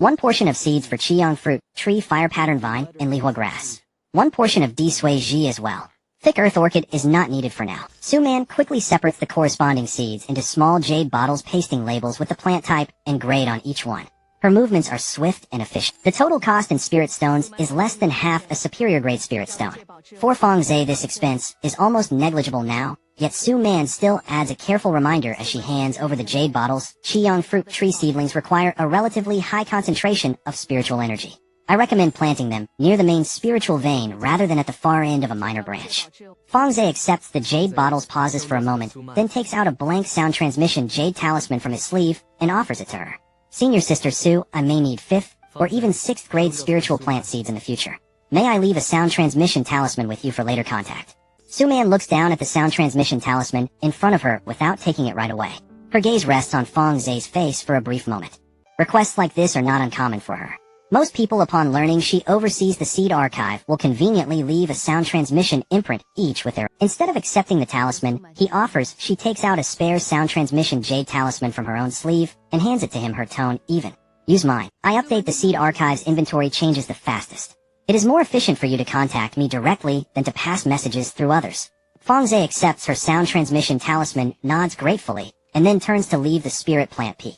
1 portion of seeds for Qiyang fruit, tree fire pattern vine, and Lihua grass. 1 portion of Disui Ji as well. Thick earth orchid is not needed for now. Su-Man quickly separates the corresponding seeds into small jade bottles, pasting labels with the plant type and grade on each one. Her movements are swift and efficient. The total cost in spirit stones is less than half a superior grade spirit stone. For Fang Ze, this expense is almost negligible now, yet Su-Man still adds a careful reminder as she hands over the jade bottles. Qiyang fruit tree seedlings require a relatively high concentration of spiritual energy. I recommend planting them near the main spiritual vein rather than at the far end of a minor branch. Fang Ze accepts the jade bottles, pauses for a moment, then takes out a blank sound transmission jade talisman from his sleeve and offers it to her. Senior Sister Su, I may need 5th or even 6th grade spiritual plant seeds in the future. May I leave a sound transmission talisman with you for later contact? Su-Man looks down at the sound transmission talisman in front of her without taking it right away. Her gaze rests on Fang Ze's face for a brief moment. Requests like this are not uncommon for her. Most people, upon learning she oversees the seed archive, will conveniently leave a sound transmission imprint each with their. Instead of accepting the talisman he offers, she takes out a spare sound transmission jade talisman from her own sleeve and hands it to him, her tone even. Use mine. I update the seed archive's inventory changes the fastest. It is more efficient for you to contact me directly than to pass messages through others. Fang Ze accepts her sound transmission talisman, nods gratefully, and then turns to leave the spirit plant peak.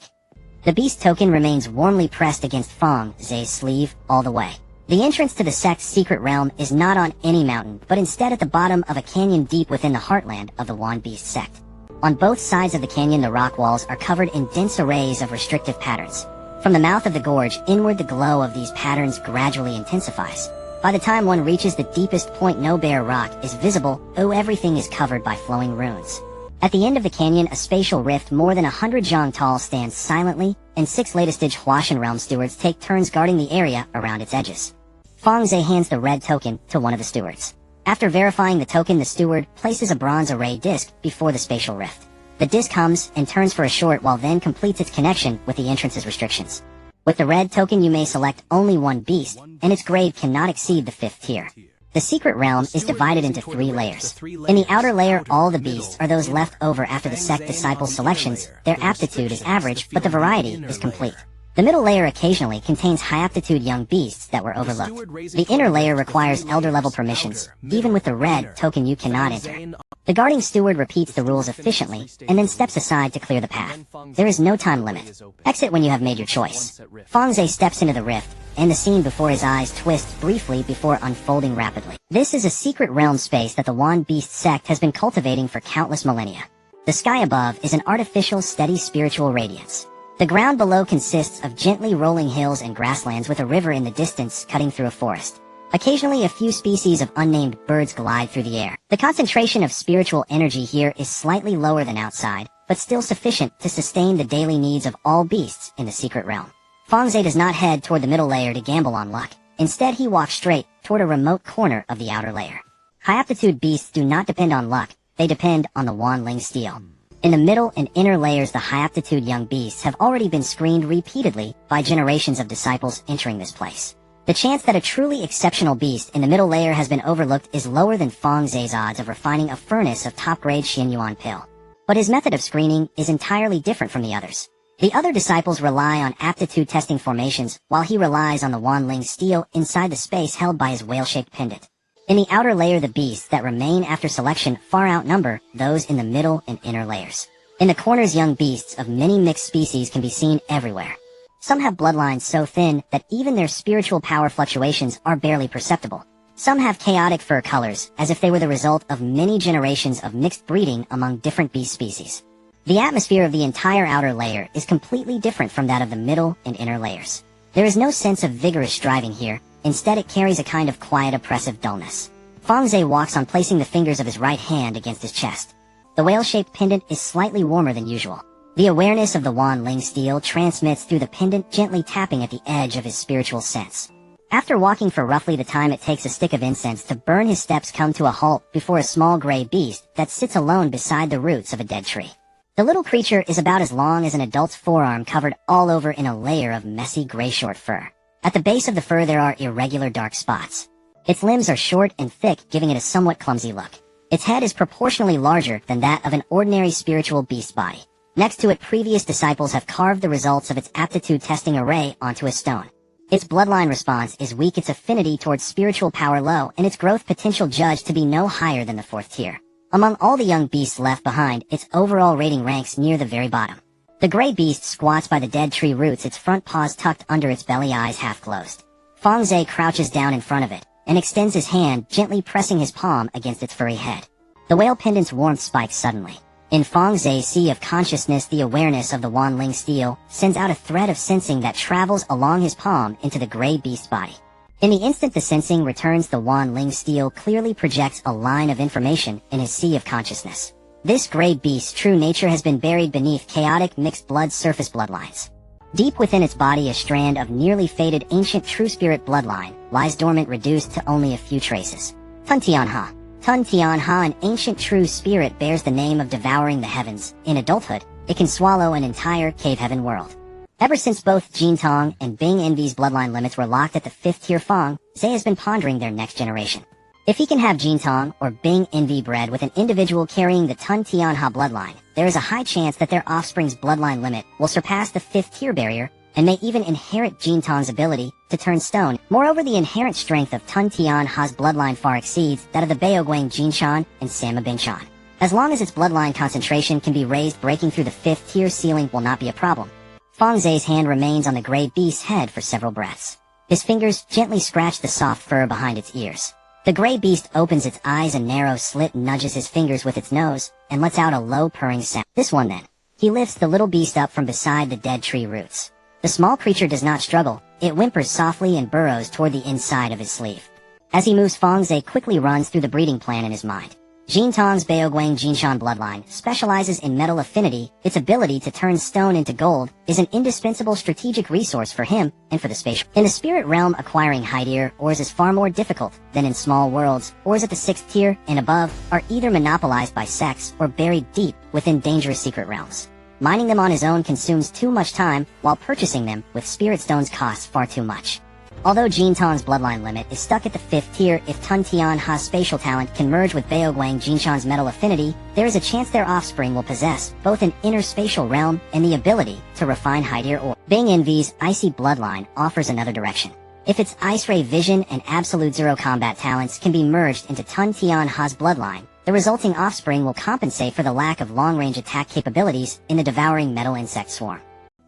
The beast token remains warmly pressed against Fang Ze's sleeve all the way. The entrance to the sect's secret realm is not on any mountain, but instead at the bottom of a canyon deep within the heartland of the Wan Beast sect. On both sides of the canyon, the rock walls are covered in dense arrays of restrictive patterns. From the mouth of the gorge inward, the glow of these patterns gradually intensifies. By the time one reaches the deepest point, no bare rock is visible, though everything is covered by flowing runes. At the end of the canyon, a spatial rift more than 100 zhang tall stands silently, and 6 latest-stage Huashan realm stewards take turns guarding the area around its edges. Fang Ze hands the red token to one of the stewards. After verifying the token, the steward places a bronze array disc before the spatial rift. The disc hums and turns for a short while, then completes its connection with the entrance's restrictions. With the red token you may select only one beast, and its grade cannot exceed the 5th tier. The secret realm is divided into 3 layers. In the outer layer, all the beasts are those left over after the sect disciples' selections. Their aptitude is average, but the variety is complete. The middle layer occasionally contains high-aptitude young beasts that were overlooked. The inner layer requires elder-level permissions. Even with the red token you cannot enter. The guarding steward repeats the rules efficiently, and then steps aside to clear the path. There is no time limit. Exit when you have made your choice. Fang Ze steps into the rift, and the scene before his eyes twists briefly before unfolding rapidly. This is a secret realm space that the Wan Beast sect has been cultivating for countless millennia. The sky above is an artificial, steady spiritual radiance. The ground below consists of gently rolling hills and grasslands with a river in the distance cutting through a forest. Occasionally a few species of unnamed birds glide through the air. The concentration of spiritual energy here is slightly lower than outside, but still sufficient to sustain the daily needs of all beasts in the secret realm. Fang Ze does not head toward the middle layer to gamble on luck. Instead, he walks straight toward a remote corner of the outer layer. High-aptitude beasts do not depend on luck, they depend on the Wan Ling steel. In the middle and inner layers, the high-aptitude young beasts have already been screened repeatedly by generations of disciples entering this place. The chance that a truly exceptional beast in the middle layer has been overlooked is lower than Fang Ze's odds of refining a furnace of top-grade Xianyuan pill. But his method of screening is entirely different from the others. The other disciples rely on aptitude testing formations, while he relies on the Wan Ling steel inside the space held by his whale-shaped pendant. In the outer layer, the beasts that remain after selection far outnumber those in the middle and inner layers. In the corners, young beasts of many mixed species can be seen everywhere. Some have bloodlines so thin that even their spiritual power fluctuations are barely perceptible. Some have chaotic fur colors, as if they were the result of many generations of mixed breeding among different beast species. The atmosphere of the entire outer layer is completely different from that of the middle and inner layers. There is no sense of vigorous striving here. Instead, it carries a kind of quiet, oppressive dullness. Fang Ze walks on, placing the fingers of his right hand against his chest. The whale-shaped pendant is slightly warmer than usual. The awareness of the Wan Ling steel transmits through the pendant, gently tapping at the edge of his spiritual sense. After walking for roughly the time it takes a stick of incense to burn, his steps come to a halt before a small gray beast that sits alone beside the roots of a dead tree. The little creature is about as long as an adult's forearm, covered all over in a layer of messy gray short fur. At the base of the fur there are irregular dark spots. Its limbs are short and thick, giving it a somewhat clumsy look. Its head is proportionally larger than that of an ordinary spiritual beast body. Next to it, previous disciples have carved the results of its aptitude testing array onto a stone. Its bloodline response is weak, its affinity towards spiritual power low, and its growth potential judged to be no higher than the 4th tier. Among all the young beasts left behind, its overall rating ranks near the very bottom. The gray beast squats by the dead tree roots, its front paws tucked under its belly, eyes half closed. Fang Ze crouches down in front of it, and extends his hand, gently pressing his palm against its furry head. The whale pendant's warmth spikes suddenly. In Fang Ze's sea of consciousness, the awareness of the Wanling steel sends out a thread of sensing that travels along his palm into the gray beast's body. In the instant the sensing returns, the Wanling steel clearly projects a line of information in his sea of consciousness. This gray beast's true nature has been buried beneath chaotic mixed blood surface bloodlines. Deep within its body, a strand of nearly faded ancient true spirit bloodline lies dormant, reduced to only a few traces. Tun Tianha. Tun Tianha, an ancient true spirit, bears the name of devouring the heavens. In adulthood, it can swallow an entire cave heaven world. Ever since both Jintong and Bing Envy's bloodline limits were locked at the 5th tier, Fang Ze has been pondering their next generation. If he can have Jintong or Bing Envy bred with an individual carrying the Tun Tianha bloodline, there is a high chance that their offspring's bloodline limit will surpass the 5th tier barrier and may even inherit Jintong's ability to turn stone. Moreover, the inherent strength of Tun Tianha's bloodline far exceeds that of the Baoguang Jinshan and Sama Bingshan. As long as its bloodline concentration can be raised, breaking through the 5th tier ceiling will not be a problem. Fang Ze's hand remains on the gray beast's head for several breaths. His fingers gently scratch the soft fur behind its ears. The gray beast opens its eyes, a narrow slit, nudges his fingers with its nose, and lets out a low purring sound. This one then. He lifts the little beast up from beside the dead tree roots. The small creature does not struggle. It whimpers softly and burrows toward the inside of his sleeve. As he moves, Fang Ze quickly runs through the breeding plan in his mind. Jintong's Baoguang Jinshan bloodline specializes in metal affinity. Its ability to turn stone into gold is an indispensable strategic resource for him and for the spatial. In the spirit realm, acquiring high tier ores is far more difficult than in small worlds. Ores at the 6th tier and above are either monopolized by sects or buried deep within dangerous secret realms. Mining them on his own consumes too much time, while purchasing them with spirit stones costs far too much. Although Jintong's bloodline limit is stuck at the 5th tier, if Tun Tianha's spatial talent can merge with Baoguang Jinshan's metal affinity, there is a chance their offspring will possess both an inner spatial realm and the ability to refine high tier ore. Bing Envy's icy bloodline offers another direction. If its Ice Ray Vision and Absolute Zero combat talents can be merged into Tun Tianha's bloodline, the resulting offspring will compensate for the lack of long-range attack capabilities in the devouring metal insect swarm.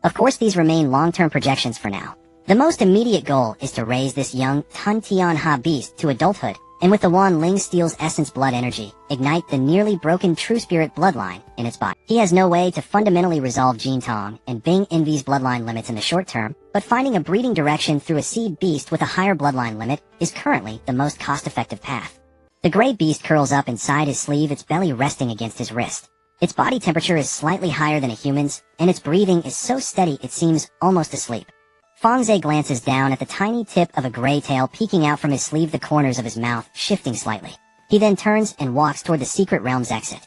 Of course, these remain long-term projections for now. The most immediate goal is to raise this young Tun Tianha beast to adulthood, and with the Wanling Steel's essence blood energy, ignite the nearly broken true spirit bloodline in its body. He has no way to fundamentally resolve Jintong and Bing Envy's bloodline limits in the short term, but finding a breeding direction through a seed beast with a higher bloodline limit is currently the most cost-effective path. The gray beast curls up inside his sleeve, its belly resting against his wrist. Its body temperature is slightly higher than a human's, and its breathing is so steady it seems almost asleep. Fang Ze glances down at the tiny tip of a gray tail peeking out from his sleeve, the corners of his mouth shifting slightly. He then turns and walks toward the secret realm's exit.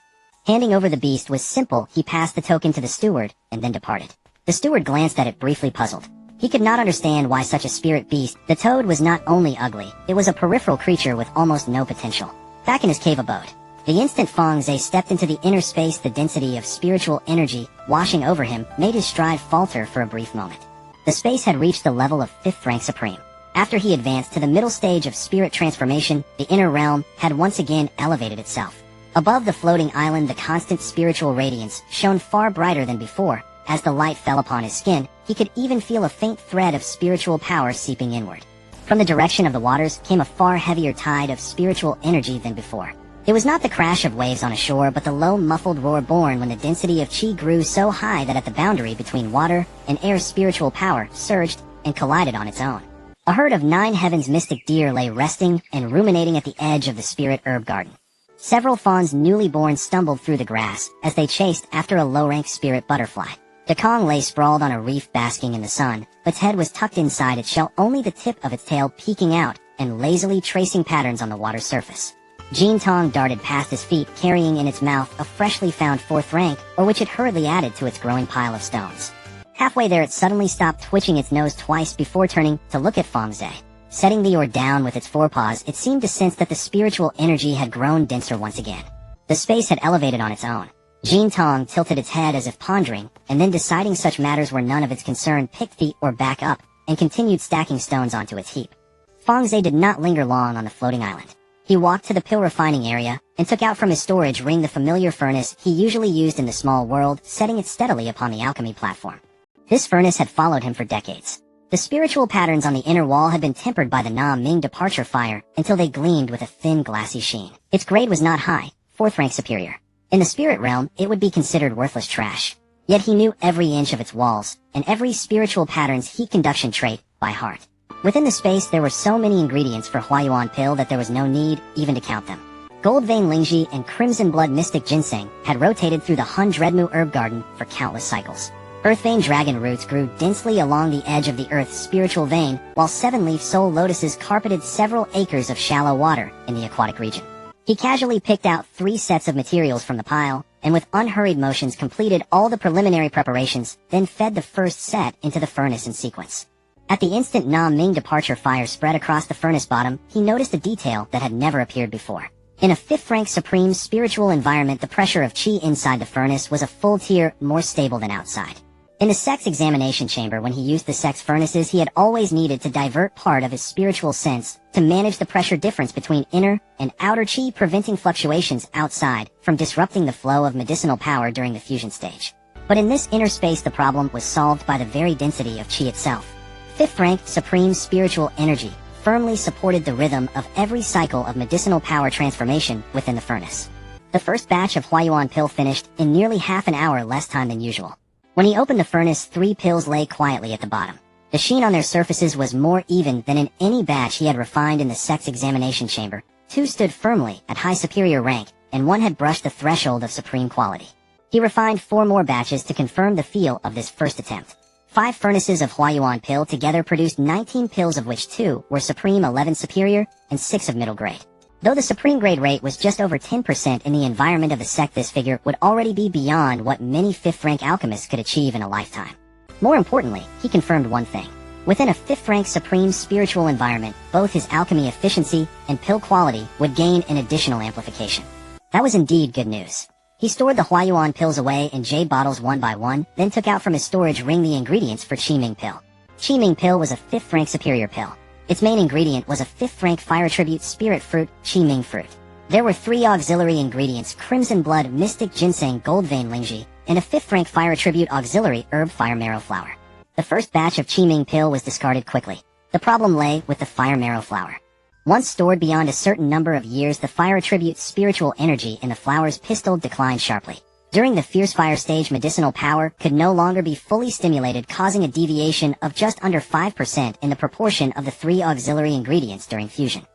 Handing over the beast was simple. He passed the token to the steward and then departed. The steward glanced at it, briefly puzzled. He could not understand why such a spirit beast. The toad was not only ugly, it was a peripheral creature with almost no potential. Back in his cave abode, the instant Fang Ze stepped into the inner space, the density of spiritual energy washing over him made his stride falter for a brief moment. The space had reached the level of 5th rank supreme. After he advanced to the middle stage of spirit transformation, the inner realm had once again elevated itself. Above the floating island, the constant spiritual radiance shone far brighter than before. As the light fell upon his skin, he could even feel a faint thread of spiritual power seeping inward. From the direction of the waters came a far heavier tide of spiritual energy than before. It was not the crash of waves on a shore, but the low muffled roar born when the density of chi grew so high that at the boundary between water and air, spiritual power surged and collided on its own. A herd of 9 heavens mystic deer lay resting and ruminating at the edge of the spirit herb garden. Several fawns newly born stumbled through the grass as they chased after a low-rank spirit butterfly. The Kong lay sprawled on a reef basking in the sun. Its head was tucked inside its shell, only the tip of its tail peeking out and lazily tracing patterns on the water's surface. Jintong darted past his feet, carrying in its mouth a freshly found 4th rank, or which it hurriedly added to its growing pile of stones. Halfway there, it suddenly stopped, twitching its nose twice before turning to look at Fang Ze. Setting the ore down with its forepaws, it seemed to sense that the spiritual energy had grown denser once again. The space had elevated on its own. Jin Tong tilted its head as if pondering, and then deciding such matters were none of its concern, picked the ore back up, and continued stacking stones onto its heap. Fang Ze did not linger long on the floating island. He walked to the pill refining area, and took out from his storage ring the familiar furnace he usually used in the small world, setting it steadily upon the alchemy platform. This furnace had followed him for decades. The spiritual patterns on the inner wall had been tempered by the Na Ming departure fire until they gleamed with a thin glassy sheen. Its grade was not high, 4th rank superior. In the spirit realm, it would be considered worthless trash. Yet he knew every inch of its walls, and every spiritual pattern's heat conduction trait, by heart. Within the space there were so many ingredients for Huayuan pill that there was no need even to count them. Gold vein Lingji and crimson blood mystic ginseng had rotated through the Hun Dreadmu herb garden for countless cycles. Earth vein dragon roots grew densely along the edge of the earth's spiritual vein, while 7-leaf soul lotuses carpeted several acres of shallow water in the aquatic region. He casually picked out 3 sets of materials from the pile, and with unhurried motions completed all the preliminary preparations, then fed the first set into the furnace in sequence. At the instant Na Ming departure fire spread across the furnace bottom, he noticed a detail that had never appeared before. In a 5th rank supreme spiritual environment, the pressure of chi inside the furnace was a full tier more stable than outside. In the sect's examination chamber, when he used the sect's furnaces, he had always needed to divert part of his spiritual sense to manage the pressure difference between inner and outer chi, preventing fluctuations outside from disrupting the flow of medicinal power during the fusion stage. But in this inner space, the problem was solved by the very density of chi itself. 5th rank supreme spiritual energy firmly supported the rhythm of every cycle of medicinal power transformation within the furnace. The first batch of Huayuan pill finished in nearly half an hour less time than usual. When he opened the furnace, 3 pills lay quietly at the bottom. The sheen on their surfaces was more even than in any batch he had refined in the sect's examination chamber. 2 stood firmly at high superior rank, and 1 had brushed the threshold of supreme quality. He refined 4 more batches to confirm the feel of this first attempt. 5 furnaces of Huayuan pill together produced 19 pills, of which 2 were supreme 11 superior and 6 of middle grade. Though the supreme grade rate was just over 10% in the environment of the sect, this figure would already be beyond what many 5th rank alchemists could achieve in a lifetime. More importantly, he confirmed one thing. Within a 5th rank supreme spiritual environment, both his alchemy efficiency and pill quality would gain an additional amplification. That was indeed good news. He stored the Huayuan pills away in jade bottles one by one, then took out from his storage ring the ingredients for Qiming pill. Qiming pill was a 5th rank superior pill. Its main ingredient was a 5th rank fire tribute spirit fruit, Qiming fruit. There were 3 auxiliary ingredients: crimson blood mystic ginseng gold vein lingji, and a 5th rank fire tribute auxiliary herb fire marrow flower. The first batch of Qiming pill was discarded quickly. The problem lay with the fire marrow flower. Once stored beyond a certain number of years, the fire attribute spiritual energy in the flower's pistil declined sharply. During the fierce fire stage, medicinal power could no longer be fully stimulated, causing a deviation of just under 5% in the proportion of the 3 auxiliary ingredients during fusion.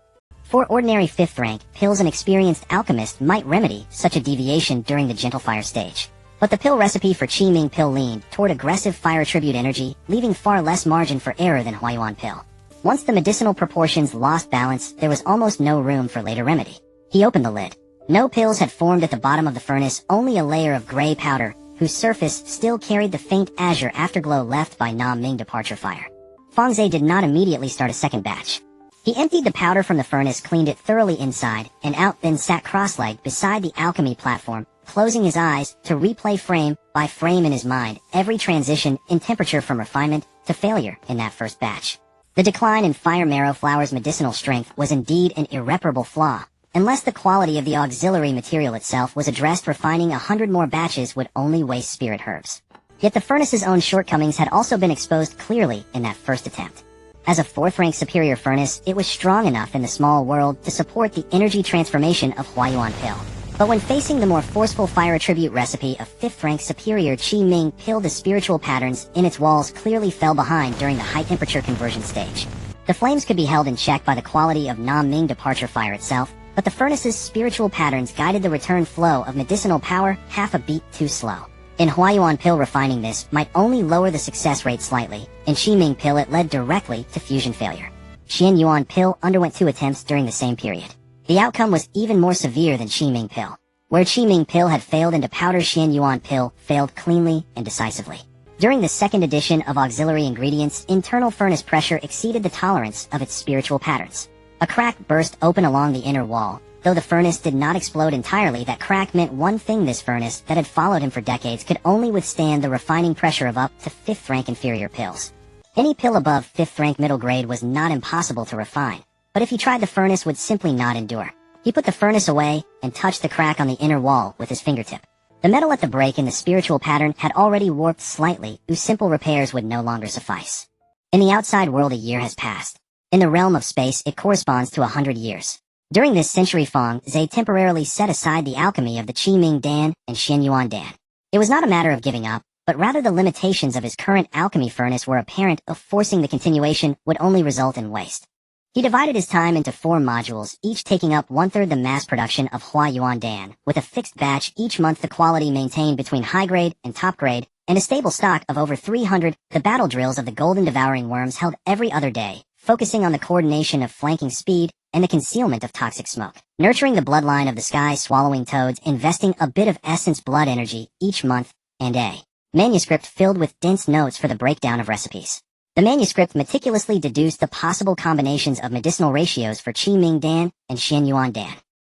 For ordinary 5th rank pills, an experienced alchemist might remedy such a deviation during the gentle fire stage. But the pill recipe for Qiming pill leaned toward aggressive fire attribute energy, leaving far less margin for error than Huayuan pill. Once the medicinal proportions lost balance, there was almost no room for later remedy. He opened the lid. No pills had formed at the bottom of the furnace, only a layer of gray powder, whose surface still carried the faint azure afterglow left by Na Ming departure fire. Fang Ze did not immediately start a second batch. He emptied the powder from the furnace, cleaned it thoroughly inside and out, then sat cross-legged beside the alchemy platform, closing his eyes to replay frame by frame in his mind every transition in temperature from refinement to failure in that first batch. The decline in fire marrow flower's medicinal strength was indeed an irreparable flaw. Unless the quality of the auxiliary material itself was addressed, refining 100 more batches would only waste spirit herbs. Yet the furnace's own shortcomings had also been exposed clearly in that first attempt. As a 4th rank superior furnace, it was strong enough in the small world to support the energy transformation of Huayuan pill. But when facing the more forceful fire attribute recipe of 5th rank superior Qiming pill, the spiritual patterns in its walls clearly fell behind during the high temperature conversion stage. The flames could be held in check by the quality of Na Ming departure fire itself, but the furnace's spiritual patterns guided the return flow of medicinal power half a beat too slow. In Huayuan pill, refining this might only lower the success rate slightly. In Qiming pill, it led directly to fusion failure. Xianyuan pill underwent 2 attempts during the same period. The outcome was even more severe than Qiming pill. Where Qiming pill had failed into powder, Xianyuan pill failed cleanly and decisively. During the second addition of auxiliary ingredients, internal furnace pressure exceeded the tolerance of its spiritual patterns. A crack burst open along the inner wall, Though the furnace did not explode entirely, that crack meant one thing: this furnace that had followed him for decades could only withstand the refining pressure of up to 5th rank inferior pills. Any pill above 5th rank middle grade was not impossible to refine, but if he tried, the furnace would simply not endure. He put the furnace away and touched the crack on the inner wall with his fingertip. The metal at the break in the spiritual pattern had already warped slightly, whose simple repairs would no longer suffice. In the outside world, a year has passed. In the realm of space, it corresponds to 100 years. During this century, Fang Ze temporarily set aside the alchemy of the Qiming Dan and Xianyuan Dan. It was not a matter of giving up, but rather the limitations of his current alchemy furnace were apparent. Of forcing the continuation would only result in waste. He divided his time into 4 modules, each taking up 1/3 the mass production of Hua Yuan Dan, with a fixed batch each month, the quality maintained between high grade and top grade, and a stable stock of over 300. The battle drills of the golden devouring worms held every other day, focusing on the coordination of flanking speed and the concealment of toxic smoke. Nurturing the bloodline of the sky-swallowing toads, investing a bit of essence blood energy each month, and a manuscript filled with dense notes for the breakdown of recipes. The manuscript meticulously deduced the possible combinations of medicinal ratios for Qiming Dan and Xianyuan Dan.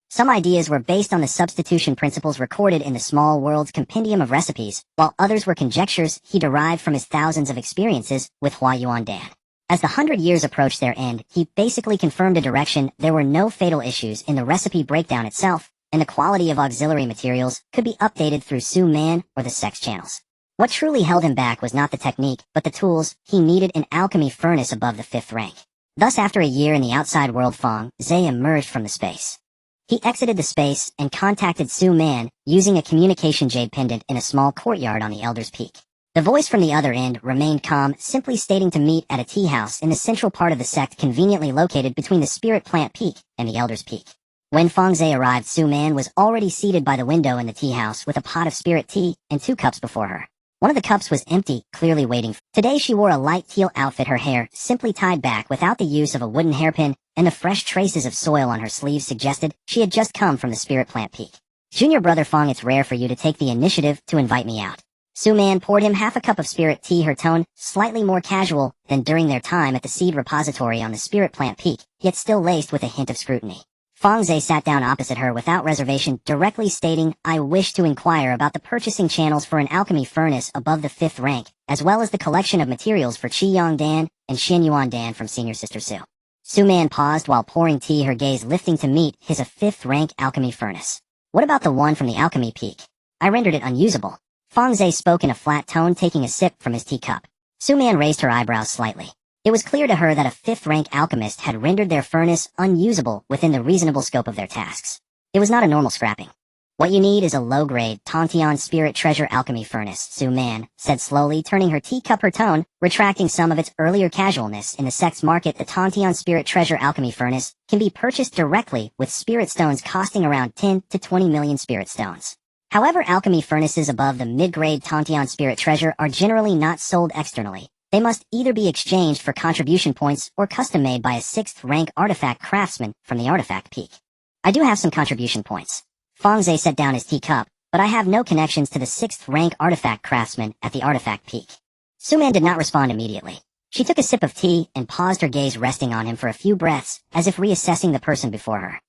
Some ideas were based on the substitution principles recorded in the Small World's compendium of recipes, while others were conjectures he derived from his thousands of experiences with Hua Yuan Dan. As the 100 years approached their end, he basically confirmed a direction: there were no fatal issues in the recipe breakdown itself, and the quality of auxiliary materials could be updated through Su Man or the sect's channels. What truly held him back was not the technique, but the tools. He needed an alchemy furnace above the 5th rank. Thus, after a year in the outside world, Fang Ze emerged from the space. He exited the space and contacted Su Man using a communication jade pendant in a small courtyard on the Elder's Peak. The voice from the other end remained calm, simply stating to meet at a tea house in the central part of the sect, conveniently located between the Spirit Plant Peak and the Elder's Peak. When Fang Ze arrived, Su Man was already seated by the window in the tea house with a pot of spirit tea and 2 cups before her. One of the cups was empty, clearly waiting. Today she wore a light teal outfit, her hair simply tied back without the use of a wooden hairpin, and the fresh traces of soil on her sleeves suggested she had just come from the Spirit Plant Peak. "Junior brother Fang, it's rare for you to take the initiative to invite me out." Su Man poured him half a cup of spirit tea, her tone slightly more casual than during their time at the seed repository on the Spirit Plant Peak, yet still laced with a hint of scrutiny. Fang Ze sat down opposite her without reservation, directly stating, "I wish to inquire about the purchasing channels for an alchemy furnace above the 5th rank, as well as the collection of materials for Qiyang Dan and Xianyuan Dan from Senior Sister Su." Su Man paused while pouring tea, her gaze lifting to meet his. "A 5th rank alchemy furnace. What about the one from the alchemy peak? I rendered it unusable." Fang Ze spoke in a flat tone, taking a sip from his teacup. Su Man raised her eyebrows slightly. It was clear to her that a 5th rank alchemist had rendered their furnace unusable within the reasonable scope of their tasks. It was not a normal scrapping. "What you need is a low-grade Tantian Spirit Treasure alchemy furnace," Su Man said slowly, turning her teacup, her tone retracting some of its earlier casualness. "In the sect's market, the Tantian Spirit Treasure alchemy furnace can be purchased directly, with spirit stones costing around 10 to 20 million spirit stones. However, alchemy furnaces above the mid-grade Tantian Spirit Treasure are generally not sold externally. They must either be exchanged for contribution points or custom-made by a 6th rank artifact craftsman from the artifact peak. I do have some contribution points." Fang Ze set down his teacup, "but I have no connections to the 6th rank artifact craftsman at the artifact peak." Su Man did not respond immediately. She took a sip of tea and paused, her gaze resting on him for a few breaths, as if reassessing the person before her.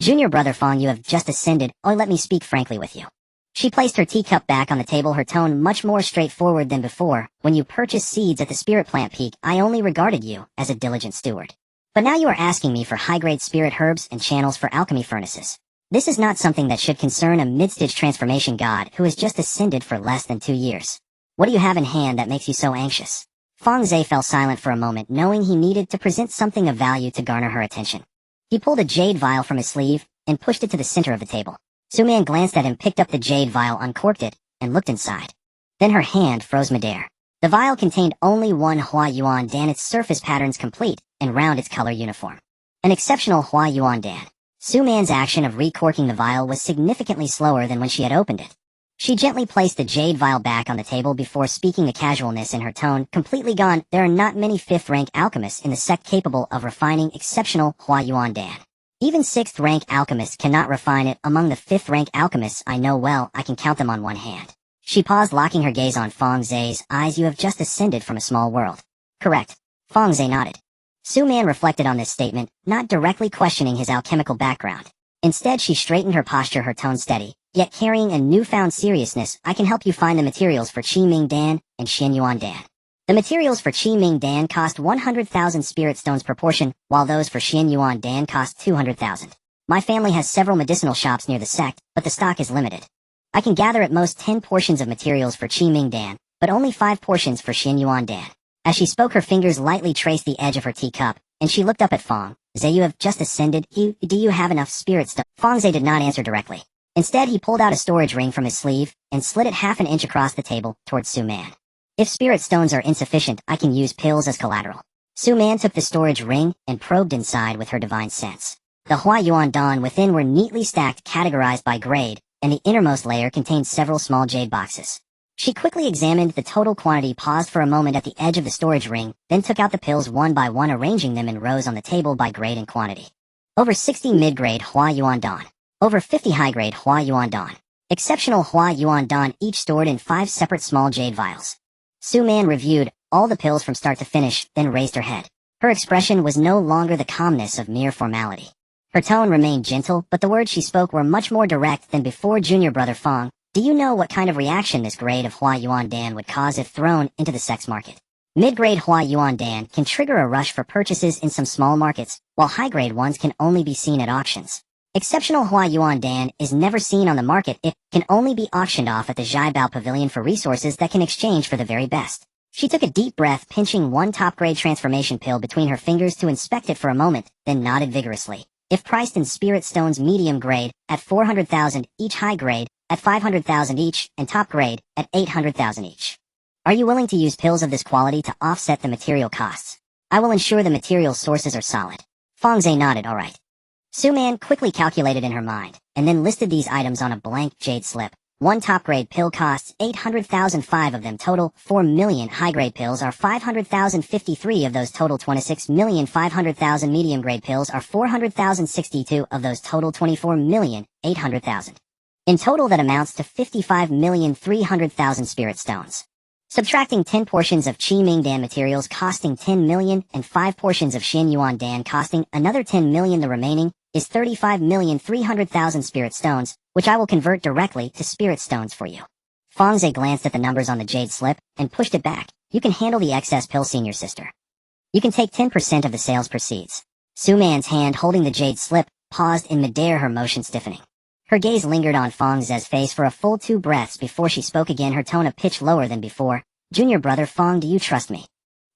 "Junior brother Fang, you have just ascended. Oh, let me speak frankly with you." She placed her teacup back on the table, her tone much more straightforward than before. "When you purchased seeds at the Spirit Plant Peak, I only regarded you as a diligent steward. But now you are asking me for high-grade spirit herbs and channels for alchemy furnaces. This is not something that should concern a mid-stage transformation god who has just ascended for less than 2 years. What do you have in hand that makes you so anxious?" Fang Ze fell silent for a moment, knowing he needed to present something of value to garner her attention. He pulled a jade vial from his sleeve and pushed it to the center of the table. Su Man glanced at him, picked up the jade vial, uncorked it, and looked inside. Then her hand froze midair. The vial contained only 1 Hua Yuan Dan, its surface patterns complete, and round its color uniform. An exceptional Hua Yuan Dan. Su Man's action of recorking the vial was significantly slower than when she had opened it. She gently placed the jade vial back on the table before speaking, the casualness in her tone completely gone. "There are not many 5th rank alchemists in the sect capable of refining exceptional Hua Yuan Dan. Even 6th rank alchemists cannot refine it. Among the 5th rank alchemists I know well, I can count them on one hand." She paused, locking her gaze on Fang Ze's eyes. "You have just ascended from a small world." "Correct." Fang Ze nodded. Su Man reflected on this statement, not directly questioning his alchemical background. Instead, she straightened her posture, her tone steady, yet carrying a newfound seriousness. I can help you find the materials for Qi Ming Dan and Xianyuan Dan. The materials for Qi Ming Dan cost 100,000 spirit stones per portion, while those for Xianyuan Dan cost 200,000. My family has several medicinal shops near the sect, but the stock is limited. I can gather at most 10 portions of materials for Qi Ming Dan, but only 5 portions for Xianyuan Dan. As she spoke, her fingers lightly traced the edge of her teacup, and she looked up at Fang Ze. You have just ascended. Do you have enough spirit stones? Fang Ze did not answer directly. Instead, he pulled out a storage ring from his sleeve and slid it half an inch across the table towards Su Man. If spirit stones are insufficient, I can use pills as collateral. Su Man took the storage ring and probed inside with her divine sense. The Hua Yuan Dan within were neatly stacked, categorized by grade, and the innermost layer contained several small jade boxes. She quickly examined the total quantity, paused for a moment at the edge of the storage ring, then took out the pills one by one, arranging them in rows on the table by grade and quantity. Over 60 mid-grade Hua Yuan Dan. Over 50 high-grade Hua Yuan Dan. Exceptional Hua Yuan Dan, each stored in 5 separate small jade vials. Su Man reviewed all the pills from start to finish, then raised her head. Her expression was no longer the calmness of mere formality. Her tone remained gentle, but the words she spoke were much more direct than before. Junior brother Fang, do you know what kind of reaction this grade of Hua Yuan Dan would cause if thrown into the sex market? Mid-grade Hua Yuan Dan can trigger a rush for purchases in some small markets, while high-grade ones can only be seen at auctions. Exceptional Hua Yuan Dan is never seen on the market. It can only be auctioned off at the Zhaibao Pavilion for resources that can exchange for the very best. She took a deep breath, pinching one top-grade transformation pill between her fingers to inspect it for a moment, then nodded vigorously. If priced in spirit stones, medium grade at 400,000 each, high grade at 500,000 each, and top grade at 800,000 each. Are you willing to use pills of this quality to offset the material costs? I will ensure the material sources are solid. Fang Ze nodded. All right. Su Man quickly calculated in her mind, and then listed these items on a blank jade slip. 1 top-grade pill costs 800,000, 5 of them total 4 million. High-grade pills are 500,000, 53 of those total 26 million. 500,000 medium-grade pills are 400,000, 62 of those total 24 million, 800,000. In total, that amounts to 55,300,000 spirit stones. Subtracting 10 portions of Qi Ming Dan materials costing 10 million and 5 portions of Xianyuan Dan costing another 10 million, the remaining is 35,300,000 spirit stones, which I will convert directly to spirit stones for you. Fang Ze glanced at the numbers on the jade slip and pushed it back. You can handle the excess pill, senior sister. You can take 10% of the sales proceeds. Su Man's hand holding the jade slip paused in midair, her motion stiffening. Her gaze lingered on Fang Ze's face for a full 2 breaths before she spoke again, her tone a pitch lower than before. Junior brother Fang, do you trust me?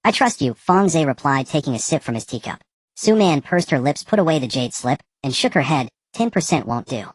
I trust you, Fang Ze replied, taking a sip from his teacup. Su Man pursed her lips, put away the jade slip, and shook her head. 10% won't do.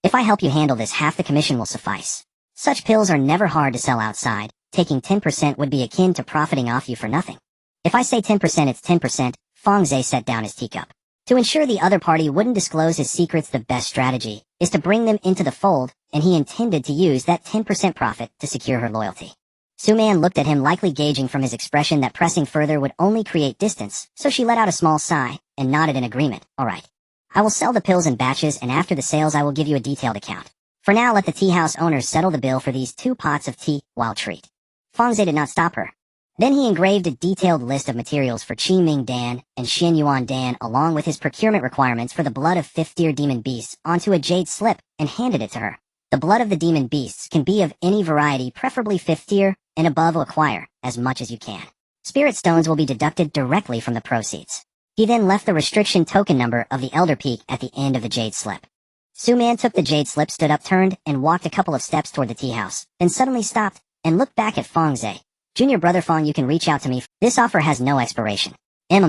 If I help you handle this, half the commission will suffice. Such pills are never hard to sell outside. Taking 10% would be akin to profiting off you for nothing. If I say 10%, it's 10%, Fang Ze set down his teacup. To ensure the other party wouldn't disclose his secrets, the best strategy is to bring them into the fold, and he intended to use that 10% profit to secure her loyalty. Su Man looked at him, likely gauging from his expression that pressing further would only create distance, so she let out a small sigh and nodded in agreement. All right. I will sell the pills in batches, and after the sales I will give you a detailed account. For now, let the tea house owners settle the bill for these 2 pots of tea while treat. Fang Ze did not stop her. Then he engraved a detailed list of materials for Qi Ming Dan and Xianyuan Dan, along with his procurement requirements for the blood of 5th-tier demon beasts, onto a jade slip and handed it to her. The blood of the demon beasts can be of any variety, preferably 5th tier and above. Acquire as much as you can. Spirit stones will be deducted directly from the proceeds. He then left the restriction token number of the Elder Peak at the end of the jade slip. Su Man took the jade slip, stood up, turned, and walked a couple of steps toward the tea house, then suddenly stopped and looked back at Fang Ze. Junior brother Fang, you can reach out to me. This offer has no expiration.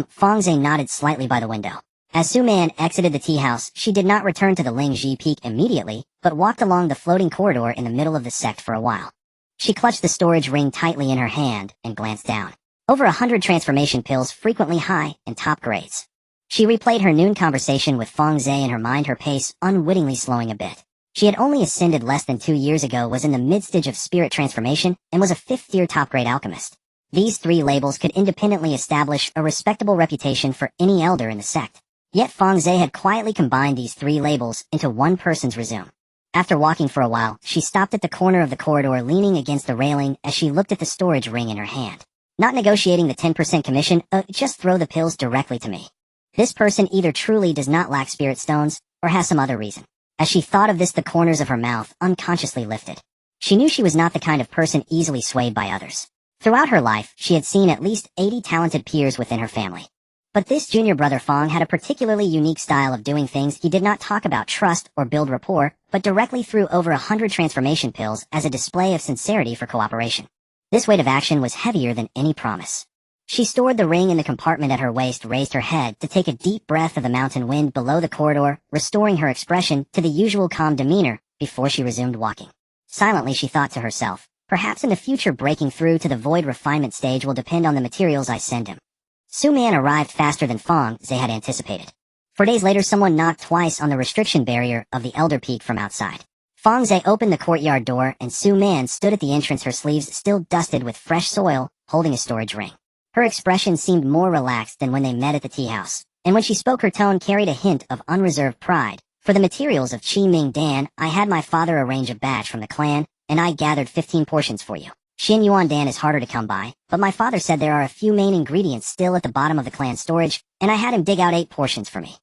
Fang Ze nodded slightly by the window. As Su Man exited the tea house, she did not return to the Lingji Peak immediately, but walked along the floating corridor in the middle of the sect for a while. She clutched the storage ring tightly in her hand and glanced down. Over 100 transformation pills, frequently high and top grades. She replayed her noon conversation with Fang Ze in her mind, her pace unwittingly slowing a bit. She had only ascended less than 2 years ago, was in the mid-stage of spirit transformation, and was a 5th-tier top-grade alchemist. These 3 labels could independently establish a respectable reputation for any elder in the sect. Yet Fang Ze had quietly combined these 3 labels into one person's resume. After walking for a while, she stopped at the corner of the corridor, leaning against the railing as she looked at the storage ring in her hand. Not negotiating the 10% commission, just throw the pills directly to me. This person either truly does not lack spirit stones, or has some other reason. As she thought of this, the corners of her mouth unconsciously lifted. She knew she was not the kind of person easily swayed by others. Throughout her life, she had seen at least 80 talented peers within her family. But this junior brother Fang had a particularly unique style of doing things. He did not talk about trust or build rapport, but directly threw over 100 transformation pills as a display of sincerity for cooperation. This weight of action was heavier than any promise. She stored the ring in the compartment at her waist, raised her head to take a deep breath of the mountain wind below the corridor, restoring her expression to the usual calm demeanor before she resumed walking. Silently she thought to herself, perhaps in the future breaking through to the void refinement stage will depend on the materials I send him. Su-man arrived faster than Fang Ze had anticipated. 4 days later, someone knocked twice on the restriction barrier of the Elder Peak from outside. Fang Ze opened the courtyard door and Su-man stood at the entrance, her sleeves still dusted with fresh soil, holding a storage ring. Her expression seemed more relaxed than when they met at the tea house, and when she spoke her tone carried a hint of unreserved pride. For the materials of Qi Ming Dan, I had my father arrange a batch from the clan, and I gathered 15 portions for you. Xin Yuan Dan is harder to come by, but my father said there are a few main ingredients still at the bottom of the clan storage, and I had him dig out 8 portions for me.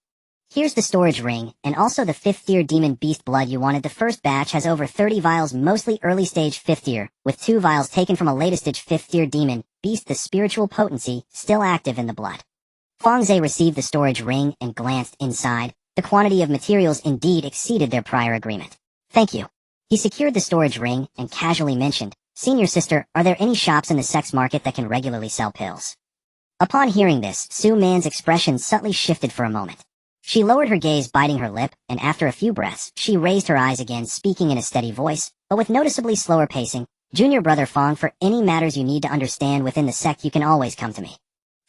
Here's the storage ring, and also the 5th tier demon beast blood you wanted. The first batch has over 30 vials, mostly early stage 5th tier, with 2 vials taken from a later stage 5th tier demon beast, the spiritual potency still active in the blood. Fang Ze received the storage ring and glanced inside. The quantity of materials indeed exceeded their prior agreement. Thank you. He secured the storage ring and casually mentioned, Senior sister, are there any shops in the sex market that can regularly sell pills? Upon hearing this, Su-man's expression subtly shifted for a moment. She lowered her gaze, biting her lip, and after a few breaths, she raised her eyes again, speaking in a steady voice, but with noticeably slower pacing. Junior brother Fang, for any matters you need to understand within the sect, you can always come to me.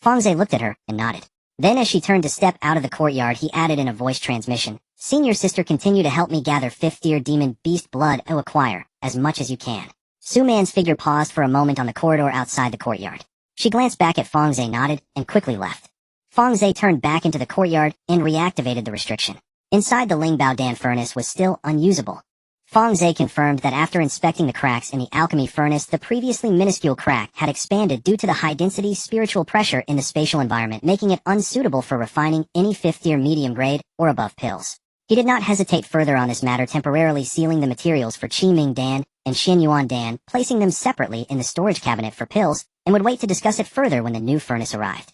Fang Ze looked at her and nodded. Then as she turned to step out of the courtyard, he added in a voice transmission, Senior sister, continue to help me gather 5th tier demon beast blood to acquire as much as you can. Su-man's figure paused for a moment on the corridor outside the courtyard. She glanced back at Fang Ze, nodded, and quickly left. Fang Ze turned back into the courtyard and reactivated the restriction. Inside, the Lingbao Dan furnace was still unusable. Fang Ze confirmed that after inspecting the cracks in the alchemy furnace, the previously minuscule crack had expanded due to the high-density spiritual pressure in the spatial environment, making it unsuitable for refining any 5th tier medium grade or above pills. He did not hesitate further on this matter, temporarily sealing the materials for Qi Ming Dan and Xin Yuan Dan, placing them separately in the storage cabinet for pills, and would wait to discuss it further when the new furnace arrived.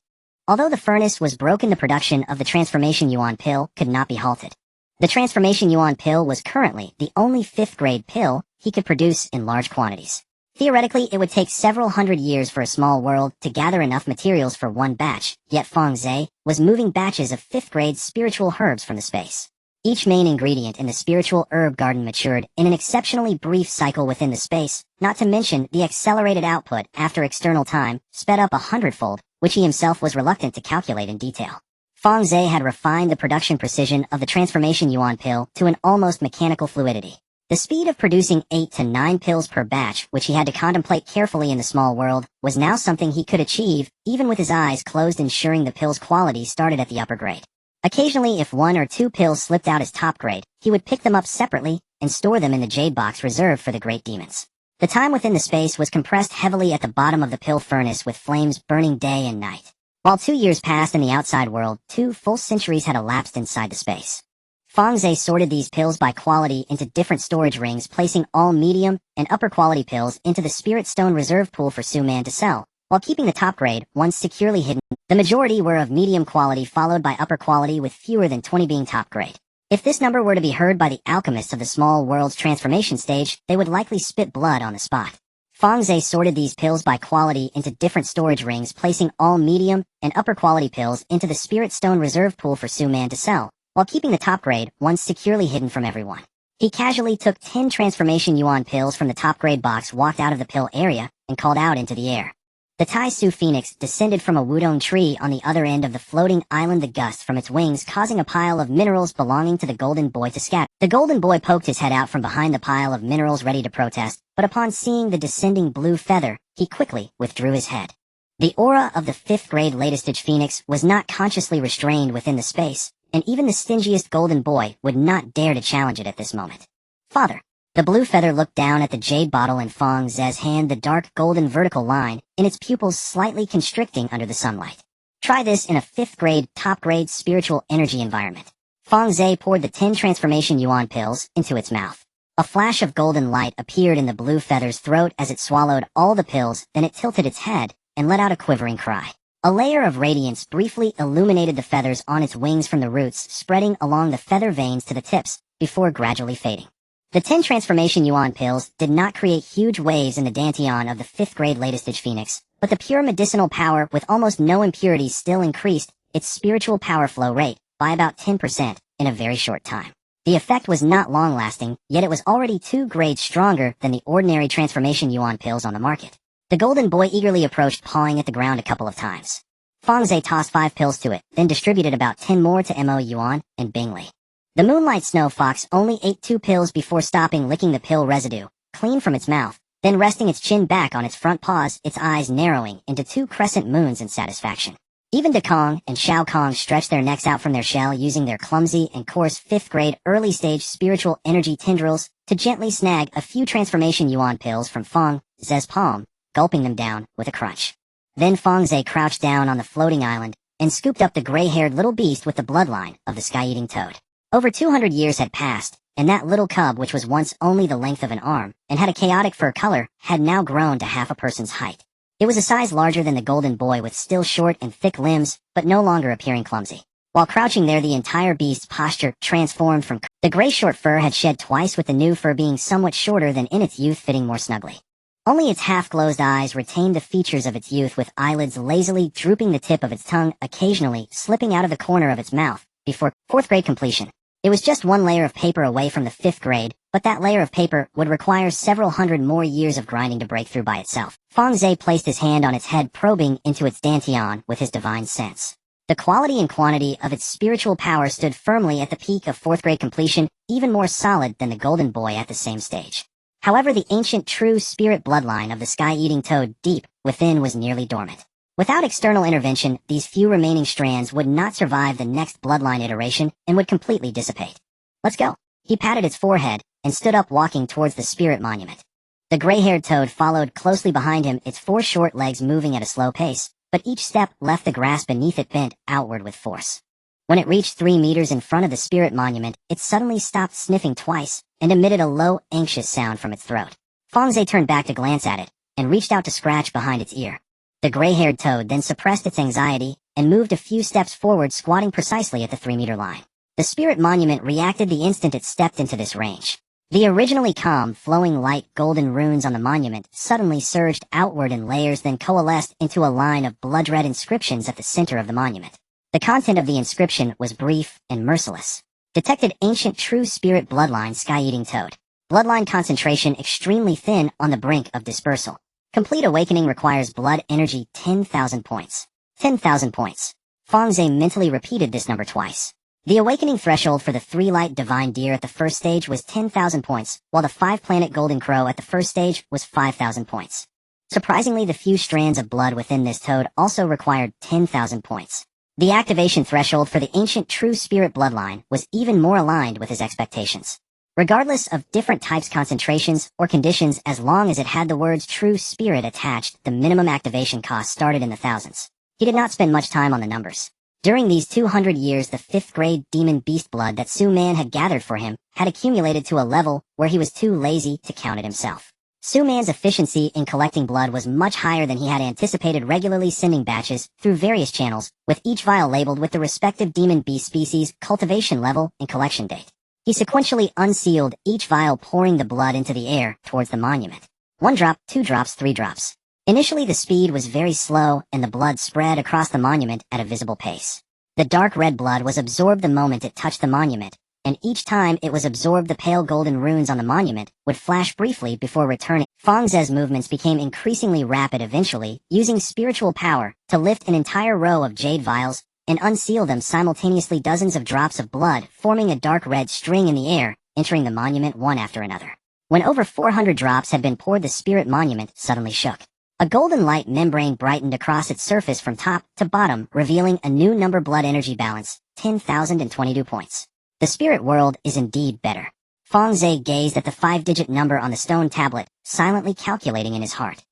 Although the furnace was broken, the production of the Transformation Yuan pill could not be halted. The Transformation Yuan pill was currently the only 5th grade pill he could produce in large quantities. Theoretically, it would take several hundred years for a small world to gather enough materials for one batch, yet Fang Ze was moving batches of 5th grade spiritual herbs from the space. Each main ingredient in the spiritual herb garden matured in an exceptionally brief cycle within the space, not to mention the accelerated output after external time, sped up 100-fold, which he himself was reluctant to calculate in detail. Fang Ze had refined the production precision of the Transformation Yuan pill to an almost mechanical fluidity. The speed of producing 8 to 9 pills per batch, which he had to contemplate carefully in the small world, was now something he could achieve, even with his eyes closed, ensuring the pill's quality started at the upper grade. Occasionally, if 1 or 2 pills slipped out as top grade, he would pick them up separately and store them in the jade box reserved for the great demons. The time within the space was compressed heavily at the bottom of the pill furnace, with flames burning day and night. While 2 years passed in the outside world, 2 full centuries had elapsed inside the space. Fang Ze sorted these pills by quality into different storage rings, placing all medium and upper quality pills into the Spirit Stone reserve pool for Su-man to sell, while keeping the top grade ones securely hidden. The majority were of medium quality, followed by upper quality, with fewer than 20 being top grade. If this number were to be heard by the alchemists of the small world's transformation stage, they would likely spit blood on the spot. Fang Ze sorted these pills by quality into different storage rings, placing all medium and upper quality pills into the Spirit Stone reserve pool for Su-man to sell, while keeping the top grade ones securely hidden from everyone. He casually took 10 Transformation Yuan pills from the top grade box, walked out of the pill area, and called out into the air. The Tai Su Phoenix descended from a wudong tree on the other end of the floating island, the gust from its wings causing a pile of minerals belonging to the Golden Boy to scatter. The Golden Boy poked his head out from behind the pile of minerals, ready to protest, but upon seeing the descending blue feather, he quickly withdrew his head. The aura of the 5th grade latest stage Phoenix was not consciously restrained within the space, and even the stingiest Golden Boy would not dare to challenge it at this moment. Father. The blue feather looked down at the jade bottle in Fang Ze's hand, the dark golden vertical line in its pupils slightly constricting under the sunlight. Try this in a 5th grade, top grade spiritual energy environment. Fang Ze poured the 10 transformation yuan pills into its mouth. A flash of golden light appeared in the blue feather's throat as it swallowed all the pills, then it tilted its head and let out a quivering cry. A layer of radiance briefly illuminated the feathers on its wings from the roots, spreading along the feather veins to the tips, before gradually fading. The 10 transformation yuan pills did not create huge waves in the dantian of the 5th grade latest stage phoenix, but the pure medicinal power with almost no impurities still increased its spiritual power flow rate by about 10% in a very short time. The effect was not long-lasting, yet it was already 2 grades stronger than the ordinary transformation yuan pills on the market. The golden boy eagerly approached, pawing at the ground a couple of times. Fang Ze tossed 5 pills to it, then distributed about 10 more to Mo Yuan and Bingli. The moonlight snow fox only ate 2 pills before stopping, licking the pill residue clean from its mouth, then resting its chin back on its front paws, its eyes narrowing into 2 crescent moons in satisfaction. Even Dekong and Shao Kong stretched their necks out from their shell, using their clumsy and coarse 5th grade early stage spiritual energy tendrils to gently snag a few transformation yuan pills from Fang Ze's palm, gulping them down with a crunch. Then Fang Ze crouched down on the floating island and scooped up the gray-haired little beast with the bloodline of the sky-eating toad. Over 200 years had passed, and that little cub, which was once only the length of an arm and had a chaotic fur color, had now grown to half a person's height. It was a size larger than the golden boy, with still short and thick limbs, but no longer appearing clumsy. While crouching there, the entire beast's posture transformed from the gray short fur had shed twice, with the new fur being somewhat shorter than in its youth, fitting more snugly. Only its half-closed eyes retained the features of its youth, with eyelids lazily drooping, the tip of its tongue occasionally slipping out of the corner of its mouth before 4th grade completion. It was just 1 layer of paper away from the 5th grade, but that layer of paper would require several hundred more years of grinding to break through by itself. Fang Ze placed his hand on its head, probing into its dantian with his divine sense. The quality and quantity of its spiritual power stood firmly at the peak of 4th grade completion, even more solid than the golden boy at the same stage. However, the ancient true spirit bloodline of the sky-eating toad deep within was nearly dormant. Without external intervention, these few remaining strands would not survive the next bloodline iteration and would completely dissipate. Let's go. He patted its forehead and stood up, walking towards the spirit monument. The gray-haired toad followed closely behind him, its 4 short legs moving at a slow pace, but each step left the grass beneath it bent outward with force. When it reached 3 meters in front of the spirit monument, it suddenly stopped sniffing twice and emitted a low, anxious sound from its throat. Fang Ze turned back to glance at it and reached out to scratch behind its ear. The gray-haired toad then suppressed its anxiety and moved a few steps forward, squatting precisely at the 3-meter line. The spirit monument reacted the instant it stepped into this range. The originally calm, flowing light golden runes on the monument suddenly surged outward in layers, then coalesced into a line of blood-red inscriptions at the center of the monument. The content of the inscription was brief and merciless. Detected ancient true spirit bloodline sky-eating toad. Bloodline concentration extremely thin, on the brink of dispersal. Complete awakening requires blood energy 10,000 points. 10,000 points. Fang Ze mentally repeated this number twice. The awakening threshold for the 3-light divine deer at the first stage was 10,000 points, while the 5-planet golden crow at the first stage was 5,000 points. Surprisingly, the few strands of blood within this toad also required 10,000 points. The activation threshold for the ancient true spirit bloodline was even more aligned with his expectations. Regardless of different types, concentrations, or conditions, as long as it had the words true spirit attached, the minimum activation cost started in the thousands. He did not spend much time on the numbers. During these 200 years, the 5th grade demon beast blood that Su Man had gathered for him had accumulated to a level where he was too lazy to count it himself. Su Man's efficiency in collecting blood was much higher than he had anticipated, regularly sending batches through various channels, with each vial labeled with the respective demon beast species, cultivation level, and collection date. He sequentially unsealed each vial, pouring the blood into the air towards the monument. 1 drop, 2 drops, 3 drops. Initially, the speed was very slow, and the blood spread across the monument at a visible pace. The dark red blood was absorbed the moment it touched the monument, and each time it was absorbed, the pale golden runes on the monument would flash briefly before returning. Fang Ze's movements became increasingly rapid, eventually using spiritual power to lift an entire row of jade vials and unseal them simultaneously, dozens of drops of blood forming a dark red string in the air, entering the monument one after another. When over 400 drops had been poured, the spirit monument suddenly shook. A golden light membrane brightened across its surface from top to bottom, revealing a new number: blood energy balance, 10,022 points. The spirit world is indeed better. Fang Ze gazed at the 5-digit number on the stone tablet, silently calculating in his heart.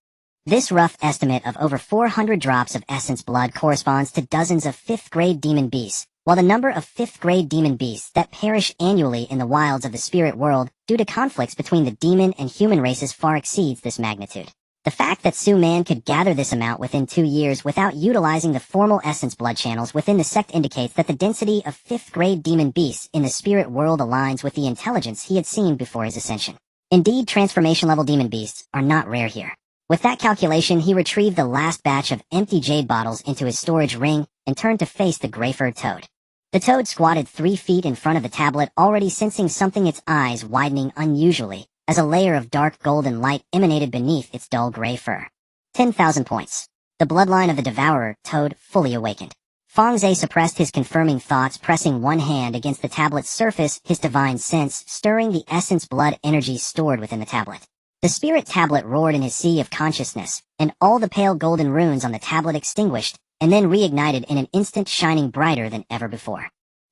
This rough estimate of over 400 drops of essence blood corresponds to dozens of 5th grade demon beasts, While the number of 5th-grade demon beasts that perish annually in the wilds of the spirit world due to conflicts between the demon and human races far exceeds this magnitude. The fact that Su-Man could gather this amount within 2 years without utilizing the formal essence blood channels within the sect indicates that the density of 5th-grade demon beasts in the spirit world aligns with the intelligence he had seen before his ascension. Indeed, transformation-level demon beasts are not rare here. With that calculation, he retrieved the last batch of empty jade bottles into his storage ring and turned to face the gray-furred toad. The toad squatted 3 feet in front of the tablet, already sensing something, its eyes widening unusually as a layer of dark golden light emanated beneath its dull gray fur. 10,000 points. The bloodline of the devourer, toad, fully awakened. Fang Ze suppressed his confirming thoughts, pressing one hand against the tablet's surface, his divine sense stirring the essence blood energy stored within the tablet. The spirit tablet roared in his sea of consciousness, and all the pale golden runes on the tablet extinguished, and then reignited in an instant, shining brighter than ever before.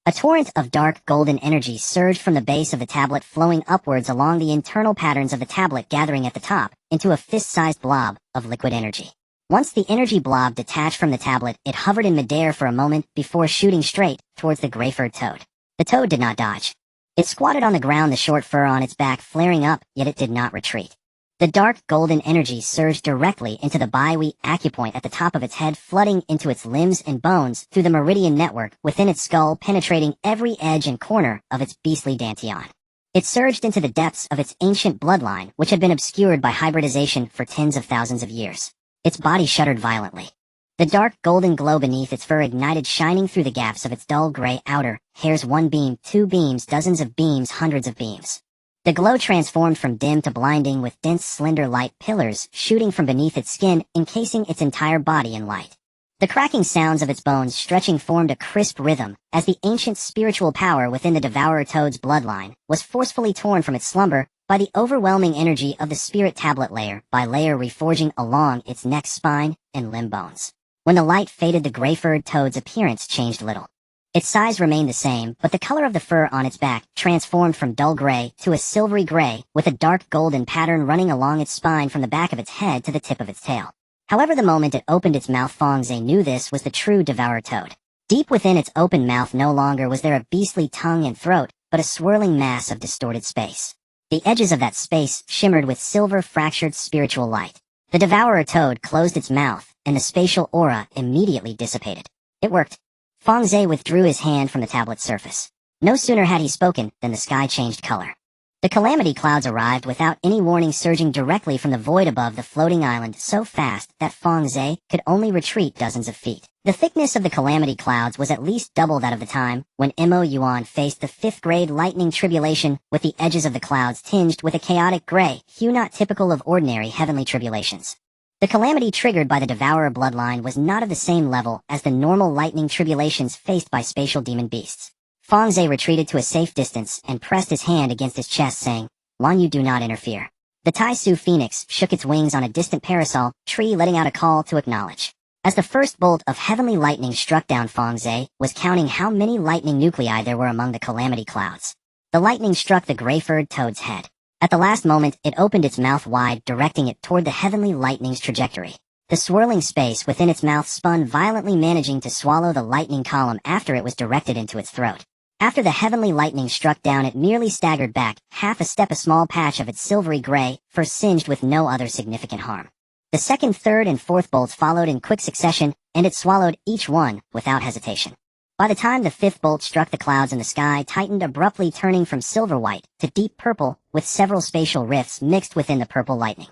A torrent of dark golden energy surged from the base of the tablet, flowing upwards along the internal patterns of the tablet, gathering at the top into a fist-sized blob of liquid energy. Once the energy blob detached from the tablet, it hovered in midair for a moment before shooting straight towards the gray-furred toad. The toad did not dodge. It squatted on the ground, the short fur on its back flaring up, yet it did not retreat. The dark golden energy surged directly into the Baihui acupoint at the top of its head, flooding into its limbs and bones through the meridian network within its skull, penetrating every edge and corner of its beastly dantian. It surged into the depths of its ancient bloodline, which had been obscured by hybridization for tens of thousands of years. Its body shuddered violently. The dark golden glow beneath its fur ignited, shining through the gaps of its dull gray outer hairs. 1 beam, 2 beams, dozens of beams, hundreds of beams. The glow transformed from dim to blinding, with dense, slender light pillars shooting from beneath its skin, encasing its entire body in light. The cracking sounds of its bones stretching formed a crisp rhythm as the ancient spiritual power within the devourer toad's bloodline was forcefully torn from its slumber by the overwhelming energy of the spirit tablet, layer by layer reforging along its neck, spine, and limb bones. When the light faded, the gray-furred toad's appearance changed little. Its size remained the same, but the color of the fur on its back transformed from dull gray to a silvery gray, with a dark golden pattern running along its spine from the back of its head to the tip of its tail. However, the moment it opened its mouth, Fang Ze knew this was the true devourer toad. Deep within its open mouth no longer was there a beastly tongue and throat, but a swirling mass of distorted space. The edges of that space shimmered with silver fractured spiritual light. The devourer toad closed its mouth, and the spatial aura immediately dissipated. It worked. Fang Ze withdrew his hand from the tablet's surface. No sooner had he spoken than the sky changed color. The calamity clouds arrived without any warning, surging directly from the void above the floating island so fast that Fang Ze could only retreat dozens of feet. The thickness of the calamity clouds was at least double that of the time when Mo Yuan faced the 5th-grade lightning tribulation, with the edges of the clouds tinged with a chaotic gray hue not typical of ordinary heavenly tribulations. The calamity triggered by the devourer bloodline was not of the same level as the normal lightning tribulations faced by spatial demon beasts. Fang Ze retreated to a safe distance and pressed his hand against his chest, saying, "Lan Yu, do not interfere." The Tai Su phoenix shook its wings on a distant parasol tree, letting out a call to acknowledge. As the first bolt of heavenly lightning struck down, Fang Ze was counting how many lightning nuclei there were among the calamity clouds. The lightning struck the gray-furred toad's head. At the last moment, it opened its mouth wide, directing it toward the heavenly lightning's trajectory. The swirling space within its mouth spun violently, managing to swallow the lightning column after it was directed into its throat. After the heavenly lightning struck down, it merely staggered back, half a step, a small patch of its silvery gray fur singed with no other significant harm. The second, third, and fourth bolts followed in quick succession, and it swallowed each one without hesitation. By the time the 5th bolt struck, the clouds in the sky tightened abruptly, turning from silver-white to deep purple, with several spatial rifts mixed within the purple lightning.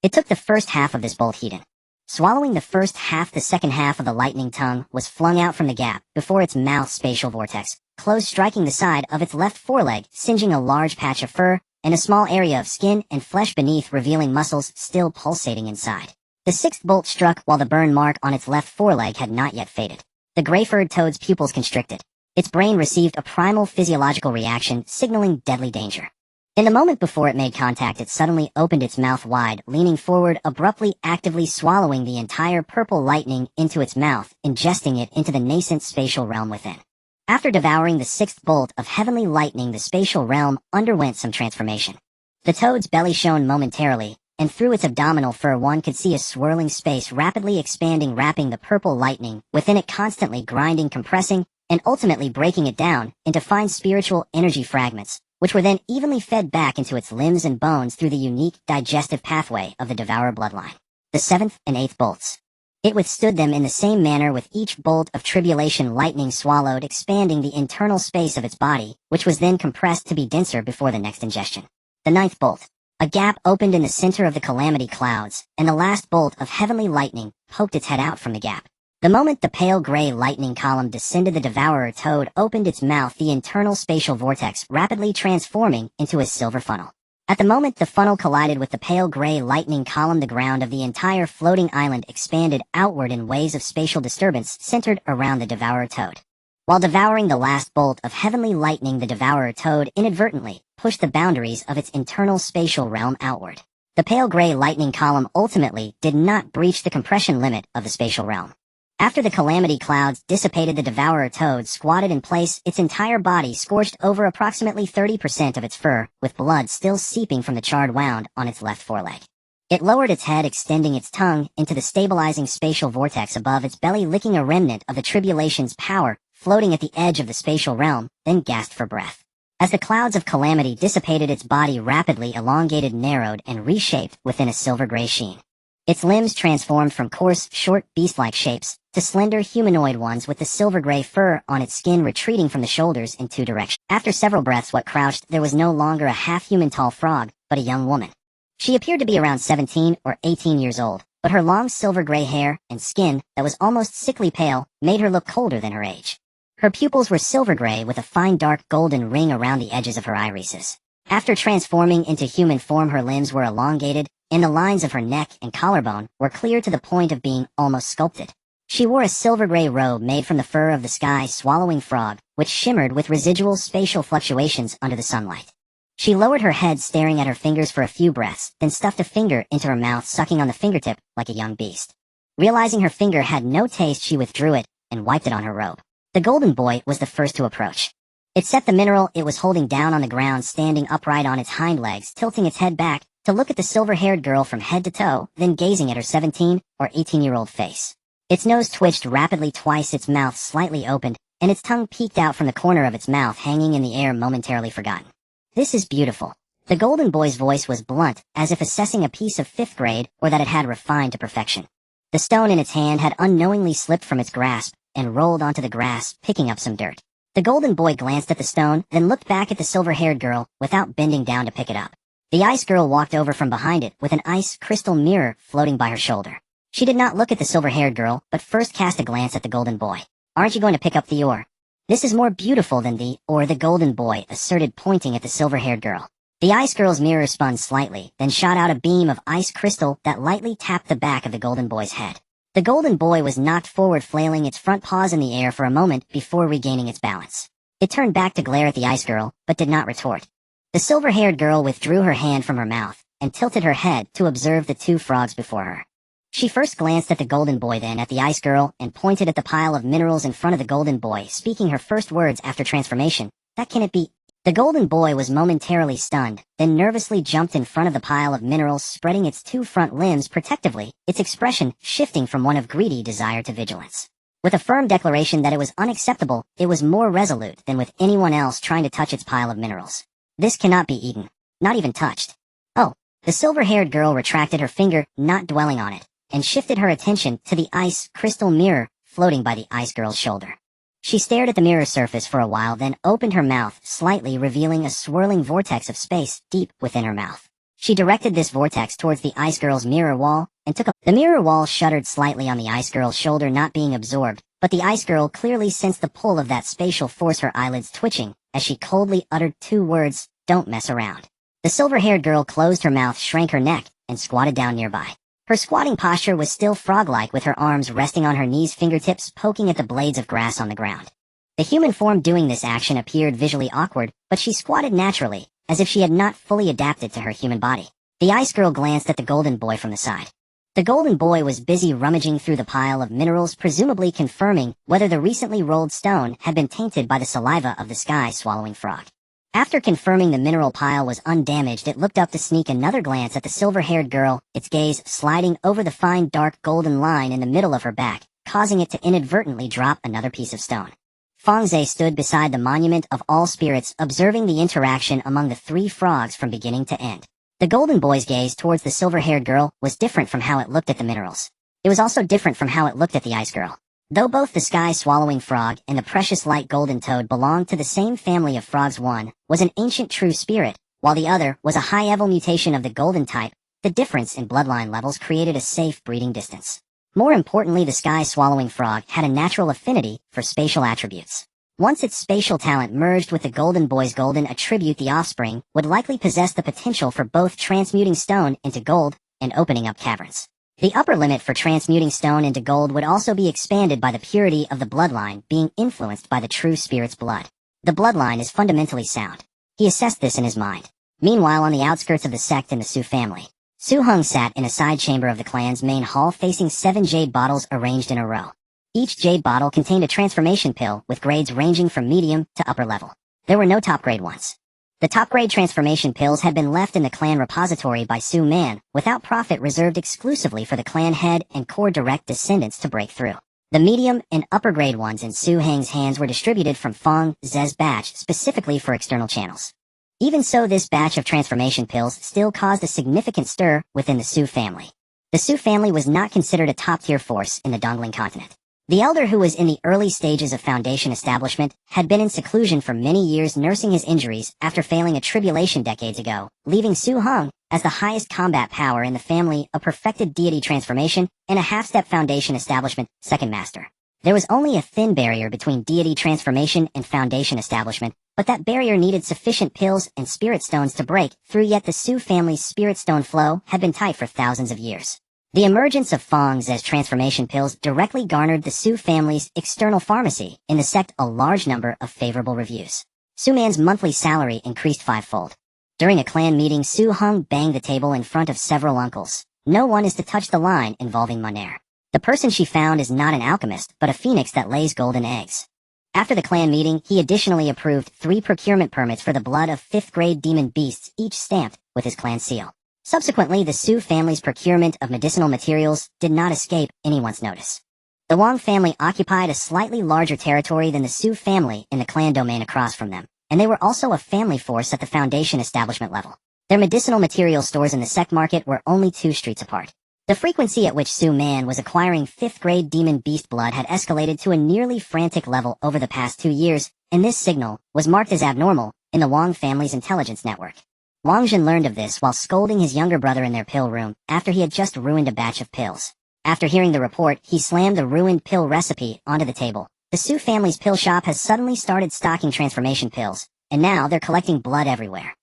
It took the first half of this bolt heat in. Swallowing the first half, the second half of the lightning tongue was flung out from the gap before its mouth spatial vortex closed, striking the side of its left foreleg, singeing a large patch of fur and a small area of skin and flesh beneath, revealing muscles still pulsating inside. The 6th bolt struck while the burn mark on its left foreleg had not yet faded. The gray-furred toad's pupils constricted. Its brain received a primal physiological reaction, signaling deadly danger. In the moment before it made contact, it suddenly opened its mouth wide, leaning forward, abruptly, actively swallowing the entire purple lightning into its mouth, ingesting it into the nascent spatial realm within. After devouring the 6th bolt of heavenly lightning, the spatial realm underwent some transformation. The toad's belly shone momentarily, and through its abdominal fur one could see a swirling space rapidly expanding, wrapping the purple lightning within it, constantly grinding, compressing, and ultimately breaking it down into fine spiritual energy fragments, which were then evenly fed back into its limbs and bones through the unique digestive pathway of the devourer bloodline. The seventh and eighth bolts. It withstood them in the same manner, with each bolt of tribulation lightning swallowed, expanding the internal space of its body, which was then compressed to be denser before the next ingestion. The ninth bolt. A gap opened in the center of the calamity clouds, and the last bolt of heavenly lightning poked its head out from the gap. The moment the pale gray lightning column descended, the devourer toad opened its mouth, the internal spatial vortex rapidly transforming into a silver funnel. At the moment the funnel collided with the pale gray lightning column, the ground of the entire floating island expanded outward in waves of spatial disturbance centered around the devourer toad. While devouring the last bolt of heavenly lightning, the devourer toad inadvertently pushed the boundaries of its internal spatial realm outward. The pale gray lightning column ultimately did not breach the compression limit of the spatial realm. After the calamity clouds dissipated, the devourer toad squatted in place, its entire body scorched over, approximately 30% of its fur, with blood still seeping from the charred wound on its left foreleg. It lowered its head, extending its tongue into the stabilizing spatial vortex above its belly, licking a remnant of the tribulation's power floating at the edge of the spatial realm, then gasped for breath. As the clouds of calamity dissipated, its body rapidly elongated, narrowed, and reshaped within a silver gray sheen. Its limbs transformed from coarse, short, beast-like shapes to slender humanoid ones, with the silver gray fur on its skin retreating from the shoulders in two directions. After several breaths, what crouched there was no longer a half-human tall frog, but a young woman. She appeared to be around 17 or 18 years old, but her long silver gray hair and skin that was almost sickly pale made her look colder than her age. Her pupils were silver gray with a fine dark golden ring around the edges of her irises. After transforming into human form, her limbs were elongated, and the lines of her neck and collarbone were clear to the point of being almost sculpted. She wore a silver gray robe made from the fur of the sky-swallowing frog, which shimmered with residual spatial fluctuations under the sunlight. She lowered her head, staring at her fingers for a few breaths, then stuffed a finger into her mouth, sucking on the fingertip like a young beast. Realizing her finger had no taste, she withdrew it and wiped it on her robe. The golden boy was the first to approach. It set the mineral it was holding down on the ground, standing upright on its hind legs, tilting its head back to look at the silver-haired girl from head to toe, then gazing at her 17 or 18-year-old face. Its nose twitched rapidly twice, its mouth slightly opened, and its tongue peeked out from the corner of its mouth, hanging in the air, momentarily forgotten. "This is beautiful." The golden boy's voice was blunt, as if assessing a piece of fifth grade or that it had refined to perfection. The stone in its hand had unknowingly slipped from its grasp and rolled onto the grass, picking up some dirt. The golden boy glanced at the stone, then looked back at the silver-haired girl without bending down to pick it up. The ice girl walked over from behind it with an ice crystal mirror floating by her shoulder. She did not look at the silver-haired girl, but first cast a glance at the golden boy. "Aren't you going to pick up the ore?" "This is more beautiful than the ore," the golden boy asserted, pointing at the silver-haired girl. The ice girl's mirror spun slightly, then shot out a beam of ice crystal that lightly tapped the back of the golden boy's head. The golden boy was knocked forward, flailing its front paws in the air for a moment before regaining its balance. It turned back to glare at the ice girl, but did not retort. The silver-haired girl withdrew her hand from her mouth and tilted her head to observe the two frogs before her. She first glanced at the golden boy, then at the ice girl, and pointed at the pile of minerals in front of the golden boy, speaking her first words after transformation. "That can it be?" The golden boy was momentarily stunned, then nervously jumped in front of the pile of minerals, spreading its two front limbs protectively, its expression shifting from one of greedy desire to vigilance. With a firm declaration that it was unacceptable, it was more resolute than with anyone else trying to touch its pile of minerals. "This cannot be eaten. Not even touched." "Oh." The silver-haired girl retracted her finger, not dwelling on it, and shifted her attention to the ice crystal mirror floating by the ice girl's shoulder. She stared at the mirror surface for a while, then opened her mouth slightly, revealing a swirling vortex of space deep within her mouth. She directed this vortex towards the ice girl's mirror wall, and the mirror wall shuddered slightly on the ice girl's shoulder, not being absorbed, but the ice girl clearly sensed the pull of that spatial force, her eyelids twitching, as she coldly uttered two words: "Don't mess around." The silver-haired girl closed her mouth, shrank her neck, and squatted down nearby. Her squatting posture was still frog-like, with her arms resting on her knees, fingertips poking at the blades of grass on the ground. The human form doing this action appeared visually awkward, but she squatted naturally, as if she had not fully adapted to her human body. The ice girl glanced at the golden boy from the side. The golden boy was busy rummaging through the pile of minerals, presumably confirming whether the recently rolled stone had been tainted by the saliva of the sky-swallowing frog. After confirming the mineral pile was undamaged, it looked up to sneak another glance at the silver-haired girl, its gaze sliding over the fine dark golden line in the middle of her back, causing it to inadvertently drop another piece of stone. Fang Ze stood beside the monument of all spirits, observing the interaction among the three frogs from beginning to end. The golden boy's gaze towards the silver-haired girl was different from how it looked at the minerals. It was also different from how it looked at the ice girl. Though both the sky-swallowing frog and the precious light golden toad belonged to the same family of frogs, one was an ancient true spirit, while the other was a high-level mutation of the golden type. The difference in bloodline levels created a safe breeding distance. More importantly, the sky-swallowing frog had a natural affinity for spatial attributes. Once its spatial talent merged with the golden boy's golden attribute, the offspring would likely possess the potential for both transmuting stone into gold and opening up caverns. The upper limit for transmuting stone into gold would also be expanded by the purity of the bloodline being influenced by the true spirit's blood. The bloodline is fundamentally sound. He assessed this in his mind. Meanwhile, on the outskirts of the sect in the Su family, Su Hung sat in a side chamber of the clan's main hall facing 7 jade bottles arranged in a row. Each jade bottle contained a transformation pill with grades ranging from medium to upper level. There were no top-grade ones. The top-grade transformation pills had been left in the clan repository by Su Man, without profit, reserved exclusively for the clan head and core direct descendants to break through. The medium and upper-grade ones in Su Hang's hands were distributed from Fang Ze's batch specifically for external channels. Even so, this batch of transformation pills still caused a significant stir within the Su family. The Su family was not considered a top-tier force in the Dongling continent. The elder, who was in the early stages of foundation establishment, had been in seclusion for many years, nursing his injuries after failing a tribulation decades ago, leaving Su Hung as the highest combat power in the family, a perfected deity transformation, and a half-step foundation establishment second master. There was only a thin barrier between deity transformation and foundation establishment, but that barrier needed sufficient pills and spirit stones to break through, yet the Su family's spirit stone flow had been tight for thousands of years. The emergence of Fang Ze's transformation pills directly garnered the Su family's external pharmacy in the sect a large number of favorable reviews. Su Man's monthly salary increased 5-fold. During a clan meeting, Su Hung banged the table in front of several uncles. No one is to touch the line involving Monair. The person she found is not an alchemist, but a phoenix that lays golden eggs. After the clan meeting, he additionally approved 3 procurement permits for the blood of 5th-grade demon beasts, each stamped with his clan seal. Subsequently, the Su family's procurement of medicinal materials did not escape anyone's notice. The Wang family occupied a slightly larger territory than the Su family in the clan domain across from them, and they were also a family force at the foundation establishment level. Their medicinal material stores in the sect market were only 2 streets apart. The frequency at which Su Man was acquiring 5th-grade demon beast blood had escalated to a nearly frantic level over the past 2 years, and this signal was marked as abnormal in the Wang family's intelligence network. Wang Jun learned of this while scolding his younger brother in their pill room after he had just ruined a batch of pills. After hearing the report, he slammed the ruined pill recipe onto the table. The Su family's pill shop has suddenly started stocking transformation pills, and now they're collecting blood everywhere.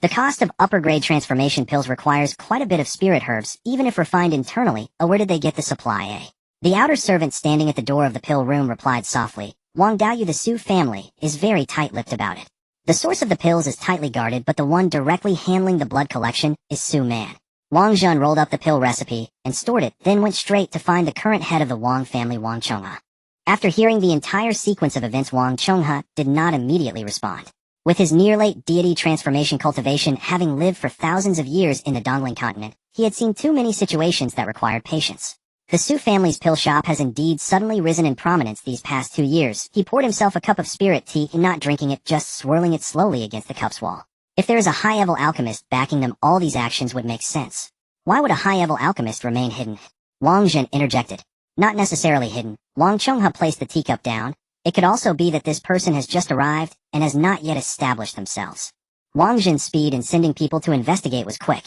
The cost of upper-grade transformation pills requires quite a bit of spirit herbs, even if refined internally. Oh, where did they get the supply, The outer servant standing at the door of the pill room replied softly, Wang Daoyu, the Su family is very tight-lipped about it. The source of the pills is tightly guarded, but the one directly handling the blood collection is Su Man. Wang Jun rolled up the pill recipe and stored it, then went straight to find the current head of the Wang family, Wang Chongha. After hearing the entire sequence of events, Wang Chongha did not immediately respond. With his near-late deity transformation cultivation having lived for thousands of years in the Dongling continent, he had seen too many situations that required patience. The Su family's pill shop has indeed suddenly risen in prominence these past 2 years. He poured himself a cup of spirit tea, not drinking it, just swirling it slowly against the cup's wall. If there is a high-level alchemist backing them, all these actions would make sense. Why would a high-level alchemist remain hidden? Wang Jun interjected. Not necessarily hidden. Wang Chongha placed the teacup down. It could also be that this person has just arrived and has not yet established themselves. Wang Jun's speed in sending people to investigate was quick.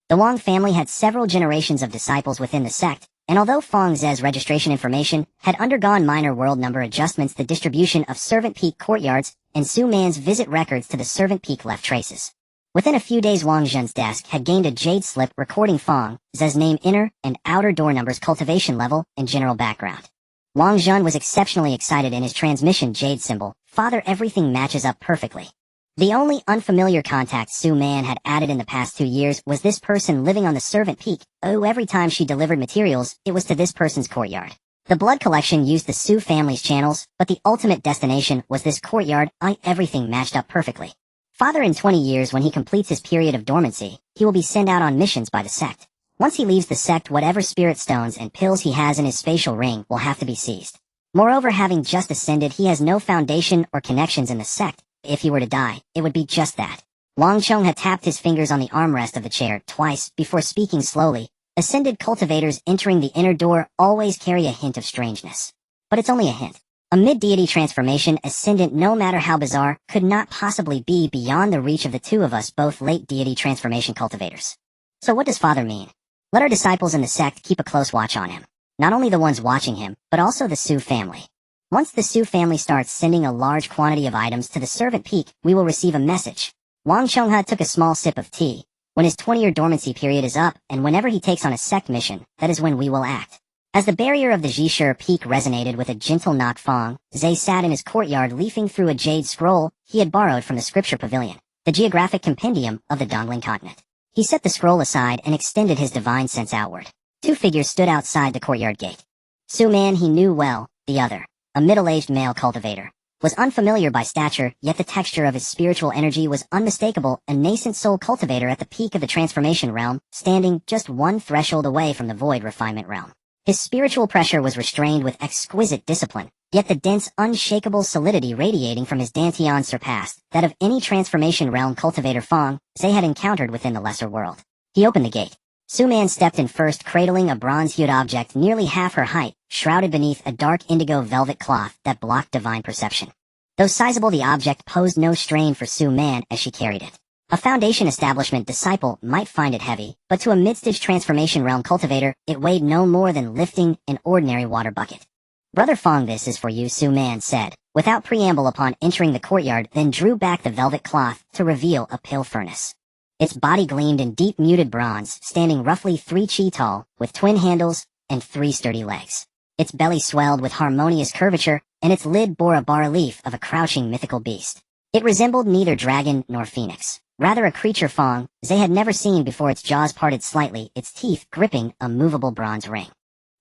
The Wang family had several generations of disciples within the sect, and although Fang Ze's registration information had undergone minor world number adjustments, the distribution of Servant Peak courtyards and Su Man's visit records to the Servant Peak left traces. Within a few days, Wang Jun's desk had gained a jade slip recording Fang Ze's name, inner and outer door numbers, cultivation level, and general background. Wang Jun was exceptionally excited in his transmission jade symbol. Father, everything matches up perfectly. The only unfamiliar contact Su Man had added in the past 2 years was this person living on the Servant Peak. Oh, every time she delivered materials, it was to this person's courtyard. The blood collection used the Su family's channels, but the ultimate destination was this courtyard. Everything matched up perfectly. Father, in 20 years, when he completes his period of dormancy, he will be sent out on missions by the sect. Once he leaves the sect, whatever spirit stones and pills he has in his spatial ring will have to be seized. Moreover, having just ascended, he has no foundation or connections in the sect. If he were to die, it would be just that. Wang Chong had tapped his fingers on the armrest of the chair twice before speaking slowly. Ascended cultivators entering the inner door always carry a hint of strangeness. But it's only a hint. A mid-deity transformation ascendant, no matter how bizarre, could not possibly be beyond the reach of the two of us, both late deity transformation cultivators. So what does Father mean? Let our disciples in the sect keep a close watch on him. Not only the ones watching him, but also the Su family. Once the Su family starts sending a large quantity of items to the servant peak, we will receive a message. Wang Chongha took a small sip of tea. When his 20-year dormancy period is up, and whenever he takes on a sect mission, that is when we will act. As the barrier of the Jishur peak resonated with a gentle knock, Fang Ze sat in his courtyard leafing through a jade scroll he had borrowed from the scripture pavilion, the geographic compendium of the Dongling continent. He set the scroll aside and extended his divine sense outward. Two figures stood outside the courtyard gate. Su Man he knew well, the other, a middle-aged male cultivator, was unfamiliar by stature, yet the texture of his spiritual energy was unmistakable, a nascent soul cultivator at the peak of the transformation realm, standing just one threshold away from the void refinement realm. His spiritual pressure was restrained with exquisite discipline, yet the dense, unshakable solidity radiating from his dantian surpassed that of any transformation realm cultivator Fang Ze had encountered within the lesser world. He opened the gate. Su Man stepped in first, cradling a bronze-hued object nearly half her height, shrouded beneath a dark indigo velvet cloth that blocked divine perception. Though sizable, the object posed no strain for Su Man as she carried it. A Foundation establishment disciple might find it heavy, but to a mid-stage transformation realm cultivator, it weighed no more than lifting an ordinary water bucket. Brother Fang, this is for you, Su Man said, without preamble upon entering the courtyard, then drew back the velvet cloth to reveal a pill furnace. Its body gleamed in deep muted bronze, standing roughly 3 chi tall, with twin handles and 3 sturdy legs. Its belly swelled with harmonious curvature, and its lid bore a bas-relief of a crouching mythical beast. It resembled neither dragon nor phoenix. Rather a creature Fang Ze had never seen before, its jaws parted slightly, its teeth gripping a movable bronze ring.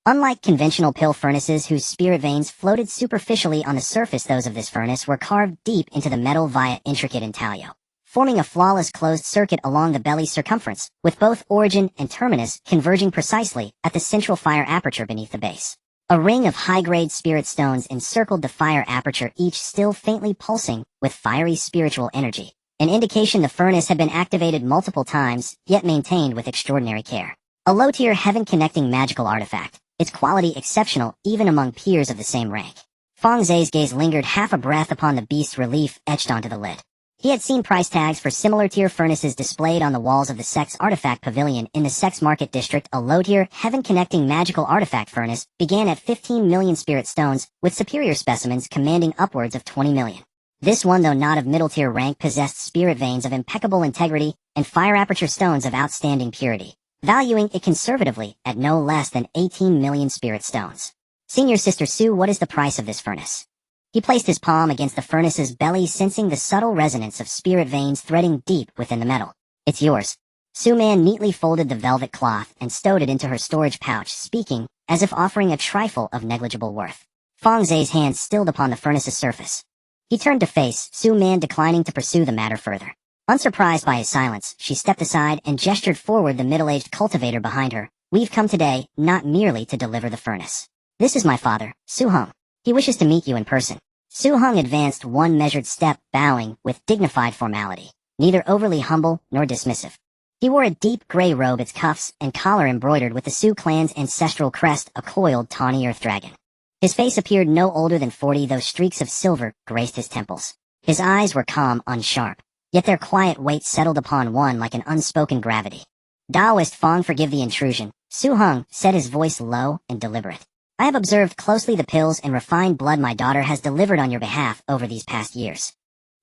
Unlike conventional pill furnaces whose spirit veins floated superficially on the surface, those of this furnace were carved deep into the metal via intricate intaglio, forming a flawless closed circuit along the belly's circumference, with both origin and terminus converging precisely at the central fire aperture beneath the base. A ring of high-grade spirit stones encircled the fire aperture, each still faintly pulsing with fiery spiritual energy, an indication the furnace had been activated multiple times, yet maintained with extraordinary care. A low-tier heaven-connecting magical artifact, its quality exceptional even among peers of the same rank. Fang Ze's gaze lingered half a breath upon the beast's relief etched onto the lid. He had seen price tags for similar tier furnaces displayed on the walls of the sect's artifact pavilion in the sect's market district. A low-tier, heaven-connecting magical artifact furnace began at 15 million spirit stones, with superior specimens commanding upwards of 20 million. This one, though not of middle-tier rank, possessed spirit veins of impeccable integrity and fire aperture stones of outstanding purity, valuing it conservatively at no less than 18 million spirit stones. Senior Sister Su, what is the price of this furnace? He placed his palm against the furnace's belly, sensing the subtle resonance of spirit veins threading deep within the metal. It's yours. Su Man neatly folded the velvet cloth and stowed it into her storage pouch, speaking as if offering a trifle of negligible worth. Fang Ze's hand stilled upon the furnace's surface. He turned to face Su Man, declining to pursue the matter further. Unsurprised by his silence, she stepped aside and gestured forward the middle-aged cultivator behind her. We've come today not merely to deliver the furnace. This is my father, Su Hung. He wishes to meet you in person. Su Hung advanced one measured step, bowing with dignified formality, neither overly humble nor dismissive. He wore a deep gray robe, its cuffs and collar embroidered with the Su clan's ancestral crest, a coiled tawny earth dragon. His face appeared no older than 40, though streaks of silver graced his temples. His eyes were calm, unsharp, yet their quiet weight settled upon one like an unspoken gravity. Taoist Fang, forgive the intrusion, Su Hung said, his voice low and deliberate. I have observed closely the pills and refined blood my daughter has delivered on your behalf over these past years.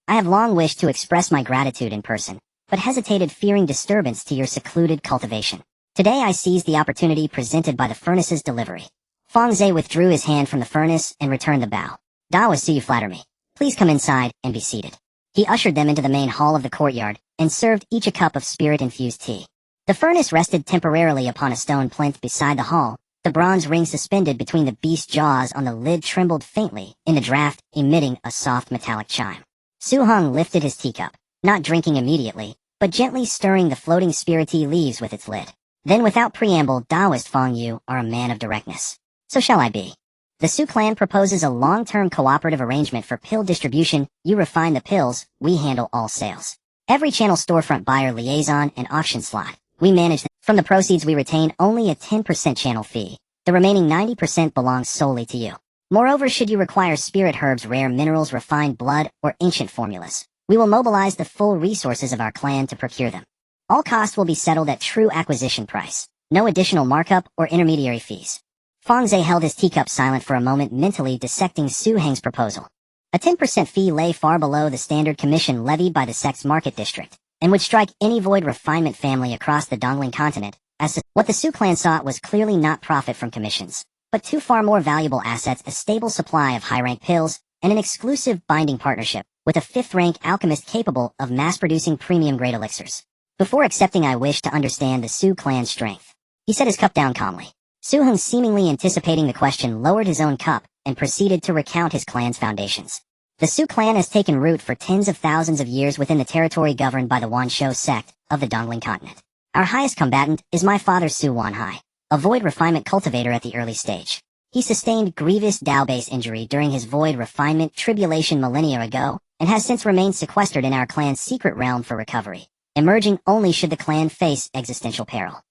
I have long wished to express my gratitude in person, but hesitated, fearing disturbance to your secluded cultivation. Today I seized the opportunity presented by the furnace's delivery. Fang Ze withdrew his hand from the furnace and returned the bow. Taoist, you flatter me. Please come inside and be seated. He ushered them into the main hall of the courtyard and served each a cup of spirit-infused tea. The furnace rested temporarily upon a stone plinth beside the hall. The bronze ring suspended between the beast's jaws on the lid trembled faintly in the draft, emitting a soft metallic chime. Su Hung lifted his teacup, not drinking immediately, but gently stirring the floating spirit tea leaves with its lid. Then, without preamble, Taoist Fang, you are a man of directness. So shall I be. The Su clan proposes a long-term cooperative arrangement for pill distribution. You refine the pills, we handle all sales. Every channel storefront buyer liaison and auction slot, we manage them. From the proceeds we retain only a 10% channel fee. The remaining 90% belongs solely to you. Moreover, should you require spirit herbs, rare minerals, refined blood, or ancient formulas, we will mobilize the full resources of our clan to procure them. All costs will be settled at true acquisition price. No additional markup or intermediary fees. Fang Ze held his teacup silent for a moment, mentally dissecting Su Heng's proposal. A 10% fee lay far below the standard commission levied by the sect's market district, and would strike any void refinement family across the Dongling continent, as what the Su clan sought was clearly not profit from commissions, but two far more valuable assets: a stable supply of high-rank pills, and an exclusive binding partnership with a 5th-rank alchemist capable of mass-producing premium-grade elixirs. Before accepting, I wish to understand the Su clan's strength. He set his cup down calmly. Su Heng, seemingly anticipating the question, lowered his own cup and proceeded to recount his clan's foundations. The Su clan has taken root for tens of thousands of years within the territory governed by the Wanshou sect of the Dongling continent. Our highest combatant is my father Su Wanhai, a void refinement cultivator at the early stage. He sustained grievous Dao-base injury during his void refinement tribulation millennia ago, and has since remained sequestered in our clan's secret realm for recovery, emerging only should the clan face existential peril.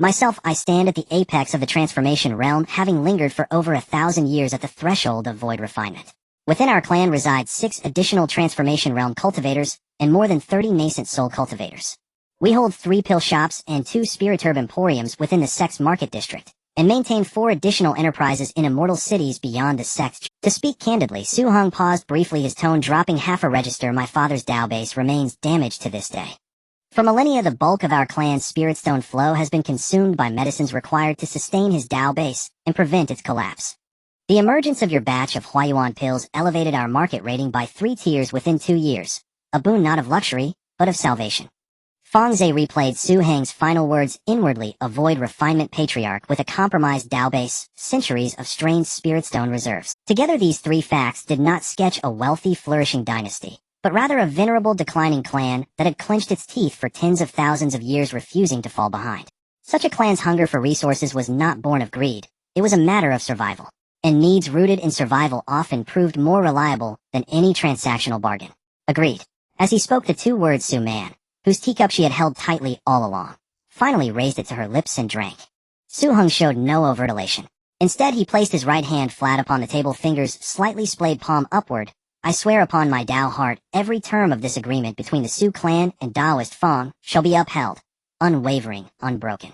Myself, I stand at the apex of the transformation realm, having lingered for over 1,000 years at the threshold of void refinement. Within our clan reside 6 additional transformation realm cultivators, and more than 30 nascent soul cultivators. We hold 3 pill shops and 2 spirit herb emporiums within the sect's market district, and maintain 4 additional enterprises in immortal cities beyond the sect. To speak candidly, Su Heng paused briefly, his tone dropping half a register. My father's Dao base remains damaged to this day. For millennia, the bulk of our clan's spirit stone flow has been consumed by medicines required to sustain his Dao base and prevent its collapse. The emergence of your batch of Huayuan pills elevated our market rating by 3 tiers within 2 years, a boon not of luxury, but of salvation. Fang Ze replayed Su Heng's final words inwardly, a void refinement patriarch with a compromised Dao base, centuries of strained spirit stone reserves. Together, these 3 facts did not sketch a wealthy, flourishing dynasty, but rather a venerable, declining clan that had clenched its teeth for tens of thousands of years, refusing to fall behind. Such a clan's hunger for resources was not born of greed. It was a matter of survival, and needs rooted in survival often proved more reliable than any transactional bargain. Agreed. As he spoke the 2 words, Su Man, whose teacup she had held tightly all along, finally raised it to her lips and drank. Su Heng showed no overt elation. Instead, he placed his right hand flat upon the table, fingers slightly splayed, palm upward. I swear upon my Dao heart, every term of this agreement between the Su clan and Daoist Fang shall be upheld, unwavering, unbroken.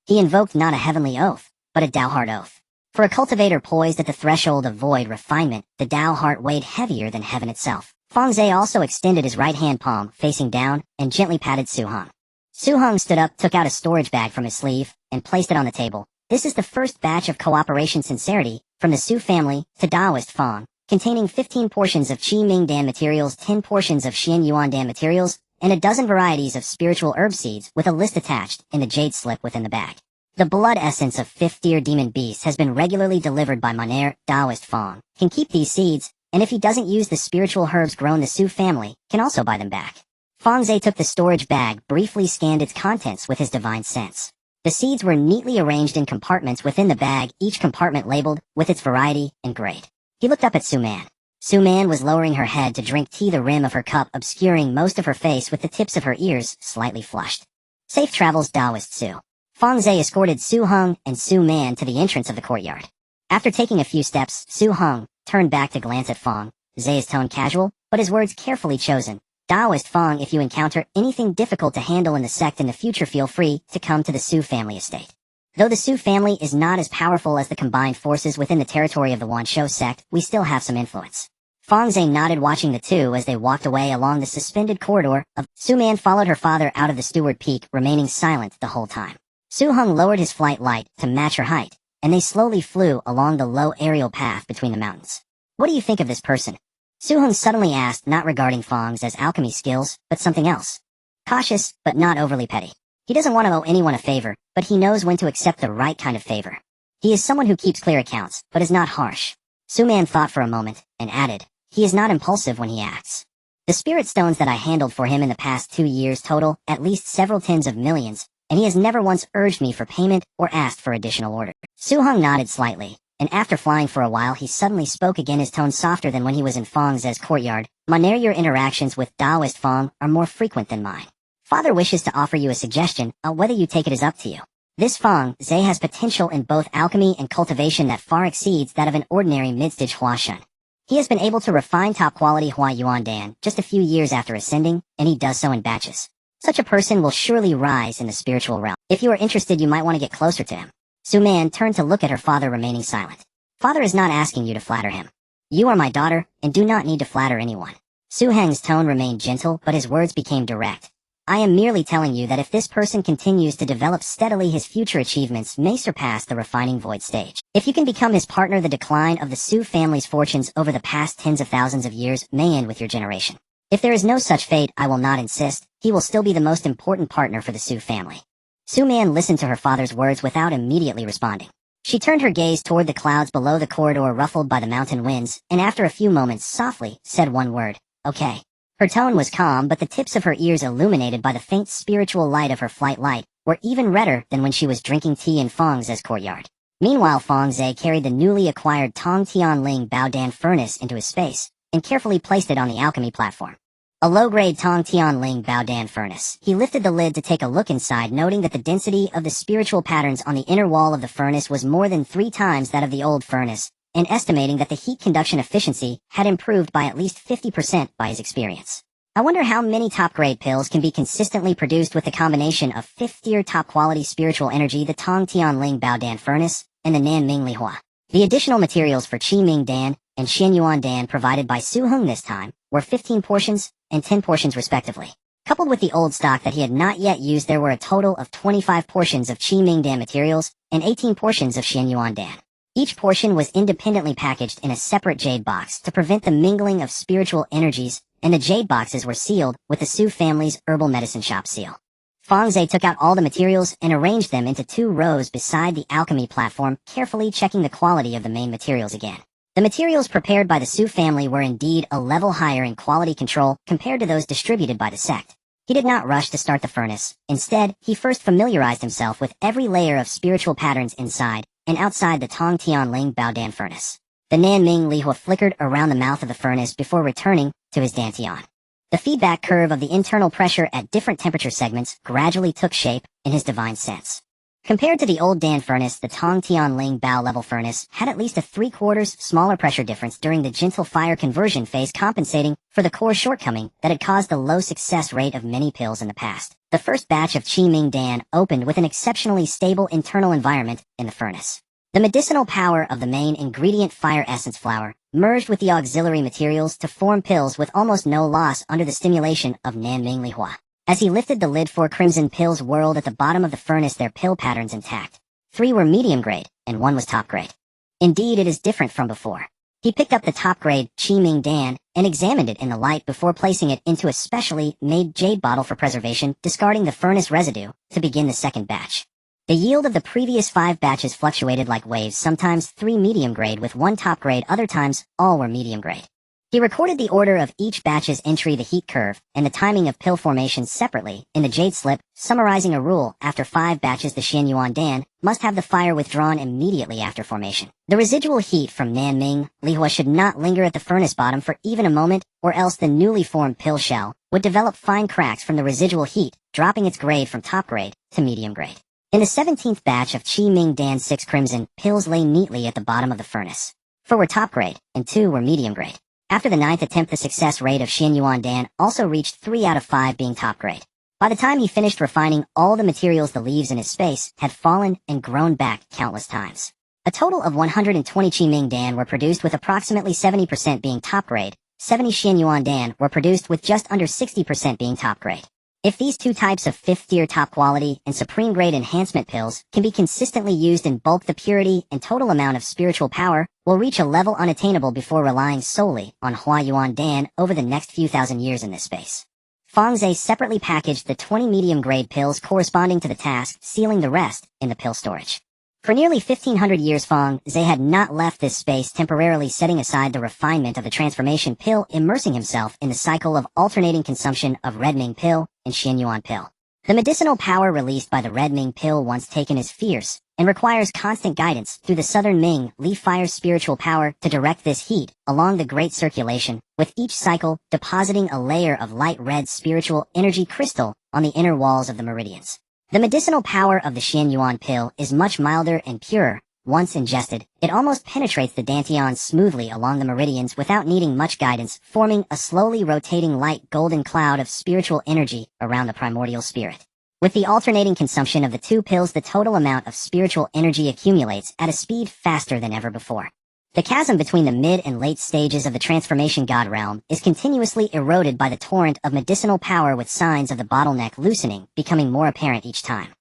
He invoked not a heavenly oath, but a Dao heart oath. For a cultivator poised at the threshold of void refinement, the Dao heart weighed heavier than heaven itself. Fang Ze also extended his right hand palm, facing down, and gently patted Su Heng. Su Heng stood up, took out a storage bag from his sleeve, and placed it on the table. This is the first batch of cooperation sincerity from the Su family to Daoist Fang, containing 15 portions of Qi Ming Dan materials, 10 portions of Xian Yuan Dan materials, and a dozen varieties of spiritual herb seeds, with a list attached in the jade slip within the bag. The blood essence of 5th tier demon beasts has been regularly delivered by Monair. Daoist Fang can keep these seeds, and if he doesn't use the spiritual herbs grown, the Su family can also buy them back. Fang Ze took the storage bag, briefly scanned its contents with his divine sense. The seeds were neatly arranged in compartments within the bag, each compartment labeled with its variety and grade. He looked up at Su Man. Su Man was lowering her head to drink tea, the rim of her cup obscuring most of her face with the tips of her ears slightly flushed. Safe travels, Daoist Su. Fang Ze escorted Su Heng and Su Man to the entrance of the courtyard. After taking a few steps, Su Heng turned back to glance at Fang Ze's tone casual, but his words carefully chosen. Daoist Fang, if you encounter anything difficult to handle in the sect in the future, feel free to come to the Su family estate. Though the Su family is not as powerful as the combined forces within the territory of the Wanshou sect, we still have some influence. Fang Ze nodded, watching the 2 as they walked away along the suspended corridor of. Su Man followed her father out of the steward peak, remaining silent the whole time. Su Heng lowered his flight light to match her height, and they slowly flew along the low aerial path between the mountains. What do you think of this person? Su Heng suddenly asked, not regarding Fang Ze's alchemy skills, but something else. Cautious, but not overly petty. He doesn't want to owe anyone a favor, but he knows when to accept the right kind of favor. He is someone who keeps clear accounts, but is not harsh. Su Man thought for a moment, and added, he is not impulsive when he acts. The spirit stones that I handled for him in the past 2 years total at least several tens of millions, and he has never once urged me for payment or asked for additional orders. Su Heng nodded slightly, and after flying for a while he suddenly spoke again, his tone softer than when he was in Fang Ze's courtyard. Your interactions with Taoist Fang are more frequent than mine. Father wishes to offer you a suggestion, whether you take it is up to you. This Fang Ze has potential in both alchemy and cultivation that far exceeds that of an ordinary mid-stage Huashan. He has been able to refine top-quality Hua Yuan Dan just a few years after ascending, and he does so in batches. Such a person will surely rise in the spiritual realm. If you are interested, you might want to get closer to him. Su Man turned to look at her father, remaining silent. Father is not asking you to flatter him. You are my daughter, and do not need to flatter anyone. Su Heng's tone remained gentle, but his words became direct. I am merely telling you that if this person continues to develop steadily, his future achievements may surpass the refining void stage. If you can become his partner, the decline of the Su family's fortunes over the past tens of thousands of years may end with your generation. If there is no such fate, I will not insist. He will still be the most important partner for the Su family. Su Man listened to her father's words without immediately responding. She turned her gaze toward the clouds below the corridor ruffled by the mountain winds, and after a few moments softly said one word, okay. Her tone was calm, but the tips of her ears, illuminated by the faint spiritual light of her flight light, were even redder than when she was drinking tea in Fang Ze's courtyard. Meanwhile, Fang Ze carried the newly acquired Tong Tianling Baodan furnace into his space, and carefully placed it on the alchemy platform. A low-grade Tong Tianling Baodan furnace. He lifted the lid to take a look inside, noting that the density of the spiritual patterns on the inner wall of the furnace was more than 3 times that of the old furnace, and estimating that the heat conduction efficiency had improved by at least 50% by his experience. I wonder how many top-grade pills can be consistently produced with the combination of 5th-tier top-quality spiritual energy, the Tong Tianling Baodan furnace, and the Nanming Lihua. The additional materials for Qi Ming Dan and Xianyuan Dan provided by Su Heng this time were 15 portions and 10 portions respectively. Coupled with the old stock that he had not yet used, there were a total of 25 portions of Qi Ming Dan materials and 18 portions of Xianyuan Dan. Each portion was independently packaged in a separate jade box to prevent the mingling of spiritual energies, and the jade boxes were sealed with the Su family's herbal medicine shop seal. Fang Ze took out all the materials and arranged them into 2 rows beside the alchemy platform, carefully checking the quality of the main materials again. The materials prepared by the Su family were indeed a level higher in quality control compared to those distributed by the sect. He did not rush to start the furnace. Instead, he first familiarized himself with every layer of spiritual patterns inside and outside the Tong Tianling Baodan furnace. The Nanming Lihua flickered around the mouth of the furnace before returning to his dantian. The feedback curve of the internal pressure at different temperature segments gradually took shape in his divine sense. Compared to the old Dan furnace, the Tong Tianling Bao level furnace had at least a 3/4 smaller pressure difference during the gentle fire conversion phase, compensating for the core shortcoming that had caused the low success rate of many pills in the past. The first batch of Qi Ming Dan opened with an exceptionally stable internal environment in the furnace. The medicinal power of the main ingredient, fire essence flower, merged with the auxiliary materials to form pills with almost no loss under the stimulation of Nanming Lihua. As he lifted the lid, 4 crimson pills whirled at the bottom of the furnace, their pill patterns intact. 3 were medium grade, and 1 was top grade. Indeed, it is different from before. He picked up the top grade Qi Ming Dan and examined it in the light before placing it into a specially made jade bottle for preservation, discarding the furnace residue to begin the second batch. The yield of the previous 5 batches fluctuated like waves, sometimes 3 medium grade with 1 top grade, other times all were medium grade. He recorded the order of each batch's entry, the heat curve, and the timing of pill formation separately in the jade slip, summarizing a rule: after 5 batches the Xianyuan Dan must have the fire withdrawn immediately after formation. The residual heat from Nanming Lihua should not linger at the furnace bottom for even a moment, or else the newly formed pill shell would develop fine cracks from the residual heat, dropping its grade from top grade to medium grade. In the 17th batch of Qi Ming Dan, 6 crimson pills lay neatly at the bottom of the furnace. 4 were top grade, and 2 were medium grade. After the 9th attempt, the success rate of Xianyuan Dan also reached 3 out of 5 being top grade. By the time he finished refining all the materials, the leaves in his space had fallen and grown back countless times. A total of 120 Qi Ming Dan were produced, with approximately 70% being top grade. 70 Xianyuan Dan were produced with just under 60% being top grade. If these 2 types of 5th-tier top quality and supreme grade enhancement pills can be consistently used in bulk, the purity and total amount of spiritual power will reach a level unattainable before relying solely on Hua Yuan Dan over the next few thousand years in this space. Fang Ze separately packaged the 20 medium grade pills corresponding to the task, sealing the rest in the pill storage. For nearly 1500 years, Fang Ze had not left this space, temporarily setting aside the refinement of the transformation pill, immersing himself in the cycle of alternating consumption of Red Ming pill and Xianyuan pill. The medicinal power released by the Red Ming pill once taken is fierce, and requires constant guidance through the southern Ming Li Fire's spiritual power to direct this heat along the great circulation, with each cycle depositing a layer of light red spiritual energy crystal on the inner walls of the meridians. The medicinal power of the Xianyuan pill is much milder and purer. Once ingested, it almost penetrates the dantian smoothly along the meridians without needing much guidance, forming a slowly rotating light golden cloud of spiritual energy around the primordial spirit. With the alternating consumption of the two pills, the total amount of spiritual energy accumulates at a speed faster than ever before. The chasm between the mid and late stages of the transformation god realm is continuously eroded by the torrent of medicinal power, with signs of the bottleneck loosening becoming more apparent each time.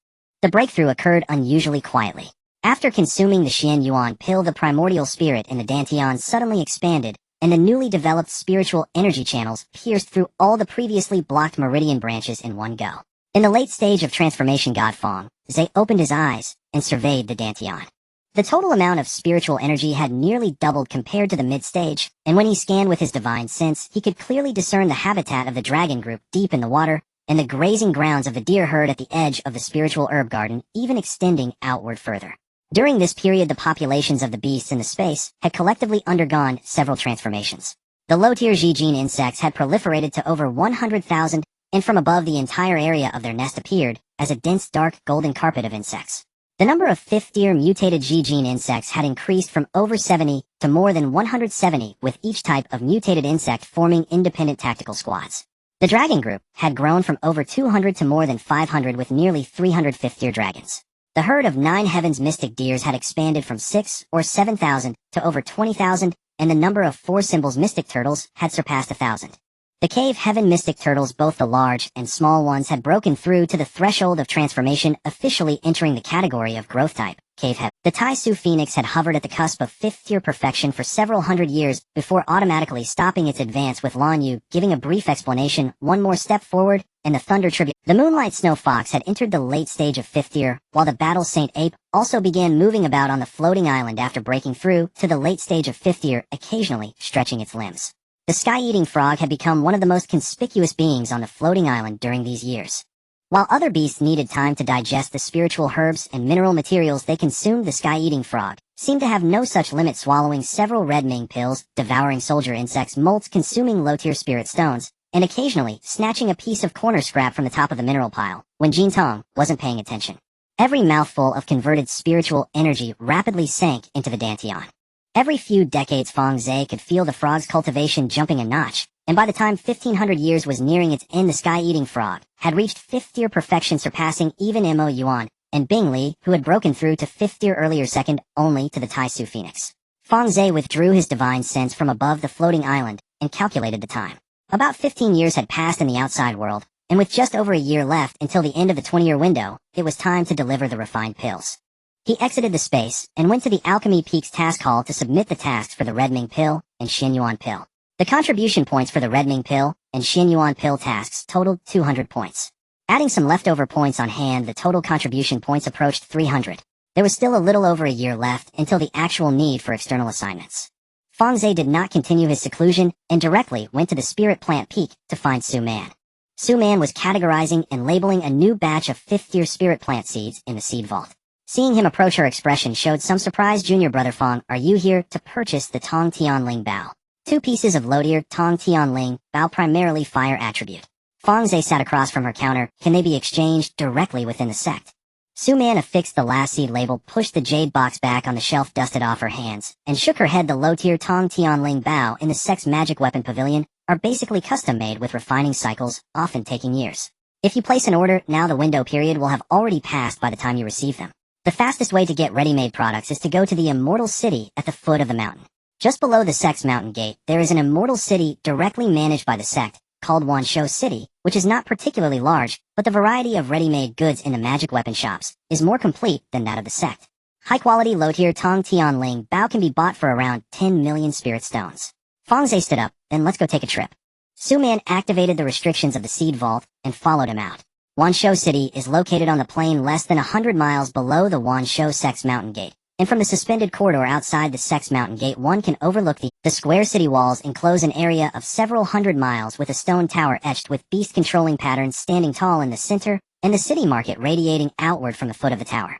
The breakthrough occurred unusually quietly. After consuming the Xianyuan pill, the primordial spirit in the dantian suddenly expanded, and the newly developed spiritual energy channels pierced through all the previously blocked meridian branches in one go. In the late stage of transformation, god Fang Ze opened his eyes and surveyed the dantian. The total amount of spiritual energy had nearly doubled compared to the mid-stage, and when he scanned with his divine sense, he could clearly discern the habitat of the dragon group deep in the water, and the grazing grounds of the deer herd at the edge of the spiritual herb garden, even extending outward further. During this period, the populations of the beasts in the space had collectively undergone several transformations. The low-tier Zhijin insects had proliferated to over 100,000, and from above the entire area of their nest appeared as a dense dark golden carpet of insects. The number of fifth-tier mutated Zhijin insects had increased from over 70 to more than 170, with each type of mutated insect forming independent tactical squads. The dragon group had grown from over 200 to more than 500, with nearly 300 fifth-tier dragons. The herd of 9 heavens mystic deers had expanded from 6 or 7,000 to over 20,000, and the number of 4 symbols mystic turtles had surpassed 1,000. The cave heaven mystic turtles, both the large and small ones, had broken through to the threshold of transformation, officially entering the category of growth type, cave heaven. The Tai Su phoenix had hovered at the cusp of 5th-tier perfection for several hundred years before automatically stopping its advance, with Lan Yu giving a brief explanation. One more step forward, and the thunder tribute. The moonlight snow fox had entered the late stage of 5th-tier, while the battle saint ape also began moving about on the floating island after breaking through to the late stage of 5th-tier, occasionally stretching its limbs. The sky-eating frog had become one of the most conspicuous beings on the floating island during these years. While other beasts needed time to digest the spiritual herbs and mineral materials they consumed, the sky-eating frog seemed to have no such limit, swallowing several red Ming pills, devouring soldier insects, molts, consuming low-tier spirit stones, and occasionally snatching a piece of corner scrap from the top of the mineral pile when Jin Tong wasn't paying attention. Every mouthful of converted spiritual energy rapidly sank into the dantian. Every few decades, Fang Ze could feel the frog's cultivation jumping a notch, and by the time 1,500 years was nearing its end, the sky-eating frog had reached 5th-tier perfection, surpassing even Mo Yuan and Bing Li, who had broken through to 5th-tier earlier, second only to the Tai Su phoenix. Fang Ze withdrew his divine sense from above the floating island and calculated the time. About 15 years had passed in the outside world, and with just over a year left until the end of the 20-year window, it was time to deliver the refined pills. He exited the space and went to the Alchemy Peaks task hall to submit the tasks for the Red Ming pill and Xianyuan pill. The contribution points for the Red Ming pill and Xianyuan pill tasks totaled 200 points. Adding some leftover points on hand, the total contribution points approached 300. There was still a little over a year left until the actual need for external assignments. Fang Ze did not continue his seclusion and directly went to the Spirit Plant Peak to find Su Man. Su Man was categorizing and labeling a new batch of 5th-tier spirit plant seeds in the seed vault. Seeing him approach, her expression showed some surprise. Junior brother Fang, are you here to purchase the Tong Tianling Bao? 2 pieces of low-tier Tong Tianling Bao, primarily fire attribute. Fang Ze sat across from her counter. Can they be exchanged directly within the sect? Su Man affixed the last seed label, pushed the jade box back on the shelf, dusted off her hands, and shook her head. The low-tier Tong Tianling Bao in the sect's magic weapon pavilion are basically custom-made with refining cycles, often taking years. If you place an order now, the window period will have already passed by the time you receive them. The fastest way to get ready-made products is to go to the Immortal City at the foot of the mountain. Just below the sect's mountain gate, there is an Immortal City directly managed by the sect, called Wanshou City, which is not particularly large, but the variety of ready-made goods in the magic weapon shops is more complete than that of the sect. High-quality low-tier Tong Tianling Bao can be bought for around 10 million spirit stones. Fang Ze stood up. Then let's go take a trip. Su Man activated the restrictions of the seed vault and followed him out. Wanshou City is located on the plain less than 100 miles below the Wanshou sect's mountain gate, and from the suspended corridor outside the sect's mountain gate one can overlook the square city walls enclose an area of several hundred miles with a stone tower etched with beast-controlling patterns standing tall in the center, and the city market radiating outward from the foot of the tower.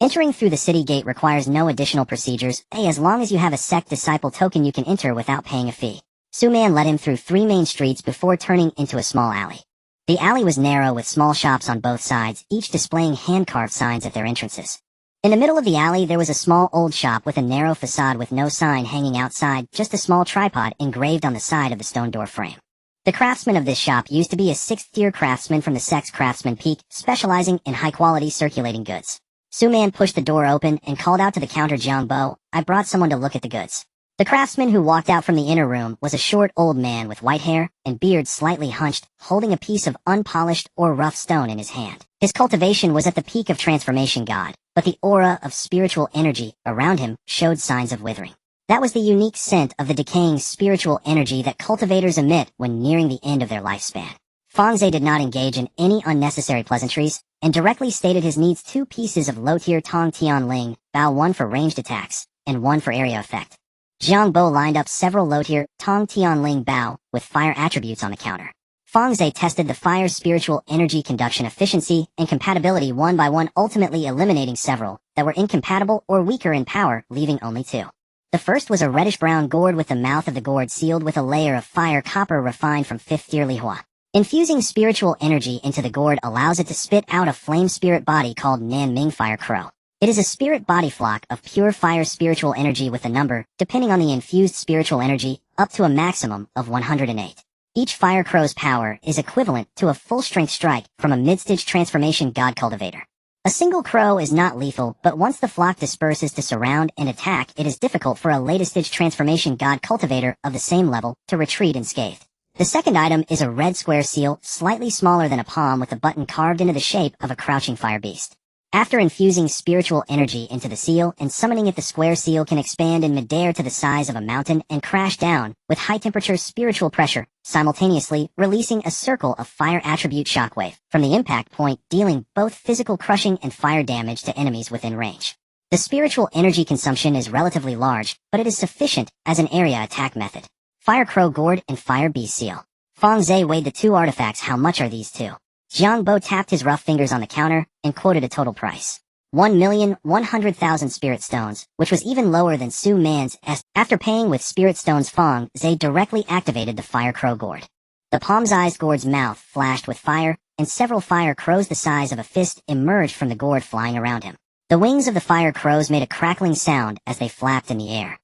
Entering through the city gate requires no additional procedures, as long as you have a sect disciple token you can enter without paying a fee. Su-man led him through 3 main streets before turning into a small alley. The alley was narrow with small shops on both sides, each displaying hand-carved signs at their entrances. In the middle of the alley there was a small old shop with a narrow facade with no sign hanging outside, just a small tripod engraved on the side of the stone door frame. The craftsman of this shop used to be a 6th-tier craftsman from the sect's craftsman peak, specializing in high-quality circulating goods. Su-man pushed the door open and called out to the counter, "Jiangbo, I brought someone to look at the goods." The craftsman who walked out from the inner room was a short old man with white hair and beard slightly hunched, holding a piece of unpolished or rough stone in his hand. His cultivation was at the peak of transformation god, but the aura of spiritual energy around him showed signs of withering. That was the unique scent of the decaying spiritual energy that cultivators emit when nearing the end of their lifespan. Fang Ze did not engage in any unnecessary pleasantries, and directly stated his needs 2 pieces of low-tier Tong Tian Ling, Bao 1 for ranged attacks, and 1 for area effect. Jiangbo lined up several low-tier Tong Tian Ling Bao with fire attributes on the counter. Fang Ze tested the fire's spiritual energy conduction efficiency and compatibility one by one, ultimately eliminating several that were incompatible or weaker in power, leaving only 2. The first was a reddish-brown gourd with the mouth of the gourd sealed with a layer of fire copper refined from 5th-tier Lihua. Infusing spiritual energy into the gourd allows it to spit out a flame spirit body called Nanming Fire Crow. It is a spirit body flock of pure fire spiritual energy with a number, depending on the infused spiritual energy, up to a maximum of 108. Each fire crow's power is equivalent to a full-strength strike from a mid-stage transformation god cultivator. A single crow is not lethal, but once the flock disperses to surround and attack, it is difficult for a later-stage transformation god cultivator of the same level to retreat unscathed. The second item is a red square seal, slightly smaller than a palm with a button carved into the shape of a crouching fire beast. After infusing spiritual energy into the seal and summoning it, the square seal can expand in midair to the size of a mountain and crash down with high-temperature spiritual pressure, simultaneously releasing a circle of fire attribute shockwave from the impact point, dealing both physical crushing and fire damage to enemies within range. The spiritual energy consumption is relatively large, but it is sufficient as an area attack method. Fire Crow Gourd and Fire Beast Seal. Fang Ze weighed the 2 artifacts. How much are these 2? Jiangbo tapped his rough fingers on the counter and quoted a total price. 1,100,000 spirit stones, which was even lower than Su-man's estimate. After paying with spirit stones, Fang Ze directly activated the Fire Crow Gourd. The palm-sized gourd's mouth flashed with fire, and several fire crows the size of a fist emerged from the gourd flying around him. The wings of the fire crows made a crackling sound as they flapped in the air.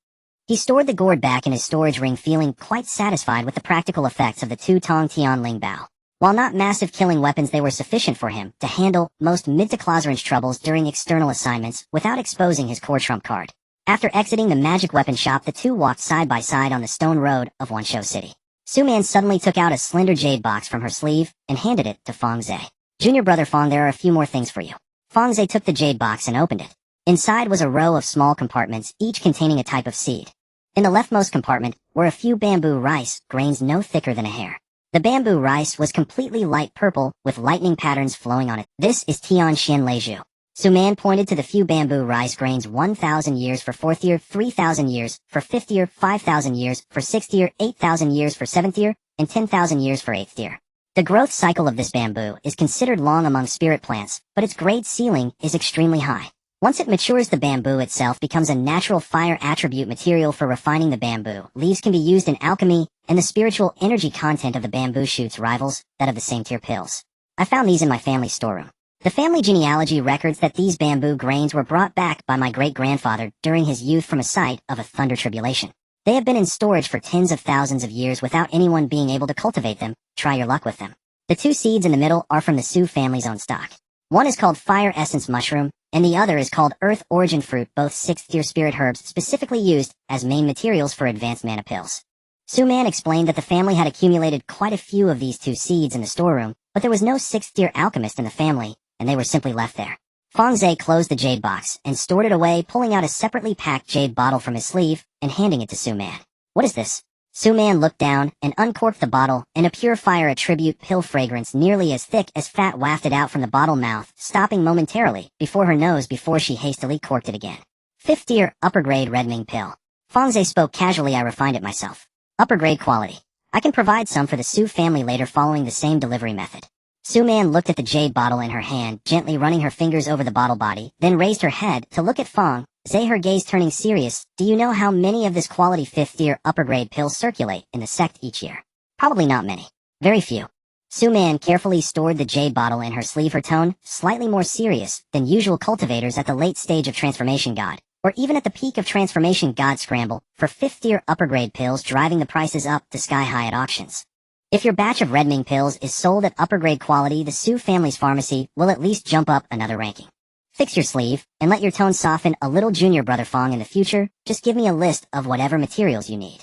He stored the gourd back in his storage ring, feeling quite satisfied with the practical effects of the 2 Tong Tian Ling Bao. While not massive killing weapons, they were sufficient for him to handle most mid to close range troubles during external assignments without exposing his core trump card. After exiting the magic weapon shop, the 2 walked side by side on the stone road of Wanshou City. Su-man suddenly took out a slender jade box from her sleeve and handed it to Fang Ze. "Junior brother Fang, there are a few more things for you." Fang Ze took the jade box and opened it. Inside was a row of small compartments, each containing a type of seed. In the leftmost compartment were a few bamboo rice grains no thicker than a hair. The bamboo rice was completely light purple with lightning patterns flowing on it. "This is Tian Xian Leiju." Su-man pointed to the few bamboo rice grains. 1,000 years for 4th year, 3,000 years for 5th year, 5,000 years for 6th year, 8,000 years for 7th year, and 10,000 years for 8th year. The growth cycle of this bamboo is considered long among spirit plants, but its grade ceiling is extremely high. Once it matures, the bamboo itself becomes a natural fire attribute material for refining the bamboo. Leaves can be used in alchemy, and the spiritual energy content of the bamboo shoots rivals that of the same tier pills. I found these in my family storeroom. The family genealogy records that these bamboo grains were brought back by my great-grandfather during his youth from a site of a thunder tribulation. They have been in storage for tens of thousands of years without anyone being able to cultivate them. Try your luck with them. The 2 seeds in the middle are from the Su family's own stock. One is called Fire Essence Mushroom, and the other is called Earth Origin Fruit, both 6th-tier spirit herbs specifically used as main materials for advanced mana pills. Su-man explained that the family had accumulated quite a few of these 2 seeds in the storeroom, but there was no 6th-tier alchemist in the family, and they were simply left there. Fang Ze closed the jade box and stored it away, pulling out a separately packed jade bottle from his sleeve and handing it to Su-man. "What is this?" Su-man looked down and uncorked the bottle, and a pure fire attribute pill fragrance nearly as thick as fat wafted out from the bottle mouth, stopping momentarily before her nose before she hastily corked it again. 5th tier, upper grade Redming pill. Fang Ze spoke casually. "I refined it myself. Upper grade quality. I can provide some for the Su family later following the same delivery method." Su Man looked at the jade bottle in her hand, gently running her fingers over the bottle body, then raised her head to look at Fang Ze, her gaze turning serious. Do you know how many of this quality 5th-tier upper-grade pills circulate in the sect each year? Probably not many. Very few. Su Man carefully stored the jade bottle in her sleeve, her tone slightly more serious than usual cultivators at the late stage of Transformation God, or even at the peak of Transformation God scramble for 5th-tier upper-grade pills, driving the prices up to sky-high at auctions. If your batch of Redming pills is sold at upper-grade quality, the Su family's pharmacy will at least jump up another ranking. Fix your sleeve, and let your tone soften a little, junior brother Fang. In the future, just give me a list of whatever materials you need.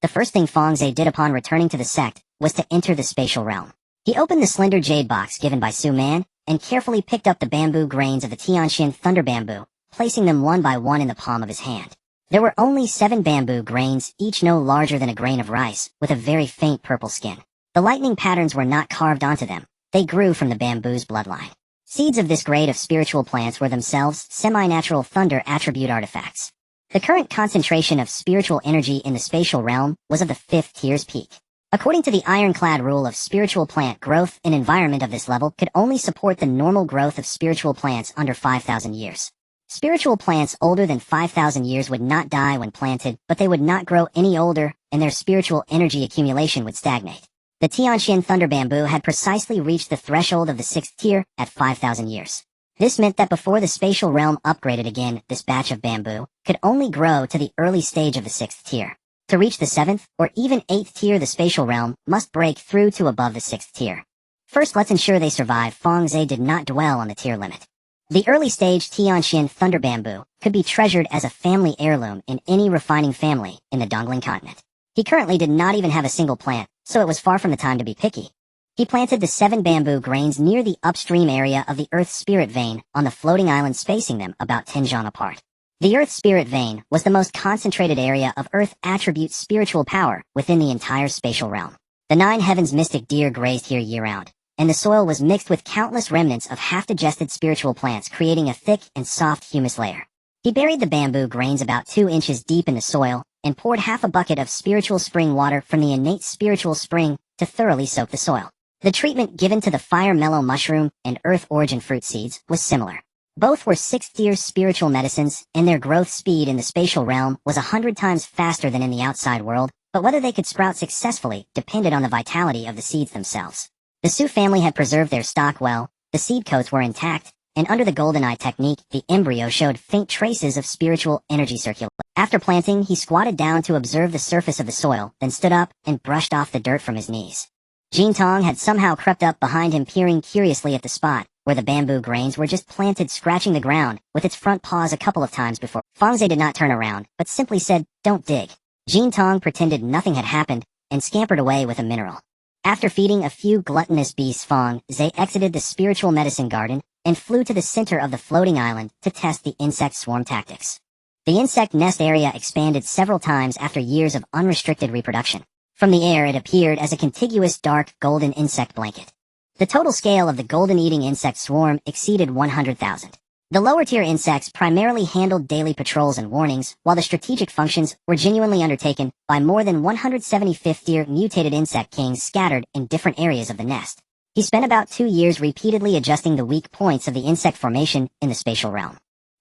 The first thing Fang Ze did upon returning to the sect was to enter the spatial realm. He opened the slender jade box given by Su Man, and carefully picked up the bamboo grains of the Tianxian thunder bamboo, placing them one by one in the palm of his hand. There were only 7 bamboo grains, each no larger than a grain of rice, with a very faint purple skin. The lightning patterns were not carved onto them. They grew from the bamboo's bloodline. Seeds of this grade of spiritual plants were themselves semi-natural thunder attribute artifacts. The current concentration of spiritual energy in the spatial realm was of the 5th tier's peak. According to the ironclad rule of spiritual plant growth, an environment of this level could only support the normal growth of spiritual plants under 5,000 years. Spiritual plants older than 5,000 years would not die when planted, but they would not grow any older, and their spiritual energy accumulation would stagnate. The Tianxian thunder bamboo had precisely reached the threshold of the 6th tier at 5,000 years. This meant that before the spatial realm upgraded again, this batch of bamboo could only grow to the early stage of the 6th tier. To reach the 7th or even 8th tier, the spatial realm must break through to above the 6th tier. First, let's ensure they survive. Fang Ze did not dwell on the tier limit. The early stage Tianxian thunder bamboo could be treasured as a family heirloom in any refining family in the Dongling continent. He currently did not even have a single plant, so it was far from the time to be picky. He planted the 7 bamboo grains near the upstream area of the Earth Spirit Vein on the floating island, spacing them about 10 zhang apart. The Earth Spirit Vein was the most concentrated area of Earth attribute spiritual power within the entire spatial realm. The 9 heavens mystic deer grazed here year-round, and the soil was mixed with countless remnants of half-digested spiritual plants, creating a thick and soft humus layer. He buried the bamboo grains about 2 inches deep in the soil, and poured half a bucket of spiritual spring water from the innate spiritual spring to thoroughly soak the soil. The treatment given to the fire mellow mushroom and earth origin fruit seeds was similar. Both were 6th tier spiritual medicines, and their growth speed in the spatial realm was 100 times faster than in the outside world, but whether they could sprout successfully depended on the vitality of the seeds themselves. The Su family had preserved their stock well, the seed coats were intact, and under the golden eye technique, the embryo showed faint traces of spiritual energy circulation. After planting, he squatted down to observe the surface of the soil, then stood up and brushed off the dirt from his knees. Jin Tong had somehow crept up behind him, peering curiously at the spot where the bamboo grains were just planted, scratching the ground with its front paws a couple of times before. Fang Ze did not turn around, but simply said, "Don't dig." Jin Tong pretended nothing had happened and scampered away with a mineral. After feeding a few gluttonous beasts, Fang Ze exited the spiritual medicine garden and flew to the center of the floating island to test the insect swarm tactics. The insect nest area expanded several times after years of unrestricted reproduction. From the air, it appeared as a contiguous dark golden insect blanket. The total scale of the golden-eating insect swarm exceeded 100,000. The lower-tier insects primarily handled daily patrols and warnings, while the strategic functions were genuinely undertaken by more than 170 5th-tier mutated insect kings scattered in different areas of the nest. He spent about 2 years repeatedly adjusting the weak points of the insect formation in the spatial realm.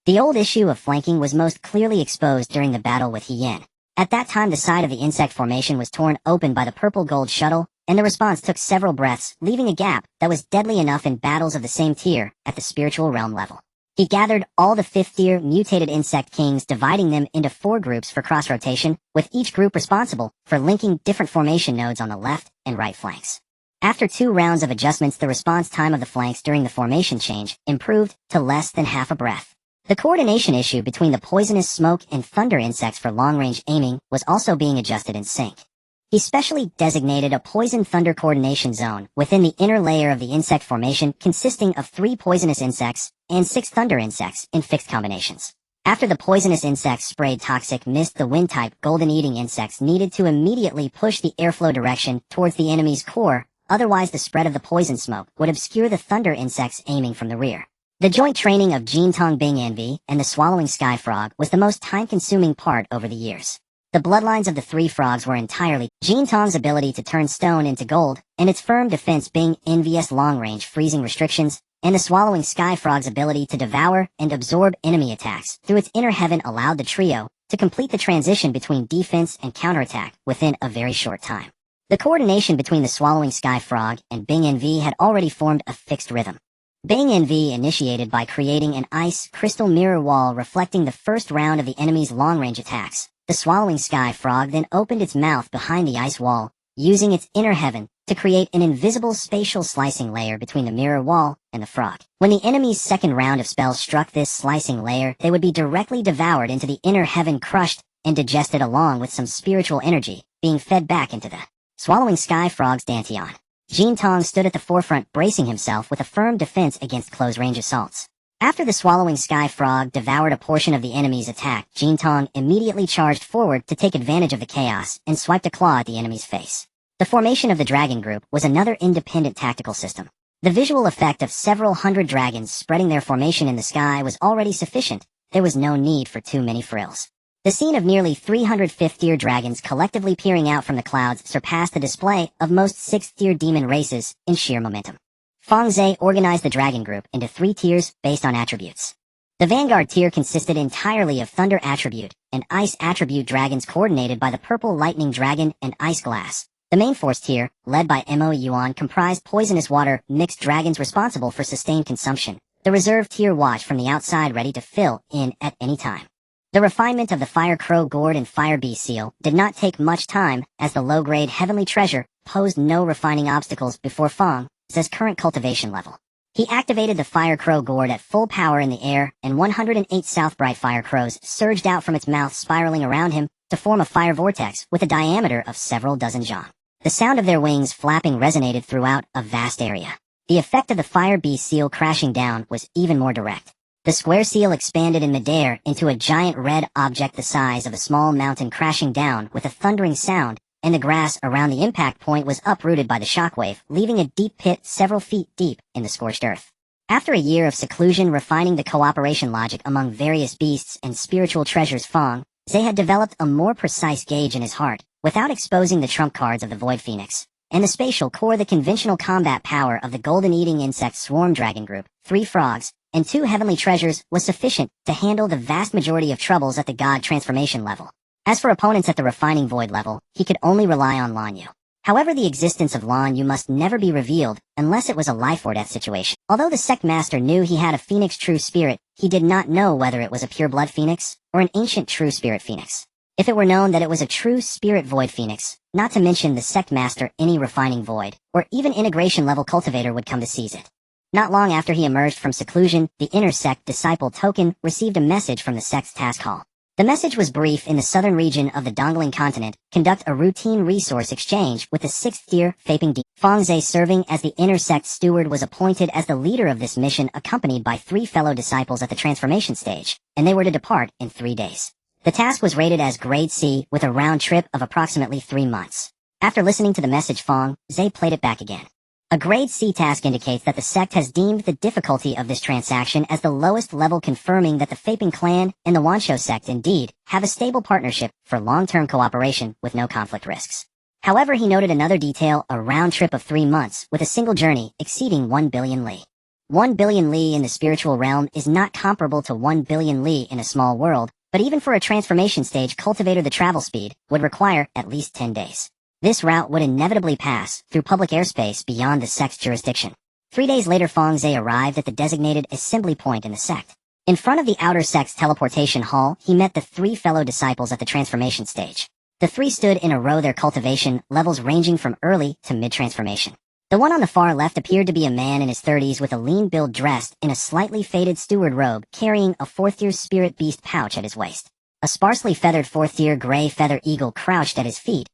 The old issue of flanking was most clearly exposed during the battle with Hien. At that time, the side of the insect formation was torn open by the purple gold shuttle, and the response took several breaths, leaving a gap that was deadly enough in battles of the same tier at the spiritual realm level. He gathered all the 5th-tier mutated insect kings, dividing them into 4 groups for cross-rotation, with each group responsible for linking different formation nodes on the left and right flanks. After 2 rounds of adjustments, the response time of the flanks during the formation change improved to less than half a breath. The coordination issue between the poisonous smoke and thunder insects for long-range aiming was also being adjusted in sync. He specially designated a poison thunder coordination zone within the inner layer of the insect formation, consisting of 3 poisonous insects and 6 thunder insects in fixed combinations. After the poisonous insects sprayed toxic mist, the wind-type golden-eating insects needed to immediately push the airflow direction towards the enemy's core, otherwise the spread of the poison smoke would obscure the thunder insects aiming from the rear. The joint training of Jin Tong Bing Envy and the swallowing sky frog was the most time-consuming part over the years. The bloodlines of the three frogs were entirely Jintong's ability to turn stone into gold, and its firm defense being envious long-range freezing restrictions, and the swallowing sky frog's ability to devour and absorb enemy attacks through its inner heaven allowed the trio to complete the transition between defense and counterattack within a very short time. The coordination between the swallowing sky frog and Bing NV had already formed a fixed rhythm. Bing NV initiated by creating an ice crystal mirror wall reflecting the first round of the enemy's long-range attacks. The swallowing sky frog then opened its mouth behind the ice wall, using its inner heaven to create an invisible spatial slicing layer between the mirror wall and the frog. When the enemy's second round of spells struck this slicing layer, they would be directly devoured into the inner heaven, crushed and digested along with some spiritual energy, being fed back into the swallowing sky frog's dantian. Jintong stood at the forefront, bracing himself with a firm defense against close-range assaults. After the swallowing sky frog devoured a portion of the enemy's attack, Jintong immediately charged forward to take advantage of the chaos and swiped a claw at the enemy's face. The formation of the dragon group was another independent tactical system. The visual effect of several hundred dragons spreading their formation in the sky was already sufficient. There was no need for too many frills. The scene of nearly 300 fifth-tier dragons collectively peering out from the clouds surpassed the display of most sixth-tier demon races in sheer momentum. Fang Ze organized the dragon group into 3 tiers based on attributes. The vanguard tier consisted entirely of thunder attribute and ice attribute dragons coordinated by the purple lightning dragon and ice glass. The main force tier, led by Mo Yuan, comprised poisonous water mixed dragons responsible for sustained consumption. The reserve tier watched from the outside, ready to fill in at any time. The refinement of the Fire Crow Gourd and Fire Bee Seal did not take much time, as the low-grade heavenly treasure posed no refining obstacles before Fang Ze's current cultivation level. He activated the Fire Crow Gourd at full power in the air, and 108 Southbright Fire Crows surged out from its mouth, spiraling around him to form a fire vortex with a diameter of several dozen jang. The sound of their wings flapping resonated throughout a vast area. The effect of the Fire Bee Seal crashing down was even more direct. The square seal expanded in midair into a giant red object the size of a small mountain, crashing down with a thundering sound, and the grass around the impact point was uprooted by the shockwave, leaving a deep pit several feet deep in the scorched earth. After a year of seclusion refining the cooperation logic among various beasts and spiritual treasures, Fang Ze had developed a more precise gauge in his heart, without exposing the trump cards of the Void Phoenix, and the spatial core. The conventional combat power of the golden-eating insect swarm dragon group, 3 frogs, and 2 heavenly treasures was sufficient to handle the vast majority of troubles at the god transformation level. As for opponents at the refining void level, he could only rely on Lan Yu. However, the existence of Lan Yu must never be revealed unless it was a life or death situation. Although the sect master knew he had a phoenix true spirit, he did not know whether it was a pure blood phoenix or an ancient true spirit phoenix. If it were known that it was a true spirit void phoenix, not to mention the sect master, any refining void, or even integration level cultivator would come to seize it. Not long after he emerged from seclusion, the inner sect disciple token received a message from the sect's task hall. The message was brief: in the southern region of the Dongling continent, conduct a routine resource exchange with the 6th-tier Faping D. Fang Ze, serving as the inner sect steward, was appointed as the leader of this mission, accompanied by 3 fellow disciples at the transformation stage, and they were to depart in 3 days. The task was rated as Grade C, with a round trip of approximately 3 months. After listening to the message, Fang Ze played it back again. A Grade C task indicates that the sect has deemed the difficulty of this transaction as the lowest level, confirming that the Faping clan and the Wansho sect indeed have a stable partnership for long-term cooperation with no conflict risks. However, he noted another detail: a round trip of 3 months with a single journey exceeding 1 billion li. 1 billion li in the spiritual realm is not comparable to 1 billion li in a small world, but even for a transformation stage cultivator, the travel speed would require at least 10 days. This route would inevitably pass through public airspace beyond the sect's jurisdiction. 3 days later, Fang Ze arrived at the designated assembly point in the sect. In front of the outer sect's teleportation hall, he met the 3 fellow disciples at the transformation stage. The 3 stood in a row, their cultivation levels ranging from early to mid-transformation. The one on the far left appeared to be a man in his 30s with a lean build, dressed in a slightly faded steward robe, carrying a 4th-tier spirit beast pouch at his waist. A sparsely feathered 4th-tier gray feather eagle crouched at his feet.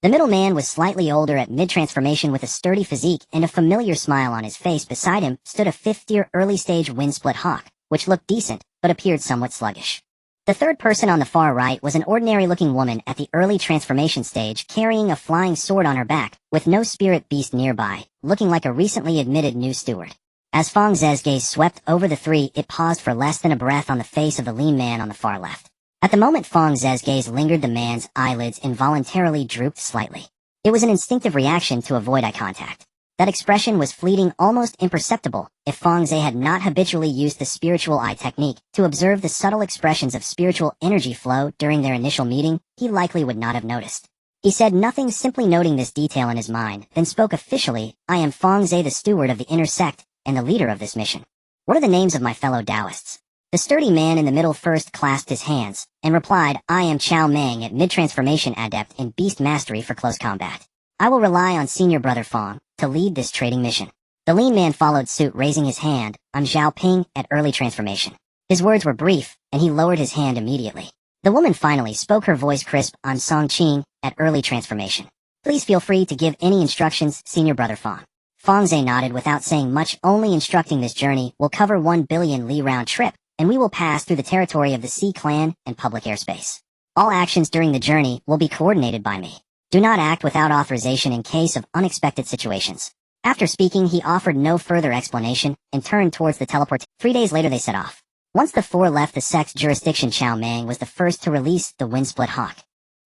The middle man was slightly older, at mid-transformation, with a sturdy physique and a familiar smile on his face. Beside him stood a 5th-tier early-stage wind-split hawk, which looked decent but appeared somewhat sluggish. The 3rd person on the far right was an ordinary-looking woman at the early transformation stage, carrying a flying sword on her back, with no spirit beast nearby, looking like a recently admitted new steward. As Fang Ze's gaze swept over the 3, it paused for less than a breath on the face of the lean man on the far left. At the moment Fang Ze's gaze lingered, the man's eyelids involuntarily drooped slightly. It was an instinctive reaction to avoid eye contact. That expression was fleeting, almost imperceptible. If Fang Ze had not habitually used the spiritual eye technique to observe the subtle expressions of spiritual energy flow during their initial meeting, he likely would not have noticed. He said nothing, simply noting this detail in his mind, then spoke officially. I am Fang Ze, the steward of the inner sect, and the leader of this mission. What are the names of my fellow Taoists? The sturdy man in the middle first clasped his hands, and replied, I am Chao Mang, at mid-transformation adept in beast mastery for close combat. I will rely on senior brother Fang to lead this trading mission. The lean man followed suit, raising his hand. I'm Zhao Ping, at early transformation. His words were brief, and he lowered his hand immediately. The woman finally spoke, her voice crisp. I'm Song Qing, at early transformation. Please feel free to give any instructions, senior brother Fang. Fang Ze nodded without saying much, only instructing this journey will cover 1 billion li round trip, and we will pass through the territory of the Sea Clan and public airspace. All actions during the journey will be coordinated by me. Do not act without authorization in case of unexpected situations. After speaking, he offered no further explanation and turned towards the teleport. 3 days later they set off. Once the four left the sect's jurisdiction, Chao Mang was the first to release the Windsplit Hawk.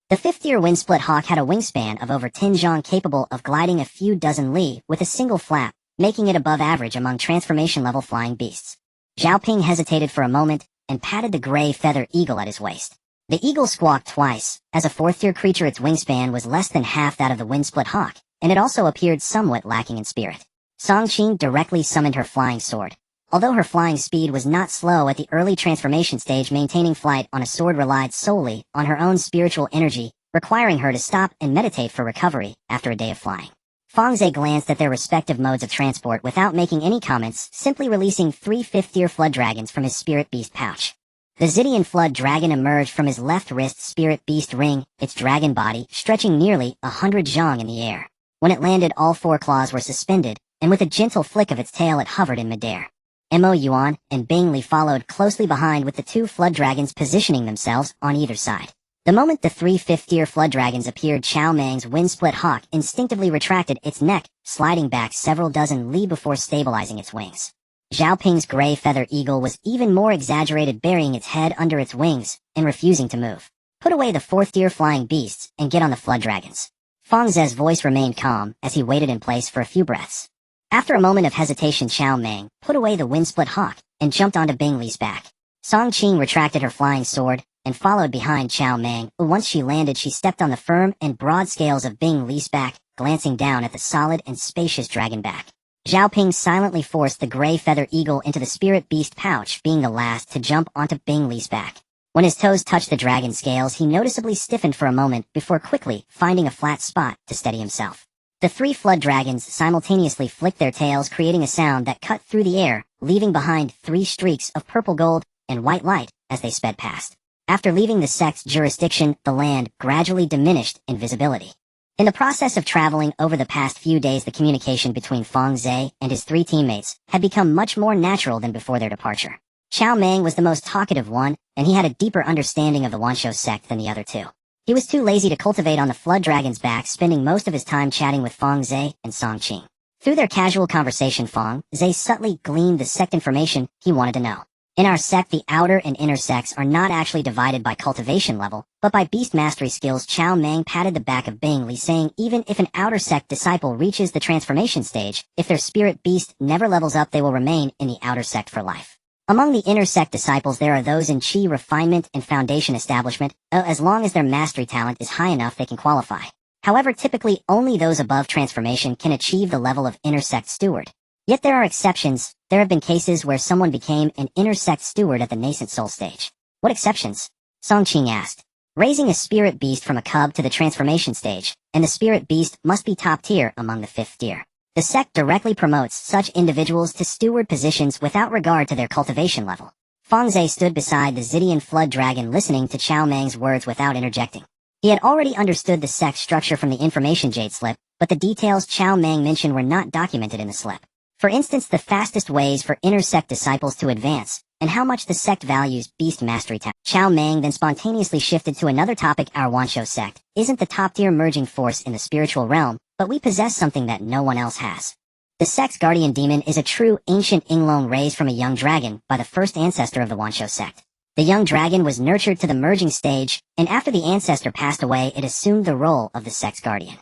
The 5th-tier Windsplit Hawk had a wingspan of over 10 zhang, capable of gliding a few dozen li with a single flap, making it above average among transformation-level flying beasts. Zhao Ping hesitated for a moment and patted the gray feather eagle at his waist. The eagle squawked twice. As a 4th-tier creature, its wingspan was less than half that of the Windsplit Hawk, and it also appeared somewhat lacking in spirit. Song Qing directly summoned her flying sword. Although her flying speed was not slow at the early transformation stage, maintaining flight on a sword relied solely on her own spiritual energy, requiring her to stop and meditate for recovery after a day of flying. Fang Ze glanced at their respective modes of transport without making any comments, simply releasing 3 5th-tier flood dragons from his spirit beast pouch. The Zidian flood dragon emerged from his left wrist spirit beast ring, its dragon body stretching nearly 100 zhang in the air. When it landed, all 4 claws were suspended, and with a gentle flick of its tail it hovered in midair. Mo Yuan and Bing Li followed closely behind, with the 2 flood dragons positioning themselves on either side. The moment the 3 5th-tier flood dragons appeared, Chao Mang's Windsplit Hawk instinctively retracted its neck, sliding back several dozen li before stabilizing its wings. Zhao Ping's gray feather eagle was even more exaggerated, burying its head under its wings and refusing to move. Put away the 4th-tier flying beasts and get on the flood dragons. Fang Ze's voice remained calm as he waited in place for a few breaths. After a moment of hesitation, Chao Mang put away the Windsplit Hawk and jumped onto Bing Li's back. Song Qing retracted her flying sword and followed behind Chao Mang. Once she landed, she stepped on the firm and broad scales of Bing Li's back, glancing down at the solid and spacious dragon back. Zhao Ping silently forced the gray feather eagle into the spirit beast pouch, being the last to jump onto Bing Li's back. When his toes touched the dragon scales, he noticeably stiffened for a moment before quickly finding a flat spot to steady himself. The 3 flood dragons simultaneously flicked their tails, creating a sound that cut through the air, leaving behind 3 streaks of purple gold and white light as they sped past. After leaving the sect's jurisdiction, the land gradually diminished in visibility. In the process of traveling over the past few days, the communication between Fang Ze and his 3 teammates had become much more natural than before their departure. Chao Mang was the most talkative one, and he had a deeper understanding of the Wanshou sect than the other 2. He was too lazy to cultivate on the flood dragon's back, spending most of his time chatting with Fang Ze and Song Qing. Through their casual conversation, Fang Ze subtly gleaned the sect information he wanted to know. In our sect, the outer and inner sects are not actually divided by cultivation level, but by beast mastery skills. Chao Mang patted the back of Bing Li, saying even if an outer sect disciple reaches the transformation stage, if their spirit beast never levels up, they will remain in the outer sect for life. Among the inner sect disciples, there are those in chi refinement and foundation establishment, as long as their mastery talent is high enough they can qualify. However, typically only those above transformation can achieve the level of inner sect steward. Yet there are exceptions. There have been cases where someone became an inner sect steward at the nascent soul stage. What exceptions? Song Qing asked. Raising a spirit beast from a cub to the transformation stage, and the spirit beast must be top tier among the 5th tier. The sect directly promotes such individuals to steward positions without regard to their cultivation level. Fang Ze stood beside the Zidian flood dragon, listening to Chao Mang's words without interjecting. He had already understood the sect structure from the information jade slip, but the details Chao Mang mentioned were not documented in the slip. For instance, the fastest ways for inner sect disciples to advance, and how much the sect values beast mastery talent. Chao Mang then spontaneously shifted to another topic. Our Wanshou sect isn't the top-tier merging force in the spiritual realm, but we possess something that no one else has. The sect's guardian demon is a true ancient Inglong raised from a young dragon by the first ancestor of the Wanshou sect. The young dragon was nurtured to the merging stage, and after the ancestor passed away it assumed the role of the sect's guardian.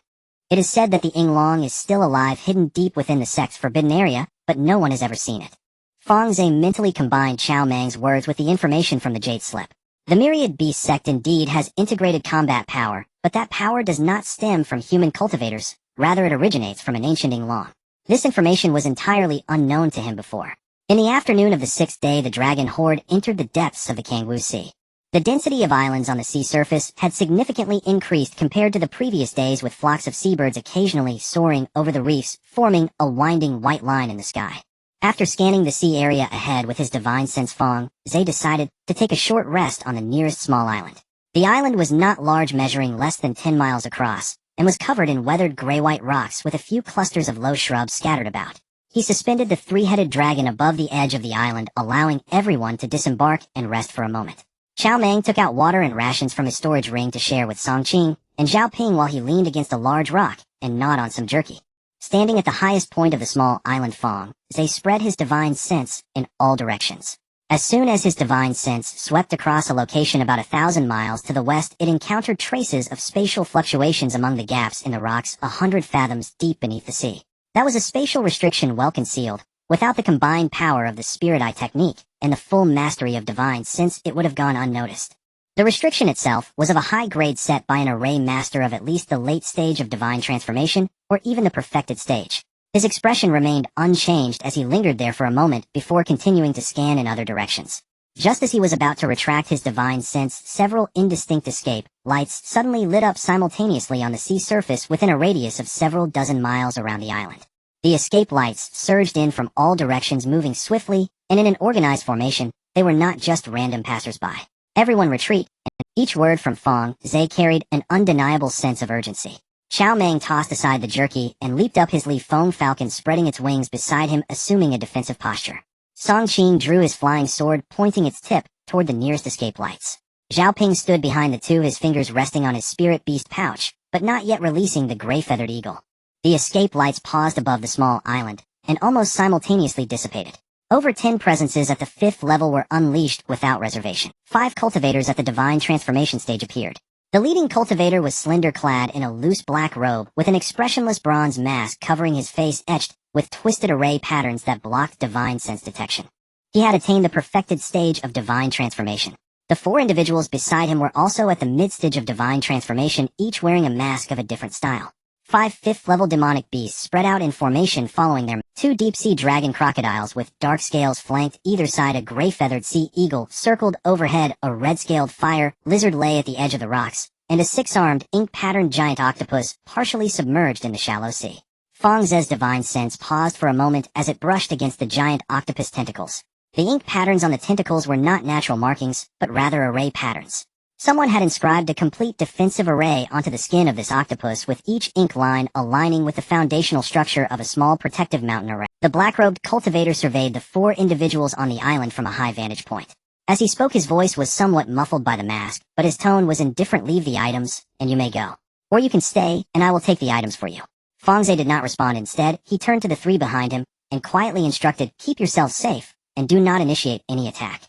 It is said that the Yinglong is still alive hidden deep within the sect's forbidden area, but no one has ever seen it. Fang Ze mentally combined Qiao Mang's words with the information from the Jade Slip. The Myriad Beast sect indeed has integrated combat power, but that power does not stem from human cultivators, rather it originates from an ancient Yinglong. This information was entirely unknown to him before. In the afternoon of the 6th day the dragon horde entered the depths of the Kangwu Sea. The density of islands on the sea surface had significantly increased compared to the previous days, with flocks of seabirds occasionally soaring over the reefs, forming a winding white line in the sky. After scanning the sea area ahead with his divine sense, Fang Ze decided to take a short rest on the nearest small island. The island was not large, measuring less than 10 miles across, and was covered in weathered gray-white rocks with a few clusters of low shrubs scattered about. He suspended the three-headed dragon above the edge of the island, allowing everyone to disembark and rest for a moment. Qiao Mang took out water and rations from his storage ring to share with Songqing and Zhao Ping while he leaned against a large rock and gnawed on some jerky. Standing at the highest point of the small island, Fang Ze spread his divine sense in all directions. As soon as his divine sense swept across a location about 1,000 miles to the west, it encountered traces of spatial fluctuations among the gaps in the rocks 100 fathoms deep beneath the sea. That was a spatial restriction well concealed. Without the combined power of the Spirit Eye technique and the full mastery of divine sense, it would have gone unnoticed. The restriction itself was of a high grade set by an array master of at least the late stage of divine transformation, or even the perfected stage. His expression remained unchanged as he lingered there for a moment before continuing to scan in other directions. Just as he was about to retract his divine sense, several indistinct escape lights suddenly lit up simultaneously on the sea surface within a radius of several dozen miles around the island. The escape lights surged in from all directions, moving swiftly, and in an organized formation. They were not just random passers-by. Everyone retreat, and each word from Fang Ze carried an undeniable sense of urgency. Qiao Mang tossed aside the jerky and leaped up his leaf foam falcon, spreading its wings beside him, assuming a defensive posture. Songqing drew his flying sword, pointing its tip toward the nearest escape lights. Zhao Ping stood behind the two, his fingers resting on his spirit beast pouch, but not yet releasing the gray-feathered eagle. The escape lights paused above the small island, and almost simultaneously dissipated. Over 10 presences at the 5th level were unleashed without reservation. 5 cultivators at the divine transformation stage appeared. The leading cultivator was slender, clad in a loose black robe, with an expressionless bronze mask covering his face etched with twisted array patterns that blocked divine sense detection. He had attained the perfected stage of divine transformation. The 4 individuals beside him were also at the mid-stage of divine transformation, each wearing a mask of a different style. 5 5th-level demonic beasts spread out in formation following them. 2 deep-sea dragon crocodiles with dark scales flanked either side. A gray-feathered sea eagle circled overhead. A red-scaled fire lizard lay at the edge of the rocks, and a 6-armed, ink-patterned giant octopus partially submerged in the shallow sea. Fang Ze's divine sense paused for a moment as it brushed against the giant octopus tentacles. The ink patterns on the tentacles were not natural markings, but rather array patterns. Someone had inscribed a complete defensive array onto the skin of this octopus, with each ink line aligning with the foundational structure of a small protective mountain array. The black-robed cultivator surveyed the 4 individuals on the island from a high vantage point. As he spoke, his voice was somewhat muffled by the mask, but his tone was indifferent. Leave the items, and you may go. Or you can stay, and I will take the items for you. Fang Ze did not respond. Instead, he turned to the 3 behind him, and quietly instructed, keep yourselves safe, and do not initiate any attack.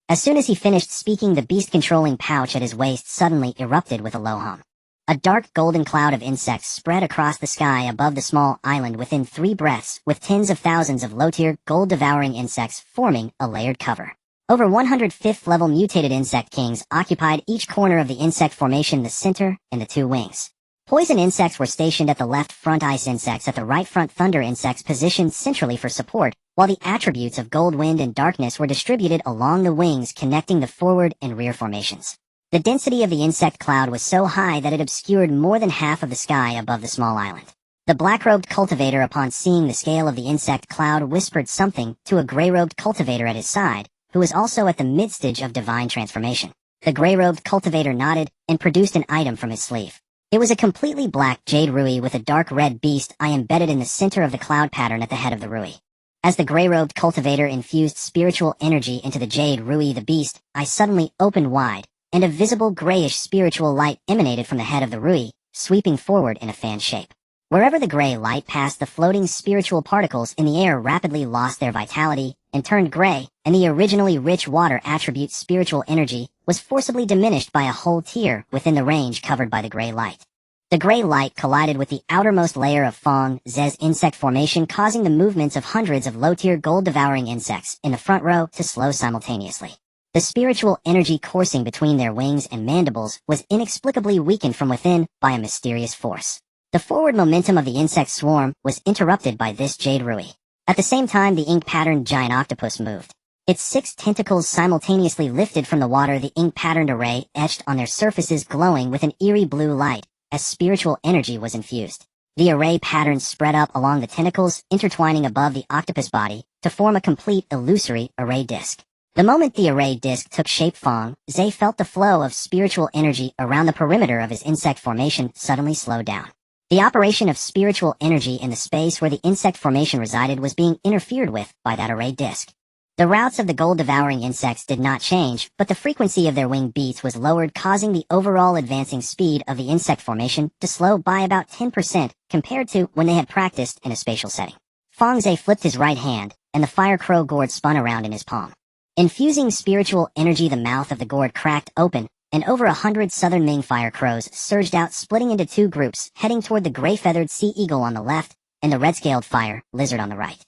As soon as he finished speaking, the beast-controlling pouch at his waist suddenly erupted with a low hum. A dark golden cloud of insects spread across the sky above the small island within 3 breaths, with tens of thousands of low-tier, gold-devouring insects forming a layered cover. Over 100 5th-level mutated insect kings occupied each corner of the insect formation, the center, and the 2 wings. Poison insects were stationed at the left front, ice insects at the right front, thunder insects positioned centrally for support, while the attributes of gold, wind, and darkness were distributed along the wings connecting the forward and rear formations. The density of the insect cloud was so high that it obscured more than half of the sky above the small island. The black-robed cultivator, upon seeing the scale of the insect cloud, whispered something to a gray-robed cultivator at his side, who was also at the mid-stage of divine transformation. The gray-robed cultivator nodded and produced an item from his sleeve. It was a completely black jade rui with a dark red beast eye embedded in the center of the cloud pattern at the head of the rui. As the gray-robed cultivator infused spiritual energy into the jade rui, the beast eye suddenly opened wide, and a visible grayish spiritual light emanated from the head of the rui, sweeping forward in a fan shape. Wherever the gray light passed, the floating spiritual particles in the air rapidly lost their vitality and turned gray, and the originally rich water attribute spiritual energy was forcibly diminished by a whole tier within the range covered by the gray light. The gray light collided with the outermost layer of Fang Ze's insect formation, causing the movements of hundreds of low-tier gold-devouring insects in the front row to slow simultaneously. The spiritual energy coursing between their wings and mandibles was inexplicably weakened from within by a mysterious force. The forward momentum of the insect swarm was interrupted by this jade rui. At the same time, the ink-patterned giant octopus moved. Its 6 tentacles simultaneously lifted from the water, the ink-patterned array etched on their surfaces glowing with an eerie blue light as spiritual energy was infused. The array patterns spread up along the tentacles, intertwining above the octopus body to form a complete illusory array disc. The moment the array disc took shape, Fang Ze felt the flow of spiritual energy around the perimeter of his insect formation suddenly slow down. The operation of spiritual energy in the space where the insect formation resided was being interfered with by that array disc. The routes of the gold-devouring insects did not change, but the frequency of their wing beats was lowered, causing the overall advancing speed of the insect formation to slow by about 10% compared to when they had practiced in a spatial setting. Fang Ze flipped his right hand, and the fire crow gourd spun around in his palm. Infusing spiritual energy, the mouth of the gourd cracked open, and over 100 southern Ming fire crows surged out, splitting into 2 groups, heading toward the gray-feathered sea eagle on the left and the red-scaled fire lizard on the right.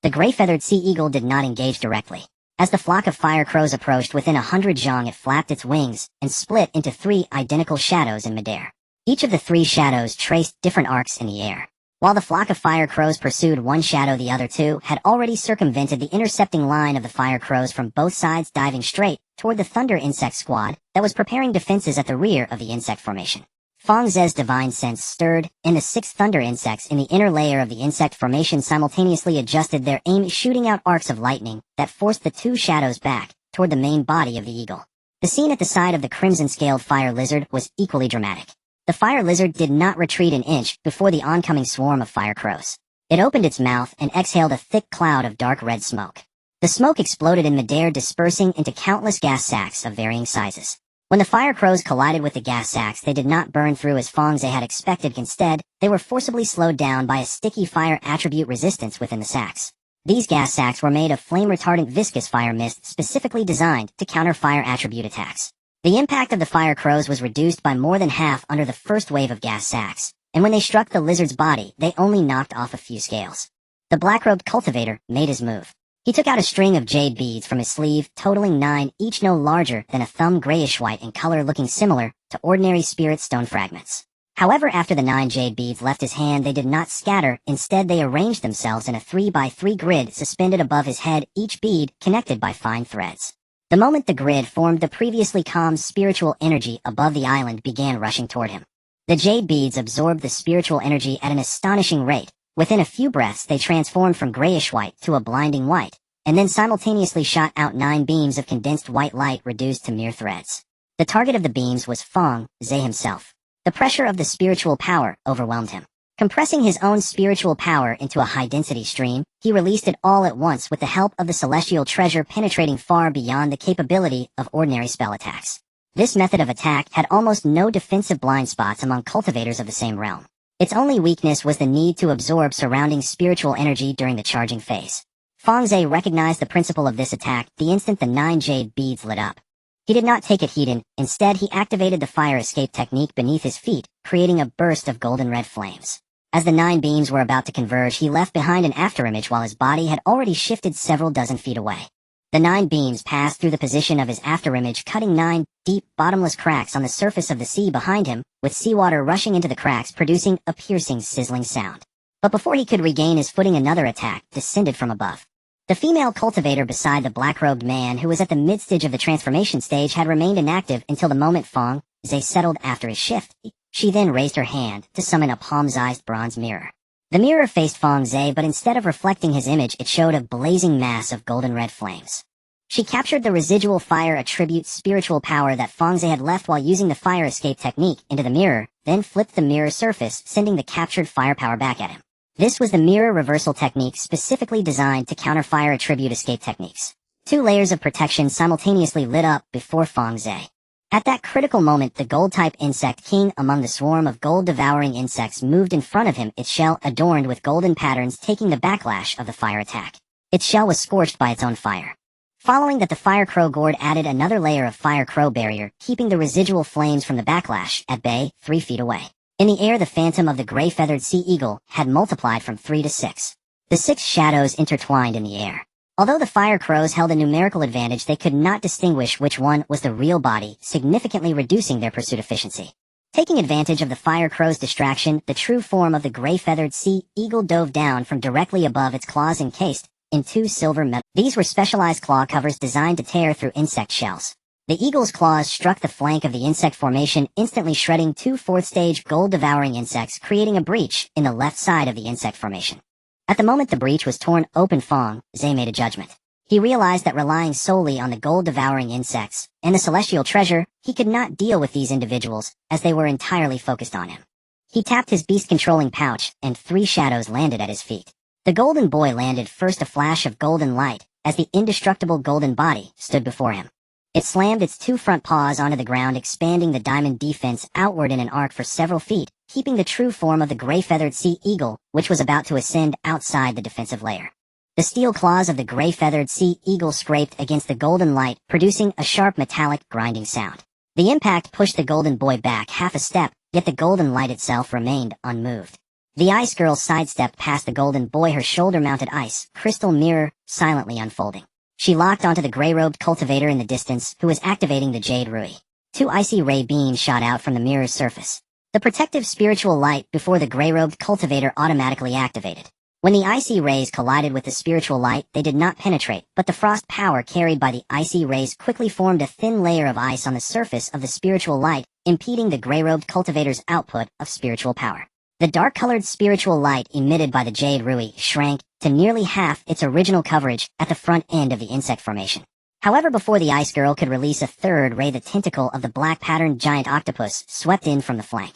The gray-feathered sea eagle did not engage directly. As the flock of fire crows approached within 100 zhang, it flapped its wings and split into 3 identical shadows in midair. Each of the 3 shadows traced different arcs in the air. While the flock of fire crows pursued one shadow, the other 2 had already circumvented the intercepting line of the fire crows from both sides, diving straight toward the thunder insect squad that was preparing defenses at the rear of the insect formation. Fang Ze's divine sense stirred, and the 6 thunder insects in the inner layer of the insect formation simultaneously adjusted their aim, shooting out arcs of lightning that forced the 2 shadows back toward the main body of the eagle. The scene at the side of the crimson-scaled fire lizard was equally dramatic. The fire lizard did not retreat an inch before the oncoming swarm of fire crows. It opened its mouth and exhaled a thick cloud of dark red smoke. The smoke exploded in midair, dispersing into countless gas sacs of varying sizes. When the fire crows collided with the gas sacs, they did not burn through as Fang Ze had expected. Instead, they were forcibly slowed down by a sticky fire attribute resistance within the sacs. These gas sacs were made of flame-retardant viscous fire mist specifically designed to counter fire attribute attacks. The impact of the fire crows was reduced by more than half under the first wave of gas sacs, and when they struck the lizard's body, they only knocked off a few scales. The black-robed cultivator made his move. He took out a string of jade beads from his sleeve, totaling 9, each no larger than a thumb, grayish-white in color, looking similar to ordinary spirit stone fragments. However, after the 9 jade beads left his hand, they did not scatter. Instead, they arranged themselves in a 3x3 grid suspended above his head, each bead connected by fine threads. The moment the grid formed, the previously calm spiritual energy above the island began rushing toward him. The jade beads absorbed the spiritual energy at an astonishing rate. Within a few breaths, they transformed from grayish-white to a blinding white, and then simultaneously shot out 9 beams of condensed white light reduced to mere threads. The target of the beams was Fang Ze himself. The pressure of the spiritual power overwhelmed him. Compressing his own spiritual power into a high-density stream, he released it all at once with the help of the celestial treasure, penetrating far beyond the capability of ordinary spell attacks. This method of attack had almost no defensive blind spots among cultivators of the same realm. Its only weakness was the need to absorb surrounding spiritual energy during the charging phase. Fang Ze recognized the principle of this attack the instant the 9 jade beads lit up. He did not take it heeded. Instead, he activated the fire escape technique beneath his feet, creating a burst of golden red flames. As the 9 beams were about to converge, he left behind an afterimage while his body had already shifted several dozen feet away. The 9 beams passed through the position of his afterimage, cutting 9 deep, bottomless cracks on the surface of the sea behind him, with seawater rushing into the cracks, producing a piercing, sizzling sound. But before he could regain his footing, another attack descended from above. The female cultivator beside the black-robed man, who was at the mid-stage of the transformation stage, had remained inactive until the moment Fang Ze settled after his shift. She then raised her hand to summon a palm-sized bronze mirror. The mirror faced Fang Ze, but instead of reflecting his image, it showed a blazing mass of golden red flames. She captured the residual fire attribute spiritual power that Fang Ze had left while using the fire escape technique into the mirror, then flipped the mirror surface, sending the captured firepower back at him. This was the mirror reversal technique specifically designed to counter fire attribute escape techniques. 2 layers of protection simultaneously lit up before Fang Ze. At that critical moment, the gold-type insect king among the swarm of gold-devouring insects moved in front of him, its shell adorned with golden patterns taking the backlash of the fire attack. Its shell was scorched by its own fire. Following that, the fire crow gourd added another layer of fire crow barrier, keeping the residual flames from the backlash at bay 3 feet away. In the air, the phantom of the gray-feathered sea eagle had multiplied from 3 to 6. The 6 shadows intertwined in the air. Although the fire crows held a numerical advantage, they could not distinguish which one was the real body, significantly reducing their pursuit efficiency. Taking advantage of the fire crow's distraction, the true form of the gray-feathered sea eagle dove down from directly above, its claws encased in 2 silver metal. These were specialized claw covers designed to tear through insect shells. The eagle's claws struck the flank of the insect formation, instantly shredding 2 4th-stage gold-devouring insects, creating a breach in the left side of the insect formation. At the moment the breach was torn open, Fang Ze made a judgment. He realized that relying solely on the gold-devouring insects and the celestial treasure, he could not deal with these individuals, as they were entirely focused on him. He tapped his beast-controlling pouch, and 3 shadows landed at his feet. The golden boy landed first, a flash of golden light, as the indestructible golden body stood before him. It slammed its 2 front paws onto the ground, expanding the diamond defense outward in an arc for several feet, keeping the true form of the gray-feathered sea eagle, which was about to ascend, outside the defensive layer. The steel claws of the gray-feathered sea eagle scraped against the golden light, producing a sharp metallic grinding sound. The impact pushed the golden boy back half a step, yet the golden light itself remained unmoved. The ice girl sidestepped past the golden boy, her shoulder-mounted ice crystal mirror silently unfolding. She locked onto the gray-robed cultivator in the distance, who was activating the jade rui. 2 icy ray beams shot out from the mirror's surface. The protective spiritual light before the gray-robed cultivator automatically activated. When the icy rays collided with the spiritual light, they did not penetrate, but the frost power carried by the icy rays quickly formed a thin layer of ice on the surface of the spiritual light, impeding the gray-robed cultivator's output of spiritual power. The dark-colored spiritual light emitted by the jade rui shrank to nearly half its original coverage at the front end of the insect formation. However, before the ice girl could release a 3rd ray, the tentacle of the black-patterned giant octopus swept in from the flank.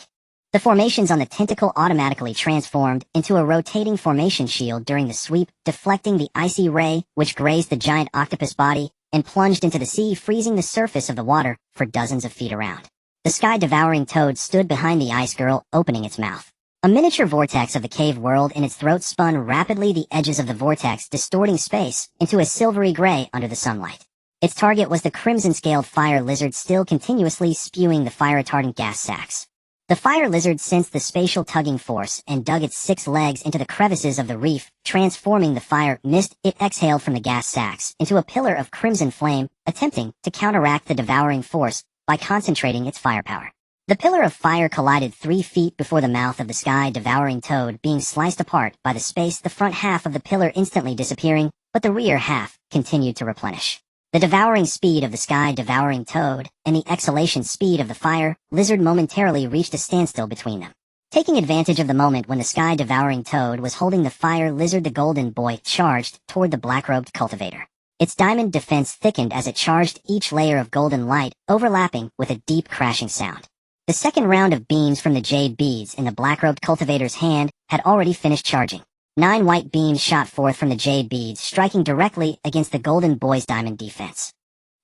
The formations on the tentacle automatically transformed into a rotating formation shield during the sweep, deflecting the icy ray, which grazed the giant octopus body, and plunged into the sea, freezing the surface of the water for dozens of feet around. The sky-devouring toad stood behind the ice girl, opening its mouth. A miniature vortex of the cave whirled in its throat, spun rapidly, the edges of the vortex distorting space into a silvery gray under the sunlight. Its target was the crimson-scaled fire lizard, still continuously spewing the fire-retardant gas sacs. The fire lizard sensed the spatial tugging force and dug its 6 legs into the crevices of the reef, transforming the fire mist it exhaled from the gas sacs into a pillar of crimson flame, attempting to counteract the devouring force by concentrating its firepower. The pillar of fire collided 3 feet before the mouth of the sky-devouring toad, being sliced apart by the space, the front half of the pillar instantly disappearing, but the rear half continued to replenish. The devouring speed of the sky-devouring toad and the exhalation speed of the fire lizard momentarily reached a standstill between them. Taking advantage of the moment when the sky-devouring toad was holding the fire lizard, the golden boy charged toward the black-robed cultivator. Its diamond defense thickened as it charged, each layer of golden light overlapping with a deep crashing sound. The second round of beams from the jade beads in the black-robed cultivator's hand had already finished charging. 9 white beams shot forth from the jade beads, striking directly against the golden boy's diamond defense.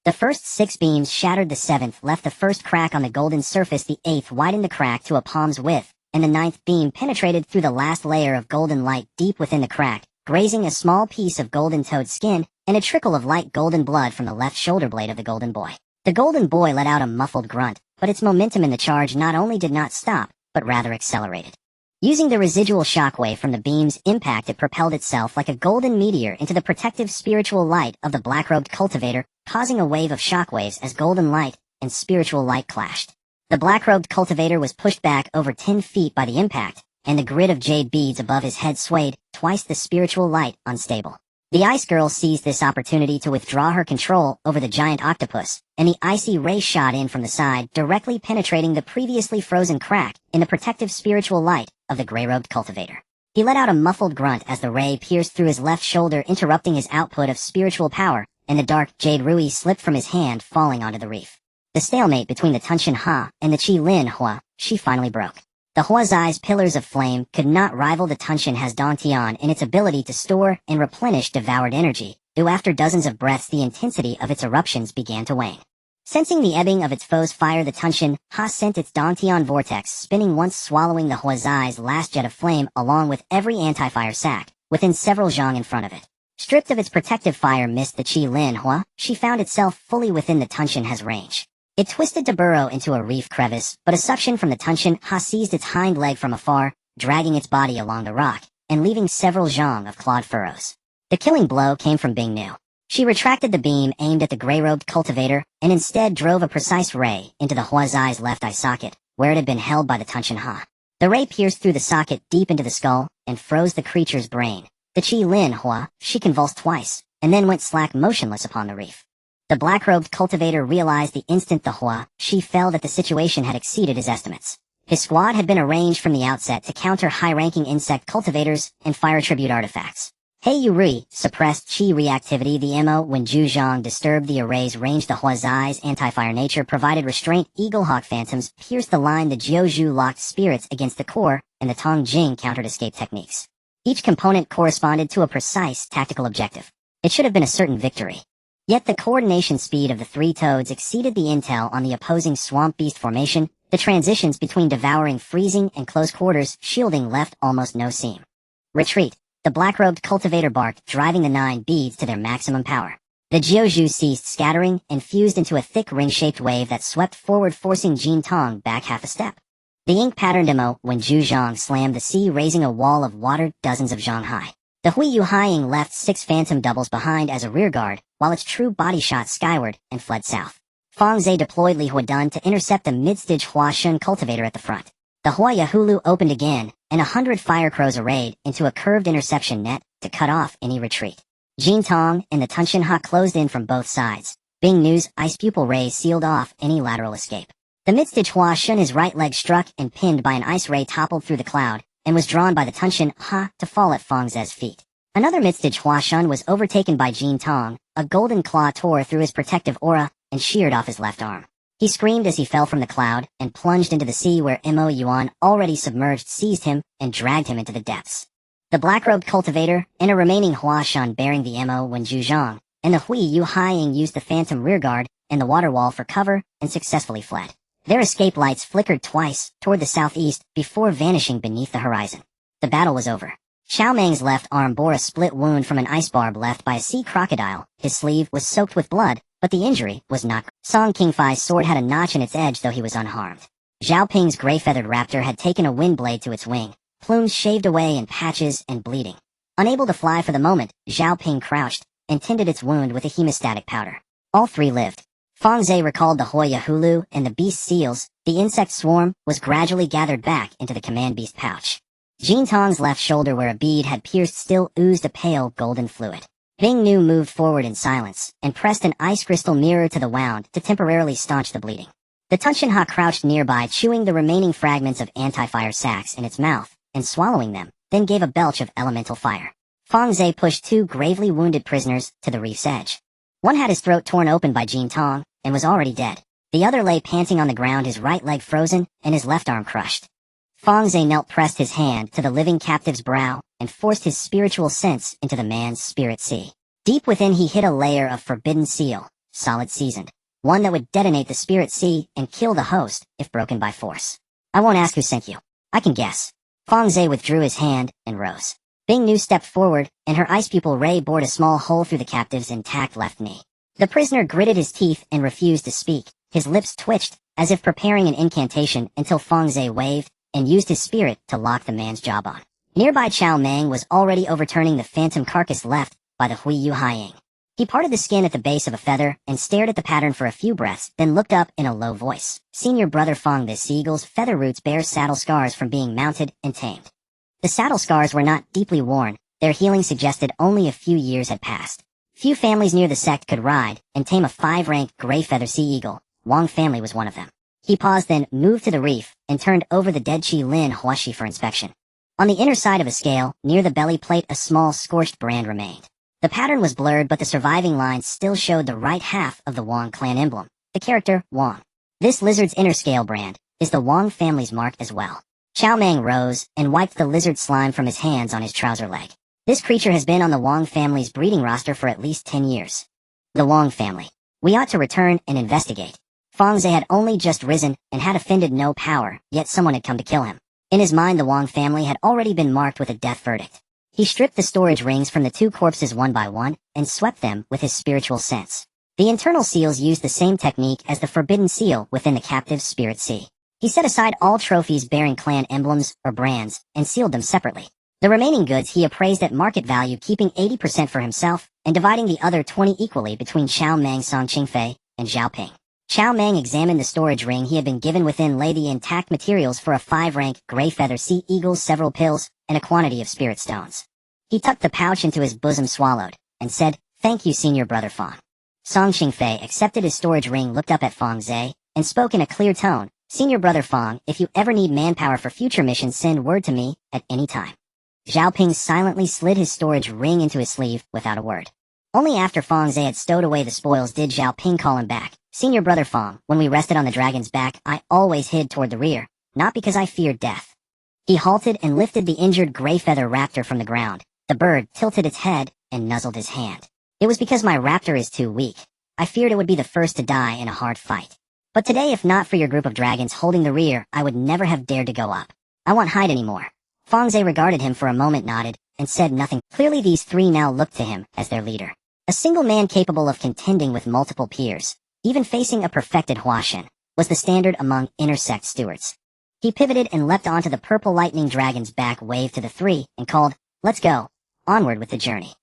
The first 6 beams shattered the 7th, left the first crack on the golden surface, the 8th widened the crack to a palm's width, and the 9th beam penetrated through the last layer of golden light deep within the crack, grazing a small piece of golden toad skin and a trickle of light golden blood from the left shoulder blade of the golden boy. The golden boy let out a muffled grunt, but its momentum in the charge not only did not stop, but rather accelerated. Using the residual shockwave from the beam's impact, it propelled itself like a golden meteor into the protective spiritual light of the black-robed cultivator, causing a wave of shockwaves as golden light and spiritual light clashed. The black-robed cultivator was pushed back over 10 feet by the impact, and the grid of jade beads above his head swayed, twice the spiritual light unstable. The ice girl seized this opportunity to withdraw her control over the giant octopus, and the icy ray shot in from the side, directly penetrating the previously frozen crack in the protective spiritual light of the gray-robed cultivator. He let out a muffled grunt as the ray pierced through his left shoulder, interrupting his output of spiritual power, and the dark jade rui slipped from his hand, falling onto the reef. The stalemate between the Tunshin Ha and the Qi Lin Hua, she finally broke. The Huazai's pillars of flame could not rival the Tunshin Ha's Dantian in its ability to store and replenish devoured energy, though after dozens of breaths the intensity of its eruptions began to wane. Sensing the ebbing of its foe's fire, the Tunshin Ha sent its Dantian vortex spinning once, swallowing the Huazai's last jet of flame along with every anti-fire sac, within several zhang in front of it. Stripped of its protective fire mist the Qi Lin Hua, she found itself fully within the Tunshinha's range. It twisted to burrow into a reef crevice, but a suction from the Tunshinha seized its hind leg from afar, dragging its body along the rock, and leaving several zhang of clawed furrows. The killing blow came from Bing Nu. She retracted the beam aimed at the gray-robed cultivator, and instead drove a precise ray into the Huazai's left eye socket, where it had been held by the Tunshinha. The ray pierced through the socket deep into the skull, and froze the creature's brain. The Qi Lin Hua, she convulsed twice, and then went slack motionless upon the reef. The black-robed cultivator realized the instant the Hua, she fell that the situation had exceeded his estimates. His squad had been arranged from the outset to counter high-ranking insect cultivators and fire tribute artifacts. Hei Yuri suppressed Qi reactivity. The MO when Zhu Zhang disturbed the array's range. The Huazai's anti-fire nature provided restraint. Eaglehawk phantoms pierced the line. The Jiuzhu locked spirits against the core, and the Tong Jing countered escape techniques. Each component corresponded to a precise tactical objective. It should have been a certain victory. Yet the coordination speed of the three toads exceeded the intel on the opposing swamp beast formation. The transitions between devouring, freezing, and close quarters shielding left almost no seam. Retreat. The black-robed cultivator barked, driving the 9 beads to their maximum power. The Jiuzhu ceased scattering and fused into a thick ring-shaped wave that swept forward, forcing Jin Tong back half a step. The ink-patterned demo when Zhu Zhang slammed the sea, raising a wall of water dozens of zhang high. The Hui Yu Haiying left 6 phantom doubles behind as a rearguard, while its true body shot skyward and fled south. Fang Ze deployed Li Huadun to intercept the mid-stage Hua Shun cultivator at the front. The Hua Yahulu opened again, and 100 fire crows arrayed into a curved interception net to cut off any retreat. Jin Tong and the Tunshinha closed in from both sides. Bing Nu's ice pupil rays sealed off any lateral escape. The mid-stage Hua Shun, his right leg struck and pinned by an ice ray, toppled through the cloud, and was drawn by the Tunshinha to fall at Fang Ze's feet. Another mid-stage Hua Shun was overtaken by Jin Tong. A golden claw tore through his protective aura and sheared off his left arm. He screamed as he fell from the cloud and plunged into the sea, where Mo Yuan, already submerged, seized him and dragged him into the depths. The black-robed cultivator and a remaining Hua Shun bearing the Mo when Zhu Zhang and the Hui Yu Haiying used the phantom rearguard and the water wall for cover and successfully fled. Their escape lights flickered twice toward the southeast before vanishing beneath the horizon. The battle was over. Xiao Mang's left arm bore a split wound from an ice barb left by a sea crocodile. His sleeve was soaked with blood, but the injury was not. Song Qingfei's sword had a notch in its edge, though he was unharmed. Zhao Ping's gray-feathered raptor had taken a wind blade to its wing, plumes shaved away in patches and bleeding. Unable to fly for the moment, Zhao Ping crouched and tended its wound with a hemostatic powder. All 3 lived. Fang Ze recalled the Hoya Hulu and the beast seals. The insect swarm was gradually gathered back into the command beast pouch. Jin Tong's left shoulder, where a bead had pierced, still oozed a pale golden fluid. Bing Nu moved forward in silence and pressed an ice crystal mirror to the wound to temporarily staunch the bleeding. The Tunshinha crouched nearby, chewing the remaining fragments of anti-fire sacks in its mouth and swallowing them, then gave a belch of elemental fire. Fang Ze pushed 2 gravely wounded prisoners to the reef's edge. One had his throat torn open by Jin Tong and was already dead. The other lay panting on the ground, his right leg frozen and his left arm crushed. Fang Ze knelt, pressed his hand to the living captive's brow, and forced his spiritual sense into the man's spirit sea. Deep within he hid a layer of forbidden seal, solid seasoned, one that would detonate the spirit sea and kill the host if broken by force. I won't ask who sent you. I can guess. Fang Ze withdrew his hand and rose. Bing Nu stepped forward, and her ice pupil ray bored a small hole through the captive's intact left knee. The prisoner gritted his teeth and refused to speak. His lips twitched, as if preparing an incantation, until Fang Ze waved and used his spirit to lock the man's jawbone. Nearby Chao Mang was already overturning the phantom carcass left by the Hui Yu Haiying. He parted the skin at the base of a feather and stared at the pattern for a few breaths, then looked up in a low voice. Senior brother Fang, the seagull's feather roots bear saddle scars from being mounted and tamed. The saddle scars were not deeply worn. Their healing suggested only a few years had passed. Few families near the sect could ride and tame a 5-rank gray feather sea eagle. Wang family was one of them. He paused, then moved to the reef and turned over the dead Qi Lin Huashi for inspection. On the inner side of a scale, near the belly plate, a small scorched brand remained. The pattern was blurred, but the surviving lines still showed the right half of the Wang clan emblem, the character Wang. This lizard's inner scale brand is the Wang family's mark as well. Chao Mang rose and wiped the lizard slime from his hands on his trouser leg. This creature has been on the Wang family's breeding roster for at least 10 years. The Wang family. We ought to return and investigate. Fang Ze had only just risen and had offended no power, yet someone had come to kill him. In his mind, the Wang family had already been marked with a death verdict. He stripped the storage rings from the two corpses one by one and swept them with his spiritual sense. The internal seals used the same technique as the forbidden seal within the captive's spirit sea. He set aside all trophies bearing clan emblems or brands and sealed them separately. The remaining goods he appraised at market value, keeping 80% for himself and dividing the other 20 equally between Xiao Mang Song Qingfei and Zhao Ping. Xiao Mang examined the storage ring he had been given. Within lay the intact materials for a 5-rank gray feather sea eagles, several pills, and a quantity of spirit stones. He tucked the pouch into his bosom, swallowed, and said, "Thank you, Senior Brother Fang." Song Qingfei accepted his storage ring, looked up at Fang Ze, and spoke in a clear tone, "Senior Brother Fang, if you ever need manpower for future missions, send word to me at any time." Zhao Ping silently slid his storage ring into his sleeve without a word. Only after Fang Ze had stowed away the spoils did Zhao Ping call him back. "Senior Brother Fang, when we rested on the dragon's back, I always hid toward the rear, not because I feared death." He halted and lifted the injured gray feather raptor from the ground. The bird tilted its head and nuzzled his hand. "It was because my raptor is too weak. I feared it would be the first to die in a hard fight. But today, if not for your group of dragons holding the rear, I would never have dared to go up. I won't hide anymore." Fang Ze regarded him for a moment, nodded, and said nothing. Clearly these three now looked to him as their leader. A single man capable of contending with multiple peers, even facing a perfected Huashen, was the standard among inner sect stewards. He pivoted and leapt onto the purple lightning dragon's back, waved to the three, and called, "Let's go. Onward with the journey."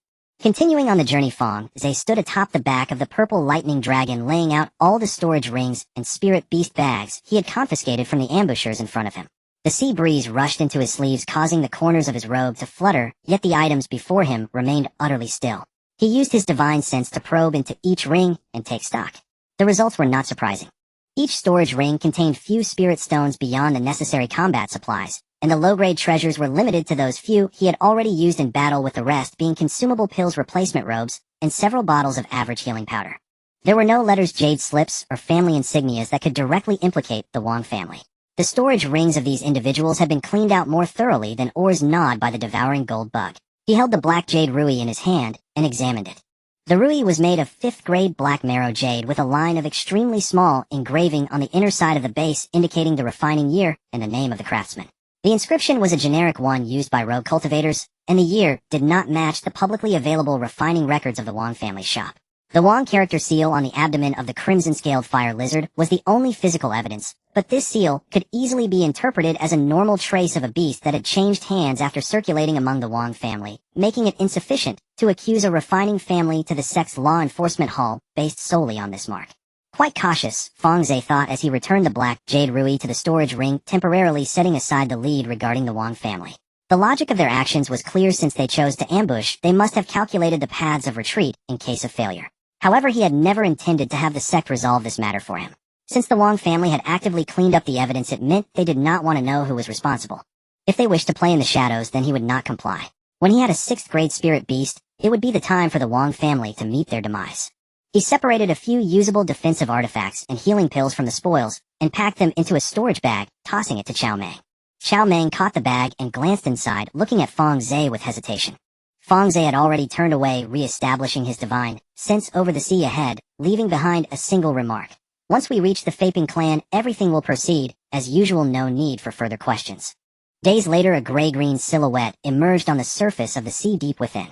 Continuing on the journey, Fang Ze stood atop the back of the purple lightning dragon, laying out all the storage rings and spirit beast bags he had confiscated from the ambushers in front of him. The sea breeze rushed into his sleeves, causing the corners of his robe to flutter, yet the items before him remained utterly still. He used his divine sense to probe into each ring and take stock. The results were not surprising. Each storage ring contained few spirit stones beyond the necessary combat supplies, and the low-grade treasures were limited to those few he had already used in battle, with the rest being consumable pills, replacement robes, and several bottles of average healing powder. There were no letters, jade slips, or family insignias that could directly implicate the Wang family. The storage rings of these individuals had been cleaned out more thoroughly than ores gnawed by the devouring gold bug. He held the black jade rui in his hand and examined it. The rui was made of 5th-grade black marrow jade with a line of extremely small engraving on the inner side of the base indicating the refining year and the name of the craftsman. The inscription was a generic one used by rogue cultivators, and the year did not match the publicly available refining records of the Wang family shop. The Wang character seal on the abdomen of the crimson-scaled fire lizard was the only physical evidence, but this seal could easily be interpreted as a normal trace of a beast that had changed hands after circulating among the Wang family, making it insufficient to accuse a refining family to the sect's law enforcement hall based solely on this mark. Quite cautious, Fang Ze thought as he returned the black jade rui to the storage ring, temporarily setting aside the lead regarding the Wang family. The logic of their actions was clear. Since they chose to ambush, they must have calculated the paths of retreat in case of failure. However, he had never intended to have the sect resolve this matter for him. Since the Wang family had actively cleaned up the evidence, it meant they did not want to know who was responsible. If they wished to play in the shadows, then he would not comply. When he had a 6th-grade spirit beast, it would be the time for the Wang family to meet their demise. He separated a few usable defensive artifacts and healing pills from the spoils, and packed them into a storage bag, tossing it to Xiao Mang. Xiao Mang caught the bag and glanced inside, looking at Fang Ze with hesitation. Fang Ze had already turned away, re-establishing his divine sense over the sea ahead, leaving behind a single remark. "Once we reach the Faping clan, everything will proceed as usual, no need for further questions." Days later, a gray-green silhouette emerged on the surface of the sea deep within.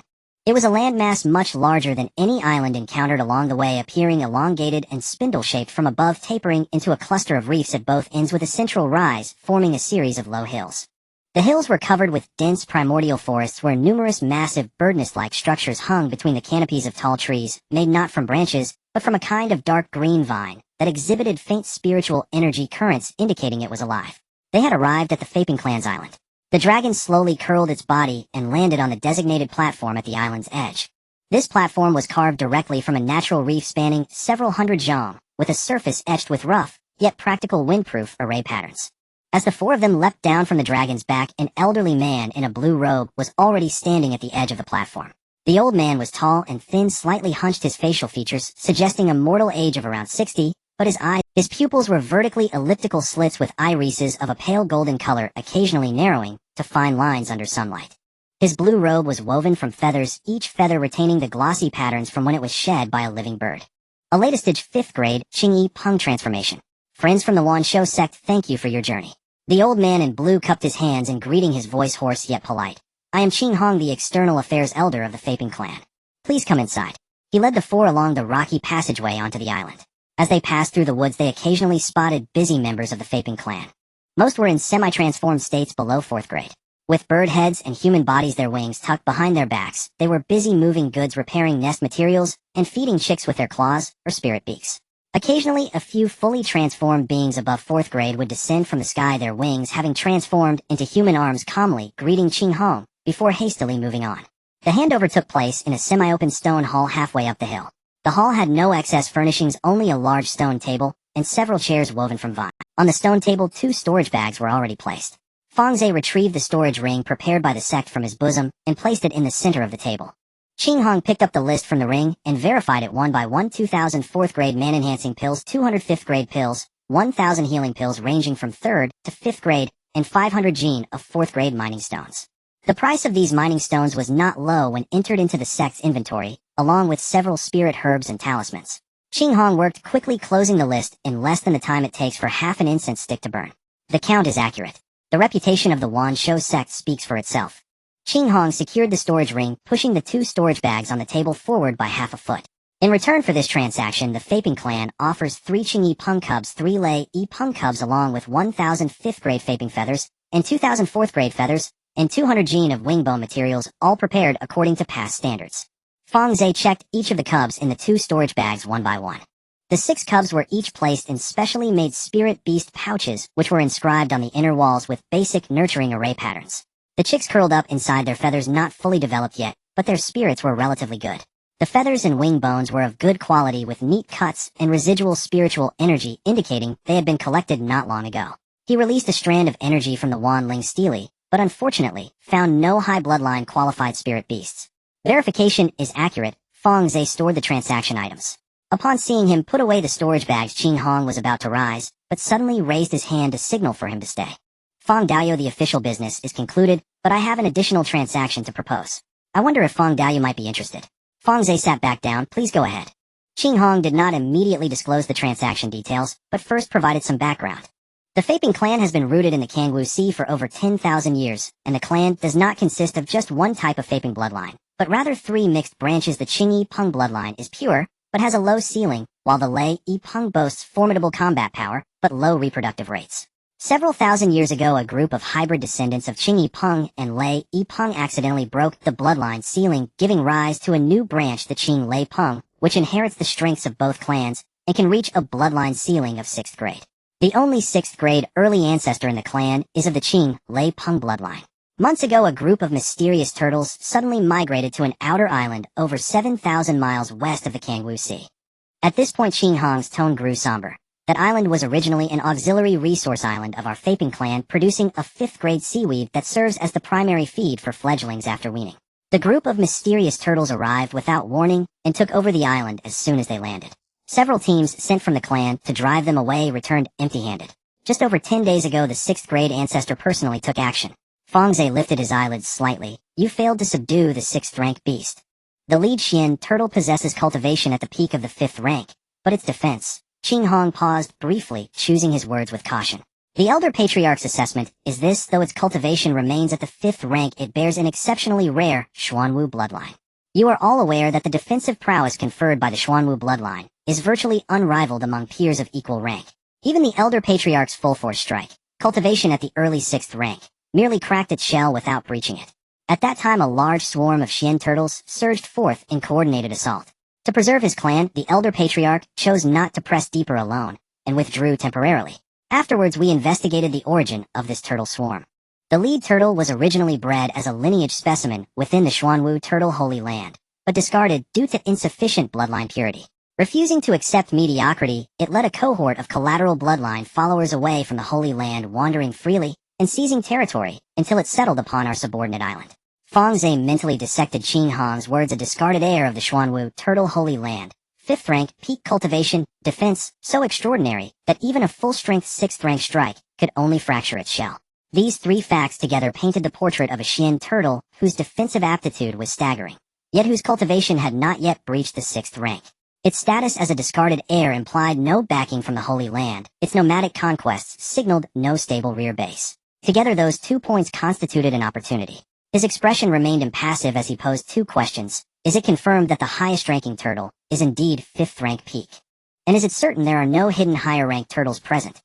It was a landmass much larger than any island encountered along the way, appearing elongated and spindle-shaped from above, tapering into a cluster of reefs at both ends with a central rise, forming a series of low hills. The hills were covered with dense primordial forests where numerous massive bird-nest-like structures hung between the canopies of tall trees, made not from branches, but from a kind of dark green vine that exhibited faint spiritual energy currents indicating it was alive. They had arrived at the Faping clan's island. The dragon slowly curled its body and landed on the designated platform at the island's edge. This platform was carved directly from a natural reef spanning several hundred zhang, with a surface etched with rough, yet practical windproof array patterns. As the four of them leapt down from the dragon's back, an elderly man in a blue robe was already standing at the edge of the platform. The old man was tall and thin, slightly hunched, his facial features suggesting a mortal age of around 60, but his pupils were vertically elliptical slits with irises of a pale golden color, occasionally narrowing to fine lines under sunlight. His blue robe was woven from feathers, each feather retaining the glossy patterns from when it was shed by a living bird. A latest-stage 5th grade Qingyi Peng transformation. "Friends from the Wan Shou sect, thank you for your journey." The old man in blue cupped his hands in greeting, his voice hoarse yet polite. I am Qing Hong, the external affairs elder of the Faping clan. Please come inside. He led the four along the rocky passageway onto the island. As they passed through the woods, they occasionally spotted busy members of the Faping clan. Most were in semi-transformed states below 4th grade. With bird heads and human bodies, their wings tucked behind their backs, they were busy moving goods, repairing nest materials, and feeding chicks with their claws or spirit beaks. Occasionally, a few fully transformed beings above 4th grade would descend from the sky, their wings having transformed into human arms, calmly greeting Qing Hong before hastily moving on. The handover took place in a semi-open stone hall halfway up the hill. The hall had no excess furnishings, only a large stone table and several chairs woven from vine. On the stone table, 2 storage bags were already placed. Fang Ze retrieved the storage ring prepared by the sect from his bosom and placed it in the center of the table. Qing Hong picked up the list from the ring and verified it one by one: 2,000 4th grade man-enhancing pills, 200 5th grade pills, 1,000 healing pills ranging from 3rd to 5th grade, and 500 gene of 4th grade mining stones. The price of these mining stones was not low when entered into the sect's inventory, along with several spirit herbs and talismans. Qing Hong worked quickly, closing the list in less than the time it takes for half an incense stick to burn. The count is accurate. The reputation of the Wan Shou sect speaks for itself. Qing Hong secured the storage ring, pushing the 2 storage bags on the table forward by half a foot. In return for this transaction, the Faping clan offers 3 Qing Peng cubs, 3 Lei Peng cubs, along with 1,000 5th grade Faping feathers, and 2,000 4th grade feathers, and 200 gene of wing bone materials, all prepared according to past standards. Fang Ze checked each of the cubs in the 2 storage bags one by one. The 6 cubs were each placed in specially made spirit beast pouches, which were inscribed on the inner walls with basic nurturing array patterns. The chicks curled up inside, their feathers not fully developed yet, but their spirits were relatively good. The feathers and wing bones were of good quality with neat cuts and residual spiritual energy, indicating they had been collected not long ago. He released a strand of energy from the Wan Ling Steely, but unfortunately found no high bloodline qualified spirit beasts. Verification is accurate. Fang Ze stored the transaction items. Upon seeing him put away the storage bags, Qing Hong was about to rise, but suddenly raised his hand to signal for him to stay. Fang Daoyu, the official business is concluded, but I have an additional transaction to propose. I wonder if Fang Daoyu might be interested. Fang Ze sat back down. Please go ahead. Qing Hong did not immediately disclose the transaction details, but first provided some background. The Faping clan has been rooted in the Kangwu Sea for over 10,000 years, and the clan does not consist of just one type of Faping bloodline, but rather 3 mixed branches. The Qing Peng bloodline is pure, but has a low ceiling, while the Lei Peng boasts formidable combat power, but low reproductive rates. Several thousand years ago, a group of hybrid descendants of Qing Peng and Lei Peng accidentally broke the bloodline ceiling, giving rise to a new branch, the Qing Lei Peng, which inherits the strengths of both clans and can reach a bloodline ceiling of 6th grade. The only 6th grade early ancestor in the clan is of the Qing Lei Peng bloodline. Months ago, a group of mysterious turtles suddenly migrated to an outer island over 7,000 miles west of the Kangwu Sea. At this point, Qing Hong's tone grew somber. That island was originally an auxiliary resource island of our Faping clan, producing a 5th grade seaweed that serves as the primary feed for fledglings after weaning. The group of mysterious turtles arrived without warning and took over the island as soon as they landed. Several teams sent from the clan to drive them away returned empty-handed. Just over 10 days ago, the 6th grade ancestor personally took action. Fang Ze lifted his eyelids slightly. You failed to subdue the 6th rank beast. The lead Xian turtle possesses cultivation at the peak of the 5th rank, but its defense. Qing Hong paused briefly, choosing his words with caution. The Elder Patriarch's assessment is this: though its cultivation remains at the 5th rank, it bears an exceptionally rare Xuanwu bloodline. You are all aware that the defensive prowess conferred by the Xuanwu bloodline is virtually unrivaled among peers of equal rank. Even the Elder Patriarch's full force strike, cultivation at the early 6th rank, merely cracked its shell without breaching it. At that time, a large swarm of Xian turtles surged forth in coordinated assault. To preserve his clan, the Elder Patriarch chose not to press deeper alone, and withdrew temporarily. Afterwards, we investigated the origin of this turtle swarm. The lead turtle was originally bred as a lineage specimen within the Xuanwu Turtle Holy Land, but discarded due to insufficient bloodline purity. Refusing to accept mediocrity, it led a cohort of collateral bloodline followers away from the Holy Land, wandering freely and seizing territory until it settled upon our subordinate island. Fang Ze mentally dissected Qing Hong's words: a discarded heir of the Xuanwu Turtle Holy Land, 5th rank, peak cultivation, defense, so extraordinary that even a full-strength 6th rank strike could only fracture its shell. These 3 facts together painted the portrait of a Xian turtle whose defensive aptitude was staggering, yet whose cultivation had not yet breached the 6th rank. Its status as a discarded heir implied no backing from the Holy Land. Its nomadic conquests signaled no stable rear base. Together, those 2 points constituted an opportunity. His expression remained impassive as he posed two questions. Is it confirmed that the highest-ranking turtle is indeed 5th rank peak? And is it certain there are no hidden higher-ranked turtles present?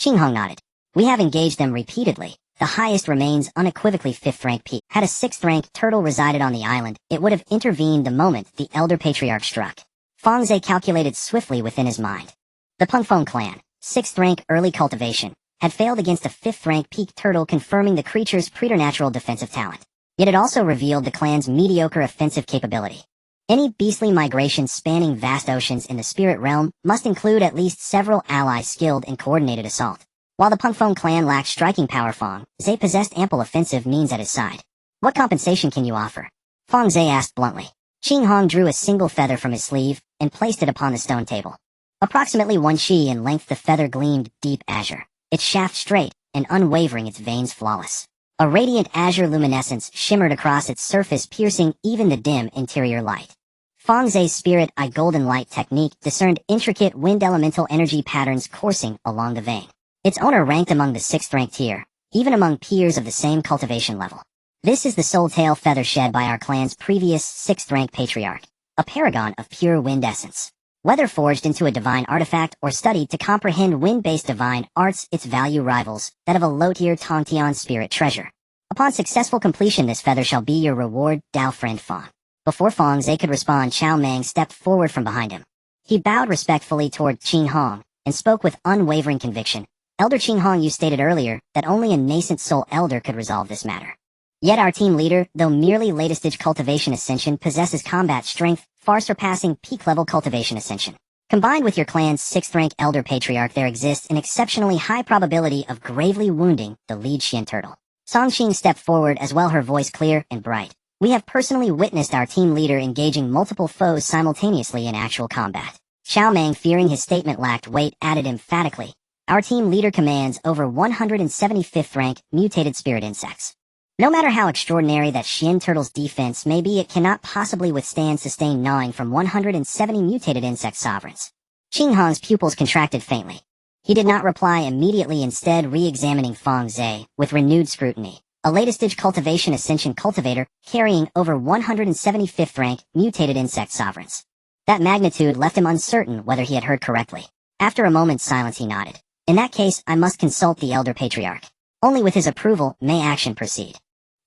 Qinghong nodded. We have engaged them repeatedly. The highest remains unequivocally 5th rank peak. Had a 6th rank turtle resided on the island, it would have intervened the moment the Elder Patriarch struck. Fang Ze calculated swiftly within his mind. The Pengfeng clan, 6th rank early cultivation, had failed against a 5th rank peak turtle, confirming the creature's preternatural defensive talent. Yet it also revealed the clan's mediocre offensive capability. Any beastly migration spanning vast oceans in the spirit realm must include at least several allies skilled in coordinated assault. While the Pengfeng clan lacked striking power, Fang Ze possessed ample offensive means at his side. What compensation can you offer? Fang Ze asked bluntly. Qinghong drew a single feather from his sleeve and placed it upon the stone table. Approximately 1 shi in length, the feather gleamed deep azure, its shaft straight and unwavering, its veins flawless. A radiant azure luminescence shimmered across its surface, piercing even the dim interior light. Fang Ze's spirit eye golden light technique discerned intricate wind elemental energy patterns coursing along the vein. Its owner ranked among the 6th rank tier, even among peers of the same cultivation level. This is the soul tail feather shed by our clan's previous 6th rank patriarch, a paragon of pure wind essence. Whether forged into a divine artifact or studied to comprehend wind-based divine arts, its value rivals that of a low-tier Tongtian spirit treasure. Upon successful completion, this feather shall be your reward, Dao friend Fang. Before Fang Ze could respond, Qiao Meng stepped forward from behind him. He bowed respectfully toward Qinghong and spoke with unwavering conviction. Elder Qinghong, you stated earlier that only a nascent soul elder could resolve this matter. Yet our team leader, though merely latest-stage cultivation ascension, possesses combat strength far surpassing peak-level cultivation ascension. Combined with your clan's 6th rank elder patriarch, there exists an exceptionally high probability of gravely wounding the lead Xian turtle. Songqing stepped forward as well, her voice clear and bright. We have personally witnessed our team leader engaging multiple foes simultaneously in actual combat. Xiao Meng, fearing his statement lacked weight, added emphatically, our team leader commands over 175th rank mutated spirit insects. No matter how extraordinary that Xian turtle's defense may be, it cannot possibly withstand sustained gnawing from 170 mutated insect sovereigns. Qinghong's pupils contracted faintly. He did not reply immediately, instead re-examining Fang Ze with renewed scrutiny, a latest-stage cultivation ascension cultivator carrying over 175th rank mutated insect sovereigns. That magnitude left him uncertain whether he had heard correctly. After a moment's silence, he nodded. In that case, I must consult the Elder Patriarch. Only with his approval may action proceed.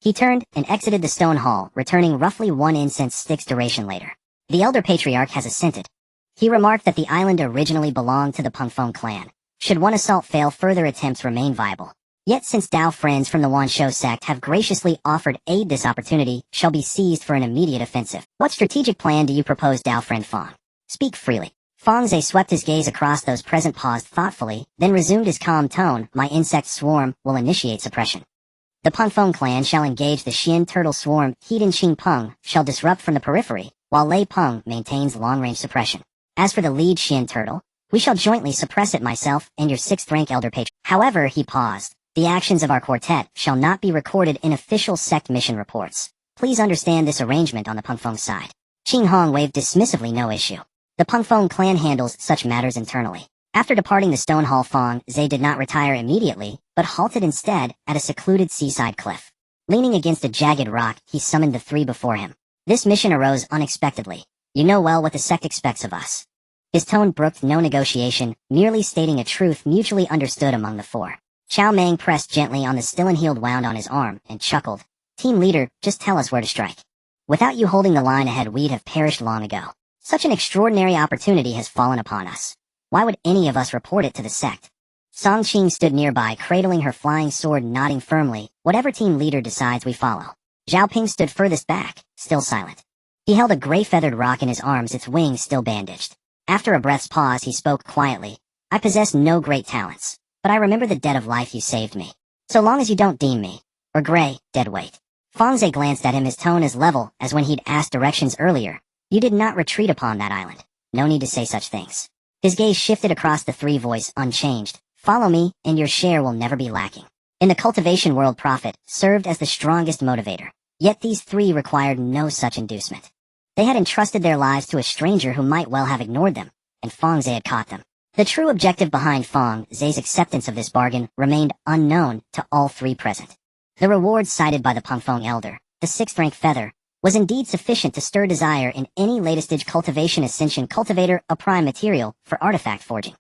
He turned and exited the stone hall, returning roughly 1 incense stick's duration later. The Elder Patriarch has assented. He remarked that the island originally belonged to the Pengfeng clan. Should one assault fail, further attempts remain viable. Yet since Dao friends from the Wanshou sect have graciously offered aid, this opportunity shall be seized for an immediate offensive. What strategic plan do you propose, Dao friend Fang? Speak freely. Fang Ze swept his gaze across those present, paused thoughtfully, then resumed his calm tone. My insect swarm will initiate suppression. The Pengfeng clan shall engage the Xian turtle swarm. Hedan Qing Peng shall disrupt from the periphery, while Lei Peng maintains long-range suppression. As for the lead Xian turtle, we shall jointly suppress it, myself and your 6th rank elder patron. However, he paused. The actions of our quartet shall not be recorded in official sect mission reports. Please understand this arrangement on the Pengfeng side. Qinghong waved dismissively. No issue. The Pengfeng clan handles such matters internally. After departing the stone hall, Fang Ze did not retire immediately, but halted instead at a secluded seaside cliff. Leaning against a jagged rock, he summoned the 3 before him. This mission arose unexpectedly. You know well what the sect expects of us. His tone brooked no negotiation, merely stating a truth mutually understood among the 4. Qiao Meng pressed gently on the still-and-healed wound on his arm and chuckled. Team leader, just tell us where to strike. Without you holding the line ahead, we'd have perished long ago. Such an extraordinary opportunity has fallen upon us. Why would any of us report it to the sect? Songqing stood nearby, cradling her flying sword, nodding firmly. Whatever team leader decides, we follow. Zhao Ping stood furthest back, still silent. He held a gray-feathered rock in his arms, its wings still bandaged. After a breath's pause, he spoke quietly. I possess no great talents, but I remember the debt of life you saved me. So long as you don't deem me, or gray, dead weight. Fang Ze glanced at him, his tone as level as when he'd asked directions earlier. You did not retreat upon that island. No need to say such things. His gaze shifted across the 3, voice unchanged. Follow me, and your share will never be lacking. In the cultivation world, profit served as the strongest motivator. Yet these 3 required no such inducement. They had entrusted their lives to a stranger who might well have ignored them, and Fang Ze had caught them. The true objective behind Fang Ze's acceptance of this bargain remained unknown to all 3 present. The rewards cited by the Pengfeng elder the 6th rank feather, was indeed sufficient to stir desire in any latest-stage cultivation ascension cultivator, a prime material for artifact forging.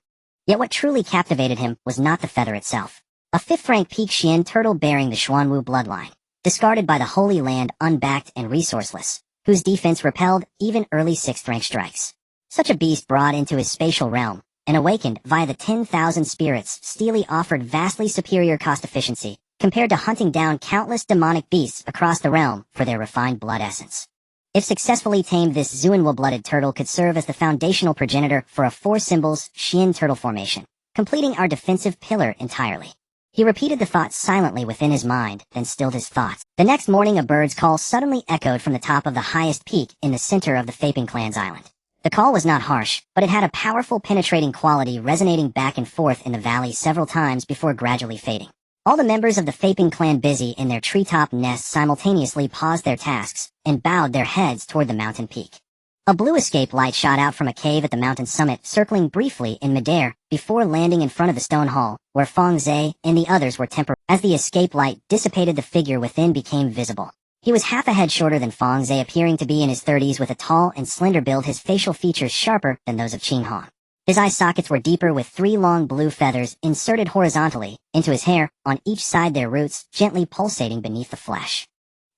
Yet what truly captivated him was not the feather itself. A 5th rank peak Xian turtle bearing the Xuanwu bloodline, discarded by the Holy Land unbacked and resourceless, whose defense repelled even early 6th rank strikes. Such a beast brought into his spatial realm, and awakened via the 10,000 spirits steely offered vastly superior cost efficiency, compared to hunting down countless demonic beasts across the realm for their refined blood essence. If successfully tamed, this Xuanwu-blooded turtle could serve as the foundational progenitor for a 4 symbols Xian turtle formation, completing our defensive pillar entirely. He repeated the thought silently within his mind, then stilled his thoughts. The next morning a bird's call suddenly echoed from the top of the highest peak in the center of the Faping clan's island. The call was not harsh, but it had a powerful penetrating quality, resonating back and forth in the valley several times before gradually fading. All the members of the Faping clan busy in their treetop nests simultaneously paused their tasks and bowed their heads toward the mountain peak. A blue escape light shot out from a cave at the mountain summit, circling briefly in midair before landing in front of the stone hall, where Fang Ze and the others were temporary. As the escape light dissipated, the figure within became visible. He was half a head shorter than Fang Ze, appearing to be in his 30s with a tall and slender build, his facial features sharper than those of Qing Hong. His eye sockets were deeper, with 3 long blue feathers inserted horizontally into his hair, on each side their roots gently pulsating beneath the flesh.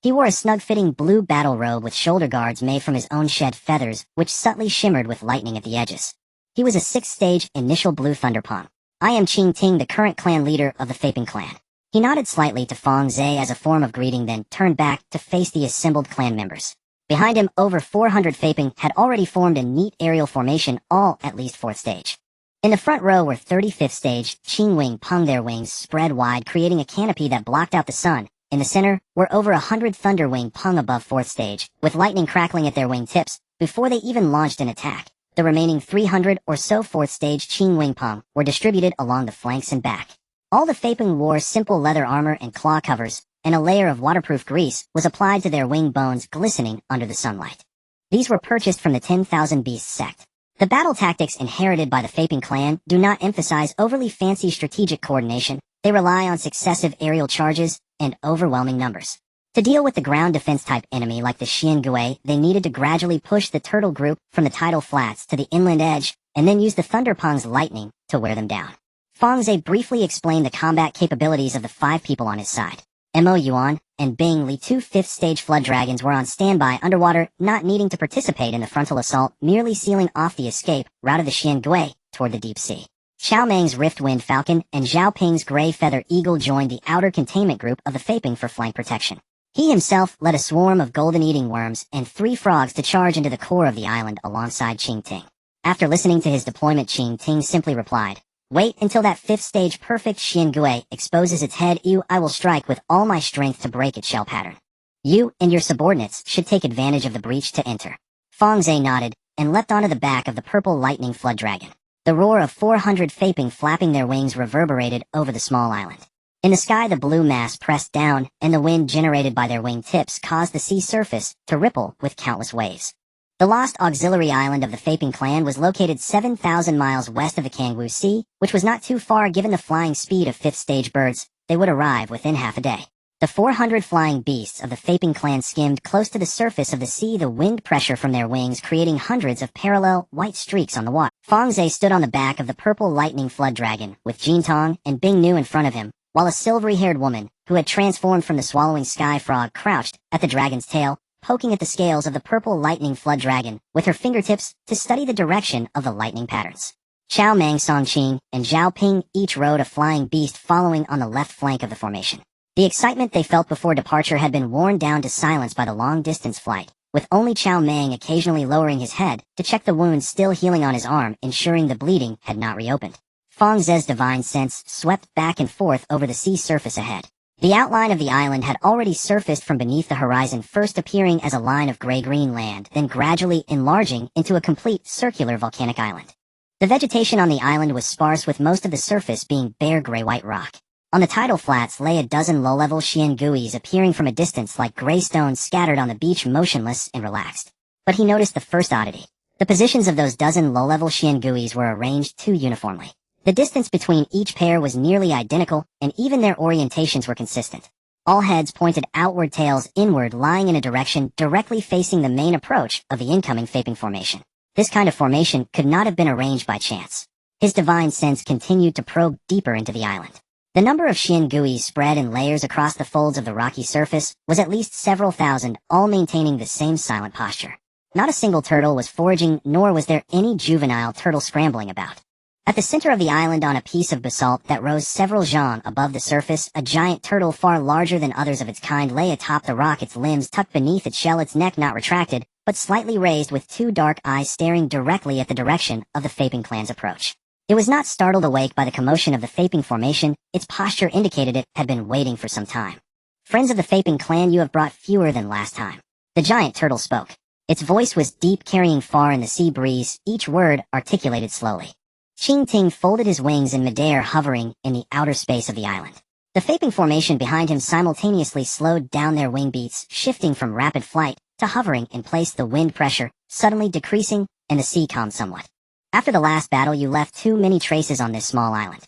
He wore a snug-fitting blue battle robe with shoulder guards made from his own shed feathers, which subtly shimmered with lightning at the edges. He was a 6th stage initial blue thunderpong. I am Qing Ting, the current clan leader of the Faping clan. He nodded slightly to Fang Ze as a form of greeting, then turned back to face the assembled clan members. Behind him, over 400 Faping had already formed a neat aerial formation, all at least 4th stage. In the front row were 35th stage Qing Wing Peng, their wings spread wide, creating a canopy that blocked out the sun. In the center were over 100 Thunder Wing Peng above 4th stage, with lightning crackling at their wing tips before they even launched an attack. The remaining 300 or so 4th stage Qing Wing Peng were distributed along the flanks and back. All the Faping wore simple leather armor and claw covers, and a layer of waterproof grease was applied to their wing bones, glistening under the sunlight. These were purchased from the 10,000 Beasts sect. The battle tactics inherited by the Faping clan do not emphasize overly fancy strategic coordination. They rely on successive aerial charges and overwhelming numbers. To deal with the ground defense type enemy like the Xian Gui, they needed to gradually push the turtle group from the tidal flats to the inland edge, and then use the Thunderpong's lightning to wear them down. Fang Ze briefly explained the combat capabilities of the 5 people on his side. Mo Yuan and Bing Li, 2 5th stage flood dragons, were on standby underwater, not needing to participate in the frontal assault, merely sealing off the escape route of the Xian Gui toward the deep sea. Xiao Meng's Riftwind Falcon and Zhao Ping's Gray Feather Eagle joined the outer containment group of the Faping for flank protection. He himself led a swarm of golden-eating worms and 3 frogs to charge into the core of the island alongside Qing Ting. After listening to his deployment, Qing Ting simply replied, "Wait until that 5th stage perfect Xian Gui exposes its head. I will strike with all my strength to break its shell pattern. You and your subordinates should take advantage of the breach to enter." Fang Ze nodded and leapt onto the back of the purple lightning flood dragon. The roar of 400 Faping flapping their wings reverberated over the small island. In the sky, the blue mass pressed down, and the wind generated by their wing tips caused the sea surface to ripple with countless waves. The lost auxiliary island of the Faping clan was located 7,000 miles west of the Kangwu Sea, which was not too far given the flying speed of 5th stage birds. They would arrive within half a day. The 400 flying beasts of the Faping clan skimmed close to the surface of the sea, the wind pressure from their wings creating hundreds of parallel white streaks on the water. Fang Ze stood on the back of the purple lightning flood dragon, with Jin Tong and Bing Nu in front of him, while a silvery-haired woman, who had transformed from the swallowing sky frog, crouched at the dragon's tail, poking at the scales of the purple lightning flood dragon with her fingertips to study the direction of the lightning patterns. Xiao Meng, Songqing, and Zhao Ping each rode a flying beast following on the left flank of the formation. The excitement they felt before departure had been worn down to silence by the long-distance flight, with only Xiao Meng occasionally lowering his head to check the wounds still healing on his arm, ensuring the bleeding had not reopened. Fang Ze's divine sense swept back and forth over the sea surface ahead. The outline of the island had already surfaced from beneath the horizon, first appearing as a line of gray-green land, then gradually enlarging into a complete circular volcanic island. The vegetation on the island was sparse, with most of the surface being bare gray-white rock. On the tidal flats lay a dozen low-level Xian Guis appearing from a distance like gray stones scattered on the beach, motionless and relaxed. But he noticed the first oddity. The positions of those dozen low-level Xian Guis were arranged too uniformly. The distance between each pair was nearly identical, and even their orientations were consistent. All heads pointed outward, tails inward, lying in a direction directly facing the main approach of the incoming Faping formation. This kind of formation could not have been arranged by chance. His divine sense continued to probe deeper into the island. The number of Xian Guis spread in layers across the folds of the rocky surface was at least several thousand, all maintaining the same silent posture. Not a single turtle was foraging, nor was there any juvenile turtle scrambling about. At the center of the island, on a piece of basalt that rose several zhang above the surface, a giant turtle far larger than others of its kind lay atop the rock, its limbs tucked beneath its shell, its neck not retracted, but slightly raised, with two dark eyes staring directly at the direction of the Faping clan's approach. It was not startled awake by the commotion of the Faping formation. Its posture indicated it had been waiting for some time. Friends of the Faping clan, you have brought fewer than last time. The giant turtle spoke. Its voice was deep, carrying far in the sea breeze, each word articulated slowly. Qing Ting folded his wings in midair, hovering in the outer space of the island. The Faping formation behind him simultaneously slowed down their wing beats, shifting from rapid flight to hovering in place, the wind pressure suddenly decreasing and the sea calmed somewhat. After the last battle, you left too many traces on this small island.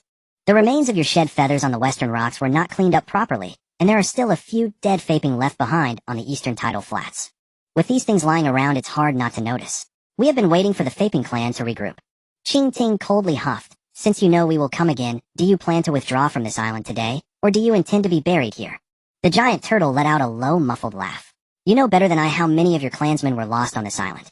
The remains of your shed feathers on the western rocks were not cleaned up properly, and there are still a few dead Faping left behind on the eastern tidal flats. With these things lying around, it's hard not to notice. We have been waiting for the Faping clan to regroup. Qing Ting coldly huffed. Since you know we will come again, do you plan to withdraw from this island today, or do you intend to be buried here? The giant turtle let out a low, muffled laugh. You know better than I how many of your clansmen were lost on this island.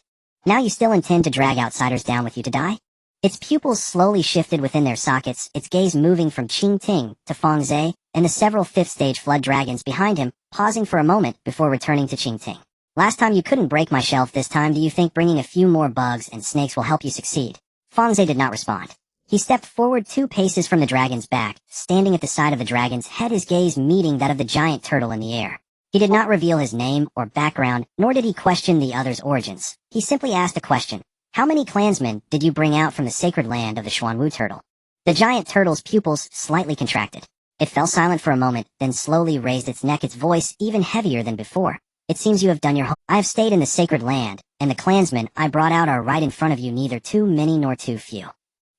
Now you still intend to drag outsiders down with you to die? Its pupils slowly shifted within their sockets, its gaze moving from Qing Ting to Fang Ze and the several fifth-stage flood dragons behind him, pausing for a moment before returning to Qing Ting. Last time you couldn't break my shelf. This time, do you think bringing a few more bugs and snakes will help you succeed? Fang Ze did not respond. He stepped forward 2 paces from the dragon's back, standing at the side of the dragon's head, his gaze meeting that of the giant turtle in the air. He did not reveal his name or background, nor did he question the other's origins. He simply asked a question. How many clansmen did you bring out from the sacred land of the Xuanwu turtle? The giant turtle's pupils slightly contracted. It fell silent for a moment, then slowly raised its neck, its voice even heavier than before. It seems you have done your homework. I have stayed in the sacred land, and the clansmen I brought out are right in front of you, neither too many nor too few.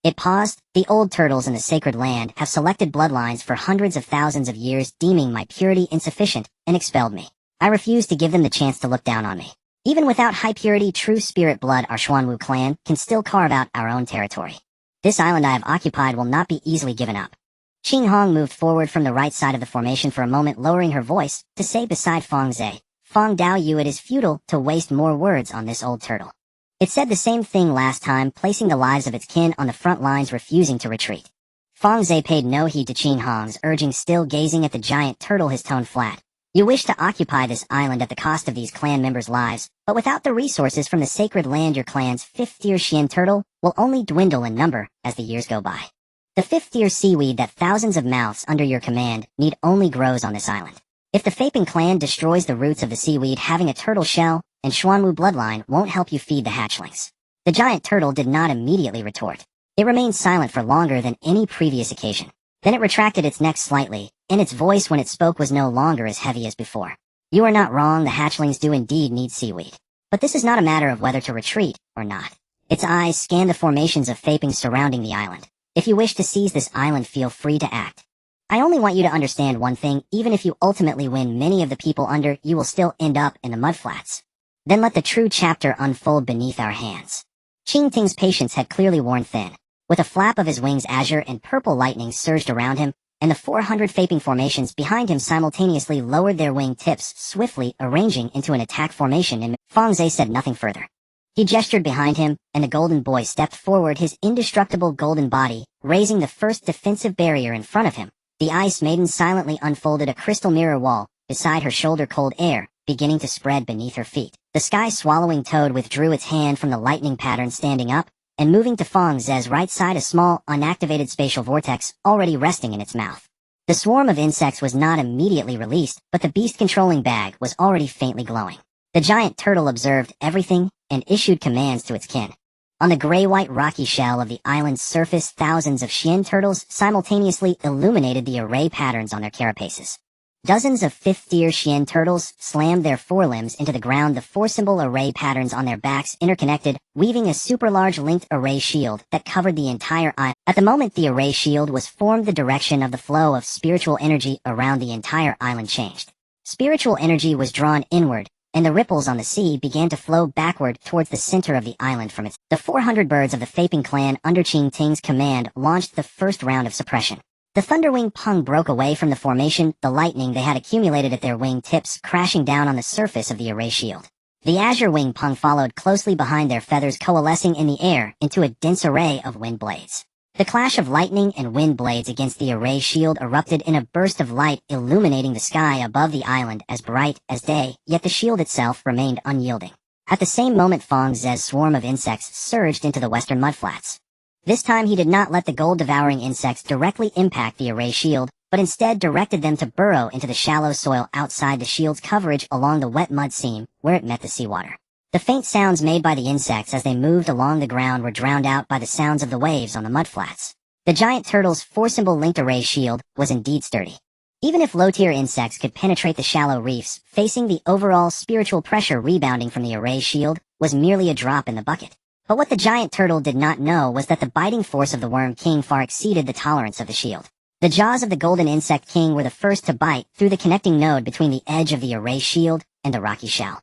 It paused. The old turtles in the sacred land have selected bloodlines for hundreds of thousands of years, deeming my purity insufficient, and expelled me. I refuse to give them the chance to look down on me. Even without high purity true spirit blood, our Xuanwu clan can still carve out our own territory. This island I have occupied will not be easily given up. Qing Hong moved forward from the right side of the formation for a moment, lowering her voice to say beside Fang Ze, Fang Dao Yu, it is futile to waste more words on this old turtle. It said the same thing last time, placing the lives of its kin on the front lines, refusing to retreat. Fang Ze paid no heed to Qing Hong's urging, still gazing at the giant turtle, his tone flat. You wish to occupy this island at the cost of these clan members' lives, but without the resources from the sacred land, your clan's 5th-tier Xian turtle will only dwindle in number as the years go by. The 5th-tier seaweed that thousands of mouths under your command need only grows on this island. If the Faping clan destroys the roots of the seaweed, having a turtle shell and Xuanwu bloodline won't help you feed the hatchlings. The giant turtle did not immediately retort. It remained silent for longer than any previous occasion. Then it retracted its neck slightly, and its voice when it spoke was no longer as heavy as before. You are not wrong, the hatchlings do indeed need seaweed. But this is not a matter of whether to retreat or not. Its eyes scanned the formations of Faping surrounding the island. If you wish to seize this island, feel free to act. I only want you to understand one thing, even if you ultimately win many of the people under, you will still end up in the mudflats. Then let the true chapter unfold beneath our hands. Qing Ting's patience had clearly worn thin. With a flap of his wings, azure and purple lightning surged around him, and the 400 Faping formations behind him simultaneously lowered their wing tips, swiftly arranging into an attack formation, and Fang Ze said nothing further. He gestured behind him, and the golden boy stepped forward, his indestructible golden body raising the first defensive barrier in front of him. The Ice Maiden silently unfolded a crystal mirror wall beside her shoulder, cold air beginning to spread beneath her feet. The sky-swallowing toad withdrew its hand from the lightning pattern, standing up, and moving to Fang Ze's right side, a small, unactivated spatial vortex already resting in its mouth. The swarm of insects was not immediately released, but the beast-controlling bag was already faintly glowing. The giant turtle observed everything and issued commands to its kin. On the gray-white rocky shell of the island's surface, thousands of Xian turtles simultaneously illuminated the array patterns on their carapaces. Dozens of fifth-tier Xian turtles slammed their forelimbs into the ground, the four-symbol array patterns on their backs interconnected, weaving a super-large linked array shield that covered the entire island. At the moment the array shield was formed, the direction of the flow of spiritual energy around the entire island changed. Spiritual energy was drawn inward, and the ripples on the sea began to flow backward towards the center of the island from its. The 400 birds of the Faping clan under Qing Ting's command launched the first round of suppression. The Thunderwing Peng broke away from the formation, the lightning they had accumulated at their wing tips crashing down on the surface of the array shield. The Azure Wing Peng followed closely behind, their feathers coalescing in the air into a dense array of wind blades. The clash of lightning and wind blades against the array shield erupted in a burst of light, illuminating the sky above the island as bright as day, yet the shield itself remained unyielding. At the same moment Fang Ze's swarm of insects surged into the western mudflats. This time he did not let the gold-devouring insects directly impact the array shield, but instead directed them to burrow into the shallow soil outside the shield's coverage along the wet mud seam, where it met the seawater. The faint sounds made by the insects as they moved along the ground were drowned out by the sounds of the waves on the mudflats. The giant turtle's four-symbol linked array shield was indeed sturdy. Even if low-tier insects could penetrate the shallow reefs, facing the overall spiritual pressure rebounding from the array shield was merely a drop in the bucket. But what the giant turtle did not know was that the biting force of the Worm King far exceeded the tolerance of the shield. The jaws of the Golden Insect King were the first to bite through the connecting node between the edge of the array shield and the rocky shell.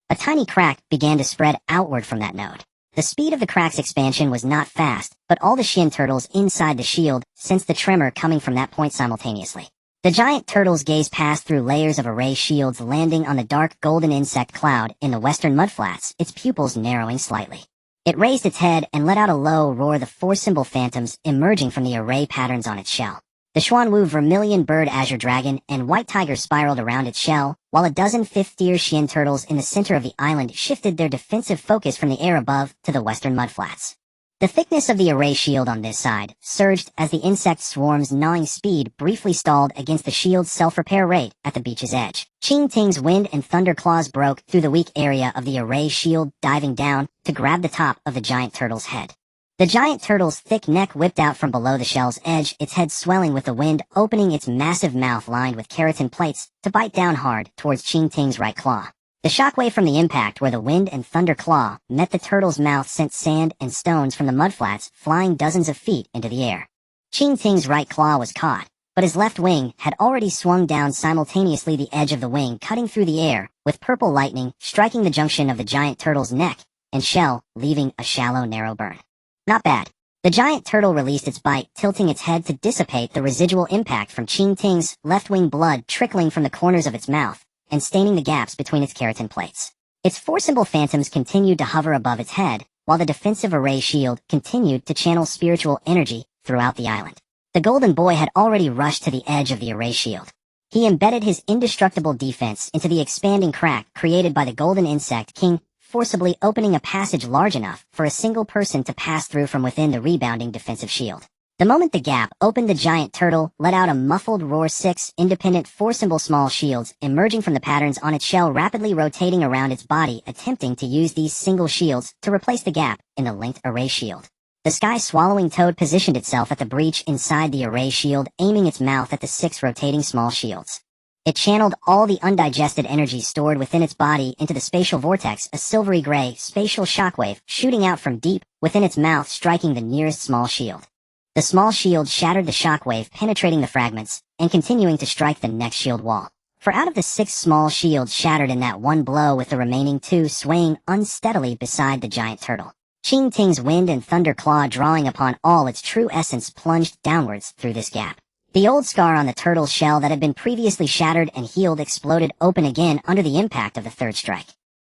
A tiny crack began to spread outward from that node. The speed of the crack's expansion was not fast, but all the Xian turtles inside the shield sensed the tremor coming from that point simultaneously. The giant turtle's gaze passed through layers of array shields, landing on the dark golden insect cloud in the western mudflats, its pupils narrowing slightly. It raised its head and let out a low roar, the four-symbol phantoms emerging from the array patterns on its shell. The Xuanwu vermilion bird azure dragon and white tiger spiraled around its shell, while a dozen fifth-tier Xian turtles in the center of the island shifted their defensive focus from the air above to the western mudflats. The thickness of the array shield on this side surged as the insect swarm's gnawing speed briefly stalled against the shield's self-repair rate at the beach's edge. Qing Ting's wind and thunder claws broke through the weak area of the array shield, diving down to grab the top of the giant turtle's head. The giant turtle's thick neck whipped out from below the shell's edge, its head swelling with the wind, opening its massive mouth lined with keratin plates to bite down hard towards Qing Ting's right claw. The shockwave from the impact where the wind and thunder claw met the turtle's mouth sent sand and stones from the mudflats flying dozens of feet into the air. Qing Ting's right claw was caught, but his left wing had already swung down simultaneously, the edge of the wing cutting through the air, with purple lightning striking the junction of the giant turtle's neck and shell, leaving a shallow, narrow burn. Not bad. The giant turtle released its bite, tilting its head to dissipate the residual impact from Qing Ting's left wing, blood trickling from the corners of its mouth and staining the gaps between its keratin plates. Its four-symbol phantoms continued to hover above its head, while the defensive array shield continued to channel spiritual energy throughout the island. The golden boy had already rushed to the edge of the array shield. He embedded his indestructible defense into the expanding crack created by the golden insect king, forcibly opening a passage large enough for a single person to pass through from within the rebounding defensive shield. The moment the gap opened, the giant turtle let out a muffled roar. 6 independent four-symbol small shields emerging from the patterns on its shell, rapidly rotating around its body, attempting to use these single shields to replace the gap in the linked array shield. The sky-swallowing toad positioned itself at the breach inside the array shield, aiming its mouth at the 6 rotating small shields. It channeled all the undigested energy stored within its body into the spatial vortex, a silvery gray spatial shockwave shooting out from deep within its mouth, striking the nearest small shield. The small shield shattered the shockwave, penetrating the fragments, and continuing to strike the next shield wall. For out of the 6 small shields shattered in that one blow, with the remaining 2 swaying unsteadily beside the giant turtle. Qing Ting's wind and thunder claw, drawing upon all its true essence, plunged downwards through this gap. The old scar on the turtle's shell that had been previously shattered and healed exploded open again under the impact of the third strike.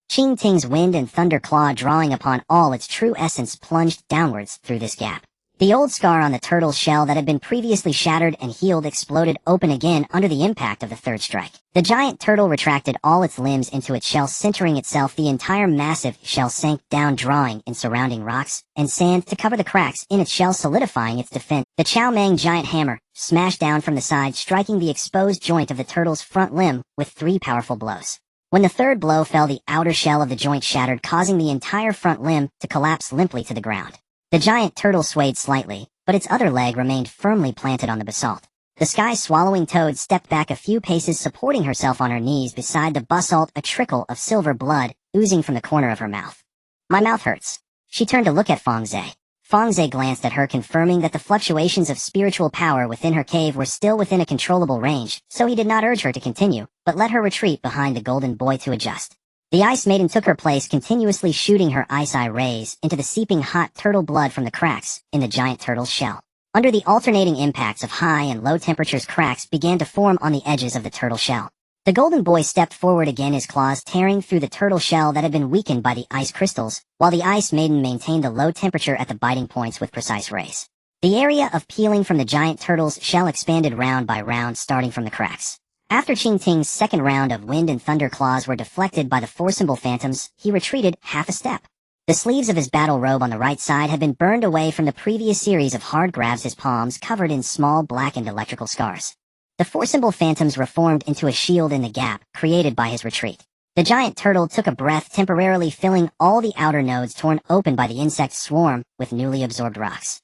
Qing Ting's wind and thunder claw, drawing upon all its true essence, plunged downwards through this gap. The old scar on the turtle's shell that had been previously shattered and healed exploded open again under the impact of the third strike. The giant turtle retracted all its limbs into its shell, centering itself. The entire massive shell sank down, drawing in surrounding rocks and sand to cover the cracks in its shell, solidifying its defense. The Chow Mang giant hammer smashed down from the side, striking the exposed joint of the turtle's front limb with 3 powerful blows. When the third blow fell, the outer shell of the joint shattered, causing the entire front limb to collapse limply to the ground. The giant turtle swayed slightly, but its other leg remained firmly planted on the basalt. The sky-swallowing toad stepped back a few paces, supporting herself on her knees beside the basalt, a trickle of silver blood oozing from the corner of her mouth. My mouth hurts. She turned to look at Fang Ze. Fang Ze glanced at her, confirming that the fluctuations of spiritual power within her cave were still within a controllable range, so he did not urge her to continue, but let her retreat behind the golden boy to adjust. The Ice Maiden took her place, continuously shooting her ice-eye rays into the seeping hot turtle blood from the cracks in the giant turtle's shell. Under the alternating impacts of high and low temperatures, cracks began to form on the edges of the turtle shell. The golden boy stepped forward again, his claws tearing through the turtle shell that had been weakened by the ice crystals, while the Ice Maiden maintained the low temperature at the biting points with precise rays. The area of peeling from the giant turtle's shell expanded round by round, starting from the cracks. After Qing Ting's second round of wind and thunder claws were deflected by the four symbol phantoms, he retreated half a step. The sleeves of his battle robe on the right side had been burned away from the previous series of hard grabs, his palms covered in small blackened electrical scars. The four symbol phantoms reformed into a shield in the gap created by his retreat. The giant turtle took a breath, temporarily filling all the outer nodes torn open by the insect swarm with newly absorbed rocks.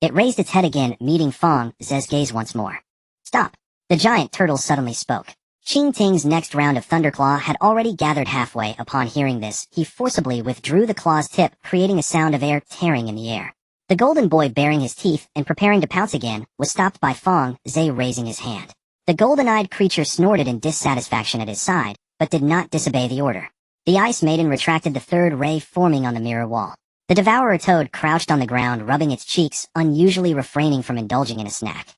It raised its head again, meeting Fang Ze's gaze once more. Stop! The giant turtle suddenly spoke. Qing Ting's next round of Thunderclaw had already gathered halfway. Upon hearing this, he forcibly withdrew the claw's tip, creating a sound of air tearing in the air. The golden boy, baring his teeth and preparing to pounce again, was stopped by Fang Ze raising his hand. The golden-eyed creature snorted in dissatisfaction at his side, but did not disobey the order. The Ice Maiden retracted the third ray forming on the mirror wall. The devourer toad crouched on the ground, rubbing its cheeks, unusually refraining from indulging in a snack.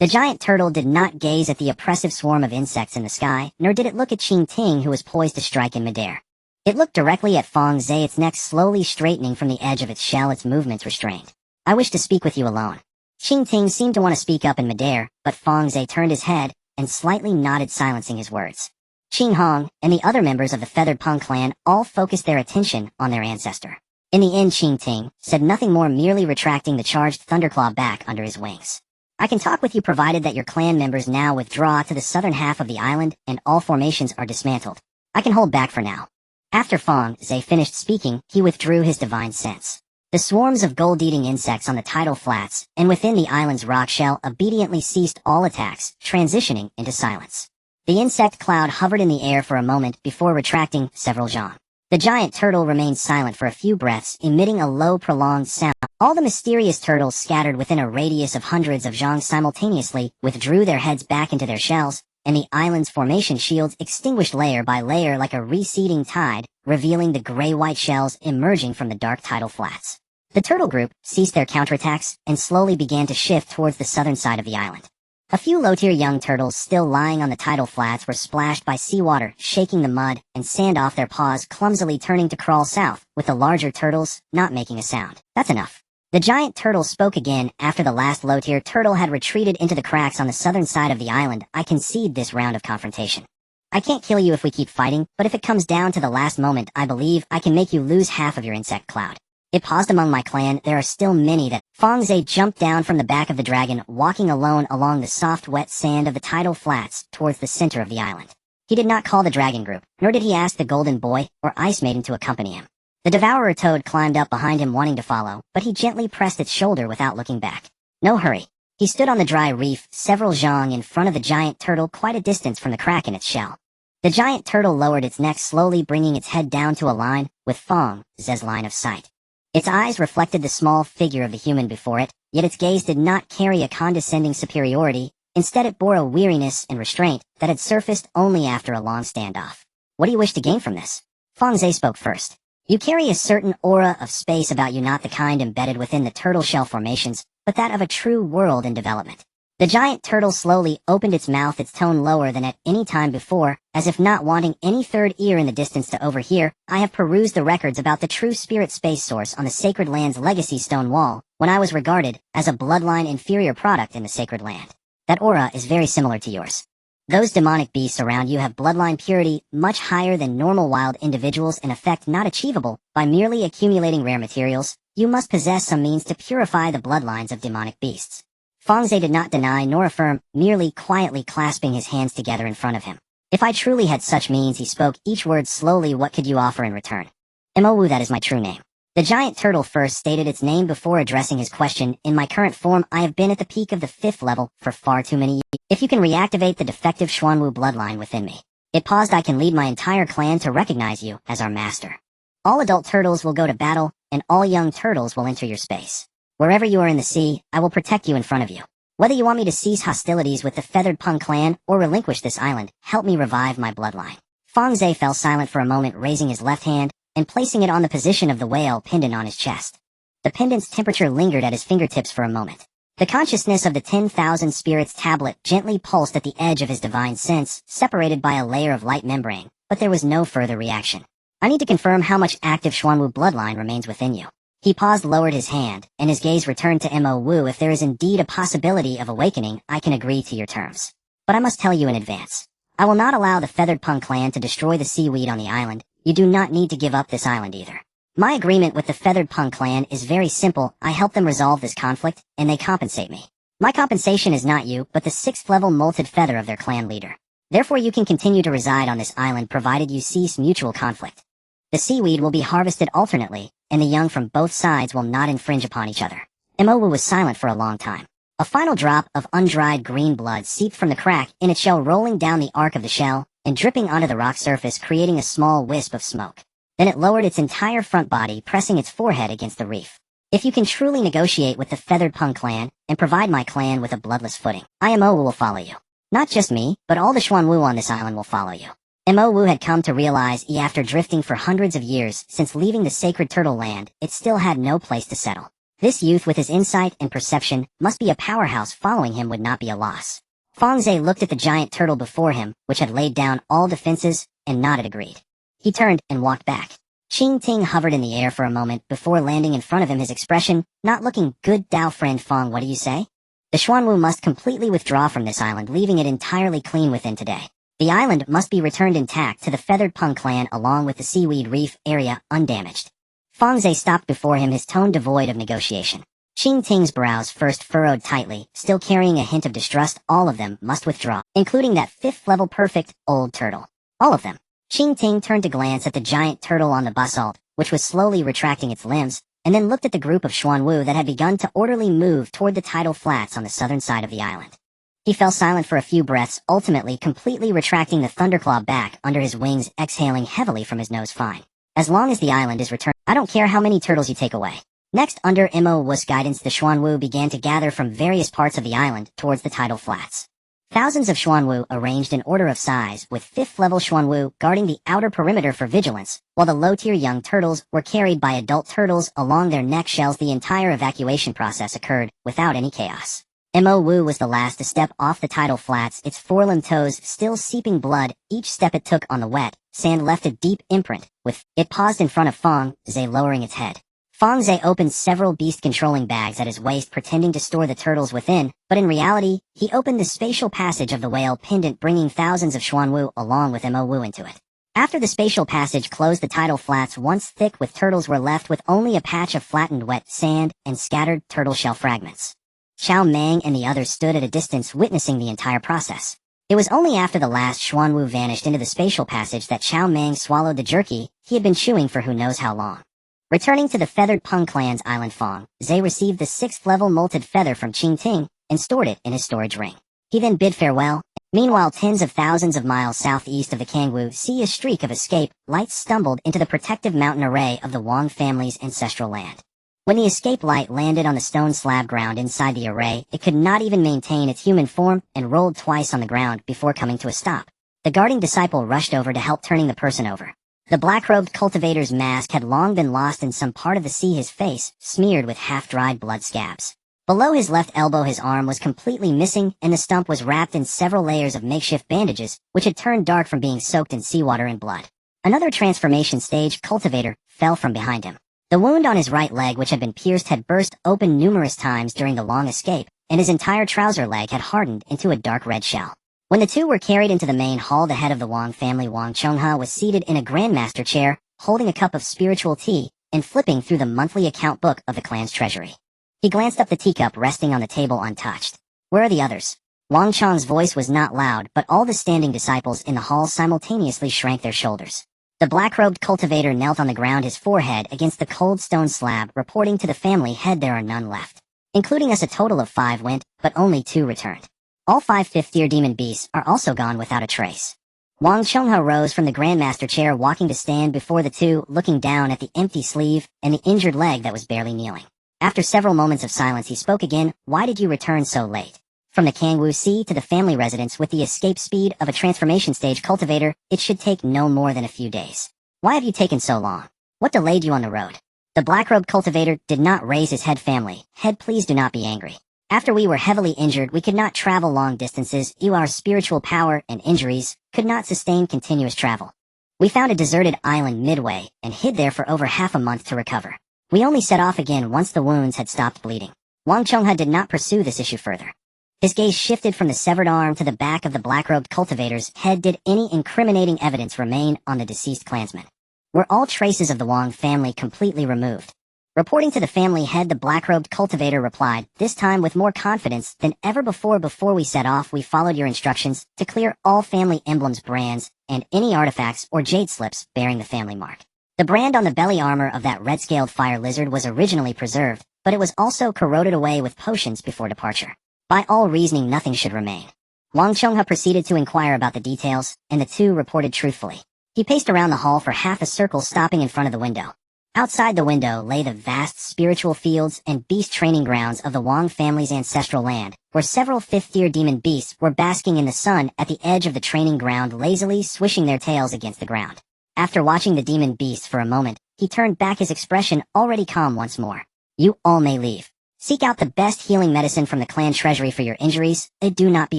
The giant turtle did not gaze at the oppressive swarm of insects in the sky, nor did it look at Qing Ting, who was poised to strike in midair. It looked directly at Fang Ze, its neck slowly straightening from the edge of its shell, its movements restrained. I wish to speak with you alone. Qing Ting seemed to want to speak up in midair, but Fang Ze turned his head and slightly nodded, silencing his words. Qing Hong and the other members of the Feathered Pung clan all focused their attention on their ancestor. In the end, Qing Ting said nothing more, merely retracting the charged Thunderclaw back under his wings. I can talk with you provided that your clan members now withdraw to the southern half of the island and all formations are dismantled. I can hold back for now. After Fang Ze finished speaking, he withdrew his divine sense. The swarms of gold-eating insects on the tidal flats and within the island's rock shell obediently ceased all attacks, transitioning into silence. The insect cloud hovered in the air for a moment before retracting several zhang. The giant turtle remained silent for a few breaths, emitting a low, prolonged sound. All the mysterious turtles scattered within a radius of hundreds of zhang simultaneously withdrew their heads back into their shells, and the island's formation shields extinguished layer by layer like a receding tide, revealing the gray-white shells emerging from the dark tidal flats. The turtle group ceased their counterattacks and slowly began to shift towards the southern side of the island. A few low-tier young turtles still lying on the tidal flats were splashed by seawater, shaking the mud and sand off their paws, clumsily turning to crawl south, with the larger turtles not making a sound. That's enough. The giant turtle spoke again after the last low-tier turtle had retreated into the cracks on the southern side of the island. I concede this round of confrontation. I can't kill you if we keep fighting, but if it comes down to the last moment, I believe I can make you lose half of your insect cloud. It paused. Among my clan, there are still many that... Fang Ze jumped down from the back of the dragon, walking alone along the soft, wet sand of the tidal flats towards the center of the island. He did not call the dragon group, nor did he ask the golden boy or Ice Maiden to accompany him. The devourer toad climbed up behind him, wanting to follow, but he gently pressed its shoulder without looking back. No hurry. He stood on the dry reef, several zhang in front of the giant turtle, quite a distance from the crack in its shell. The giant turtle lowered its neck, slowly bringing its head down to a line with Fang Ze's line of sight. Its eyes reflected the small figure of the human before it, yet its gaze did not carry a condescending superiority. Instead, it bore a weariness and restraint that had surfaced only after a long standoff. What do you wish to gain from this? Fang Ze spoke first. You carry a certain aura of space about you, not the kind embedded within the turtle shell formations, but that of a true world in development. The giant turtle slowly opened its mouth, its tone lower than at any time before, as if not wanting any third ear in the distance to overhear. I have perused the records about the true spirit space source on the sacred land's legacy stone wall, when I was regarded as a bloodline inferior product in the sacred land. That aura is very similar to yours. Those demonic beasts around you have bloodline purity much higher than normal wild individuals, an effect not achievable by merely accumulating rare materials. You must possess some means to purify the bloodlines of demonic beasts. Fang Ze did not deny nor affirm, merely quietly clasping his hands together in front of him. If I truly had such means, he spoke each word slowly, what could you offer in return? Mowu, that is my true name. The giant turtle first stated its name before addressing his question. In my current form, I have been at the peak of the 5th level for far too many years. If you can reactivate the defective Xuanwu bloodline within me. It paused. I can lead my entire clan to recognize you as our master. All adult turtles will go to battle, and all young turtles will enter your space. Wherever you are in the sea, I will protect you in front of you. Whether you want me to cease hostilities with the Feathered Pung clan or relinquish this island, help me revive my bloodline. Fang Ze fell silent for a moment, raising his left hand and placing it on the position of the whale pendant on his chest. The pendant's temperature lingered at his fingertips for a moment. The consciousness of the 10,000 spirits tablet gently pulsed at the edge of his divine sense, separated by a layer of light membrane, but there was no further reaction. I need to confirm how much active Xuanwu bloodline remains within you. He paused, lowered his hand, and his gaze returned to Mo Wu. If there is indeed a possibility of awakening, I can agree to your terms. But I must tell you in advance. I will not allow the Feathered Pung clan to destroy the seaweed on the island. You do not need to give up this island either. My agreement with the Feathered Pung clan is very simple. I help them resolve this conflict, and they compensate me. My compensation is not you, but the 6th level molted feather of their clan leader. Therefore you can continue to reside on this island provided you cease mutual conflict. The seaweed will be harvested alternately, and the young from both sides will not infringe upon each other. Mo Wu was silent for a long time. A final drop of undried green blood seeped from the crack in its shell, rolling down the arc of the shell and dripping onto the rock surface, creating a small wisp of smoke. Then it lowered its entire front body, pressing its forehead against the reef. If you can truly negotiate with the Feathered Pung clan and provide my clan with a bloodless footing, Mo Wu will follow you. Not just me, but all the Xuanwu on this island will follow you. Mo Wu had come to realize after drifting for hundreds of years since leaving the sacred turtle land, it still had no place to settle. This youth with his insight and perception must be a powerhouse. Following him would not be a loss. Fang Ze looked at the giant turtle before him, which had laid down all defenses, and nodded agreed. He turned and walked back. Qing Ting hovered in the air for a moment before landing in front of him, his expression not looking good. Dao friend Fang, what do you say? The Xuanwu must completely withdraw from this island, leaving it entirely clean within today. The island must be returned intact to the Feathered Pung clan along with the seaweed reef area undamaged. Fang Ze stopped before him, his tone devoid of negotiation. Qing Ting's brows first furrowed tightly, still carrying a hint of distrust. All of them must withdraw, including that 5th level perfect old turtle. All of them. Qing Ting turned to glance at the giant turtle on the basalt, which was slowly retracting its limbs, and then looked at the group of Xuanwu that had begun to orderly move toward the tidal flats on the southern side of the island. He fell silent for a few breaths, ultimately completely retracting the thunderclaw back under his wings, exhaling heavily from his nose. Fine. As long as the island is returned, I don't care how many turtles you take away. Next, under Mo Wu's guidance, the Xuanwu began to gather from various parts of the island towards the tidal flats. Thousands of Xuanwu arranged in order of size, with 5th level Xuanwu guarding the outer perimeter for vigilance, while the low-tier young turtles were carried by adult turtles along their neck shells. The entire evacuation process occurred without any chaos. Mo Wu was the last to step off the tidal flats, its forelimb toes still seeping blood. Each step it took on the wet sand left a deep imprint. With it paused in front of Fang Ze, lowering its head. Fang Ze opened several beast-controlling bags at his waist, pretending to store the turtles within, but in reality, he opened the spatial passage of the whale pendant, bringing thousands of Xuanwu along with Mo Wu into it. After the spatial passage closed, the tidal flats once thick with turtles were left with only a patch of flattened wet sand and scattered turtle shell fragments. Xiao Mang and the others stood at a distance, witnessing the entire process. It was only after the last Xuanwu vanished into the spatial passage that Xiao Mang swallowed the jerky he had been chewing for who knows how long. Returning to the Feathered Pung clan's island, Fang Ze received the 6th level molted feather from Qing Ting and stored it in his storage ring. He then bid farewell. Meanwhile, tens of thousands of miles southeast of the Kangwu Sea, a streak of escape lights stumbled into the protective mountain array of the Wang family's ancestral land. When the escape light landed on the stone slab ground inside the array, it could not even maintain its human form and rolled twice on the ground before coming to a stop. The guarding disciple rushed over to help, turning the person over. The black-robed cultivator's mask had long been lost in some part of the sea, his face smeared with half-dried blood scabs. Below his left elbow, his arm was completely missing, and the stump was wrapped in several layers of makeshift bandages, which had turned dark from being soaked in seawater and blood. Another transformation stage cultivator fell from behind him. The wound on his right leg, which had been pierced, had burst open numerous times during the long escape, and his entire trouser leg had hardened into a dark red shell. When the two were carried into the main hall, the head of the Wang family, Wang Chongha, was seated in a grandmaster chair, holding a cup of spiritual tea, and flipping through the monthly account book of the clan's treasury. He glanced up the teacup resting on the table untouched. Where are the others? Wang Chong's voice was not loud, but all the standing disciples in the hall simultaneously shrank their shoulders. The black-robed cultivator knelt on the ground, his forehead against the cold stone slab, reporting to the family head there are none left. Including us, a total of 5 went, but only 2 returned. All 5 fifth-tier demon beasts are also gone without a trace. Wang Chonghe rose from the Grandmaster chair, walking to stand before the 2, looking down at the empty sleeve and the injured leg that was barely kneeling. After several moments of silence, he spoke again. Why did you return so late? From the Kangwu Sea to the family residence with the escape speed of a transformation stage cultivator, it should take no more than a few days. Why have you taken so long? What delayed you on the road? The black-robed cultivator did not raise his head. Family head, please do not be angry. After we were heavily injured, we could not travel long distances. Our spiritual power and injuries could not sustain continuous travel. We found a deserted island midway and hid there for over half a month to recover. We only set off again once the wounds had stopped bleeding. Wang Chonghe did not pursue this issue further. His gaze shifted from the severed arm to the back of the black-robed cultivator's head. Did any incriminating evidence remain on the deceased clansman? Were all traces of the Wang family completely removed? Reporting to the family head, the black-robed cultivator replied, this time with more confidence than ever before. Before we set off, we followed your instructions to clear all family emblems, brands, and any artifacts or jade slips bearing the family mark. The brand on the belly armor of that red-scaled fire lizard was originally preserved, but it was also corroded away with potions before departure. By all reasoning, nothing should remain. Wang Chonghe proceeded to inquire about the details, and the 2 reported truthfully. He paced around the hall for half a circle, stopping in front of the window. Outside the window lay the vast spiritual fields and beast training grounds of the Wang family's ancestral land, where several fifth-tier demon beasts were basking in the sun at the edge of the training ground, lazily swishing their tails against the ground. After watching the demon beasts for a moment, he turned back, his expression already calm once more. You all may leave. Seek out the best healing medicine from the clan treasury for your injuries, and do not be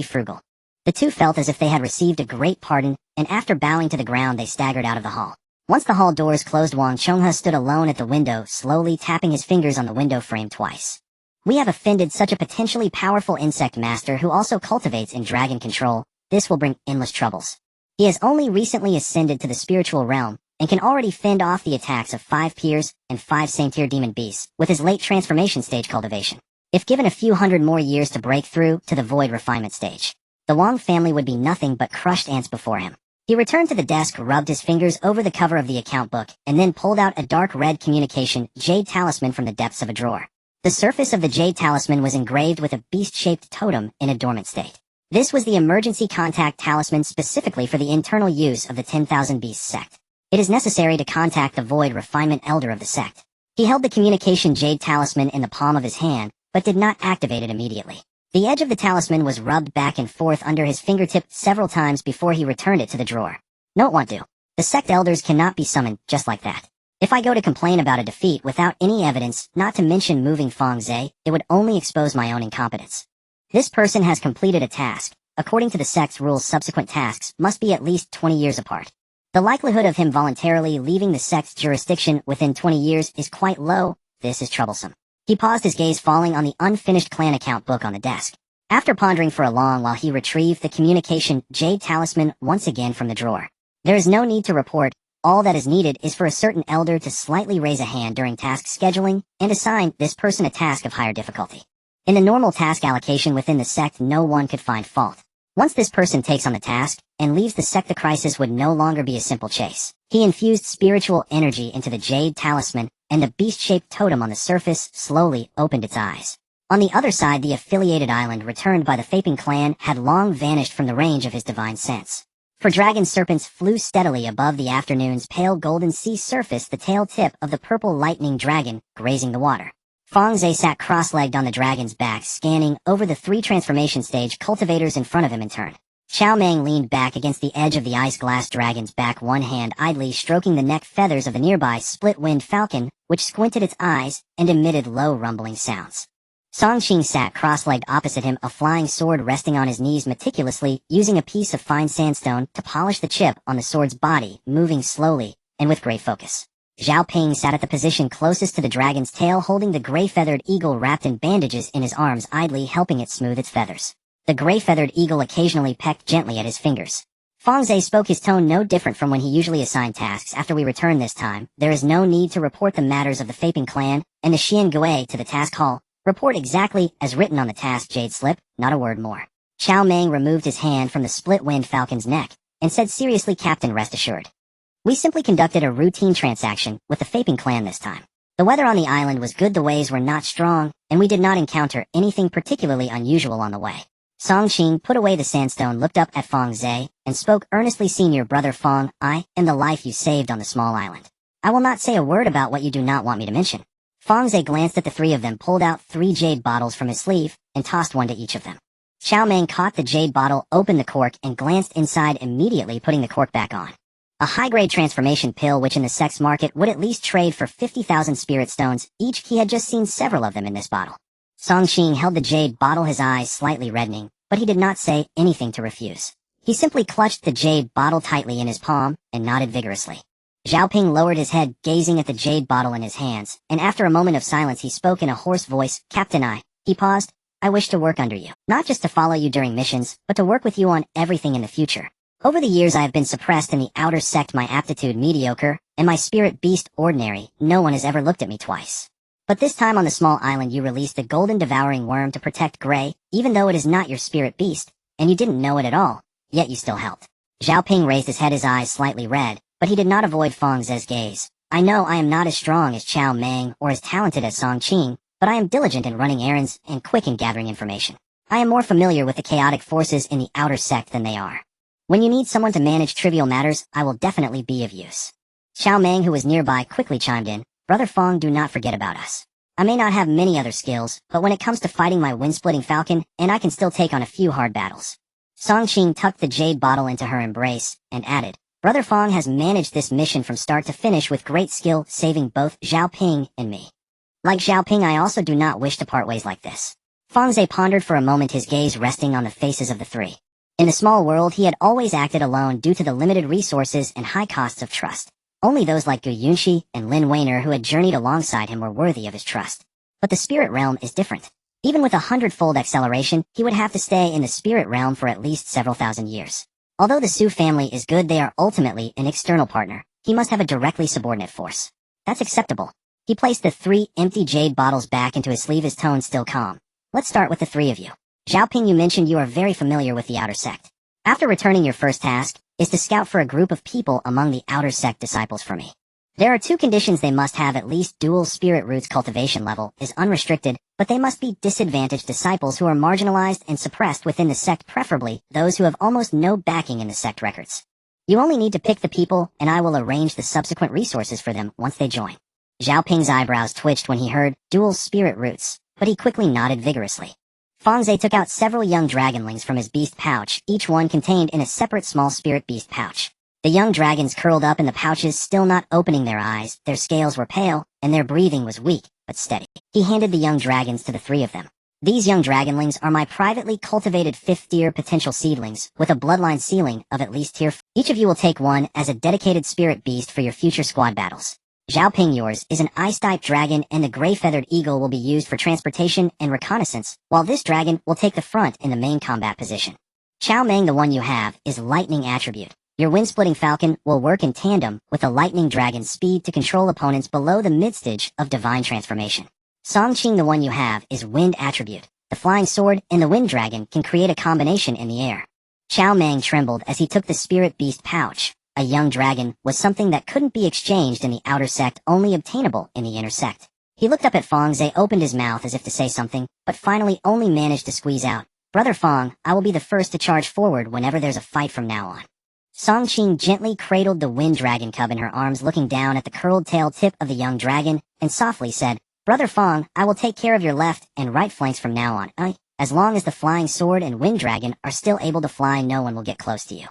frugal. The 2 felt as if they had received a great pardon, and after bowing to the ground they staggered out of the hall. Once the hall doors closed, Wang Chonghe stood alone at the window, slowly tapping his fingers on the window frame twice. We have offended such a potentially powerful insect master who also cultivates in dragon control. This will bring endless troubles. He has only recently ascended to the spiritual realm, and can already fend off the attacks of 5 peers and 5 same-tier demon beasts with his late transformation stage cultivation. If given a few hundred more years to break through to the void refinement stage, the Wang family would be nothing but crushed ants before him. He returned to the desk, rubbed his fingers over the cover of the account book, and then pulled out a dark red communication jade talisman from the depths of a drawer. The surface of the jade talisman was engraved with a beast-shaped totem in a dormant state. This was the emergency contact talisman specifically for the internal use of the 10,000 Beasts sect. It is necessary to contact the void refinement elder of the sect. He held the communication jade talisman in the palm of his hand, but did not activate it immediately. The edge of the talisman was rubbed back and forth under his fingertip several times before he returned it to the drawer. Note want to. The sect elders cannot be summoned just like that. If I go to complain about a defeat without any evidence, not to mention moving Fang Ze, it would only expose my own incompetence. This person has completed a task. According to the sect's rules, subsequent tasks must be at least 20 years apart. The likelihood of him voluntarily leaving the sect's jurisdiction within 20 years is quite low. This is troublesome. He paused, his gaze falling on the unfinished clan account book on the desk. After pondering for a long while, he retrieved the communication jade talisman once again from the drawer. There is no need to report. All that is needed is for a certain elder to slightly raise a hand during task scheduling and assign this person a task of higher difficulty. In the normal task allocation within the sect, no one could find fault. Once this person takes on the task and leaves the sect, the crisis would no longer be a simple chase. He infused spiritual energy into the jade talisman, and the beast-shaped totem on the surface slowly opened its eyes. On the other side, the affiliated island returned by the Faping clan had long vanished from the range of his divine sense. For dragon serpents flew steadily above the afternoon's pale golden sea surface, the tail tip of the purple lightning dragon grazing the water. Fang Ze sat cross-legged on the dragon's back, scanning over the 3 transformation stage cultivators in front of him in turn. Xiao Meng leaned back against the edge of the ice-glass dragon's back, one hand idly stroking the neck feathers of the nearby split-winged falcon, which squinted its eyes and emitted low rumbling sounds. Song Qing sat cross-legged opposite him, a flying sword resting on his knees, meticulously using a piece of fine sandstone to polish the chip on the sword's body, moving slowly and with great focus. Zhao Ping sat at the position closest to the dragon's tail, holding the gray-feathered eagle wrapped in bandages in his arms, idly helping it smooth its feathers. The gray-feathered eagle occasionally pecked gently at his fingers. Fang Ze spoke, his tone no different from when he usually assigned tasks. After we return this time, there is no need to report the matters of the Faping clan and the Xian Gui to the task hall. Report exactly as written on the task jade slip, not a word more. Xiao Meng removed his hand from the split-winged falcon's neck and said seriously, Captain, rest assured. We simply conducted a routine transaction with the Faping clan this time. The weather on the island was good, the waves were not strong, and we did not encounter anything particularly unusual on the way. Song Qing put away the sandstone, looked up at Fang Ze, and spoke earnestly. Senior brother Fang, I am the life you saved on the small island. I will not say a word about what you do not want me to mention. Fang Ze glanced at the three of them, pulled out 3 jade bottles from his sleeve, and tossed one to each of them. Xiao Meng caught the jade bottle, opened the cork, and glanced inside, immediately putting the cork back on. A high-grade transformation pill which in the sect's market would at least trade for 50,000 spirit stones each. He had just seen several of them in this bottle. Song Qing held the jade bottle, his eyes slightly reddening, but he did not say anything to refuse. He simply clutched the jade bottle tightly in his palm and nodded vigorously. Xiaoping lowered his head, gazing at the jade bottle in his hands, and after a moment of silence he spoke in a hoarse voice, Captain, he paused, I wish to work under you. Not just to follow you during missions, but to work with you on everything in the future. Over the years I have been suppressed in the outer sect, my aptitude mediocre, and my spirit beast ordinary. No one has ever looked at me twice. But this time on the small island you released the golden devouring worm to protect Gray, even though it is not your spirit beast, and you didn't know it at all, yet you still helped. Xiaoping raised his head, his eyes slightly red, but he did not avoid Fang Ze's gaze. I know I am not as strong as Qiao Meng or as talented as Song Qing, but I am diligent in running errands and quick in gathering information. I am more familiar with the chaotic forces in the outer sect than they are. When you need someone to manage trivial matters, I will definitely be of use. Xiao Meng, who was nearby, quickly chimed in, Brother Fang, do not forget about us. I may not have many other skills, but when it comes to fighting my wind-splitting falcon, and I can still take on a few hard battles. Song Qing tucked the jade bottle into her embrace, and added, Brother Fang has managed this mission from start to finish with great skill, saving both Xiaoping and me. Like Xiaoping, I also do not wish to part ways like this. Fang Ze pondered for a moment, his gaze resting on the faces of the three. In the small world, he had always acted alone due to the limited resources and high costs of trust. Only those like Gu Yunxi and Lin Weiner who had journeyed alongside him were worthy of his trust. But the spirit realm is different. Even with 100-fold acceleration, he would have to stay in the spirit realm for at least several thousand years. Although the Su family is good, they are ultimately an external partner. He must have a directly subordinate force. That's acceptable. He placed the 3 empty jade bottles back into his sleeve, his tone still calm. Let's start with the 3 of you. Xiaoping, you mentioned you are very familiar with the outer sect. After returning, your first task is to scout for a group of people among the outer sect disciples for me. There are 2 conditions. They must have at least dual spirit roots. Cultivation level is unrestricted, but they must be disadvantaged disciples who are marginalized and suppressed within the sect, preferably those who have almost no backing in the sect records. You only need to pick the people, and I will arrange the subsequent resources for them once they join. Xiaoping's eyebrows twitched when he heard dual spirit roots, but he quickly nodded vigorously. Fang Ze took out several young dragonlings from his beast pouch, each one contained in a separate small spirit beast pouch. The young dragons curled up in the pouches, still not opening their eyes. Their scales were pale, and their breathing was weak, but steady. He handed the young dragons to the 3 of them. These young dragonlings are my privately cultivated 5th-tier potential seedlings, with a bloodline ceiling of at least tier 4. Each of you will take one as a dedicated spirit beast for your future squad battles. Xiaoping, yours is an ice-type dragon, and the gray-feathered eagle will be used for transportation and reconnaissance, while this dragon will take the front in the main combat position. Qiao Meng, the one you have, is lightning attribute. Your wind-splitting falcon will work in tandem with the lightning dragon's speed to control opponents below the mid-stage of divine transformation. Song Qing, the one you have, is wind attribute. The flying sword and the wind dragon can create a combination in the air. Qiao Meng trembled as he took the spirit beast pouch. A young dragon was something that couldn't be exchanged in the outer sect, only obtainable in the inner sect. He looked up at Fang Ze, opened his mouth as if to say something, but finally only managed to squeeze out, Brother Fang, I will be the first to charge forward whenever there's a fight from now on. Song Qing gently cradled the wind dragon cub in her arms, looking down at the curled tail tip of the young dragon, and softly said, Brother Fang, I will take care of your left and right flanks from now on. As long as the flying sword and wind dragon are still able to fly, no one will get close to you.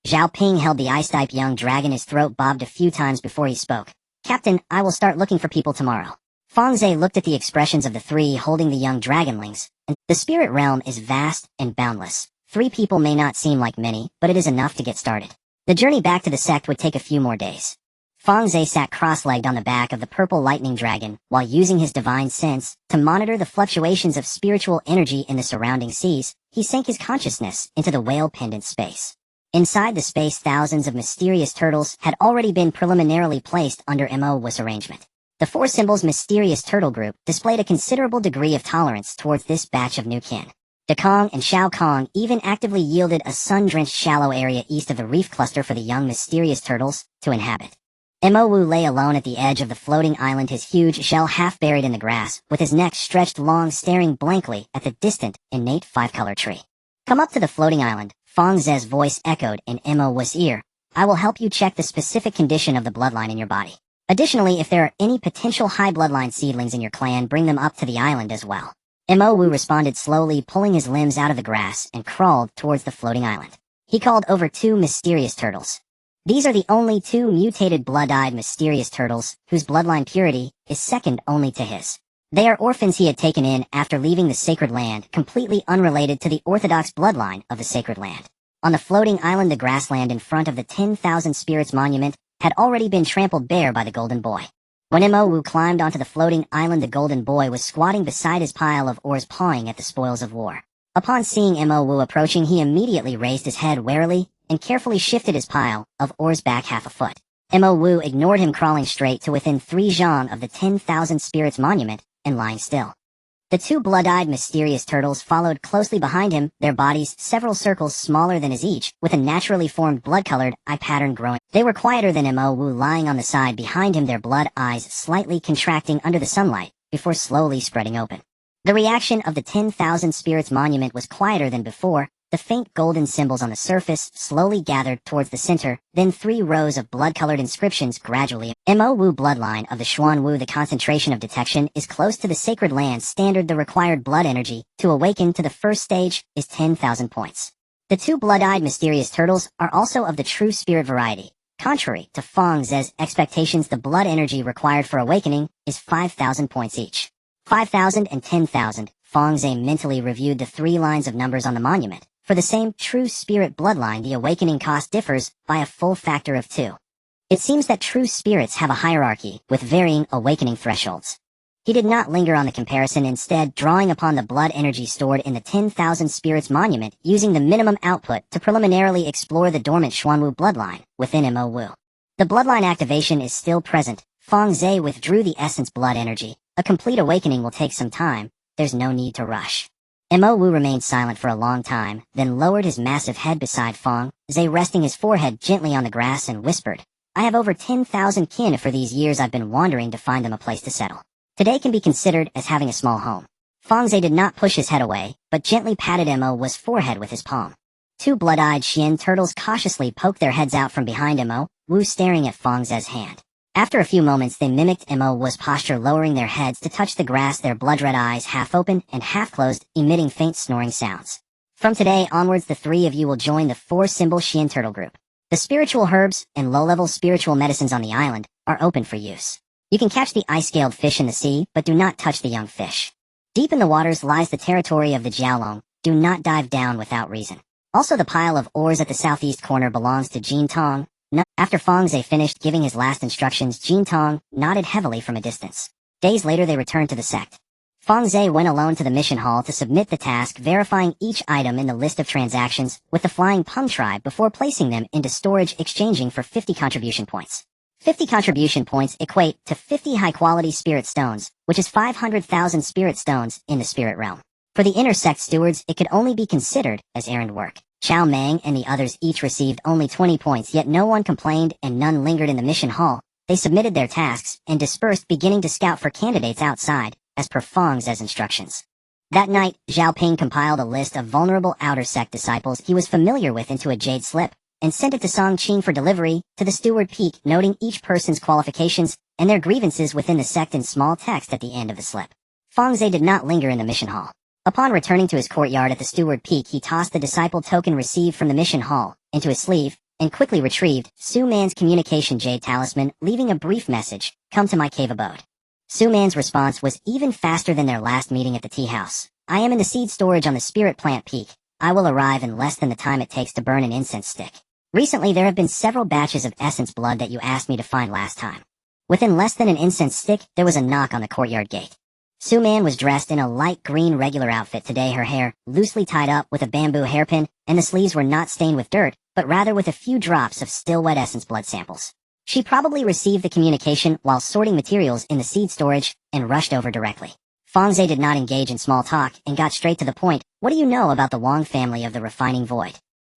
Xiaoping held the ice-type young dragon, his throat bobbed a few times before he spoke. Captain, I will start looking for people tomorrow. Fang Ze looked at the expressions of the 3 holding the young dragonlings, and the spirit realm is vast and boundless. 3 people may not seem like many, but it is enough to get started. The journey back to the sect would take a few more days. Fang Ze sat cross-legged on the back of the purple lightning dragon, while using his divine sense to monitor the fluctuations of spiritual energy in the surrounding seas. He sank his consciousness into the whale pendant space. Inside the space, thousands of mysterious turtles had already been preliminarily placed under MOW's arrangement. The 4 symbols mysterious turtle group displayed a considerable degree of tolerance towards this batch of new kin. De Kong and Xiao Kong even actively yielded a sun-drenched shallow area east of the reef cluster for the young mysterious turtles to inhabit. Mo Wu lay alone at the edge of the floating island, his huge shell half buried in the grass, with his neck stretched long, staring blankly at the distant, innate five-color tree. "Come up to the floating island," Fang Ze's voice echoed in Mo Wu's ear. "I will help you check the specific condition of the bloodline in your body. Additionally, if there are any potential high bloodline seedlings in your clan, bring them up to the island as well." Mo Wu responded slowly, pulling his limbs out of the grass, and crawled towards the floating island. He called over two mysterious turtles. These are the only two mutated blood-eyed mysterious turtles whose bloodline purity is second only to his. They are orphans he had taken in after leaving the sacred land, completely unrelated to the orthodox bloodline of the sacred land. On the floating island, the grassland in front of the 10,000 Spirits monument had already been trampled bare by the Golden Boy. When Mo Wu climbed onto the floating island, the Golden Boy was squatting beside his pile of ores, pawing at the spoils of war. Upon seeing Mo Wu approaching, he immediately raised his head warily and carefully shifted his pile of ores back half a foot. Mo Wu ignored him, crawling straight to within 3 zhang of the 10,000 Spirits monument and lying still. The two blood-eyed mysterious turtles followed closely behind him, their bodies several circles smaller than his each, with a naturally formed blood-colored eye pattern growing. They were quieter than Mo Wu, lying on the side behind him, their blood eyes slightly contracting under the sunlight before slowly spreading open. The reaction of the 10,000 Spirits monument was quieter than before. The faint golden symbols on the surface slowly gathered towards the center, then 3 rows of blood-colored inscriptions gradually. Mo Wu bloodline of the Xuan Wu. The concentration of detection is close to the sacred land standard. The required blood energy to awaken to the first stage is 10,000 points. The two blood-eyed mysterious turtles are also of the true spirit variety. Contrary to Fang Ze's expectations, the blood energy required for awakening is 5,000 points each. 5,000 and 10,000. Fang Ze mentally reviewed the 3 lines of numbers on the monument. For the same true spirit bloodline, the awakening cost differs by a full factor of 2. It seems that true spirits have a hierarchy, with varying awakening thresholds. He did not linger on the comparison, instead drawing upon the blood energy stored in the 10,000 Spirits monument, using the minimum output to preliminarily explore the dormant Xuanwu bloodline within Mo Wu. The bloodline activation is still present. Fang Ze withdrew the essence blood energy. A complete awakening will take some time. There's no need to rush. Mo Wu remained silent for a long time, then lowered his massive head beside Fang Ze, resting his forehead gently on the grass, and whispered, "I have over 10,000 kin. For these years I've been wandering to find them a place to settle. Today can be considered as having a small home." Fang Ze did not push his head away, but gently patted Mo Wu's forehead with his palm. 2 blood-eyed Xian turtles cautiously poked their heads out from behind Mo Wu, staring at Fang Ze's hand. After a few moments, they mimicked Mo Wu's posture, lowering their heads to touch the grass, their blood-red eyes half open and half closed, emitting faint snoring sounds. "From today onwards, the 3 of you will join the 4-symbol Xian turtle group. The spiritual herbs and low-level spiritual medicines on the island are open for use. You can catch the ice-scaled fish in the sea, but do not touch the young fish. Deep in the waters lies the territory of the Jiaolong. Do not dive down without reason. Also, the pile of ores at the southeast corner belongs to Jin Tong." After Fang Ze finished giving his last instructions, Jin Tong nodded heavily from a distance. Days later, they returned to the sect. Fang Ze went alone to the mission hall to submit the task, verifying each item in the list of transactions with the Flying Pung tribe before placing them into storage, exchanging for 50 contribution points. 50 contribution points equate to 50 high-quality spirit stones, which is 500,000 spirit stones in the spirit realm. For the inner sect stewards, it could only be considered as errand work. Chao Meng and the others each received only 20 points, yet no one complained and none lingered in the mission hall. They submitted their tasks and dispersed, beginning to scout for candidates outside, as per Fang Ze's instructions. That night, Zhao Ping compiled a list of vulnerable outer sect disciples he was familiar with into a jade slip, and sent it to Song Qing for delivery to the steward Peak, noting each person's qualifications and their grievances within the sect in small text at the end of the slip. Fang Ze did not linger in the mission hall. Upon returning to his courtyard at the steward Peak, he tossed the disciple token received from the mission hall into his sleeve, and quickly retrieved Su Man's communication jade talisman, leaving a brief message, "Come to my cave abode." Su Man's response was even faster than their last meeting at the tea house. "I am in the seed storage on the spirit plant Peak. I will arrive in less than the time it takes to burn an incense stick. Recently there have been several batches of essence blood that you asked me to find last time." Within less than an incense stick, there was a knock on the courtyard gate. Su Man was dressed in a light green regular outfit today, her hair loosely tied up with a bamboo hairpin, and the sleeves were not stained with dirt, but rather with a few drops of still wet essence blood samples. She probably received the communication while sorting materials in the seed storage and rushed over directly. Fang Ze did not engage in small talk and got straight to the point. What do you know about the Wang family of the refining void?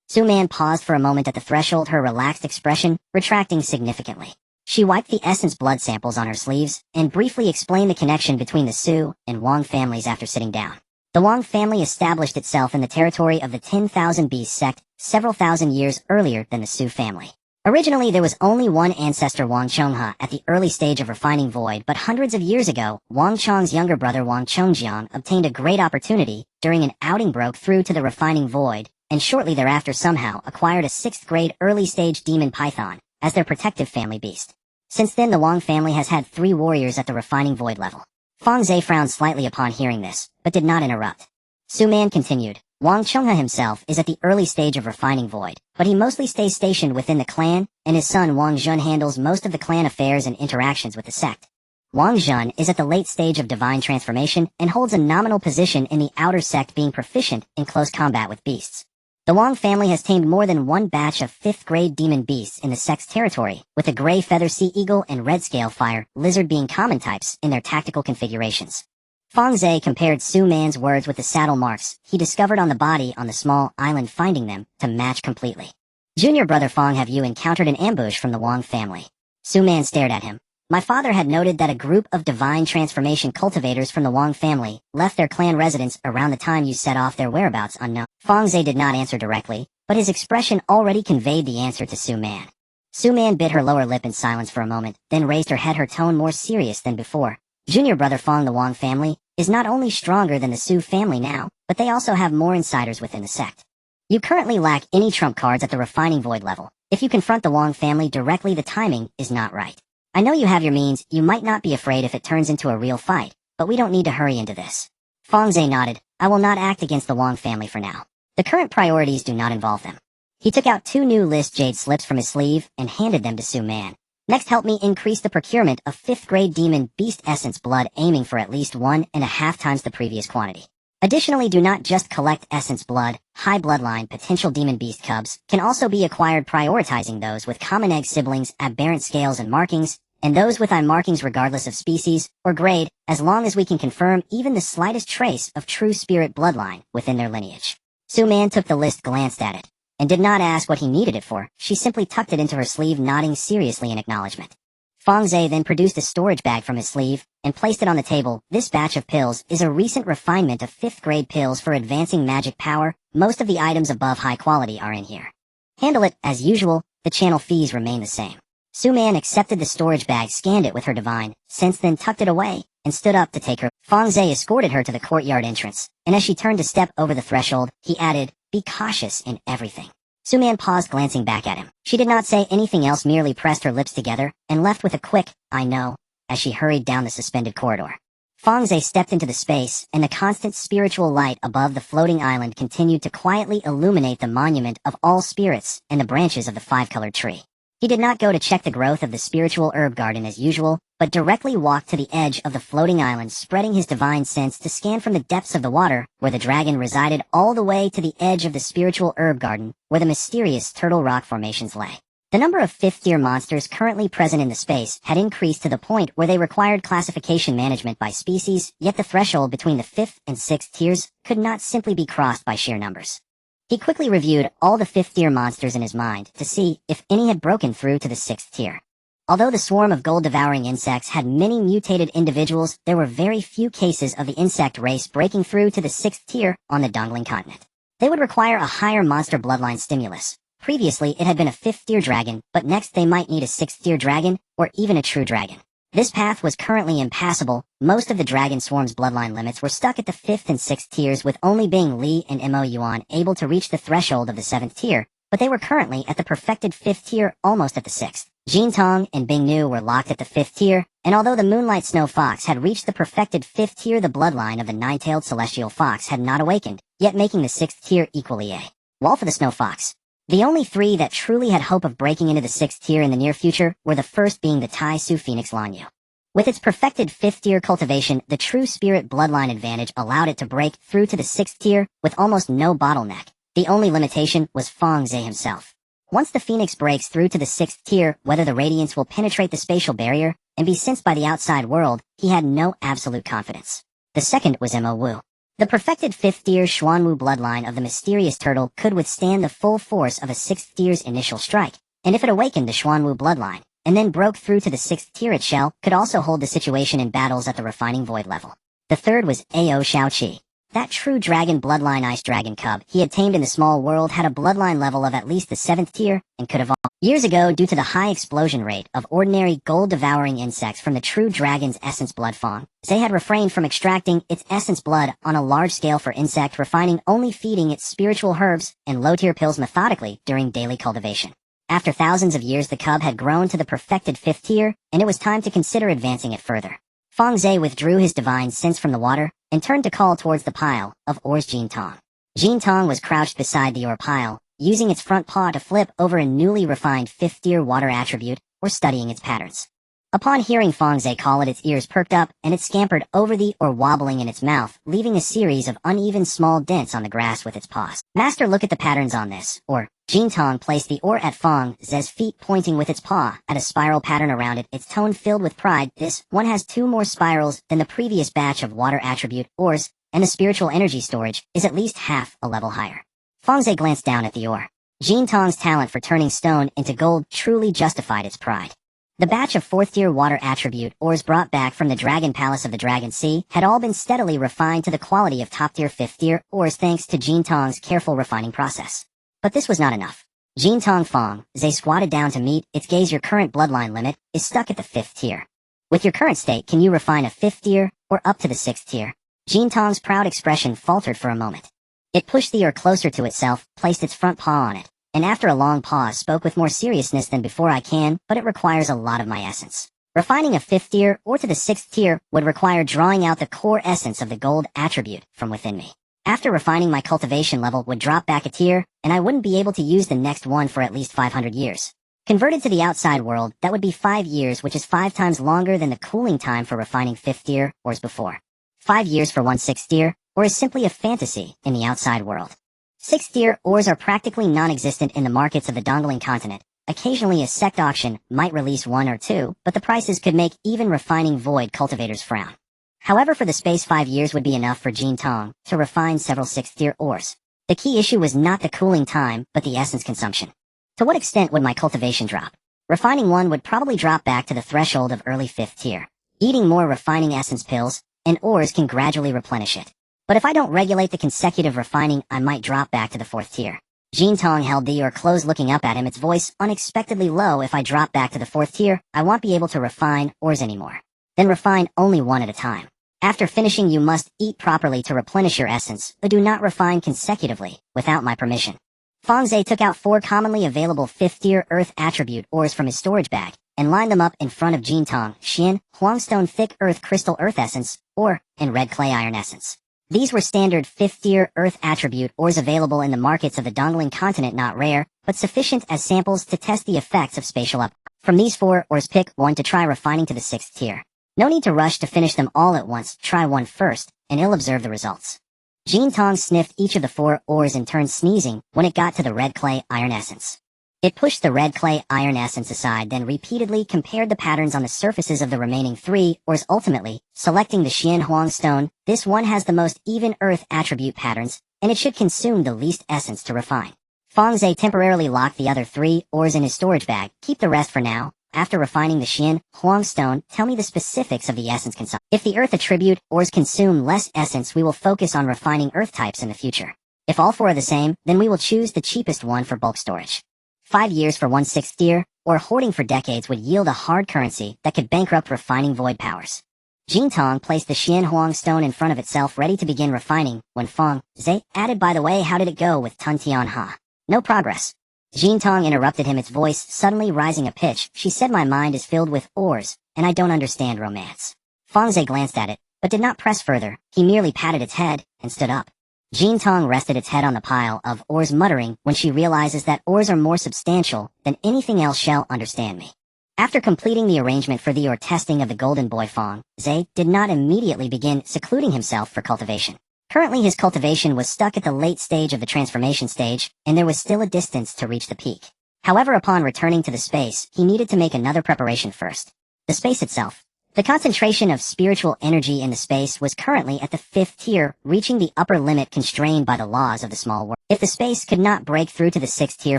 Su Man paused for a moment at the threshold, her relaxed expression retracting significantly. She wiped the essence blood samples on her sleeves and briefly explained the connection between the Su and Wang families after sitting down. The Wang family established itself in the territory of the 10,000 Beast sect several thousand years earlier than the Su family. Originally, there was only one ancestor, Wang Chongha, at the early stage of refining void, but hundreds of years ago, Wang Chong's younger brother Wang Chongjiang obtained a great opportunity during an outing, broke through to the refining void, and shortly thereafter somehow acquired a 6th grade early stage demon python as their protective family beast. Since then, the Wang family has had 3 warriors at the refining void level. Fang Ze frowned slightly upon hearing this, but did not interrupt. Su Man continued. Wang Chongha himself is at the early stage of refining void, but he mostly stays stationed within the clan, and his son Wang Zhun handles most of the clan affairs and interactions with the sect. Wang Zhun is at the late stage of divine transformation and holds a nominal position in the outer sect, being proficient in close combat with beasts. The Wang family has tamed more than one batch of 5th grade demon beasts in the sect's territory, with the gray feather sea eagle and red scale fire lizard being common types in their tactical configurations. Fang Ze compared Su Man's words with the saddle marks he discovered on the body on the small island, finding them to match completely. Junior brother Fang, have you encountered an ambush from the Wang family? Su Man stared at him. My father had noted that a group of divine transformation cultivators from the Wang family left their clan residence around the time you set off, their whereabouts unknown. Fang Ze did not answer directly, but his expression already conveyed the answer to Su Man. Su Man bit her lower lip in silence for a moment, then raised her head, her tone more serious than before. Junior brother Fang, the Wang family is not only stronger than the Su family now, but they also have more insiders within the sect. You currently lack any trump cards at the refining void level. If you confront the Wang family directly, the timing is not right. I know you have your means, you might not be afraid if it turns into a real fight, but we don't need to hurry into this. Fang Ze nodded. I will not act against the Wang family for now. The current priorities do not involve them. He took out 2 new list jade slips from his sleeve and handed them to Su Man. Next, help me increase the procurement of 5th grade demon beast essence blood, aiming for at least 1.5 times the previous quantity. Additionally, do not just collect essence blood. High bloodline potential demon beast cubs can also be acquired, prioritizing those with common egg siblings, aberrant scales and markings, and those with eye markings regardless of species or grade, as long as we can confirm even the slightest trace of true spirit bloodline within their lineage. Su Man took the list, glanced at it, and did not ask what he needed it for. She simply tucked it into her sleeve, nodding seriously in acknowledgement. Fang Ze then produced a storage bag from his sleeve and placed it on the table. This batch of pills is a recent refinement of 5th grade pills for advancing magic power. Most of the items above high quality are in here. Handle it as usual. The channel fees remain the same. Su Man accepted the storage bag, scanned it with her divine sense, then tucked it away and stood up to take her. Fang Ze escorted her to the courtyard entrance, and as she turned to step over the threshold, he added, be cautious in everything. Su Man paused, glancing back at him. She did not say anything else, merely pressed her lips together and left with a quick, I know, as she hurried down the suspended corridor. Fang Ze stepped into the space, and the constant spiritual light above the floating island continued to quietly illuminate the monument of all spirits and the branches of the 5-colored tree. He did not go to check the growth of the spiritual herb garden as usual, but directly walked to the edge of the floating island, spreading his divine sense to scan from the depths of the water where the dragon resided all the way to the edge of the spiritual herb garden where the mysterious turtle rock formations lay. The number of 5th-tier monsters currently present in the space had increased to the point where they required classification management by species, yet the threshold between the 5th and 6th tiers could not simply be crossed by sheer numbers. He quickly reviewed all the 5th-tier monsters in his mind to see if any had broken through to the 6th tier. Although the swarm of gold-devouring insects had many mutated individuals, there were very few cases of the insect race breaking through to the 6th tier on the Dongling continent. They would require a higher monster bloodline stimulus. Previously, it had been a 5th-tier dragon, but next they might need a 6th-tier dragon, or even a true dragon. This path was currently impassable. Most of the dragon swarm's bloodline limits were stuck at the 5th and 6th tiers, with only Bing Li and Mo Yuan able to reach the threshold of the 7th tier, but they were currently at the perfected 5th tier, almost at the 6th. Jin Tong and Bing Nu were locked at the 5th tier, and although the Moonlight Snow Fox had reached the perfected 5th tier, the bloodline of the 9-tailed Celestial Fox had not awakened, yet making the 6th tier equally a wall for the Snow Fox. The only 3 that truly had hope of breaking into the 6th tier in the near future were the first being the Tai Su Phoenix Lanyu. With its perfected 5th tier cultivation, the true spirit bloodline advantage allowed it to break through to the 6th tier with almost no bottleneck. The only limitation was Fang Ze himself. Once the Phoenix breaks through to the 6th tier, whether the radiance will penetrate the spatial barrier and be sensed by the outside world, he had no absolute confidence. The second was Mo Wu. The perfected 5th-tier Xuanwu bloodline of the mysterious turtle could withstand the full force of a 6th tier's initial strike, and if it awakened the Xuanwu bloodline, and then broke through to the 6th tier, its shell could also hold the situation in battles at the refining void level. The third was Ao Xiaoqi. That true dragon bloodline ice dragon cub he had tamed in the small world had a bloodline level of at least the 7th tier and could evolve. Years ago, due to the high explosion rate of ordinary gold-devouring insects from the true dragon's essence blood Fang Ze had refrained from extracting its essence blood on a large scale for insect refining, only feeding its spiritual herbs and low-tier pills methodically during daily cultivation. After thousands of years, the cub had grown to the perfected 5th tier, and it was time to consider advancing it further. Fang Ze withdrew his divine sense from the water and turned to call towards the pile of ores Jin Tong. Jin Tong was crouched beside the ore pile, using its front paw to flip over a newly refined 5th tier water attribute or studying its patterns. Upon hearing Fang Ze call it, its ears perked up and it scampered over the ore, wobbling in its mouth, leaving a series of uneven small dents on the grass with its paws. Master, look at the patterns on this ore. Jin Tong placed the ore at Fang Ze's feet, pointing with its paw at a spiral pattern around it, its tone filled with pride. This one has 2 more spirals than the previous batch of water attribute ores, and the spiritual energy storage is at least half a level higher. Fang Ze glanced down at the ore. Jin Tong's talent for turning stone into gold truly justified its pride. The batch of 4th tier water attribute ores brought back from the Dragon Palace of the Dragon Sea had all been steadily refined to the quality of top tier 5th tier ores thanks to Jin Tong's careful refining process. But this was not enough. Jin Tong Fang Ze squatted down to meet its gaze. Your current bloodline limit is stuck at the 5th tier. With your current state, can you refine a 5th tier or up to the 6th tier? Jin Tong's proud expression faltered for a moment. It pushed the ore closer to itself, placed its front paw on it, and after a long pause spoke with more seriousness than before. I can, but it requires a lot of my essence. Refining a 5th tier or to the 6th tier would require drawing out the core essence of the gold attribute from within me. After refining, my cultivation level would drop back a tier, and I wouldn't be able to use the next one for at least 500 years. Converted to the outside world, that would be 5 years, which is 5 times longer than the cooling time for refining 5th tier ores before. 5 years for one 6th tier, or is simply a fantasy in the outside world. 6th tier ores are practically non-existent in the markets of the Dongling continent. Occasionally a sect auction might release 1 or 2, but the prices could make even refining void cultivators frown. However, for the space 5 years would be enough for Jin Tong to refine several 6th tier ores. The key issue was not the cooling time, but the essence consumption. To what extent would my cultivation drop? Refining 1 would probably drop back to the threshold of early 5th tier. Eating more refining essence pills and ores can gradually replenish it. But if I don't regulate the consecutive refining, I might drop back to the 4th tier. Jin Tong held the ore close, looking up at him, its voice unexpectedly low. If I drop back to the 4th tier, I won't be able to refine ores anymore. Then refine only 1 at a time. After finishing, you must eat properly to replenish your essence, but do not refine consecutively without my permission. Fang Ze took out 4 commonly available 5th tier earth attribute ores from his storage bag and lined them up in front of Jin Tong: Xian, Huangstone thick earth crystal earth essence, or and red clay iron essence. These were standard 5th tier earth attribute ores available in the markets of the Dongling continent, not rare, but sufficient as samples to test the effects of spatial up. From these 4 ores, pick 1 to try refining to the 6th tier. No need to rush to finish them all at once. Try 1 first, and you'll observe the results. Jin Tong sniffed each of the 4 ores and turned, sneezing when it got to the red clay iron essence. It pushed the red clay iron essence aside, then repeatedly compared the patterns on the surfaces of the remaining 3 ores, ultimately selecting the Xian Huang stone. This one has the most even earth attribute patterns, and it should consume the least essence to refine. Fang Ze temporarily locked the other 3 ores in his storage bag. Keep the rest for now. After refining the Xian Huang stone, tell me the specifics of the essence consumption. If the earth attribute ores consume less essence, we will focus on refining earth types in the future. If all 4 are the same, then we will choose the cheapest one for bulk storage. 5 years for one 6th tier, or hoarding for decades would yield a hard currency that could bankrupt refining void powers. Jin Tong placed the Xian Huang stone in front of itself, ready to begin refining, when Fang Ze added, "By the way, how did it go with Tun Tian Ha?" "No progress." Jin Tong interrupted him, its voice suddenly rising a pitch. "She said my mind is filled with ores, and I don't understand romance." Fang Ze glanced at it, but did not press further. He merely patted its head and stood up. Jin Tong rested its head on the pile of ores, muttering, "When she realizes that ores are more substantial than anything else, she'll understand me." After completing the arrangement for the ore testing of the golden boy, Fang Ze did not immediately begin secluding himself for cultivation. Currently his cultivation was stuck at the late stage of the transformation stage, and there was still a distance to reach the peak. However, upon returning to the space, he needed to make another preparation first. The space itself. The concentration of spiritual energy in the space was currently at the 5th tier, reaching the upper limit constrained by the laws of the small world. If the space could not break through to the 6th tier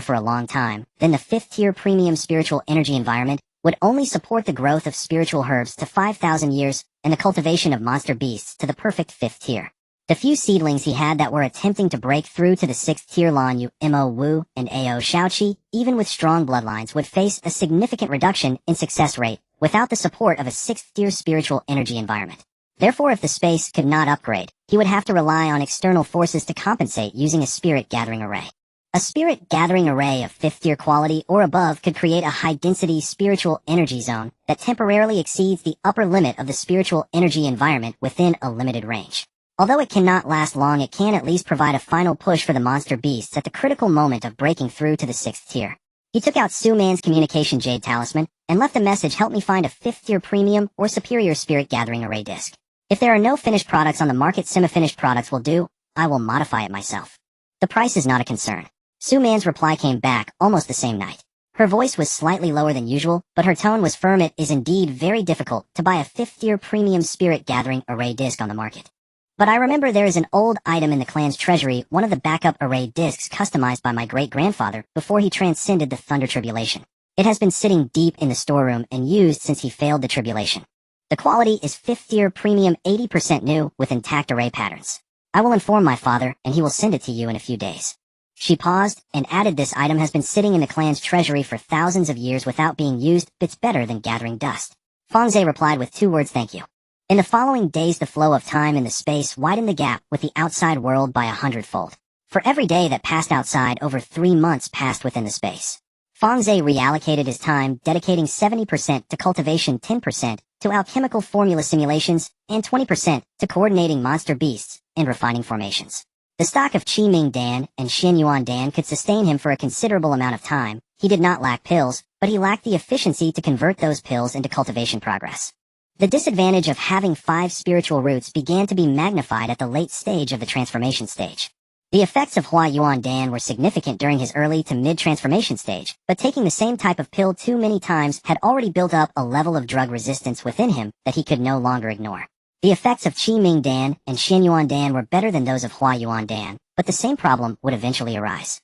for a long time, then the 5th tier premium spiritual energy environment would only support the growth of spiritual herbs to 5,000 years and the cultivation of monster beasts to the perfect 5th tier. The few seedlings he had that were attempting to break through to the 6th tier Lan Yu, Mo Wu, and Ao Shaoqi, even with strong bloodlines, would face a significant reduction in success rate without the support of a 6th tier spiritual energy environment. Therefore, if the space could not upgrade, he would have to rely on external forces to compensate using a spirit gathering array. A spirit gathering array of 5th tier quality or above could create a high-density spiritual energy zone that temporarily exceeds the upper limit of the spiritual energy environment within a limited range. Although it cannot last long, it can at least provide a final push for the monster beasts at the critical moment of breaking through to the 6th tier. He took out Su Man's communication jade talisman and left a message: help me find a 5th tier premium or superior spirit gathering array disc. If there are no finished products on the market, semi-finished products will do. I will modify it myself. The price is not a concern. Su Man's reply came back almost the same night. Her voice was slightly lower than usual, but her tone was firm. It is indeed very difficult to buy a 5th tier premium spirit gathering array disc on the market. But I remember there is an old item in the clan's treasury, one of the backup array discs customized by my great-grandfather before he transcended the Thunder Tribulation. It has been sitting deep in the storeroom and used since he failed the tribulation. The quality is 5th tier premium, 80% new with intact array patterns. I will inform my father and he will send it to you in a few days. She paused and added, this item has been sitting in the clan's treasury for thousands of years without being used. It's better than gathering dust. Fang Ze replied with 2 words: thank you. In the following days, the flow of time in the space widened the gap with the outside world by 100-fold. For every day that passed outside, over 3 months passed within the space. Fang Ze reallocated his time, dedicating 70% to cultivation, 10% to alchemical formula simulations, and 20% to coordinating monster beasts and refining formations. The stock of Qi Ming Dan and Xin Yuan Dan could sustain him for a considerable amount of time. He did not lack pills, but he lacked the efficiency to convert those pills into cultivation progress. The disadvantage of having 5 spiritual roots began to be magnified at the late stage of the transformation stage. The effects of Hua Yuan Dan were significant during his early to mid-transformation stage, but taking the same type of pill too many times had already built up a level of drug resistance within him that he could no longer ignore. The effects of Qi Ming Dan and Xin Yuan Dan were better than those of Hua Yuan Dan, but the same problem would eventually arise.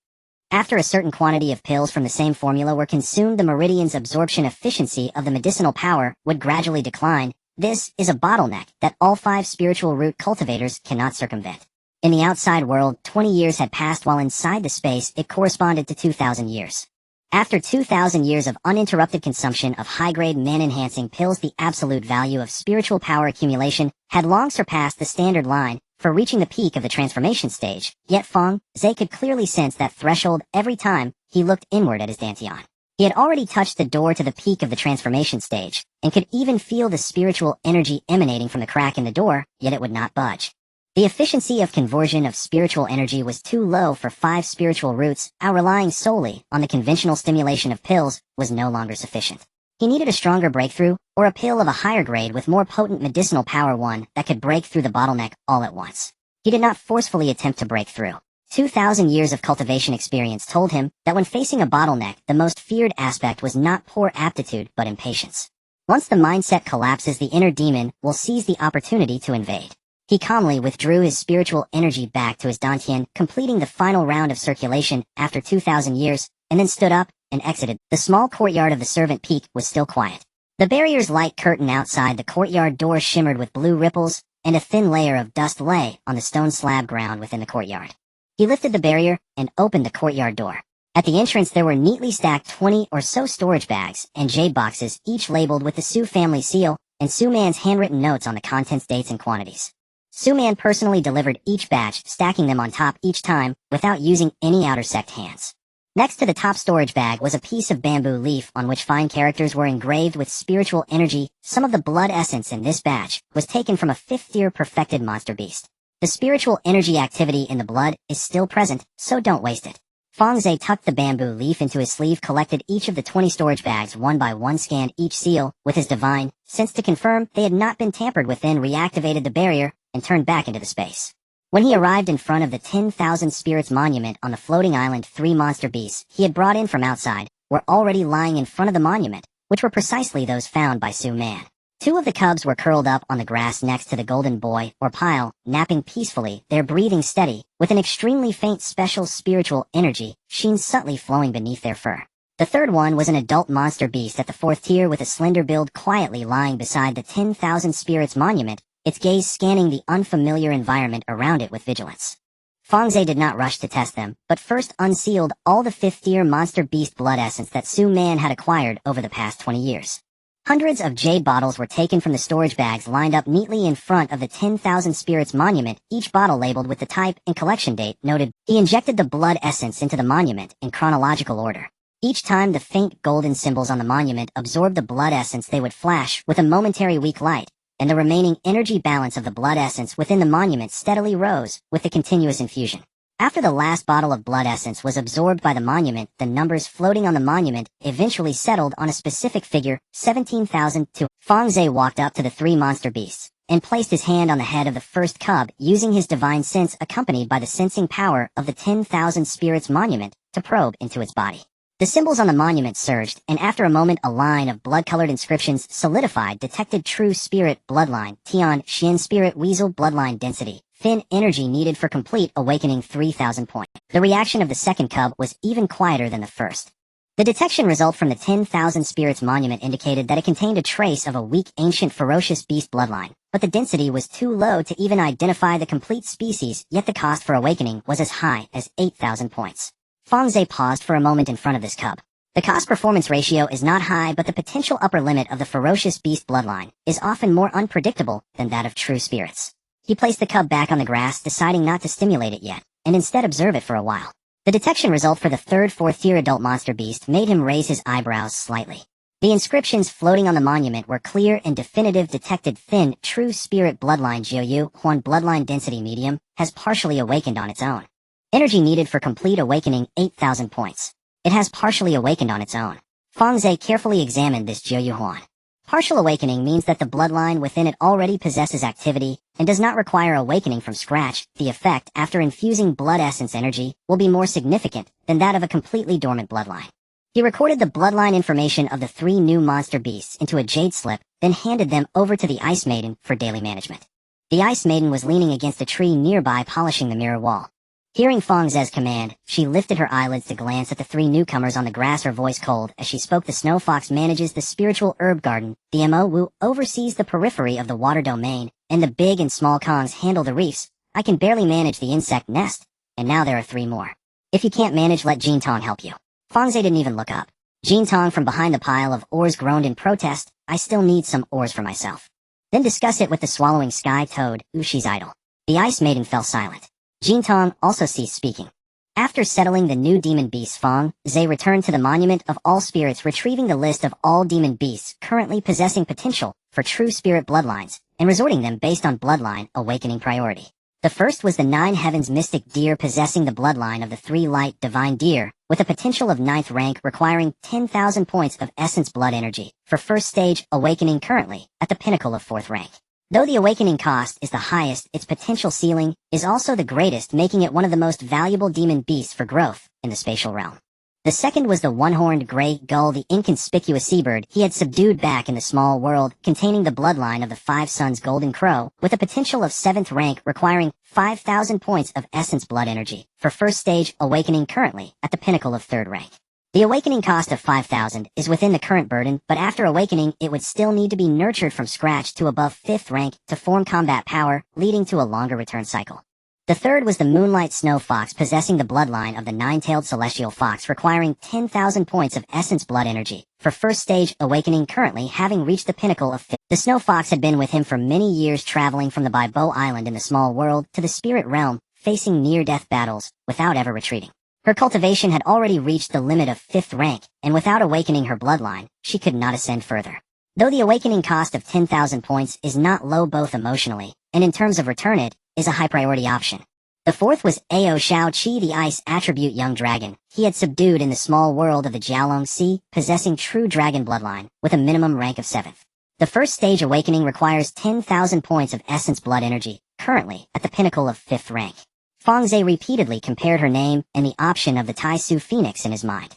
After a certain quantity of pills from the same formula were consumed, the meridian's absorption efficiency of the medicinal power would gradually decline. This is a bottleneck that all 5 spiritual root cultivators cannot circumvent. In the outside world, 20 years had passed, while inside the space it corresponded to 2,000 years. After 2,000 years of uninterrupted consumption of high-grade man-enhancing pills, the absolute value of spiritual power accumulation had long surpassed the standard line for reaching the peak of the transformation stage, yet Fang Ze could clearly sense that threshold every time he looked inward at his dantian. He had already touched the door to the peak of the transformation stage, and could even feel the spiritual energy emanating from the crack in the door, yet it would not budge. The efficiency of conversion of spiritual energy was too low for 5 spiritual roots, relying solely on the conventional stimulation of pills was no longer sufficient. He needed a stronger breakthrough, or a pill of a higher grade with more potent medicinal power, one that could break through the bottleneck all at once. He did not forcefully attempt to break through. 2,000 years of cultivation experience told him that when facing a bottleneck, the most feared aspect was not poor aptitude but impatience. Once the mindset collapses, the inner demon will seize the opportunity to invade. He calmly withdrew his spiritual energy back to his dantian, completing the final round of circulation after 2,000 years, and then stood up and exited. The small courtyard of the servant peak was still quiet. The barrier's light curtain outside the courtyard door shimmered with blue ripples, and a thin layer of dust lay on the stone slab ground within the courtyard. He lifted the barrier and opened the courtyard door. At the entrance there were neatly stacked 20 or so storage bags and jade boxes, each labeled with the Su family seal and Su Man's handwritten notes on the contents, dates, and quantities. Su Man personally delivered each batch, stacking them on top each time without using any outer sect hands. Next to the top storage bag was a piece of bamboo leaf on which fine characters were engraved with spiritual energy. Some of the blood essence in this batch was taken from a 5th-tier perfected monster beast. The spiritual energy activity in the blood is still present, so don't waste it. Fang Ze tucked the bamboo leaf into his sleeve, collected each of the 20 storage bags one by one, scanned each seal with his divine sense to confirm they had not been tampered with, then reactivated the barrier and turned back into the space. When he arrived in front of the 10,000 spirits monument on the floating island, 3 monster beasts he had brought in from outside were already lying in front of the monument, which were precisely those found by Su Man. Two of the cubs were curled up on the grass next to the golden boy, or pile, napping peacefully, their breathing steady, with an extremely faint special spiritual energy, sheen subtly flowing beneath their fur. The third one was an adult monster beast at the fourth tier with a slender build quietly lying beside the 10,000 Spirits monument, its gaze scanning the unfamiliar environment around it with vigilance. Fang Ze did not rush to test them, but first unsealed all the fifth-tier monster beast blood essence that Su Man had acquired over the past 20 years. Hundreds of jade bottles were taken from the storage bags lined up neatly in front of the 10,000 Spirits monument, each bottle labeled with the type and collection date noted. He injected the blood essence into the monument in chronological order. Each time the faint golden symbols on the monument absorbed the blood essence, they would flash with a momentary weak light, and the remaining energy balance of the blood essence within the monument steadily rose with the continuous infusion. After the last bottle of blood essence was absorbed by the monument, the numbers floating on the monument eventually settled on a specific figure, 17,002. Fang Ze walked up to the three monster beasts and placed his hand on the head of the first cub, using his divine sense accompanied by the sensing power of the 10,000 Spirits monument to probe into its body. The symbols on the monument surged, and after a moment a line of blood-colored inscriptions solidified, detected true spirit bloodline, Tian, Xian spirit weasel bloodline density, thin energy needed for complete awakening 3,000 points. The reaction of the second cub was even quieter than the first. The detection result from the 10,000 Spirits monument indicated that it contained a trace of a weak ancient ferocious beast bloodline, but the density was too low to even identify the complete species, yet the cost for awakening was as high as 8,000 points. Fang Ze paused for a moment in front of this cub. The cost-performance ratio is not high, but the potential upper limit of the ferocious beast bloodline is often more unpredictable than that of true spirits. He placed the cub back on the grass, deciding not to stimulate it yet, and instead observe it for a while. The detection result for the third fourth-tier adult monster beast made him raise his eyebrows slightly. The inscriptions floating on the monument were clear and definitive, detected thin, true spirit bloodline Jiuyu Huan bloodline density medium, has partially awakened on its own. Energy needed for complete awakening 8,000 points. It has partially awakened on its own. Fang Ze carefully examined this Jiuyu Huan. Partial awakening means that the bloodline within it already possesses activity and does not require awakening from scratch. The effect after infusing blood essence energy will be more significant than that of a completely dormant bloodline. He recorded the bloodline information of the three new monster beasts into a jade slip, then handed them over to the Ice Maiden for daily management. The Ice Maiden was leaning against a tree nearby, polishing the mirror wall. Hearing Fang Ze's command, she lifted her eyelids to glance at the three newcomers on the grass, her voice cold as she spoke. The Snow Fox manages the spiritual herb garden, the Mo Wu oversees the periphery of the water domain, and the Big and Small Kongs handle the reefs. I can barely manage the insect nest, and now there are three more. If you can't manage, let Jin Tong help you. Fang Ze didn't even look up. Jin Tong from behind the pile of ores groaned in protest. I still need some ores for myself. Then discuss it with the swallowing sky toad, Ushi's idol. The Ice Maiden fell silent. Jin Tong also ceased speaking. After settling the new demon beasts, Fang Ze returned to the Monument of All Spirits, retrieving the list of all demon beasts currently possessing potential for true spirit bloodlines, and resorting them based on bloodline awakening priority. The first was the 9 Heavens Mystic Deer, possessing the bloodline of the 3 Light Divine Deer, with a potential of 9th rank requiring 10,000 points of essence blood energy, for first stage awakening, currently at the pinnacle of 4th rank. Though the awakening cost is the highest, its potential ceiling is also the greatest, making it one of the most valuable demon beasts for growth in the spatial realm. The second was the one-horned gray gull, the inconspicuous seabird he had subdued back in the small world, containing the bloodline of the 5 Suns golden crow, with a potential of 7th rank requiring 5,000 points of essence blood energy, for first stage awakening, currently at the pinnacle of 3rd rank. The awakening cost of 5,000 is within the current burden, but after awakening it would still need to be nurtured from scratch to above 5th rank to form combat power, leading to a longer return cycle. The third was the Moonlight Snow Fox, possessing the bloodline of the 9-tailed celestial fox, requiring 10,000 points of essence blood energy, for first stage awakening, currently having reached the pinnacle of 5th. The Snow Fox had been with him for many years, traveling from the Baibo Island in the small world to the spirit realm, facing near-death battles without ever retreating. Her cultivation had already reached the limit of 5th rank, and without awakening her bloodline, she could not ascend further. Though the awakening cost of 10,000 points is not low both emotionally, and in terms of return, it is a high priority option. The fourth was Ao Shao Qi, the ice attribute young dragon he had subdued in the small world of the Jiaolong Sea, possessing true dragon bloodline, with a minimum rank of 7th. The first stage awakening requires 10,000 points of essence blood energy, currently at the pinnacle of 5th rank. Fang Ze repeatedly compared her name and the option of the Tai Su Phoenix in his mind.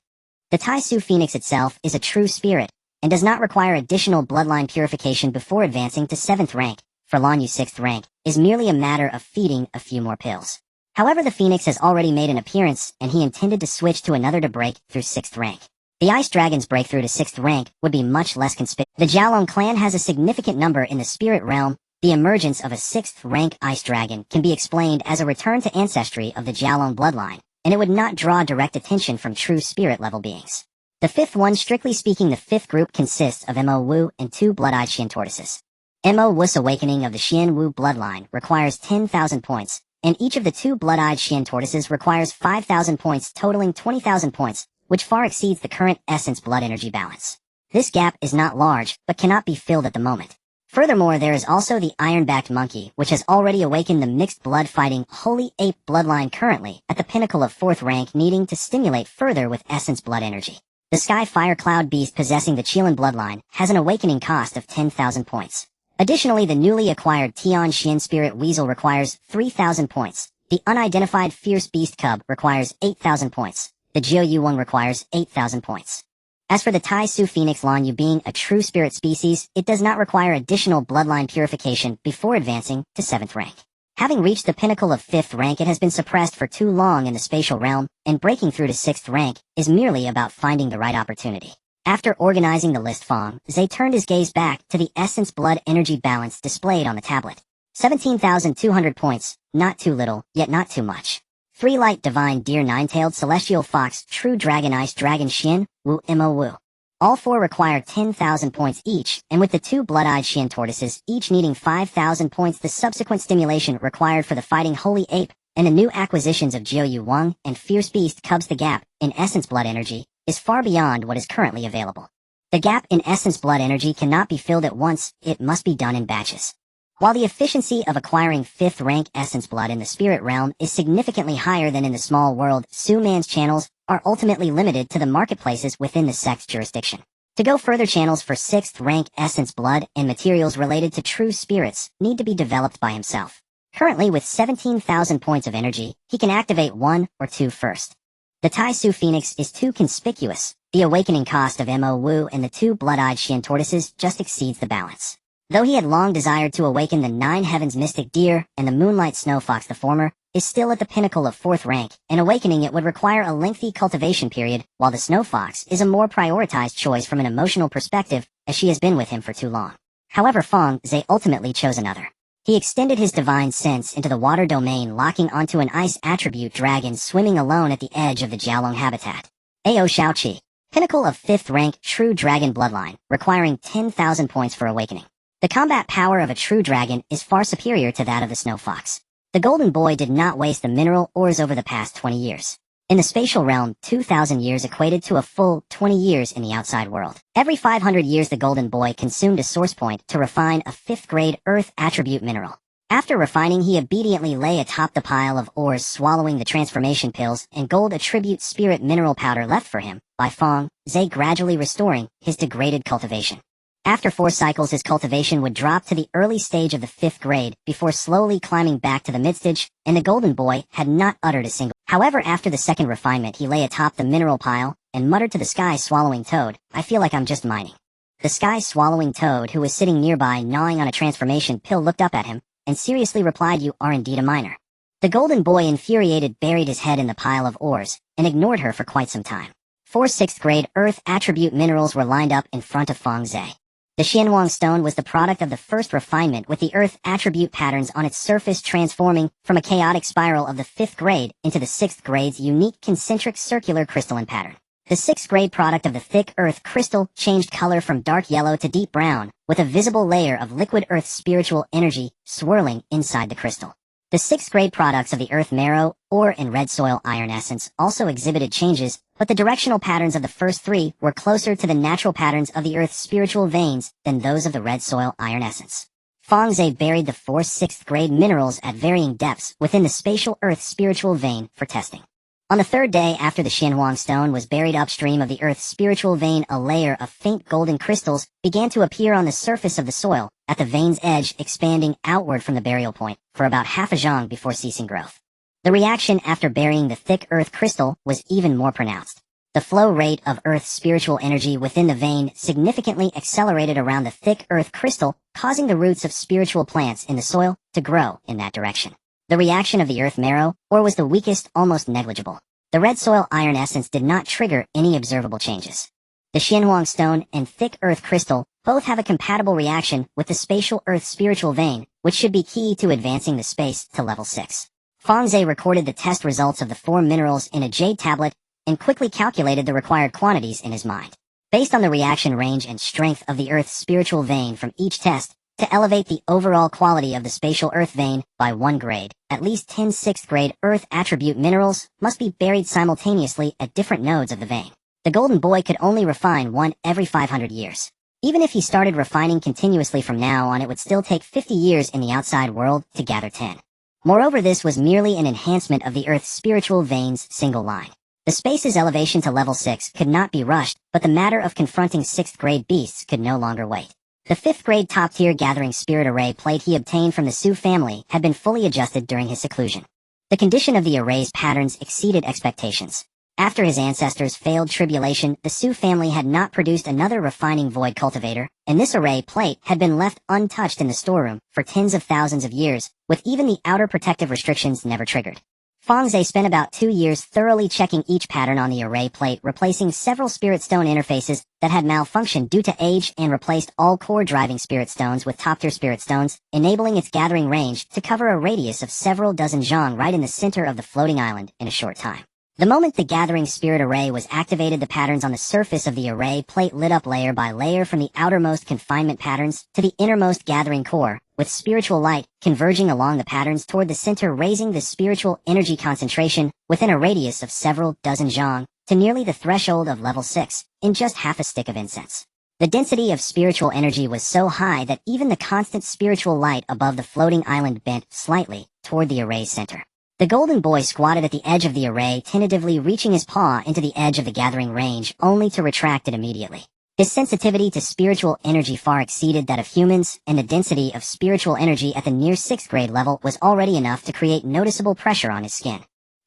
The Tai Su Phoenix itself is a true spirit, and does not require additional bloodline purification before advancing to 7th rank. For Lan Yu 6th rank is merely a matter of feeding a few more pills. However, the Phoenix has already made an appearance, and he intended to switch to another to break through 6th rank. The Ice Dragon's breakthrough to 6th rank would be much less conspicuous. The Jiaolong clan has a significant number in the spirit realm. The emergence of a 6th rank Ice Dragon can be explained as a return to ancestry of the Jiaolong bloodline, and it would not draw direct attention from true spirit level beings. The 5th one, strictly speaking, the 5th group consists of Mo Wu and 2 blood-eyed Xian tortoises. Mo Wu's awakening of the Xian Wu bloodline requires 10,000 points, and each of the 2 blood-eyed Xian tortoises requires 5,000 points, totaling 20,000 points, which far exceeds the current essence blood energy balance. This gap is not large, but cannot be filled at the moment. Furthermore, there is also the iron-backed monkey, which has already awakened the mixed blood fighting holy ape bloodline, currently at the pinnacle of 4th rank, needing to stimulate further with essence blood energy. The sky fire cloud beast possessing the Qilin bloodline has an awakening cost of 10,000 points. Additionally, the newly acquired Tian Xian spirit weasel requires 3,000 points. The unidentified fierce beast cub requires 8,000 points. The Jiu Yu Wang requires 8,000 points. As for the Tai Su Phoenix Lan Yu being a true spirit species, it does not require additional bloodline purification before advancing to 7th rank. Having reached the pinnacle of 5th rank, it has been suppressed for too long in the spatial realm, and breaking through to 6th rank is merely about finding the right opportunity. After organizing the list, Fang Ze turned his gaze back to the essence blood energy balance displayed on the tablet. 17,200 points, not too little, yet not too much. 3 light divine deer, 9-tailed celestial fox, true dragon ice dragon Xian Wu Mo Wu. All 4 require 10,000 points each, and with the 2 blood-eyed Xian tortoises each needing 5,000 points, the subsequent stimulation required for the fighting holy ape and the new acquisitions of Jiu Yu Wang and fierce beast cubs, the gap in essence blood energy is far beyond what is currently available. The gap in essence blood energy cannot be filled at once, it must be done in batches. While the efficiency of acquiring 5th rank essence blood in the spirit realm is significantly higher than in the small world, Su Man's channels are ultimately limited to the marketplaces within the sect's jurisdiction. To go further, channels for 6th rank essence blood and materials related to true spirits need to be developed by himself. Currently, with 17,000 points of energy, he can activate 1 or 2 first. The Tai Su Phoenix is too conspicuous. The awakening cost of Mo Wu and the 2 blood-eyed Xian tortoises just exceeds the balance. Though he had long desired to awaken the 9 heavens mystic deer and the moonlight snow fox, the former is still at the pinnacle of 4th rank, and awakening it would require a lengthy cultivation period, while the snow fox is a more prioritized choice from an emotional perspective, as she has been with him for too long. However, Fang Ze ultimately chose another. He extended his divine sense into the water domain, locking onto an ice attribute dragon swimming alone at the edge of the Jiaolong habitat. Ao Xiaoqi, pinnacle of 5th rank true dragon bloodline, requiring 10,000 points for awakening. The combat power of a true dragon is far superior to that of the snow fox. The golden boy did not waste the mineral ores over the past 20 years. In the spatial realm, 2,000 years equated to a full 20 years in the outside world. Every 500 years the golden boy consumed a source point to refine a 5th grade earth attribute mineral. After refining, he obediently lay atop the pile of ores, swallowing the transformation pills and gold attribute spirit mineral powder left for him by Fang Ze, gradually restoring his degraded cultivation. After 4 cycles, his cultivation would drop to the early stage of the 5th grade before slowly climbing back to the mid-stage, and the golden boy had not uttered a single. However, after the 2nd refinement, he lay atop the mineral pile and muttered to the sky-swallowing toad, "I feel like I'm just mining." The sky-swallowing toad, who was sitting nearby gnawing on a transformation pill, looked up at him and seriously replied, "You are indeed a miner." The golden boy, infuriated, buried his head in the pile of ores and ignored her for quite some time. 4 6th grade earth attribute minerals were lined up in front of Fang Ze. The Xianhuang stone was the product of the 1st refinement, with the earth attribute patterns on its surface transforming from a chaotic spiral of the 5th grade into the 6th grade's unique concentric circular crystalline pattern. The 6th grade product of the thick earth crystal changed color from dark yellow to deep brown, with a visible layer of liquid earth spiritual energy swirling inside the crystal. The 6th grade products of the earth marrow, ore, and red soil iron essence also exhibited changes, but the directional patterns of the first 3 were closer to the natural patterns of the earth's spiritual veins than those of the red soil iron essence. Fang Ze buried the 4 6th grade minerals at varying depths within the spatial earth spiritual vein for testing. On the 3rd day after the Xianhuang stone was buried upstream of the earth's spiritual vein, a layer of faint golden crystals began to appear on the surface of the soil, at the vein's edge, expanding outward from the burial point for about half a zhang before ceasing growth. The reaction after burying the thick earth crystal was even more pronounced. The flow rate of Earth's spiritual energy within the vein significantly accelerated around the thick Earth crystal, causing the roots of spiritual plants in the soil to grow in that direction. The reaction of the Earth marrow, or was the weakest, almost negligible. The red soil iron essence did not trigger any observable changes. The Xinhuang stone and thick Earth crystal both have a compatible reaction with the spatial Earth spiritual vein, which should be key to advancing the space to level 6. Fang Ze recorded the test results of the 4 minerals in a jade tablet and quickly calculated the required quantities in his mind. Based on the reaction range and strength of the Earth's spiritual vein from each test, to elevate the overall quality of the spatial Earth vein by 1 grade, at least 10 6th grade Earth attribute minerals must be buried simultaneously at different nodes of the vein. The golden boy could only refine 1 every 500 years. Even if he started refining continuously from now on, it would still take 50 years in the outside world to gather 10. Moreover, this was merely an enhancement of the Earth's spiritual vein's single line. The space's elevation to level 6 could not be rushed, but the matter of confronting 6th grade beasts could no longer wait. The 5th grade top-tier gathering spirit array plate he obtained from the Su family had been fully adjusted during his seclusion. The condition of the array's patterns exceeded expectations. After his ancestors' failed tribulation, the Su family had not produced another refining void cultivator, and this array plate had been left untouched in the storeroom for tens of thousands of years, with even the outer protective restrictions never triggered. Fang Ze spent about 2 years thoroughly checking each pattern on the array plate, replacing several spirit stone interfaces that had malfunctioned due to age, and replaced all core driving spirit stones with top-tier spirit stones, enabling its gathering range to cover a radius of several dozen zhang right in the center of the floating island in a short time. The moment the gathering spirit array was activated, the patterns on the surface of the array plate lit up layer by layer from the outermost confinement patterns to the innermost gathering core, with spiritual light converging along the patterns toward the center, raising the spiritual energy concentration within a radius of several dozen zhang to nearly the threshold of level 6 in just half a stick of incense. The density of spiritual energy was so high that even the constant spiritual light above the floating island bent slightly toward the array's center. The golden boy squatted at the edge of the array, tentatively reaching his paw into the edge of the gathering range, only to retract it immediately. His sensitivity to spiritual energy far exceeded that of humans, and the density of spiritual energy at the near 6th grade level was already enough to create noticeable pressure on his skin.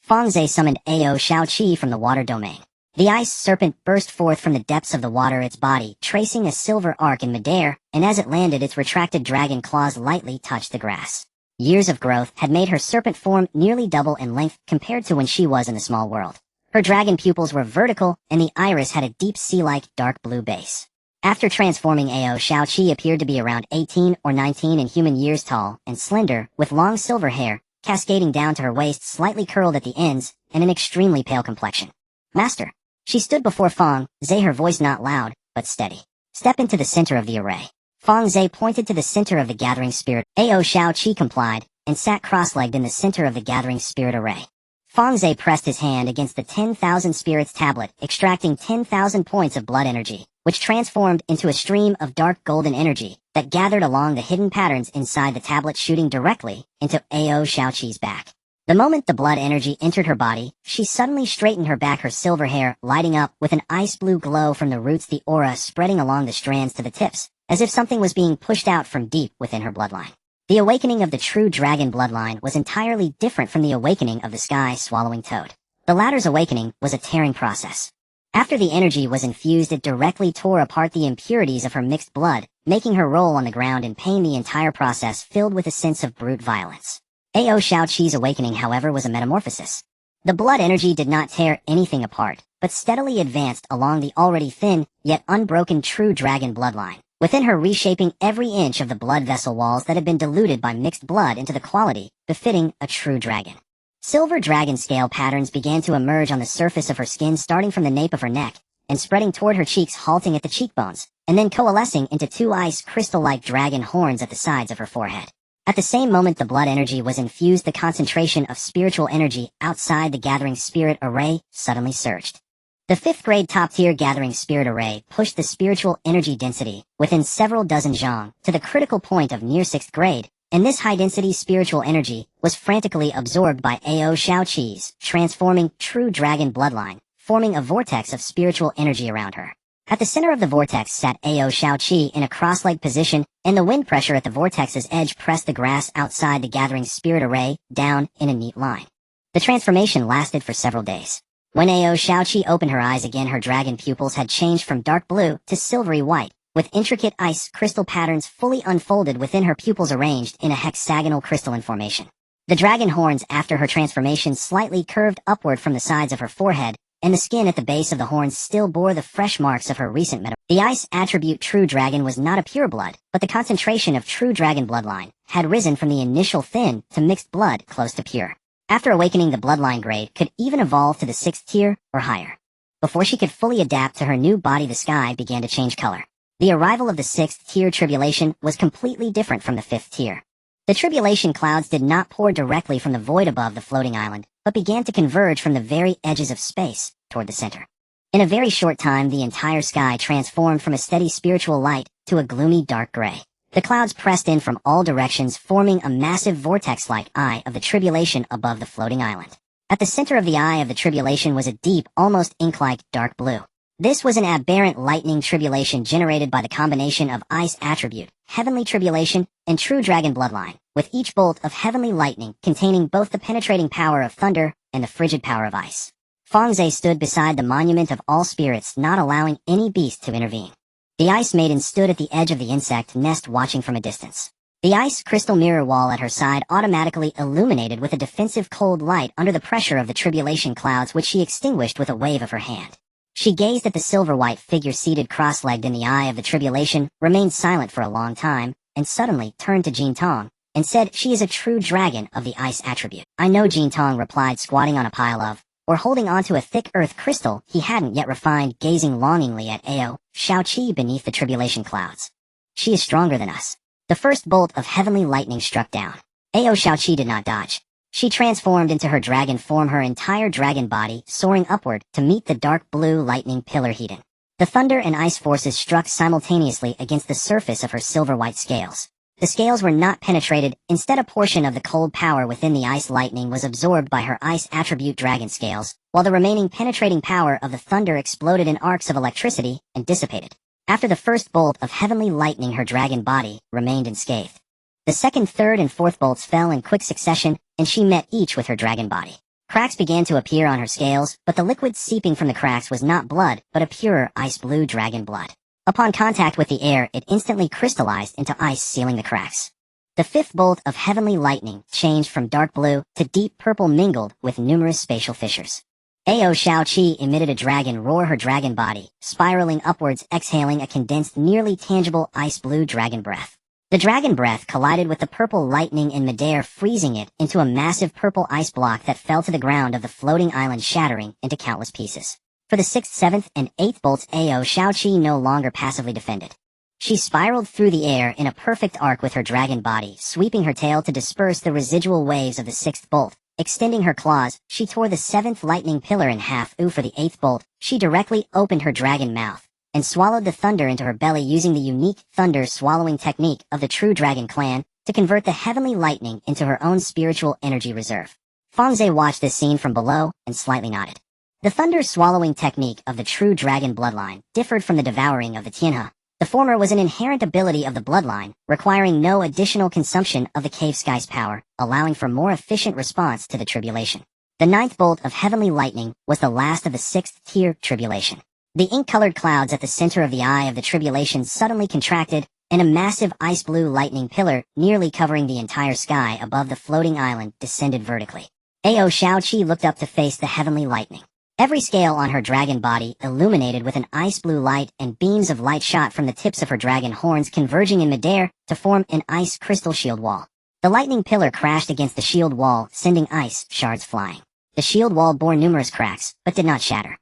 Fang Ze summoned Ao Xiaoqi from the water domain. The ice serpent burst forth from the depths of the water, its body tracing a silver arc in midair, and as it landed, its retracted dragon claws lightly touched the grass. Years of growth had made her serpent form nearly double in length compared to when she was in the small world. Her dragon pupils were vertical, and the iris had a deep sea-like dark blue base. After transforming, Ao Xiaoqi appeared to be around 18 or 19 in human years, tall and slender, with long silver hair, cascading down to her waist, slightly curled at the ends, and an extremely pale complexion. "Master." She stood before Fang Ze, her voice not loud, but steady. "Step into the center of the array." Fang Ze pointed to the center of the gathering spirit. Ao Xiaoqi complied, and sat cross-legged in the center of the gathering spirit array. Fang Ze pressed his hand against the 10,000 spirits tablet, extracting 10,000 points of blood energy, which transformed into a stream of dark golden energy that gathered along the hidden patterns inside the tablet, shooting directly into Ao Xiaoqi's back. The moment the blood energy entered her body, she suddenly straightened her back, her silver hair lighting up with an ice blue glow from the roots, the aura spreading along the strands to the tips, as if something was being pushed out from deep within her bloodline. The awakening of the true dragon bloodline was entirely different from the awakening of the sky-swallowing toad. The latter's awakening was a tearing process. After the energy was infused, it directly tore apart the impurities of her mixed blood, making her roll on the ground in pain, the entire process filled with a sense of brute violence. Ao Xiaoqi's awakening, however, was a metamorphosis. The blood energy did not tear anything apart, but steadily advanced along the already thin, yet unbroken true dragon bloodline, within her, reshaping every inch of the blood vessel walls that had been diluted by mixed blood into the quality befitting a true dragon. Silver dragon scale patterns began to emerge on the surface of her skin, starting from the nape of her neck, and spreading toward her cheeks, halting at the cheekbones, and then coalescing into 2 ice crystal-like dragon horns at the sides of her forehead. At the same moment the blood energy was infused, the concentration of spiritual energy outside the gathering spirit array suddenly surged. The 5th grade top-tier gathering spirit array pushed the spiritual energy density within several dozen zhang to the critical point of near 6th grade, and this high-density spiritual energy was frantically absorbed by Ao Xiaoqi's transforming true dragon bloodline, forming a vortex of spiritual energy around her. At the center of the vortex sat Ao Xiaoqi in a cross-legged position, and the wind pressure at the vortex's edge pressed the grass outside the gathering spirit array down in a neat line. The transformation lasted for several days. When Ao Xiaoqi opened her eyes again, her dragon pupils had changed from dark blue to silvery white, with intricate ice crystal patterns fully unfolded within her pupils arranged in a hexagonal crystalline formation. The dragon horns after her transformation slightly curved upward from the sides of her forehead, and the skin at the base of the horns still bore the fresh marks of her recent metamorphosis. The ice attribute true dragon was not a pure blood, but the concentration of true dragon bloodline had risen from the initial thin to mixed blood close to pure. After awakening, the bloodline grade could even evolve to the 6th tier or higher. Before she could fully adapt to her new body, the sky began to change color. The arrival of the 6th tier tribulation was completely different from the 5th tier. The tribulation clouds did not pour directly from the void above the floating island, but began to converge from the very edges of space toward the center. In a very short time, the entire sky transformed from a steady spiritual light to a gloomy dark gray. The clouds pressed in from all directions, forming a massive vortex-like eye of the tribulation above the floating island. At the center of the eye of the tribulation was a deep, almost ink-like dark blue. This was an aberrant lightning tribulation generated by the combination of ice attribute, heavenly tribulation, and true dragon bloodline, with each bolt of heavenly lightning containing both the penetrating power of thunder and the frigid power of ice. Fang Ze stood beside the monument of all spirits, not allowing any beast to intervene. The ice maiden stood at the edge of the insect nest, watching from a distance. The ice crystal mirror wall at her side automatically illuminated with a defensive cold light under the pressure of the tribulation clouds, which she extinguished with a wave of her hand. She gazed at the silver-white figure seated cross-legged in the eye of the tribulation, remained silent for a long time, and suddenly turned to Jin Tong and said, "She is a true dragon of the ice attribute." "I know," Jin Tong replied, squatting on a pile of, or holding onto a thick earth crystal he hadn't yet refined, gazing longingly at Ao Xiaoqi beneath the tribulation clouds. "She is stronger than us." The first bolt of heavenly lightning struck down. Ao Xiaoqi did not dodge. She transformed into her dragon form, her entire dragon body soaring upward to meet the dark blue lightning pillar Hedon. The thunder and ice forces struck simultaneously against the surface of her silver-white scales. The scales were not penetrated, instead a portion of the cold power within the ice lightning was absorbed by her ice attribute dragon scales, while the remaining penetrating power of the thunder exploded in arcs of electricity and dissipated. After the first bolt of heavenly lightning, her dragon body remained unscathed. The second, third, and fourth bolts fell in quick succession, and she met each with her dragon body. Cracks began to appear on her scales, but the liquid seeping from the cracks was not blood, but a purer ice-blue dragon blood. Upon contact with the air, it instantly crystallized into ice, sealing the cracks. The fifth bolt of heavenly lightning changed from dark blue to deep purple, mingled with numerous spatial fissures. Ao Xiaoqi emitted a dragon roar, her dragon body spiraling upwards, exhaling a condensed, nearly tangible ice-blue dragon breath. The dragon breath collided with the purple lightning in midair, freezing it into a massive purple ice block that fell to the ground of the floating island, shattering into countless pieces. For the 6th, 7th, and 8th bolts, Ao Xiaoqi no longer passively defended. She spiraled through the air in a perfect arc with her dragon body, sweeping her tail to disperse the residual waves of the 6th bolt. Extending her claws, she tore the 7th lightning pillar in half. For the 8th bolt, she directly opened her dragon mouth and swallowed the thunder into her belly, using the unique thunder swallowing technique of the true dragon clan to convert the heavenly lightning into her own spiritual energy reserve. Fang Ze watched this scene from below and slightly nodded. The thunder swallowing technique of the true dragon bloodline differed from the devouring of the Tianhe. The former was an inherent ability of the bloodline, requiring no additional consumption of the cave sky's power, allowing for more efficient response to the tribulation. The 9th bolt of heavenly lightning was the last of the 6th tier tribulation. The ink-colored clouds at the center of the eye of the tribulation suddenly contracted, and a massive ice-blue lightning pillar, nearly covering the entire sky above the floating island, descended vertically. Ao Xiaoqi looked up to face the heavenly lightning. Every scale on her dragon body illuminated with an ice-blue light, and beams of light shot from the tips of her dragon horns, converging in midair to form an ice crystal shield wall. The lightning pillar crashed against the shield wall, sending ice shards flying. The shield wall bore numerous cracks, but did not shatter.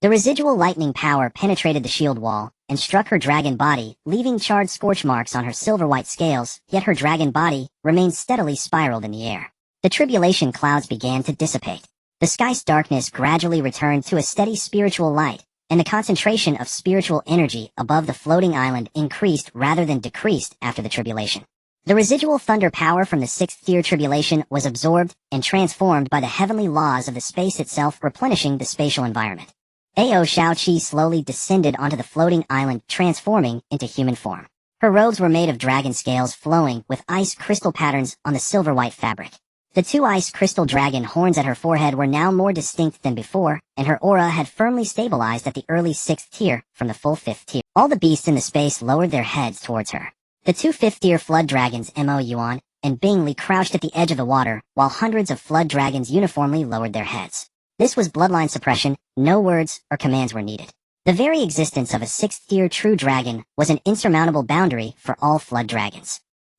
The residual lightning power penetrated the shield wall and struck her dragon body, leaving charred scorch marks on her silver-white scales, yet her dragon body remained steadily spiraled in the air. The tribulation clouds began to dissipate. The sky's darkness gradually returned to a steady spiritual light, and the concentration of spiritual energy above the floating island increased rather than decreased after the tribulation. The residual thunder power from the 6th tier tribulation was absorbed and transformed by the heavenly laws of the space itself, replenishing the spatial environment. Ao Xiaoqi slowly descended onto the floating island, transforming into human form. Her robes were made of dragon scales, flowing with ice crystal patterns on the silver-white fabric. The two ice crystal dragon horns at her forehead were now more distinct than before, and her aura had firmly stabilized at the early 6th tier from the full 5th tier. All the beasts in the space lowered their heads towards her. The two 5th tier flood dragons Mo Yuan and Bing Li crouched at the edge of the water, while hundreds of flood dragons uniformly lowered their heads. This was bloodline suppression, no words or commands were needed. The very existence of a 6th tier true dragon was an insurmountable boundary for all flood dragons.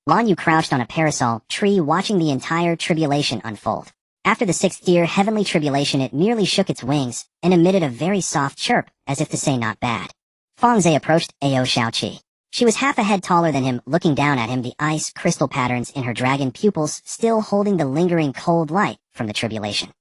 Lan Yu crouched on a parasol tree watching the entire tribulation unfold. After the 6th tier heavenly tribulation, it merely shook its wings and emitted a very soft chirp, as if to say not bad. Fang Ze approached Ao Xiaoqi. She was half a head taller than him, looking down at him, the ice crystal patterns in her dragon pupils still holding the lingering cold light from the tribulation.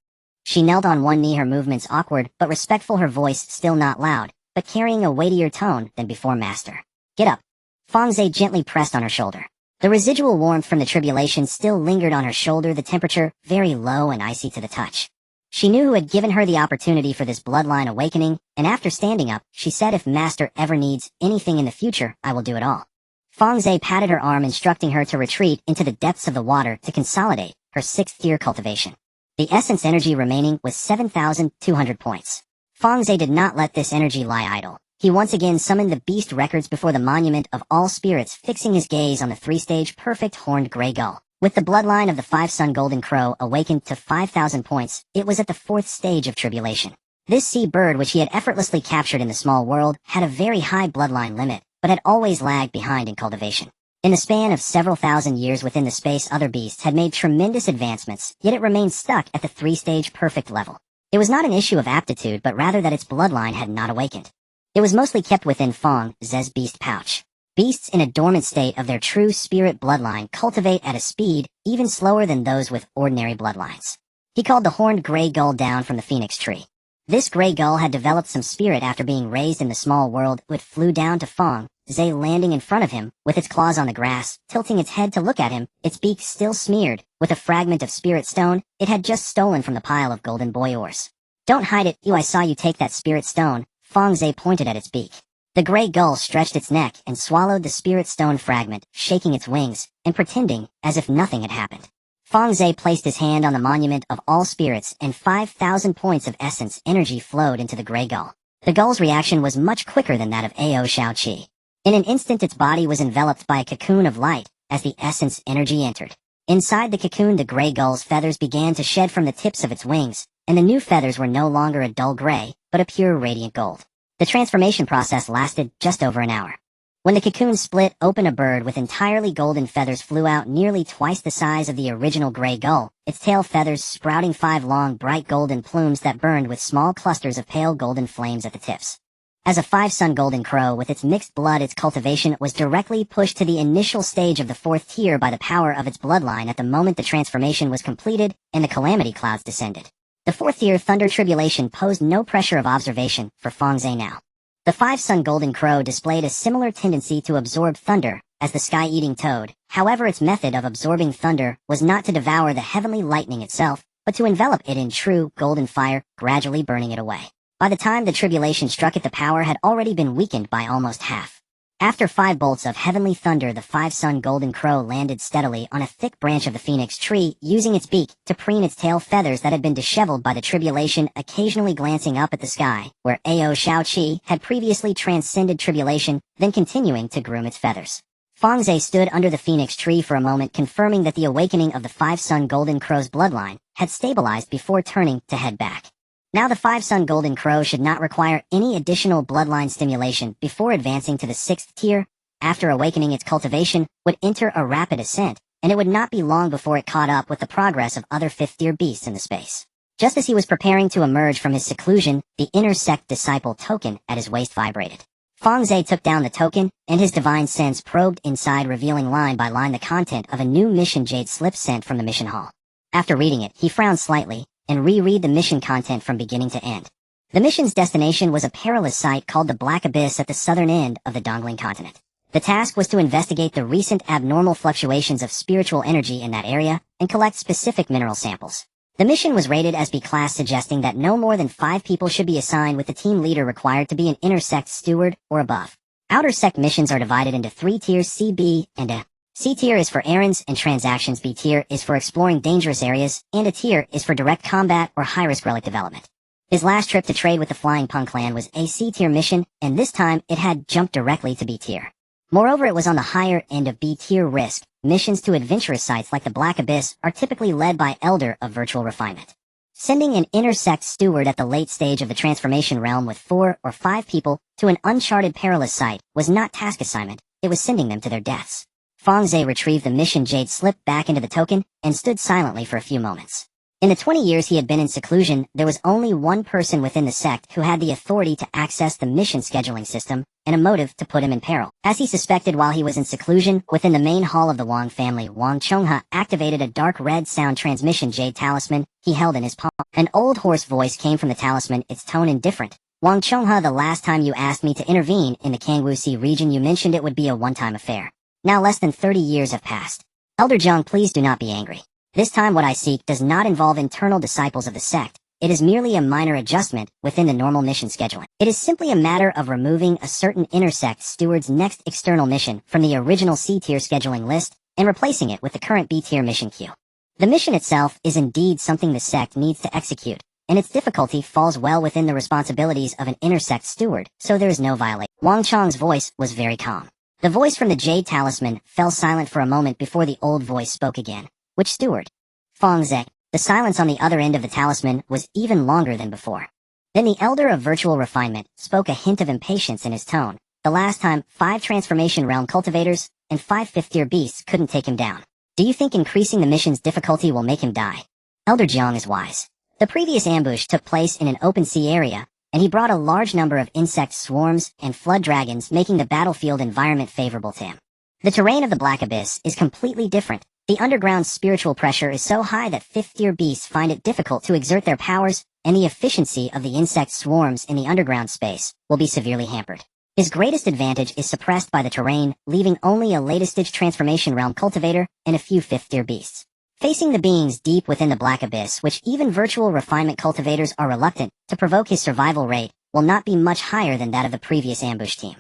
She knelt on one knee, her movements awkward but respectful, her voice still not loud, but carrying a weightier tone than before. Master. Get up. Fang Ze gently pressed on her shoulder. The residual warmth from the tribulation still lingered on her shoulder, the temperature very low and icy to the touch. She knew who had given her the opportunity for this bloodline awakening, and after standing up, she said, "If Master ever needs anything in the future, I will do it all." Fang Ze patted her arm, instructing her to retreat into the depths of the water to consolidate her 6th tier cultivation. The essence energy remaining was 7,200 points. Fang Ze did not let this energy lie idle. He once again summoned the beast records before the monument of all spirits, fixing his gaze on the 3-stage perfect horned gray gull. With the bloodline of the 5-sun golden crow awakened to 5,000 points, it was at the 4th stage of tribulation. This sea bird, which he had effortlessly captured in the small world, had a very high bloodline limit, but had always lagged behind in cultivation. In the span of several thousand years within the space, other beasts had made tremendous advancements, yet it remained stuck at the 3-stage perfect level. It was not an issue of aptitude, but rather that its bloodline had not awakened. It was mostly kept within Fang Ze's beast pouch. Beasts in a dormant state of their true spirit bloodline cultivate at a speed even slower than those with ordinary bloodlines. He called the horned gray gull down from the phoenix tree. This gray gull had developed some spirit after being raised in the small world. It flew down to Fang Ze, landing in front of him, with its claws on the grass, tilting its head to look at him, its beak still smeared with a fragment of spirit stone it had just stolen from the pile of golden boy ores. "Don't hide it, you. I saw you take that spirit stone." Fang Ze pointed at its beak. The gray gull stretched its neck and swallowed the spirit stone fragment, shaking its wings and pretending as if nothing had happened. Fang Ze placed his hand on the monument of all spirits, and 5,000 points of essence energy flowed into the gray gull. The gull's reaction was much quicker than that of Ao Xiaoqi. In an instant, its body was enveloped by a cocoon of light as the essence energy entered. Inside the cocoon, the gray gull's feathers began to shed from the tips of its wings, and the new feathers were no longer a dull gray, but a pure radiant gold. The transformation process lasted just over an hour. When the cocoon split open, a bird with entirely golden feathers flew out, nearly twice the size of the original gray gull, its tail feathers sprouting 5 long bright golden plumes that burned with small clusters of pale golden flames at the tips. As a 5-sun golden crow with its mixed blood, its cultivation was directly pushed to the initial stage of the 4th tier by the power of its bloodline at the moment the transformation was completed and the calamity clouds descended. The 4th tier thunder tribulation posed no pressure of observation for Fang Ze now. The 5-sun golden crow displayed a similar tendency to absorb thunder as the sky-eating toad. However, its method of absorbing thunder was not to devour the heavenly lightning itself, but to envelop it in true golden fire, gradually burning it away. By the time the tribulation struck it, the power had already been weakened by almost half. After 5 bolts of heavenly thunder, the 5-sun golden crow landed steadily on a thick branch of the phoenix tree, using its beak to preen its tail feathers that had been disheveled by the tribulation, occasionally glancing up at the sky, where Ao Xiaoqi had previously transcended tribulation, then continuing to groom its feathers. Fang Ze stood under the phoenix tree for a moment, confirming that the awakening of the 5-sun golden crow's bloodline had stabilized before turning to head back. Now the 5-sun golden crow should not require any additional bloodline stimulation before advancing to the 6th tier. After awakening, its cultivation would enter a rapid ascent, and it would not be long before it caught up with the progress of other 5th tier beasts in the space. Just as he was preparing to emerge from his seclusion, the inner sect disciple token at his waist vibrated. Fang Ze took down the token, and his divine sense probed inside, revealing line by line the content of a new mission jade slip sent from the mission hall. After reading it, he frowned slightly and reread the mission content from beginning to end. The mission's destination was a perilous site called the Black Abyss at the southern end of the Dongling continent. The task was to investigate the recent abnormal fluctuations of spiritual energy in that area and collect specific mineral samples. The mission was rated as B-class, suggesting that no more than 5 people should be assigned, with the team leader required to be an inner sect steward or above. Outer sect missions are divided into 3 tiers: C, B, and A. C tier is for errands and transactions, B tier is for exploring dangerous areas, and A tier is for direct combat or high-risk relic development. His last trip to trade with the Flying Pung clan was a C tier mission, and this time it had jumped directly to B tier. Moreover, it was on the higher end of B tier risk. Missions to adventurous sites like the Black Abyss are typically led by Elder of Virtual Refinement. Sending an inner sect steward at the late stage of the transformation realm with 4 or 5 people to an uncharted perilous site was not task assignment, it was sending them to their deaths. Fang Ze retrieved the mission jade slipped back into the token and stood silently for a few moments. In the 20 years he had been in seclusion, there was only one person within the sect who had the authority to access the mission scheduling system and a motive to put him in peril. As he suspected while he was in seclusion, within the main hall of the Wang family, Wang Chongha activated a dark red sound transmission jade talisman he held in his palm. An old hoarse voice came from the talisman, its tone indifferent. Wang Chongha, the last time you asked me to intervene in the Kangwusi region you mentioned it would be a one-time affair. Now less than 30 years have passed. Elder Zheng, please do not be angry. This time what I seek does not involve internal disciples of the sect. It is merely a minor adjustment within the normal mission scheduling. It is simply a matter of removing a certain inner sect steward's next external mission from the original C-tier scheduling list and replacing it with the current B-tier mission queue. The mission itself is indeed something the sect needs to execute, and its difficulty falls well within the responsibilities of an inner sect steward, so there is no violation. Wang Chong's voice was very calm. The voice from the jade talisman fell silent for a moment before the old voice spoke again. Which steward? Fang Ze. The silence on the other end of the talisman was even longer than before. Then the Elder of Virtual Refinement spoke, a hint of impatience in his tone. The last time, 5 Transformation Realm cultivators and 5 fifth-tier beasts couldn't take him down. Do you think increasing the mission's difficulty will make him die? Elder Jiang is wise. The previous ambush took place in an open sea area, and he brought a large number of insect swarms and flood dragons, making the battlefield environment favorable to him. The terrain of the Black Abyss is completely different. The underground spiritual pressure is so high that fifth-tier beasts find it difficult to exert their powers, and the efficiency of the insect swarms in the underground space will be severely hampered. His greatest advantage is suppressed by the terrain, leaving only a latest-stage transformation realm cultivator and a few fifth-tier beasts. Facing the beings deep within the Black Abyss, which even virtual refinement cultivators are reluctant to provoke, his survival rate will not be much higher than that of the previous ambush team.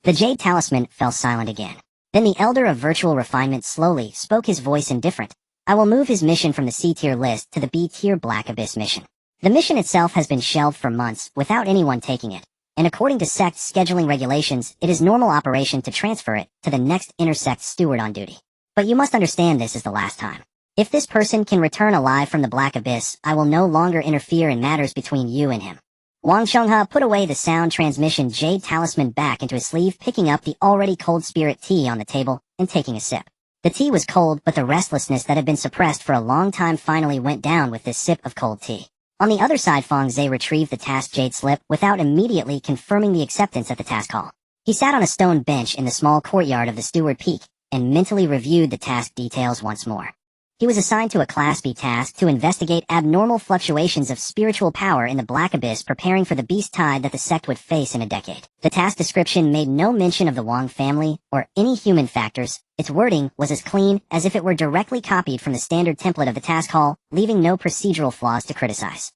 The jade talisman fell silent again. Then the Elder of Virtual Refinement slowly spoke, his voice indifferent. I will move his mission from the C-tier list to the B-tier Black Abyss mission. The mission itself has been shelved for months without anyone taking it, and according to sect scheduling regulations, it is normal operation to transfer it to the next inner sect steward on duty. But you must understand this is the last time. If this person can return alive from the Black Abyss, I will no longer interfere in matters between you and him. Wang Chongha put away the sound transmission jade talisman back into his sleeve, picking up the already cold spirit tea on the table and taking a sip. The tea was cold, but the restlessness that had been suppressed for a long time finally went down with this sip of cold tea. On the other side, Fang Ze retrieved the task jade slip without immediately confirming the acceptance at the task hall. He sat on a stone bench in the small courtyard of the Steward Peak and mentally reviewed the task details once more. He was assigned to a Class B task to investigate abnormal fluctuations of spiritual power in the Black Abyss, preparing for the beast tide that the sect would face in a decade. The task description made no mention of the Wang family or any human factors. Its wording was as clean as if it were directly copied from the standard template of the task hall, leaving no procedural flaws to criticize.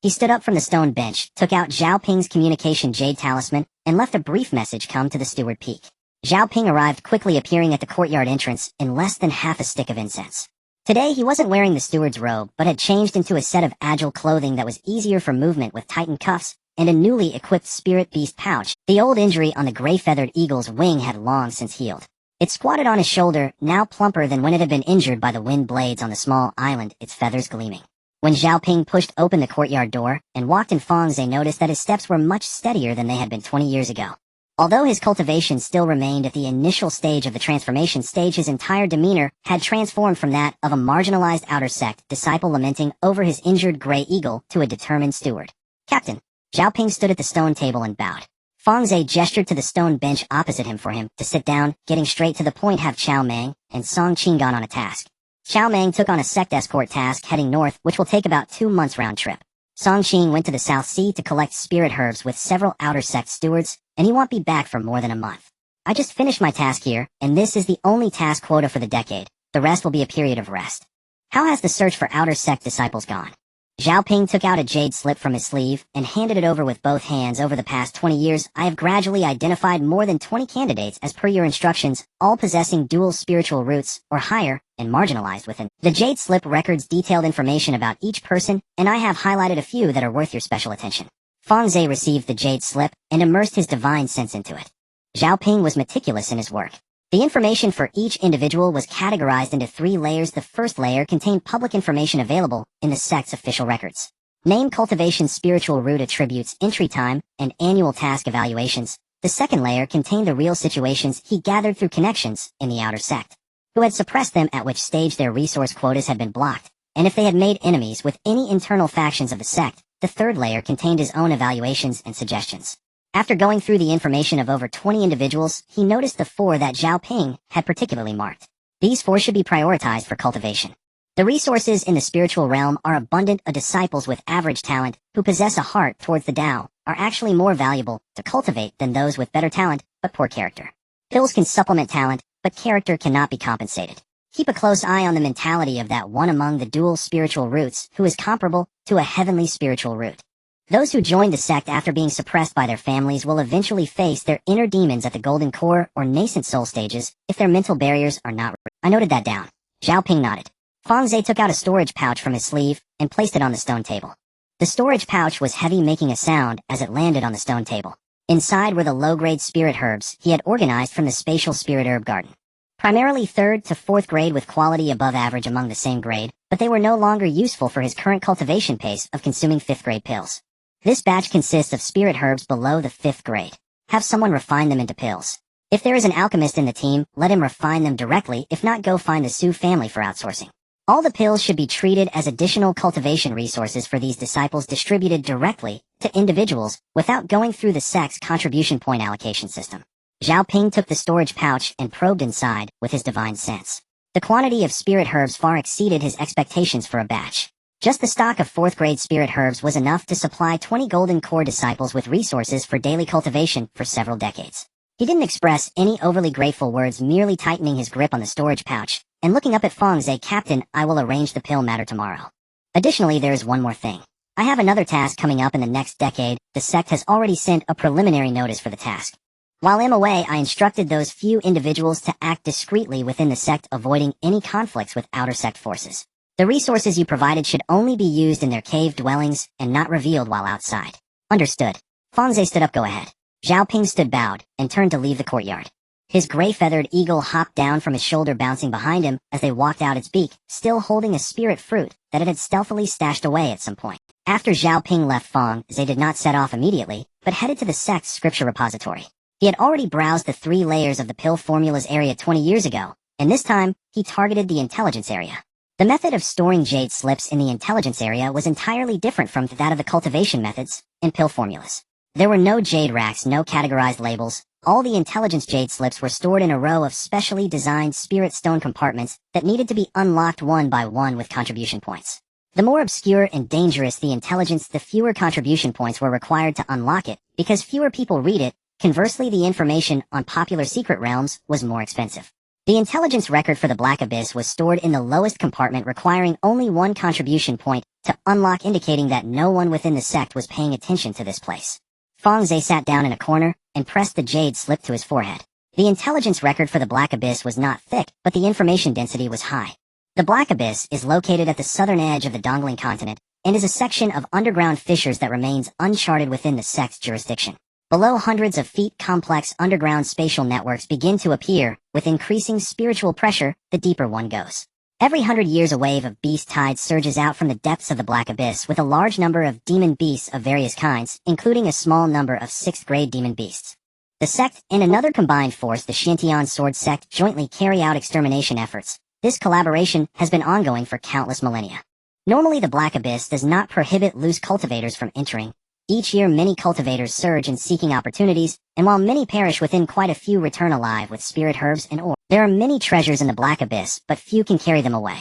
He stood up from the stone bench, took out Zhao Ping's communication jade talisman, and left a brief message come to the Steward Peak. Zhao Ping arrived quickly, appearing at the courtyard entrance in less than half a stick of incense. Today he wasn't wearing the steward's robe, but had changed into a set of agile clothing that was easier for movement with tightened cuffs and a newly equipped spirit beast pouch. The old injury on the gray-feathered eagle's wing had long since healed. It squatted on his shoulder, now plumper than when it had been injured by the wind blades on the small island, its feathers gleaming. When Zhao Ping pushed open the courtyard door and walked in, Fang Ze noticed that his steps were much steadier than they had been 20 years ago. Although his cultivation still remained at the initial stage of the transformation stage, his entire demeanor had transformed from that of a marginalized outer sect disciple lamenting over his injured gray eagle to a determined steward. Captain. Zhao Ping stood at the stone table and bowed. Fang Ze gestured to the stone bench opposite him for him to sit down, getting straight to the point. Have Chao Mang and Song Qing gone on a task? Chao Mang took on a sect escort task heading north, which will take about 2 months round trip. Song Qing went to the South Sea to collect spirit herbs with several outer sect stewards, and he won't be back for more than a month. I just finished my task here, and this is the only task quota for the decade. The rest will be a period of rest. How has the search for outer sect disciples gone? Zhao Ping took out a jade slip from his sleeve and handed it over with both hands. Over the past 20 years, I have gradually identified more than 20 candidates as per your instructions, all possessing dual spiritual roots, or higher, and marginalized within. The jade slip records detailed information about each person, and I have highlighted a few that are worth your special attention. Fang Ze received the jade slip and immersed his divine sense into it. Zhao Ping was meticulous in his work. The information for each individual was categorized into 3 layers. The first layer contained public information available in the sect's official records. Name, cultivation, spiritual root attributes, entry time, and annual task evaluations. The second layer contained the real situations he gathered through connections in the outer sect, who had suppressed them, at which stage their resource quotas had been blocked, and if they had made enemies with any internal factions of the sect. The third layer contained his own evaluations and suggestions. After going through the information of over 20 individuals, he noticed the 4 that Zhao Ping had particularly marked. These 4 should be prioritized for cultivation. The resources in the spiritual realm are abundant. Disciples with average talent, who possess a heart towards the Tao, are actually more valuable to cultivate than those with better talent, but poor character. Pills can supplement talent, but character cannot be compensated. Keep a close eye on the mentality of that one among the dual spiritual roots who is comparable to a heavenly spiritual root. Those who join the sect after being suppressed by their families will eventually face their inner demons at the golden core or nascent soul stages if their mental barriers are not removed. I noted that down. Zhao Ping nodded. Fang Ze took out a storage pouch from his sleeve and placed it on the stone table. The storage pouch was heavy, making a sound as it landed on the stone table. Inside were the low-grade spirit herbs he had organized from the spatial spirit herb garden. Primarily 3rd to 4th grade with quality above average among the same grade, but they were no longer useful for his current cultivation pace of consuming 5th grade pills. This batch consists of spirit herbs below the 5th grade. Have someone refine them into pills. If there is an alchemist in the team, let him refine them directly. If not, go find the Su family for outsourcing. All the pills should be treated as additional cultivation resources for these disciples, distributed directly to individuals without going through the sect's contribution point allocation system. Zhao Ping took the storage pouch and probed inside with his divine sense. The quantity of spirit herbs far exceeded his expectations for a batch. Just the stock of 4th grade spirit herbs was enough to supply 20 golden core disciples with resources for daily cultivation for several decades. He didn't express any overly grateful words, merely tightening his grip on the storage pouch and looking up at Fang Ze. Captain, I will arrange the pill matter tomorrow. Additionally, there is one more thing. I have another task coming up in the next decade. The sect has already sent a preliminary notice for the task. While I'm away, I instructed those few individuals to act discreetly within the sect, avoiding any conflicts with outer sect forces. The resources you provided should only be used in their cave dwellings and not revealed while outside. Understood. Fang Ze stood up. Go ahead. Zhao Ping stood bowed and turned to leave the courtyard. His gray-feathered eagle hopped down from his shoulder, bouncing behind him as they walked out, its beak still holding a spirit fruit that it had stealthily stashed away at some point. After Zhao Ping left, Fang Ze did not set off immediately, but headed to the sect's scripture repository. He had already browsed the 3 layers of the pill formulas area 20 years ago, and this time, he targeted the intelligence area. The method of storing jade slips in the intelligence area was entirely different from that of the cultivation methods and pill formulas. There were no jade racks, no categorized labels. All the intelligence jade slips were stored in a row of specially designed spirit stone compartments that needed to be unlocked one by one with contribution points. The more obscure and dangerous the intelligence, the fewer contribution points were required to unlock it, because fewer people read it. Conversely, the information on popular secret realms was more expensive. The intelligence record for the Black Abyss was stored in the lowest compartment, requiring only 1 contribution point to unlock, indicating that no one within the sect was paying attention to this place. Fang Ze sat down in a corner and pressed the jade slip to his forehead. The intelligence record for the Black Abyss was not thick, but the information density was high. The Black Abyss is located at the southern edge of the Dongling continent and is a section of underground fissures that remains uncharted within the sect's jurisdiction. Below hundreds of feet, complex underground spatial networks begin to appear. With increasing spiritual pressure, the deeper one goes. Every 100 years a wave of beast tide surges out from the depths of the Black Abyss, with a large number of demon beasts of various kinds, including a small number of 6th grade demon beasts. The sect and another combined force, the Xiantian Sword Sect, jointly carry out extermination efforts. This collaboration has been ongoing for countless millennia. Normally, the Black Abyss does not prohibit loose cultivators from entering. Each year, many cultivators surge in seeking opportunities, and while many perish within, quite a few return alive with spirit herbs and ore. There are many treasures in the Black Abyss, but few can carry them away.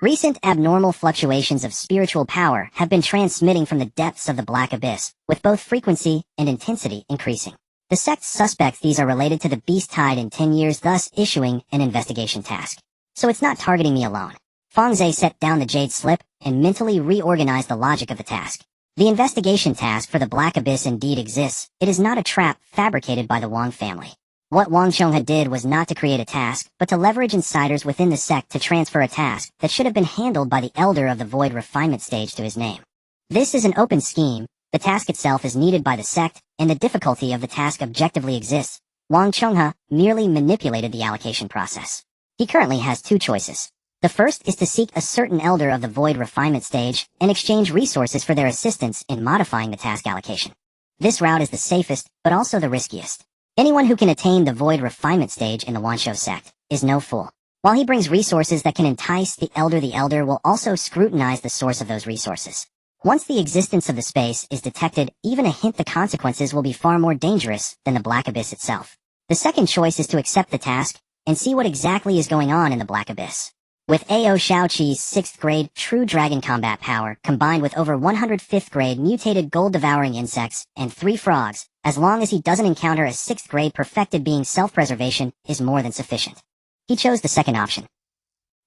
Recent abnormal fluctuations of spiritual power have been transmitting from the depths of the Black Abyss, with both frequency and intensity increasing. The sect suspects these are related to the beast tide in 10 years, thus issuing an investigation task. So it's not targeting me alone. Fang Ze set down the jade slip and mentally reorganized the logic of the task. The investigation task for the Black Abyss indeed exists. It is not a trap fabricated by the Wang family. What Wang Chongha did was not to create a task, but to leverage insiders within the sect to transfer a task that should have been handled by the elder of the void refinement stage to his name. This is an open scheme. The task itself is needed by the sect, and the difficulty of the task objectively exists. Wang Chongha merely manipulated the allocation process. He currently has two choices. The first is to seek a certain elder of the void refinement stage and exchange resources for their assistance in modifying the task allocation. This route is the safest, but also the riskiest. Anyone who can attain the void refinement stage in the Wanshou sect is no fool. While he brings resources that can entice the elder will also scrutinize the source of those resources. Once the existence of the space is detected, even a hint the consequences will be far more dangerous than the Black Abyss itself. The second choice is to accept the task and see what exactly is going on in the Black Abyss. With A.O. Shaoqi's 6th grade true dragon combat power combined with over 100 5th grade mutated gold-devouring insects and 3 frogs, as long as he doesn't encounter a 6th grade perfected being self-preservation is more than sufficient. He chose the second option.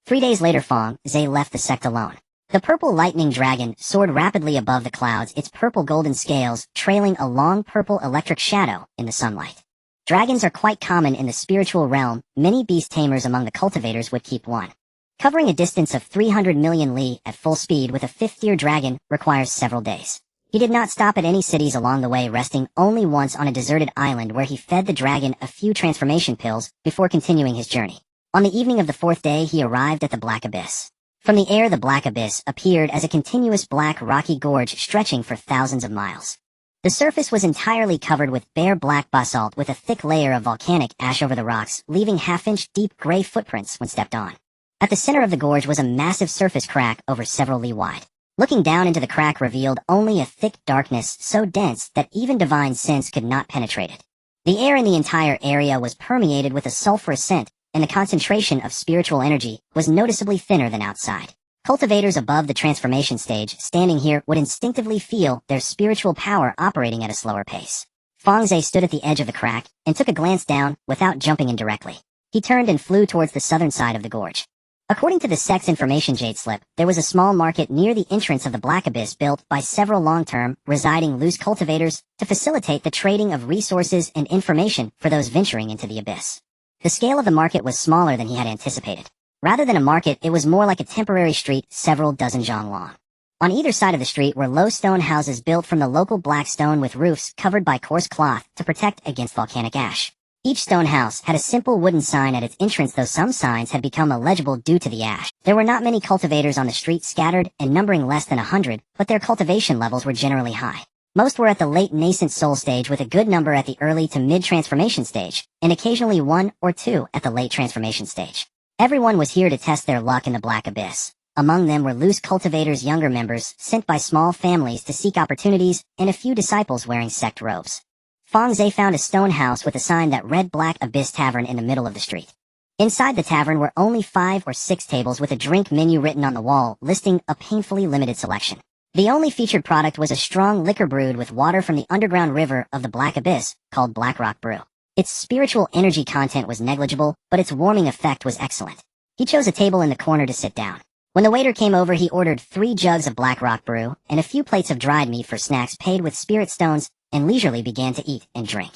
3 days later Fang Ze left the sect alone. The purple lightning dragon soared rapidly above the clouds, its purple golden scales trailing a long purple electric shadow in the sunlight. Dragons are quite common in the spiritual realm. Many beast tamers among the cultivators would keep one. Covering a distance of 300 million li at full speed with a 5th-tier dragon requires several days. He did not stop at any cities along the way, resting only once on a deserted island where he fed the dragon a few transformation pills before continuing his journey. On the evening of the 4th day he arrived at the Black Abyss. From the air the Black Abyss appeared as a continuous black rocky gorge stretching for thousands of miles. The surface was entirely covered with bare black basalt with a thick layer of volcanic ash over the rocks, leaving half-inch deep gray footprints when stepped on. At the center of the gorge was a massive surface crack over several li wide. Looking down into the crack revealed only a thick darkness so dense that even divine sense could not penetrate it. The air in the entire area was permeated with a sulfurous scent, and the concentration of spiritual energy was noticeably thinner than outside. Cultivators above the transformation stage standing here would instinctively feel their spiritual power operating at a slower pace. Fang Ze stood at the edge of the crack and took a glance down without jumping in directly. He turned and flew towards the southern side of the gorge. According to the sect's information jade slip, there was a small market near the entrance of the Black Abyss built by several long-term, residing loose cultivators to facilitate the trading of resources and information for those venturing into the abyss. The scale of the market was smaller than he had anticipated. Rather than a market, it was more like a temporary street several dozen zhang long. On either side of the street were low stone houses built from the local black stone with roofs covered by coarse cloth to protect against volcanic ash. Each stone house had a simple wooden sign at its entrance, though some signs had become illegible due to the ash. There were not many cultivators on the street, scattered and numbering less than 100, but their cultivation levels were generally high. Most were at the late nascent soul stage with a good number at the early to mid-transformation stage, and occasionally 1 or 2 at the late transformation stage. Everyone was here to test their luck in the Black Abyss. Among them were loose cultivators, younger members sent by small families to seek opportunities, and a few disciples wearing sect robes. Fang Ze found a stone house with a sign that read Black Abyss Tavern in the middle of the street. Inside the tavern were only 5 or 6 tables with a drink menu written on the wall, listing a painfully limited selection. The only featured product was a strong liquor brewed with water from the underground river of the Black Abyss, called Black Rock Brew. Its spiritual energy content was negligible, but its warming effect was excellent. He chose a table in the corner to sit down. When the waiter came over, he ordered 3 jugs of Black Rock Brew and a few plates of dried meat for snacks paid with spirit stones, and leisurely began to eat and drink.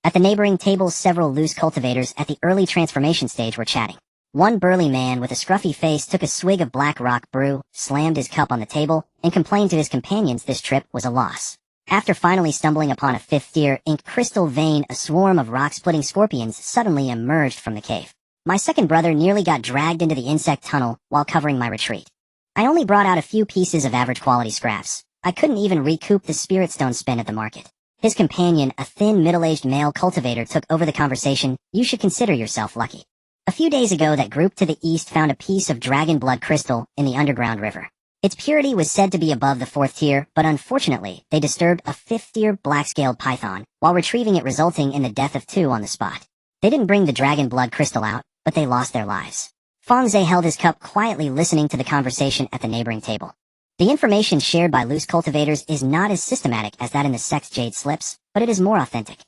At the neighboring tables, several loose cultivators at the early transformation stage were chatting. One burly man with a scruffy face took a swig of Black Rock Brew, slammed his cup on the table, and complained to his companions this trip was a loss. After finally stumbling upon a 5th-tier ink crystal vein, a swarm of rock-splitting scorpions suddenly emerged from the cave. My second brother nearly got dragged into the insect tunnel while covering my retreat. I only brought out a few pieces of average quality scraps. I couldn't even recoup the spirit stone spent at the market. His companion, a thin, middle-aged male cultivator, took over the conversation. You should consider yourself lucky. A few days ago, that group to the east found a piece of dragon blood crystal in the underground river. Its purity was said to be above the 4th tier, but unfortunately, they disturbed a 5th-tier black-scaled python while retrieving it, resulting in the death of 2 on the spot. They didn't bring the dragon blood crystal out, but they lost their lives. Fang Ze held his cup quietly, listening to the conversation at the neighboring table. The information shared by loose cultivators is not as systematic as that in the sect's jade slips, but it is more authentic.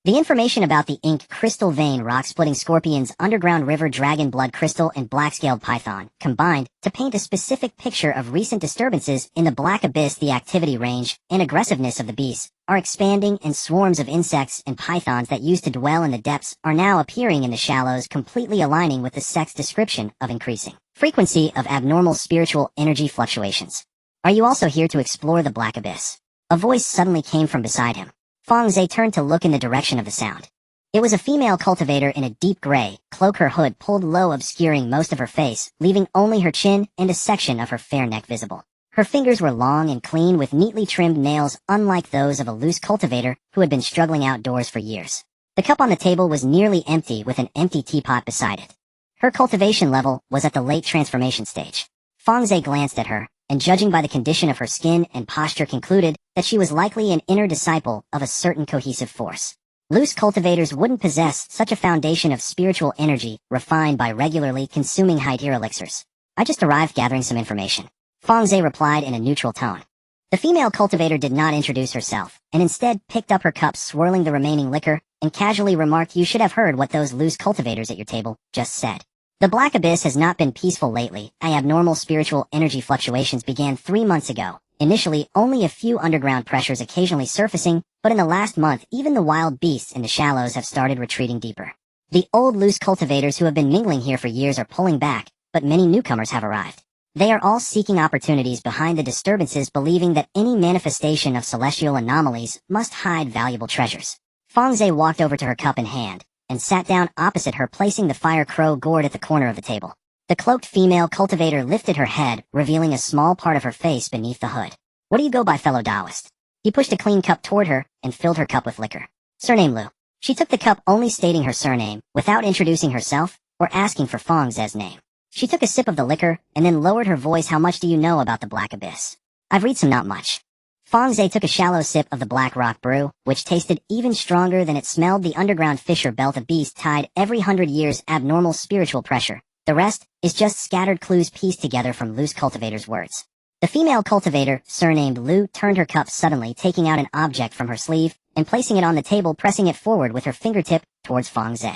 The information about the inked crystal vein rock-splitting scorpions, underground river dragon blood crystal, and black-scaled python combined to paint a specific picture of recent disturbances in the Black Abyss. The activity range and aggressiveness of the beasts are expanding, and swarms of insects and pythons that used to dwell in the depths are now appearing in the shallows, completely aligning with the sect's description of increasing frequency of abnormal spiritual energy fluctuations. Are you also here to explore the Black Abyss? A voice suddenly came from beside him. Fang Ze turned to look in the direction of the sound. It was a female cultivator in a deep gray cloak, her hood pulled low, obscuring most of her face, leaving only her chin and a section of her fair neck visible. Her fingers were long and clean, with neatly trimmed nails, unlike those of a loose cultivator who had been struggling outdoors for years. The cup on the table was nearly empty, with an empty teapot beside it. Her cultivation level was at the late transformation stage. Fang Ze glanced at her, and judging by the condition of her skin and posture concluded that she was likely an inner disciple of a certain cohesive force. Loose cultivators wouldn't possess such a foundation of spiritual energy refined by regularly consuming high-tier elixirs. I just arrived gathering some information. Fang Ze replied in a neutral tone. The female cultivator did not introduce herself, and instead picked up her cup, swirling the remaining liquor, and casually remarked, "You should have heard what those loose cultivators at your table just said. The Black Abyss has not been peaceful lately. Abnormal spiritual energy fluctuations began 3 months ago. Initially, only a few underground pressures occasionally surfacing, but in the last month, even the wild beasts in the shallows have started retreating deeper. The old loose cultivators who have been mingling here for years are pulling back, but many newcomers have arrived. They are all seeking opportunities behind the disturbances, believing that any manifestation of celestial anomalies must hide valuable treasures." Fang Ze walked over to her cup in hand, and sat down opposite her, placing the fire crow gourd at the corner of the table. The cloaked female cultivator lifted her head, revealing a small part of her face beneath the hood. "What do you go by, fellow Taoist?" He pushed a clean cup toward her and filled her cup with liquor. "Surname Lu." She took the cup, only stating her surname, without introducing herself or asking for Fang Ze's name. She took a sip of the liquor and then lowered her voice. "How much do you know about the Black Abyss?" "I've read some, not much." Fang Ze took a shallow sip of the black rock brew, which tasted even stronger than it smelled. "The underground fissure belt, a beast tied every 100 years, abnormal spiritual pressure. The rest is just scattered clues pieced together from loose cultivators' words." The female cultivator, surnamed Lu, turned her cup suddenly, taking out an object from her sleeve and placing it on the table, pressing it forward with her fingertip towards Fang Ze.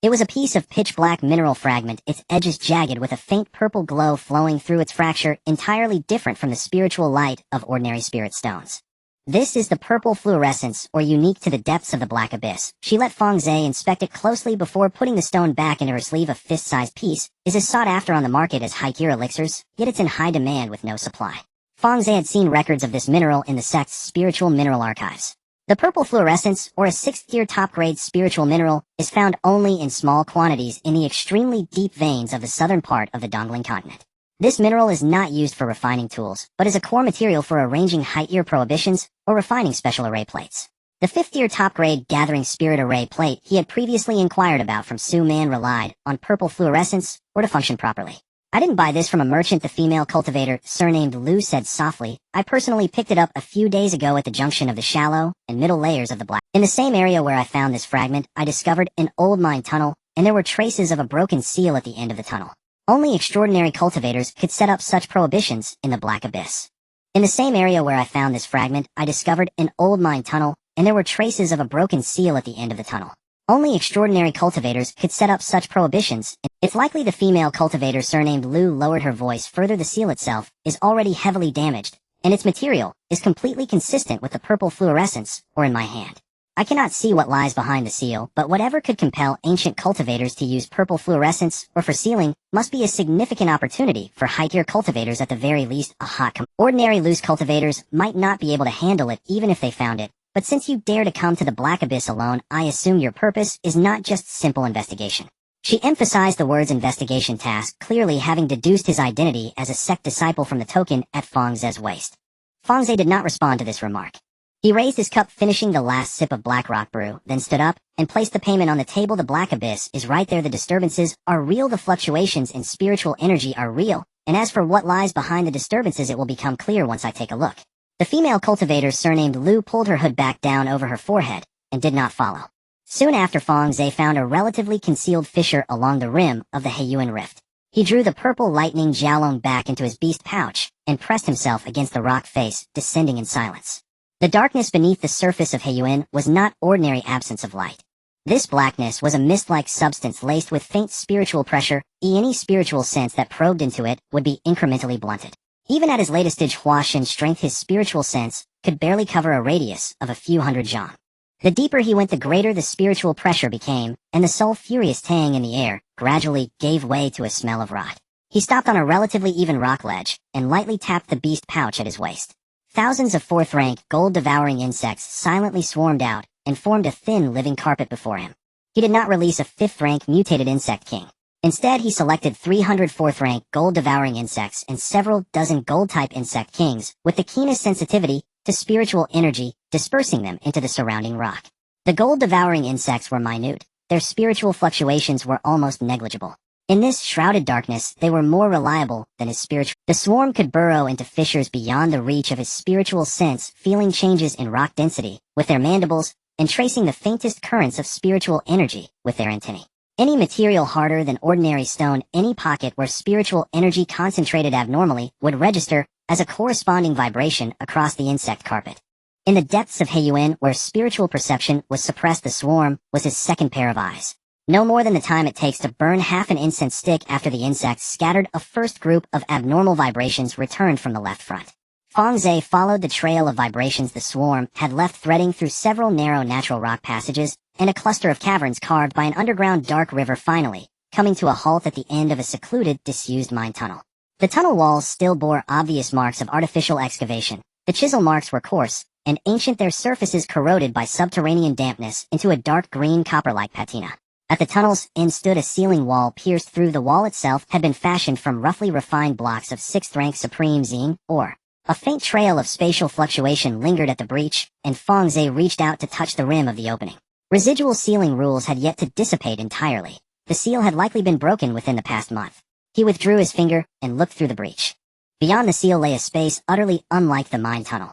It was a piece of pitch-black mineral fragment, its edges jagged with a faint purple glow flowing through its fracture, entirely different from the spiritual light of ordinary spirit stones. "This is the purple fluorescence, or unique to the depths of the Black Abyss." She let Fang Ze inspect it closely before putting the stone back into her sleeve. "A fist-sized piece, is as sought after on the market as high-tier elixirs, yet it's in high demand with no supply." Fang Ze had seen records of this mineral in the sect's spiritual mineral archives. The purple fluorescence, or a 6th-tier top-grade spiritual mineral, is found only in small quantities in the extremely deep veins of the southern part of the Dongling continent. This mineral is not used for refining tools, but is a core material for arranging high-tier prohibitions or refining special array plates. The 5th-tier top-grade gathering spirit array plate he had previously inquired about from Su Man relied on purple fluorescence or to function properly. "I didn't buy this from a merchant," the female cultivator, surnamed Lu, said softly. "I personally picked it up a few days ago at the junction of the shallow and middle layers of the Black. In the same area where I found this fragment, I discovered an old mine tunnel, and there were traces of a broken seal at the end of the tunnel. Only extraordinary cultivators could set up such prohibitions in the Black Abyss. In the same area where I found this fragment, I discovered an old mine tunnel, and there were traces of a broken seal at the end of the tunnel. Only extraordinary cultivators could set up such prohibitions. It's likely," the female cultivator, surnamed Lu, lowered her voice further. "The seal itself is already heavily damaged, and its material is completely consistent with the purple fluorescence, or in my hand. I cannot see what lies behind the seal, but whatever could compel ancient cultivators to use purple fluorescence or for sealing must be a significant opportunity for high-tier cultivators, at the very least a hot Ordinary loose cultivators might not be able to handle it even if they found it. But since you dare to come to the Black Abyss alone, I assume your purpose is not just simple investigation." She emphasized the words investigation task, clearly having deduced his identity as a sect disciple from the token at Fang Ze's waist. Fang Ze did not respond to this remark. He raised his cup, finishing the last sip of black rock brew, then stood up and placed the payment on the table. "The Black Abyss is right there. The disturbances are real. The fluctuations in spiritual energy are real. And as for what lies behind the disturbances, it will become clear once I take a look." The female cultivator, surnamed Lu, pulled her hood back down over her forehead and did not follow. Soon after, Fang Ze found a relatively concealed fissure along the rim of the Heiyuan rift. He drew the purple lightning Jiaolong back into his beast pouch and pressed himself against the rock face, descending in silence. The darkness beneath the surface of Heiyuan was not ordinary absence of light. This blackness was a mist-like substance laced with faint spiritual pressure, any spiritual sense that probed into it would be incrementally blunted. Even at his latest stage Huaxin strength, his spiritual sense could barely cover a radius of a few hundred zhang. The deeper he went, the greater the spiritual pressure became, and the soul furious tang in the air gradually gave way to a smell of rot. He stopped on a relatively even rock ledge, and lightly tapped the beast pouch at his waist. Thousands of fourth-rank, gold-devouring insects silently swarmed out, and formed a thin living carpet before him. He did not release a fifth-rank mutated insect king. Instead, he selected 300 fourth-rank, gold-devouring insects and several dozen gold-type insect kings, with the keenest sensitivity to spiritual energy, dispersing them into the surrounding rock. The gold-devouring insects were minute. Their spiritual fluctuations were almost negligible. In this shrouded darkness, they were more reliable than his spiritual. The swarm could burrow into fissures beyond the reach of his spiritual sense, feeling changes in rock density with their mandibles, and tracing the faintest currents of spiritual energy with their antennae. Any material harder than ordinary stone, any pocket where spiritual energy concentrated abnormally, would register as a corresponding vibration across the insect carpet. In the depths of Heiyuan, where spiritual perception was suppressed, the swarm was his second pair of eyes. No more than the time it takes to burn half an incense stick after the insects scattered a first group of abnormal vibrations returned from the left front. Fang Ze followed the trail of vibrations the swarm had left, threading through several narrow natural rock passages and a cluster of caverns carved by an underground dark river, finally coming to a halt at the end of a secluded, disused mine tunnel. The tunnel walls still bore obvious marks of artificial excavation. The chisel marks were coarse and ancient, their surfaces corroded by subterranean dampness into a dark green copper-like patina. At the tunnel's end stood a ceiling wall pierced through. The wall itself had been fashioned from roughly refined blocks of 6th-rank supreme Xing ore. A faint trail of spatial fluctuation lingered at the breach, and Fang Ze reached out to touch the rim of the opening. Residual sealing rules had yet to dissipate entirely. The seal had likely been broken within the past month. He withdrew his finger and looked through the breach. Beyond the seal lay a space utterly unlike the mine tunnel.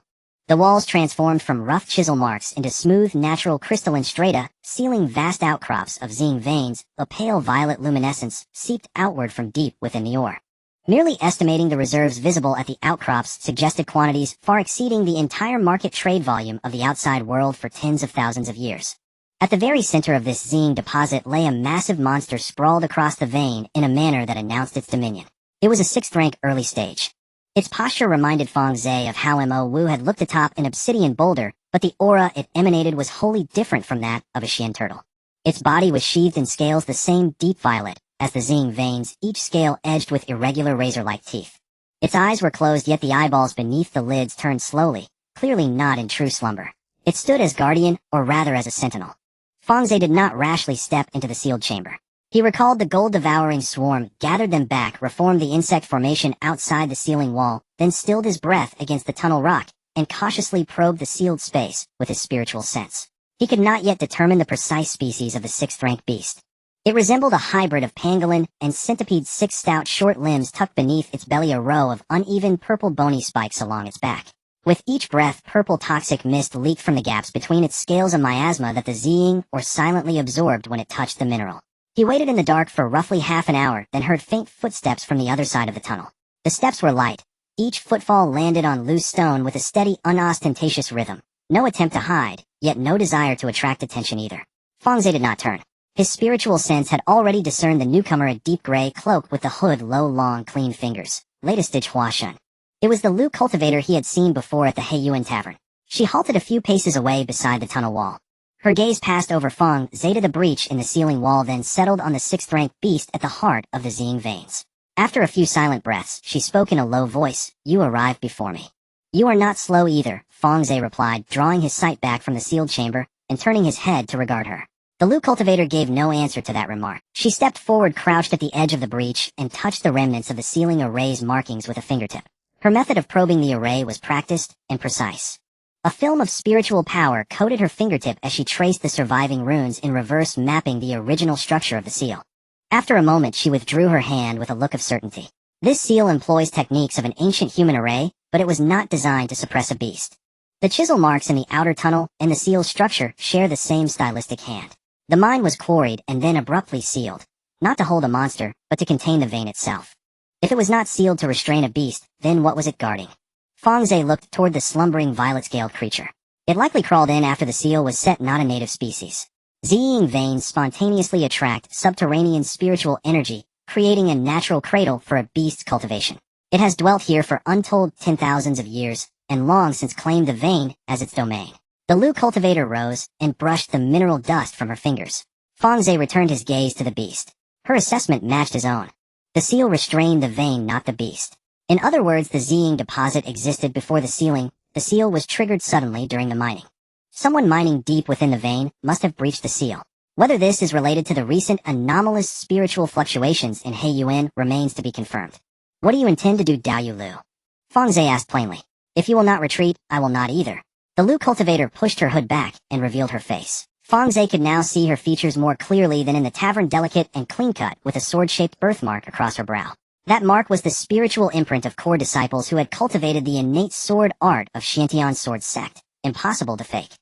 The walls transformed from rough chisel marks into smooth, natural crystalline strata, sealing vast outcrops of Xing veins. A pale violet luminescence seeped outward from deep within the ore. Merely estimating the reserves visible at the outcrops suggested quantities far exceeding the entire market trade volume of the outside world for tens of thousands of years. At the very center of this Xing deposit lay a massive monster sprawled across the vein in a manner that announced its dominion. It was a 6th-rank early stage. Its posture reminded Fang Ze of how Mo Wu had looked atop an obsidian boulder, but the aura it emanated was wholly different from that of a Xian turtle. Its body was sheathed in scales the same deep violet as the Xing veins, each scale edged with irregular razor-like teeth. Its eyes were closed, yet the eyeballs beneath the lids turned slowly, clearly not in true slumber. It stood as guardian, or rather as a sentinel. Fang Ze did not rashly step into the sealed chamber. He recalled the gold-devouring swarm, gathered them back, reformed the insect formation outside the ceiling wall, then stilled his breath against the tunnel rock, and cautiously probed the sealed space with his spiritual sense. He could not yet determine the precise species of the 6th-rank beast. It resembled a hybrid of pangolin and centipede, 6 stout short limbs tucked beneath its belly, a row of uneven purple bony spikes along its back. With each breath, purple toxic mist leaked from the gaps between its scales, a miasma that the Xing or silently absorbed when it touched the mineral. He waited in the dark for roughly half an hour, then heard faint footsteps from the other side of the tunnel. The steps were light. Each footfall landed on loose stone with a steady, unostentatious rhythm. No attempt to hide, yet no desire to attract attention either. Fang Ze did not turn. His spiritual sense had already discerned the newcomer, a deep gray cloak with the hood, low, long, clean fingers. Latest stage Huaxin. It was the Lu cultivator he had seen before at the Heiyuan tavern. She halted a few paces away beside the tunnel wall. Her gaze passed over Fang Ze to the breach in the ceiling wall, then settled on the 6th-rank beast at the heart of the Xing veins. After a few silent breaths, she spoke in a low voice. "You arrived before me." "You are not slow either," Fang Ze replied, drawing his sight back from the sealed chamber and turning his head to regard her. The Lu cultivator gave no answer to that remark. She stepped forward, crouched at the edge of the breach, and touched the remnants of the ceiling array's markings with a fingertip. Her method of probing the array was practiced and precise. A film of spiritual power coated her fingertip as she traced the surviving runes in reverse, mapping the original structure of the seal. After a moment, she withdrew her hand with a look of certainty. This seal employs techniques of an ancient human array, but it was not designed to suppress a beast. The chisel marks in the outer tunnel and the seal's structure share the same stylistic hand. The mine was quarried and then abruptly sealed, not to hold a monster, but to contain the vein itself. If it was not sealed to restrain a beast, then what was it guarding? Fang Ze looked toward the slumbering violet-scaled creature. It likely crawled in after the seal was set, not a native species. Ziying veins spontaneously attract subterranean spiritual energy, creating a natural cradle for a beast's cultivation. It has dwelt here for untold 10,000s of years, and long since claimed the vein as its domain. The Lu cultivator rose and brushed the mineral dust from her fingers. Fang Ze returned his gaze to the beast. Her assessment matched his own. The seal restrained the vein, not the beast. In other words, the Ziying deposit existed before the sealing. The seal was triggered suddenly during the mining. Someone mining deep within the vein must have breached the seal. Whether this is related to the recent anomalous spiritual fluctuations in Heiyuan remains to be confirmed. What do you intend to do, Dao Lu? Fang Ze asked plainly. If you will not retreat, I will not either. The Lu cultivator pushed her hood back and revealed her face. Fang Ze could now see her features more clearly than in the tavern, delicate and clean-cut, with a sword-shaped birthmark across her brow. That mark was the spiritual imprint of core disciples who had cultivated the innate sword art of Xiantian's sword sect. Impossible to fake.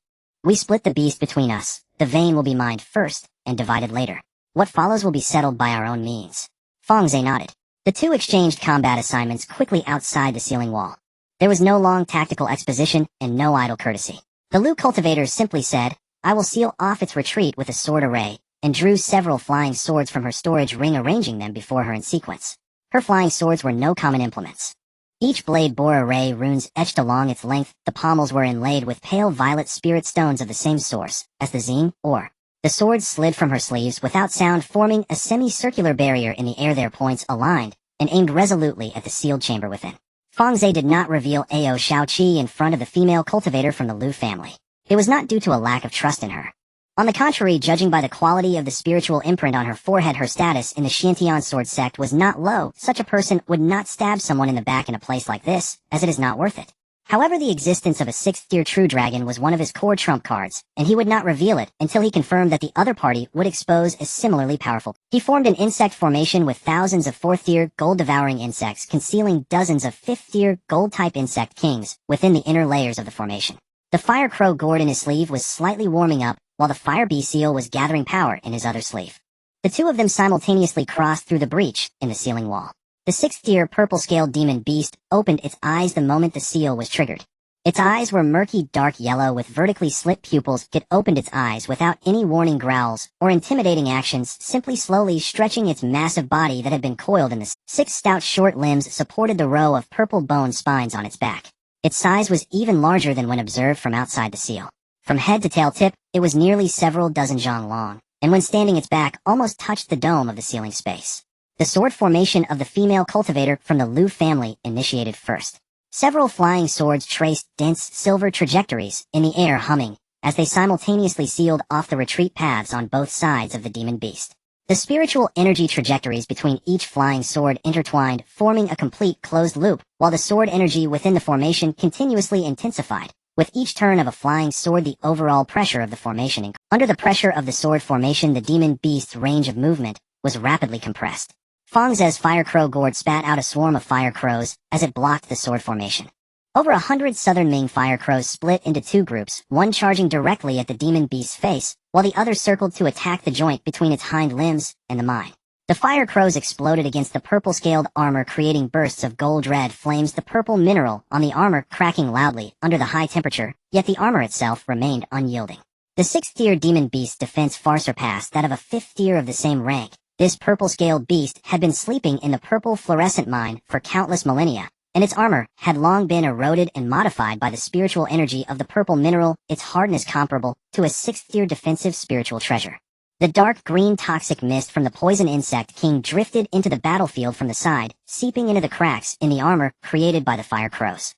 We split the beast between us. The vein will be mined first, and divided later. What follows will be settled by our own means. Fang Ze nodded. The two exchanged combat assignments quickly outside the sealing wall. There was no long tactical exposition, and no idle courtesy. The Lu cultivator simply said, I will seal off its retreat with a sword array, and drew several flying swords from her storage ring, arranging them before her in sequence. Her flying swords were no common implements. Each blade bore array runes etched along its length. The pommels were inlaid with pale violet spirit stones of the same source as the Zing, or. The swords slid from her sleeves without sound, forming a semicircular barrier in the air, their points aligned, and aimed resolutely at the sealed chamber within. Fang Ze did not reveal Ao Shaoqi in front of the female cultivator from the Lu family. It was not due to a lack of trust in her. On the contrary, judging by the quality of the spiritual imprint on her forehead, her status in the Xiantian sword sect was not low. Such a person would not stab someone in the back in a place like this, as it is not worth it. However, the existence of a 6th-tier true dragon was one of his core trump cards, and he would not reveal it until he confirmed that the other party would expose as similarly powerful. He formed an insect formation with thousands of 4th-tier gold-devouring insects concealing dozens of 5th-tier gold-type insect kings within the inner layers of the formation. The fire crow gourd in his sleeve was slightly warming up, while the fire bee seal was gathering power in his other sleeve. The two of them simultaneously crossed through the breach in the sealing wall. The 6th-tier purple-scaled demon beast opened its eyes the moment the seal was triggered. Its eyes were murky dark yellow with vertically slit pupils. It opened its eyes without any warning growls or intimidating actions, simply slowly stretching its massive body that had been coiled in the 6 stout short limbs supported the row of purple bone spines on its back. Its size was even larger than when observed from outside the seal. From head to tail tip, it was nearly several dozen zhang long, and when standing its back almost touched the dome of the sealing space. The sword formation of the female cultivator from the Lu family initiated first. Several flying swords traced dense silver trajectories in the air, humming, as they simultaneously sealed off the retreat paths on both sides of the demon beast. The spiritual energy trajectories between each flying sword intertwined, forming a complete closed loop, while the sword energy within the formation continuously intensified. With each turn of a flying sword, the overall pressure of the formation increased. Under the pressure of the sword formation, the demon beast's range of movement was rapidly compressed. Fang Ze's fire crow gourd spat out a swarm of fire crows as it blocked the sword formation. Over 100 southern Ming fire crows split into 2 groups, one charging directly at the demon beast's face, while the other circled to attack the joint between its hind limbs and the mine. The fire crows exploded against the purple-scaled armor, creating bursts of gold-red flames, the purple mineral on the armor cracking loudly under the high temperature, yet the armor itself remained unyielding. The 6th-tier demon beast's defense far surpassed that of a 5th-tier of the same rank. This purple-scaled beast had been sleeping in the purple fluorescent mine for countless millennia, and its armor had long been eroded and modified by the spiritual energy of the purple mineral, its hardness comparable to a 6th-tier defensive spiritual treasure. The dark green toxic mist from the poison insect king drifted into the battlefield from the side, seeping into the cracks in the armor created by the fire crows.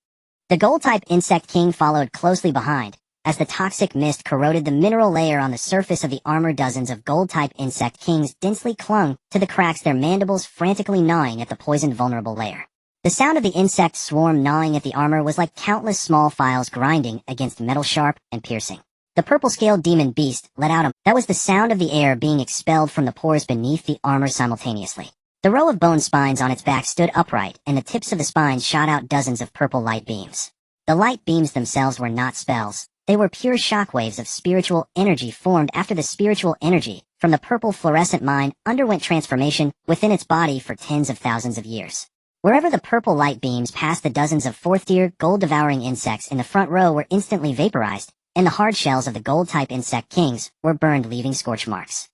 The gold-type insect king followed closely behind, as the toxic mist corroded the mineral layer on the surface of the armor. Dozens of gold-type insect kings densely clung to the cracks, their mandibles frantically gnawing at the poisoned vulnerable layer. The sound of the insect swarm gnawing at the armor was like countless small files grinding against metal, sharp and piercing. The purple-scaled demon beast let out that was the sound of the air being expelled from the pores beneath the armor simultaneously. The row of bone spines on its back stood upright, and the tips of the spines shot out dozens of purple light beams. The light beams themselves were not spells. They were pure shockwaves of spiritual energy formed after the spiritual energy from the purple fluorescent mine underwent transformation within its body for tens of thousands of years. Wherever the purple light beams passed, the dozens of fourth-tier, gold-devouring insects in the front row were instantly vaporized, and the hard shells of the gold-type insect kings were burned, leaving scorch marks.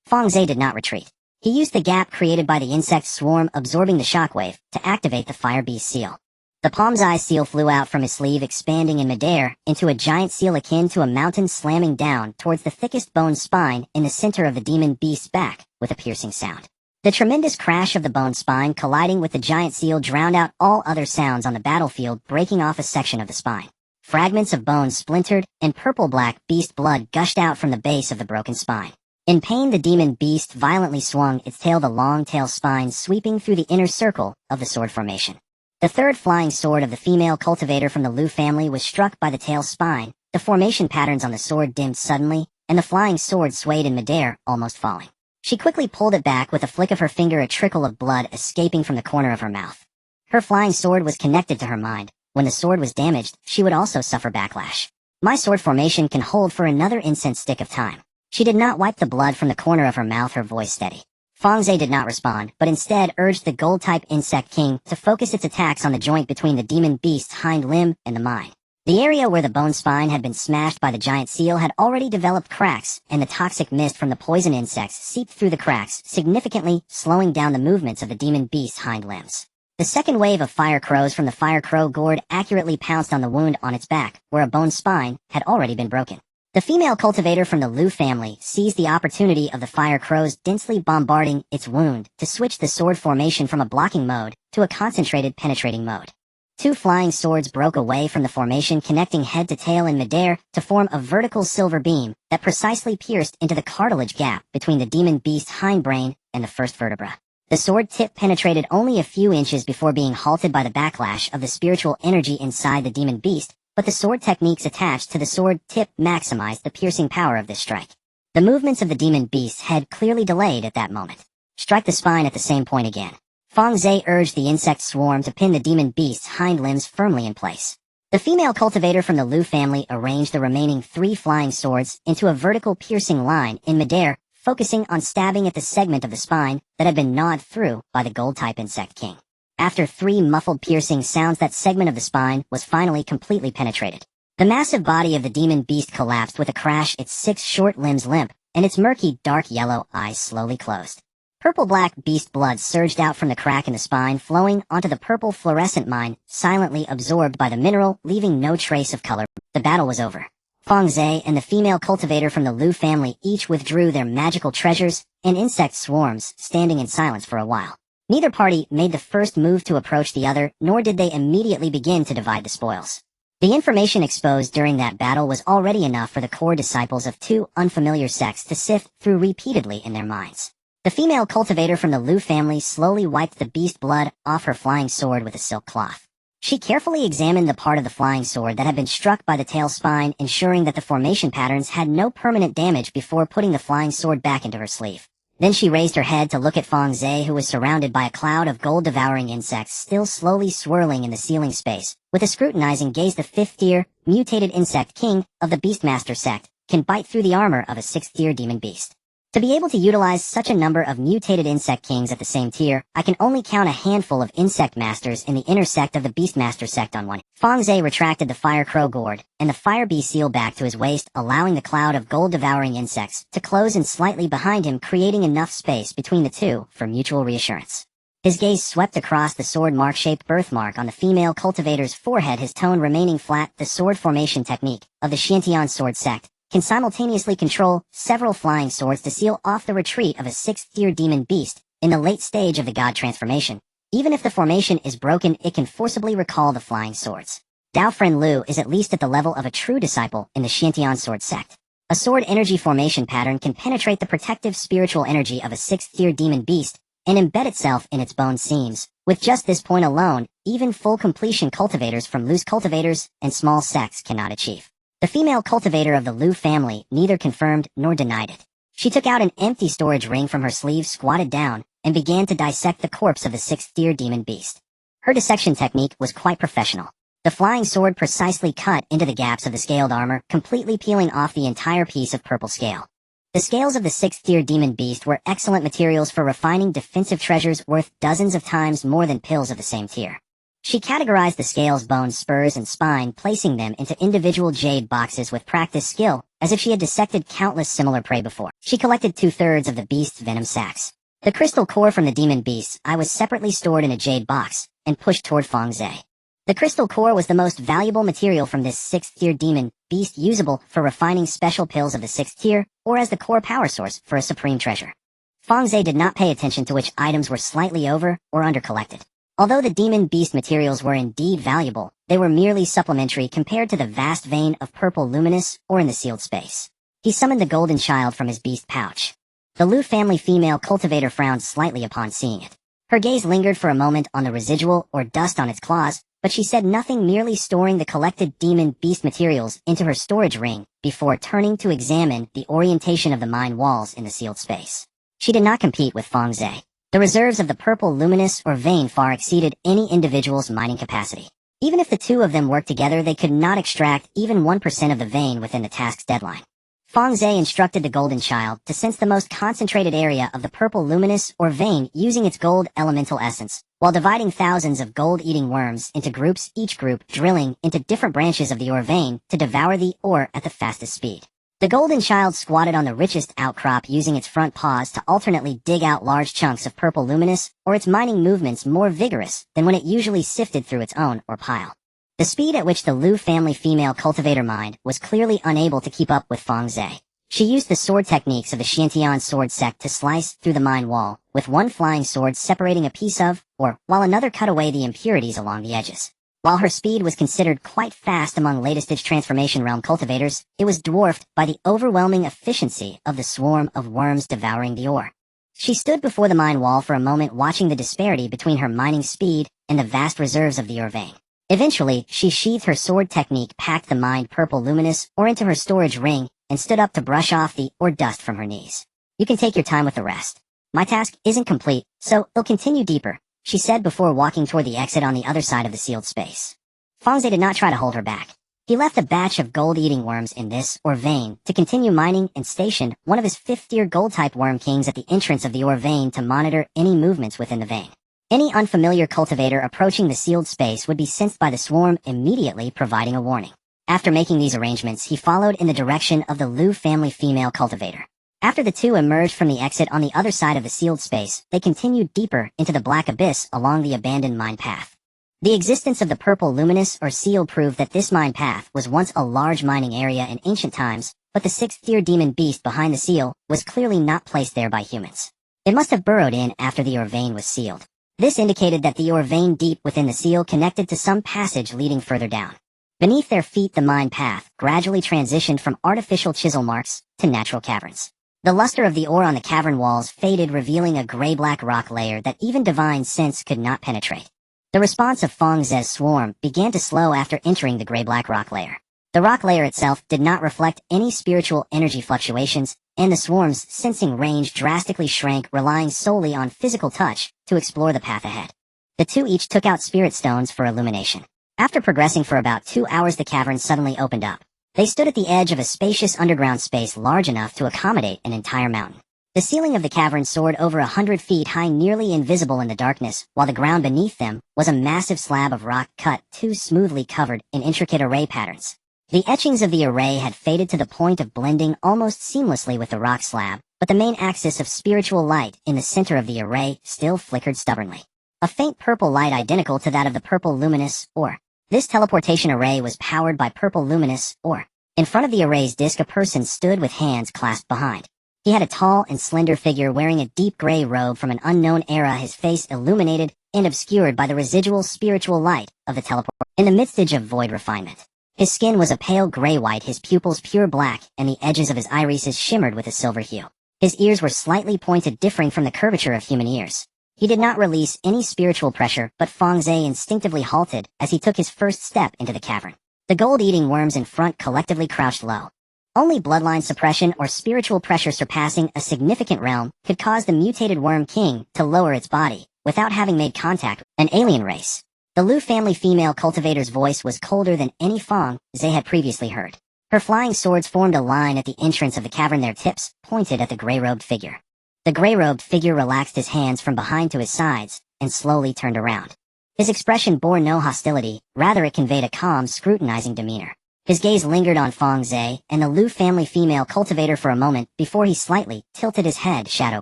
Fang Ze did not retreat. He used the gap created by the insect swarm absorbing the shockwave to activate the fire beast seal. The palm's eye seal flew out from his sleeve, expanding in midair into a giant seal akin to a mountain, slamming down towards the thickest bone spine in the center of the demon beast's back with a piercing sound. The tremendous crash of the bone spine colliding with the giant seal drowned out all other sounds on the battlefield, breaking off a section of the spine. Fragments of bone splintered, and purple-black beast blood gushed out from the base of the broken spine. In pain, the demon beast violently swung its tail, the long tail spine sweeping through the inner circle of the sword formation. The third flying sword of the female cultivator from the Lu family was struck by the tail spine. The formation patterns on the sword dimmed suddenly, and the flying sword swayed in midair, almost falling. She quickly pulled it back with a flick of her finger, a trickle of blood escaping from the corner of her mouth. Her flying sword was connected to her mind. When the sword was damaged, she would also suffer backlash. My sword formation can hold for another incense stick of time. She did not wipe the blood from the corner of her mouth, her voice steady. Fang Ze did not respond, but instead urged the gold-type insect king to focus its attacks on the joint between the demon beast's hind limb and the mind. The area where the bone spine had been smashed by the giant seal had already developed cracks, and the toxic mist from the poison insects seeped through the cracks, significantly slowing down the movements of the demon beast's hind limbs. The second wave of fire crows from the fire crow gourd accurately pounced on the wound on its back, where a bone spine had already been broken. The female cultivator from the Lu family seized the opportunity of the fire crows densely bombarding its wound to switch the sword formation from a blocking mode to a concentrated penetrating mode. Two flying swords broke away from the formation, connecting head to tail in midair to form a vertical silver beam that precisely pierced into the cartilage gap between the demon beast's hindbrain and the first vertebra. The sword tip penetrated only a few inches before being halted by the backlash of the spiritual energy inside the demon beast, but the sword techniques attached to the sword tip maximized the piercing power of this strike. The movements of the demon beast's head clearly delayed at that moment. Strike the spine at the same point again. Fang Ze urged the insect swarm to pin the demon beast's hind limbs firmly in place. The female cultivator from the Lu family arranged the remaining 3 flying swords into a vertical piercing line in midair, focusing on stabbing at the segment of the spine that had been gnawed through by the gold-type insect king. After 3 muffled piercing sounds, that segment of the spine was finally completely penetrated. The massive body of the demon beast collapsed with a crash, its 6 short limbs limp, and its murky, dark yellow eyes slowly closed. Purple-black beast blood surged out from the crack in the spine, flowing onto the purple fluorescent mine, silently absorbed by the mineral, leaving no trace of color. The battle was over. Fang Ze and the female cultivator from the Lu family each withdrew their magical treasures and insect swarms, standing in silence for a while. Neither party made the first move to approach the other, nor did they immediately begin to divide the spoils. The information exposed during that battle was already enough for the core disciples of 2 unfamiliar sects to sift through repeatedly in their minds. The female cultivator from the Lu family slowly wiped the beast blood off her flying sword with a silk cloth. She carefully examined the part of the flying sword that had been struck by the tail spine, ensuring that the formation patterns had no permanent damage before putting the flying sword back into her sleeve. Then she raised her head to look at Fang Ze, who was surrounded by a cloud of gold-devouring insects still slowly swirling in the ceiling space. With a scrutinizing gaze, the 5th-tier, mutated insect king of the Beastmaster sect can bite through the armor of a 6th-tier demon beast. To be able to utilize such a number of mutated insect kings at the same tier, I can only count a handful of insect masters in the inner sect of the Beastmaster sect on one. Fang Ze retracted the fire crow gourd and the fire bee seal back to his waist, allowing the cloud of gold-devouring insects to close in slightly behind him, creating enough space between the two for mutual reassurance. His gaze swept across the sword mark-shaped birthmark on the female cultivator's forehead, his tone remaining flat. The sword formation technique of the Xiantian sword sect can simultaneously control several flying swords to seal off the retreat of a 6th-tier demon beast in the late stage of the god transformation. Even if the formation is broken, it can forcibly recall the flying swords. Dao Friend Lu is at least at the level of a true disciple in the Xiantian sword sect. A sword energy formation pattern can penetrate the protective spiritual energy of a 6th-tier demon beast and embed itself in its bone seams. With just this point alone, even full completion cultivators from Lu's cultivators and small sects cannot achieve. The female cultivator of the Lu family neither confirmed nor denied it. She took out an empty storage ring from her sleeve, squatted down, and began to dissect the corpse of the 6th-tier demon beast. Her dissection technique was quite professional. The flying sword precisely cut into the gaps of the scaled armor, completely peeling off the entire piece of purple scale. The scales of the 6th-tier demon beast were excellent materials for refining defensive treasures worth dozens of times more than pills of the same tier. She categorized the scales, bones, spurs, and spine, placing them into individual jade boxes with practiced skill, as if she had dissected countless similar prey before. She collected 2/3 of the beast's venom sacs. The crystal core from the demon beast's eye was separately stored in a jade box, and pushed toward Fang Ze. The crystal core was the most valuable material from this 6th-tier demon beast, usable for refining special pills of the 6th tier, or as the core power source for a supreme treasure. Fang Ze did not pay attention to which items were slightly over or under collected. Although the demon beast materials were indeed valuable, they were merely supplementary compared to the vast vein of purple luminous ore in the sealed space. He summoned the golden child from his beast pouch. The Lu family female cultivator frowned slightly upon seeing it. Her gaze lingered for a moment on the residual or dust on its claws, but she said nothing, merely storing the collected demon beast materials into her storage ring before turning to examine the orientation of the mine walls in the sealed space. She did not compete with Fang Ze. The reserves of the purple luminous or vein far exceeded any individual's mining capacity. Even if the two of them worked together, they could not extract even 1% of the vein within the task's deadline. Fang Ze instructed the golden child to sense the most concentrated area of the purple luminous or vein using its gold elemental essence, while dividing thousands of gold-eating worms into groups, each group drilling into different branches of the ore vein to devour the ore at the fastest speed. The golden child squatted on the richest outcrop, using its front paws to alternately dig out large chunks of purple luminous, or its mining movements more vigorous than when it usually sifted through its own or pile. The speed at which the Lu family female cultivator mined was clearly unable to keep up with Fang Ze. She used the sword techniques of the Xiantian sword sect to slice through the mine wall, with one flying sword separating a piece of, or while another cut away the impurities along the edges. While her speed was considered quite fast among latest-stage transformation realm cultivators, it was dwarfed by the overwhelming efficiency of the swarm of worms devouring the ore. She stood before the mine wall for a moment, watching the disparity between her mining speed and the vast reserves of the ore vein. Eventually, she sheathed her sword technique, packed the mined purple luminous ore into her storage ring, and stood up to brush off the ore dust from her knees. "You can take your time with the rest. My task isn't complete, so it'll continue deeper," she said before walking toward the exit on the other side of the sealed space. Fang Ze did not try to hold her back. He left a batch of gold-eating worms in this ore vein to continue mining and stationed one of his 5th-tier gold-type worm kings at the entrance of the ore vein to monitor any movements within the vein. Any unfamiliar cultivator approaching the sealed space would be sensed by the swarm, immediately providing a warning. After making these arrangements, he followed in the direction of the Lu family female cultivator. After the two emerged from the exit on the other side of the sealed space, they continued deeper into the black abyss along the abandoned mine path. The existence of the purple luminous or seal proved that this mine path was once a large mining area in ancient times, but the 6th-tier demon beast behind the seal was clearly not placed there by humans. It must have burrowed in after the ore vein was sealed. This indicated that the ore vein deep within the seal connected to some passage leading further down. Beneath their feet, the mine path gradually transitioned from artificial chisel marks to natural caverns. The luster of the ore on the cavern walls faded, revealing a gray-black rock layer that even divine sense could not penetrate. The response of Fang Ze's swarm began to slow after entering the gray-black rock layer. The rock layer itself did not reflect any spiritual energy fluctuations, and the swarm's sensing range drastically shrank, relying solely on physical touch to explore the path ahead. The two each took out spirit stones for illumination. After progressing for about 2 hours, the cavern suddenly opened up. They stood at the edge of a spacious underground space large enough to accommodate an entire mountain. The ceiling of the cavern soared over 100 feet high, nearly invisible in the darkness, while the ground beneath them was a massive slab of rock cut too smoothly, covered in intricate array patterns. The etchings of the array had faded to the point of blending almost seamlessly with the rock slab, but the main axis of spiritual light in the center of the array still flickered stubbornly. A faint purple light identical to that of the purple luminous ore. This teleportation array was powered by purple luminous ore. In front of the array's disk, a person stood with hands clasped behind. He had a tall and slender figure wearing a deep gray robe from an unknown era, his face illuminated and obscured by the residual spiritual light of the teleport. In the midst of void refinement. His skin was a pale gray-white, his pupils pure black, and the edges of his irises shimmered with a silver hue. His ears were slightly pointed, differing from the curvature of human ears. He did not release any spiritual pressure, but Fang Ze instinctively halted as he took his first step into the cavern. The gold-eating worms in front collectively crouched low. Only bloodline suppression or spiritual pressure surpassing a significant realm could cause the mutated worm king to lower its body, without having made contact with an alien race. The Lu family female cultivator's voice was colder than any Fang Ze had previously heard. Her flying swords formed a line at the entrance of the cavern, their tips pointed at the gray-robed figure. The gray-robed figure relaxed his hands from behind to his sides and slowly turned around. His expression bore no hostility, rather it conveyed a calm, scrutinizing demeanor. His gaze lingered on Fang Ze and the Lu family female cultivator for a moment before he slightly tilted his head. Shadow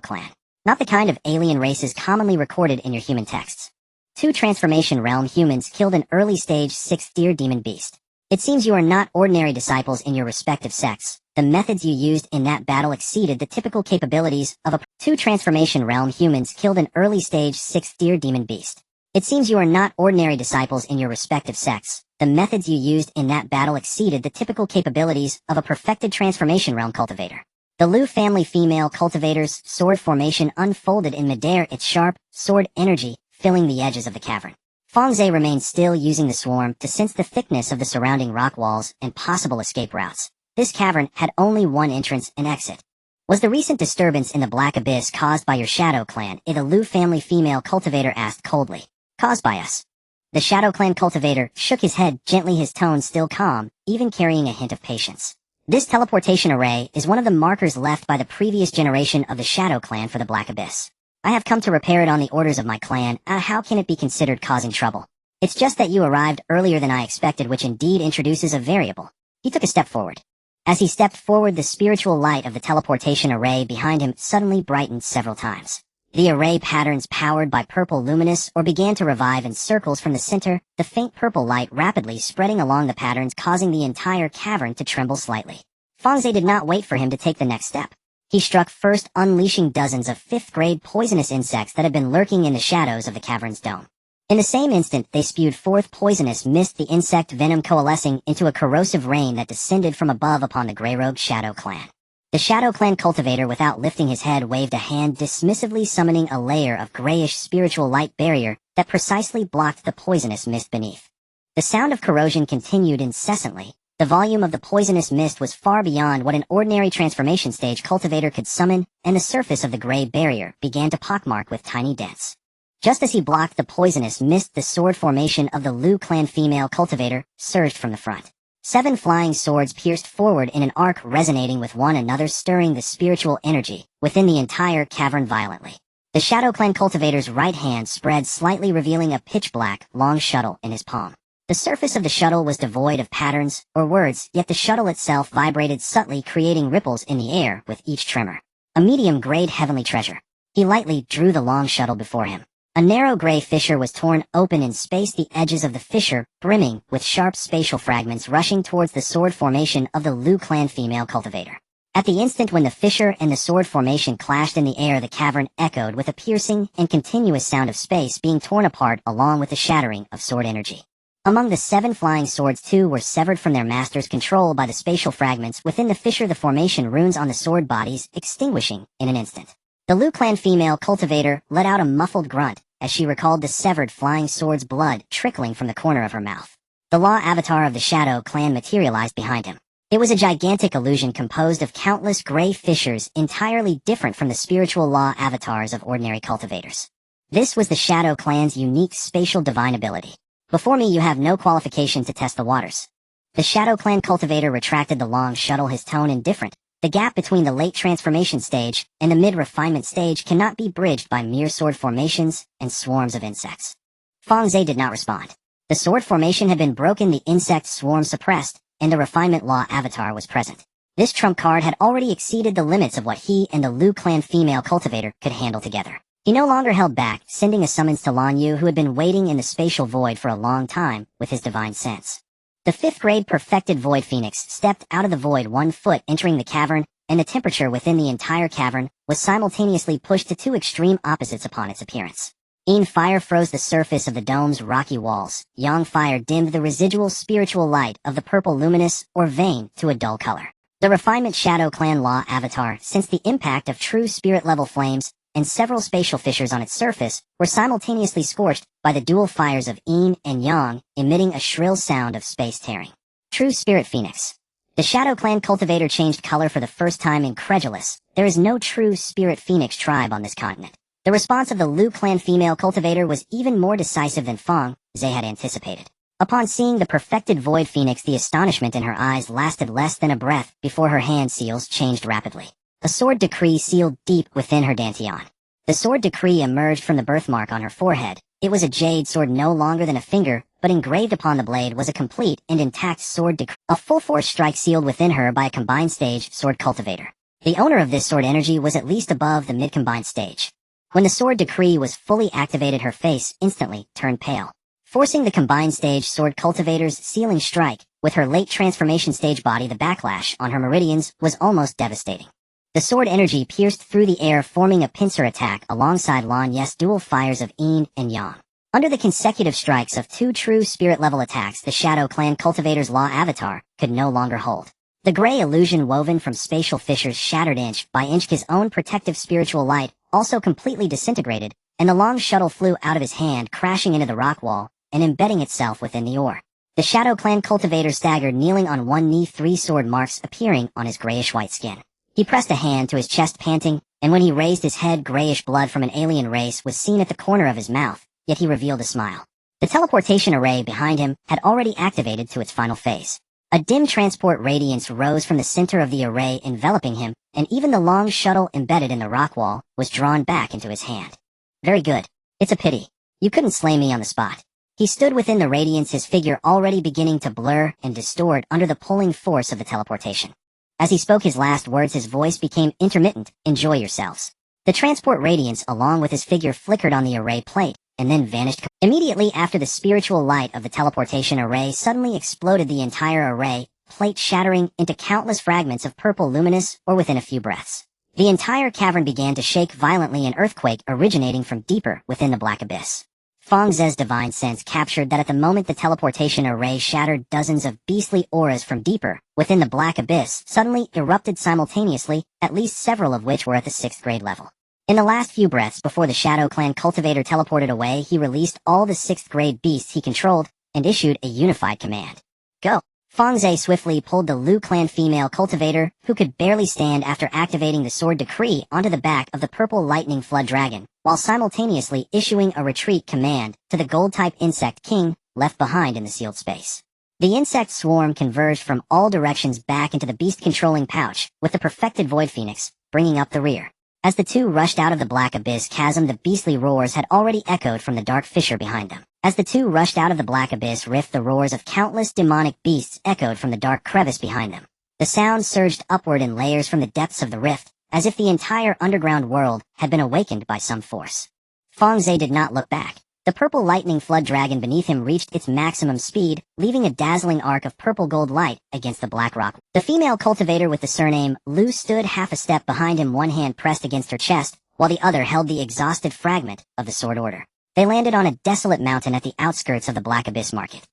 Clan. Not the kind of alien races commonly recorded in your human texts. 2 transformation realm humans killed an early stage 6th deer demon beast. It seems you are not ordinary disciples in your respective sects. The methods you used in that battle exceeded the typical capabilities of a 2 transformation realm humans killed an early stage 6th deer demon beast. It seems you are not ordinary disciples in your respective sects. The methods you used in that battle exceeded the typical capabilities of a perfected transformation realm cultivator. The Lu family female cultivator's sword formation unfolded in midair, its sharp, sword energy filling the edges of the cavern. Fang Ze remained still, using the swarm to sense the thickness of the surrounding rock walls and possible escape routes. This cavern had only one entrance and exit. Was the recent disturbance in the Black Abyss caused by your Shadow Clan? The Lu family female cultivator asked coldly. Caused by us. The Shadow Clan cultivator shook his head gently, his tone still calm, even carrying a hint of patience. This teleportation array is one of the markers left by the previous generation of the Shadow Clan for the Black Abyss. I have come to repair it on the orders of my clan. How can it be considered causing trouble? It's just that you arrived earlier than I expected, which indeed introduces a variable. He took a step forward. As he stepped forward, the spiritual light of the teleportation array behind him suddenly brightened several times. The array patterns powered by purple luminous or began to revive in circles from the center, the faint purple light rapidly spreading along the patterns, causing the entire cavern to tremble slightly. Fang Ze did not wait for him to take the next step. He struck first, unleashing dozens of 5th-grade poisonous insects that had been lurking in the shadows of the cavern's dome. In the same instant, they spewed forth poisonous mist, the insect venom coalescing into a corrosive rain that descended from above upon the gray-robed Shadow Clan. The Shadow Clan cultivator, without lifting his head, waved a hand, dismissively summoning a layer of grayish spiritual light barrier that precisely blocked the poisonous mist beneath. The sound of corrosion continued incessantly. The volume of the poisonous mist was far beyond what an ordinary transformation stage cultivator could summon, and the surface of the gray barrier began to pockmark with tiny dents. Just as he blocked the poisonous mist, the sword formation of the Lu clan female cultivator surged from the front. 7 flying swords pierced forward in an arc, resonating with one another, stirring the spiritual energy within the entire cavern violently. The Shadow Clan cultivator's right hand spread slightly, revealing a pitch-black, long shuttle in his palm. The surface of the shuttle was devoid of patterns or words, yet the shuttle itself vibrated subtly, creating ripples in the air with each tremor. A medium-grade heavenly treasure. He lightly drew the long shuttle before him. A narrow gray fissure was torn open in space, the edges of the fissure brimming with sharp spatial fragments rushing towards the sword formation of the Lu clan female cultivator. At the instant when the fissure and the sword formation clashed in the air, the cavern echoed with a piercing and continuous sound of space being torn apart, along with the shattering of sword energy. Among the 7 flying swords, 2 were severed from their master's control by the spatial fragments within the fissure, the formation runes on the sword bodies extinguishing in an instant. The Lu clan female cultivator let out a muffled grunt as she recalled the severed flying sword's blood trickling from the corner of her mouth. The law avatar of the Shadow Clan materialized behind him. It was a gigantic illusion composed of countless gray fissures, entirely different from the spiritual law avatars of ordinary cultivators. This was the Shadow Clan's unique spatial divine ability. Before me you have no qualification to test the waters. The Shadow Clan cultivator retracted the long shuttle, his tone indifferent. The gap between the late transformation stage and the mid-refinement stage cannot be bridged by mere sword formations and swarms of insects. Fang Ze did not respond. The sword formation had been broken, the insect swarm suppressed, and the refinement law avatar was present. This trump card had already exceeded the limits of what he and the Lu clan female cultivator could handle together. He no longer held back, sending a summons to Lan Yu, who had been waiting in the spatial void for a long time with his divine sense. The 5th-grade perfected void phoenix stepped out of the void 1 foot, entering the cavern, and the temperature within the entire cavern was simultaneously pushed to 2 extreme opposites upon its appearance. Yin fire froze the surface of the dome's rocky walls. Yang fire dimmed the residual spiritual light of the purple luminous or vein to a dull color. The refinement Shadow Clan law avatar sensed the impact of true spirit-level flames, and several spatial fissures on its surface were simultaneously scorched by the dual fires of Yin and Yang, emitting a shrill sound of space tearing. True Spirit Phoenix. The Shadow Clan cultivator changed color for the first time, incredulous. There is no true Spirit Phoenix tribe on this continent. The response of the Lu clan female cultivator was even more decisive than Fang Ze had anticipated. Upon seeing the perfected void phoenix, the astonishment in her eyes lasted less than a breath before her hand seals changed rapidly. A sword decree sealed deep within her dantian. The sword decree emerged from the birthmark on her forehead. It was a jade sword no longer than a finger, but engraved upon the blade was a complete and intact sword decree. A full-force strike sealed within her by a combined stage sword cultivator. The owner of this sword energy was at least above the mid-combined stage. When the sword decree was fully activated, her face instantly turned pale, forcing the combined stage sword cultivator's sealing strike. With her late transformation stage body, the backlash on her meridians was almost devastating. The sword energy pierced through the air, forming a pincer attack alongside Lan Yes' dual fires of yin and yang. Under the consecutive strikes of two true spirit-level attacks, the Shadow Clan cultivator's law avatar could no longer hold. The gray illusion woven from spatial fissures shattered inch by inch. His own protective spiritual light also completely disintegrated, and the long shuttle flew out of his hand, crashing into the rock wall and embedding itself within the ore. The Shadow Clan cultivator staggered, kneeling on one knee, 3 sword marks appearing on his grayish-white skin. He pressed a hand to his chest, panting, and when he raised his head, grayish blood from an alien race was seen at the corner of his mouth, yet he revealed a smile. The teleportation array behind him had already activated to its final phase. A dim transport radiance rose from the center of the array, enveloping him, and even the long shuttle embedded in the rock wall was drawn back into his hand. Very good. It's a pity. You couldn't slay me on the spot. He stood within the radiance, his figure already beginning to blur and distort under the pulling force of the teleportation. As he spoke his last words, his voice became intermittent. Enjoy yourselves. The transport radiance along with his figure flickered on the array plate, and then vanished. Immediately after, the spiritual light of the teleportation array suddenly exploded, the entire array plate shattering into countless fragments of purple luminous, or within a few breaths. The entire cavern began to shake violently, an earthquake originating from deeper within the black abyss. Fang Ze's divine sense captured that at the moment the teleportation array shattered, dozens of beastly auras from deeper within the black abyss suddenly erupted simultaneously, at least several of which were at the 6th grade level. In the last few breaths before the Shadow Clan cultivator teleported away, he released all the 6th grade beasts he controlled and issued a unified command. Go! Fang Ze swiftly pulled the Lu Clan female cultivator, who could barely stand after activating the sword decree, onto the back of the purple lightning flood dragon, while simultaneously issuing a retreat command to the gold-type insect king left behind in the sealed space. The insect swarm converged from all directions back into the beast-controlling pouch, with the perfected void phoenix bringing up the rear. As the two rushed out of the black abyss chasm, the beastly roars had already echoed from the dark fissure behind them. As the two rushed out of the black abyss rift, the roars of countless demonic beasts echoed from the dark crevice behind them. The sound surged upward in layers from the depths of the rift, as if the entire underground world had been awakened by some force. Fang Ze did not look back. The purple lightning flood dragon beneath him reached its maximum speed, leaving a dazzling arc of purple gold light against the black rock. The female cultivator with the surname Lu stood half a step behind him, one hand pressed against her chest, while the other held the exhausted fragment of the sword order. They landed on a desolate mountain at the outskirts of the Black Abyss market.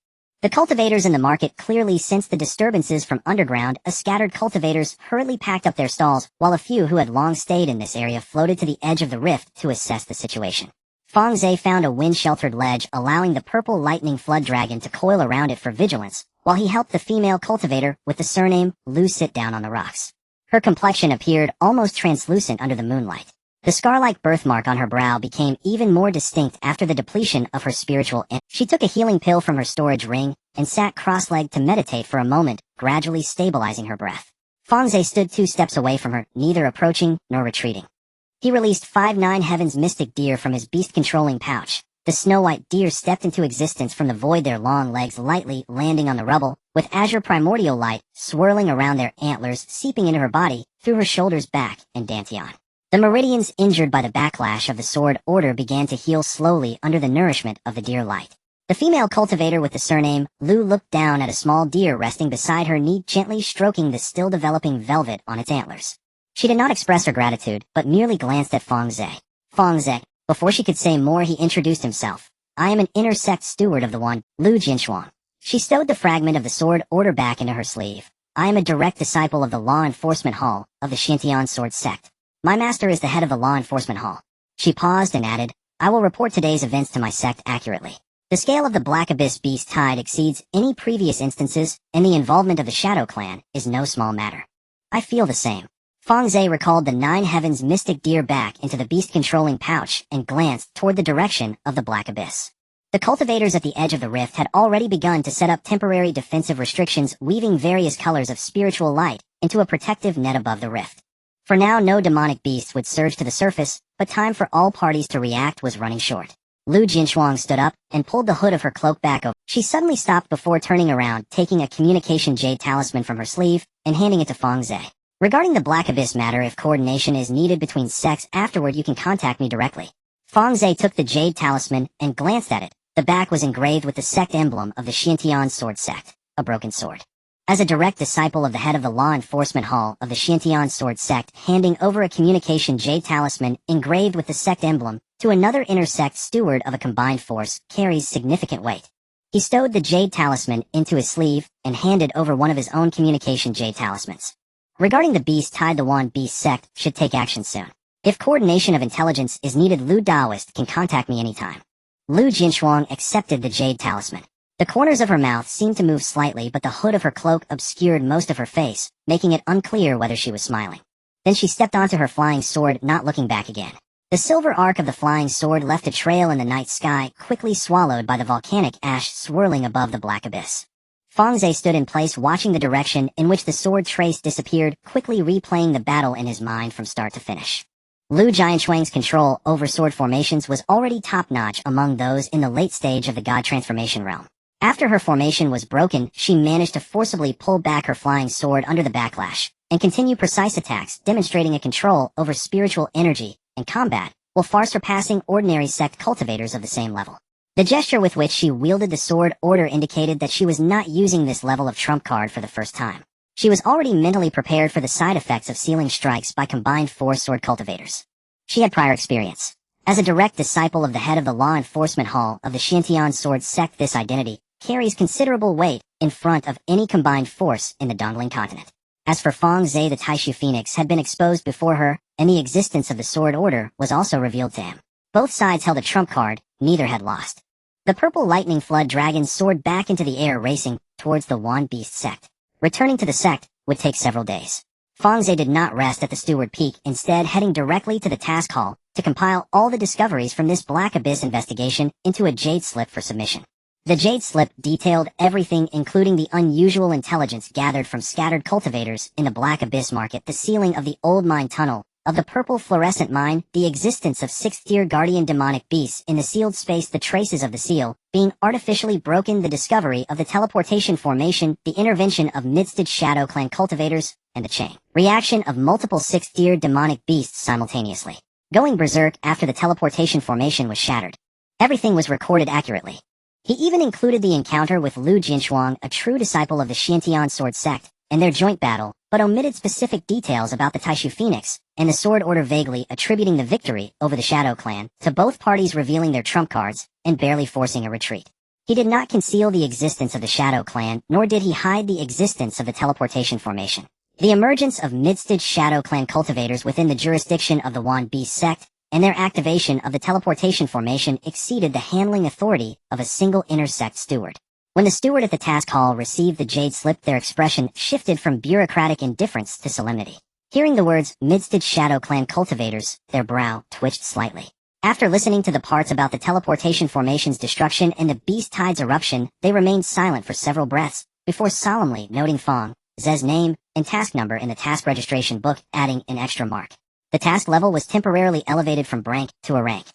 The cultivators in the market clearly sensed the disturbances from underground. Scattered cultivators hurriedly packed up their stalls, while a few who had long stayed in this area floated to the edge of the rift to assess the situation. Fang Ze found a wind-sheltered ledge, allowing the purple lightning flood dragon to coil around it for vigilance, while he helped the female cultivator with the surname Lu sit down on the rocks. Her complexion appeared almost translucent under the moonlight. The scar-like birthmark on her brow became even more distinct after the depletion of her spiritual energy. She took a healing pill from her storage ring and sat cross-legged to meditate for a moment, gradually stabilizing her breath. Fang Ze stood 2 steps away from her, neither approaching nor retreating. He released 5-9 Heaven's mystic deer from his beast-controlling pouch. The snow-white deer stepped into existence from the void, their long legs lightly landing on the rubble, with azure primordial light swirling around their antlers, seeping into her body, through her shoulders, back, and dantian. The meridians injured by the backlash of the sword order began to heal slowly under the nourishment of the deer light. The female cultivator with the surname Lu looked down at a small deer resting beside her knee, gently stroking the still-developing velvet on its antlers. She did not express her gratitude, but merely glanced at Fang Ze. Fang Ze. Before she could say more, he introduced himself. I am an inner sect steward of the one, Lu Jinshuang. She stowed the fragment of the sword order back into her sleeve. I am a direct disciple of the law enforcement hall of the Xintian sword sect. My master is the head of the law enforcement hall. She paused and added, I will report today's events to my sect accurately. The scale of the Black Abyss beast tide exceeds any previous instances, and the involvement of the Shadow Clan is no small matter. I feel the same. Fang Ze recalled the 9 Heavens mystic deer back into the beast-controlling pouch and glanced toward the direction of the Black Abyss. The cultivators at the edge of the rift had already begun to set up temporary defensive restrictions, weaving various colors of spiritual light into a protective net above the rift. For now, no demonic beasts would surge to the surface, but time for all parties to react was running short. Lu Jinshuang stood up and pulled the hood of her cloak back over. She suddenly stopped before turning around, taking a communication jade talisman from her sleeve and handing it to Fang Ze. Regarding the Black Abyss matter, if coordination is needed between sects afterward, you can contact me directly. Fang Ze took the jade talisman and glanced at it. The back was engraved with the sect emblem of the Xiantian sword sect, a broken sword. As a direct disciple of the head of the law enforcement hall of the Xiantian sword sect, handing over a communication jade talisman engraved with the sect emblem to another inner sect steward of a combined force carries significant weight. He stowed the jade talisman into his sleeve and handed over one of his own communication jade talismans. Regarding the beast tied, the Wan Beast sect should take action soon. If coordination of intelligence is needed, Lu Daoist can contact me anytime. Lu Jinshuang accepted the jade talisman. The corners of her mouth seemed to move slightly, but the hood of her cloak obscured most of her face, making it unclear whether she was smiling. Then she stepped onto her flying sword, not looking back again. The silver arc of the flying sword left a trail in the night sky, quickly swallowed by the volcanic ash swirling above the Black Abyss. Fang Ze stood in place, watching the direction in which the sword trace disappeared, quickly replaying the battle in his mind from start to finish. Lu Jianshuang's control over sword formations was already top-notch among those in the late stage of the God Transformation realm. After her formation was broken, she managed to forcibly pull back her flying sword under the backlash, and continue precise attacks, demonstrating a control over spiritual energy and combat, while far surpassing ordinary sect cultivators of the same level. The gesture with which she wielded the sword order indicated that she was not using this level of trump card for the first time. She was already mentally prepared for the side effects of sealing strikes by combined force sword cultivators. She had prior experience. As a direct disciple of the head of the law enforcement hall of the Xiantian sword sect, this identity carries considerable weight in front of any combined force in the Dongling continent. As for Fang Ze, the Taishu Phoenix had been exposed before her, and the existence of the sword order was also revealed to him. Both sides held a trump card, neither had lost. The purple lightning flood dragon soared back into the air, racing towards the Wan Beast sect. Returning to the sect would take several days. Fang Ze did not rest at the Steward Peak, instead heading directly to the task hall to compile all the discoveries from this Black Abyss investigation into a jade slip for submission. The jade slip detailed everything, including the unusual intelligence gathered from scattered cultivators in the Black Abyss market, the sealing of the old mine tunnel, of the purple fluorescent mine, the existence of 6th-tier guardian demonic beasts in the sealed space, the traces of the seal being artificially broken, the discovery of the teleportation formation, the intervention of mid-stage Shadow Clan cultivators, and the chain reaction of multiple 6th-tier demonic beasts simultaneously going berserk after the teleportation formation was shattered. Everything was recorded accurately. He even included the encounter with Lu Jinshuang, a true disciple of the Xiantian sword sect, and their joint battle, but omitted specific details about the Taishu Phoenix and the sword order, vaguely attributing the victory over the Shadow Clan to both parties revealing their trump cards and barely forcing a retreat. He did not conceal the existence of the Shadow Clan, nor did he hide the existence of the teleportation formation. The emergence of mid-stage Shadow Clan cultivators within the jurisdiction of the Wan Beast sect and their activation of the teleportation formation exceeded the handling authority of a single inner sect steward. When the steward at the task hall received the jade slip, their expression shifted from bureaucratic indifference to solemnity. Hearing the words mid-stage Shadow Clan cultivators, their brow twitched slightly. After listening to the parts about the teleportation formation's destruction and the beast tide's eruption, they remained silent for several breaths, before solemnly noting Fang Ze's name and task number in the task registration book, adding an extra mark. The task level was temporarily elevated from rank to a rank.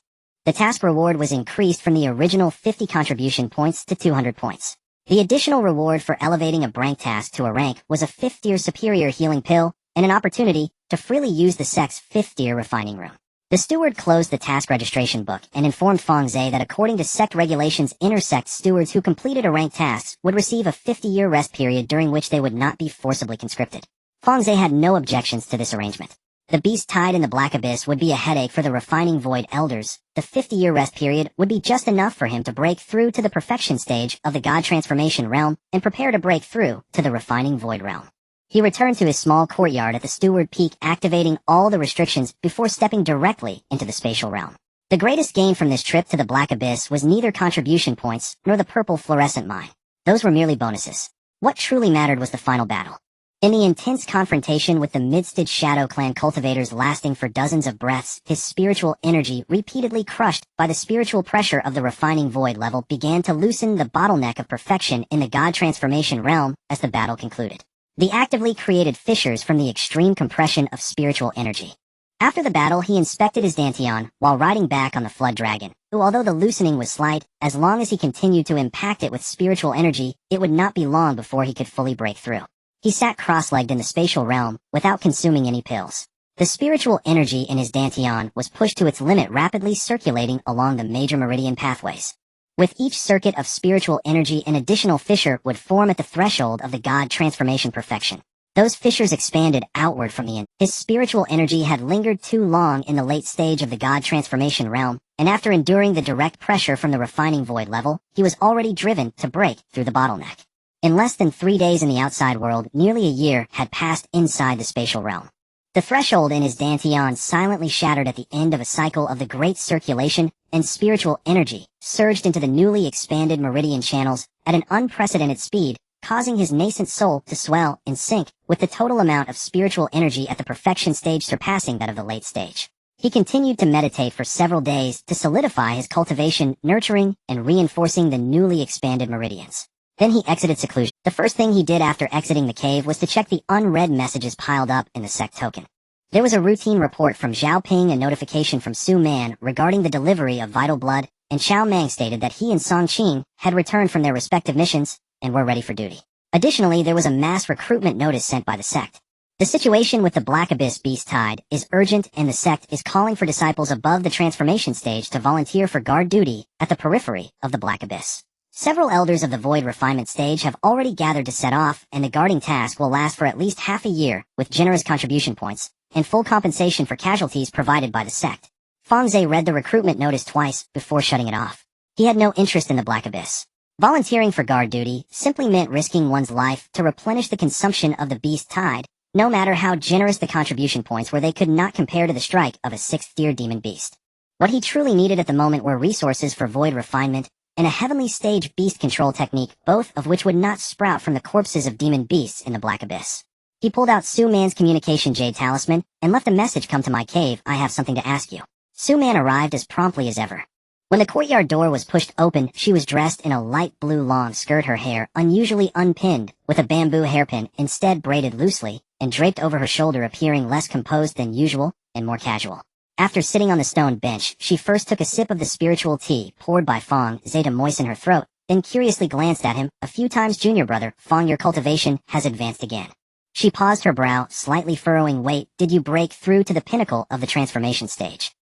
The task reward was increased from the original 50 contribution points to 200 points. The additional reward for elevating a rank task to a rank was a 5th-tier superior healing pill and an opportunity to freely use the sect's 5th-tier refining room. The steward closed the task registration book and informed Fang Ze that according to sect regulations, inner sect stewards who completed a ranked task would receive a 50-year rest period during which they would not be forcibly conscripted. Fang Ze had no objections to this arrangement. The beast tied in the Black Abyss would be a headache for the refining void elders. The 50-year rest period would be just enough for him to break through to the perfection stage of the God Transformation realm and prepare to break through to the refining void realm. He returned to his small courtyard at the Steward Peak, activating all the restrictions before stepping directly into the spatial realm. The greatest gain from this trip to the Black Abyss was neither contribution points nor the purple fluorescent mine. Those were merely bonuses. What truly mattered was the final battle. In the intense confrontation with the mid-stage Shadow Clan cultivators lasting for dozens of breaths, his spiritual energy, repeatedly crushed by the spiritual pressure of the refining void level, began to loosen the bottleneck of perfection in the God transformation realm as the battle concluded. The actively created fissures from the extreme compression of spiritual energy. After the battle, he inspected his Dantian while riding back on the Flood Dragon, who, although the loosening was slight, as long as he continued to impact it with spiritual energy, it would not be long before he could fully break through. He sat cross-legged in the spatial realm, without consuming any pills. The spiritual energy in his Dantian was pushed to its limit, rapidly circulating along the major meridian pathways. With each circuit of spiritual energy, an additional fissure would form at the threshold of the God transformation perfection. Those fissures expanded outward from the end. His spiritual energy had lingered too long in the late stage of the God transformation realm, and after enduring the direct pressure from the refining void level, he was already driven to break through the bottleneck. In less than 3 days in the outside world, nearly a year had passed inside the spatial realm. The threshold in his Dantian silently shattered at the end of a cycle of the great circulation, and spiritual energy surged into the newly expanded meridian channels at an unprecedented speed, causing his nascent soul to swell in sync with the total amount of spiritual energy at the perfection stage, surpassing that of the late stage. He continued to meditate for several days to solidify his cultivation, nurturing and reinforcing the newly expanded meridians. Then he exited seclusion. The first thing he did after exiting the cave was to check the unread messages piled up in the sect token. There was a routine report from Zhao Ping, a notification from Su Man regarding the delivery of vital blood, and Chao Mang stated that he and Song Qing had returned from their respective missions and were ready for duty. Additionally, there was a mass recruitment notice sent by the sect. The situation with the Black Abyss Beast Tide is urgent, and the sect is calling for disciples above the transformation stage to volunteer for guard duty at the periphery of the Black Abyss. Several elders of the Void Refinement stage have already gathered to set off, and the guarding task will last for at least half a year, with generous contribution points and full compensation for casualties provided by the sect. Fang Ze read the recruitment notice twice before shutting it off. He had no interest in the Black Abyss. Volunteering for guard duty simply meant risking one's life to replenish the consumption of the Beast Tide, no matter how generous the contribution points were. They could not compare to the strike of a 6th-tier demon beast. What he truly needed at the moment were resources for Void Refinement and a heavenly stage beast control technique, both of which would not sprout from the corpses of demon beasts in the Black Abyss. He pulled out Su Man's communication jade talisman and left a message: "Come to my cave, I have something to ask you." Su Man arrived as promptly as ever. When the courtyard door was pushed open, she was dressed in a light blue long skirt, her hair unusually unpinned, with a bamboo hairpin instead braided loosely and draped over her shoulder, appearing less composed than usual and more casual. After sitting on the stone bench, she first took a sip of the spiritual tea poured by Fang Ze to moisten her throat, then curiously glanced at him a few times. "Junior brother, Fang, your cultivation has advanced again." She paused, her brow slightly furrowing. "Wait, did you break through to the pinnacle of the transformation stage?"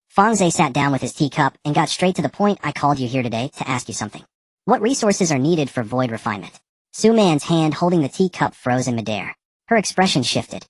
Fang Ze sat down with his teacup and got straight to the point. "I called you here today to ask you something. What resources are needed for Void Refinement?" Su Man's hand holding the teacup froze in midair. Her expression shifted.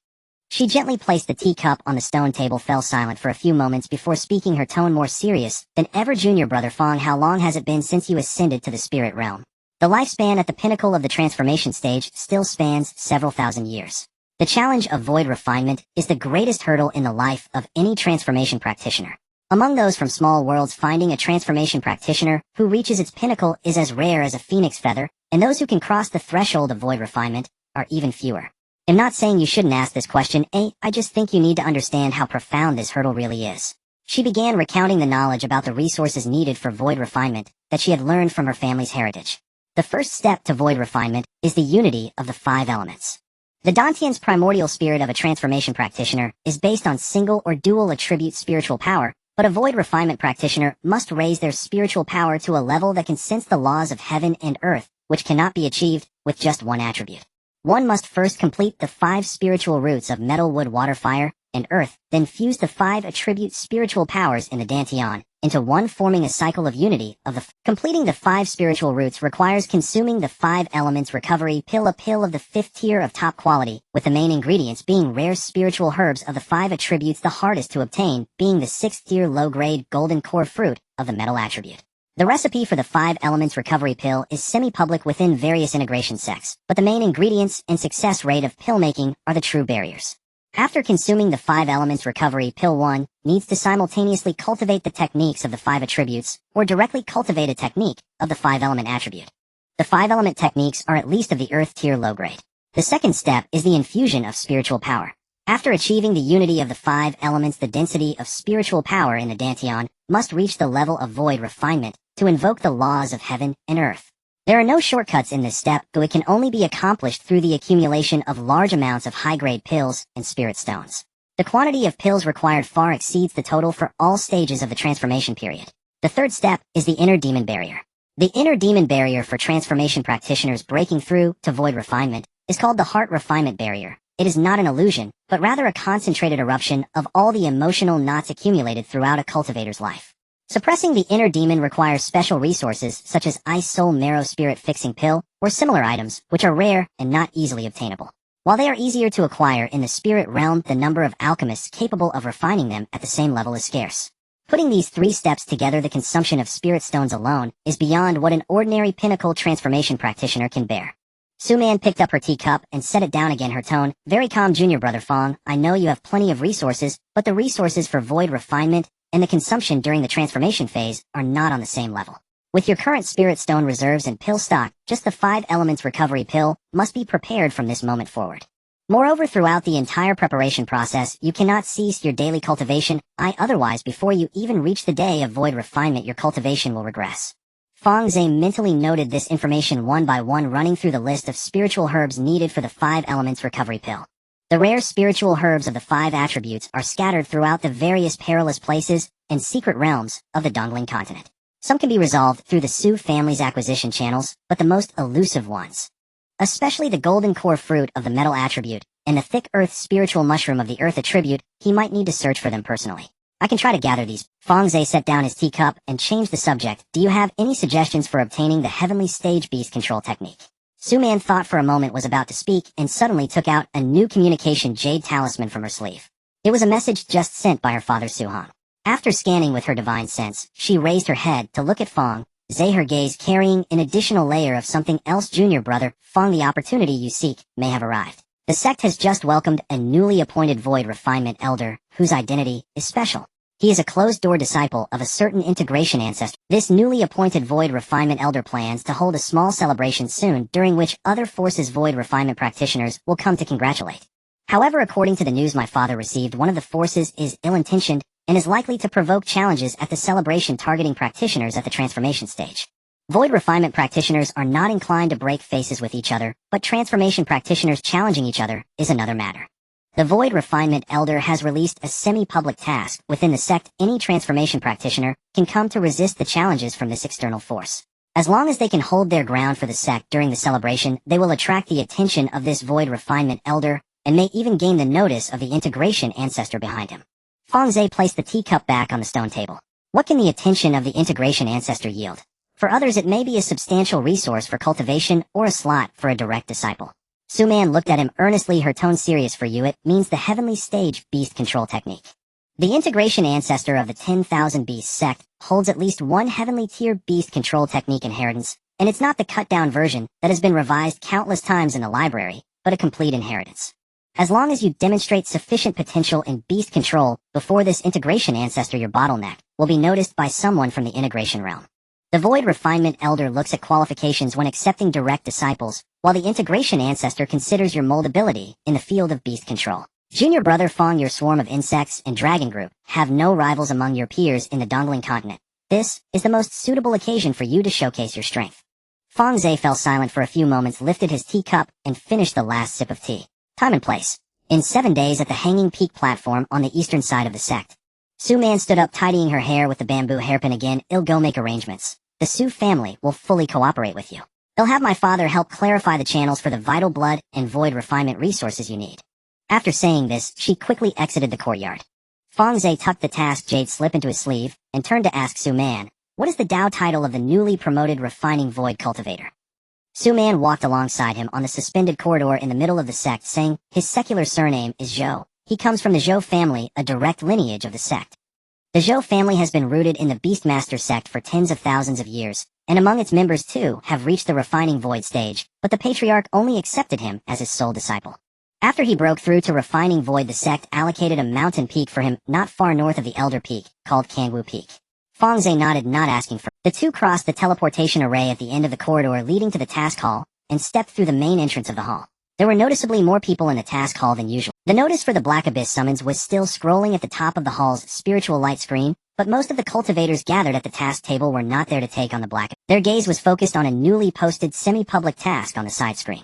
She gently placed the teacup on the stone table, fell silent for a few moments before speaking, her tone more serious than ever. "Junior brother Fang, how long has it been since you ascended to the spirit realm?" The lifespan at the pinnacle of the transformation stage still spans several thousand years. The challenge of Void Refinement is the greatest hurdle in the life of any transformation practitioner. Among those from small worlds, finding a transformation practitioner who reaches its pinnacle is as rare as a phoenix feather, and those who can cross the threshold of Void Refinement are even fewer. I'm not saying you shouldn't ask this question, I just think you need to understand how profound this hurdle really is. She began recounting the knowledge about the resources needed for Void Refinement that she had learned from her family's heritage. The first step to Void Refinement is the unity of the 5 elements. The Dantian's primordial spirit of a transformation practitioner is based on single or dual attribute spiritual power, but a Void Refinement practitioner must raise their spiritual power to a level that can sense the laws of heaven and earth, which cannot be achieved with just one attribute. One must first complete the 5 spiritual roots of metal, wood, water, fire, and earth, then fuse the 5 attribute spiritual powers in the Dantian into one, forming a cycle of unity of the Completing the 5 spiritual roots requires consuming the 5 elements recovery pill, a pill of the 5th tier of top quality, with the main ingredients being rare spiritual herbs of the 5 attributes, the hardest to obtain being the 6th tier low-grade golden core fruit of the metal attribute. The recipe for the 5 elements recovery pill is semi-public within various integration sects, but the main ingredients and success rate of pill making are the true barriers. After consuming the 5 elements recovery pill, one needs to simultaneously cultivate the techniques of the 5 attributes, or directly cultivate a technique of the 5 element attribute. The 5 element techniques are at least of the earth tier low grade. The second step is the infusion of spiritual power. After achieving the unity of the 5 elements, the density of spiritual power in the Dantian must reach the level of void refinement to invoke the laws of heaven and earth. There are no shortcuts in this step, though it can only be accomplished through the accumulation of large amounts of high-grade pills and spirit stones. The quantity of pills required far exceeds the total for all stages of the transformation period. The third step is the inner demon barrier. The inner demon barrier for transformation practitioners breaking through to void refinement is called the heart refinement barrier. It is not an illusion, but rather a concentrated eruption of all the emotional knots accumulated throughout a cultivator's life. Suppressing the inner demon requires special resources such as ice soul marrow spirit fixing pill or similar items, which are rare and not easily obtainable. While they are easier to acquire in the spirit realm, the number of alchemists capable of refining them at the same level is scarce. Putting these 3 steps together, the consumption of spirit stones alone is beyond what an ordinary pinnacle transformation practitioner can bear. Suman picked up her teacup and set it down again, her tone very calm. Junior brother Fang, I know you have plenty of resources, but the resources for void refinement and the consumption during the transformation phase are not on the same level. With your current spirit stone reserves and pill stock, just the 5 elements recovery pill must be prepared from this moment forward. Moreover, throughout the entire preparation process, you cannot cease your daily cultivation, otherwise before you even reach the day of void refinement your cultivation will regress. Fang Ze mentally noted this information one by one, running through the list of spiritual herbs needed for the 5 elements recovery pill. The rare spiritual herbs of the 5 attributes are scattered throughout the various perilous places and secret realms of the Dongling continent. Some can be resolved through the Su family's acquisition channels, but the most elusive ones, especially the golden core fruit of the metal attribute and the thick earth spiritual mushroom of the earth attribute, he might need to search for them personally. I can try to gather these. Fang Ze set down his teacup and changed the subject. Do you have any suggestions for obtaining the heavenly stage beast control technique? Suman thought for a moment, was about to speak, and suddenly took out a new communication jade talisman from her sleeve. It was a message just sent by her father Suhan. After scanning with her divine sense, she raised her head to look at Fang Ze, her gaze carrying an additional layer of something else. Junior brother Fang, the opportunity you seek may have arrived. The sect has just welcomed a newly appointed void refinement elder, whose identity is special. He is a closed-door disciple of a certain integration ancestor. This newly appointed void refinement elder plans to hold a small celebration soon, during which other forces void refinement practitioners will come to congratulate. However, according to the news my father received, one of the forces is ill-intentioned and is likely to provoke challenges at the celebration, targeting practitioners at the transformation stage. Void refinement practitioners are not inclined to break faces with each other, but transformation practitioners challenging each other is another matter. The Void Refinement Elder has released a semi-public task within the sect. Any transformation practitioner can come to resist the challenges from this external force. As long as they can hold their ground for the sect during the celebration, they will attract the attention of this Void Refinement Elder, and may even gain the notice of the integration ancestor behind him. Fang Ze placed the teacup back on the stone table. What can the attention of the integration ancestor yield? For others it may be a substantial resource for cultivation or a slot for a direct disciple. Suman looked at him earnestly, her tone serious. For you it means the heavenly stage beast control technique. The integration ancestor of the 10,000 Beast sect holds at least one heavenly tier beast control technique inheritance, and it's not the cut-down version that has been revised countless times in the library, but a complete inheritance. As long as you demonstrate sufficient potential in beast control before this integration ancestor, your bottleneck will be noticed by someone from the integration realm. The Void Refinement Elder looks at qualifications when accepting direct disciples, while the integration ancestor considers your moldability in the field of beast control. Junior brother Fang, your swarm of insects and dragon group have no rivals among your peers in the Dongling continent. This is the most suitable occasion for you to showcase your strength. Fang Ze fell silent for a few moments, lifted his teacup, and finished the last sip of tea. Time and place. In 7 days at the Hanging Peak platform on the eastern side of the sect. Suman stood up, tidying her hair with the bamboo hairpin again. I'll go make arrangements. The Su family will fully cooperate with you. They'll have my father help clarify the channels for the vital blood and void refinement resources you need. After saying this, she quickly exited the courtyard. Fang Ze tucked the task jade slip into his sleeve and turned to ask Suman, what is the Dao title of the newly promoted refining void cultivator? Suman walked alongside him on the suspended corridor in the middle of the sect, saying his secular surname is Zhou. He comes from the Zhou family, a direct lineage of the sect. The Zhou family has been rooted in the Beastmaster sect for tens of thousands of years, and among its members too have reached the refining void stage, but the patriarch only accepted him as his sole disciple. After he broke through to refining void, the sect allocated a mountain peak for him not far north of the Elder Peak, called Kangwu Peak. Fang Ze nodded, not asking for. The two crossed the teleportation array at the end of the corridor leading to the task hall, and stepped through the main entrance of the hall. There were noticeably more people in the task hall than usual. The notice for the Black Abyss summons was still scrolling at the top of the hall's spiritual light screen, but most of the cultivators gathered at the task table were not there to take on the Black Abyss. Their gaze was focused on a newly posted semi-public task on the side screen.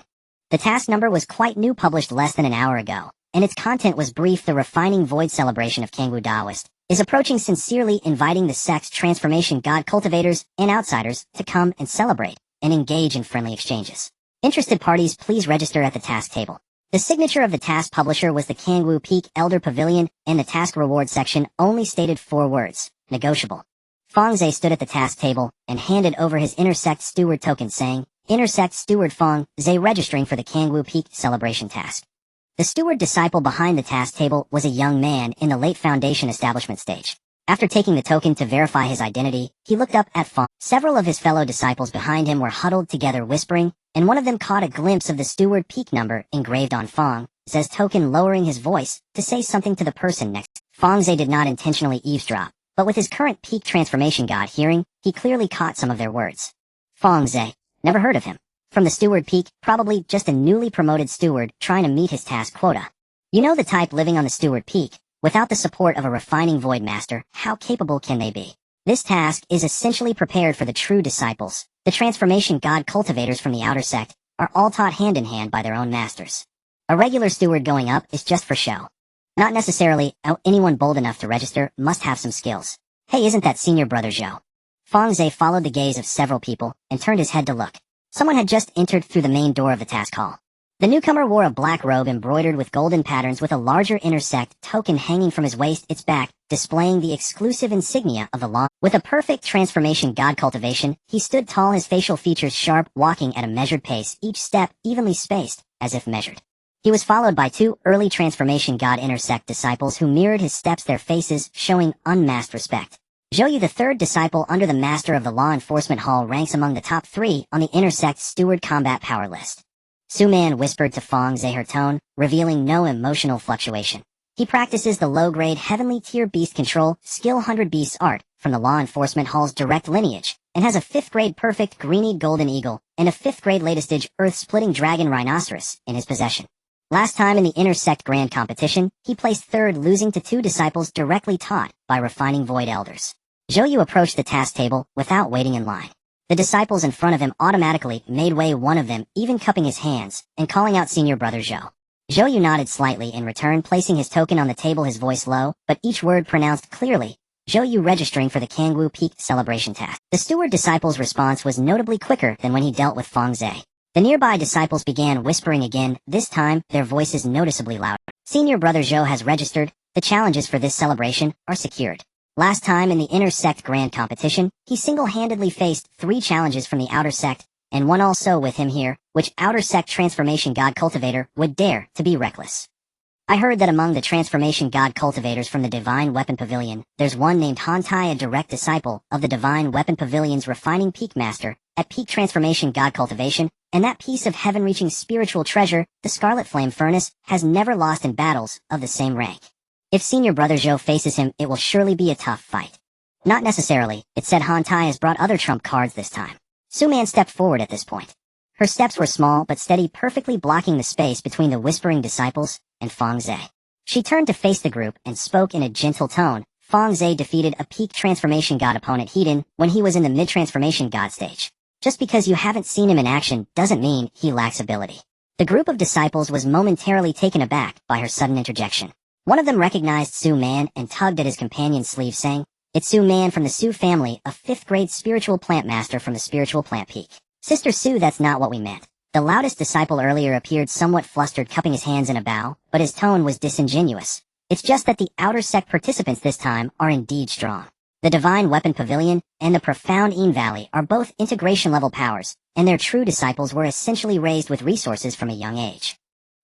The task number was quite new, published less than an hour ago, and its content was brief. The refining void celebration of Kangwu Daoist is approaching, sincerely inviting the sect's transformation god cultivators and outsiders to come and celebrate and engage in friendly exchanges. Interested parties please register at the task table. The signature of the task publisher was the Kangwu Peak Elder Pavilion, and the task reward section only stated 4 words: negotiable. Fang Ze stood at the task table and handed over his Intersect Steward token, saying, "Intersect Steward Fang Ze, registering for the Kangwu Peak celebration task." The steward disciple behind the task table was a young man in the late Foundation establishment stage. After taking the token to verify his identity, he looked up at Fang. Several of his fellow disciples behind him were huddled together whispering, and one of them caught a glimpse of the steward peak number engraved on Fang Ze's token, lowering his voice to say something to the person next. Fang Ze did not intentionally eavesdrop, but with his current peak transformation god hearing, he clearly caught some of their words. Fang Ze. Never heard of him. From the steward peak, probably just a newly promoted steward trying to meet his task quota. You know the type living on the steward peak. Without the support of a refining void master, how capable can they be? This task is essentially prepared for the true disciples. The transformation god cultivators from the outer sect are all taught hand in hand by their own masters. A regular steward going up is just for show. Not necessarily. Anyone bold enough to register must have some skills. Hey, isn't that senior brother Zhou? Fang Ze followed the gaze of several people and turned his head to look. Someone had just entered through the main door of the task hall. The newcomer wore a black robe embroidered with golden patterns with a larger Intersect token hanging from his waist, its back, displaying the exclusive insignia of the law. With a perfect transformation god cultivation, he stood tall, his facial features sharp, walking at a measured pace, each step evenly spaced, as if measured. He was followed by 2 early transformation god Intersect disciples who mirrored his steps, their faces showing unmasked respect. Zhou, the third disciple under the master of the law enforcement hall, ranks among the top 3 on the Intersect steward combat power list. Su Man whispered to Fang Ze, her tone revealing no emotional fluctuation. He practices the low-grade heavenly tier beast control skill 100 beasts art from the law enforcement hall's direct lineage, and has a 5th grade perfect greeny golden eagle and a 5th grade latestage earth-splitting dragon rhinoceros in his possession. Last time in the Intersect Grand Competition, he placed 3rd, losing to 2 disciples directly taught by refining void elders. Zhou approached the task table without waiting in line. The disciples in front of him automatically made way, one of them even cupping his hands and calling out senior brother Zhou. Zhou nodded slightly in return, placing his token on the table, his voice low, but each word pronounced clearly. Zhou, registering for the Kangwu Peak celebration task. The steward disciple's response was notably quicker than when he dealt with Fang Ze. The nearby disciples began whispering again, this time their voices noticeably louder. Senior brother Zhou has registered. The challenges for this celebration are secured. Last time in the Intersect Grand Competition, he single-handedly faced 3 challenges from the Outer Sect, and one also with him here, which Outer Sect Transformation God Cultivator would dare to be reckless. I heard that among the Transformation God Cultivators from the Divine Weapon Pavilion, there's one named Hantai, a direct disciple of the Divine Weapon Pavilion's refining Peak Master at Peak Transformation God Cultivation, and that piece of heaven-reaching spiritual treasure, the Scarlet Flame Furnace, has never lost in battles of the same rank. If senior brother Zhou faces him, it will surely be a tough fight. Not necessarily. It said Hantai has brought other trump cards this time. Su Man stepped forward at this point. Her steps were small but steady, perfectly blocking the space between the whispering disciples and Fang Ze. She turned to face the group and spoke in a gentle tone. Fang Ze defeated a peak transformation god opponent Hedon when he was in the mid-transformation god stage. Just because you haven't seen him in action doesn't mean he lacks ability. The group of disciples was momentarily taken aback by her sudden interjection. One of them recognized Su Man and tugged at his companion's sleeve, saying, "It's Su Man from the Su family, a 5th grade spiritual plant master from the spiritual plant peak." "Sister Su, that's not what we meant." The loudest disciple earlier appeared somewhat flustered, cupping his hands in a bow, but his tone was disingenuous. "It's just that the outer sect participants this time are indeed strong. The Divine Weapon Pavilion and the Profound Een Valley are both integration-level powers, and their true disciples were essentially raised with resources from a young age.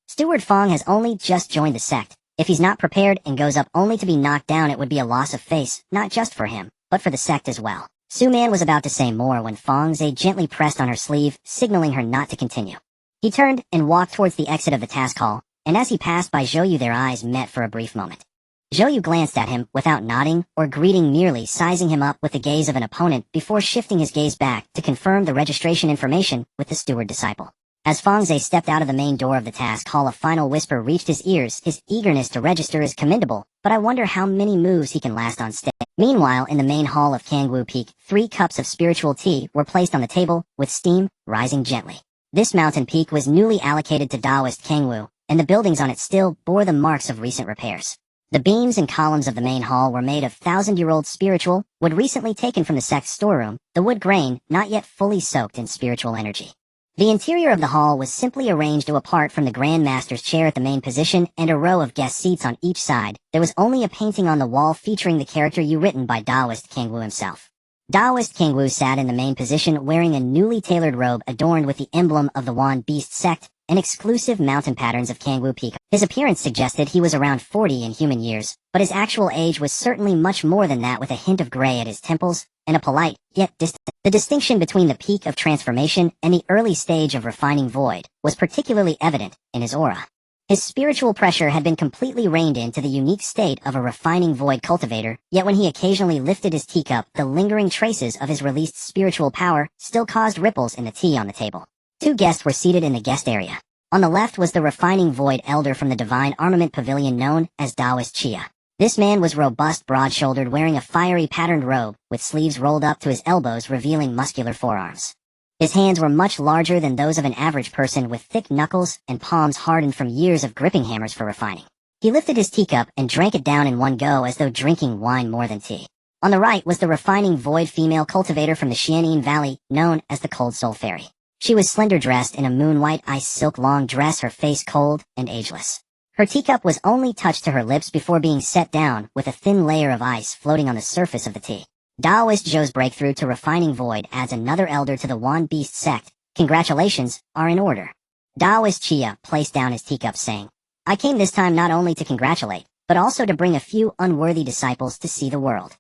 Steward Fang has only just joined the sect. If he's not prepared and goes up only to be knocked down, it would be a loss of face, not just for him, but for the sect as well." Su Man was about to say more when Fang Ze gently pressed on her sleeve, signaling her not to continue. He turned and walked towards the exit of the task hall, and as he passed by Zhou, their eyes met for a brief moment. Zhou glanced at him without nodding or greeting, merely sizing him up with the gaze of an opponent before shifting his gaze back to confirm the registration information with the steward disciple. As Fang Ze stepped out of the main door of the task hall, a final whisper reached his ears. His eagerness to register is commendable, but I wonder how many moves he can last on stage. Meanwhile, in the main hall of Kangwu Peak, 3 cups of spiritual tea were placed on the table, with steam rising gently. This mountain peak was newly allocated to Taoist Kangwu, and the buildings on it still bore the marks of recent repairs. The beams and columns of the main hall were made of 1,000-year-old spiritual wood recently taken from the sect's storeroom, the wood grain not yet fully soaked in spiritual energy. The interior of the hall was simply arranged apart from the Grand Master's chair at the main position and a row of guest seats on each side. There was only a painting on the wall featuring the character Yu written by Taoist Kangwu himself. Taoist Kangwu sat in the main position wearing a newly tailored robe adorned with the emblem of the Wan Beast sect and exclusive mountain patterns of Kangwu Peak. His appearance suggested he was around 40 in human years, but his actual age was certainly much more than that, with a hint of gray at his temples and a polite, yet distant. The distinction between the peak of transformation and the early stage of refining void was particularly evident in his aura. His spiritual pressure had been completely reined in to the unique state of a refining void cultivator, yet when he occasionally lifted his teacup, the lingering traces of his released spiritual power still caused ripples in the tea on the table. 2 guests were seated in the guest area. On the left was the refining void elder from the divine armament pavilion known as Taoist Xia. This man was robust, broad-shouldered, wearing a fiery patterned robe, with sleeves rolled up to his elbows revealing muscular forearms. His hands were much larger than those of an average person, with thick knuckles and palms hardened from years of gripping hammers for refining. He lifted his teacup and drank it down in one go as though drinking wine more than tea. On the right was the refining void female cultivator from the Xianin Valley, known as the Cold Soul Fairy. She was slender, dressed in a moon-white ice silk long dress, her face cold and ageless. Her teacup was only touched to her lips before being set down, with a thin layer of ice floating on the surface of the tea. Taoist Zhou's breakthrough to refining void adds another elder to the Wan Beast sect. Congratulations are in order. Taoist Xia placed down his teacup, saying, I came this time not only to congratulate, but also to bring a few unworthy disciples to see the world.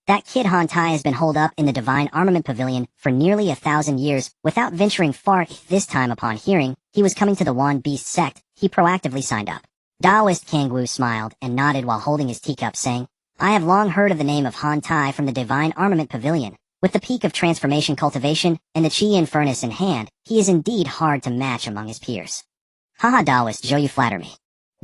That kid Han Tai has been holed up in the Divine Armament Pavilion for nearly 1,000 years without venturing far. This time, upon hearing he was coming to the Wan Beast sect, he proactively signed up. Taoist Kangwu smiled and nodded while holding his teacup, saying, I have long heard of the name of Han Tai from the Divine Armament Pavilion. With the peak of transformation cultivation and the Qi-Yin furnace in hand, he is indeed hard to match among his peers. Haha, Taoist Zhou, you flatter me.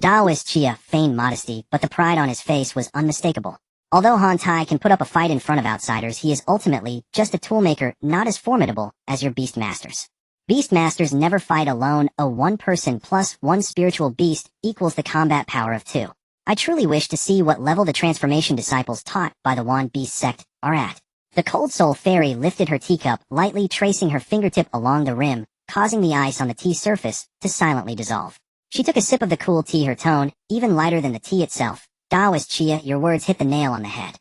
Taoist Xia feigned modesty, but the pride on his face was unmistakable. Although Han Tai can put up a fight in front of outsiders, he is ultimately just a toolmaker, not as formidable as your beast masters. Beast masters never fight alone. A 1 person plus 1 spiritual beast equals the combat power of 2. I truly wish to see what level the transformation disciples taught by the Wan Beast sect are at. The Cold Soul Fairy lifted her teacup, lightly tracing her fingertip along the rim, causing the ice on the tea surface to silently dissolve. She took a sip of the cool tea, her tone even lighter than the tea itself. Taoist Xia, your words hit the nail on the head.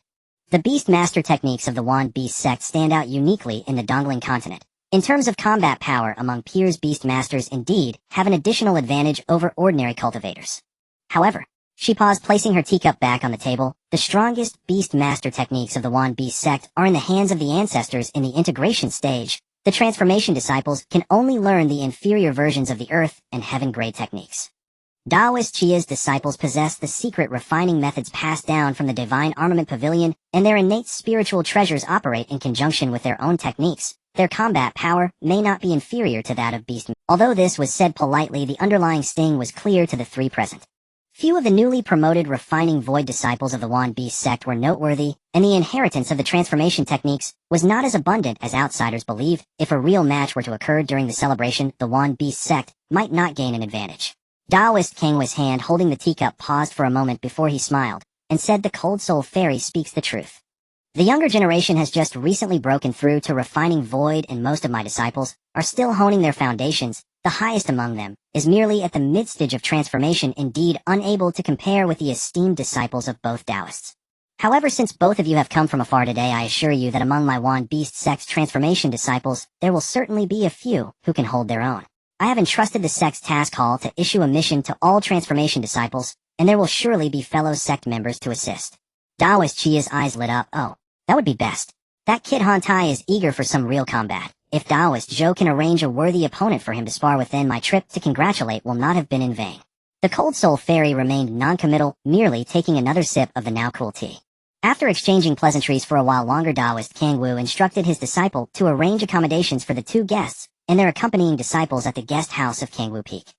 The Beast Master techniques of the Wan Beast sect stand out uniquely in the Dongling continent. In terms of combat power among peers, Beast Masters indeed have an additional advantage over ordinary cultivators. However, she paused, placing her teacup back on the table. The strongest Beast Master techniques of the Wan Beast sect are in the hands of the ancestors in the integration stage. The transformation disciples can only learn the inferior versions of the earth and heaven grade techniques. Taoist Qia's disciples possess the secret refining methods passed down from the Divine Armament Pavilion, and their innate spiritual treasures operate in conjunction with their own techniques. Their combat power may not be inferior to that of beast. Although this was said politely, the underlying sting was clear to the 3 present. Few of the newly promoted refining void disciples of the Wan Beast sect were noteworthy, and the inheritance of the transformation techniques was not as abundant as outsiders believed. If a real match were to occur during the celebration, the Wan Beast sect might not gain an advantage. Taoist Kangwu's hand holding the teacup paused for a moment before he smiled, and said, the Cold Soul Fairy speaks the truth. The younger generation has just recently broken through to refining void, and most of my disciples are still honing their foundations. The highest among them is merely at the mid-stage of transformation, indeed unable to compare with the esteemed disciples of both Taoists. However, since both of you have come from afar today, I assure you that among my Wan Beast sect's transformation disciples, there will certainly be a few who can hold their own. I have entrusted the sect's task hall to issue a mission to all transformation disciples, and there will surely be fellow sect members to assist. Taoist Qia's eyes lit up. Oh, that would be best. That kid Han Tai is eager for some real combat. If Taoist Zhou can arrange a worthy opponent for him to spar with, then my trip to congratulate will not have been in vain. The Cold Soul Fairy remained non-committal, merely taking another sip of the now cool tea. After exchanging pleasantries for a while longer, Taoist Kangwu instructed his disciple to arrange accommodations for the 2 guests and their accompanying disciples at the guest house of Kangwu Peak.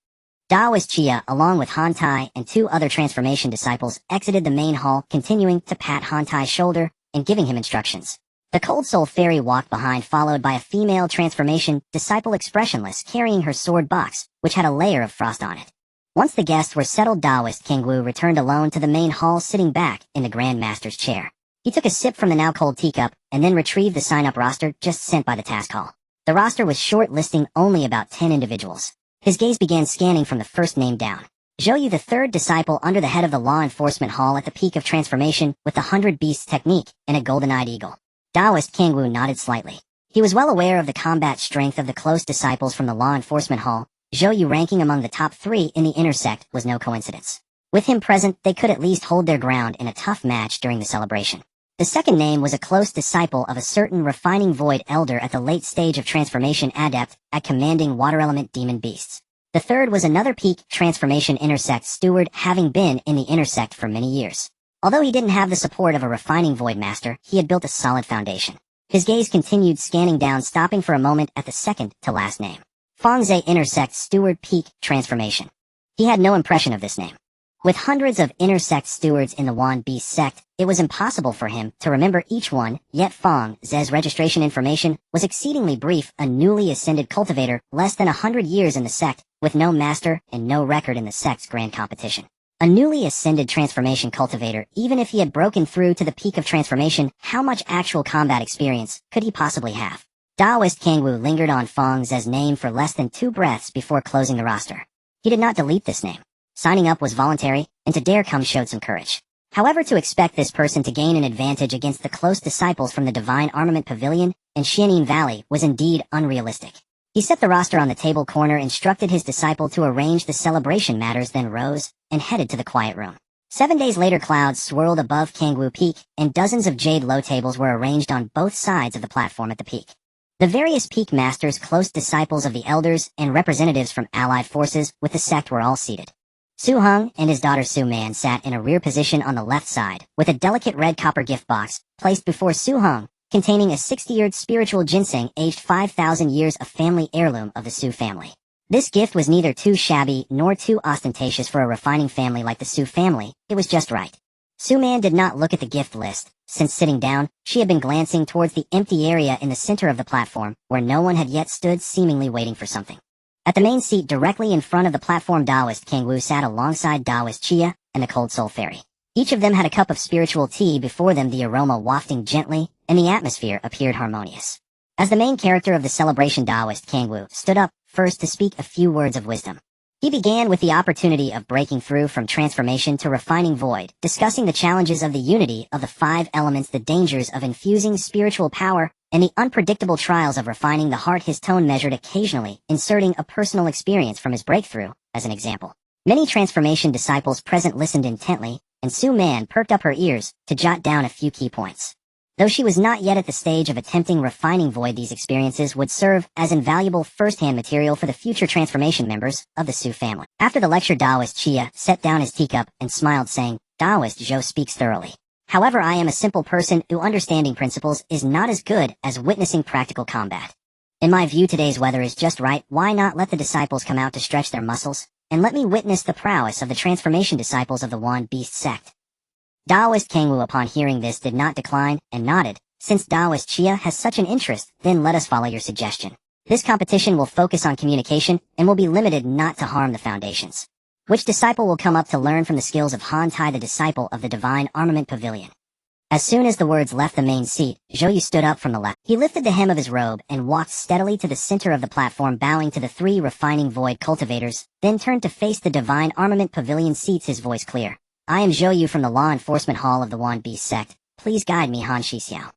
Daoist Chia, along with Han Tai and 2 other transformation disciples, exited the main hall, continuing to pat Han Tai's shoulder and giving him instructions. The Cold Soul Fairy walked behind, followed by a female transformation disciple expressionless carrying her sword box, which had a layer of frost on it. Once the guests were settled, Daoist Kangwu returned alone to the main hall, sitting back in the Grand Master's chair. He took a sip from the now cold teacup and then retrieved the sign-up roster just sent by the task hall. The roster was short, listing only about 10 individuals. His gaze began scanning from the first name down. Zhou Yu, the 3rd disciple under the head of the law enforcement hall at the peak of transformation with the 100 Beasts technique and a golden-eyed eagle. Daoist Kangwu nodded slightly. He was well aware of the combat strength of the close disciples from the law enforcement hall. Zhou Yu ranking among the top 3 in the inner sect was no coincidence. With him present, they could at least hold their ground in a tough match during the celebration. The second name was a close disciple of a certain refining void elder at the late stage of transformation, adept at commanding water element demon beasts. The third was another peak transformation intersect steward, having been in the intersect for many years. Although he didn't have the support of a refining void master, he had built a solid foundation. His gaze continued scanning down, stopping for a moment at the second to last name. Fang Ze, intersect steward peak transformation. He had no impression of this name. With hundreds of intersect stewards in the Wan Beast sect, it was impossible for him to remember each one, yet Fang Ze's registration information was exceedingly brief: a newly ascended cultivator, less than 100 years in the sect, with no master and no record in the sect's grand competition. A newly ascended transformation cultivator, even if he had broken through to the peak of transformation, how much actual combat experience could he possibly have? Daoist Kangwu lingered on Fang Ze's name for less than 2 breaths before closing the roster. He did not delete this name. Signing up was voluntary, and to dare come showed some courage. However, to expect this person to gain an advantage against the close disciples from the Divine Armament Pavilion and Xianin Valley was indeed unrealistic. He set the roster on the table corner, instructed his disciple to arrange the celebration matters, then rose and headed to the quiet room. 7 days later, clouds swirled above Kangwu Peak, and dozens of jade low tables were arranged on both sides of the platform at the peak. The various peak masters, close disciples of the elders, and representatives from allied forces with the sect were all seated. Su Heng and his daughter Su Man sat in a rear position on the left side, with a delicate red copper gift box placed before Su Heng, containing a 60-year spiritual ginseng aged 5,000 years, a family heirloom of the Su family. This gift was neither too shabby nor too ostentatious for a refining family like the Su family. It was just right. Su Man did not look at the gift list. Since sitting down, she had been glancing towards the empty area in the center of the platform, where no one had yet stood, seemingly waiting for something. At the main seat directly in front of the platform, Daoist Kangwu sat alongside Daoist Chia and the Cold Soul Fairy. Each of them had a cup of spiritual tea before them, the aroma wafting gently, and the atmosphere appeared harmonious. As the main character of the celebration, Daoist Kangwu stood up first to speak a few words of wisdom. He began with the opportunity of breaking through from transformation to refining void, discussing the challenges of the unity of the 5 elements, the dangers of infusing spiritual power, and the unpredictable trials of refining the heart. His tone measured, occasionally inserting a personal experience from his breakthrough as an example. Many transformation disciples present listened intently, and Su Man perked up her ears to jot down a few key points. Though she was not yet at the stage of attempting refining void, these experiences would serve as invaluable first-hand material for the future transformation members of the Su family. After the lecture, Daoist Chia set down his teacup and smiled, saying, "Daoist Zhou speaks thoroughly. However, I am a simple person who understanding principles is not as good as witnessing practical combat. In my view, today's weather is just right. Why not let the disciples come out to stretch their muscles, and let me witness the prowess of the transformation disciples of the Wan Beast sect?" Daoist Kangwu, upon hearing this, did not decline and nodded. "Since Daoist Chia has such an interest, then let us follow your suggestion. This competition will focus on communication and will be limited not to harm the foundations. Which disciple will come up to learn from the skills of Han Tai, the disciple of the Divine Armament Pavilion?" As soon as the words left the main seat, Zhou Yu stood up from the left. He lifted the hem of his robe and walked steadily to the center of the platform, bowing to the 3 refining void cultivators, then turned to face the Divine Armament Pavilion seats, his voice clear. "I am Zhou Yu from the Law Enforcement Hall of the Wan Beast sect. Please guide me, Han Shixiao."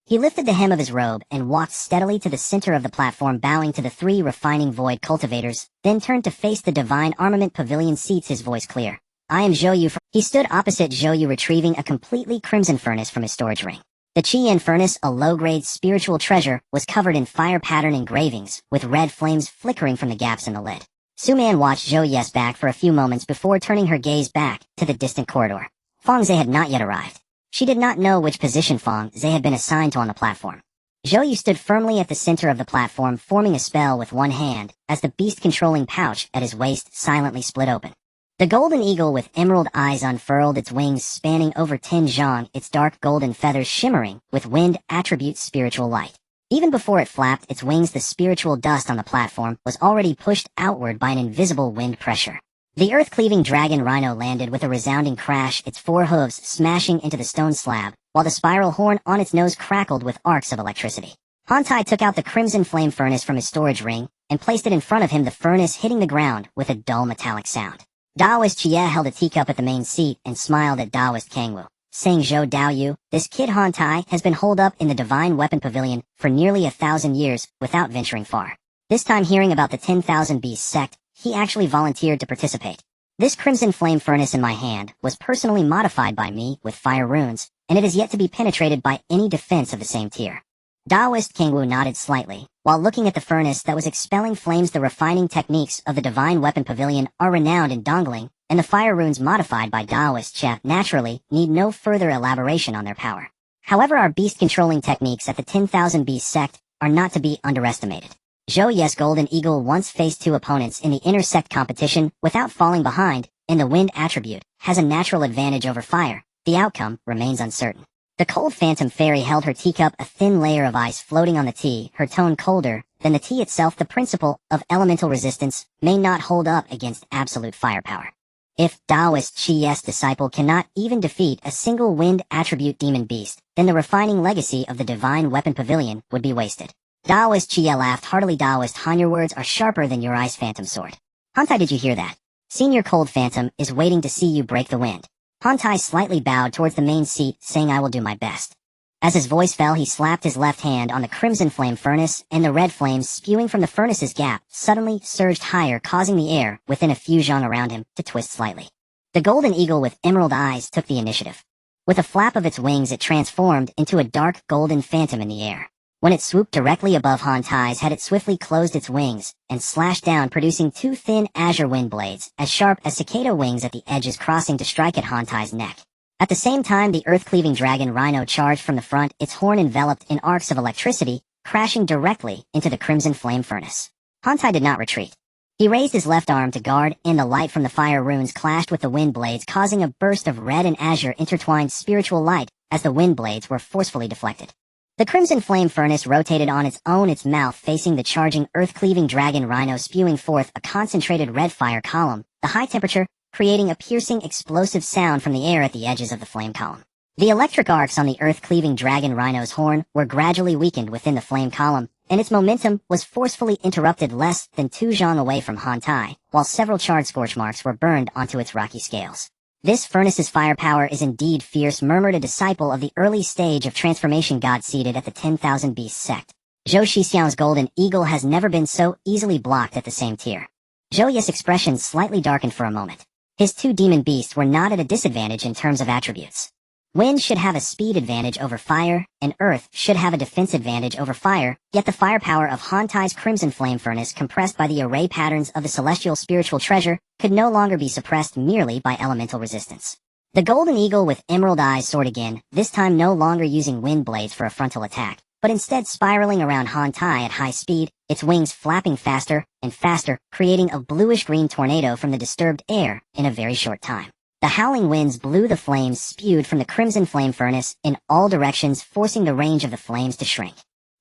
He lifted the hem of his robe and walked steadily to the center of the platform, bowing to the 3 refining void cultivators, then turned to face the Divine Armament Pavilion seats, his voice clear. "I am Zhou Yu from..." He stood opposite Zhou Yu, retrieving a completely crimson furnace from his storage ring. The Qian furnace, a low-grade spiritual treasure, was covered in fire pattern engravings, with red flames flickering from the gaps in the lid. Su Man watched Zhou Yu's back for a few moments before turning her gaze back to the distant corridor. Fang Ze had not yet arrived. She did not know which position Fang Ze had been assigned to on the platform. Zhou Yu stood firmly at the center of the platform, forming a spell with one hand, as the beast-controlling pouch at his waist silently split open. The golden eagle with emerald eyes unfurled its wings spanning over 10 zhang, its dark golden feathers shimmering with wind attribute spiritual light. Even before it flapped its wings, the spiritual dust on the platform was already pushed outward by an invisible wind pressure. The earth-cleaving dragon rhino landed with a resounding crash, its 4 hooves smashing into the stone slab, while the spiral horn on its nose crackled with arcs of electricity. Hantai took out the crimson flame furnace from his storage ring and placed it in front of him, the furnace hitting the ground with a dull metallic sound. Daoist Jie held a teacup at the main seat and smiled at Daoist Kangwu, saying, "Zhou Daoyu, this kid Hantai has been holed up in the Divine Weapon Pavilion for nearly 1,000 years without venturing far. This time, hearing about the 10,000 Beast sect, he actually volunteered to participate. This crimson flame furnace in my hand was personally modified by me with fire runes, and it is yet to be penetrated by any defense of the same tier." Daoist Kangwu nodded slightly, while looking at the furnace that was expelling flames. The refining techniques of the Divine Weapon Pavilion are renowned in Dongling, and the fire runes modified by Daoist Chef naturally need no further elaboration on their power. However, our beast-controlling techniques at the 10,000 Beast sect are not to be underestimated. Zhou Yu's golden eagle once faced 2 opponents in the inter-sect competition without falling behind, and the wind attribute has a natural advantage over fire. The outcome remains uncertain. The cold phantom fairy held her teacup, a thin layer of ice floating on the tea, her tone colder than the tea itself. The principle of elemental resistance may not hold up against absolute firepower. If Daoist Chi's disciple cannot even defeat a single wind attribute demon beast, then the refining legacy of the Divine Weapon Pavilion would be wasted. Daoist Chia laughed heartily. Daoist Han, your words are sharper than your ice phantom sword. Hantai, did you hear that? Senior Cold Phantom is waiting to see you break the wind. Hantai slightly bowed towards the main seat, saying, "I will do my best." As his voice fell, he slapped his left hand on the crimson flame furnace, and the red flames spewing from the furnace's gap suddenly surged higher, causing the air within a few zhang around him to twist slightly. The golden eagle with emerald eyes took the initiative. With a flap of its wings, it transformed into a dark golden phantom in the air. When it swooped directly above Hantai's head, it swiftly closed its wings and slashed down, producing 2 thin azure wind blades, as sharp as cicada wings at the edges, crossing to strike at Hantai's neck. At the same time, the earth-cleaving dragon rhino charged from the front, its horn enveloped in arcs of electricity, crashing directly into the crimson flame furnace. Hantai did not retreat. He raised his left arm to guard, and the light from the fire runes clashed with the wind blades, causing a burst of red and azure intertwined spiritual light as the wind blades were forcefully deflected. The crimson flame furnace rotated on its own, its mouth facing the charging earth-cleaving dragon rhino, spewing forth a concentrated red fire column, the high temperature creating a piercing explosive sound from the air at the edges of the flame column. The electric arcs on the earth-cleaving dragon rhino's horn were gradually weakened within the flame column, and its momentum was forcefully interrupted less than 2 zhang away from Hantai, while several charred scorch marks were burned onto its rocky scales. "This furnace's firepower is indeed fierce," murmured a disciple of the early stage of transformation god seated at the 10,000 Beast sect. Zhou Shixiang's golden eagle has never been so easily blocked at the same tier. Zhou Yi's expression slightly darkened for a moment. His 2 demon beasts were not at a disadvantage in terms of attributes. Wind should have a speed advantage over fire, and earth should have a defense advantage over fire, yet the firepower of Hantai's crimson flame furnace, compressed by the array patterns of the celestial spiritual treasure, could no longer be suppressed merely by elemental resistance. The golden eagle with emerald eyes soared again, this time no longer using wind blades for a frontal attack, but instead spiraling around Hantai at high speed, its wings flapping faster and faster, creating a bluish-green tornado from the disturbed air in a very short time. The howling winds blew the flames spewed from the crimson flame furnace in all directions, forcing the range of the flames to shrink.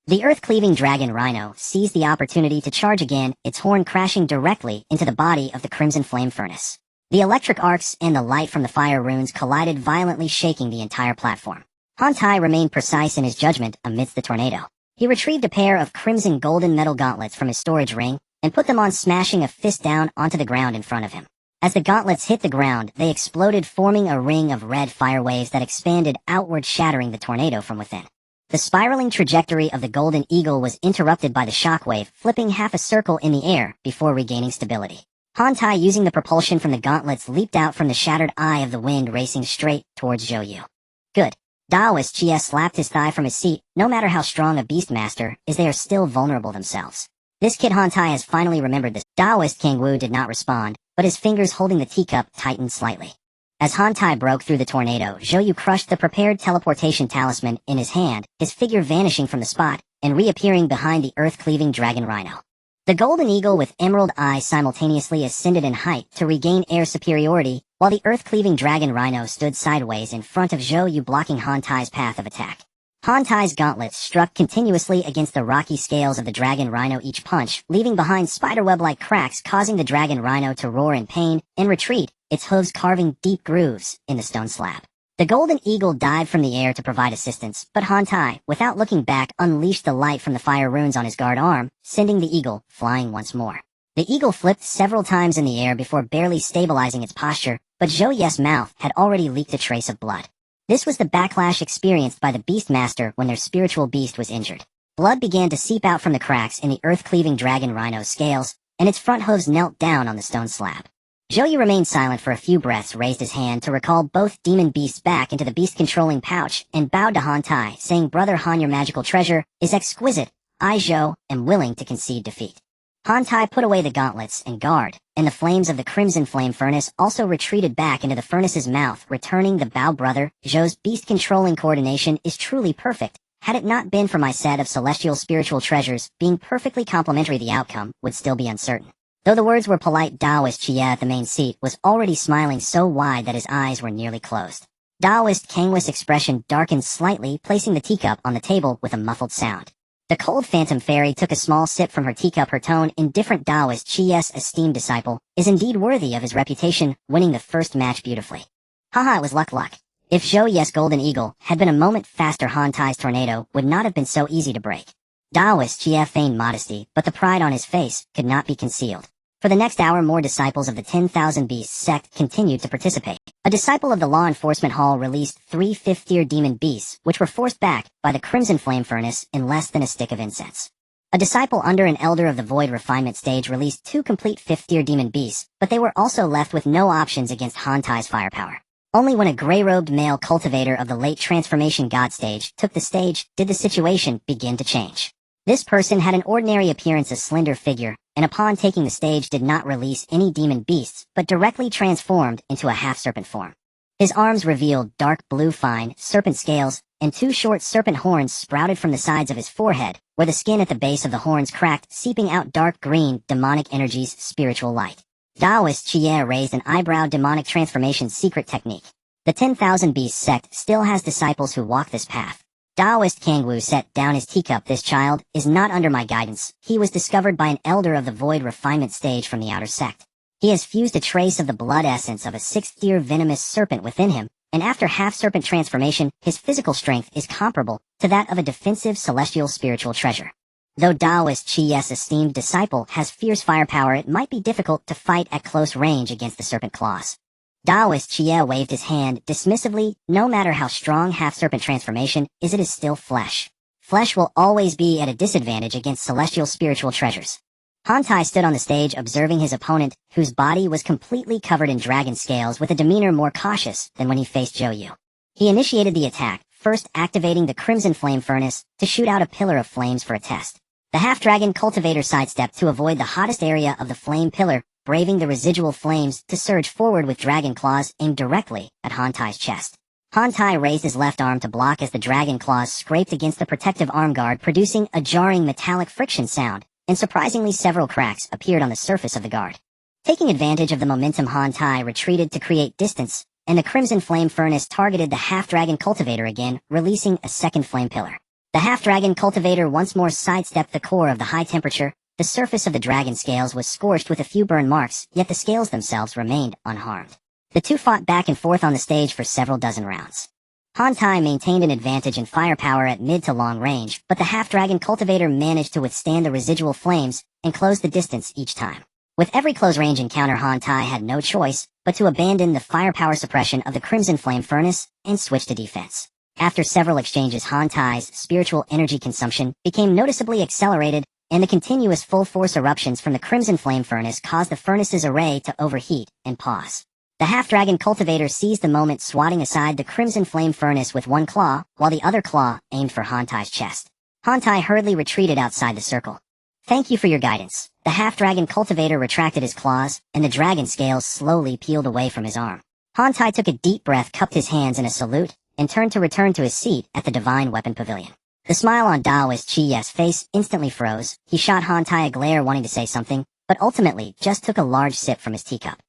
The earth-cleaving dragon rhino seized the opportunity to charge again, its horn crashing directly into the body of the crimson flame furnace. The electric arcs and the light from the fire runes collided violently, shaking the entire platform. Hantai remained precise in his judgment amidst the tornado. He retrieved a pair of crimson golden metal gauntlets from his storage ring and put them on, smashing a fist down onto the ground in front of him. As the gauntlets hit the ground, they exploded, forming a ring of red fire waves that expanded outward, shattering the tornado from within. The spiraling trajectory of the golden eagle was interrupted by the shockwave, flipping half a circle in the air before regaining stability. Hantai, using the propulsion from the gauntlets, leaped out from the shattered eye of the wind, racing straight towards Zhou Yu. "Good." Daoist Chia slapped his thigh from his seat. "No matter how strong a beastmaster is, they are still vulnerable themselves. This kid Hantai has finally remembered this." Daoist Kangwu did not respond, but his fingers holding the teacup tightened slightly. As Hantai broke through the tornado, Zhou Yu crushed the prepared teleportation talisman in his hand, his figure vanishing from the spot, and reappearing behind the earth-cleaving dragon rhino. The golden eagle with emerald eyes simultaneously ascended in height to regain air superiority, while the earth-cleaving dragon rhino stood sideways in front of Zhou Yu, blocking Han Tai's path of attack. Han Tai's gauntlets struck continuously against the rocky scales of the dragon rhino, each punch leaving behind spiderweb-like cracks, causing the dragon rhino to roar in pain and retreat, its hooves carving deep grooves in the stone slab. The golden eagle dived from the air to provide assistance, but Han Tai, without looking back, unleashed the light from the fire runes on his guard arm, sending the eagle flying once more. The eagle flipped several times in the air before barely stabilizing its posture, but Zhou Ye's mouth had already leaked a trace of blood. This was the backlash experienced by the Beastmaster when their spiritual beast was injured. Blood began to seep out from the cracks in the earth-cleaving dragon rhino's scales, and its front hooves knelt down on the stone slab. Zhou Yu remained silent for a few breaths, raised his hand to recall both demon beasts back into the beast-controlling pouch, and bowed to Han Tai, saying, "Brother Han, your magical treasure is exquisite. I, Zhou, am willing to concede defeat." Han Tai put away the gauntlets and guard, and the flames of the crimson flame furnace also retreated back into the furnace's mouth, returning the bow. "Brother, Zhou's beast-controlling coordination is truly perfect. Had it not been for my set of celestial spiritual treasures being perfectly complementary, the outcome would still be uncertain." Though the words were polite, Taoist Xie at the main seat was already smiling so wide that his eyes were nearly closed. Taoist Kangwa's expression darkened slightly, placing the teacup on the table with a muffled sound. The cold phantom fairy took a small sip from her teacup. Her tone, indifferent. "Taoist Xie's esteemed disciple is indeed worthy of his reputation, winning the first match beautifully. Haha, it was luck. If Zhou Ye's golden eagle had been a moment faster, Han Tai's tornado would not have been so easy to break." Taoist Xie feigned modesty, but the pride on his face could not be concealed. For the next hour, more disciples of the 10,000 Beasts sect continued to participate. A disciple of the law enforcement hall released 3 fifth-tier demon beasts, which were forced back by the crimson flame furnace in less than a stick of incense. A disciple under an elder of the void refinement stage released 2 complete 5th-tier demon beasts, but they were also left with no options against Han Tai's firepower. Only when a gray-robed male cultivator of the late transformation god stage took the stage did the situation begin to change. This person had an ordinary appearance, a slender figure, and upon taking the stage did not release any demon beasts, but directly transformed into a half-serpent form. His arms revealed dark blue fine serpent scales, and 2 short serpent horns sprouted from the sides of his forehead, where the skin at the base of the horns cracked, seeping out dark green, demonic energies, spiritual light. Taoist Xie raised an eyebrow. Demonic transformation secret technique. The 10,000 Beasts sect still has disciples who walk this path. Taoist Kangwu set down his teacup. "This child is not under my guidance. He was discovered by an elder of the void refinement stage from the outer sect. He has fused a trace of the blood essence of a 6th-tier venomous serpent within him, and after half-serpent transformation, his physical strength is comparable to that of a defensive celestial spiritual treasure. Though Taoist Xie's esteemed disciple has fierce firepower, it might be difficult to fight at close range against the serpent claws." Taoist Xie waved his hand dismissively. "No matter how strong half-serpent transformation is, it is still flesh. Flesh will always be at a disadvantage against celestial spiritual treasures." Han Tai stood on the stage observing his opponent, whose body was completely covered in dragon scales, with a demeanor more cautious than when he faced Zhou Yu. He initiated the attack, first activating the crimson flame furnace to shoot out a pillar of flames for a test. The half-dragon cultivator sidestepped to avoid the hottest area of the flame pillar, braving the residual flames to surge forward with dragon claws aimed directly at Han Tai's chest. Han Tai raised his left arm to block as the dragon claws scraped against the protective arm guard, producing a jarring metallic friction sound, and surprisingly several cracks appeared on the surface of the guard. Taking advantage of the momentum, Han Tai retreated to create distance, and the crimson flame furnace targeted the half-dragon cultivator again, releasing a second flame pillar. The half-dragon cultivator once more sidestepped the core of the high temperature. The surface of the dragon scales was scorched with a few burn marks, yet the scales themselves remained unharmed. The two fought back and forth on the stage for several dozen rounds. Han Tai maintained an advantage in firepower at mid to long range, but the half-dragon cultivator managed to withstand the residual flames and close the distance each time. With every close-range encounter, Han Tai had no choice but to abandon the firepower suppression of the crimson flame furnace and switch to defense. After several exchanges, Han Tai's spiritual energy consumption became noticeably accelerated, and the continuous full-force eruptions from the crimson flame furnace caused the furnace's array to overheat and pause. The half-dragon cultivator seized the moment, swatting aside the crimson flame furnace with one claw, while the other claw aimed for Han Tai's chest. Han Tai hurriedly retreated outside the circle. "Thank you for your guidance." The half-dragon cultivator retracted his claws, and the dragon scales slowly peeled away from his arm. Han Tai took a deep breath, cupped his hands in a salute, and turned to return to his seat at the divine weapon pavilion. The smile on Daoist Chiya's face instantly froze. He shot Han Tai a glare wanting to say something, but ultimately just took a large sip from his teacup.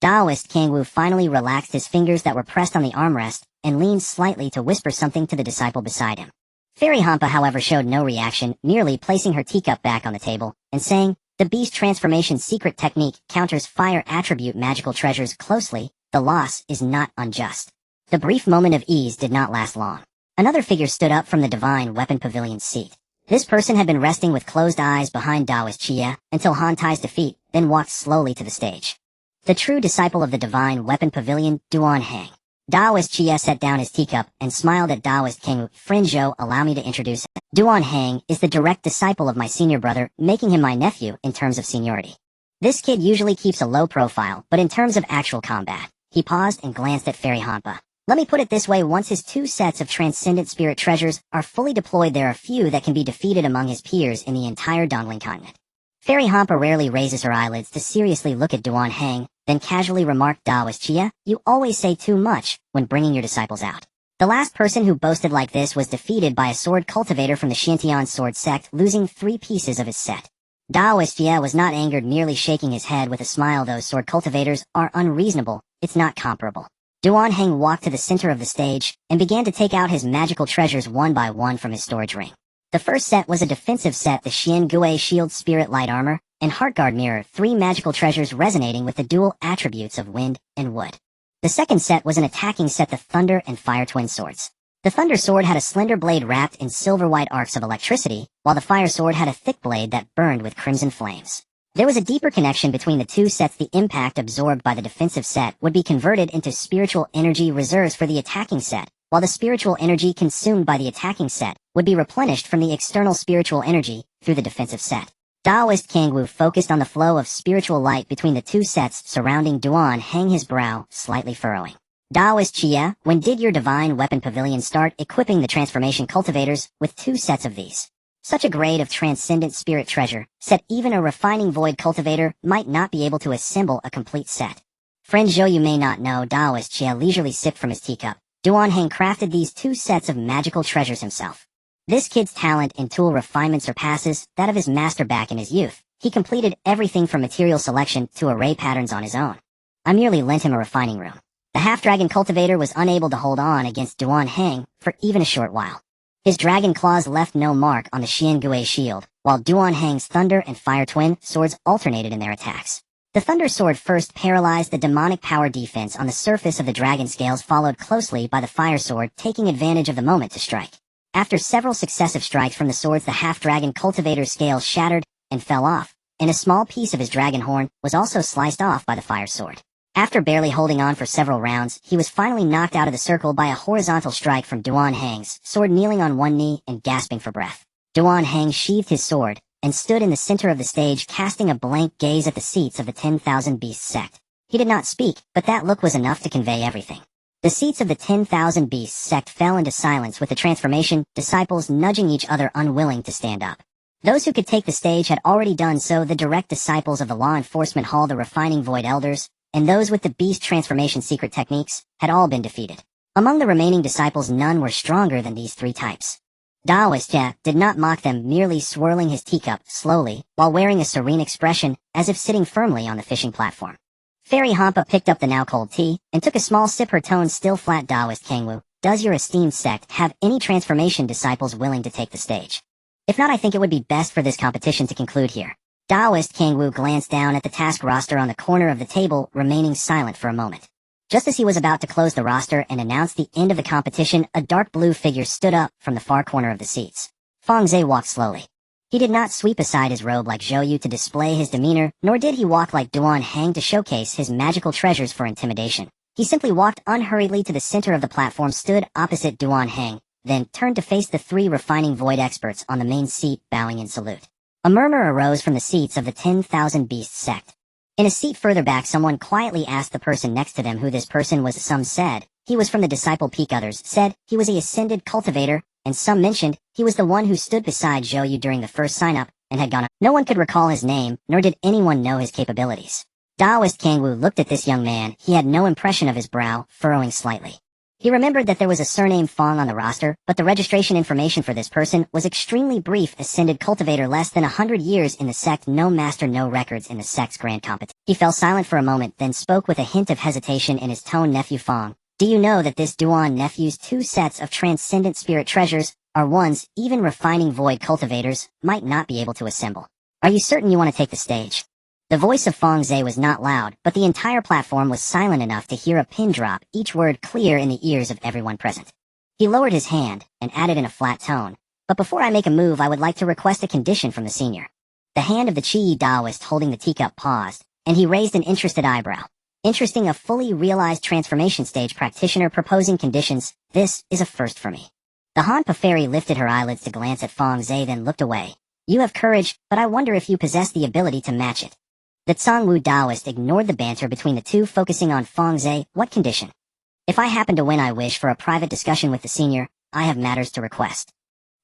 Daoist Kangwu finally relaxed his fingers that were pressed on the armrest and leaned slightly to whisper something to the disciple beside him. Fairy Hampa, however, showed no reaction, merely placing her teacup back on the table and saying, "The beast transformation secret technique counters fire attribute magical treasures closely. The loss is not unjust." The brief moment of ease did not last long. Another figure stood up from the divine weapon pavilion's seat. This person had been resting with closed eyes behind Daoist Chia until Han Tai's defeat, then walked slowly to the stage. The true disciple of the divine weapon pavilion, Duan Hang. Daoist Chia set down his teacup and smiled at Daoist King. "Friend Zhou, allow me to introduce him. Duan Hang is the direct disciple of my senior brother, making him my nephew in terms of seniority. This kid usually keeps a low profile, but in terms of actual combat." He paused and glanced at Fairy Hampa. "Let me put it this way, once his 2 sets of transcendent spirit treasures are fully deployed, there are few that can be defeated among his peers in the entire Dongling continent." Fairy Hampa rarely raises her eyelids to seriously look at Duan Hang, then casually remarked, "Daoist Chia, you always say too much when bringing your disciples out." The last person who boasted like this was defeated by a sword cultivator from the Xiantian sword sect, losing 3 pieces of his set. Daoist Chia was not angered, merely shaking his head with a smile. "Those sword cultivators are unreasonable. It's not comparable." Duan Heng walked to the center of the stage and began to take out his magical treasures one by one from his storage ring. The first set was a defensive set, the Xian Gui Shield Spirit Light Armor and Heartguard Mirror, 3 magical treasures resonating with the dual attributes of wind and wood. The second set was an attacking set, the Thunder and Fire Twin Swords. The Thunder Sword had a slender blade wrapped in silver-white arcs of electricity, while the Fire Sword had a thick blade that burned with crimson flames. There was a deeper connection between the 2 sets. The impact absorbed by the defensive set would be converted into spiritual energy reserves for the attacking set, while the spiritual energy consumed by the attacking set would be replenished from the external spiritual energy through the defensive set. Daoist Kangwu focused on the flow of spiritual light between the 2 sets surrounding Duan Hang, his brow slightly furrowing. "Daoist Chia, when did your divine weapon pavilion start equipping the transformation cultivators with 2 sets of these? Such a grade of transcendent spirit treasure, said even a refining void cultivator might not be able to assemble a complete set." "Friend Zhou, you may not know," Daoist Chia leisurely sipped from his teacup. "Duan Hang crafted these 2 sets of magical treasures himself. This kid's talent in tool refinement surpasses that of his master back in his youth. He completed everything from material selection to array patterns on his own. I merely lent him a refining room." The half-dragon cultivator was unable to hold on against Duan Hang for even a short while. His dragon claws left no mark on the Xian Gui shield, while Duan Hang's Thunder and Fire Twin swords alternated in their attacks. The Thunder Sword first paralyzed the demonic power defense on the surface of the dragon scales, followed closely by the Fire Sword taking advantage of the moment to strike. After several successive strikes from the swords, the half-dragon cultivator's scales shattered and fell off, and a small piece of his dragon horn was also sliced off by the Fire Sword. After barely holding on for several rounds, he was finally knocked out of the circle by a horizontal strike from Duan Hang's sword, kneeling on one knee and gasping for breath. Duan Hang sheathed his sword and stood in the center of the stage, casting a blank gaze at the seats of the 10,000 Beasts sect. He did not speak, but that look was enough to convey everything. The seats of the 10,000 Beasts sect fell into silence, with the transformation disciples nudging each other, unwilling to stand up. Those who could take the stage had already done so, the direct disciples of the law enforcement hall, the refining void elders, and those with the beast transformation secret techniques had all been defeated. Among the remaining disciples, none were stronger than these 3 types. Daoist Jia did not mock them, merely swirling his teacup slowly while wearing a serene expression as if sitting firmly on the fishing platform. Fairy Hampa picked up the now cold tea and took a small sip, her tone still flat. "Daoist Kangwu, does your esteemed sect have any transformation disciples willing to take the stage? If not, I think it would be best for this competition to conclude here." Daoist Kangwu glanced down at the task roster on the corner of the table, remaining silent for a moment. Just as he was about to close the roster and announce the end of the competition, a dark blue figure stood up from the far corner of the seats. Fang Ze walked slowly. He did not sweep aside his robe like Zhou Yu to display his demeanor, nor did he walk like Duan Hang to showcase his magical treasures for intimidation. He simply walked unhurriedly to the center of the platform, stood opposite Duan Hang, then turned to face the 3 refining void experts on the main seat, bowing in salute. A murmur arose from the seats of the 10,000 Beasts sect. In a seat further back, someone quietly asked the person next to them who this person was. Some said he was from the disciple peak, others said he was a ascended cultivator, and some mentioned he was the one who stood beside Zhou Yu during the first sign-up and had gone up. No one could recall his name, nor did anyone know his capabilities. Daoist Kangwu looked at this young man. He had no impression of his brow furrowing slightly. He remembered that there was a surname Fang on the roster, but the registration information for this person was extremely brief. Ascended cultivator, less than 100 years in the sect, no master, no records in the sect's grand competition. He fell silent for a moment, then spoke with a hint of hesitation in his tone. Nephew Fang, do you know that this Duan nephew's 2 sets of transcendent spirit treasures are ones even refining void cultivators might not be able to assemble? Are you certain you want to take the stage? The voice of Fang Ze was not loud, but the entire platform was silent enough to hear a pin drop, each word clear in the ears of everyone present. He lowered his hand and added in a flat tone, but before I make a move, I would like to request a condition from the senior. The hand of the Qi Daoist holding the teacup paused, and he raised an interested eyebrow. Interesting, a fully realized transformation stage practitioner proposing conditions. This is a first for me. The Hanpa fairy lifted her eyelids to glance at Fang Ze, then looked away. You have courage, but I wonder if you possess the ability to match it. The Zhongwu Daoist ignored the banter between the two, focusing on Fang Ze. What condition? If I happen to win, I wish for a private discussion with the senior. I have matters to request.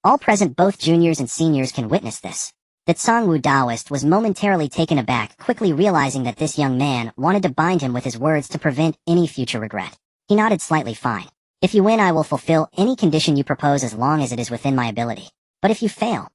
All present, both juniors and seniors, can witness this. The Zhongwu Daoist was momentarily taken aback, quickly realizing that this young man wanted to bind him with his words to prevent any future regret. He nodded slightly. Fine. If you win, I will fulfill any condition you propose as long as it is within my ability. But if you fail...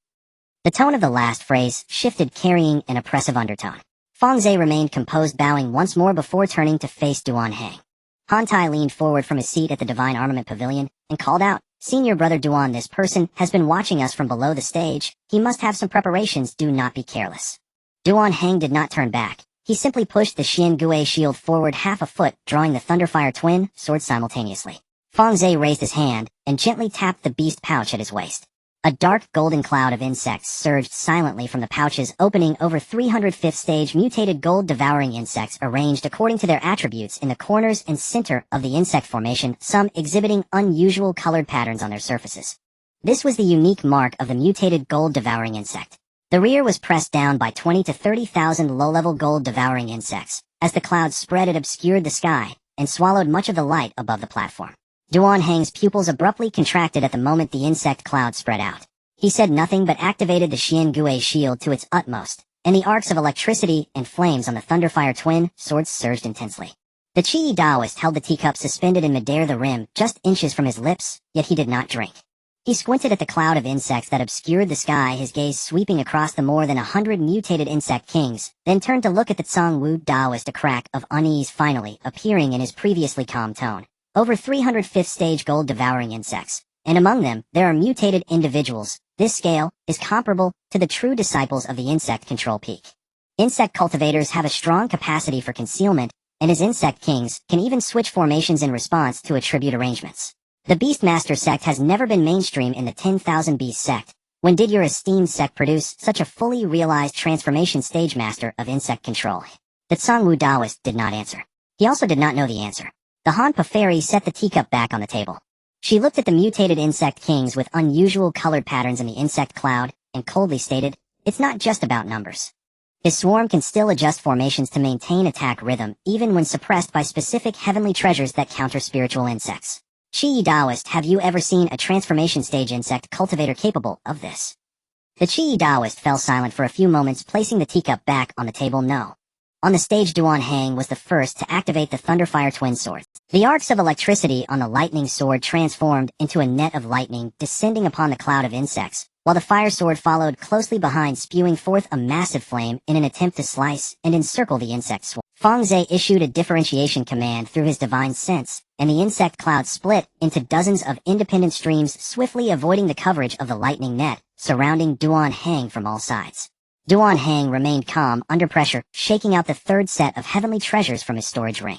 The tone of the last phrase shifted, carrying an oppressive undertone. Fang Ze remained composed, bowing once more before turning to face Duan Hang. Han Tai leaned forward from his seat at the Divine Armament Pavilion and called out, Senior Brother Duan, this person has been watching us from below the stage. He must have some preparations. Do not be careless. Duan Hang did not turn back. He simply pushed the Xian Gui shield forward half a foot, drawing the Thunderfire twin sword simultaneously. Fang Ze raised his hand and gently tapped the beast pouch at his waist. A dark golden cloud of insects surged silently from the pouches, opening over 305th stage mutated gold-devouring insects arranged according to their attributes in the corners and center of the insect formation, some exhibiting unusual colored patterns on their surfaces. This was the unique mark of the mutated gold-devouring insect. The rear was pressed down by 20 to 30,000 low-level gold-devouring insects. As the cloud spread, it obscured the sky and swallowed much of the light above the platform. Duan Hang's pupils abruptly contracted at the moment the insect cloud spread out. He said nothing but activated the Xian Gui shield to its utmost, and the arcs of electricity and flames on the Thunderfire twin swords surged intensely. The Qi Daoist held the teacup suspended in midair, the rim just inches from his lips, yet he did not drink. He squinted at the cloud of insects that obscured the sky, his gaze sweeping across the more than 100 mutated insect kings, then turned to look at the Zhongwu Daoist, a crack of unease finally appearing in his previously calm tone. Over 305th stage gold-devouring insects, and among them, there are mutated individuals. This scale is comparable to the true disciples of the insect control peak. Insect cultivators have a strong capacity for concealment, and as insect kings, can even switch formations in response to attribute arrangements. The Beastmaster sect has never been mainstream in the 10,000 Beast sect. When did your esteemed sect produce such a fully realized transformation stage master of insect control? The Zhongwu Daoist did not answer. He also did not know the answer. The Hanpa fairy set the teacup back on the table. She looked at the mutated insect kings with unusual colored patterns in the insect cloud, and coldly stated, it's not just about numbers. His swarm can still adjust formations to maintain attack rhythm, even when suppressed by specific heavenly treasures that counter spiritual insects. Qi Daoist, have you ever seen a transformation stage insect cultivator capable of this? The Qi Daoist fell silent for a few moments, placing the teacup back on the table. No. On the stage, Duan Hang was the first to activate the Thunderfire twin sword. The arcs of electricity on the lightning sword transformed into a net of lightning descending upon the cloud of insects, while the fire sword followed closely behind, spewing forth a massive flame in an attempt to slice and encircle the insect swarm. Fang Ze issued a differentiation command through his divine sense, and the insect cloud split into dozens of independent streams, swiftly avoiding the coverage of the lightning net, surrounding Duan Hang from all sides. Duan Hang remained calm under pressure, shaking out the third set of heavenly treasures from his storage ring.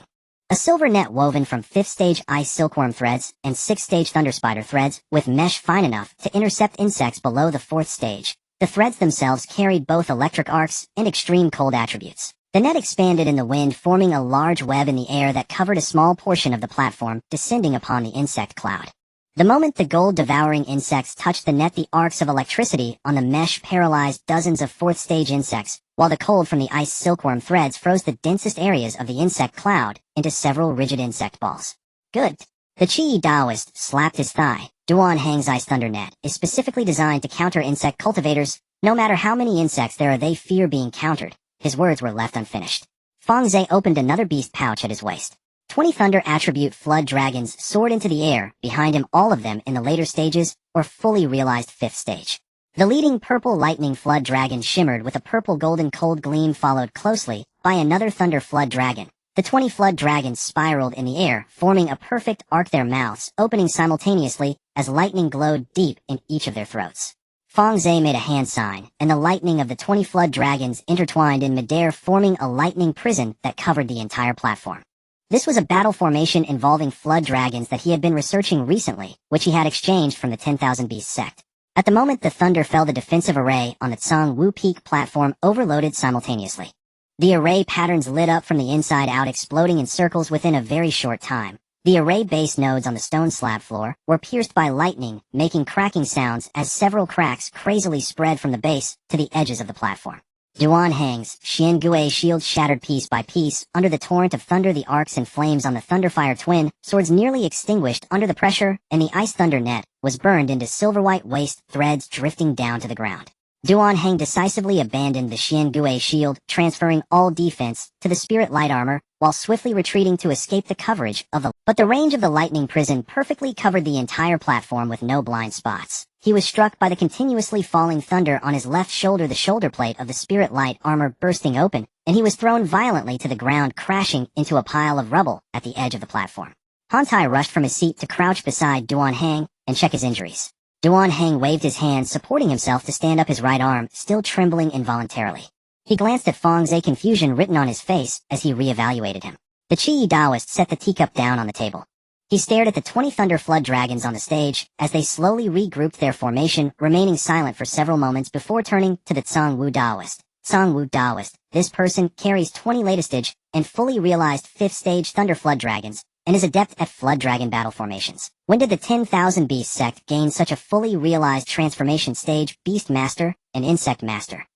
A silver net woven from 5th stage ice silkworm threads and 6th stage thunder spider threads, with mesh fine enough to intercept insects below the 4th stage. The threads themselves carried both electric arcs and extreme cold attributes. The net expanded in the wind, forming a large web in the air that covered a small portion of the platform, descending upon the insect cloud. The moment the gold-devouring insects touched the net, the arcs of electricity on the mesh paralyzed dozens of 4th stage insects, while the cold from the ice silkworm threads froze the densest areas of the insect cloud into several rigid insect balls. Good. The Qi Daoist slapped his thigh. Duan Hang's ice thunder net is specifically designed to counter insect cultivators. No matter how many insects there are, they fear being countered. His words were left unfinished. Fang Ze opened another beast pouch at his waist. 20 Thunder attribute flood dragons soared into the air, behind him all of them in the later stages, or fully realized 5th stage. The leading purple lightning flood dragon shimmered with a purple golden cold gleam followed closely by another thunder flood dragon. The 20 flood dragons spiraled in the air, forming a perfect arc, their mouths opening simultaneously as lightning glowed deep in each of their throats. Fang Ze made a hand sign, and the lightning of the 20 flood dragons intertwined in midair, forming a lightning prison that covered the entire platform. This was a battle formation involving flood dragons that he had been researching recently, which he had exchanged from the 10,000 Beast sect. At the moment the thunder fell, the defensive array on the Tsangwu Peak platform overloaded simultaneously. The array patterns lit up from the inside out, exploding in circles within a very short time. The array base nodes on the stone slab floor were pierced by lightning, making cracking sounds as several cracks crazily spread from the base to the edges of the platform. Duan Hang's Xiangui shield shattered piece by piece under the torrent of thunder. The arcs and flames on the Thunderfire twin swords nearly extinguished under the pressure, and the ice thunder net was burned into silver-white waste threads drifting down to the ground. Duan Hang decisively abandoned the Xiangui shield, transferring all defense to the spirit light armor, while swiftly retreating to escape the coverage of the... But the range of the lightning prison perfectly covered the entire platform with no blind spots. He was struck by the continuously falling thunder on his left shoulder, the shoulder plate of the spirit light armor bursting open, and he was thrown violently to the ground, crashing into a pile of rubble at the edge of the platform. Hantai rushed from his seat to crouch beside Duan Hang and check his injuries. Duan Hang waved his hand, supporting himself to stand up, his right arm still trembling involuntarily. He glanced at Fang Ze, confusion written on his face as he re-evaluated him. The Qi Daoist set the teacup down on the table. He stared at the 20 Thunder Flood Dragons on the stage as they slowly regrouped their formation, remaining silent for several moments before turning to the Tsangwu Daoist. Tsangwu Daoist, this person carries 20 latest stage and fully realized 5th stage Thunder Flood Dragons, and is adept at Flood Dragon battle formations. When did the 10,000 Beast sect gain such a fully realized transformation stage, Beast Master and Insect Master?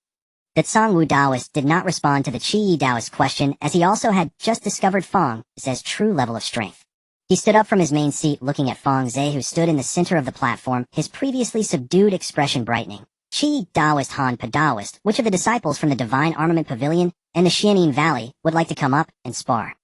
The Tsangwu Daoist did not respond to the Qi Daoist question, as he also had just discovered Fang Ze's true level of strength. He stood up from his main seat, looking at Fang Ze, who stood in the center of the platform, his previously subdued expression brightening. Qi Daoist Han Pa Daoist, which of the disciples from the Divine Armament Pavilion and the Xianin Valley would like to come up and spar?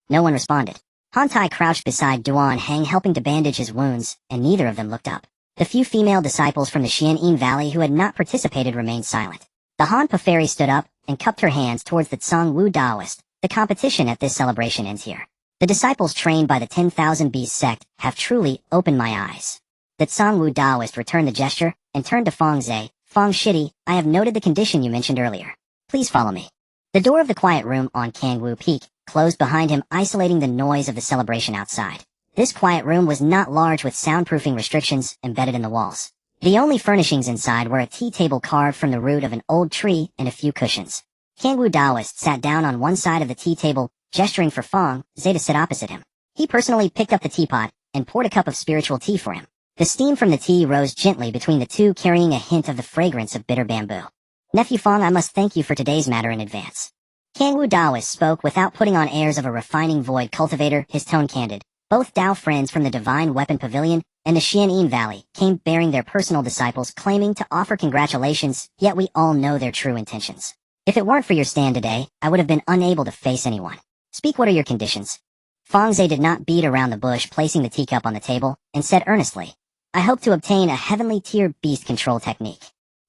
No one responded. Hantai crouched beside Duan Hang, helping to bandage his wounds, and neither of them looked up. The few female disciples from the Xianin Valley who had not participated remained silent. The Han Pa Fairy stood up and cupped her hands towards the Tsangwu Daoist. The competition at this celebration ends here. The disciples trained by the 10,000 Beast sect have truly opened my eyes. The Tsangwu Daoist returned the gesture and turned to Fang Ze. Fang Shidi, I have noted the condition you mentioned earlier. Please follow me. The door of the quiet room on Kangwu Peak closed behind him, isolating the noise of the celebration outside. This quiet room was not large, with soundproofing restrictions embedded in the walls. The only furnishings inside were a tea table carved from the root of an old tree and a few cushions. Kangwu Daoist sat down on one side of the tea table, gesturing for Fang Ze to sit opposite him. He personally picked up the teapot and poured a cup of spiritual tea for him. The steam from the tea rose gently between the two, carrying a hint of the fragrance of bitter bamboo. Nephew Fang, I must thank you for today's matter in advance. Kangwu Daoist spoke without putting on airs of a refining void cultivator, his tone candid. Both Dao friends from the Divine Weapon Pavilion and the Xianin Valley came bearing their personal disciples, claiming to offer congratulations, yet we all know their true intentions. If it weren't for your stand today, I would have been unable to face anyone. Speak, what are your conditions? Fang Ze did not beat around the bush, placing the teacup on the table, and said earnestly, I hope to obtain a heavenly tier beast control technique.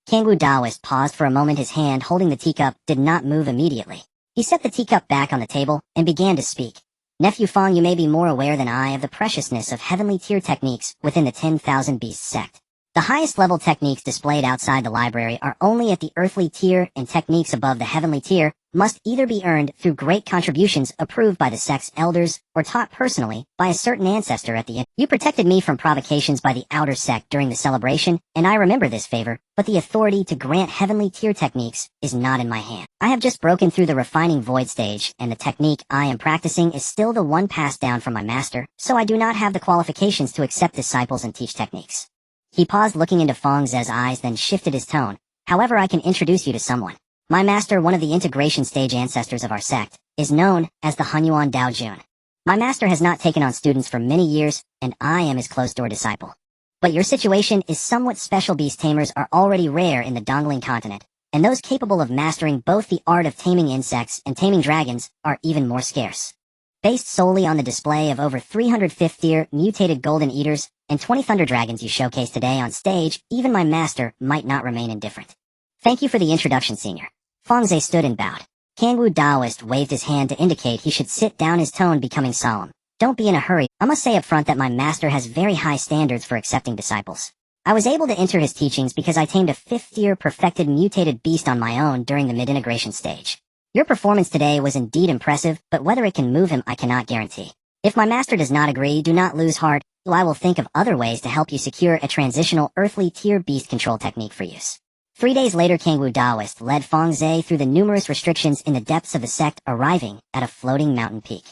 Kangwu Daoist paused for a moment. His hand holding the teacup did not move immediately. He set the teacup back on the table and began to speak. Nephew Fang, you may be more aware than I of the preciousness of heavenly tier techniques within the 10,000 Beast sect. The highest level techniques displayed outside the library are only at the earthly tier, and techniques above the heavenly tier must either be earned through great contributions approved by the sect's elders or taught personally by a certain ancestor at the end. You protected me from provocations by the outer sect during the celebration, and I remember this favor, but the authority to grant heavenly tier techniques is not in my hand. I have just broken through the refining void stage, and the technique I am practicing is still the one passed down from my master, so I do not have the qualifications to accept disciples and teach techniques. He paused, looking into Fang Ze's eyes, then shifted his tone. However, I can introduce you to someone. My master, one of the integration stage ancestors of our sect, is known as the Hunyuan Dao Jun. My master has not taken on students for many years, and I am his closed-door disciple. But your situation is somewhat special. Beast tamers are already rare in the Dongling continent, and those capable of mastering both the art of taming insects and taming dragons are even more scarce. Based solely on the display of over 300 fifth-tier mutated golden eaters and 20 thunder dragons you showcased today on stage, even my master might not remain indifferent. Thank you for the introduction, senior. Fang Ze stood and bowed. Kangwu Daoist waved his hand to indicate he should sit down, his tone becoming solemn. Don't be in a hurry. I must say up front that my master has very high standards for accepting disciples. I was able to enter his teachings because I tamed a fifth-tier perfected mutated beast on my own during the mid-integration stage. Your performance today was indeed impressive, but whether it can move him I cannot guarantee. If my master does not agree, do not lose heart. I will think of other ways to help you secure a transitional earthly tier beast control technique for use. 3 days later, Kangwu Daoist led Fang Ze through the numerous restrictions in the depths of the sect, arriving at a floating mountain peak.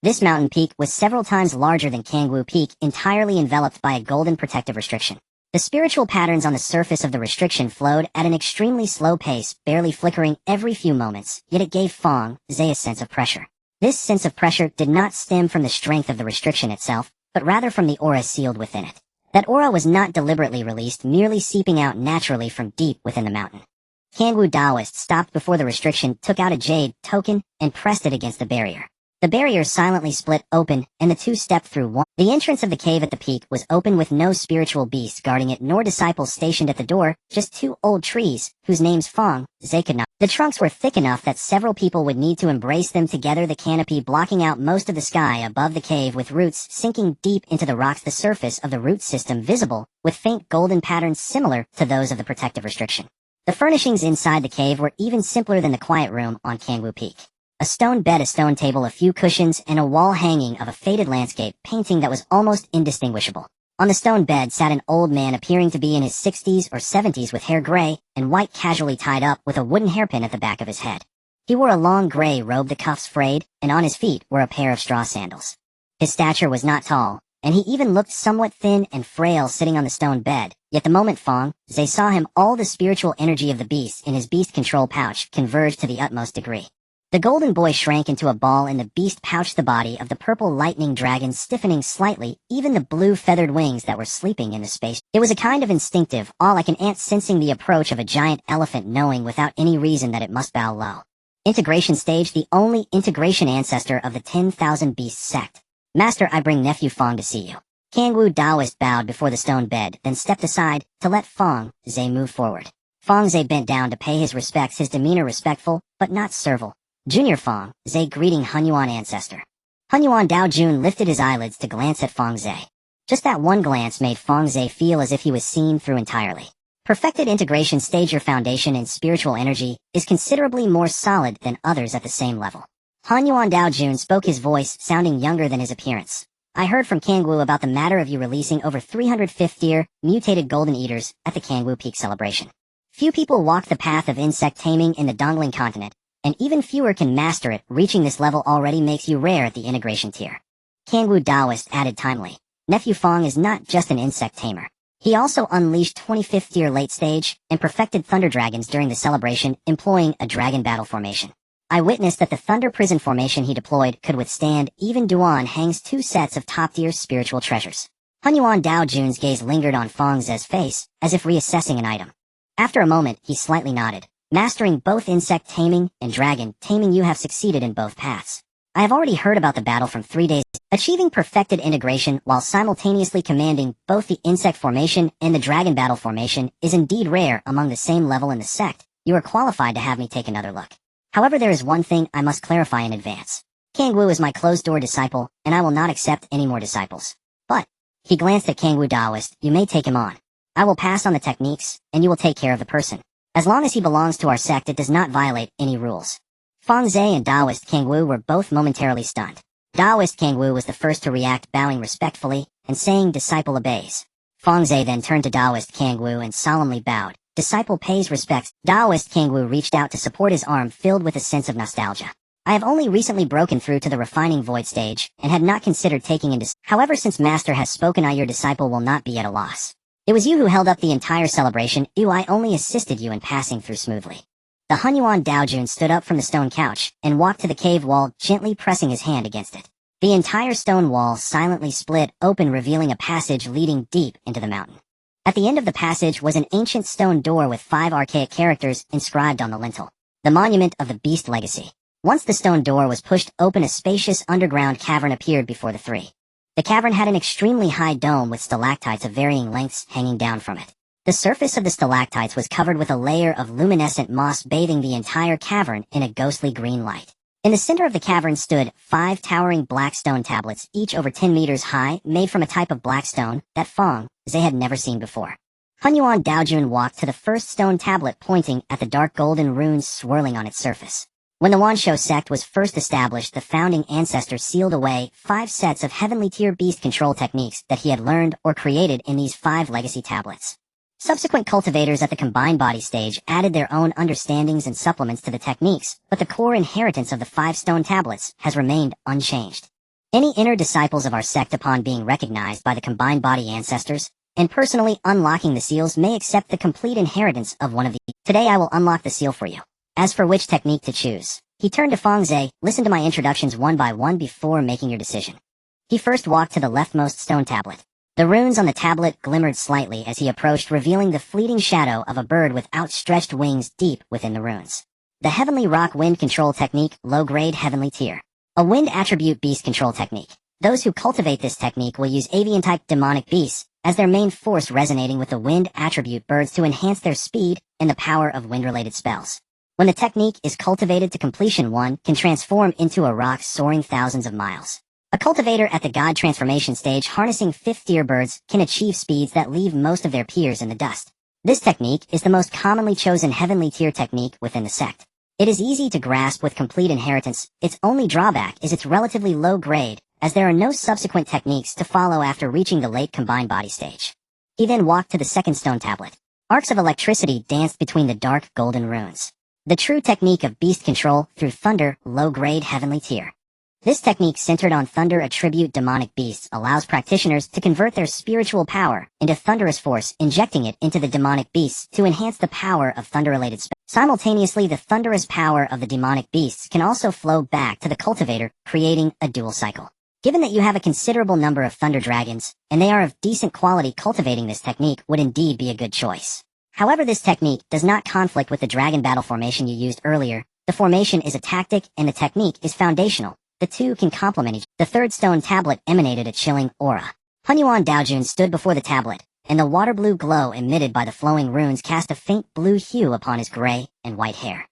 This mountain peak was several times larger than Kangwu Peak, entirely enveloped by a golden protective restriction. The spiritual patterns on the surface of the restriction flowed at an extremely slow pace, barely flickering every few moments, yet it gave Fang Ze a sense of pressure. This sense of pressure did not stem from the strength of the restriction itself, but rather from the aura sealed within it. That aura was not deliberately released, merely seeping out naturally from deep within the mountain. Kangwu Daoist stopped before the restriction, took out a jade token, and pressed it against the barrier. The barrier silently split open, and the two stepped through one. The entrance of the cave at the peak was open with no spiritual beasts guarding it nor disciples stationed at the door, just 2 old trees, whose names Fang Ze could not. The trunks were thick enough that several people would need to embrace them together, the canopy blocking out most of the sky above the cave with roots sinking deep into the rocks, the surface of the root system visible, with faint golden patterns similar to those of the protective restriction. The furnishings inside the cave were even simpler than the quiet room on Kangwu Peak. A stone bed, a stone table, a few cushions, and a wall hanging of a faded landscape painting that was almost indistinguishable. On the stone bed sat an old man appearing to be in his 60s or 70s with hair gray and white, casually tied up with a wooden hairpin at the back of his head. He wore a long gray robe, the cuffs frayed, and on his feet were a pair of straw sandals. His stature was not tall, and he even looked somewhat thin and frail sitting on the stone bed, yet the moment Fang Ze saw him, all the spiritual energy of the beast in his beast control pouch converged to the utmost degree. The golden boy shrank into a ball and the beast pouched the body of the purple lightning dragon, stiffening slightly, even the blue feathered wings that were sleeping in the space. It was a kind of instinctive awe, like an ant sensing the approach of a giant elephant, knowing without any reason that it must bow low. Integration stage, the only integration ancestor of the 10,000 Beasts sect. Master, I bring nephew Fang to see you. Kangwu Daoist bowed before the stone bed, then stepped aside to let Fang Ze move forward. Fang Ze bent down to pay his respects, his demeanor respectful, but not servile. Junior Fang Ze, greeting Hunyuan ancestor. Hunyuan Dao Jun lifted his eyelids to glance at Fang Ze. Just that one glance made Fang Ze feel as if he was seen through entirely. Perfected integration stage, your foundation in spiritual energy is considerably more solid than others at the same level. Hunyuan Dao Jun spoke, his voice sounding younger than his appearance. I heard from Kangwu about the matter of you releasing over 300 fifth-tier mutated golden eaters at the Kangwu Peak celebration. Few people walk the path of insect taming in the Dongling continent, and even fewer can master it. Reaching this level already makes you rare at the integration tier. Kangwu Daoist added timely. Nephew Fang is not just an insect tamer. He also unleashed 25th tier late stage and perfected thunder dragons during the celebration, employing a dragon battle formation. I witnessed that the thunder prison formation he deployed could withstand even Duan Hang's 2 sets of top tier spiritual treasures. Hunyuan Dao Jun's gaze lingered on Fang Ze's face, as if reassessing an item. After a moment, he slightly nodded. Mastering both insect taming and dragon taming, you have succeeded in both paths. I have already heard about the battle from 3 days. Achieving perfected integration while simultaneously commanding both the insect formation and the dragon battle formation is indeed rare among the same level in the sect. You are qualified to have me take another look. However, there is one thing I must clarify in advance. Kangwu is my closed-door disciple, and I will not accept any more disciples. But, he glanced at Kangwu Daoist, you may take him on. I will pass on the techniques, and you will take care of the person. As long as he belongs to our sect, it does not violate any rules. Fang Ze and Daoist Kangwu were both momentarily stunned. Daoist Kangwu was the first to react, bowing respectfully and saying, disciple obeys. Fang Ze then turned to Daoist Kangwu and solemnly bowed. Disciple pays respects. Daoist Kangwu reached out to support his arm, filled with a sense of nostalgia. I have only recently broken through to the refining void stage and had not considered taking into. However, since Master has spoken, your disciple will not be at a loss. It was you who held up the entire celebration. I only assisted you in passing through smoothly. The Hunyuan Dao Jun stood up from the stone couch and walked to the cave wall, gently pressing his hand against it. The entire stone wall silently split open, revealing a passage leading deep into the mountain. At the end of the passage was an ancient stone door with 5 archaic characters inscribed on the lintel. The monument of the beast legacy. Once the stone door was pushed open, a spacious underground cavern appeared before the three. The cavern had an extremely high dome with stalactites of varying lengths hanging down from it. The surface of the stalactites was covered with a layer of luminescent moss bathing the entire cavern in a ghostly green light. In the center of the cavern stood 5 towering black stone tablets, each over 10 meters high, made from a type of black stone that Fang Ze had never seen before. Hunyuan Daojun walked to the first stone tablet, pointing at the dark golden runes swirling on its surface. When the Wanshou sect was first established, the founding ancestor sealed away 5 sets of heavenly tier beast control techniques that he had learned or created in these 5 legacy tablets. Subsequent cultivators at the combined body stage added their own understandings and supplements to the techniques, but the core inheritance of the 5 stone tablets has remained unchanged. Any inner disciples of our sect, upon being recognized by the combined body ancestors, and personally unlocking the seals, may accept the complete inheritance of one of these. Today I will unlock the seal for you. As for which technique to choose, he turned to Fang Ze. Listen to my introductions one by one before making your decision. He first walked to the leftmost stone tablet. The runes on the tablet glimmered slightly as he approached, revealing the fleeting shadow of a bird with outstretched wings deep within the runes. The Heavenly Rock Wind Control Technique, low-grade heavenly tier. A wind attribute beast control technique. Those who cultivate this technique will use avian-type demonic beasts as their main force, resonating with the wind attribute birds to enhance their speed and the power of wind-related spells. When the technique is cultivated to completion, one can transform into a rock soaring thousands of miles. A cultivator at the god transformation stage, harnessing 5th tier birds, can achieve speeds that leave most of their peers in the dust. This technique is the most commonly chosen heavenly tier technique within the sect. It is easy to grasp with complete inheritance. Its only drawback is its relatively low grade, as there are no subsequent techniques to follow after reaching the late combined body stage. He then walked to the second stone tablet. Arcs of electricity danced between the dark golden runes. The true technique of beast control through thunder, low-grade heavenly tier. This technique, centered on thunder attribute demonic beasts, allows practitioners to convert their spiritual power into thunderous force, injecting it into the demonic beasts to enhance the power of thunder-related spells. Simultaneously, the thunderous power of the demonic beasts can also flow back to the cultivator, creating a dual cycle. Given that you have a considerable number of thunder dragons, and they are of decent quality, cultivating this technique would indeed be a good choice. However, this technique does not conflict with the dragon battle formation you used earlier. The formation is a tactic and the technique is foundational. The two can complement each other. The third stone tablet emanated a chilling aura. Hunyuan Daojun stood before the tablet, and the water blue glow emitted by the flowing runes cast a faint blue hue upon his gray and white hair.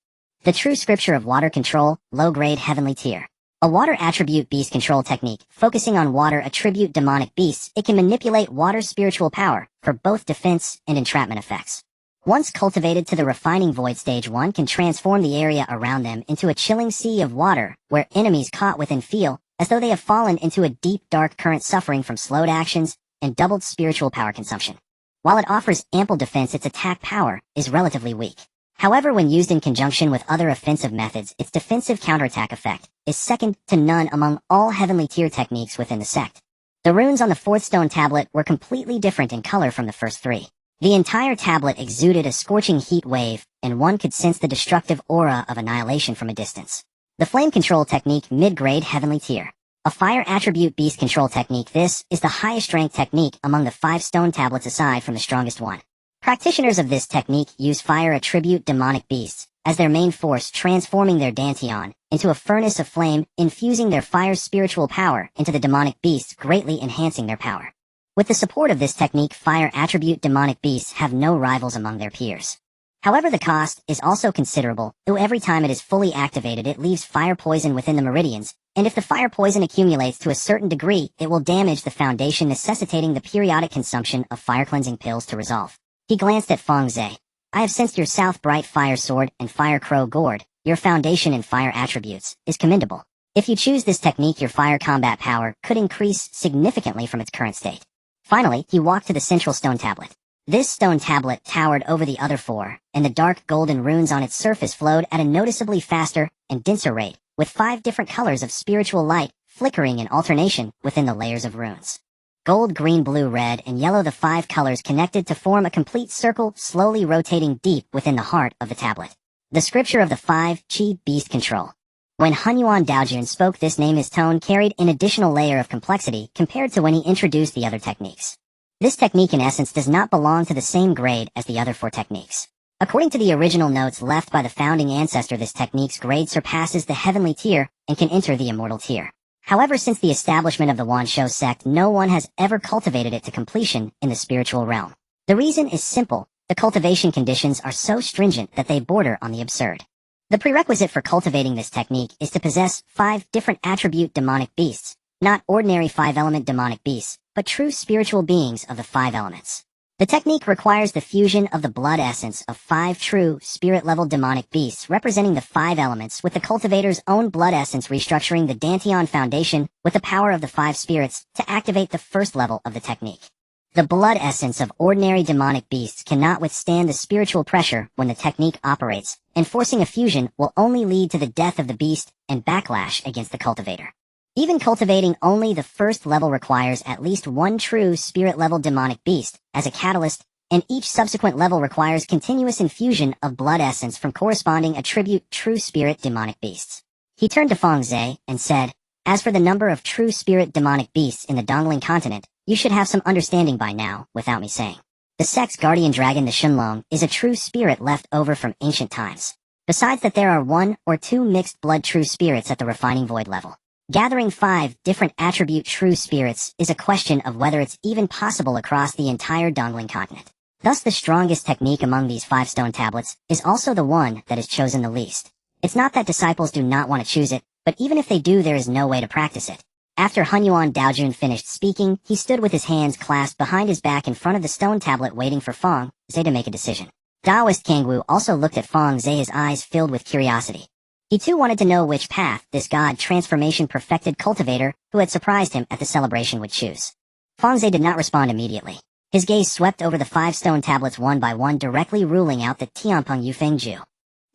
The true scripture of water control, low-grade heavenly tier. A water attribute beast control technique, focusing on water attribute demonic beasts. It can manipulate water spiritual power for both defense and entrapment effects. Once cultivated to the refining void stage, one can transform the area around them into a chilling sea of water, where enemies caught within feel as though they have fallen into a deep dark current, suffering from slowed actions and doubled spiritual power consumption. While it offers ample defense, its attack power is relatively weak. However, when used in conjunction with other offensive methods, its defensive counterattack effect is second to none among all heavenly tier techniques within the sect. The runes on the fourth stone tablet were completely different in color from the first 3. The entire tablet exuded a scorching heat wave, and one could sense the destructive aura of annihilation from a distance. The flame control technique, mid-grade heavenly tier. A fire attribute beast control technique. This is the highest ranked technique among the 5 stone tablets, aside from the strongest one. Practitioners of this technique use fire attribute demonic beasts as their main force, transforming their dantian into a furnace of flame, infusing their fire's spiritual power into the demonic beasts, greatly enhancing their power. With the support of this technique, fire attribute demonic beasts have no rivals among their peers. However, the cost is also considerable, though every time it is fully activated it leaves fire poison within the meridians, and if the fire poison accumulates to a certain degree, it will damage the foundation, necessitating the periodic consumption of fire cleansing pills to resolve. He glanced at Fang Ze. I have sensed your South Bright Fire Sword and Fire Crow Gourd. Your foundation in fire attributes is commendable. If you choose this technique, your fire combat power could increase significantly from its current state. Finally, he walked to the central stone tablet. This stone tablet towered over the other 4, and the dark golden runes on its surface flowed at a noticeably faster and denser rate, with 5 different colors of spiritual light flickering in alternation within the layers of runes. Gold, green, blue, red, and yellow, the 5 colors connected to form a complete circle, slowly rotating deep within the heart of the tablet. The scripture of the 5 Chi beast control. When Hunyuan Daojun spoke this name, his tone carried an additional layer of complexity compared to when he introduced the other techniques. This technique in essence does not belong to the same grade as the other 4 techniques. According to the original notes left by the founding ancestor, this technique's grade surpasses the heavenly tier and can enter the immortal tier. However, since the establishment of the Wanshou sect, no one has ever cultivated it to completion in the spiritual realm. The reason is simple. The cultivation conditions are so stringent that they border on the absurd. The prerequisite for cultivating this technique is to possess 5 different attribute demonic beasts, not ordinary 5-element demonic beasts, but true spiritual beings of the 5 elements. The technique requires the fusion of the blood essence of 5 true spirit-level demonic beasts representing the 5 elements with the cultivator's own blood essence, restructuring the Dantian foundation with the power of the 5 spirits to activate the first level of the technique. The blood essence of ordinary demonic beasts cannot withstand the spiritual pressure when the technique operates, and forcing a fusion will only lead to the death of the beast and backlash against the cultivator. Even cultivating only the first level requires at least 1 true spirit-level demonic beast as a catalyst, and each subsequent level requires continuous infusion of blood essence from corresponding attribute true spirit demonic beasts. He turned to Fang Ze and said, "As for the number of true spirit demonic beasts in the Dongling continent, you should have some understanding by now, without me saying. The sect's guardian dragon, the Shenlong, is a true spirit left over from ancient times. Besides that, there are 1 or 2 mixed blood true spirits at the refining void level. Gathering 5 different attribute true spirits is a question of whether it's even possible across the entire Dongling continent. Thus, the strongest technique among these 5 stone tablets is also the one that is chosen the least. It's not that disciples do not want to choose it, but even if they do, there is no way to practice it." After Hunyuan Daojun finished speaking, he stood with his hands clasped behind his back in front of the stone tablet, waiting for Fang Ze to make a decision. Taoist Kangwu also looked at Fang Ze, his eyes filled with curiosity. He too wanted to know which path this god transformation perfected cultivator who had surprised him at the celebration would choose. Fang Ze did not respond immediately. His gaze swept over the 5 stone tablets one by one, directly ruling out the Tianpeng Yufeng Ju.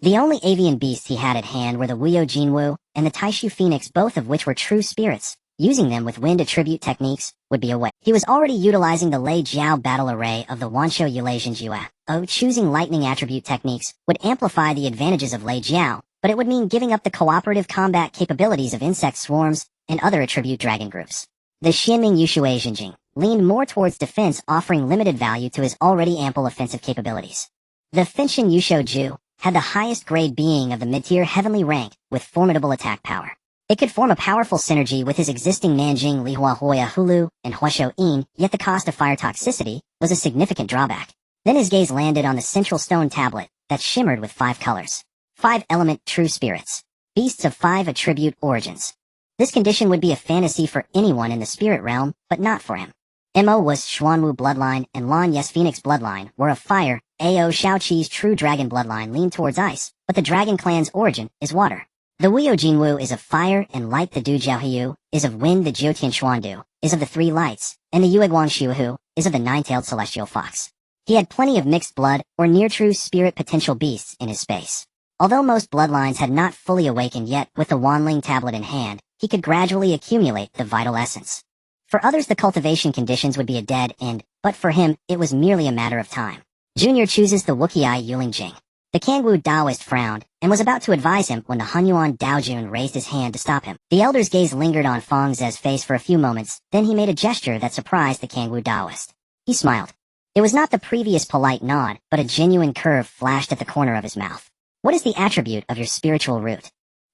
The only avian beasts he had at hand were the Wuyo Jinwu and the Taishu Phoenix, both of which were true spirits. Using them with wind attribute techniques would be a way. He was already utilizing the Lei Jiao battle array of the Wanshou Yulasian Jua. Choosing lightning attribute techniques would amplify the advantages of Lei Jiao, but it would mean giving up the cooperative combat capabilities of insect swarms and other attribute dragon groups. The Xianming Yushui Xinjing leaned more towards defense, offering limited value to his already ample offensive capabilities. The Finshin Yusho Ju had the highest grade being of the mid-tier heavenly rank with formidable attack power. It could form a powerful synergy with his existing Nanjing Lihua Hoya Hulu and Huashou In, yet the cost of fire toxicity was a significant drawback. Then his gaze landed on the central stone tablet that shimmered with 5 colors. 5-element true spirits. Beasts of 5 attribute origins. This condition would be a fantasy for anyone in the spirit realm, but not for him. Mo was Xuanwu bloodline and Lan Yes Phoenix bloodline were of fire. Ao Shaoqi's true dragon bloodline leaned towards ice, but the dragon clan's origin is water. The Wuyo Jinwu is of fire and light. The Du Jiaohiu is of wind. The Jiutian Xuandu is of the 3 lights, and the Yueguan Shuhu is of the 9-tailed celestial fox. He had plenty of mixed blood or near-true spirit potential beasts in his space. Although most bloodlines had not fully awakened yet, with the Wanling tablet in hand, he could gradually accumulate the vital essence. For others, the cultivation conditions would be a dead end, but for him, it was merely a matter of time. Junior chooses the Wookiee Yuling Jing. The Kangwu Taoist frowned, and was about to advise him when the Hunyuan Daojun raised his hand to stop him. The elder's gaze lingered on Fang Ze's face for a few moments, then he made a gesture that surprised the Kangwu Taoist. He smiled. It was not the previous polite nod, but a genuine curve flashed at the corner of his mouth. "What is the attribute of your spiritual root?"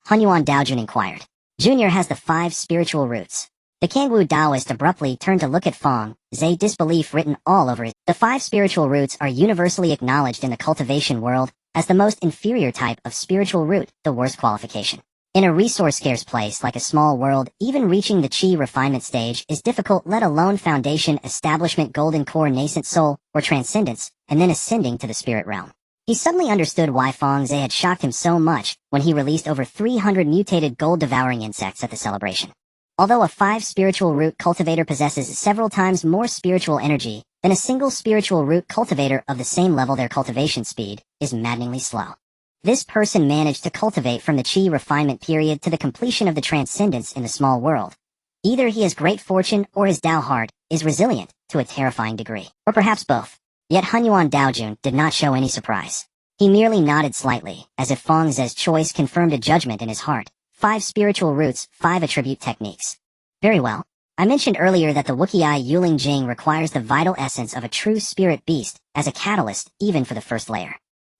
Hunyuan Daojun inquired. "Junior has the 5 spiritual roots." The Kangwu Taoist abruptly turned to look at Fang Ze, disbelief written all over it. The 5 spiritual roots are universally acknowledged in the cultivation world as the most inferior type of spiritual root, the worst qualification. In a resource-scarce place like a small world, even reaching the Qi refinement stage is difficult, let alone foundation, establishment, golden core, nascent soul, or transcendence, and then ascending to the spirit realm. He suddenly understood why Fang Ze had shocked him so much when he released over 300 mutated gold-devouring insects at the celebration. Although a 5 spiritual root cultivator possesses several times more spiritual energy than a single spiritual root cultivator of the same level, their cultivation speed is maddeningly slow. This person managed to cultivate from the Qi refinement period to the completion of the transcendence in the small world. Either he has great fortune or his Dao heart is resilient to a terrifying degree, or perhaps both. Yet Hunyuan Daojun did not show any surprise. He merely nodded slightly, as if Fang Ze's choice confirmed a judgment in his heart. 5 spiritual roots, 5 attribute techniques. Very well. I mentioned earlier that the Wookiee Yuling Jing requires the vital essence of a true spirit beast as a catalyst even for the first layer.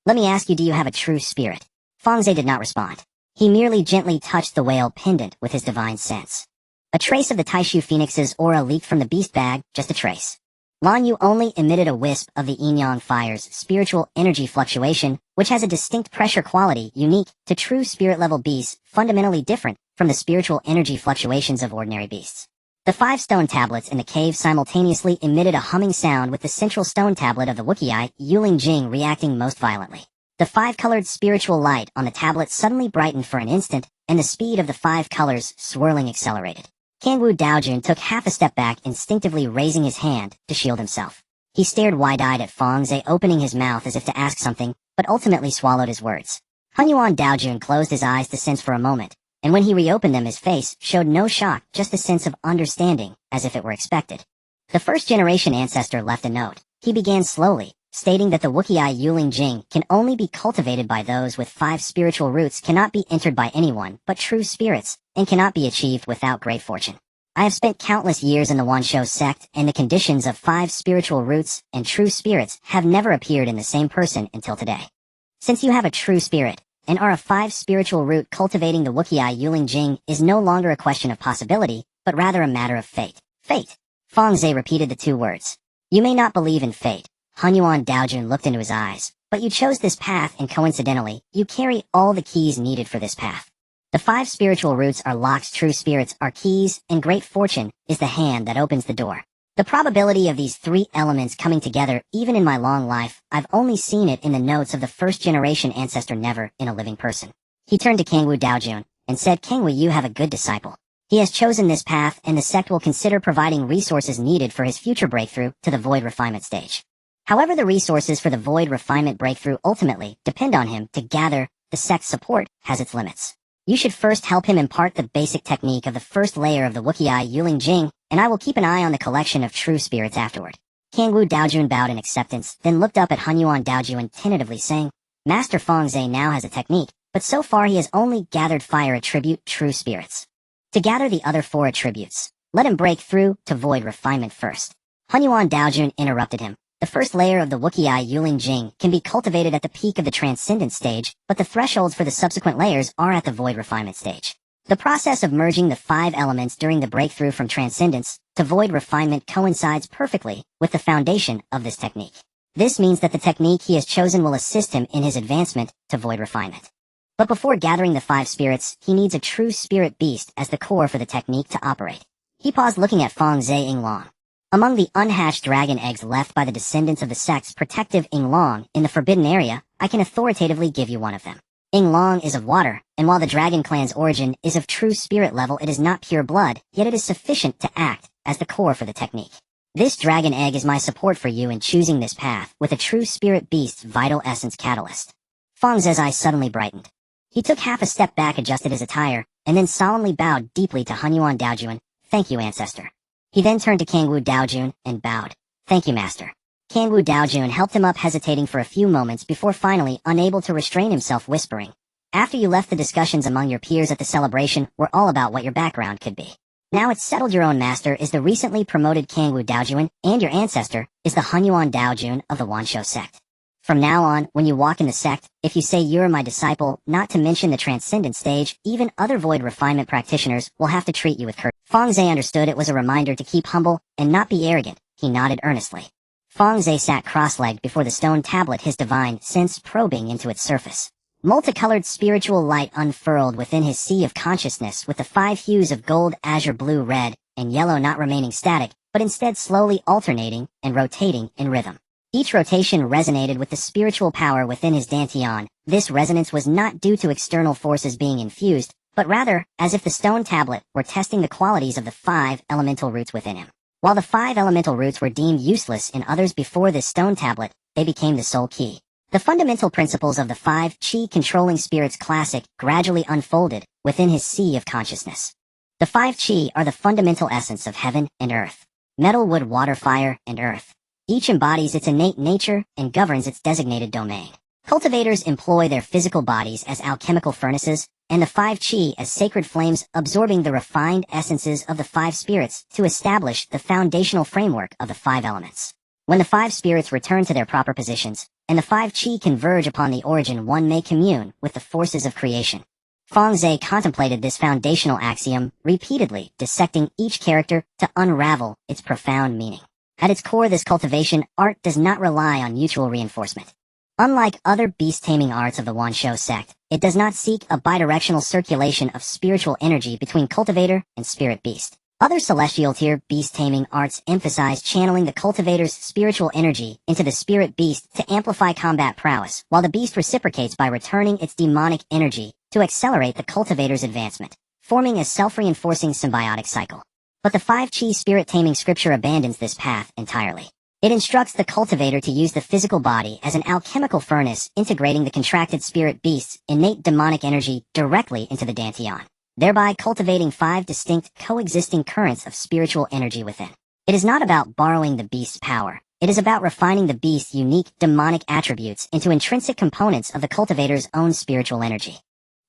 Let me ask you, do you have a true spirit? Fang Ze did not respond. He merely gently touched the whale pendant with his divine sense. A trace of the Taishu Phoenix's aura leaked from the beast bag, just a trace. Lan Yu only emitted a wisp of the yin-yang fire's spiritual energy fluctuation, which has a distinct pressure quality unique to true spirit-level beasts, fundamentally different from the spiritual energy fluctuations of ordinary beasts. The 5 stone tablets in the cave simultaneously emitted a humming sound, with the central stone tablet of the Wookiee, Yuling Jing, reacting most violently. The 5-colored spiritual light on the tablet suddenly brightened for an instant, and the speed of the 5 colors swirling accelerated. Kangwu Daojun took half a step back, instinctively raising his hand to shield himself. He stared wide-eyed at Fang Ze, opening his mouth as if to ask something, but ultimately swallowed his words. Hunyuan Daojun closed his eyes to sense for a moment, and when he reopened them his face showed no shock, just a sense of understanding, as if it were expected. The first-generation ancestor left a note. He began slowly, stating that the Wookiee Yuling Jing can only be cultivated by those with 5 spiritual roots, cannot be entered by anyone but true spirits, and cannot be achieved without great fortune. I have spent countless years in the Wanshou sect, and the conditions of 5 spiritual roots and true spirits have never appeared in the same person until today. Since you have a true spirit, and are a 5 spiritual root, cultivating the Wookiee Yuling Jing is no longer a question of possibility, but rather a matter of fate. Fate. Fang Ze repeated the 2 words. You may not believe in fate. Hunyuan Daojun looked into his eyes. But you chose this path, and coincidentally, you carry all the keys needed for this path. The 5 spiritual roots are locks, true spirits are keys, and great fortune is the hand that opens the door. The probability of these 3 elements coming together, even in my long life, I've only seen it in the notes of the first-generation ancestor, never in a living person. He turned to Kangwu Daojun and said, Kangwu, you have a good disciple. He has chosen this path, and the sect will consider providing resources needed for his future breakthrough to the void refinement stage. However, the resources for the void refinement breakthrough ultimately depend on him to gather. The sect's support has its limits. You should first help him impart the basic technique of the first layer of the Wookiee Yuling Jing, and I will keep an eye on the collection of true spirits afterward. Kangwu Daojun bowed in acceptance, then looked up at Hunyuan Daojun tentatively, saying, Master Fang Ze now has a technique, but so far he has only gathered fire attribute true spirits. To gather the other 4 attributes, let him break through to void refinement first. Hunyuan Daojun interrupted him. The first layer of the Wookiee Yuling Jing can be cultivated at the peak of the transcendent stage, but the thresholds for the subsequent layers are at the void refinement stage. The process of merging the 5 elements during the breakthrough from transcendence to void refinement coincides perfectly with the foundation of this technique. This means that the technique he has chosen will assist him in his advancement to void refinement. But before gathering the 5 spirits, he needs a true spirit beast as the core for the technique to operate. He paused, looking at Fang Ze Yinglong. Among the unhatched dragon eggs left by the descendants of the sect's protective Yinglong in the forbidden area, I can authoritatively give you one of them. Yinglong is of water, and while the dragon clan's origin is of true spirit level, it is not pure blood, yet it is sufficient to act as the core for the technique. This dragon egg is my support for you in choosing this path with a true spirit beast's vital essence catalyst. Fang Ze's eyes suddenly brightened. He took half a step back, adjusted his attire, and then solemnly bowed deeply to Hunyuan Daojun. Thank you, ancestor. He then turned to Kangwu Daojun and bowed. Thank you, master. Kangwu Daojun helped him up, hesitating for a few moments before finally, unable to restrain himself, whispering, After you left, the discussions among your peers at the celebration were all about what your background could be. Now it's settled. Your own master is the recently promoted Kangwu Daojun, and your ancestor is the Hunyuan Daojun of the Wanshou sect. From now on, when you walk in the sect, if you say you're my disciple, not to mention the transcendent stage, even other void refinement practitioners will have to treat you with courtesy. Fang Ze understood it was a reminder to keep humble and not be arrogant. He nodded earnestly. Fang Ze sat cross-legged before the stone tablet, his divine sense probing into its surface. Multicolored spiritual light unfurled within his sea of consciousness, with the 5 hues of gold, azure, blue, red, and yellow not remaining static, but instead slowly alternating and rotating in rhythm. Each rotation resonated with the spiritual power within his dantian. This resonance was not due to external forces being infused, but rather as if the stone tablet were testing the qualities of the 5 elemental roots within him. While the 5 elemental roots were deemed useless in others before this stone tablet, they became the soul key. The fundamental principles of the 5 chi-controlling spirits classic gradually unfolded within his sea of consciousness. The 5 chi are the fundamental essence of heaven and earth. Metal, wood, water, fire, and earth. Each embodies its innate nature and governs its designated domain. Cultivators employ their physical bodies as alchemical furnaces, and the 5 chi as sacred flames, absorbing the refined essences of the 5 spirits to establish the foundational framework of the 5 elements. When the 5 spirits return to their proper positions, and the 5 qi converge upon the origin, one may commune with the forces of creation. Fang Ze contemplated this foundational axiom, repeatedly dissecting each character to unravel its profound meaning. At its core, this cultivation art does not rely on mutual reinforcement. Unlike other beast-taming arts of the Wanshou sect, it does not seek a bidirectional circulation of spiritual energy between cultivator and spirit beast. Other celestial-tier beast-taming arts emphasize channeling the cultivator's spiritual energy into the spirit beast to amplify combat prowess, while the beast reciprocates by returning its demonic energy to accelerate the cultivator's advancement, forming a self-reinforcing symbiotic cycle. But the 5 qi spirit-taming scripture abandons this path entirely. It instructs the cultivator to use the physical body as an alchemical furnace, integrating the contracted spirit beast's innate demonic energy directly into the dantian, thereby cultivating 5 distinct, coexisting currents of spiritual energy within. It is not about borrowing the beast's power. It is about refining the beast's unique demonic attributes into intrinsic components of the cultivator's own spiritual energy.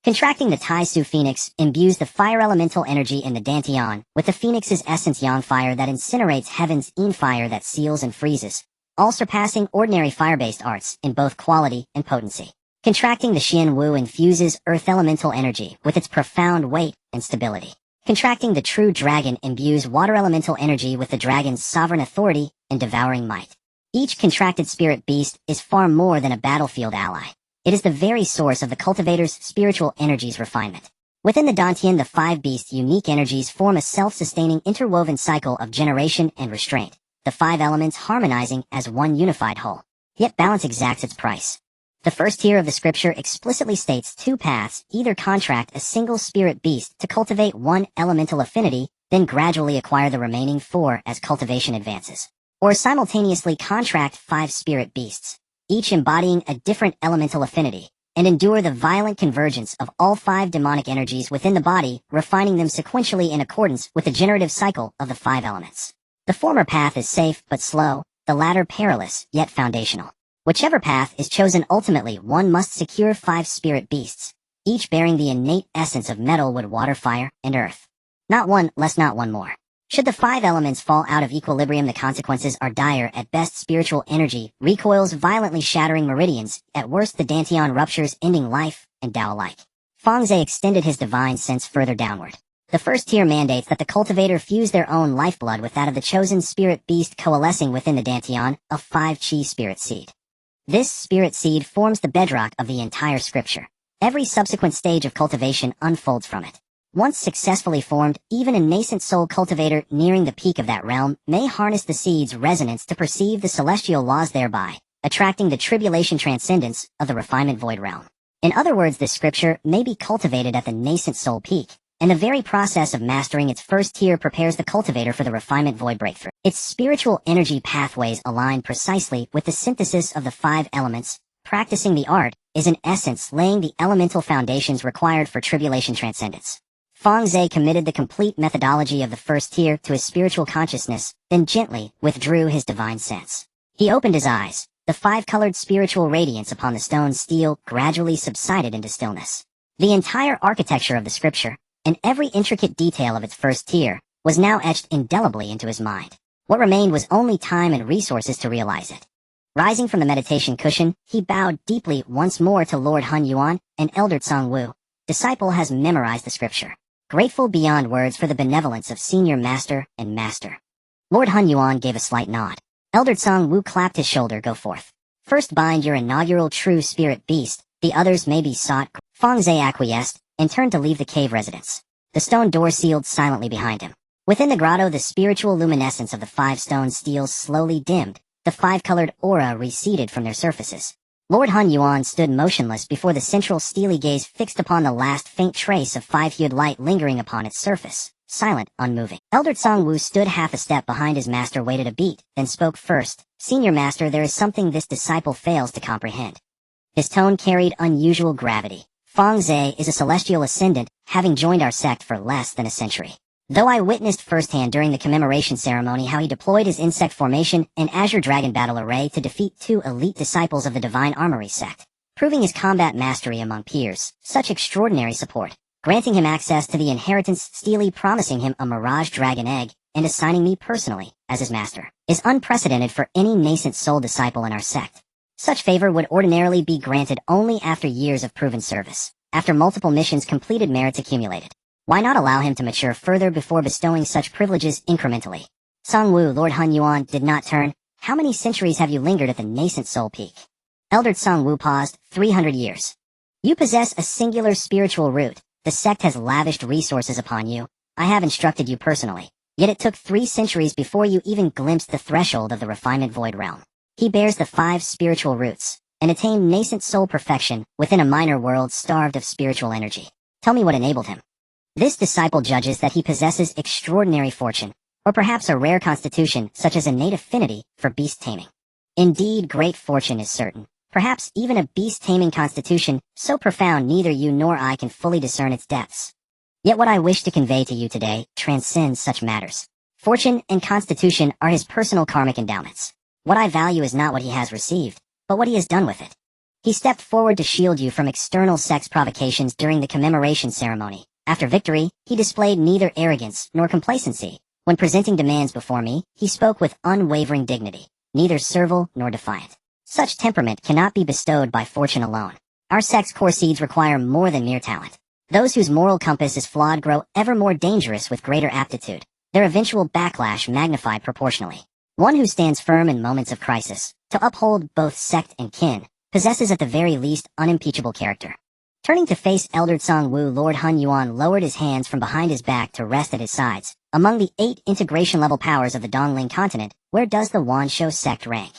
Contracting the Tai Su Phoenix imbues the fire elemental energy in the dantian with the phoenix's essence yang fire that incinerates heaven's yin fire that seals and freezes, all surpassing ordinary fire-based arts in both quality and potency. Contracting the Xian Wu infuses earth elemental energy with its profound weight and stability. Contracting the true dragon imbues water elemental energy with the dragon's sovereign authority and devouring might. Each contracted spirit beast is far more than a battlefield ally. It is the very source of the cultivator's spiritual energies refinement. Within the dantian, the 5 beasts' unique energies form a self-sustaining interwoven cycle of generation and restraint, the 5 elements harmonizing as one unified whole. Yet balance exacts its price. The first tier of the scripture explicitly states 2 paths: either contract a single spirit beast to cultivate 1 elemental affinity, then gradually acquire the remaining 4 as cultivation advances, or simultaneously contract 5 spirit beasts, each embodying a different elemental affinity, and endure the violent convergence of all 5 demonic energies within the body, refining them sequentially in accordance with the generative cycle of the 5 elements. The former path is safe but slow, the latter perilous yet foundational. Whichever path is chosen, ultimately one must secure 5 spirit beasts, each bearing the innate essence of metal, wood, water, fire, and earth. Not one less, not one more. Should the 5 elements fall out of equilibrium, the consequences are dire. At best, spiritual energy recoils, violently shattering meridians. At worst, the dantian ruptures, ending life and Tao alike. Fang Ze extended his divine sense further downward. The first tier mandates that the cultivator fuse their own lifeblood with that of the chosen spirit beast, coalescing within the dantian, a 5 qi spirit seed. This spirit seed forms the bedrock of the entire scripture. Every subsequent stage of cultivation unfolds from it. Once successfully formed, even a nascent soul cultivator nearing the peak of that realm may harness the seed's resonance to perceive the celestial laws, thereby attracting the tribulation transcendence of the refinement void realm. In other words, this scripture may be cultivated at the nascent soul peak, and the very process of mastering its first tier prepares the cultivator for the refinement void breakthrough. Its spiritual energy pathways align precisely with the synthesis of the 5 elements. Practicing the art is in essence laying the elemental foundations required for tribulation transcendence. Fang Ze committed the complete methodology of the first tier to his spiritual consciousness, then gently withdrew his divine sense. He opened his eyes. The 5-colored spiritual radiance upon the stone steel gradually subsided into stillness. The entire architecture of the scripture, and every intricate detail of its first tier, was now etched indelibly into his mind. What remained was only time and resources to realize it. Rising from the meditation cushion, he bowed deeply once more to Lord Hun Yuan, and Elder Tsang Wu. Disciple has memorized the scripture. Grateful beyond words for the benevolence of Senior Master and Master. Lord Hun Yuan gave a slight nod. Elder Tsang Wu clapped his shoulder. Go forth. First bind your inaugural true spirit beast, the others may be sought. Fang Ze acquiesced, and turned to leave the cave residence. The stone door sealed silently behind him. Within the grotto, the spiritual luminescence of the 5 stone steels slowly dimmed. The 5-colored aura receded from their surfaces. Lord Hun Yuan stood motionless before the central steely gaze fixed upon the last faint trace of 5-hued light lingering upon its surface, silent, unmoving. Elder Tsang Wu stood half a step behind his master, waited a beat, then spoke first. Senior Master, there is something this disciple fails to comprehend. His tone carried unusual gravity. Fang Ze is a celestial ascendant, having joined our sect for less than a century. Though I witnessed firsthand during the commemoration ceremony how he deployed his insect formation and Azure Dragon battle array to defeat 2 elite disciples of the Divine Armory sect, proving his combat mastery among peers, such extraordinary support, granting him access to the inheritance, steely promising him a Mirage Dragon egg, and assigning me personally as his master, is unprecedented for any nascent soul disciple in our sect. Such favor would ordinarily be granted only after years of proven service, after multiple missions completed merits accumulated. Why not allow him to mature further before bestowing such privileges incrementally? Song Wu, Lord Hun Yuan, did not turn. How many centuries have you lingered at the nascent soul peak? Elder Song Wu paused. 300 years. You possess a singular spiritual root. The sect has lavished resources upon you. I have instructed you personally. Yet it took 3 centuries before you even glimpsed the threshold of the refinement void realm. He bears the 5 spiritual roots, and attained nascent soul perfection within a minor world starved of spiritual energy. Tell me what enabled him. This disciple judges that he possesses extraordinary fortune, or perhaps a rare constitution such as innate affinity for beast taming. Indeed, great fortune is certain. Perhaps even a beast-taming constitution so profound neither you nor I can fully discern its depths. Yet what I wish to convey to you today transcends such matters. Fortune and constitution are his personal karmic endowments. What I value is not what he has received, but what he has done with it. He stepped forward to shield you from external sex provocations during the commemoration ceremony. After victory, he displayed neither arrogance nor complacency. When presenting demands before me, he spoke with unwavering dignity, neither servile nor defiant. Such temperament cannot be bestowed by fortune alone. Our sect's core seeds require more than mere talent. Those whose moral compass is flawed grow ever more dangerous with greater aptitude, their eventual backlash magnified proportionally. One who stands firm in moments of crisis, to uphold both sect and kin, possesses at the very least unimpeachable character. Turning to face Elder Song Wu, Lord Hun Yuan lowered his hands from behind his back to rest at his sides. Among the 8 integration-level powers of the Dongling continent, where does the Wanshou sect rank?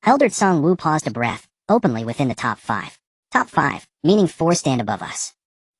Elder Song Wu paused a breath, openly within the top 5. Top 5, meaning 4 stand above us.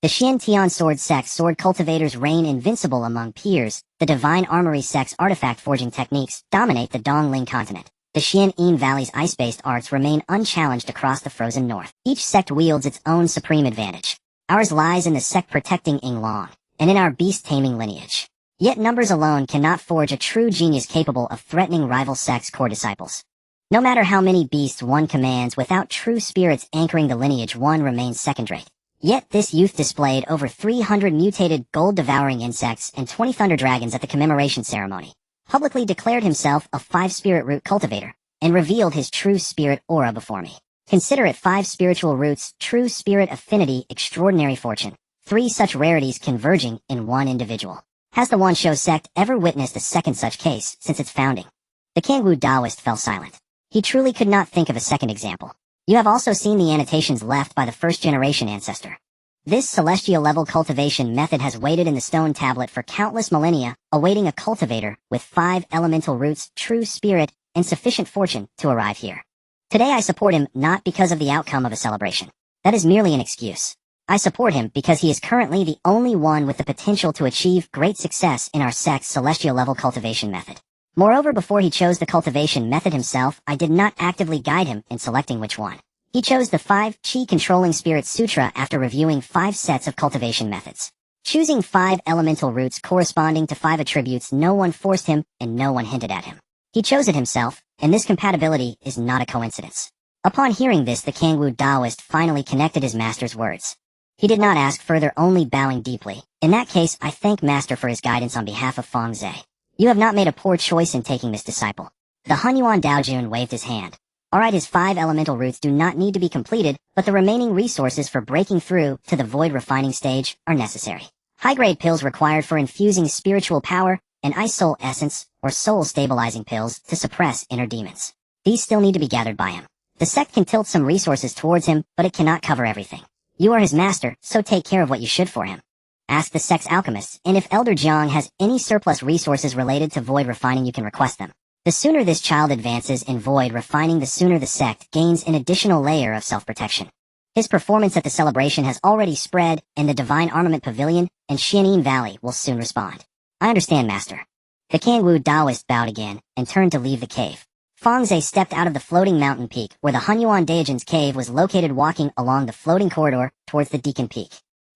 The Xian Tian Sword sect's sword cultivators reign invincible among peers. The Divine Armory sect's artifact forging techniques dominate the Dongling continent. The Xian Yin Valley's ice-based arts remain unchallenged across the frozen north. Each sect wields its own supreme advantage. Ours lies in the sect protecting Yinglong, and in our beast-taming lineage. Yet numbers alone cannot forge a true genius capable of threatening rival sects' core disciples. No matter how many beasts one commands, without true spirits anchoring the lineage, one remains second-rate. Yet this youth displayed over 300 mutated gold-devouring insects and 20 thunder dragons at the commemoration ceremony, publicly declared himself a 5-spirit root cultivator, and revealed his true spirit aura before me. Consider it 5 spiritual roots, true spirit affinity, extraordinary fortune. 3 such rarities converging in one individual. Has the Wanshou sect ever witnessed a second such case since its founding? The Kangwu Taoist fell silent. He truly could not think of a second example. You have also seen the annotations left by the first-generation ancestor. This celestial-level cultivation method has waited in the stone tablet for countless millennia, awaiting a cultivator with 5 elemental roots, true spirit, and sufficient fortune to arrive here. Today I support him not because of the outcome of a celebration. That is merely an excuse. I support him because he is currently the only one with the potential to achieve great success in our sect's celestial-level cultivation method. Moreover, before he chose the cultivation method himself, I did not actively guide him in selecting which one. He chose the 5 Qi Controlling Spirit Sutra after reviewing 5 sets of cultivation methods. Choosing 5 elemental roots corresponding to 5 attributes, no one forced him and no one hinted at him. He chose it himself, and this compatibility is not a coincidence. Upon hearing this, the Kangwu Taoist finally connected his master's words. He did not ask further, only bowing deeply. In that case, I thank Master for his guidance on behalf of Fang Ze. You have not made a poor choice in taking this disciple. The Hunyuan Daojun waved his hand. Alright, his 5 elemental roots do not need to be completed, but the remaining resources for breaking through to the void refining stage are necessary. High-grade pills required for infusing spiritual power, and ice soul essence, or soul-stabilizing pills to suppress inner demons. These still need to be gathered by him. The sect can tilt some resources towards him, but it cannot cover everything. You are his master, so take care of what you should for him. Ask the sect's alchemists, and if Elder Jiang has any surplus resources related to void refining, you can request them. The sooner this child advances in void refining, the sooner the sect gains an additional layer of self-protection. His performance at the celebration has already spread, and the Divine Armament Pavilion and Xianin Valley will soon respond. I understand, Master. The Kangwu Taoist bowed again, and turned to leave the cave. Fang Ze stepped out of the floating mountain peak where the Hunyuan Daojun's cave was located, walking along the floating corridor towards the Deacon Peak.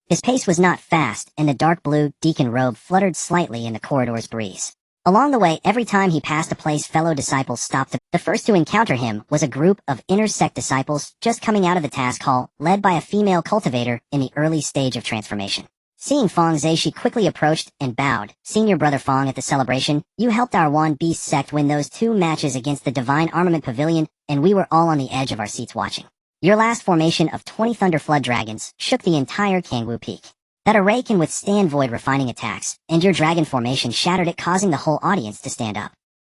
His pace was not fast, and the dark blue deacon robe fluttered slightly in the corridor's breeze. Along the way, every time he passed a place, fellow disciples stopped. The first to encounter him was a group of inner sect disciples just coming out of the task hall, led by a female cultivator in the early stage of transformation. Seeing Fang Ze, she quickly approached and bowed. Senior Brother Fang, at the celebration, you helped our One Beast sect win those 2 matches against the Divine Armament Pavilion, and we were all on the edge of our seats watching. Your last formation of 20 Thunder Flood Dragons shook the entire Kangwu Peak. That array can withstand void refining attacks, and your dragon formation shattered it, causing the whole audience to stand up.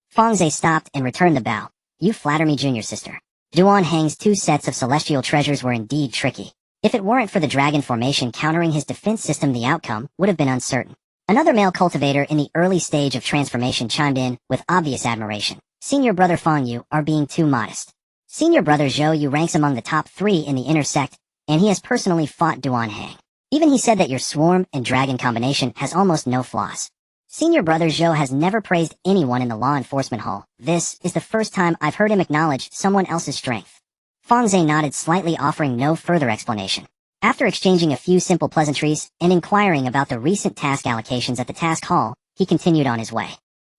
Fang Ze stopped and returned the bow. You flatter me, junior sister. Duan Hang's 2 sets of celestial treasures were indeed tricky. If it weren't for the dragon formation countering his defense system, the outcome would have been uncertain. Another male cultivator in the early stage of transformation chimed in with obvious admiration. Senior Brother Fang, you are being too modest. Senior Brother Zhou Yu ranks among the top 3 in the inner sect, and he has personally fought Duan Hang. Even he said that your swarm and dragon combination has almost no flaws. Senior Brother Zhou has never praised anyone in the law enforcement hall. This is the first time I've heard him acknowledge someone else's strength. Fang Ze nodded slightly, offering no further explanation. After exchanging a few simple pleasantries and inquiring about the recent task allocations at the task hall, he continued on his way.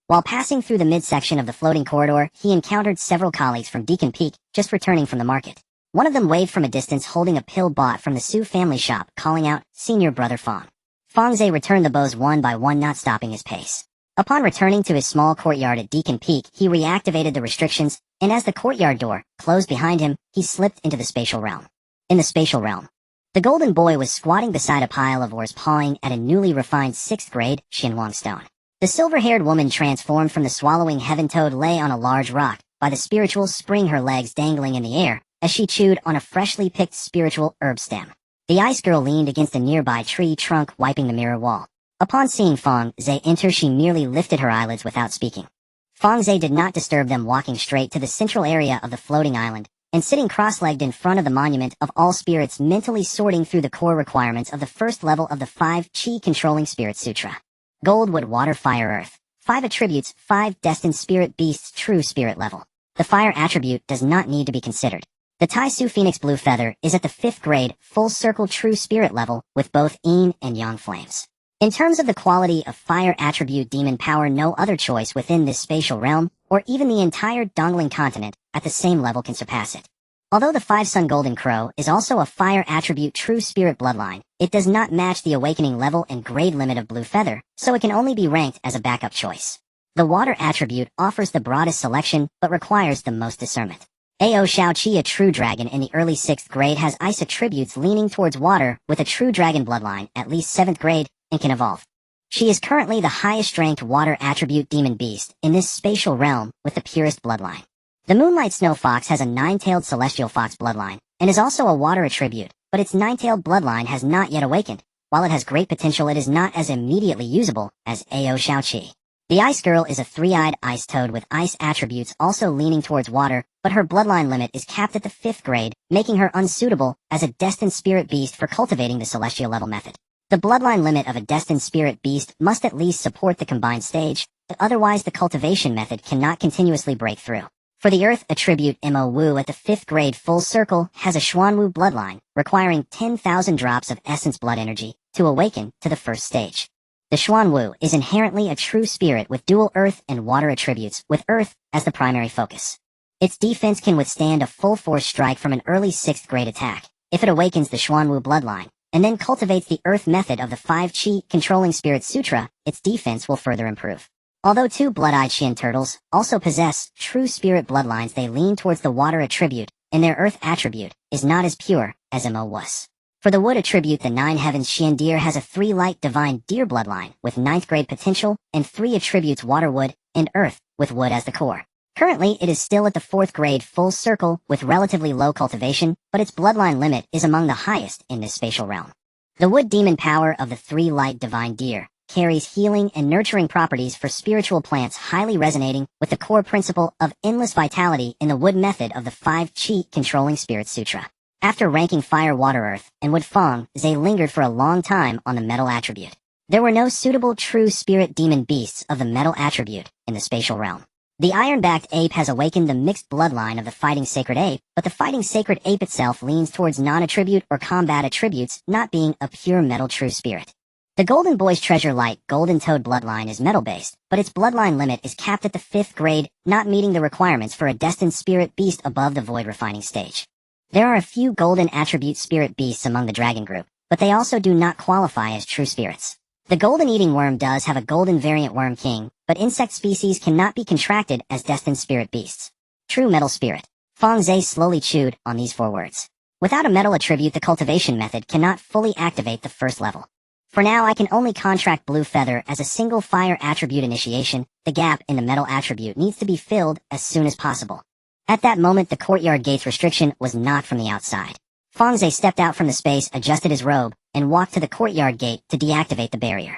While passing through the midsection of the floating corridor, he encountered several colleagues from Deacon Peak, just returning from the market. One of them waved from a distance, holding a pill bought from the Su family shop, calling out, Senior Brother Fang. Fang Ze returned the bows one by one, not stopping his pace. Upon returning to his small courtyard at Deacon Peak, he reactivated the restrictions, and as the courtyard door closed behind him, he slipped into the spatial realm. In the spatial realm, the golden boy was squatting beside a pile of ores, pawing at a newly refined 6th grade Xinhuang stone. The silver-haired woman, transformed from the swallowing heaven toad, lay on a large rock, by the spiritual spring, her legs dangling in the air, as she chewed on a freshly picked spiritual herb stem. The ice girl leaned against a nearby tree trunk, wiping the mirror wall. Upon seeing Fang Ze enter, she merely lifted her eyelids without speaking. Fang Ze did not disturb them, walking straight to the central area of the floating island, and sitting cross-legged in front of the monument of all spirits, mentally sorting through the core requirements of the first level of the 5 Qi Controlling Spirit Sutra. Gold, wood, water, fire, earth. 5 attributes, 5 destined spirit beasts, true spirit level. The fire attribute does not need to be considered. The Tai Su Phoenix Blue Feather is at the 5th grade, full circle true spirit level, with both yin and yang flames. In terms of the quality of fire attribute demon power, no other choice within this spatial realm, or even the entire Dongling continent, at the same level can surpass it. Although the 5 Sun Golden Crow is also a fire attribute true spirit bloodline, it does not match the awakening level and grade limit of Blue Feather, so it can only be ranked as a backup choice. The water attribute offers the broadest selection, but requires the most discernment. Ao Xiaoqi, a true dragon in the early 6th grade, has ice attributes leaning towards water, with a true dragon bloodline at least 7th grade, and can evolve. She is currently the highest ranked water attribute demon beast in this spatial realm, with the purest bloodline. The Moonlight Snow Fox has a 9-tailed celestial fox bloodline, and is also a water attribute, but its 9-tailed bloodline has not yet awakened. While it has great potential, it is not as immediately usable as Ao Xiaoqi. The Ice Girl is a 3-eyed ice toad with ice attributes, also leaning towards water, but her bloodline limit is capped at the 5th grade, making her unsuitable as a destined spirit beast for cultivating the celestial level method. The bloodline limit of a destined spirit beast must at least support the combined stage, otherwise the cultivation method cannot continuously break through. For the earth attribute, Mo Wu at the 5th grade full circle has a Xuanwu bloodline, requiring 10,000 drops of essence blood energy to awaken to the first stage. The Xuanwu is inherently a true spirit with dual earth and water attributes, with earth as the primary focus. Its defense can withstand a full force strike from an early 6th grade attack. If it awakens the Xuanwu bloodline, and then cultivates the earth method of the 5 Qi Controlling Spirit Sutra, its defense will further improve. Although 2 blood-eyed Shin turtles also possess true spirit bloodlines, they lean towards the water attribute, and their earth attribute is not as pure as Mo was. For the wood attribute, the 9 heavens Shin deer has a 3 light divine deer bloodline with 9th grade potential, and 3 attributes water, wood, and earth, with wood as the core. Currently, it is still at the 4th grade full circle with relatively low cultivation, but its bloodline limit is among the highest in this spatial realm. The wood demon power of the 3 light divine deer carries healing and nurturing properties for spiritual plants, highly resonating with the core principle of endless vitality in the wood method of the 5 Qi Controlling Spirit Sutra. After ranking fire, water, earth, and wood, Fang Ze lingered for a long time on the metal attribute. There were no suitable true spirit demon beasts of the metal attribute in the spatial realm. The iron-backed ape has awakened the mixed bloodline of the fighting sacred ape, but the fighting sacred ape itself leans towards non-attribute or combat attributes, not being a pure metal true spirit. The Golden Boy's Treasure Light Golden Toad bloodline is metal-based, but its bloodline limit is capped at the 5th grade, not meeting the requirements for a destined spirit beast above the void refining stage. There are a few golden attribute spirit beasts among the dragon group, but they also do not qualify as true spirits. The golden eating worm does have a golden variant worm king, but insect species cannot be contracted as destined spirit beasts. True metal spirit. Fang Ze slowly chewed on these 4 words. Without a metal attribute, the cultivation method cannot fully activate the first level. For now, I can only contract blue feather as a single fire attribute initiation. The gap in the metal attribute needs to be filled as soon as possible. At that moment, the courtyard gate's restriction was not from the outside. Fang Ze stepped out from the space, adjusted his robe, and walked to the courtyard gate to deactivate the barrier.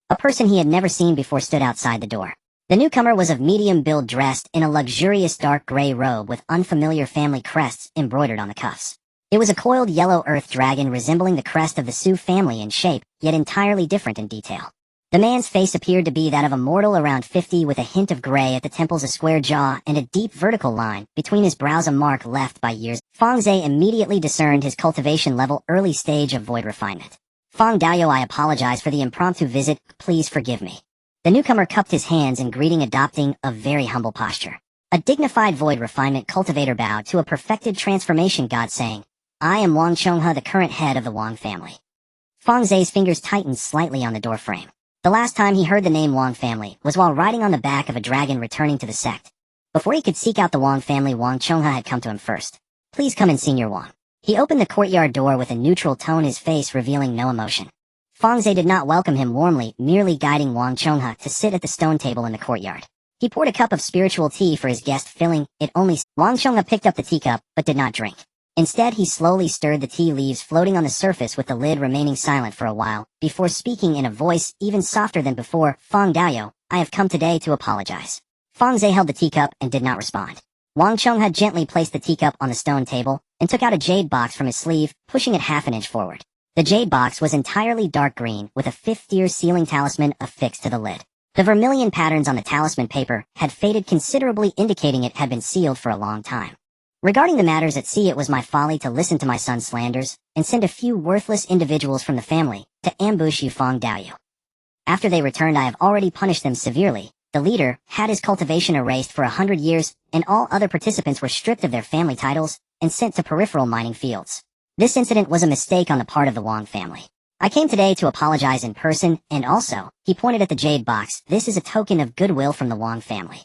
A person he had never seen before stood outside the door. The newcomer was of medium build, dressed in a luxurious dark gray robe with unfamiliar family crests embroidered on the cuffs. It was a coiled yellow earth dragon resembling the crest of the Su family in shape, yet entirely different in detail. The man's face appeared to be that of a mortal around 50 with a hint of gray at the temples, a square jaw, and a deep vertical line between his brows, a mark left by years. Fang Ze immediately discerned his cultivation level, early stage of void refinement. Fang Daoyo, I apologize for the impromptu visit, please forgive me. The newcomer cupped his hands in greeting, adopting a very humble posture. A dignified void refinement cultivator bowed to a perfected transformation god, saying, I am Wang Chonghe, the current head of the Wang family. Fang Ze's fingers tightened slightly on the doorframe. The last time he heard the name Wang family was while riding on the back of a dragon returning to the sect. Before he could seek out the Wang family, Wang Chonghe had come to him first. Please come in, Senior Wang. He opened the courtyard door with a neutral tone, his face revealing no emotion. Fang Ze did not welcome him warmly, merely guiding Wang Chonghe to sit at the stone table in the courtyard. He poured a cup of spiritual tea for his guest, filling it only. Wang Chonghe picked up the teacup, but did not drink. Instead, he slowly stirred the tea leaves floating on the surface, with the lid remaining silent for a while, before speaking in a voice even softer than before, Fang Daoyo, I have come today to apologize. Fang Ze held the teacup and did not respond. Wang Chonghe jently placed the teacup on the stone table, and took out a jade box from his sleeve, pushing it half an inch forward. The jade box was entirely dark green, with a 5th-tier sealing talisman affixed to the lid. The vermilion patterns on the talisman paper had faded considerably, indicating it had been sealed for a long time. Regarding the matters at sea, it was my folly to listen to my son's slanders, and send a few worthless individuals from the family to ambush you, Fang Daoyu. After they returned, I have already punished them severely. The leader had his cultivation erased for 100 years, and all other participants were stripped of their family titles and sent to peripheral mining fields. This incident was a mistake on the part of the Wang family. I came today to apologize in person, and also, he pointed at the jade box, this is a token of goodwill from the Wang family.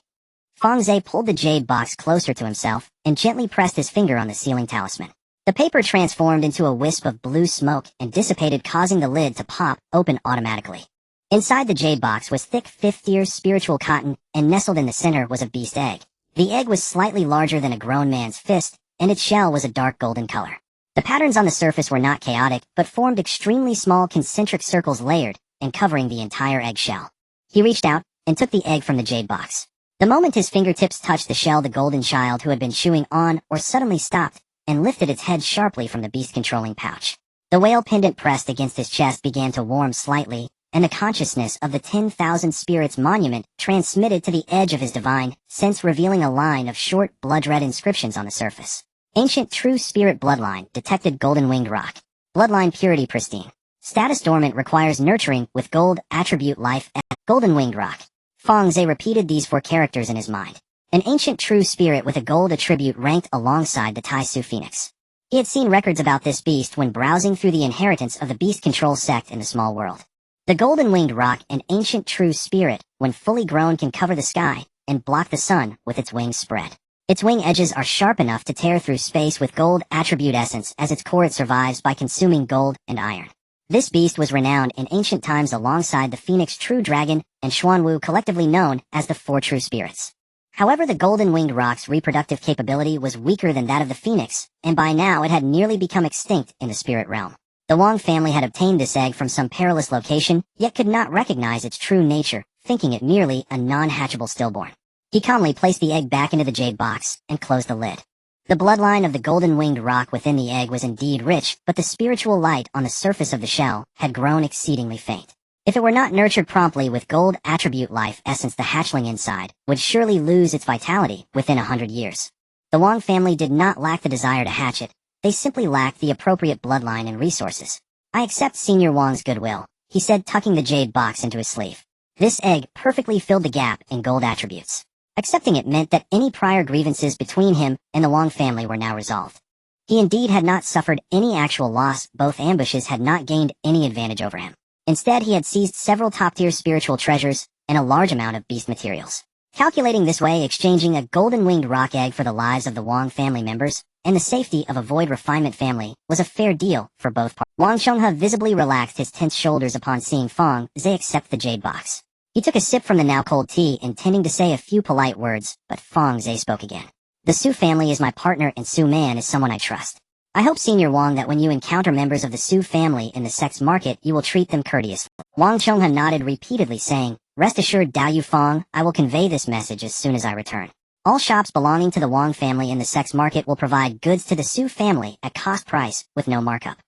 Fang Ze pulled the jade box closer to himself and gently pressed his finger on the sealing talisman. The paper transformed into a wisp of blue smoke and dissipated, causing the lid to pop open automatically. Inside the jade box was thick 5th-tier spiritual cotton, and nestled in the center was a beast egg. The egg was slightly larger than a grown man's fist, and its shell was a dark golden color. The patterns on the surface were not chaotic, but formed extremely small concentric circles layered and covering the entire egg shell. He reached out and took the egg from the jade box. The moment his fingertips touched the shell, the golden child who had been chewing on or suddenly stopped and lifted its head sharply from the beast-controlling pouch. The whale pendant pressed against his chest began to warm slightly, and the consciousness of the 10,000 spirits monument transmitted to the edge of his divine sense, revealing a line of short blood-red inscriptions on the surface. Ancient true spirit bloodline detected, golden winged rock. Bloodline purity pristine. Status dormant, requires nurturing with gold attribute life. Golden winged rock. Fang Ze repeated these 4 characters in his mind. An ancient true spirit with a gold attribute ranked alongside the Tai Su Phoenix. He had seen records about this beast when browsing through the inheritance of the beast control sect in the small world. The golden winged rock, an ancient true spirit, when fully grown can cover the sky and block the sun with its wings spread. Its wing edges are sharp enough to tear through space with gold attribute essence. As its core, it survives by consuming gold and iron. This beast was renowned in ancient times alongside the Phoenix True Dragon and Xuanwu, collectively known as the 4 True Spirits. However, the golden winged rock's reproductive capability was weaker than that of the Phoenix, and by now it had nearly become extinct in the spirit realm. The Wang family had obtained this egg from some perilous location, yet could not recognize its true nature, thinking it merely a non-hatchable stillborn. He calmly placed the egg back into the jade box and closed the lid. The bloodline of the golden winged rock within the egg was indeed rich, but the spiritual light on the surface of the shell had grown exceedingly faint. If it were not nurtured promptly with gold attribute life essence, the hatchling inside would surely lose its vitality within 100 years. The Wang family did not lack the desire to hatch it, they simply lacked the appropriate bloodline and resources. I accept Senior Wang's goodwill, he said, tucking the jade box into his sleeve. This egg perfectly filled the gap in gold attributes. Accepting it meant that any prior grievances between him and the Wang family were now resolved. He indeed had not suffered any actual loss, both ambushes had not gained any advantage over him. Instead, he had seized several top-tier spiritual treasures and a large amount of beast materials. Calculating this way, exchanging a golden-winged rock egg for the lives of the Wang family members and the safety of a void refinement family was a fair deal for both parties. Wang Chonghe visibly relaxed his tense shoulders upon seeing Fang Ze accept the jade box. He took a sip from the now-cold tea, intending to say a few polite words, but Fang Ze spoke again. The Su family is my partner and Su Man is someone I trust. I hope, Senior Wang, that when you encounter members of the Su family in the sect's market, you will treat them courteously. Wang Chonghe nodded repeatedly, saying, Rest assured, Dao Yu Fang, I will convey this message as soon as I return. All shops belonging to the Wang family in the sect's market will provide goods to the Su family at cost price with no markup.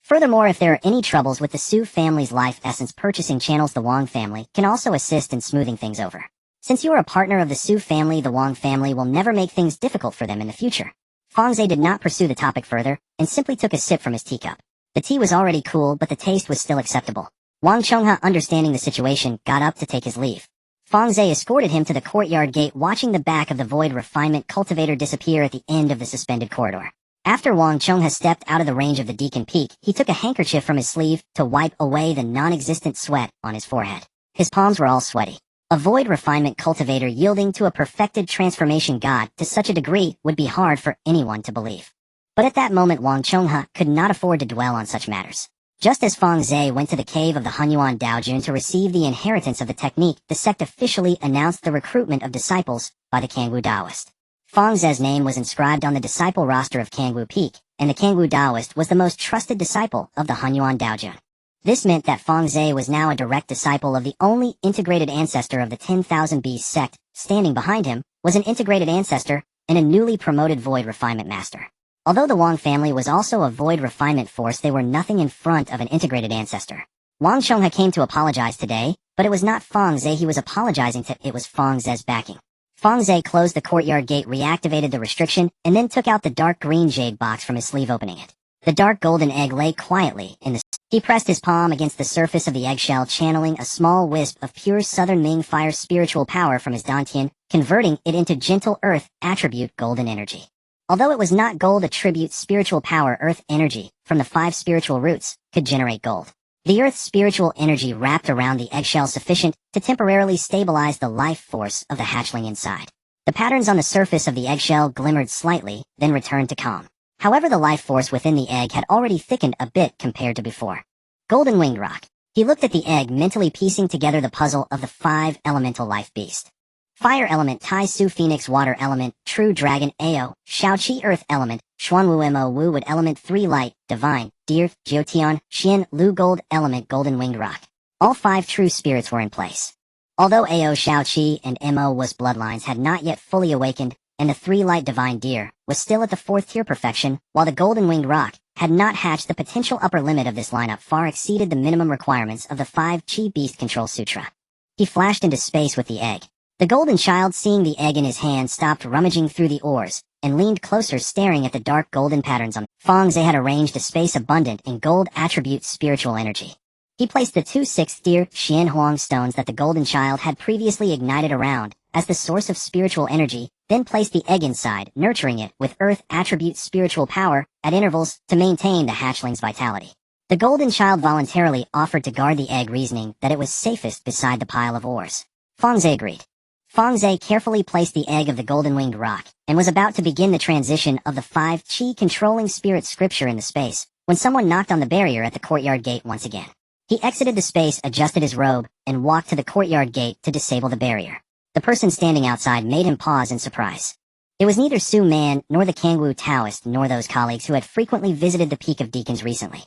Furthermore, if there are any troubles with the Su family's life essence purchasing channels, the Wang family can also assist in smoothing things over. Since you are a partner of the Su family, the Wang family will never make things difficult for them in the future. Fang Ze did not pursue the topic further, and simply took a sip from his teacup. The tea was already cool, but the taste was still acceptable. Wang Chonghe, understanding the situation, got up to take his leave. Fang Ze escorted him to the courtyard gate, watching the back of the void refinement cultivator disappear at the end of the suspended corridor. After Wang Chonghe stepped out of the range of the Deacon Peak, he took a handkerchief from his sleeve to wipe away the non-existent sweat on his forehead. His palms were all sweaty. A void refinement cultivator yielding to a perfected transformation god to such a degree would be hard for anyone to believe. But at that moment Wang Chonghe could not afford to dwell on such matters. Just as Fang Ze went to the cave of the Hunyuan Daojun to receive the inheritance of the technique, the sect officially announced the recruitment of disciples by the Kangwu Taoist. Fang Ze's name was inscribed on the disciple roster of Kangwu Peak, and the Kangwu Taoist was the most trusted disciple of the Hunyuan Daojun. This meant that Fang Ze was now a direct disciple of the only integrated ancestor of the 10,000 Beast sect. Standing behind him was an integrated ancestor and a newly promoted void refinement master. Although the Wang family was also a void refinement force, they were nothing in front of an integrated ancestor. Wang Chonghe came to apologize today, but it was not Fang Ze he was apologizing to, it was Fang Ze's backing. Fang Ze closed the courtyard gate, reactivated the restriction, and then took out the dark green jade box from his sleeve, opening it. The dark golden egg lay quietly in the... He pressed his palm against the surface of the eggshell, channeling a small wisp of pure Southern Ming fire spiritual power from his dantian, converting it into gentle earth attribute golden energy. Although it was not gold attribute spiritual power, earth energy from the 5 spiritual roots could generate gold. The earth's spiritual energy wrapped around the eggshell sufficient to temporarily stabilize the life force of the hatchling inside. The patterns on the surface of the eggshell glimmered slightly, then returned to calm. However, the life force within the egg had already thickened a bit compared to before. Golden winged rock. He looked at the egg, mentally piecing together the puzzle of the 5 elemental life beast. Fire element Tai Su Phoenix, water element True Dragon Ao, Shaoqi earth element Xuanwu Mo Wu wood element 3 light divine Deer Jiotian Xian Lu gold element golden winged rock. All 5 true spirits were in place. Although Ao, Shaoqi, and Mo was bloodlines had not yet fully awakened, and the 3 light divine deer was still at the 4th tier perfection, while the golden winged rock had not hatched, the potential upper limit of this lineup far exceeded the minimum requirements of the 5 Chi Beast Control Sutra. He flashed into space with the egg. The golden child, seeing the egg in his hand, stopped rummaging through the ores and leaned closer, staring at the dark golden patterns on Fang Ze had arranged a space abundant in gold attribute spiritual energy. He placed the 2 6th tier Xian Huang stones that the golden child had previously ignited around as the source of spiritual energy, then placed the egg inside, nurturing it with earth attribute spiritual power at intervals to maintain the hatchling's vitality. The golden child voluntarily offered to guard the egg, reasoning that it was safest beside the pile of ores. Fang Ze agreed. Fang Ze carefully placed the egg of the golden winged rock and was about to begin the transition of the 5 Chi controlling spirit scripture in the space when someone knocked on the barrier at the courtyard gate once again. He exited the space, adjusted his robe, and walked to the courtyard gate to disable the barrier. The person standing outside made him pause in surprise. It was neither Su Man nor the Kangwu Taoist nor those colleagues who had frequently visited the Peak of Deacons recently.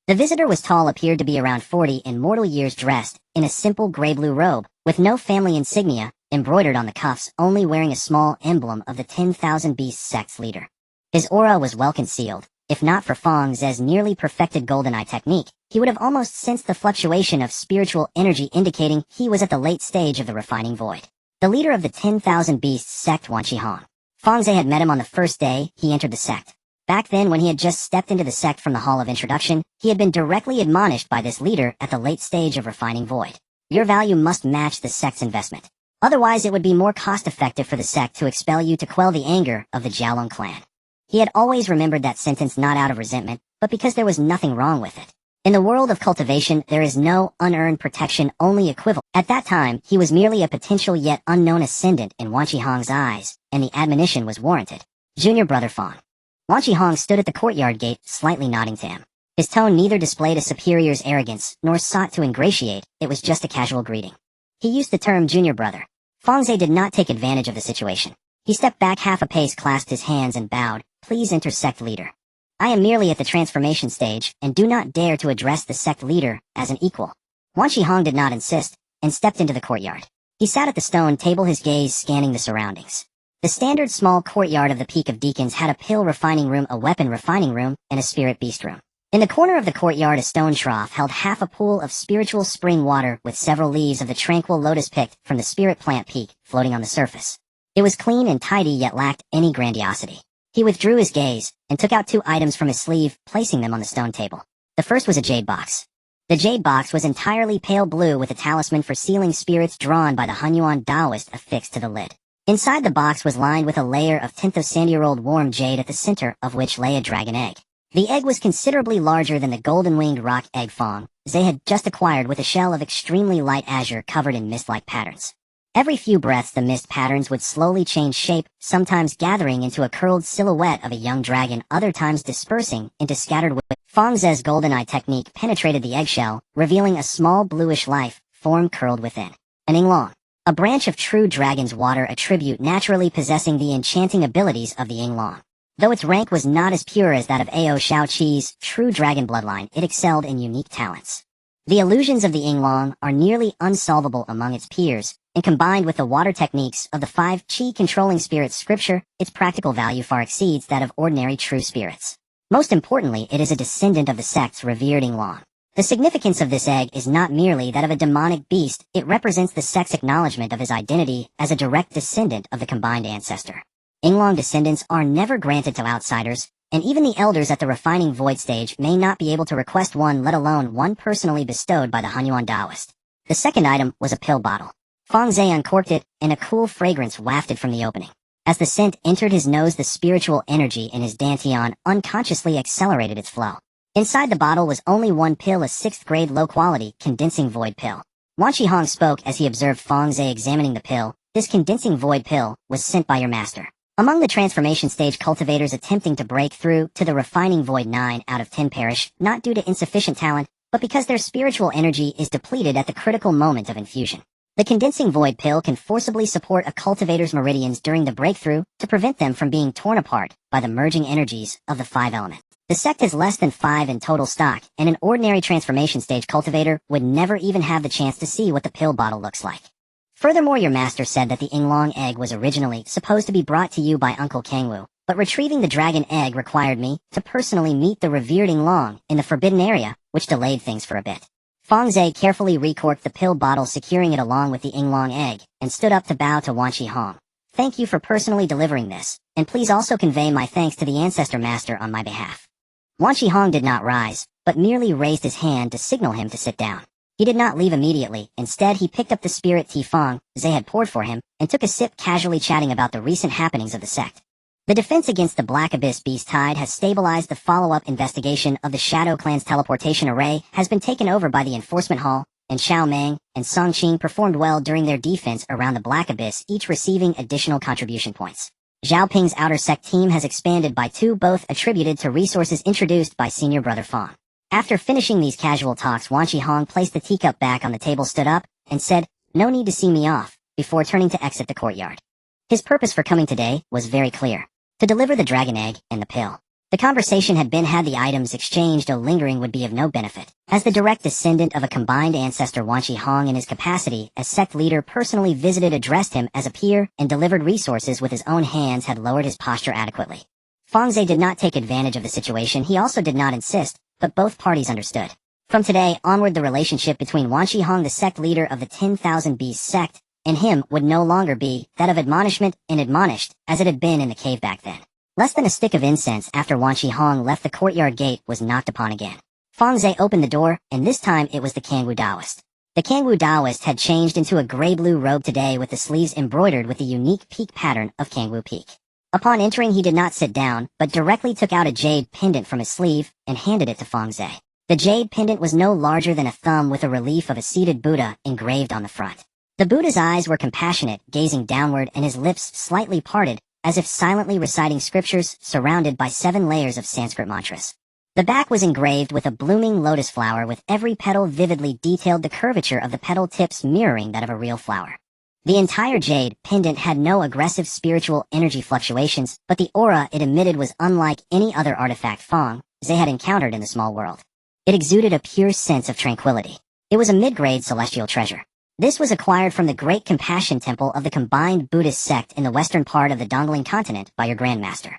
The visitor was tall, appeared to be around 40 in mortal years, dressed in a simple gray-blue robe with no family insignia embroidered on the cuffs, only wearing a small emblem of the 10,000 Beast sect's leader. His aura was well concealed. If not for Fang Ze's nearly perfected golden eye technique, he would have almost sensed the fluctuation of spiritual energy, indicating he was at the late stage of the refining void. The leader of the 10,000 Beasts sect, Wan Qihong. Fang Ze had met him on the first day he entered the sect. Back then, when he had just stepped into the sect from the Hall of Introduction, he had been directly admonished by this leader at the late stage of refining void. Your value must match the sect's investment. Otherwise, it would be more cost-effective for the sect to expel you to quell the anger of the Jiaolong clan. He had always remembered that sentence not out of resentment, but because there was nothing wrong with it. In the world of cultivation, there is no unearned protection, only equivalent. At that time, he was merely a potential yet unknown ascendant in Wan Qihong's eyes, and the admonition was warranted. Junior brother Fang. Wan Qihong stood at the courtyard gate, slightly nodding to him. His tone neither displayed a superior's arrogance, nor sought to ingratiate, it was just a casual greeting. He used the term junior brother. Fang Ze did not take advantage of the situation. He stepped back half a pace, clasped his hands, and bowed. Please enter sect leader. I am merely at the transformation stage, and do not dare to address the sect leader as an equal. Wan Qihong did not insist, and stepped into the courtyard. He sat at the stone table, his gaze scanning the surroundings. The standard small courtyard of the Peak of Deacons had a pill refining room, a weapon refining room, and a spirit beast room. In the corner of the courtyard, a stone trough held half a pool of spiritual spring water with several leaves of the tranquil lotus picked from the spirit plant peak floating on the surface. It was clean and tidy, yet lacked any grandiosity. He withdrew his gaze, and took out 2 items from his sleeve, placing them on the stone table. The first was a jade box. The jade box was entirely pale blue with a talisman for sealing spirits drawn by the Hunyuan Taoist affixed to the lid. Inside the box was lined with a layer of 10th of sand-year-old warm jade, at the center of which lay a dragon egg. The egg was considerably larger than the golden-winged rock egg Fang Ze had just acquired, with a shell of extremely light azure covered in mist-like patterns. Every few breaths the mist patterns would slowly change shape, sometimes gathering into a curled silhouette of a young dragon, other times dispersing into scattered wind. Fang Ze's golden eye technique penetrated the eggshell, revealing a small bluish life form curled within. An Yinglong. A branch of true dragon's water attribute, naturally possessing the enchanting abilities of the Yinglong. Though its rank was not as pure as that of Ao Shaoqi's true dragon bloodline, it excelled in unique talents. The illusions of the Yinglong are nearly unsolvable among its peers, and combined with the water techniques of the 5 Qi controlling spirits scripture, its practical value far exceeds that of ordinary true spirits. Most importantly, it is a descendant of the sect's revered Yinglong. The significance of this egg is not merely that of a demonic beast, it represents the sect's acknowledgement of his identity as a direct descendant of the combined ancestor. Yinglong descendants are never granted to outsiders, and even the elders at the refining void stage may not be able to request one, let alone one personally bestowed by the Hunyuan Taoist. The second item was a pill bottle. Fang Ze uncorked it, and a cool fragrance wafted from the opening. As the scent entered his nose, the spiritual energy in his dantian unconsciously accelerated its flow. Inside the bottle was only one pill, a 6th grade low-quality condensing void pill. Wan Qihong spoke as he observed Fang Ze examining the pill. This condensing void pill was sent by your master. Among the transformation stage cultivators attempting to break through to the refining void, 9 out of 10 perish, not due to insufficient talent, but because their spiritual energy is depleted at the critical moment of infusion. The condensing void pill can forcibly support a cultivator's meridians during the breakthrough to prevent them from being torn apart by the merging energies of the 5 elements. The sect has less than 5 in total stock, and an ordinary transformation stage cultivator would never even have the chance to see what the pill bottle looks like. Furthermore, your master said that the Yinglong egg was originally supposed to be brought to you by Uncle Kangwu, but retrieving the dragon egg required me to personally meet the revered Yinglong in the forbidden area, which delayed things for a bit. Fang Ze carefully recorked the pill bottle, securing it along with the Yinglong egg, and stood up to bow to Wan Qihong. Thank you for personally delivering this, and please also convey my thanks to the ancestor master on my behalf. Wan Qihong did not rise, but merely raised his hand to signal him to sit down. He did not leave immediately. Instead, he picked up the spirit tea Fang Ze had poured for him, and took a sip, casually chatting about the recent happenings of the sect. The defense against the Black Abyss Beast Tide has stabilized. The follow-up investigation of the Shadow Clan's teleportation array has been taken over by the Enforcement Hall, and Xiao Meng and Song Qing performed well during their defense around the Black Abyss, each receiving additional contribution points. Zhao Ping's outer sect team has expanded by 2, both attributed to resources introduced by senior brother Fang. After finishing these casual talks, Wan Qihong placed the teacup back on the table, stood up, and said, "No need to see me off," before turning to exit the courtyard. His purpose for coming today was very clear: to deliver the dragon egg and the pill. The conversation had been had, the items exchanged, though lingering, would be of no benefit. As the direct descendant of a combined ancestor, Wan Qihong, in his capacity as sect leader, personally visited, addressed him as a peer, and delivered resources with his own hands, had lowered his posture adequately. Fang Ze did not take advantage of the situation. He also did not insist, but both parties understood. From today onward, the relationship between Wan Qihong, the sect leader of the 10,000 Beasts sect, and him would no longer be that of admonishment and admonished, as it had been in the cave back then. Less than a stick of incense after Wan Qihong left the courtyard gate was knocked upon again. Fang Ze opened the door, and this time it was the Kangwu Taoist. The Kangwu Taoist had changed into a gray-blue robe today, with the sleeves embroidered with the unique peak pattern of Kangwu Peak. Upon entering, he did not sit down, but directly took out a jade pendant from his sleeve and handed it to Fang Ze. The jade pendant was no larger than a thumb with a relief of a seated Buddha engraved on the front. The Buddha's eyes were compassionate, gazing downward, and his lips slightly parted, as if silently reciting scriptures surrounded by 7 layers of Sanskrit mantras. The back was engraved with a blooming lotus flower, with every petal vividly detailed, the curvature of the petal tips mirroring that of a real flower. The entire jade pendant had no aggressive spiritual energy fluctuations, but the aura it emitted was unlike any other artifact Fang Ze had encountered in the small world. It exuded a pure sense of tranquility. It was a mid-grade celestial treasure. This was acquired from the Great Compassion Temple of the combined Buddhist sect in the western part of the Dongling continent by your Grandmaster.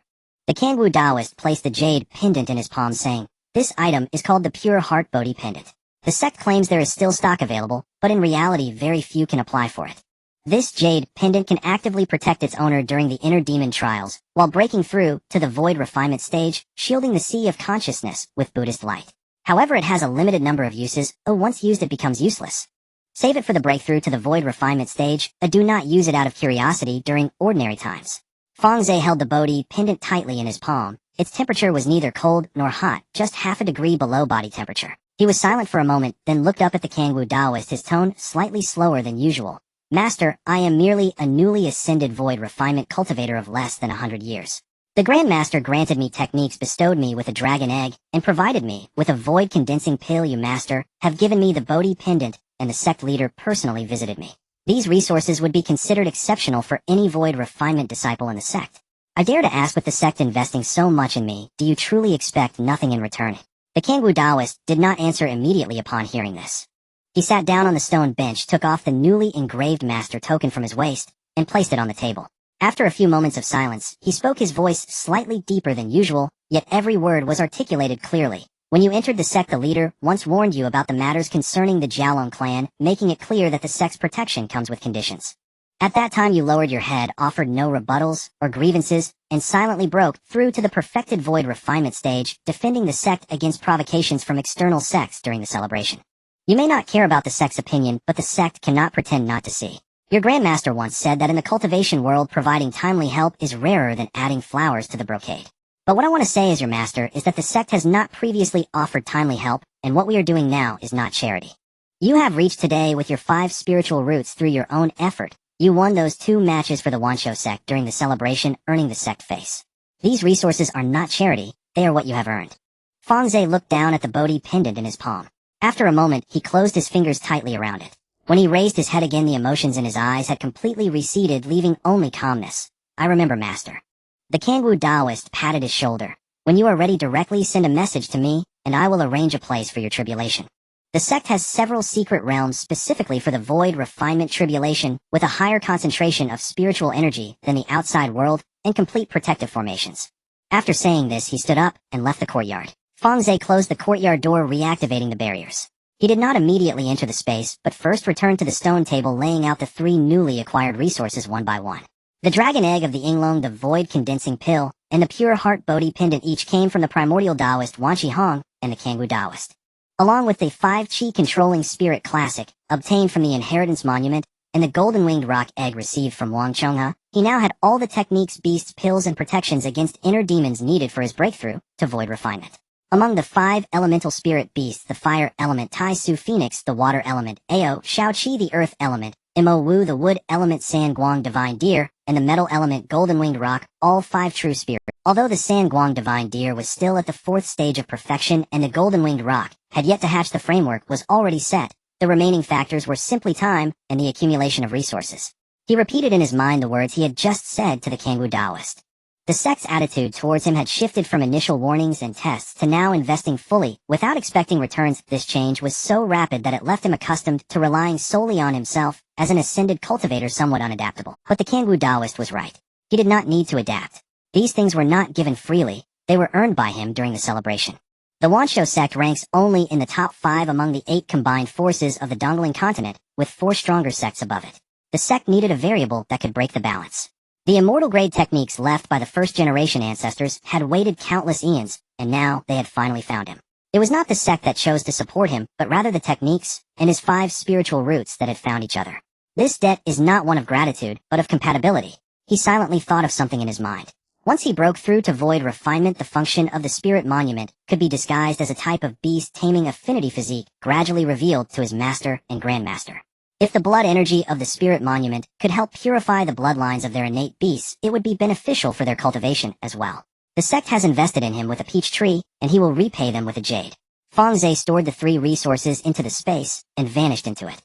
The Kangwu Taoist placed the jade pendant in his palm, saying, "This item is called the Pure Heart Bodhi Pendant. The sect claims there is still stock available, but in reality very few can apply for it. This jade pendant can actively protect its owner during the inner demon trials, while breaking through to the void refinement stage, shielding the sea of consciousness with Buddhist light. However, it has a limited number of uses, once used it becomes useless. Save it for the breakthrough to the void refinement stage, do not use it out of curiosity during ordinary times." Fang Ze held the Bodhi pendant tightly in his palm. Its temperature was neither cold nor hot, just half a degree below body temperature. He was silent for a moment, then looked up at the Kangwu Taoist, his tone slightly slower than usual. "Master, I am merely a newly ascended void refinement cultivator of less than 100 years. The Grandmaster granted me techniques, bestowed me with a dragon egg, and provided me with a void condensing pill. You, Master, have given me the Bodhi pendant, and the sect leader personally visited me. These resources would be considered exceptional for any void refinement disciple in the sect. I dare to ask, with the sect investing so much in me, do you truly expect nothing in return?" The Kangwu Taoist did not answer immediately upon hearing this. He sat down on the stone bench, took off the newly engraved master token from his waist, and placed it on the table. After a few moments of silence, he spoke, his voice slightly deeper than usual, yet every word was articulated clearly. "When you entered the sect, the leader once warned you about the matters concerning the Jialong clan, making it clear that the sect's protection comes with conditions. At that time you lowered your head, offered no rebuttals or grievances, and silently broke through to the perfected void refinement stage, defending the sect against provocations from external sects during the celebration. You may not care about the sect's opinion, but the sect cannot pretend not to see. Your Grandmaster once said that in the cultivation world, providing timely help is rarer than adding flowers to the brocade. But what I want to say, as your master, is that the sect has not previously offered timely help, and what we are doing now is not charity. You have reached today with your 5 spiritual roots through your own effort. You won those 2 matches for the Wanshou sect during the celebration, earning the sect face. These resources are not charity, they are what you have earned." Fang Ze looked down at the Bodhi pendant in his palm. After a moment, he closed his fingers tightly around it. When he raised his head again, the emotions in his eyes had completely receded, leaving only calmness. "I remember, Master." The Kangwu Taoist patted his shoulder. "When you are ready, directly send a message to me, and I will arrange a place for your tribulation. The sect has several secret realms specifically for the void refinement tribulation, with a higher concentration of spiritual energy than the outside world, and complete protective formations." After saying this, he stood up and left the courtyard. Fang Ze closed the courtyard door, reactivating the barriers. He did not immediately enter the space, but first returned to the stone table, laying out the 3 newly acquired resources one by one. The dragon egg of the Yinglong, the void condensing pill, and the pure heart Bodhi pendant each came from the primordial Taoist Wanshi Hong and the Kangwu Taoist. Along with the 5 chi controlling spirit classic, obtained from the inheritance monument, and the golden winged rock egg received from Wang Chongha, he now had all the techniques, beasts, pills, and protections against inner demons needed for his breakthrough to void refinement. Among the 5 elemental spirit beasts, the fire element Tai Su Phoenix, the water element Ao Shao Qi, the earth element Mo Wu, the wood element San Guang divine deer, and the metal element golden winged rock, all 5 true spirits. Although the San Guang divine deer was still at the 4th stage of perfection and the golden winged rock had yet to hatch, the framework was already set. The remaining factors were simply time and the accumulation of resources. He repeated in his mind the words he had just said to the Kangwu Taoist. The sect's attitude towards him had shifted from initial warnings and tests to now investing fully, without expecting returns. This change was so rapid that it left him accustomed to relying solely on himself, as an ascended cultivator, somewhat unadaptable. But the Kangwu Taoist was right. He did not need to adapt. These things were not given freely, they were earned by him during the celebration. The Wanshou sect ranks only in the top 5 among the 8 combined forces of the Dongling continent, with 4 stronger sects above it. The sect needed a variable that could break the balance. The immortal grade techniques left by the first-generation ancestors had waited countless eons, and now they had finally found him. It was not the sect that chose to support him, but rather the techniques and his 5 spiritual roots that had found each other. This debt is not one of gratitude, but of compatibility. He silently thought of something in his mind. Once he broke through to void refinement, the function of the spirit monument could be disguised as a type of beast taming affinity physique gradually revealed to his master and grandmaster. If the blood energy of the spirit monument could help purify the bloodlines of their innate beasts, it would be beneficial for their cultivation as well. The sect has invested in him with a peach tree, and he will repay them with a jade. Fang Ze stored the three resources into the space and vanished into it.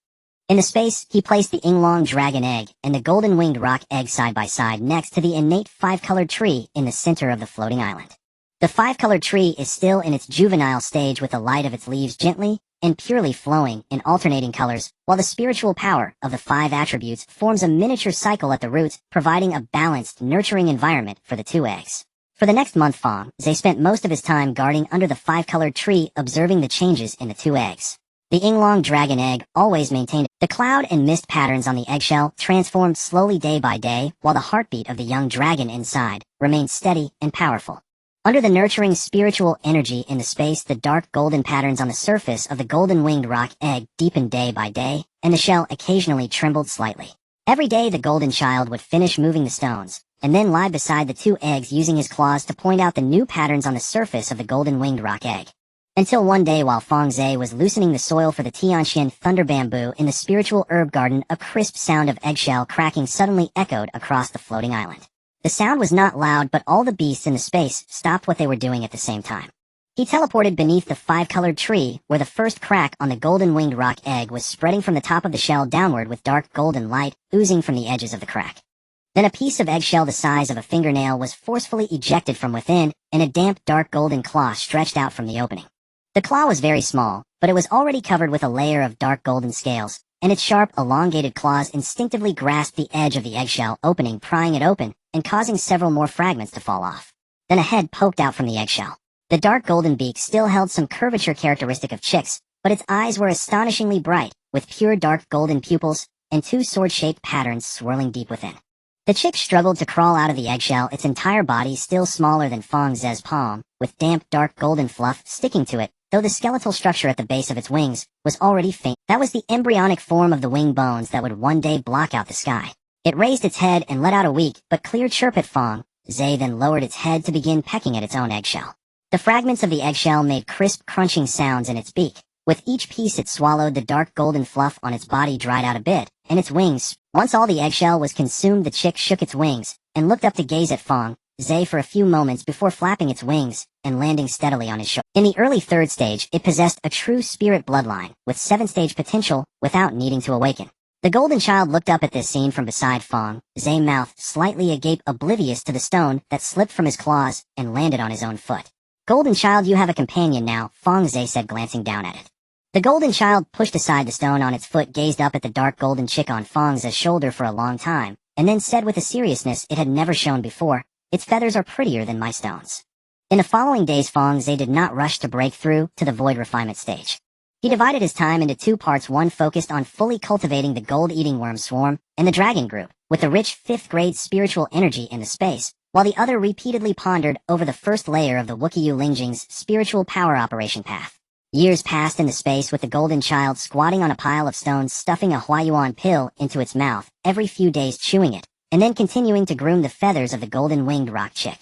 In the space, he placed the Yinglong dragon egg and the golden-winged rock egg side by side next to the innate five-colored tree in the center of the floating island. The five-colored tree is still in its juvenile stage with the light of its leaves gently and purely flowing in alternating colors, while the spiritual power of the five attributes forms a miniature cycle at the roots, providing a balanced, nurturing environment for the two eggs. For the next month, Fang Ze spent most of his time guarding under the five-colored tree, observing the changes in the two eggs. The Yinglong dragon egg always maintained the cloud and mist patterns on the eggshell, transformed slowly day by day, while the heartbeat of the young dragon inside remained steady and powerful. Under the nurturing spiritual energy in the space, the dark golden patterns on the surface of the golden-winged rock egg deepened day by day, and the shell occasionally trembled slightly. Every day the golden child would finish moving the stones, and then lie beside the two eggs using his claws to point out the new patterns on the surface of the golden-winged rock egg. Until one day, while Fang Ze was loosening the soil for the Tianxian thunder bamboo in the spiritual herb garden, a crisp sound of eggshell cracking suddenly echoed across the floating island. The sound was not loud, but all the beasts in the space stopped what they were doing at the same time. He teleported beneath the five-colored tree, where the first crack on the golden-winged rock egg was spreading from the top of the shell downward with dark golden light oozing from the edges of the crack. Then a piece of eggshell the size of a fingernail was forcefully ejected from within, and a damp dark golden claw stretched out from the opening. The claw was very small, but it was already covered with a layer of dark golden scales, and its sharp, elongated claws instinctively grasped the edge of the eggshell opening, prying it open, and causing several more fragments to fall off. Then a head poked out from the eggshell. The dark golden beak still held some curvature characteristic of chicks, but its eyes were astonishingly bright, with pure dark golden pupils, and two sword-shaped patterns swirling deep within. The chick struggled to crawl out of the eggshell, its entire body still smaller than Fang Ze's palm, with damp dark golden fluff sticking to it, though the skeletal structure at the base of its wings was already faint. That was the embryonic form of the wing bones that would one day block out the sky. It raised its head and let out a weak but clear chirp at Fang Ze, then lowered its head to begin pecking at its own eggshell. The fragments of the eggshell made crisp crunching sounds in its beak. With each piece it swallowed, the dark golden fluff on its body dried out a bit, and its wings. Once all the eggshell was consumed, the chick shook its wings and looked up to gaze at Fang Ze for a few moments before flapping its wings and landing steadily on his shoulder. In the early third stage, it possessed a true spirit bloodline with 7-stage potential without needing to awaken. The golden child looked up at this scene from beside Fang Ze, mouth slightly agape, oblivious to the stone that slipped from his claws and landed on his own foot. "Golden child, you have a companion now," Fang Ze said, glancing down at it. The golden child pushed aside the stone on its foot, gazed up at the dark golden chick on Fang Ze's shoulder for a long time, and then said with a seriousness it had never shown before, "Its feathers are prettier than my stones." In the following days, Fang Ze did not rush to break through to the void refinement stage. He divided his time into two parts, one focused on fully cultivating the gold-eating worm swarm and the dragon group, with the rich 5th-grade spiritual energy in the space, while the other repeatedly pondered over the first layer of the Wukyu Lingjing's spiritual power operation path. Years passed in the space, with the golden child squatting on a pile of stones, stuffing a Huayuan pill into its mouth, every few days chewing it, and then continuing to groom the feathers of the golden-winged rock chick.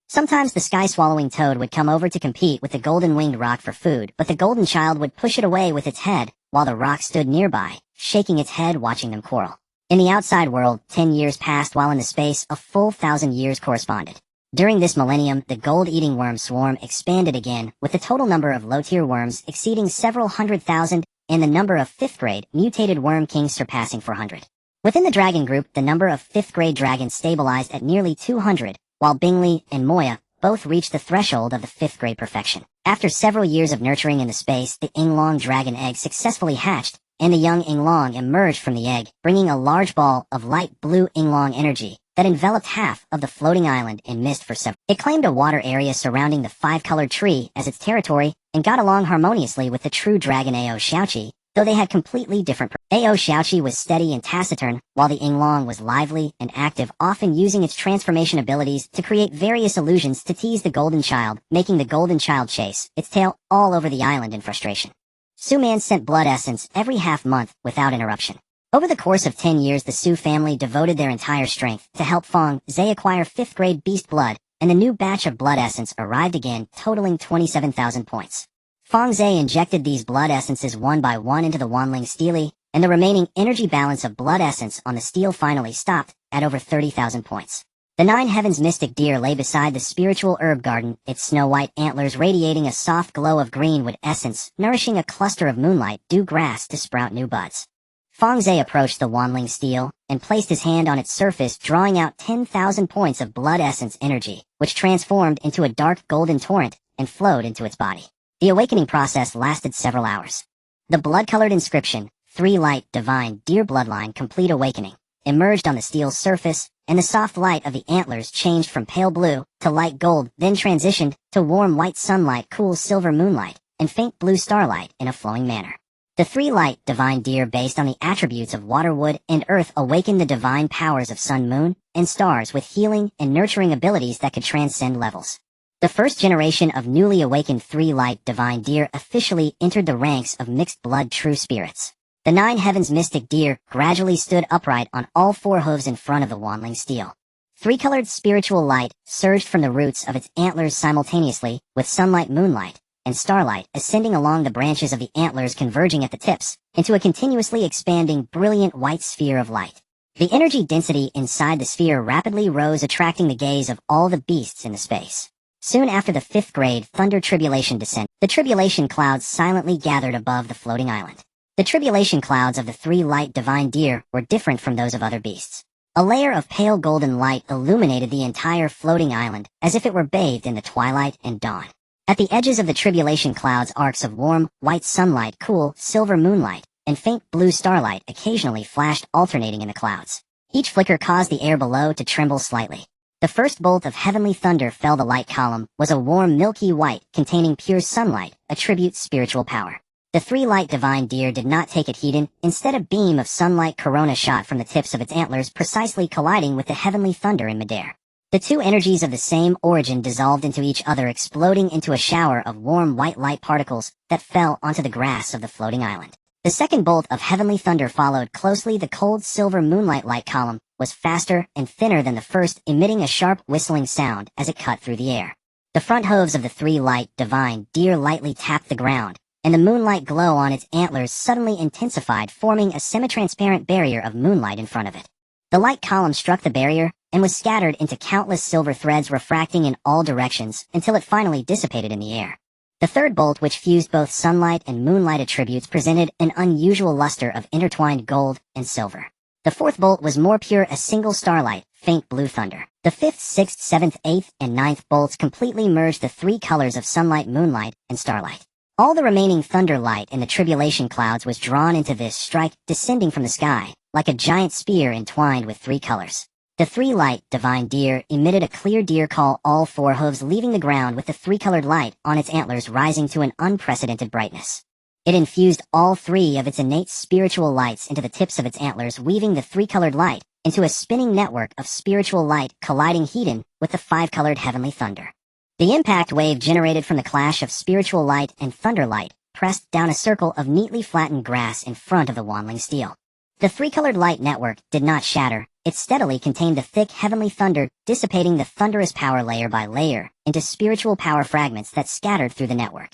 Sometimes the sky-swallowing toad would come over to compete with the golden-winged rock for food, but the golden child would push it away with its head, while the rock stood nearby, shaking its head watching them quarrel. In the outside world, 10 years passed, while in the space, a full 1,000 years corresponded. During this millennium, the gold-eating worm swarm expanded again, with the total number of low-tier worms exceeding several 100,000, and the number of 5th-grade mutated worm kings surpassing 400. Within the dragon group, the number of 5th-grade dragons stabilized at nearly 200, while Bingli and Moya both reached the threshold of the 5th-grade perfection. After several years of nurturing in the space, the Yinglong dragon egg successfully hatched, and the young Yinglong emerged from the egg, bringing a large ball of light blue Yinglong energy that enveloped half of the floating island in mist for several. It claimed a water area surrounding the 5-colored tree as its territory and got along harmoniously with the true dragon Ao Xiaoqi, though they had completely different. Ao Xiaoqi was steady and taciturn, while the Yinglong was lively and active, often using its transformation abilities to create various illusions to tease the golden child, making the golden child chase its tail all over the island in frustration. Su Man sent blood essence every half-month without interruption. Over the course of 10 years, the Su family devoted their entire strength to help Fang Ze acquire 5th-grade beast blood and the new batch of blood essence arrived again, totaling 27,000 points. Fang Ze injected these blood essences one by one into the Wanling Steely, and the remaining energy balance of blood essence on the steel finally stopped at over 30,000 points. The 9 Heavens mystic deer lay beside the spiritual herb garden, its snow-white antlers radiating a soft glow of greenwood essence, nourishing a cluster of moonlight dew grass to sprout new buds. Fang Ze approached the Wanling steel and placed his hand on its surface, drawing out 10,000 points of blood essence energy, which transformed into a dark golden torrent and flowed into its body. The awakening process lasted several hours. The blood-colored inscription, 3 Light Divine Deer Bloodline Complete Awakening, emerged on the steel's surface, and the soft light of the antlers changed from pale blue to light gold, then transitioned to warm white sunlight, cool silver moonlight, and faint blue starlight in a flowing manner. The 3 Light Divine Deer, based on the attributes of water, wood, and earth, awakened the divine powers of sun, moon, and stars with healing and nurturing abilities that could transcend levels. The first generation of newly awakened 3 Light Divine Deer officially entered the ranks of mixed blood true spirits. The 9 Heavens mystic deer gradually stood upright on all 4 hooves in front of the Wanling steel. 3-colored spiritual light surged from the roots of its antlers simultaneously, with sunlight, moonlight, and starlight ascending along the branches of the antlers, converging at the tips into a continuously expanding, brilliant white sphere of light. The energy density inside the sphere rapidly rose, attracting the gaze of all the beasts in the space. Soon after the 5th grade thunder tribulation descent, the tribulation clouds silently gathered above the floating island. The tribulation clouds of the 3 Light Divine Deer were different from those of other beasts. A layer of pale golden light illuminated the entire floating island, as if it were bathed in the twilight and dawn. At the edges of the tribulation clouds, arcs of warm, white sunlight, cool, silver moonlight, and faint blue starlight occasionally flashed, alternating in the clouds. Each flicker caused the air below to tremble slightly. The first bolt of heavenly thunder fell. The light column was a warm milky white containing pure sunlight, a tribute spiritual power. The 3 Light Divine Deer did not take it heeded. Instead, a beam of sunlight corona shot from the tips of its antlers, precisely colliding with the heavenly thunder in midair. The 2 energies of the same origin dissolved into each other, exploding into a shower of warm white light particles that fell onto the grass of the floating island. The second bolt of heavenly thunder followed closely. The cold silver moonlight light column was faster and thinner than the first, emitting a sharp whistling sound as it cut through the air. The front hooves of the 3 Light Divine Deer lightly tapped the ground, and the moonlight glow on its antlers suddenly intensified, forming a semi-transparent barrier of moonlight in front of it. The light column struck the barrier and was scattered into countless silver threads, refracting in all directions until it finally dissipated in the air. The third bolt, which fused both sunlight and moonlight attributes, presented an unusual luster of intertwined gold and silver. The fourth bolt was more pure, a single starlight, faint blue thunder. The 5th, 6th, 7th, 8th, and 9th bolts completely merged the 3 colors of sunlight, moonlight, and starlight. All the remaining thunder light in the tribulation clouds was drawn into this strike, descending from the sky, like a giant spear entwined with 3 colors. The 3 Light Divine Deer emitted a clear deer call, all 4 hooves leaving the ground with the 3-colored light on its antlers rising to an unprecedented brightness. It infused all 3 of its innate spiritual lights into the tips of its antlers, weaving the 3-colored light into a spinning network of spiritual light, colliding heated with the 5-colored heavenly thunder. The impact wave generated from the clash of spiritual light and thunder light pressed down a circle of neatly flattened grass in front of the Wanling steel. The 3-colored light network did not shatter. It steadily contained the thick heavenly thunder, dissipating the thunderous power layer by layer into spiritual power fragments that scattered through the network.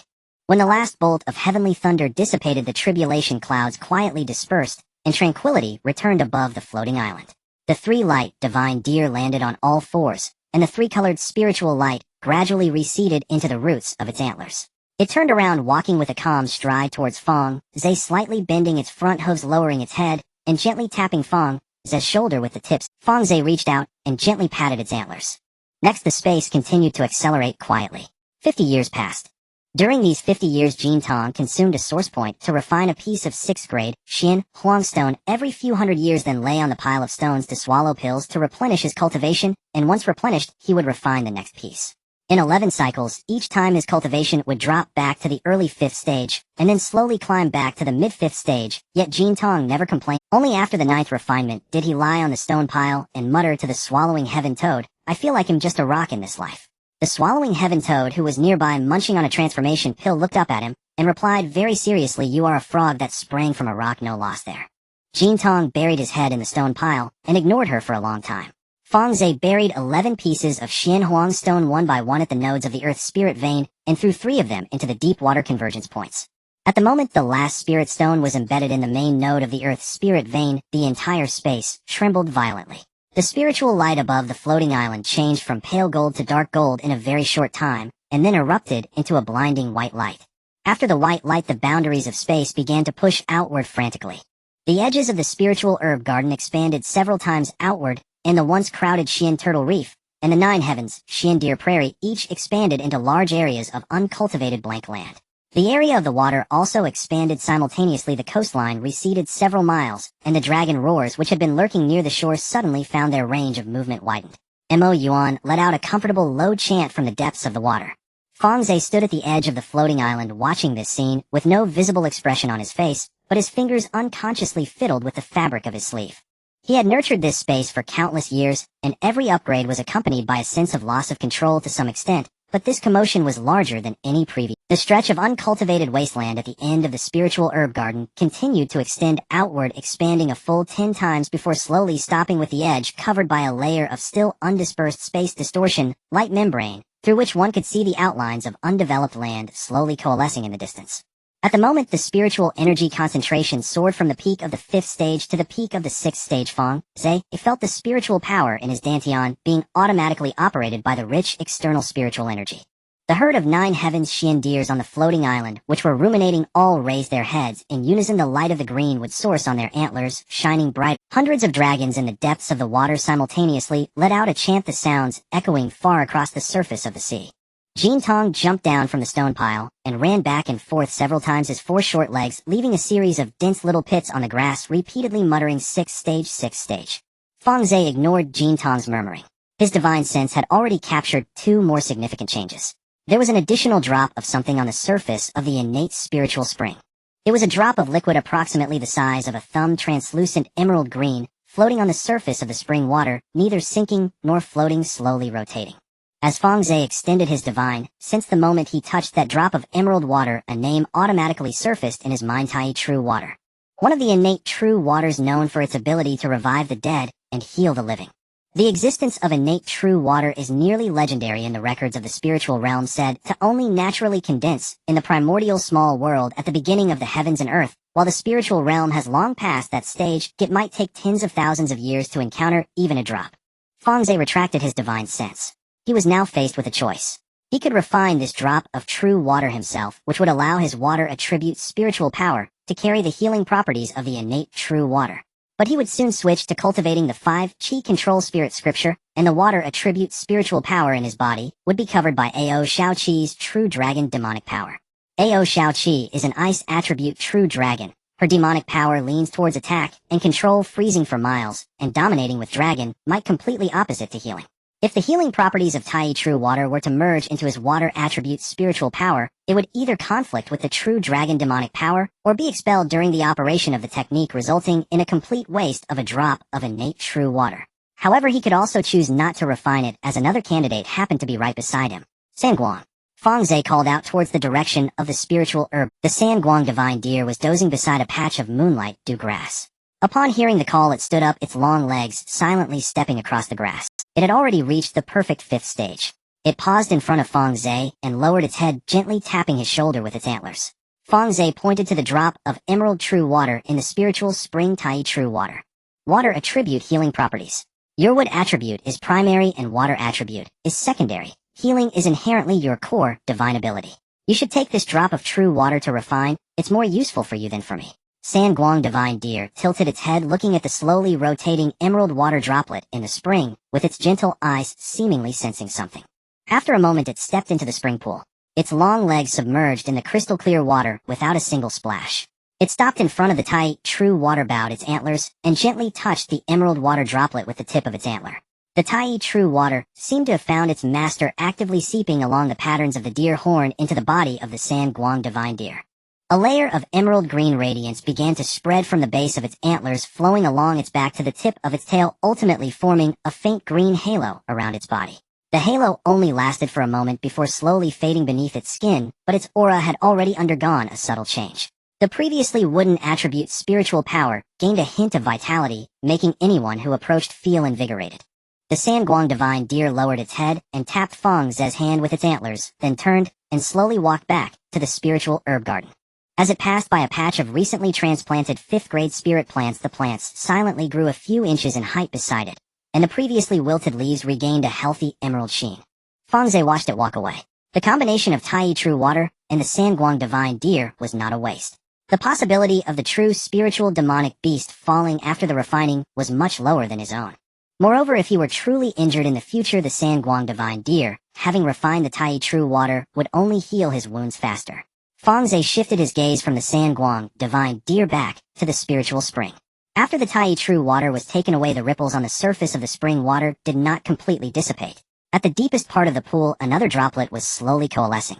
When the last bolt of heavenly thunder dissipated, the tribulation clouds quietly dispersed, and tranquility returned above the floating island. The 3 Light Divine Deer landed on all 4s, and the 3-colored spiritual light gradually receded into the roots of its antlers. It turned around, walking with a calm stride towards Fang Ze, slightly bending its front hooves, lowering its head, and gently tapping Fang Ze's shoulder with the tips. Fang Ze reached out and gently patted its antlers. Next, the space continued to accelerate quietly. 50 years passed. During these 50 years, Jin Tong consumed a source point to refine a piece of 6th grade Xian Huang stone every few hundred years, then lay on the pile of stones to swallow pills to replenish his cultivation, and once replenished, he would refine the next piece. In 11 cycles, each time his cultivation would drop back to the early 5th stage, and then slowly climb back to the mid-5th stage, yet Jin Tong never complained. Only after the 9th refinement did he lie on the stone pile and mutter to the swallowing heaven toad, "I feel like I'm just a rock in this life." The swallowing heaven toad, who was nearby munching on a transformation pill, looked up at him and replied very seriously, "You are a frog that sprang from a rock, no loss there." Jin Tong buried his head in the stone pile and ignored her for a long time. Fang Ze buried 11 pieces of Xianhuang stone one by one at the nodes of the Earth's spirit vein and threw 3 of them into the deep water convergence points. At the moment the last spirit stone was embedded in the main node of the Earth's spirit vein, the entire space trembled violently. The spiritual light above the floating island changed from pale gold to dark gold in a very short time, and then erupted into a blinding white light. After the white light, the boundaries of space began to push outward frantically. The edges of the spiritual herb garden expanded several times outward, and the once crowded Xian Turtle Reef, and the 9 heavens, Xian Deer Prairie, each expanded into large areas of uncultivated blank land. The area of the water also expanded simultaneously. The coastline receded several miles, and the dragon roars which had been lurking near the shore suddenly found their range of movement widened. Mo Yuan let out a comfortable low chant from the depths of the water. Fang Ze stood at the edge of the floating island watching this scene, with no visible expression on his face, but his fingers unconsciously fiddled with the fabric of his sleeve. He had nurtured this space for countless years, and every upgrade was accompanied by a sense of loss of control to some extent, but this commotion was larger than any previous. The stretch of uncultivated wasteland at the end of the spiritual herb garden continued to extend outward, expanding a full 10 times before slowly stopping with the edge covered by a layer of still undispersed space distortion, light membrane, through which one could see the outlines of undeveloped land slowly coalescing in the distance. At the moment the spiritual energy concentration soared from the peak of the 5th stage to the peak of the 6th stage. Fang Ze felt the spiritual power in his dantian being automatically operated by the rich external spiritual energy. The herd of 9 heavens Xian deers on the floating island, which were ruminating, all raised their heads. In unison the light of the green would source on their antlers, shining bright. Hundreds of dragons in the depths of the water simultaneously let out a chant, the sounds echoing far across the surface of the sea. Jin Tong jumped down from the stone pile, and ran back and forth several times his 4 short legs, leaving a series of dense little pits on the grass, repeatedly muttering 6th stage, 6th stage. Fang Ze ignored Jin Tong's murmuring. His divine sense had already captured 2 more significant changes. There was an additional drop of something on the surface of the innate spiritual spring. It was a drop of liquid approximately the size of a thumb, translucent emerald green, floating on the surface of the spring water, neither sinking nor floating, slowly rotating. As Fang Ze extended his divine, since the moment he touched that drop of emerald water, a name automatically surfaced in his mind: Tai True Water. One of the innate true waters known for its ability to revive the dead and heal the living. The existence of innate true water is nearly legendary in the records of the spiritual realm, said to only naturally condense in the primordial small world at the beginning of the heavens and earth. While the spiritual realm has long passed that stage, it might take tens of thousands of years to encounter even a drop. Fang Ze retracted his divine sense. He was now faced with a choice. He could refine this drop of true water himself, which would allow his water attribute spiritual power to carry the healing properties of the innate true water. But he would soon switch to cultivating the 5 Qi control spirit scripture, and the water attribute spiritual power in his body would be covered by Ao Shao Qi's true dragon demonic power. Ao Shao Qi is an ice attribute true dragon. Her demonic power leans towards attack and control, freezing for miles, and dominating with dragon might completely opposite to healing. If the healing properties of Tai True Water were to merge into his water attribute spiritual power, it would either conflict with the true dragon demonic power, or be expelled during the operation of the technique, resulting in a complete waste of a drop of innate true water. However, he could also choose not to refine it, as another candidate happened to be right beside him. Sanguang. Fang Ze called out towards the direction of the spiritual herb. The Sanguang divine deer was dozing beside a patch of moonlight dew grass. Upon hearing the call, it stood up, its long legs silently stepping across the grass. It had already reached the perfect 5th stage. It paused in front of Fang Ze and lowered its head, gently tapping his shoulder with its antlers. Fang Ze pointed to the drop of emerald true water in the spiritual spring Tai True Water. Water attribute healing properties. Your wood attribute is primary and water attribute is secondary. Healing is inherently your core divine ability. You should take this drop of true water to refine. It's more useful for you than for me. Sanguang divine deer tilted its head, looking at the slowly rotating emerald water droplet in the spring, with its gentle eyes seemingly sensing something. After a moment it stepped into the spring pool. Its long legs submerged in the crystal clear water without a single splash. It stopped in front of the Tai True Water, bowed its antlers, and gently touched the emerald water droplet with the tip of its antler. The Tai True Water seemed to have found its master, actively seeping along the patterns of the deer horn into the body of the Sanguang divine deer. A layer of emerald green radiance began to spread from the base of its antlers, flowing along its back to the tip of its tail, ultimately forming a faint green halo around its body. The halo only lasted for a moment before slowly fading beneath its skin, but its aura had already undergone a subtle change. The previously wooden attribute spiritual power gained a hint of vitality, making anyone who approached feel invigorated. The Sanguang divine deer lowered its head and tapped Fang Ze's hand with its antlers, then turned and slowly walked back to the spiritual herb garden. As it passed by a patch of recently transplanted 5th-grade spirit plants, the plants silently grew a few inches in height beside it, and the previously wilted leaves regained a healthy emerald sheen. Fang Ze watched it walk away. The combination of Tai True Water and the Sanguang divine deer was not a waste. The possibility of the true spiritual demonic beast falling after the refining was much lower than his own. Moreover, if he were truly injured in the future, the Sanguang divine deer, having refined the Tai True Water, would only heal his wounds faster. Fang Ze shifted his gaze from the Sanguang divine deer back to the spiritual spring. After the Tai True Water was taken away, the ripples on the surface of the spring water did not completely dissipate. At the deepest part of the pool, another droplet was slowly coalescing.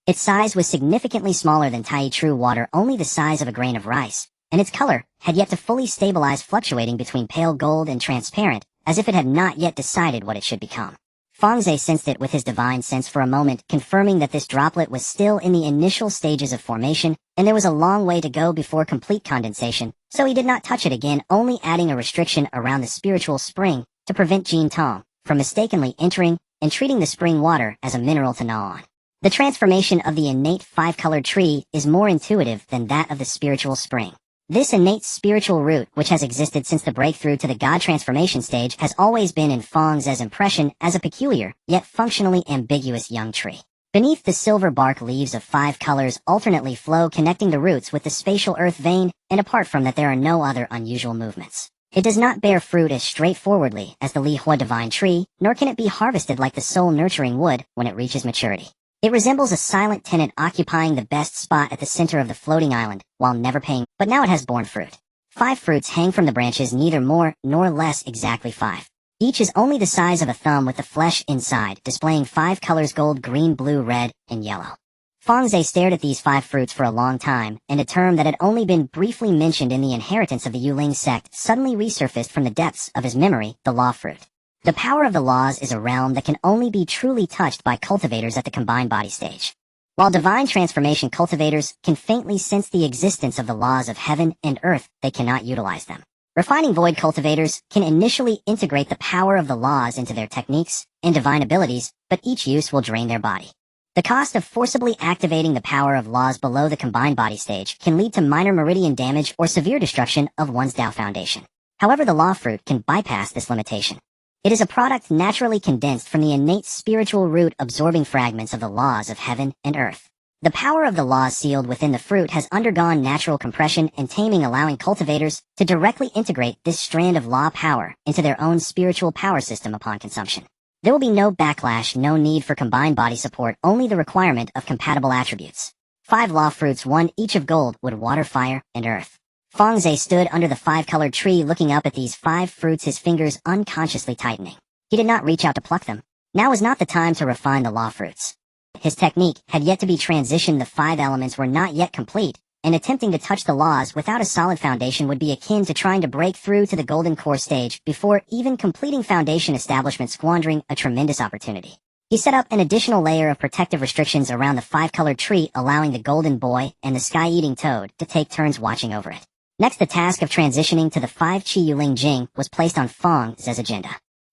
Its size was significantly smaller than Tai True Water, only the size of a grain of rice, and its color had yet to fully stabilize, fluctuating between pale gold and transparent, as if it had not yet decided what it should become. Fang Ze sensed it with his divine sense for a moment, confirming that this droplet was still in the initial stages of formation, and there was a long way to go before complete condensation, so he did not touch it again, only adding a restriction around the spiritual spring to prevent Jin Tong from mistakenly entering and treating the spring water as a mineral to gnaw on. The transformation of the innate 5-colored tree is more intuitive than that of the spiritual spring. This innate spiritual root, which has existed since the breakthrough to the God transformation stage, has always been in Fang Ze's impression as a peculiar, yet functionally ambiguous young tree. Beneath, the silver bark leaves of 5 colors alternately flow, connecting the roots with the spatial earth vein, and apart from that there are no other unusual movements. It does not bear fruit as straightforwardly as the Li Hua divine tree, nor can it be harvested like the soul-nurturing wood when it reaches maturity. It resembles a silent tenant occupying the best spot at the center of the floating island, while never paying, but now it has borne fruit. 5 fruits hang from the branches, neither more nor less, exactly 5. Each is only the size of a thumb, with the flesh inside, displaying 5 colors: gold, green, blue, red, and yellow. Fang Ze stared at these 5 fruits for a long time, and a term that had only been briefly mentioned in the inheritance of the Yuling sect suddenly resurfaced from the depths of his memory: the law fruit. The power of the laws is a realm that can only be truly touched by cultivators at the combined body stage. While divine transformation cultivators can faintly sense the existence of the laws of heaven and earth, they cannot utilize them. Refining void cultivators can initially integrate the power of the laws into their techniques and divine abilities, but each use will drain their body. The cost of forcibly activating the power of laws below the combined body stage can lead to minor meridian damage or severe destruction of one's Tao foundation. However, the law fruit can bypass this limitation. It is a product naturally condensed from the innate spiritual root, absorbing fragments of the laws of heaven and earth. The power of the laws sealed within the fruit has undergone natural compression and taming, allowing cultivators to directly integrate this strand of law power into their own spiritual power system upon consumption. There will be no backlash, no need for combined body support, only the requirement of compatible attributes. 5 law fruits, 1 each of gold, wood, water, fire, and earth. Fang Ze stood under the 5-colored tree looking up at these 5 fruits, his fingers unconsciously tightening. He did not reach out to pluck them. Now was not the time to refine the law fruits. His technique had yet to be transitioned, the 5 elements were not yet complete, and attempting to touch the laws without a solid foundation would be akin to trying to break through to the golden core stage before even completing foundation establishment, squandering a tremendous opportunity. He set up an additional layer of protective restrictions around the 5-colored tree, allowing the golden boy and the sky-eating toad to take turns watching over it. Next, the task of transitioning to the 5 Qi Yuling Jing was placed on Fang Ze's agenda.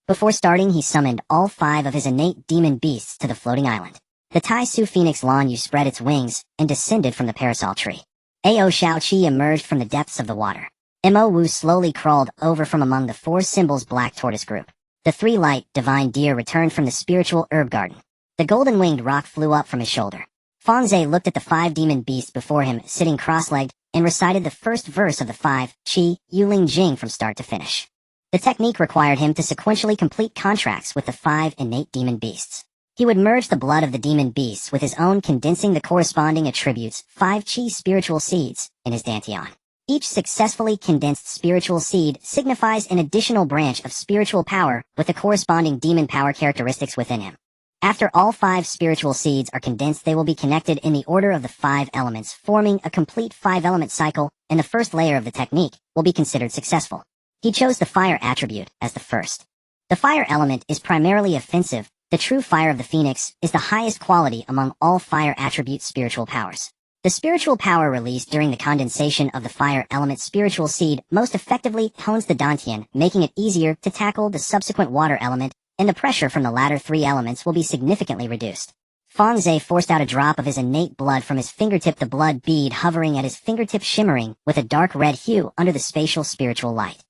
Before starting, he summoned all 5 of his innate demon beasts to the floating island. The Tai Su Phoenix Lan Yu spread its wings and descended from the parasol tree. Ao Shao Qi emerged from the depths of the water. Mo Wu slowly crawled over from among the 4 symbols black tortoise group. The 3 light divine deer returned from the spiritual herb garden. The golden-winged roc flew up from his shoulder. Fang Ze looked at the 5 demon beasts before him, sitting cross-legged, and recited the first verse of the 5 Qi Yuling Jing from start to finish. The technique required him to sequentially complete contracts with the 5 innate demon beasts. He would merge the blood of the demon beasts with his own, condensing the corresponding attributes, 5 Qi spiritual seeds, in his dantian. Each successfully condensed spiritual seed signifies an additional branch of spiritual power with the corresponding demon power characteristics within him. After all 5 spiritual seeds are condensed, they will be connected in the order of the 5 elements, forming a complete 5-element cycle, and the first layer of the technique will be considered successful. He chose the fire attribute as the first. The fire element is primarily offensive. The true fire of the phoenix is the highest quality among all fire attribute spiritual powers. The spiritual power released during the condensation of the fire element spiritual seed most effectively hones the dantian, making it easier to tackle the subsequent water element, and the pressure from the latter three elements will be significantly reduced. Fang Ze forced out a drop of his innate blood from his fingertip, the blood bead hovering at his fingertip shimmering with a dark red hue under the spatial spiritual light.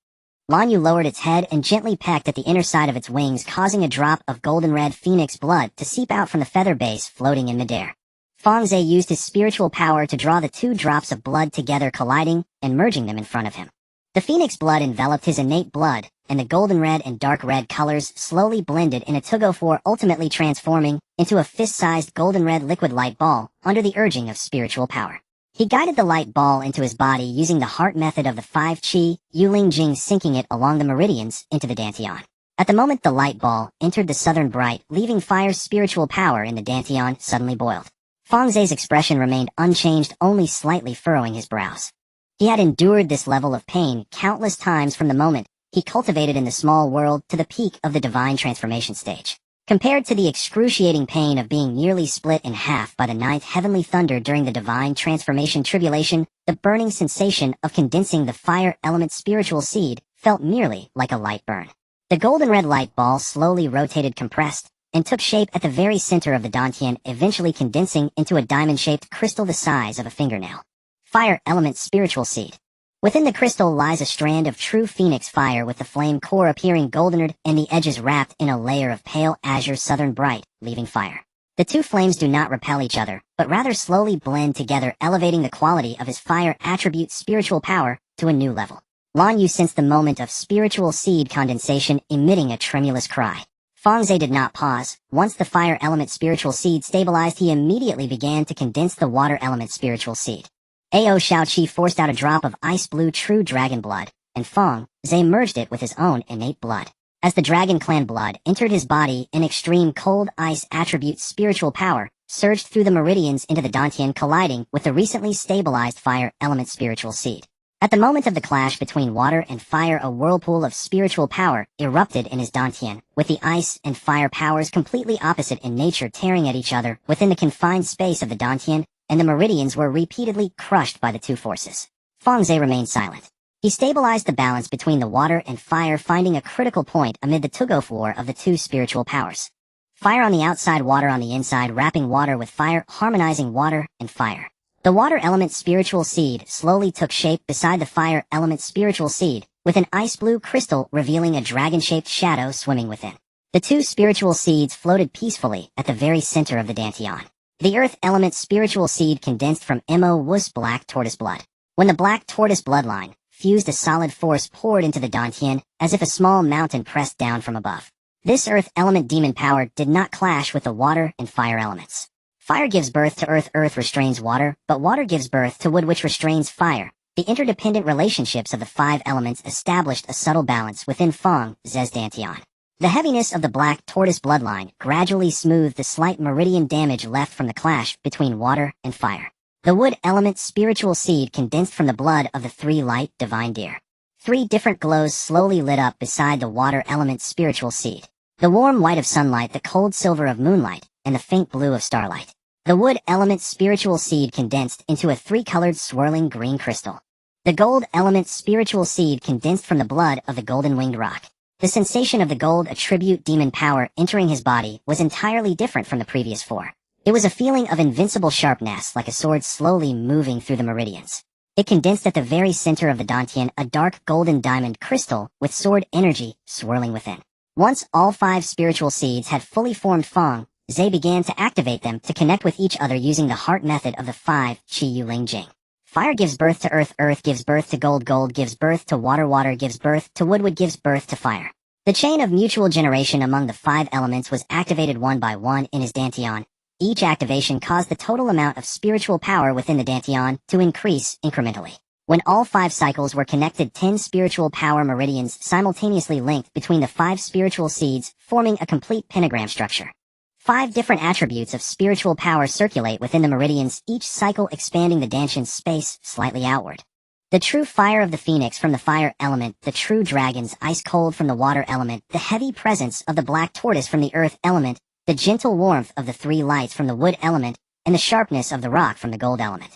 Lan Yu lowered its head and gently pecked at the inner side of its wings, causing a drop of golden red phoenix blood to seep out from the feather base floating in midair. Fang Ze used his spiritual power to draw the two drops of blood together, colliding and merging them in front of him. The phoenix blood enveloped his innate blood, and the golden red and dark red colors slowly blended in a tug-of-war, ultimately transforming into a fist-sized golden red liquid light ball under the urging of spiritual power. He guided the light ball into his body using the heart method of the 5 qi, Yuling Jing, sinking it along the meridians into the dantian. At the moment the light ball entered the southern bright, leaving fire's spiritual power in the dantian suddenly boiled. Fang Ze's expression remained unchanged, only slightly furrowing his brows. He had endured this level of pain countless times from the moment he cultivated in the small world to the peak of the divine transformation stage. Compared to the excruciating pain of being nearly split in half by the 9th heavenly thunder during the divine transformation tribulation, the burning sensation of condensing the fire element spiritual seed felt merely like a light burn. The golden red light ball slowly rotated, compressed, and took shape at the very center of the dantian, eventually condensing into a diamond-shaped crystal the size of a fingernail. Fire element spiritual seed. Within the crystal lies a strand of true phoenix fire, with the flame core appearing goldened and the edges wrapped in a layer of pale azure southern bright, leaving fire. The two flames do not repel each other, but rather slowly blend together, elevating the quality of his fire attribute spiritual power to a new level. Lan Yu sensed the moment of spiritual seed condensation, emitting a tremulous cry. Fang Ze did not pause. Once the fire element spiritual seed stabilized, he immediately began to condense the water element spiritual seed. Ao Shaoqi forced out a drop of ice blue true dragon blood, and Fang Ze merged it with his own innate blood. As the dragon clan blood entered his body, an extreme cold ice attribute spiritual power surged through the meridians into the dantian, colliding with the recently stabilized fire element spiritual seed. At the moment of the clash between water and fire, a whirlpool of spiritual power erupted in his dantian, with the ice and fire powers completely opposite in nature tearing at each other within the confined space of the dantian, and the meridians were repeatedly crushed by the two forces. Fang Ze remained silent. He stabilized the balance between the water and fire, finding a critical point amid the tug-of-war of the two spiritual powers. Fire on the outside, water on the inside, wrapping water with fire, harmonizing water and fire. The water element spiritual seed slowly took shape beside the fire element spiritual seed, with an ice blue crystal revealing a dragon-shaped shadow swimming within. The two spiritual seeds floated peacefully at the very center of the dantian. The earth element spiritual seed condensed from Mo Wus black tortoise blood. When the black tortoise bloodline fused, a solid force poured into the dantian, as if a small mountain pressed down from above. This earth element demon power did not clash with the water and fire elements. Fire gives birth to earth, earth restrains water, but water gives birth to wood, which restrains fire. The interdependent relationships of the 5 elements established a subtle balance within Fang Ze's dantian. The heaviness of the black tortoise bloodline gradually smoothed the slight meridian damage left from the clash between water and fire. The wood element spiritual seed condensed from the blood of the 3 light divine deer. 3 different glows slowly lit up beside the water element spiritual seed. The warm white of sunlight, the cold silver of moonlight, and the faint blue of starlight. The wood element spiritual seed condensed into a 3-colored swirling green crystal. The gold element spiritual seed condensed from the blood of the golden-winged rock. The sensation of the gold attribute demon power entering his body was entirely different from the previous 4. It was a feeling of invincible sharpness, like a sword slowly moving through the meridians. It condensed at the very center of the dantian, a dark golden diamond crystal with sword energy swirling within. Once all 5 spiritual seeds had fully formed, Fang Ze began to activate them to connect with each other using the heart method of the 5 qi Yuling Jing. Fire gives birth to earth, earth gives birth to gold, gold gives birth to water, water gives birth to wood, wood gives birth to fire. The chain of mutual generation among the 5 elements was activated one by one in his dantian. Each activation caused the total amount of spiritual power within the dantian to increase incrementally. When all 5 cycles were connected, 10 spiritual power meridians simultaneously linked between the 5 spiritual seeds, forming a complete pentagram structure. 5 different attributes of spiritual power circulate within the meridians, each cycle expanding the dantian's space slightly outward. The true fire of the phoenix from the fire element, the true dragon's ice cold from the water element, the heavy presence of the black tortoise from the earth element, the gentle warmth of the 3 lights from the wood element, and the sharpness of the rock from the gold element.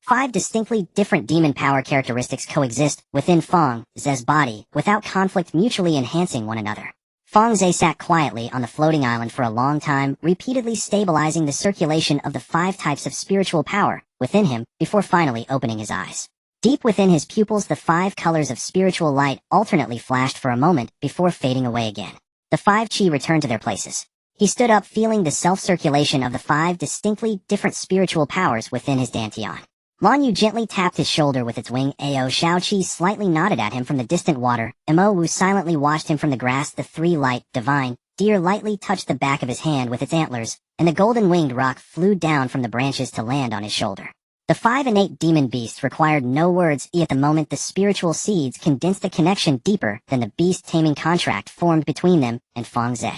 5 distinctly different demon power characteristics coexist within Fang Ze's body without conflict, mutually enhancing one another. Fang Ze sat quietly on the floating island for a long time, repeatedly stabilizing the circulation of the 5 types of spiritual power within him before finally opening his eyes. Deep within his pupils, the 5 colors of spiritual light alternately flashed for a moment before fading away again. The 5 chi returned to their places. He stood up, feeling the self-circulation of the 5 distinctly different spiritual powers within his dantian. Lan Yu gently tapped his shoulder with its wing. Ao Xiaoqi slightly nodded at him from the distant water. Mo Wu silently watched him from the grass. The 3 light, divine, deer lightly touched the back of his hand with its antlers, and the golden-winged roc flew down from the branches to land on his shoulder. The 5 innate demon beasts required no words. At the moment, the spiritual seeds condensed a connection deeper than the beast-taming contract formed between them and Fang Ze.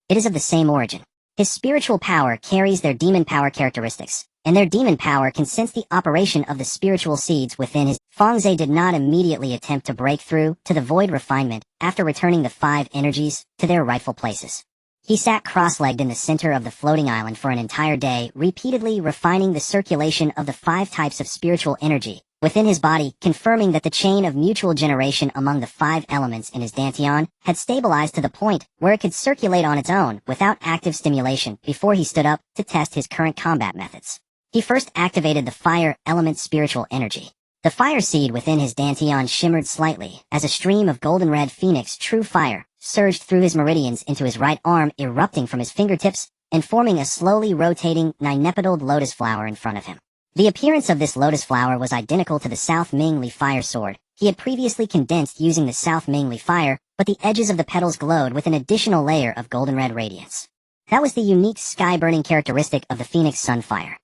It is of the same origin. His spiritual power carries their demon power characteristics, and their demon power can sense the operation of the spiritual seeds within his. Fang Ze did not immediately attempt to break through to the void refinement after returning the 5 energies to their rightful places. He sat cross-legged in the center of the floating island for an entire day, repeatedly refining the circulation of the 5 types of spiritual energy within his body, confirming that the chain of mutual generation among the 5 elements in his dantian had stabilized to the point where it could circulate on its own without active stimulation before he stood up to test his current combat methods. He first activated the fire element spiritual energy. The fire seed within his dantian shimmered slightly as a stream of golden-red phoenix true fire surged through his meridians into his right arm, erupting from his fingertips and forming a slowly rotating 9-nepedaled lotus flower in front of him. The appearance of this lotus flower was identical to the South Mingli fire sword he had previously condensed using the South Mingli fire, but the edges of the petals glowed with an additional layer of golden-red radiance. That was the unique sky-burning characteristic of the Phoenix Sunfire.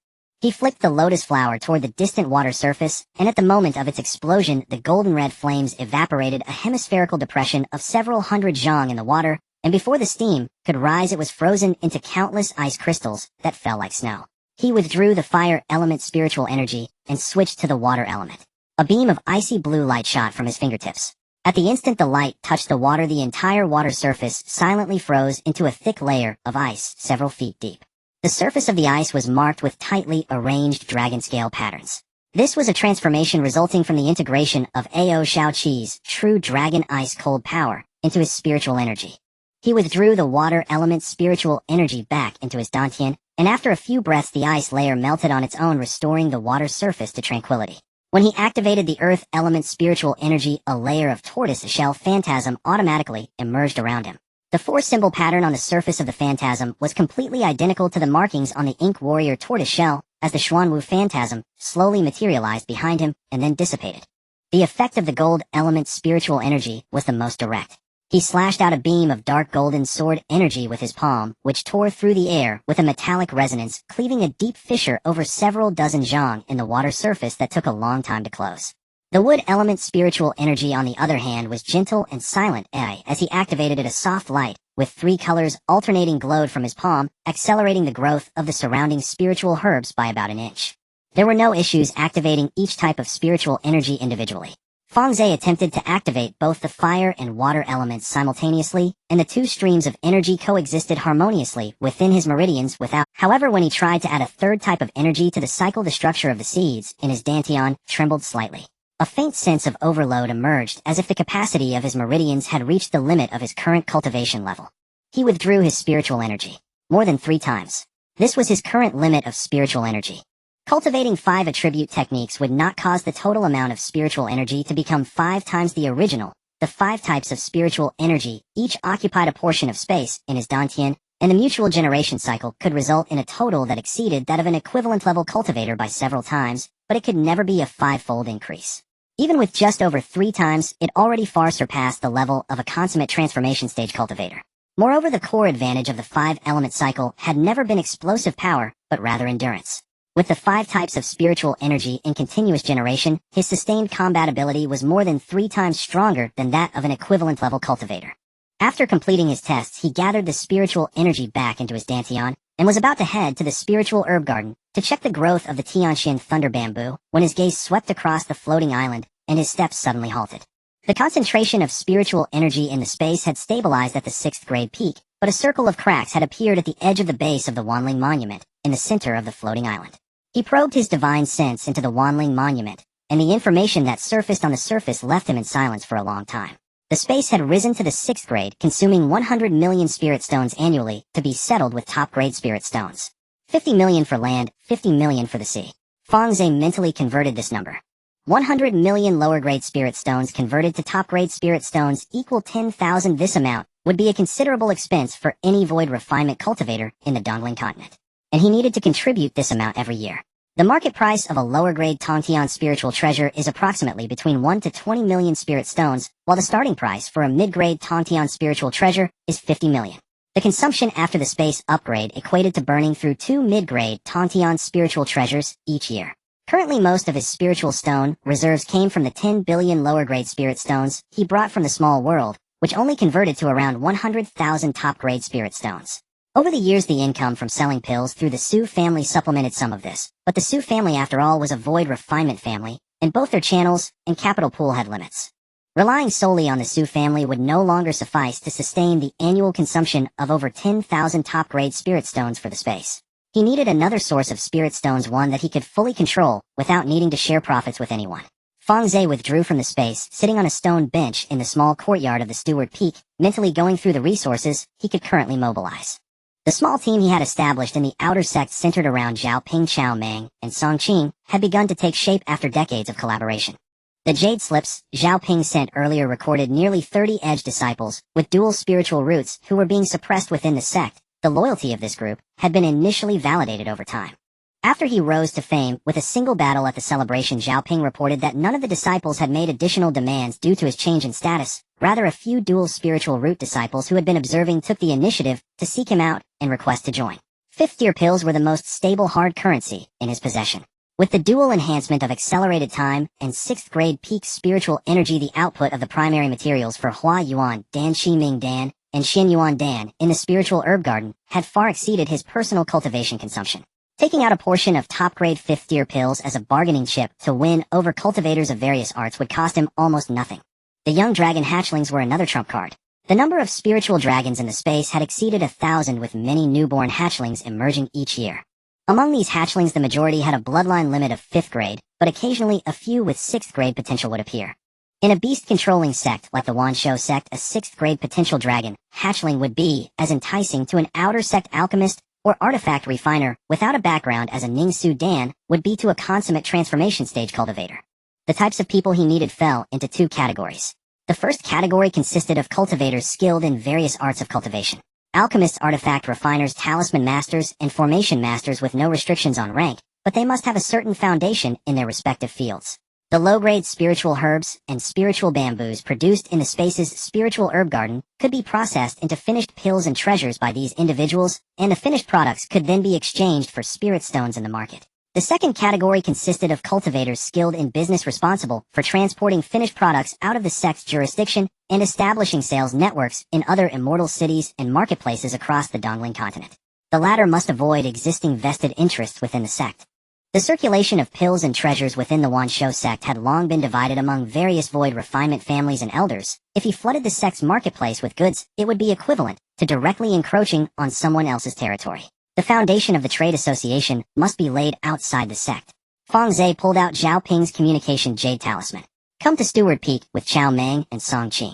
He flicked the lotus flower toward the distant water surface, and at the moment of its explosion, the golden-red flames evaporated a hemispherical depression of several hundred zhang in the water, and before the steam could rise, it was frozen into countless ice crystals that fell like snow. He withdrew the fire element spiritual energy and switched to the water element. A beam of icy blue light shot from his fingertips. At the instant the light touched the water, the entire water surface silently froze into a thick layer of ice several feet deep. The surface of the ice was marked with tightly arranged dragon-scale patterns. This was a transformation resulting from the integration of Ao Xiaoqi's true dragon ice-cold power into his spiritual energy. He withdrew the water element spiritual energy back into his dantian, and after a few breaths the ice layer melted on its own, restoring the water surface to tranquility. When he activated the earth element spiritual energy, a layer of tortoise-shell phantasm automatically emerged around him. The 4-symbol pattern on the surface of the phantasm was completely identical to the markings on the Ink Warrior tortoise shell, as the Xuanwu phantasm slowly materialized behind him and then dissipated. The effect of the gold element spiritual energy was the most direct. He slashed out a beam of dark golden sword energy with his palm, which tore through the air with a metallic resonance, cleaving a deep fissure over several dozen zhang in the water surface that took a long time to close. The wood element spiritual energy, on the other hand, was gentle and silent as he activated it. A soft light, with 3 colors alternating, glowed from his palm, accelerating the growth of the surrounding spiritual herbs by about an inch. There were no issues activating each type of spiritual energy individually. Fang Ze attempted to activate both the fire and water elements simultaneously, and the 2 streams of energy coexisted harmoniously within his meridians without. However, when he tried to add a 3rd type of energy to the cycle, the structure of the seeds in his dantian trembled slightly. A faint sense of overload emerged, as if the capacity of his meridians had reached the limit of his current cultivation level. He withdrew his spiritual energy more than 3 times. This was his current limit of spiritual energy. Cultivating 5 attribute techniques would not cause the total amount of spiritual energy to become 5 times the original. The 5 types of spiritual energy each occupied a portion of space in his dantian, and the mutual generation cycle could result in a total that exceeded that of an equivalent level cultivator by several times, but it could never be a 5-fold increase. Even with just over 3 times, it already far surpassed the level of a consummate transformation stage cultivator. Moreover, the core advantage of the 5-element cycle had never been explosive power, but rather endurance. With the 5 types of spiritual energy in continuous generation, his sustained combat ability was more than 3 times stronger than that of an equivalent level cultivator. After completing his tests, he gathered the spiritual energy back into his dantian, and was about to head to the spiritual herb garden to check the growth of the Tianxian thunder bamboo when his gaze swept across the floating island and his steps suddenly halted. The concentration of spiritual energy in the space had stabilized at the 6th grade peak, but a circle of cracks had appeared at the edge of the base of the Wanling Monument in the center of the floating island. He probed his divine sense into the Wanling monument, and the information that surfaced on the surface left him in silence for a long time. The space had risen to the 6th grade, consuming 100 million spirit stones annually to be settled with top-grade spirit stones. 50 million for land, 50 million for the sea. Fang Ze mentally converted this number. 100 million lower-grade spirit stones converted to top-grade spirit stones equal 10,000. This amount would be a considerable expense for any void refinement cultivator in the Dongling continent, and he needed to contribute this amount every year. The market price of a lower-grade Tongtian spiritual treasure is approximately between 1 to 20 million spirit stones, while the starting price for a mid-grade Tongtian spiritual treasure is 50 million. The consumption after the space upgrade equated to burning through 2 mid-grade Tongtian spiritual treasures each year. Currently, most of his spiritual stone reserves came from the 10 billion lower-grade spirit stones he brought from the small world, which only converted to around 100,000 top-grade spirit stones. Over the years, the income from selling pills through the Su family supplemented some of this, but the Su family, after all, was a void refinement family, and both their channels and capital pool had limits. Relying solely on the Su family would no longer suffice to sustain the annual consumption of over 10,000 top-grade spirit stones for the space. He needed another source of spirit stones, one that he could fully control without needing to share profits with anyone. Fang Ze withdrew from the space, sitting on a stone bench in the small courtyard of the Steward Peak, mentally going through the resources he could currently mobilize. The small team he had established in the outer sect centered around Zhao Ping, Chao Meng, and Song Qing had begun to take shape after decades of collaboration. The Jade Slips Zhao Ping sent earlier recorded nearly 30 edge disciples with dual spiritual roots who were being suppressed within the sect. The loyalty of this group had been initially validated over time. After he rose to fame with a single battle at the celebration, Zhao Ping reported that none of the disciples had made additional demands due to his change in status. Rather, a few dual spiritual root disciples who had been observing took the initiative to seek him out and request to join. 5th-tier pills were the most stable hard currency in his possession. With the dual enhancement of accelerated time and 6th grade peak spiritual energy, the output of the primary materials for Hua Yuan Dan, Shi Ming Dan, and Xin Yuan Dan in the spiritual herb garden had far exceeded his personal cultivation consumption. Taking out a portion of top-grade 5th-tier pills as a bargaining chip to win over cultivators of various arts would cost him almost nothing. The young dragon hatchlings were another trump card. The number of spiritual dragons in the space had exceeded 1,000, with many newborn hatchlings emerging each year. Among these hatchlings, the majority had a bloodline limit of 5th grade, but occasionally a few with 6th grade potential would appear. In a beast-controlling sect like the Wanshou sect, a 6th grade potential dragon hatchling would be as enticing to an outer sect alchemist or artifact refiner without a background as a Ningsu Dan would be to a consummate transformation stage cultivator. The types of people he needed fell into 2 categories. The first category consisted of cultivators skilled in various arts of cultivation. Alchemists, artifact refiners, talisman masters, and formation masters with no restrictions on rank, but they must have a certain foundation in their respective fields. The low-grade spiritual herbs and spiritual bamboos produced in the space's spiritual herb garden could be processed into finished pills and treasures by these individuals, and the finished products could then be exchanged for spirit stones in the market. The second category consisted of cultivators skilled in business, responsible for transporting finished products out of the sect's jurisdiction and establishing sales networks in other immortal cities and marketplaces across the Dongling continent. The latter must avoid existing vested interests within the sect. The circulation of pills and treasures within the Wanshou sect had long been divided among various void refinement families and elders. If he flooded the sect's marketplace with goods, it would be equivalent to directly encroaching on someone else's territory. The foundation of the trade association must be laid outside the sect. Fang Ze pulled out Zhao Ping's communication jade talisman. Come to Steward Peak with Chao Meng and Song Qing.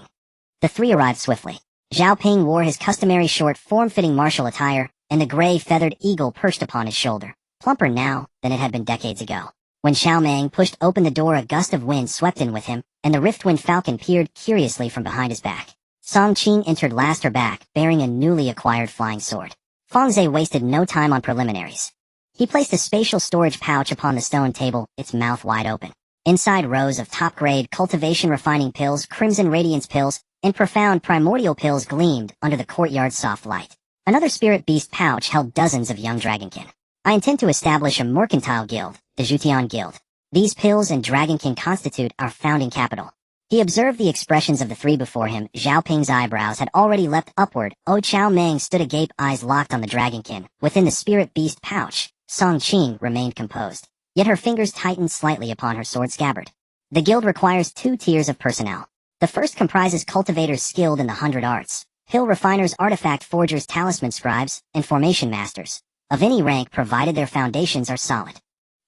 The 3 arrived swiftly. Zhao Ping wore his customary short, form-fitting martial attire, and the gray feathered eagle perched upon his shoulder, plumper now than it had been decades ago. When Chao Meng pushed open the door, a gust of wind swept in with him, and the Riftwind Falcon peered curiously from behind his back. Song Qing entered last her back, bearing a newly acquired flying sword. Fang Ze wasted no time on preliminaries. He placed a spatial storage pouch upon the stone table, its mouth wide open. Inside, rows of top-grade cultivation refining pills, crimson radiance pills, and profound primordial pills gleamed under the courtyard's soft light. Another spirit beast pouch held dozens of young dragonkin. I intend to establish a mercantile guild, the Zhutian Guild. These pills and dragonkin constitute our founding capital. He observed the expressions of the 3 before him. Zhao Ping's eyebrows had already leapt upward. Chao Meng stood agape, eyes locked on the dragonkin. Within the spirit beast pouch, Song Qing remained composed, yet her fingers tightened slightly upon her sword scabbard. The guild requires 2 tiers of personnel. The first comprises cultivators skilled in the 100 arts, pill refiners, artifact forgers, talisman scribes, and formation masters, of any rank provided their foundations are solid.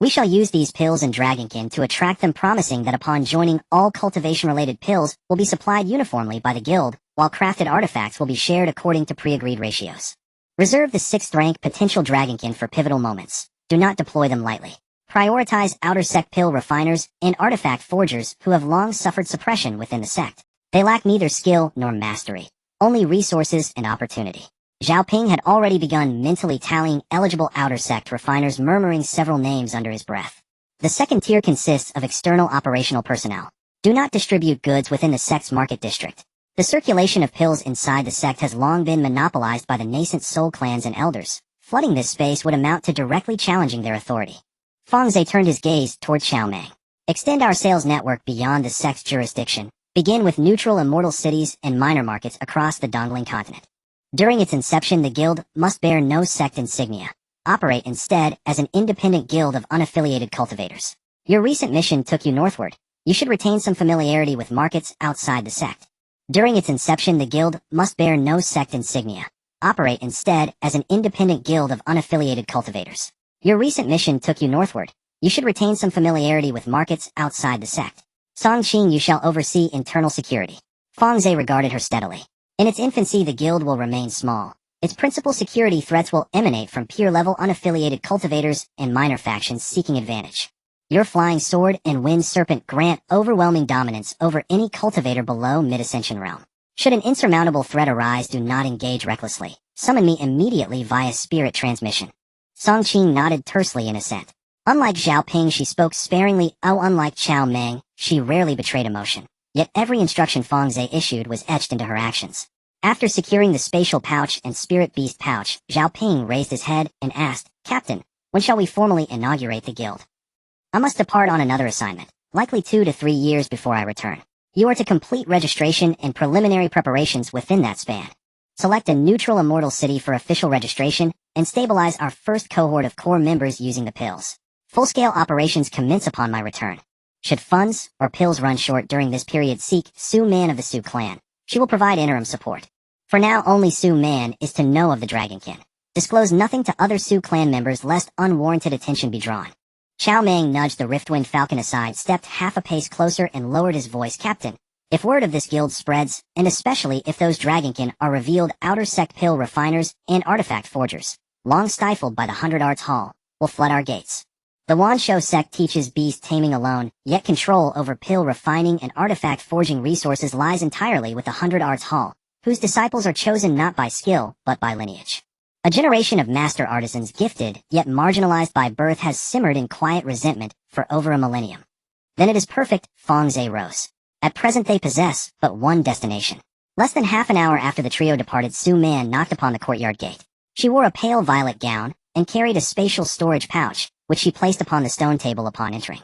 We shall use these pills and dragonkin to attract them, promising that upon joining, all cultivation-related pills will be supplied uniformly by the guild, while crafted artifacts will be shared according to pre-agreed ratios. Reserve the 6th rank potential dragonkin for pivotal moments. Do not deploy them lightly. Prioritize outer sect pill refiners and artifact forgers who have long suffered suppression within the sect. They lack neither skill nor mastery, only resources and opportunity. Zhao Ping had already begun mentally tallying eligible outer sect refiners, murmuring several names under his breath. The second tier consists of external operational personnel. Do not distribute goods within the sect's market district. The circulation of pills inside the sect has long been monopolized by the nascent soul clans and elders. Flooding this space would amount to directly challenging their authority. Fang Ze turned his gaze toward Xiao Meng. Extend our sales network beyond the sect's jurisdiction. Begin with neutral immortal cities and minor markets across the Dongling continent. During its inception, the guild must bear no sect insignia. Operate instead as an independent guild of unaffiliated cultivators. Your recent mission took you northward. You should retain some familiarity with markets outside the sect. During its inception, the guild must bear no sect insignia. Operate instead as an independent guild of unaffiliated cultivators. Your recent mission took you northward. You should retain some familiarity with markets outside the sect. Song Qing, you shall oversee internal security. Fang Ze regarded her steadily. In its infancy, the guild will remain small. Its principal security threats will emanate from peer-level unaffiliated cultivators and minor factions seeking advantage. Your flying sword and wind serpent grant overwhelming dominance over any cultivator below mid-ascension realm. Should an insurmountable threat arise, do not engage recklessly. Summon me immediately via spirit transmission. Song Qing nodded tersely in assent. Unlike Zhao Ping, she spoke sparingly. Unlike Xiao Meng, she rarely betrayed emotion. Yet every instruction Fang Ze issued was etched into her actions. After securing the spatial pouch and spirit beast pouch, Zhao Ping raised his head and asked, Captain, when shall we formally inaugurate the guild? I must depart on another assignment, likely 2 to 3 years before I return. You are to complete registration and preliminary preparations within that span. Select a neutral immortal city for official registration and stabilize our first cohort of core members using the pills. Full-scale operations commence upon my return. Should funds or pills run short during this period, seek Su Man of the Su clan. She will provide interim support. For now, only Su Man is to know of the dragonkin. Disclose nothing to other Su clan members lest unwarranted attention be drawn. Xiao Meng nudged the Riftwind Falcon aside, stepped half a pace closer and lowered his voice. Captain, if word of this guild spreads, and especially if those dragonkin are revealed outer sect pill refiners and artifact forgers, long stifled by the 100 Arts Hall, will flood our gates. The Wanshou sect teaches beast taming alone, yet control over pill refining and artifact forging resources lies entirely with the 100 Arts Hall, whose disciples are chosen not by skill, but by lineage. A generation of master artisans gifted, yet marginalized by birth has simmered in quiet resentment for over a millennium. Then it is perfect, Fang Ze rose. At present they possess but one destination. Less than half an hour after the trio departed, Su Man knocked upon the courtyard gate. She wore a pale violet gown, and carried a spatial storage pouch, which she placed upon the stone table upon entering.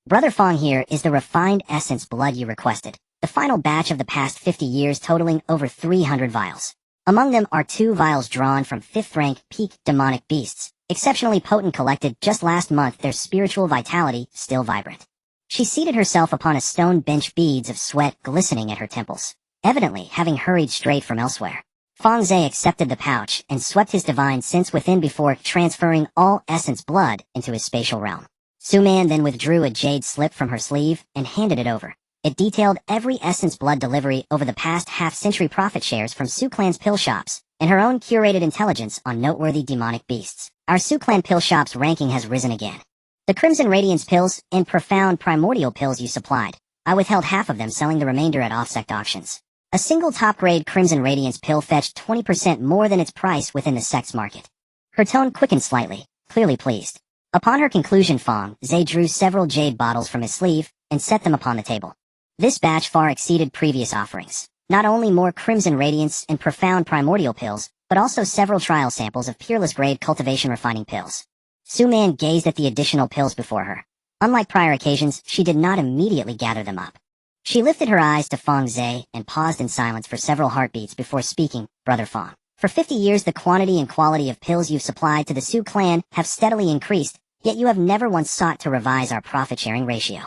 Brother Fang, here is the refined essence blood you requested, the final batch of the past 50 years totaling over 300 vials. Among them are 2 vials drawn from 5th rank peak demonic beasts, exceptionally potent, collected just last month, their spiritual vitality still vibrant. She seated herself upon a stone bench, beads of sweat glistening at her temples, evidently having hurried straight from elsewhere. Fang Ze accepted the pouch and swept his divine sense within before transferring all essence blood into his spatial realm. Su Man then withdrew a jade slip from her sleeve and handed it over. It detailed every essence blood delivery over the past half-century, profit shares from Su Clan's pill shops, and her own curated intelligence on noteworthy demonic beasts. Our Su Clan pill shop's ranking has risen again. The Crimson Radiance pills and Profound Primordial pills you supplied, I withheld half of them, selling the remainder at off-sect auctions. A single top-grade Crimson Radiance pill fetched 20% more than its price within the sect's market. Her tone quickened slightly, clearly pleased. Upon her conclusion, Fang Ze drew several jade bottles from his sleeve and set them upon the table. This batch far exceeded previous offerings. Not only more Crimson Radiance and Profound Primordial pills, but also several trial samples of peerless-grade Cultivation refining pills. Su Man gazed at the additional pills before her. Unlike prior occasions, she did not immediately gather them up. She lifted her eyes to Fang Ze and paused in silence for several heartbeats before speaking. Brother Fang, for 50 years the quantity and quality of pills you've supplied to the Su clan have steadily increased, yet you have never once sought to revise our profit-sharing ratio.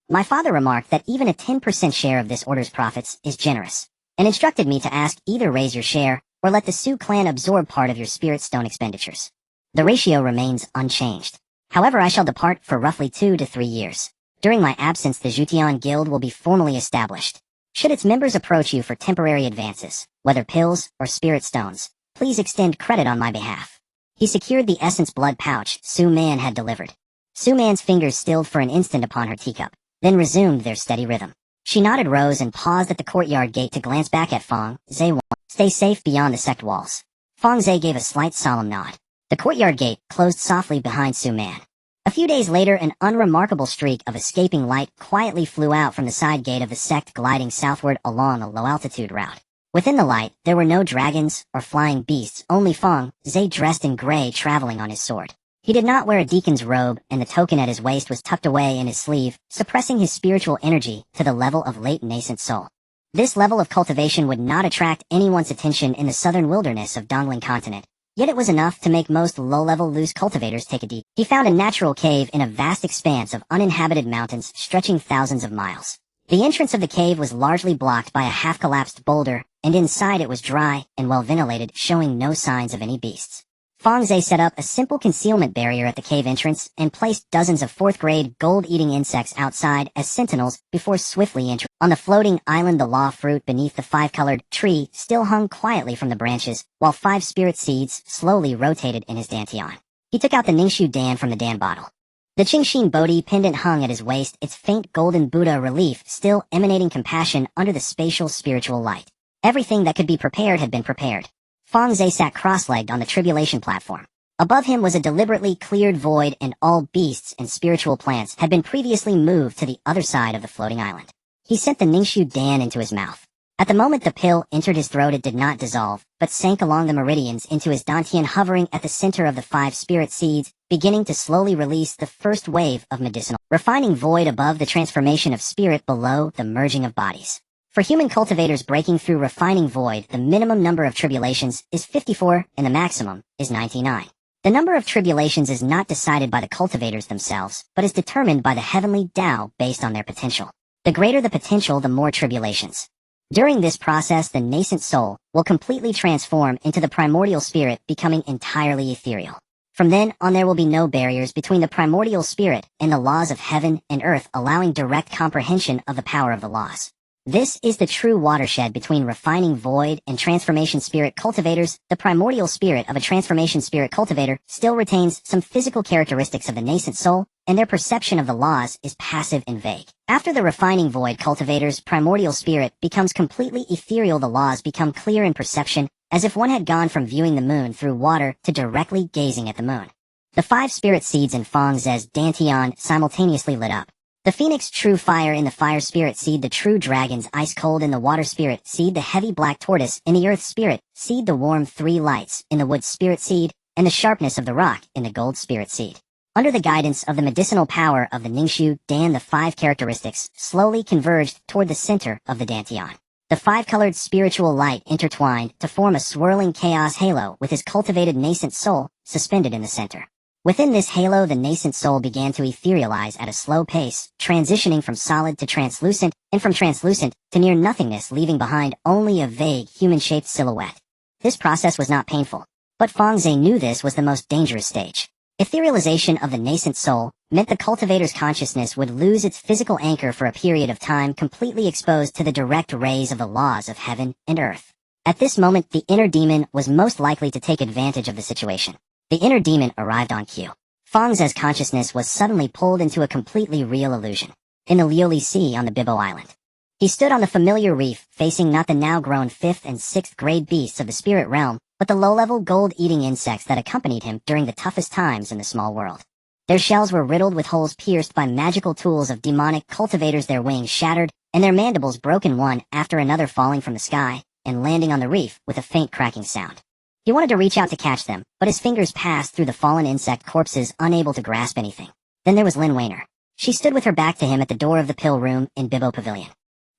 My father remarked that even a 10% share of this order's profits is generous, and instructed me to ask either raise your share or let the Su clan absorb part of your spirit stone expenditures. The ratio remains unchanged. However, I shall depart for roughly 2 to 3 years. During my absence, the Zhutian Guild will be formally established. Should its members approach you for temporary advances, whether pills or spirit stones, please extend credit on my behalf. He secured the essence blood pouch Su Man had delivered. Su Man's fingers stilled for an instant upon her teacup, then resumed their steady rhythm. She nodded, rose, and paused at the courtyard gate to glance back at Fang Ze. Stay safe beyond the sect walls. Fang Ze gave a slight solemn nod. The courtyard gate closed softly behind Su Man. A few days later, an unremarkable streak of escaping light quietly flew out from the side gate of the sect, gliding southward along a low-altitude route. Within the light, there were no dragons or flying beasts, only Fang Ze dressed in gray traveling on his sword. He did not wear a deacon's robe, and the token at his waist was tucked away in his sleeve, suppressing his spiritual energy to the level of late nascent soul. This level of cultivation would not attract anyone's attention in the southern wilderness of Dongling continent, yet it was enough to make most low-level loose cultivators take a deep. He found a natural cave in a vast expanse of uninhabited mountains stretching thousands of miles. The entrance of the cave was largely blocked by a half-collapsed boulder, and inside it was dry and well-ventilated, showing no signs of any beasts. Fang Ze set up a simple concealment barrier at the cave entrance and placed dozens of fourth-grade gold-eating insects outside as sentinels before swiftly entering. On the floating island, the law fruit beneath the 5-colored tree still hung quietly from the branches, while 5 spirit seeds slowly rotated in his dantian. He took out the Ningxu Dan from the Dan bottle. The Qingxin Bodhi pendant hung at his waist, its faint golden Buddha relief still emanating compassion under the spatial spiritual light. Everything that could be prepared had been prepared. Fang Ze sat cross-legged on the tribulation platform. Above him was a deliberately cleared void, and all beasts and spiritual plants had been previously moved to the other side of the floating island. He sent the Ningxu Dan into his mouth. At the moment the pill entered his throat, it did not dissolve, but sank along the meridians into his dantian, hovering at the center of the 5 spirit seeds, beginning to slowly release the first wave of medicinal, refining void above, the transformation of spirit below, the merging of bodies. For human cultivators breaking through refining void, the minimum number of tribulations is 54, and the maximum is 99. The number of tribulations is not decided by the cultivators themselves, but is determined by the heavenly Tao based on their potential. The greater the potential, the more tribulations. During this process, the nascent soul will completely transform into the primordial spirit, becoming entirely ethereal. From then on, there will be no barriers between the primordial spirit and the laws of heaven and earth, allowing direct comprehension of the power of the laws. This is the true watershed between refining void and transformation spirit cultivators. The primordial spirit of a transformation spirit cultivator still retains some physical characteristics of the nascent soul, and their perception of the laws is passive and vague. After the refining void cultivator's primordial spirit becomes completely ethereal, the laws become clear in perception, as if one had gone from viewing the moon through water to directly gazing at the moon. The 5 spirit seeds in Fang Ze's dantian simultaneously lit up. The phoenix true fire in the fire spirit seed, the true dragon's ice cold in the water spirit seed, the heavy black tortoise in the earth spirit seed, the warm 3 lights in the wood spirit seed, and the sharpness of the rock in the gold spirit seed. Under the guidance of the medicinal power of the Ningxu Dan, the 5 characteristics slowly converged toward the center of the dantian. The 5-colored spiritual light intertwined to form a swirling chaos halo with his cultivated nascent soul suspended in the center. Within this halo, the nascent soul began to etherealize at a slow pace, transitioning from solid to translucent, and from translucent to near nothingness, leaving behind only a vague human-shaped silhouette. This process was not painful, but Fang Ze knew this was the most dangerous stage. Etherealization of the nascent soul meant the cultivator's consciousness would lose its physical anchor for a period of time, completely exposed to the direct rays of the laws of heaven and earth. At this moment, the inner demon was most likely to take advantage of the situation. The inner demon arrived on cue. Fang Ze's consciousness was suddenly pulled into a completely real illusion. In the Lioli Sea on the Bibo Island. He stood on the familiar reef, facing not the now-grown 5th and 6th grade beasts of the spirit realm, but the low-level gold-eating insects that accompanied him during the toughest times in the small world. Their shells were riddled with holes pierced by magical tools of demonic cultivators, their wings shattered, and their mandibles broken one after another, falling from the sky and landing on the reef with a faint cracking sound. He wanted to reach out to catch them, but his fingers passed through the fallen insect corpses, unable to grasp anything. Then there was Lin Weiner. She stood with her back to him at the door of the pill room in Bibo Pavilion.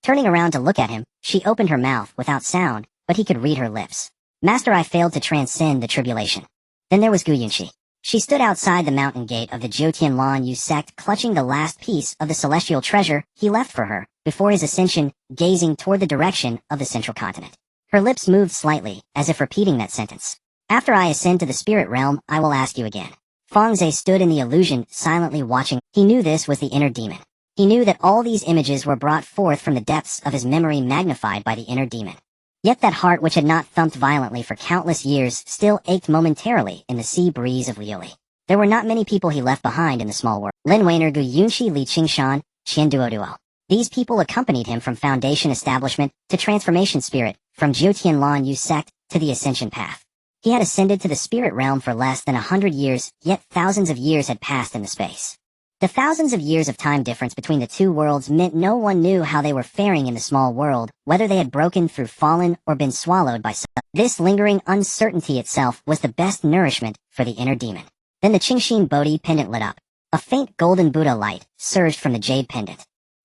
Turning around to look at him, she opened her mouth without sound, but he could read her lips. Master, I failed to transcend the tribulation. Then there was Gu Yunxi. She stood outside the mountain gate of the Jiutianlan Yu sect, clutching the last piece of the celestial treasure he left for her before his ascension, gazing toward the direction of the central continent. Her lips moved slightly, as if repeating that sentence. After I ascend to the spirit realm, I will ask you again. Fang Ze stood in the illusion, silently watching. He knew this was the inner demon. He knew that all these images were brought forth from the depths of his memory, magnified by the inner demon. Yet that heart which had not thumped violently for countless years still ached momentarily in the sea breeze of Liuli. There were not many people he left behind in the small world. Lin Weiner Gu Yunshi Li Qingshan, Qian Duo. These people accompanied him from Foundation Establishment to Transformation Spirit, from Jiutianlan Yu Sect to the Ascension Path. He had ascended to the spirit realm for less than 100 years, yet thousands of years had passed in the space. The thousands of years of time difference between the two worlds meant no one knew how they were faring in the small world, whether they had broken through, fallen, or been swallowed by some. This lingering uncertainty itself was the best nourishment for the inner demon. Then the Qingxin Bodhi pendant lit up. A faint golden Buddha light surged from the jade pendant.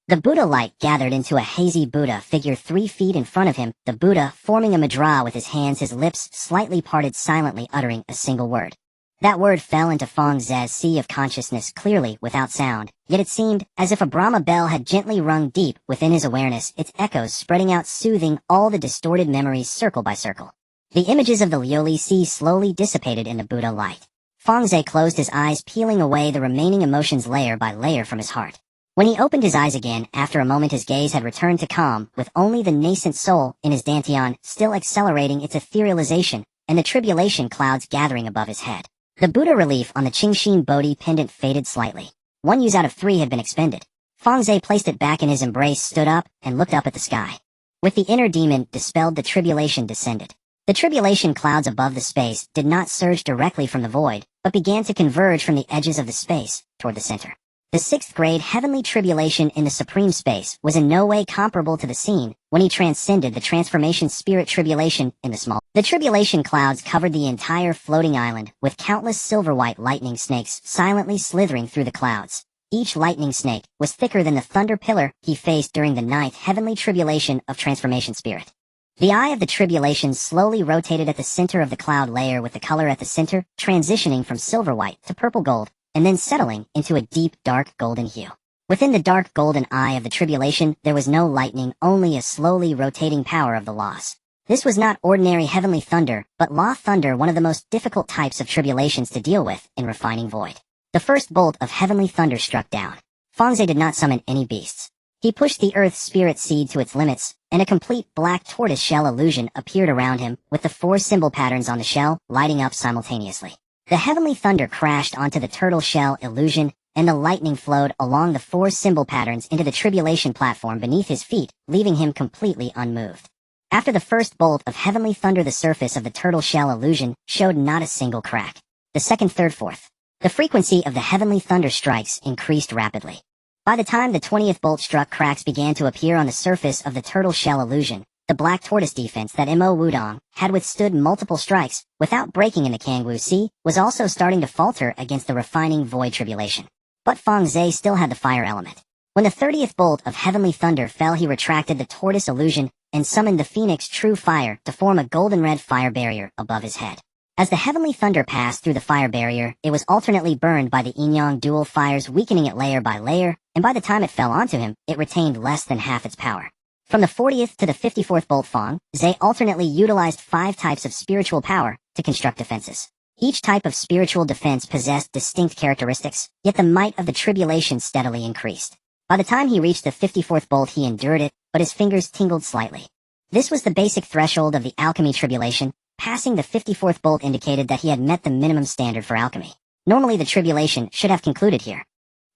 The Buddha light gathered into a hazy Buddha figure 3 feet in front of him, the Buddha forming a mudra with his hands, his lips slightly parted, silently uttering a single word. That word fell into Fang Ze's sea of consciousness clearly, without sound, yet it seemed as if a Brahma bell had gently rung deep within his awareness, its echoes spreading out, soothing all the distorted memories circle by circle. The images of the Liuli Sea slowly dissipated in the Buddha light. Fang Ze closed his eyes, peeling away the remaining emotions layer by layer from his heart. When he opened his eyes again, after a moment his gaze had returned to calm, with only the nascent soul in his dantian still accelerating its etherealization, and the tribulation clouds gathering above his head. The Buddha relief on the Qingxin Bodhi pendant faded slightly. 1 use out of 3 had been expended. Fang Ze placed it back in his embrace, stood up, and looked up at the sky. With the inner demon dispelled, the tribulation descended. The tribulation clouds above the space did not surge directly from the void, but began to converge from the edges of the space toward the center. The 6th grade heavenly tribulation in the supreme space was in no way comparable to the scene when he transcended the transformation spirit tribulation in the small. The tribulation clouds covered the entire floating island, with countless silver-white lightning snakes silently slithering through the clouds. Each lightning snake was thicker than the thunder pillar he faced during the 9th heavenly tribulation of transformation spirit. The eye of the tribulation slowly rotated at the center of the cloud layer, with the color at the center transitioning from silver-white to purple-gold, and then settling into a deep, dark golden hue. Within the dark golden eye of the tribulation, there was no lightning, only a slowly rotating power of the laws. This was not ordinary heavenly thunder, but law thunder, one of the most difficult types of tribulations to deal with in refining void. The first bolt of heavenly thunder struck down. Fang Ze did not summon any beasts. He pushed the earth spirit seed to its limits, and a complete black tortoise shell illusion appeared around him, with the 4 symbol patterns on the shell lighting up simultaneously. The heavenly thunder crashed onto the turtle shell illusion, and the lightning flowed along the 4 symbol patterns into the tribulation platform beneath his feet, leaving him completely unmoved. After the first bolt of heavenly thunder, the surface of the turtle shell illusion showed not a single crack. The second, third, fourth. The frequency of the heavenly thunder strikes increased rapidly. By the time the 20th bolt struck, cracks began to appear on the surface of the turtle shell illusion. The black tortoise defense that Mo Wudong had withstood multiple strikes without breaking in the Kangwu Sea was also starting to falter against the refining void tribulation. But Fang Ze still had the fire element. When the 30th bolt of heavenly thunder fell, he retracted the tortoise illusion and summoned the phoenix true fire to form a golden red fire barrier above his head. As the heavenly thunder passed through the fire barrier, it was alternately burned by the yin-yang dual fires, weakening it layer by layer, and by the time it fell onto him, it retained less than half its power. From the 40th to the 54th bolt, Fang Ze alternately utilized 5 types of spiritual power to construct defenses. Each type of spiritual defense possessed distinct characteristics, yet the might of the tribulation steadily increased. By the time he reached the 54th bolt, he endured it, but his fingers tingled slightly. This was the basic threshold of the alchemy tribulation. Passing the 54th bolt indicated that he had met the minimum standard for alchemy. Normally the tribulation should have concluded here.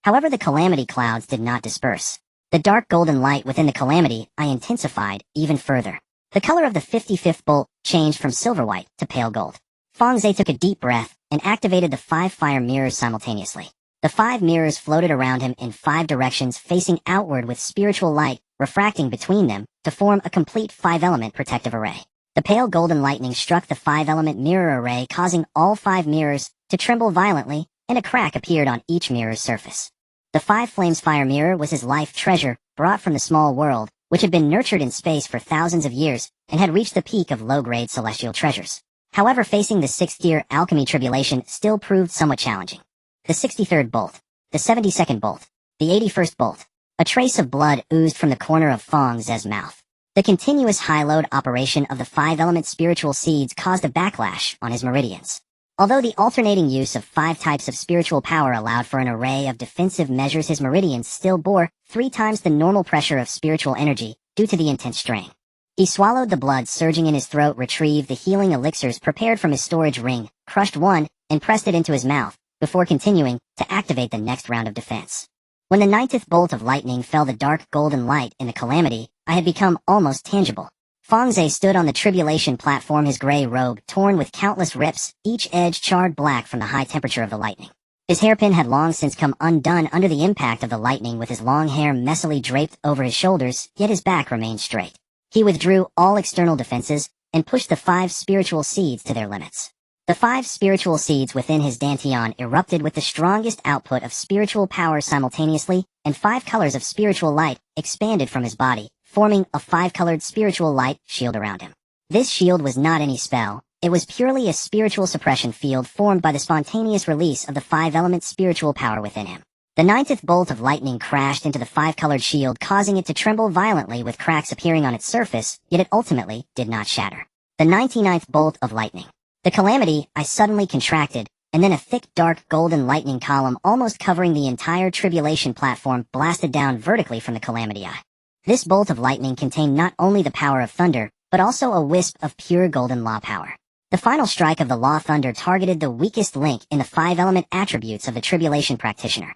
However, the calamity clouds did not disperse. The dark golden light within the calamity eye intensified even further. The color of the 55th bolt changed from silver white to pale gold. Fang Ze took a deep breath and activated the 5 fire mirrors simultaneously. The 5 mirrors floated around him in 5 directions, facing outward, with spiritual light refracting between them to form a complete 5-element protective array. The pale golden lightning struck the 5-element mirror array, causing all 5 mirrors to tremble violently, and a crack appeared on each mirror's surface. The 5 flames fire mirror was his life treasure, brought from the small world, which had been nurtured in space for thousands of years, and had reached the peak of low-grade celestial treasures. However, facing the 6th-tier alchemy tribulation still proved somewhat challenging. The 63rd bolt, the 72nd bolt, the 81st bolt. A trace of blood oozed from the corner of Fang Ze's mouth. The continuous high-load operation of the 5-element spiritual seeds caused a backlash on his meridians. Although the alternating use of 5 types of spiritual power allowed for an array of defensive measures, his meridians still bore 3 times the normal pressure of spiritual energy due to the intense strain. He swallowed the blood surging in his throat, retrieved the healing elixirs prepared from his storage ring, crushed one, and pressed it into his mouth, before continuing to activate the next round of defense. When the 9th bolt of lightning fell, the dark golden light in the calamity, I had become almost tangible. Fang Ze stood on the tribulation platform, his gray robe torn with countless rips, each edge charred black from the high temperature of the lightning. His hairpin had long since come undone under the impact of the lightning, with his long hair messily draped over his shoulders, yet his back remained straight. He withdrew all external defenses and pushed the 5 spiritual seeds to their limits. The 5 spiritual seeds within his dantian erupted with the strongest output of spiritual power simultaneously, and 5 colors of spiritual light expanded from his body, forming a 5-colored spiritual light shield around him. This shield was not any spell, it was purely a spiritual suppression field formed by the spontaneous release of the 5-element spiritual power within him. The 9th bolt of lightning crashed into the 5-colored shield, causing it to tremble violently with cracks appearing on its surface, yet it ultimately did not shatter. The 99th bolt of lightning. The calamity, I suddenly contracted, and then a thick dark golden lightning column almost covering the entire tribulation platform blasted down vertically from the calamity eye. This bolt of lightning contained not only the power of thunder, but also a wisp of pure golden law power. The final strike of the law thunder targeted the weakest link in the 5-element attributes of the tribulation practitioner.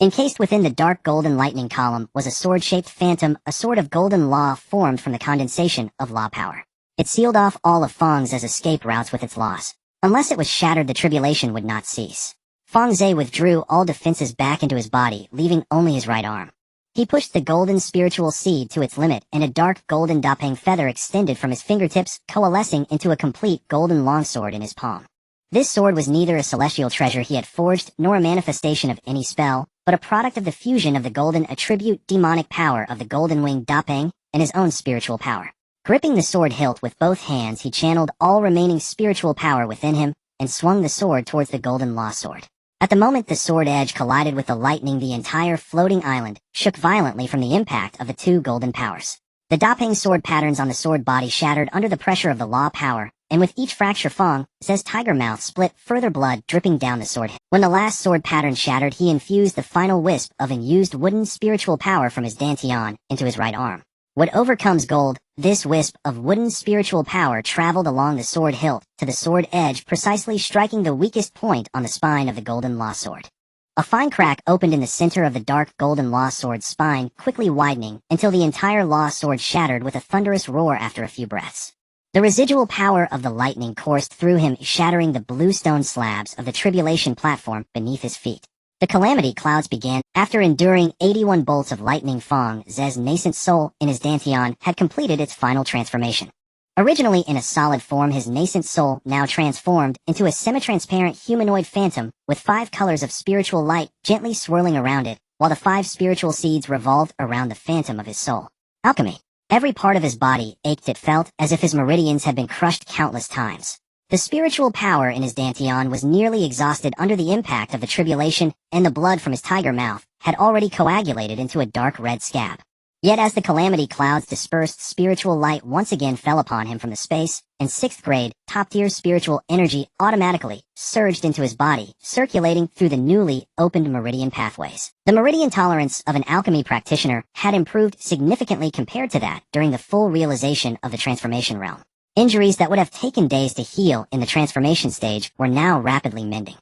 Encased within the dark golden lightning column was a sword-shaped phantom, a sword of golden law formed from the condensation of law power. It sealed off all of Fang Ze's escape routes with its loss. Unless it was shattered, the tribulation would not cease. Fang Ze withdrew all defenses back into his body, leaving only his right arm. He pushed the golden spiritual seed to its limit, and a dark golden dapeng feather extended from his fingertips, coalescing into a complete golden longsword in his palm. This sword was neither a celestial treasure he had forged, nor a manifestation of any spell, but a product of the fusion of the golden attribute demonic power of the golden winged dapeng and his own spiritual power. Gripping the sword hilt with both hands, he channeled all remaining spiritual power within him and swung the sword towards the golden law sword. At the moment the sword edge collided with the lightning, the entire floating island shook violently from the impact of the 2 golden powers. The dapeng sword patterns on the sword body shattered under the pressure of the law power, and with each fracture Fang Ze's tiger mouth split, further blood dripping down the sword. When the last sword pattern shattered, he infused the final wisp of unused wooden spiritual power from his dantian into his right arm. What overcomes gold, this wisp of wooden spiritual power traveled along the sword hilt to the sword edge, precisely striking the weakest point on the spine of the golden law sword. A fine crack opened in the center of the dark golden law sword's spine, quickly widening until the entire law sword shattered with a thunderous roar after a few breaths. The residual power of the lightning coursed through him, shattering the bluestone slabs of the tribulation platform beneath his feet. The calamity clouds began. After enduring 81 bolts of lightning, Fang Ze's nascent soul in his dantian had completed its final transformation. Originally in a solid form, his nascent soul now transformed into a semi-transparent humanoid phantom with 5 colors of spiritual light gently swirling around it, while the 5 spiritual seeds revolved around the phantom of his soul. Alchemy. Every part of his body ached. It felt as if his meridians had been crushed countless times. The spiritual power in his dantian was nearly exhausted under the impact of the tribulation, and the blood from his tiger mouth had already coagulated into a dark red scab. Yet as the calamity clouds dispersed, spiritual light once again fell upon him from the space, and 6th grade, top-tier spiritual energy automatically surged into his body, circulating through the newly opened meridian pathways. The meridian tolerance of an alchemy practitioner had improved significantly compared to that during the full realization of the transformation realm. Injuries that would have taken days to heal in the transformation stage were now rapidly mending.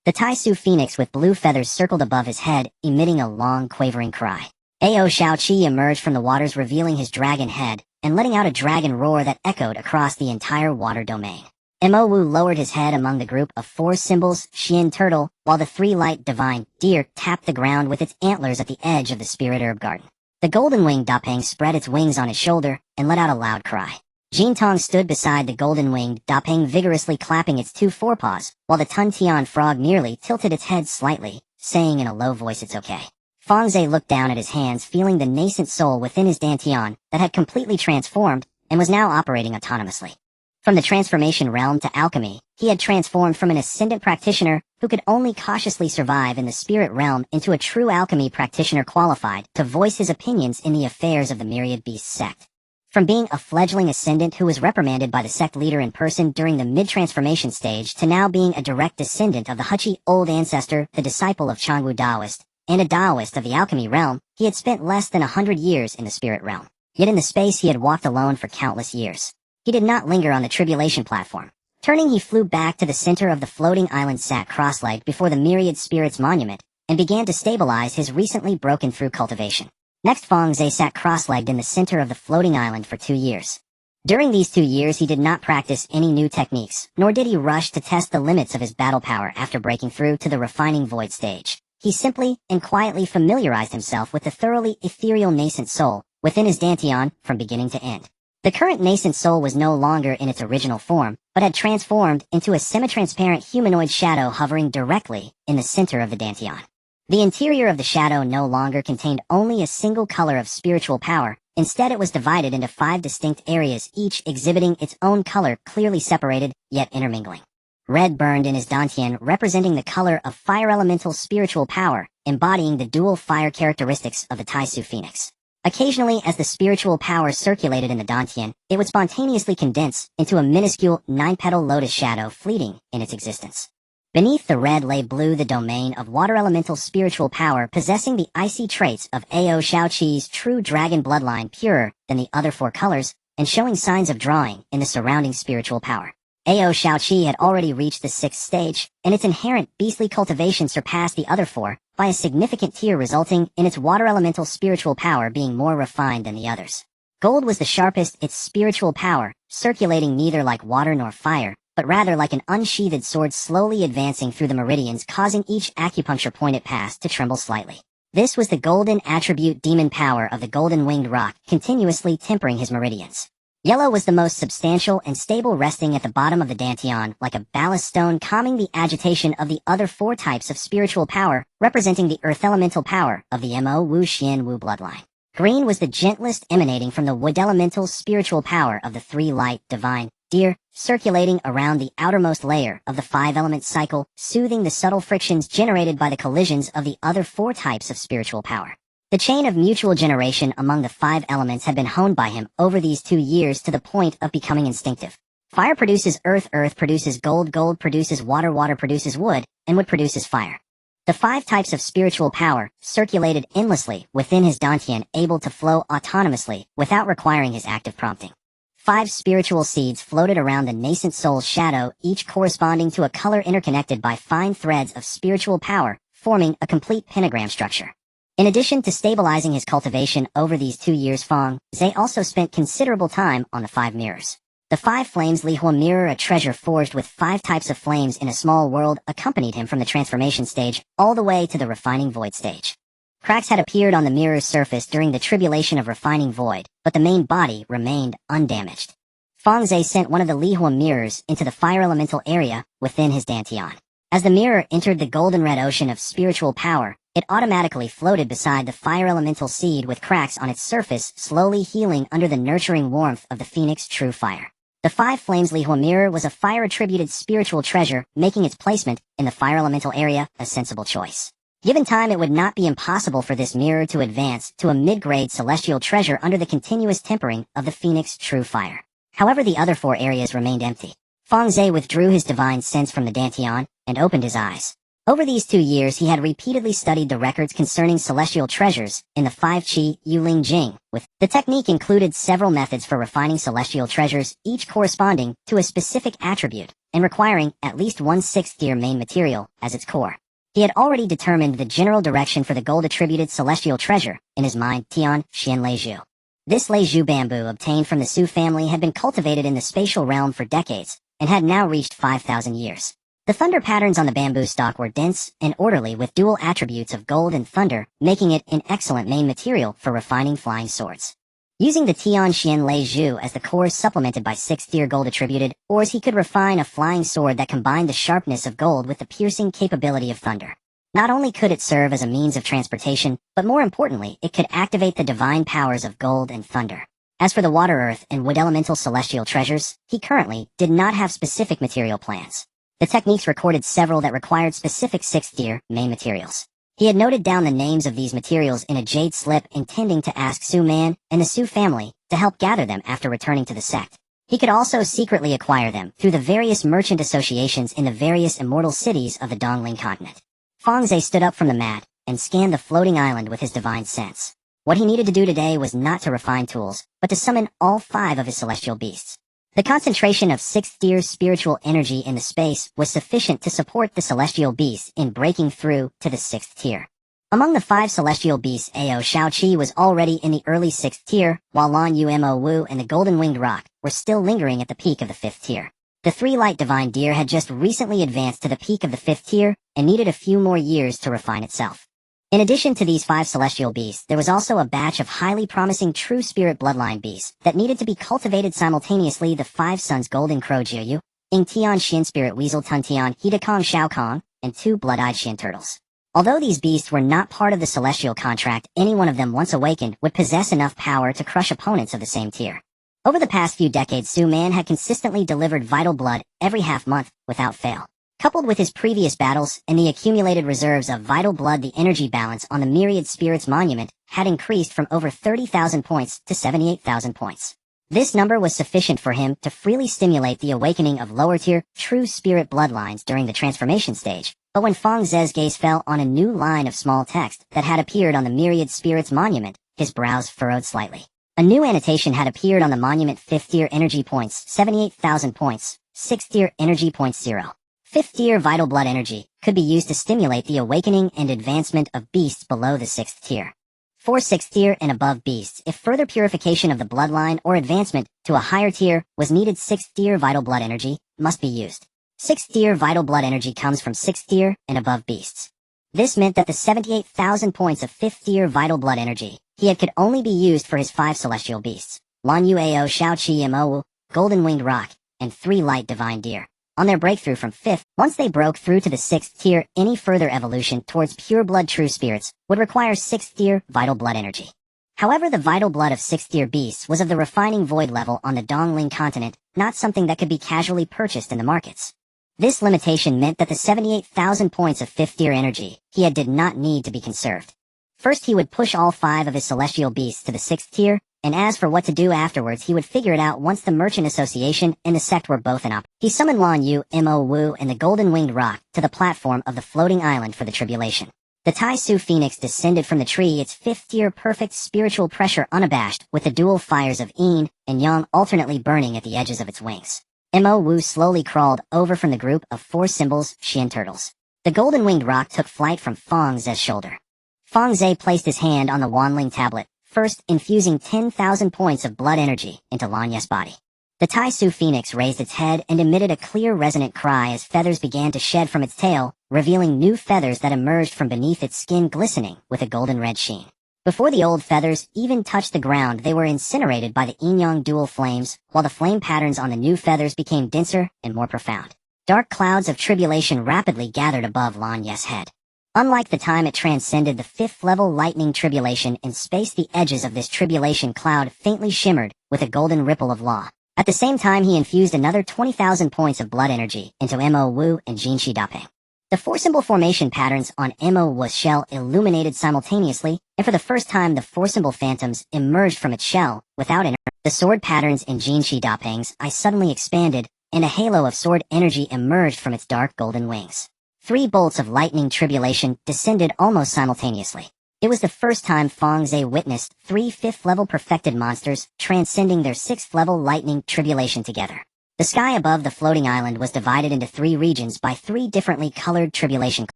The Taisu phoenix with blue feathers circled above his head, emitting a long, quavering cry. Ao Xiaoqi emerged from the waters, revealing his dragon head, and letting out a dragon roar that echoed across the entire water domain. Mo Wu lowered his head among the group of 4 symbols, Xian turtle, while the 3 light divine deer tapped the ground with its antlers at the edge of the spirit herb garden. The golden-winged dapeng spread its wings on his shoulder and let out a loud cry. Jintong stood beside the golden-winged dapeng, vigorously clapping its 2 forepaws, while the Tuntian frog merely tilted its head slightly, saying in a low voice, "It's okay." Fang Ze looked down at his hands, feeling the nascent soul within his dantian that had completely transformed and was now operating autonomously. From the transformation realm to alchemy, he had transformed from an ascendant practitioner who could only cautiously survive in the spirit realm into a true alchemy practitioner qualified to voice his opinions in the affairs of the myriad beast sect. From being a fledgling ascendant who was reprimanded by the sect leader in person during the mid-transformation stage to now being a direct descendant of the Huchi old ancestor, the disciple of Changwu Taoist, and a Taoist of the alchemy realm, he had spent less than 100 years in the spirit realm. Yet in the space he had walked alone for countless years. He did not linger on the tribulation platform. Turning, he flew back to the center of the floating island, sat cross-legged before the myriad spirits monument, and began to stabilize his recently broken through cultivation. Next, Fang Ze sat cross-legged in the center of the floating island for 2 years. During these 2 years he did not practice any new techniques, nor did he rush to test the limits of his battle power after breaking through to the refining void stage. He simply and quietly familiarized himself with the thoroughly ethereal nascent soul within his dantian from beginning to end. The current nascent soul was no longer in its original form, but had transformed into a semi-transparent humanoid shadow hovering directly in the center of the dantian. The interior of the shadow no longer contained only a single color of spiritual power. Instead, it was divided into 5 distinct areas, each exhibiting its own color, clearly separated, yet intermingling. Red burned in his dantian, representing the color of fire elemental spiritual power, embodying the dual fire characteristics of the Taisu Phoenix. Occasionally, as the spiritual power circulated in the dantian, it would spontaneously condense into a minuscule 9-petal lotus shadow, fleeting in its existence. Beneath the red lay blue, the domain of water elemental spiritual power, possessing the icy traits of Ao Shaoqi's true dragon bloodline, purer than the other 4 colors, and showing signs of drawing in the surrounding spiritual power. Ao Shaoqi had already reached the 6th stage, and its inherent beastly cultivation surpassed the other 4 by a significant tier, resulting in its water elemental spiritual power being more refined than the others. Gold was the sharpest, its spiritual power, circulating neither like water nor fire, but rather like an unsheathed sword slowly advancing through the meridians, causing each acupuncture point it passed to tremble slightly. This was the golden attribute demon power of the golden winged rock, continuously tempering his meridians. Yellow was the most substantial and stable, resting at the bottom of the dantian like a ballast stone, calming the agitation of the other 4 types of spiritual power, representing the earth elemental power of the Mo Wu Xian Wu bloodline. Green was the gentlest, emanating from the wood elemental spiritual power of the 3 light divine deer, circulating around the outermost layer of the 5-element cycle, soothing the subtle frictions generated by the collisions of the other 4 types of spiritual power. The chain of mutual generation among the 5 elements had been honed by him over these 2 years to the point of becoming instinctive. Fire produces earth, earth produces gold, gold produces water, water produces wood, and wood produces fire. The 5 types of spiritual power circulated endlessly within his dantian, able to flow autonomously without requiring his active prompting. 5 spiritual seeds floated around the nascent soul's shadow, each corresponding to a color interconnected by fine threads of spiritual power, forming a complete pentagram structure. In addition to stabilizing his cultivation over these 2 years, Fang Ze also spent considerable time on the 5 mirrors. The 5 flames Lihua mirror, a treasure forged with 5 types of flames in a small world, accompanied him from the transformation stage all the way to the refining void stage. Cracks had appeared on the mirror's surface during the tribulation of refining void, but the main body remained undamaged. Fang Ze sent one of the Lihua mirrors into the fire elemental area within his dantian. As the mirror entered the golden red ocean of spiritual power, it automatically floated beside the fire elemental seed with cracks on its surface, slowly healing under the nurturing warmth of the phoenix true fire. The 5 flames Lihua mirror was a fire-attributed spiritual treasure, making its placement in the fire elemental area a sensible choice. Given time, it would not be impossible for this mirror to advance to a mid-grade celestial treasure under the continuous tempering of the phoenix true fire. However, the other 4 areas remained empty. Fang Ze withdrew his divine sense from the dantian and opened his eyes. Over these 2 years, he had repeatedly studied the records concerning celestial treasures in the 5 Qi Yuling Jing, with the technique included several methods for refining celestial treasures, each corresponding to a specific attribute and requiring at least 1/6 tier main material as its core. He had already determined the general direction for the gold-attributed celestial treasure in his mind, Tian Xian Leizhu. This Leizhu bamboo, obtained from the Su family, had been cultivated in the spatial realm for decades and had now reached 5,000 years. The thunder patterns on the bamboo stalk were dense and orderly, with dual attributes of gold and thunder, making it an excellent main material for refining flying swords. Using the Tian Xian Leizhu as the core supplemented by 6th-tier gold-attributed ores, he could refine a flying sword that combined the sharpness of gold with the piercing capability of thunder. Not only could it serve as a means of transportation, but more importantly, it could activate the divine powers of gold and thunder. As for the water, earth, and wood elemental celestial treasures, he currently did not have specific material plans. The techniques recorded several that required specific 6th-tier main materials. He had noted down the names of these materials in a jade slip, intending to ask Su Man and the Su family to help gather them after returning to the sect. He could also secretly acquire them through the various merchant associations in the various immortal cities of the Dongling continent. Fang Ze stood up from the mat and scanned the floating island with his divine sense. What he needed to do today was not to refine tools, but to summon all 5 of his celestial beasts. The concentration of 6th tier spiritual energy in the space was sufficient to support the celestial beasts in breaking through to the 6th tier. Among the 5 celestial beasts, Ao Shaoqi was already in the early 6th tier, while Lan Yu Mo Wu and the Golden Winged Roc were still lingering at the peak of the 5th tier. The 3 light divine deer had just recently advanced to the peak of the 5th tier and needed a few more years to refine itself. In addition to these 5 celestial beasts, there was also a batch of highly promising true spirit bloodline beasts that needed to be cultivated simultaneously: the 5 sons Golden Crow Jiuyu, Ing Tian Xin Spirit Weasel Tun Tian Hida Kong Shao Kong, and 2 blood-eyed Shin Turtles. Although these beasts were not part of the celestial contract, any one of them once awakened would possess enough power to crush opponents of the same tier. Over the past few decades, Su Man had consistently delivered vital blood every half-month without fail. Coupled with his previous battles and the accumulated reserves of vital blood, the energy balance on the Myriad Spirits Monument had increased from over 30,000 points to 78,000 points. This number was sufficient for him to freely stimulate the awakening of lower-tier, true spirit bloodlines during the transformation stage. But when Fang Ze's gaze fell on a new line of small text that had appeared on the Myriad Spirits Monument, his brows furrowed slightly. A new annotation had appeared on the monument: 5th tier energy points, 78,000 points, 6th tier energy points 0. 5th tier vital blood energy could be used to stimulate the awakening and advancement of beasts below the 6th tier. For 6th tier and above beasts, if further purification of the bloodline or advancement to a higher tier was needed, 6th tier vital blood energy must be used. 6th tier vital blood energy comes from 6th tier and above beasts. This meant that the 78,000 points of 5th tier vital blood energy he had could only be used for his 5 celestial beasts: Lan Yu Ao Shaoqi Mo, Golden Winged Roc, and 3 light divine deer. On their breakthrough from 5th, once they broke through to the 6th tier, any further evolution towards pure blood true spirits would require 6th tier vital blood energy. However, the vital blood of 6th tier beasts was of the refining void level on the Dongling continent, not something that could be casually purchased in the markets. This limitation meant that the 78,000 points of 5th tier energy he had did not need to be conserved. First, he would push all 5 of his celestial beasts to the 6th tier, and as for what to do afterwards, he would figure it out once the Merchant Association and the sect were both in op. He summoned Lan Yu, Mo Wu, and the Golden Winged Roc to the platform of the floating island for the tribulation. The Tai Su Phoenix descended from the tree, its 5th tier perfect spiritual pressure unabashed, with the dual fires of Yin and Yang alternately burning at the edges of its wings. Mo Wu slowly crawled over from the group of 4 symbols Shin Turtles. The Golden Winged Roc took flight from Fang Ze's shoulder. Fang Ze placed his hand on the Wanling tablet, first infusing 10,000 points of blood energy into Lan Yu's body. The Tai Su Phoenix raised its head and emitted a clear resonant cry as feathers began to shed from its tail, revealing new feathers that emerged from beneath its skin, glistening with a golden red sheen. Before the old feathers even touched the ground, they were incinerated by the yin-yang dual flames, while the flame patterns on the new feathers became denser and more profound. Dark clouds of tribulation rapidly gathered above Lan Yu's head. Unlike the time it transcended the 5th level lightning tribulation in space, the edges of this tribulation cloud faintly shimmered with a golden ripple of law. At the same time, he infused another 20,000 points of blood energy into Mo Wu and Jinshi Dapeng. The 4-symbol formation patterns on Mo Wu's shell illuminated simultaneously, and for the first time the 4-symbol phantoms emerged from its shell without an. The sword patterns in Jinshi Dapeng's eye suddenly expanded, and a halo of sword energy emerged from its dark golden wings. 3 bolts of lightning tribulation descended almost simultaneously. It was the first time Fang Ze witnessed 3 5th-level perfected monsters transcending their 6th-level lightning tribulation together. The sky above the floating island was divided into 3 regions by 3 differently colored tribulation.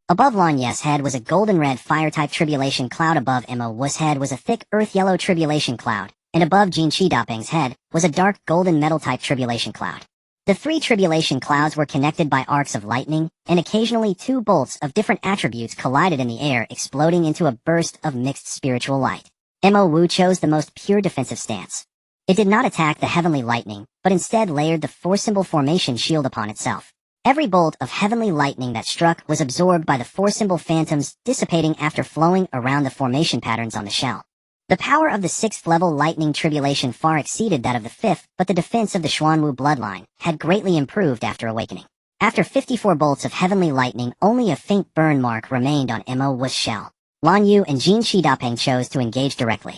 Above Lan Yu's head was a golden-red fire-type tribulation cloud. Above Mo Wu's head was a thick earth-yellow tribulation cloud, and above Jin Shidapeng's head was a dark golden metal-type tribulation cloud. The 3 tribulation clouds were connected by arcs of lightning, and occasionally 2 bolts of different attributes collided in the air, exploding into a burst of mixed spiritual light. Mo Wu chose the most pure defensive stance. It did not attack the heavenly lightning, but instead layered the 4-symbol formation shield upon itself. Every bolt of heavenly lightning that struck was absorbed by the 4-symbol phantoms, dissipating after flowing around the formation patterns on the shell. The power of the 6th-level lightning tribulation far exceeded that of the 5th, but the defense of the Xuanwu bloodline had greatly improved after awakening. After 54 bolts of heavenly lightning, only a faint burn mark remained on Mo Wu's shell. Lan Yu and Jin Shidapeng chose to engage directly.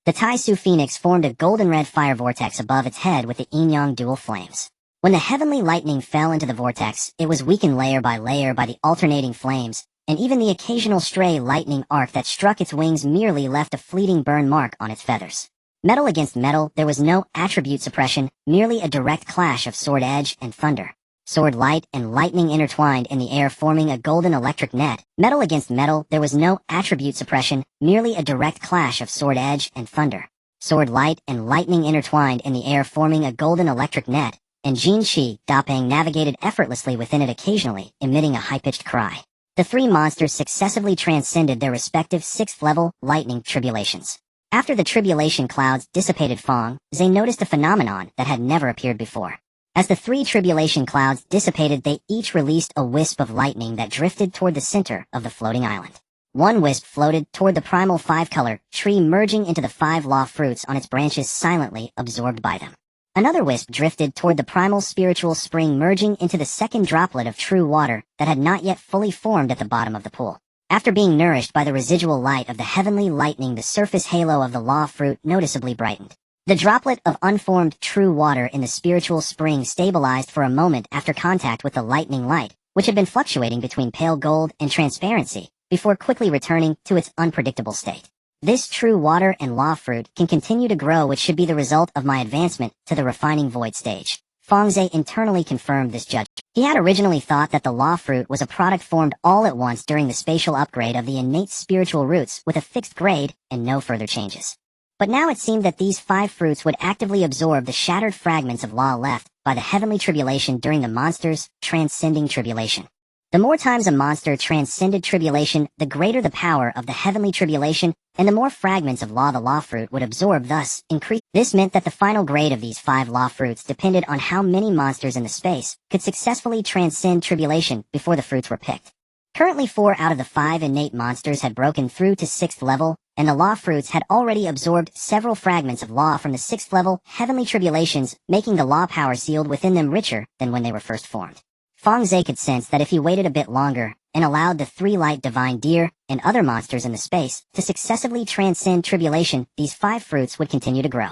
The Tai Su Phoenix formed a golden-red fire vortex above its head with the yin-yang dual flames. When the heavenly lightning fell into the vortex, it was weakened layer by layer by the alternating flames, and even the occasional stray lightning arc that struck its wings merely left a fleeting burn mark on its feathers. Metal against metal, there was no attribute suppression, merely a direct clash of sword edge and thunder. Sword light and lightning intertwined in the air, forming a golden electric net. Metal against metal, there was no attribute suppression, merely a direct clash of sword edge and thunder. Sword light and lightning intertwined in the air, forming a golden electric net, and Jin Shi Dapeng navigated effortlessly within it, occasionally emitting a high-pitched cry. The three monsters successively transcended their respective sixth-level lightning tribulations. After the tribulation clouds dissipated, Fang Ze noticed a phenomenon that had never appeared before. As the three tribulation clouds dissipated, they each released a wisp of lightning that drifted toward the center of the floating island. One wisp floated toward the primal five-color tree, merging into the five law fruits on its branches, silently absorbed by them. Another wisp drifted toward the primal spiritual spring, merging into the second droplet of true water that had not yet fully formed at the bottom of the pool. After being nourished by the residual light of the heavenly lightning, the surface halo of the law fruit noticeably brightened. The droplet of unformed true water in the spiritual spring stabilized for a moment after contact with the lightning light, which had been fluctuating between pale gold and transparency, before quickly returning to its unpredictable state. This true water and law fruit can continue to grow, which should be the result of my advancement to the refining void stage. Fang Ze internally confirmed this judgment. He had originally thought that the law fruit was a product formed all at once during the spatial upgrade of the innate spiritual roots with a fixed grade and no further changes. But now it seemed that these five fruits would actively absorb the shattered fragments of law left by the heavenly tribulation during the monster's transcending tribulation. The more times a monster transcended tribulation, the greater the power of the heavenly tribulation, and the more fragments of law the law fruit would absorb, thus increase. This meant that the final grade of these five law fruits depended on how many monsters in the space could successfully transcend tribulation before the fruits were picked. Currently 4 out of the 5 innate monsters had broken through to 6th level, and the law fruits had already absorbed several fragments of law from the 6th level heavenly tribulations, making the law power sealed within them richer than when they were first formed. Fang Ze could sense that if he waited a bit longer and allowed the 3 light divine deer and other monsters in the space to successively transcend tribulation, these 5 fruits would continue to grow.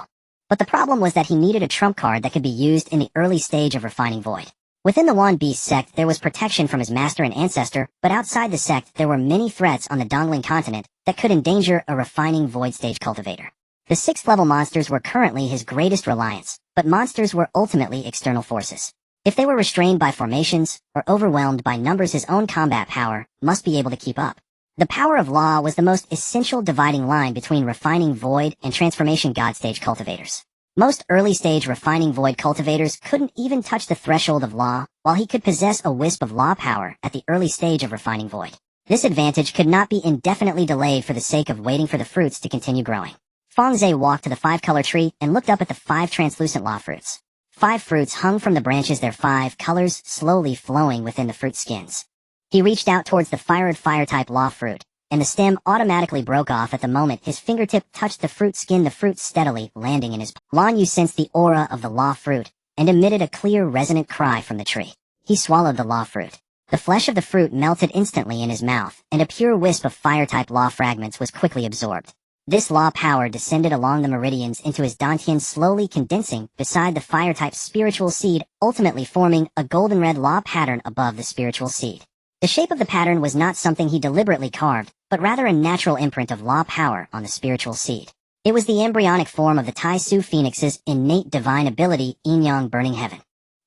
But the problem was that he needed a trump card that could be used in the early stage of refining void. Within the Wan Beast sect, there was protection from his master and ancestor, but outside the sect, there were many threats on the Dongling continent that could endanger a refining void stage cultivator. The 6th level monsters were currently his greatest reliance, but monsters were ultimately external forces. If they were restrained by formations or overwhelmed by numbers, his own combat power must be able to keep up. The power of law was the most essential dividing line between refining void and transformation god stage cultivators. Most early-stage refining void cultivators couldn't even touch the threshold of law, while he could possess a wisp of law power at the early stage of refining void. This advantage could not be indefinitely delayed for the sake of waiting for the fruits to continue growing. Fang Ze walked to the 5-color tree and looked up at the 5 translucent law fruits. 5 fruits hung from the branches, their 5 colors slowly flowing within the fruit skins. He reached out towards the fire-type law fruit, and the stem automatically broke off at the moment his fingertip touched the fruit skin, the fruit steadily landing in his palm. Lan Yu sensed the aura of the law fruit and emitted a clear resonant cry from the tree. He swallowed the law fruit. The flesh of the fruit melted instantly in his mouth, and a pure wisp of fire-type law fragments was quickly absorbed. This law power descended along the meridians into his dantian, slowly condensing beside the fire-type spiritual seed, ultimately forming a golden red law pattern above the spiritual seed. The shape of the pattern was not something he deliberately carved, but rather a natural imprint of law power on the spiritual seed. It was the embryonic form of the Tai Su Phoenix's innate divine ability, yin-yang burning heaven.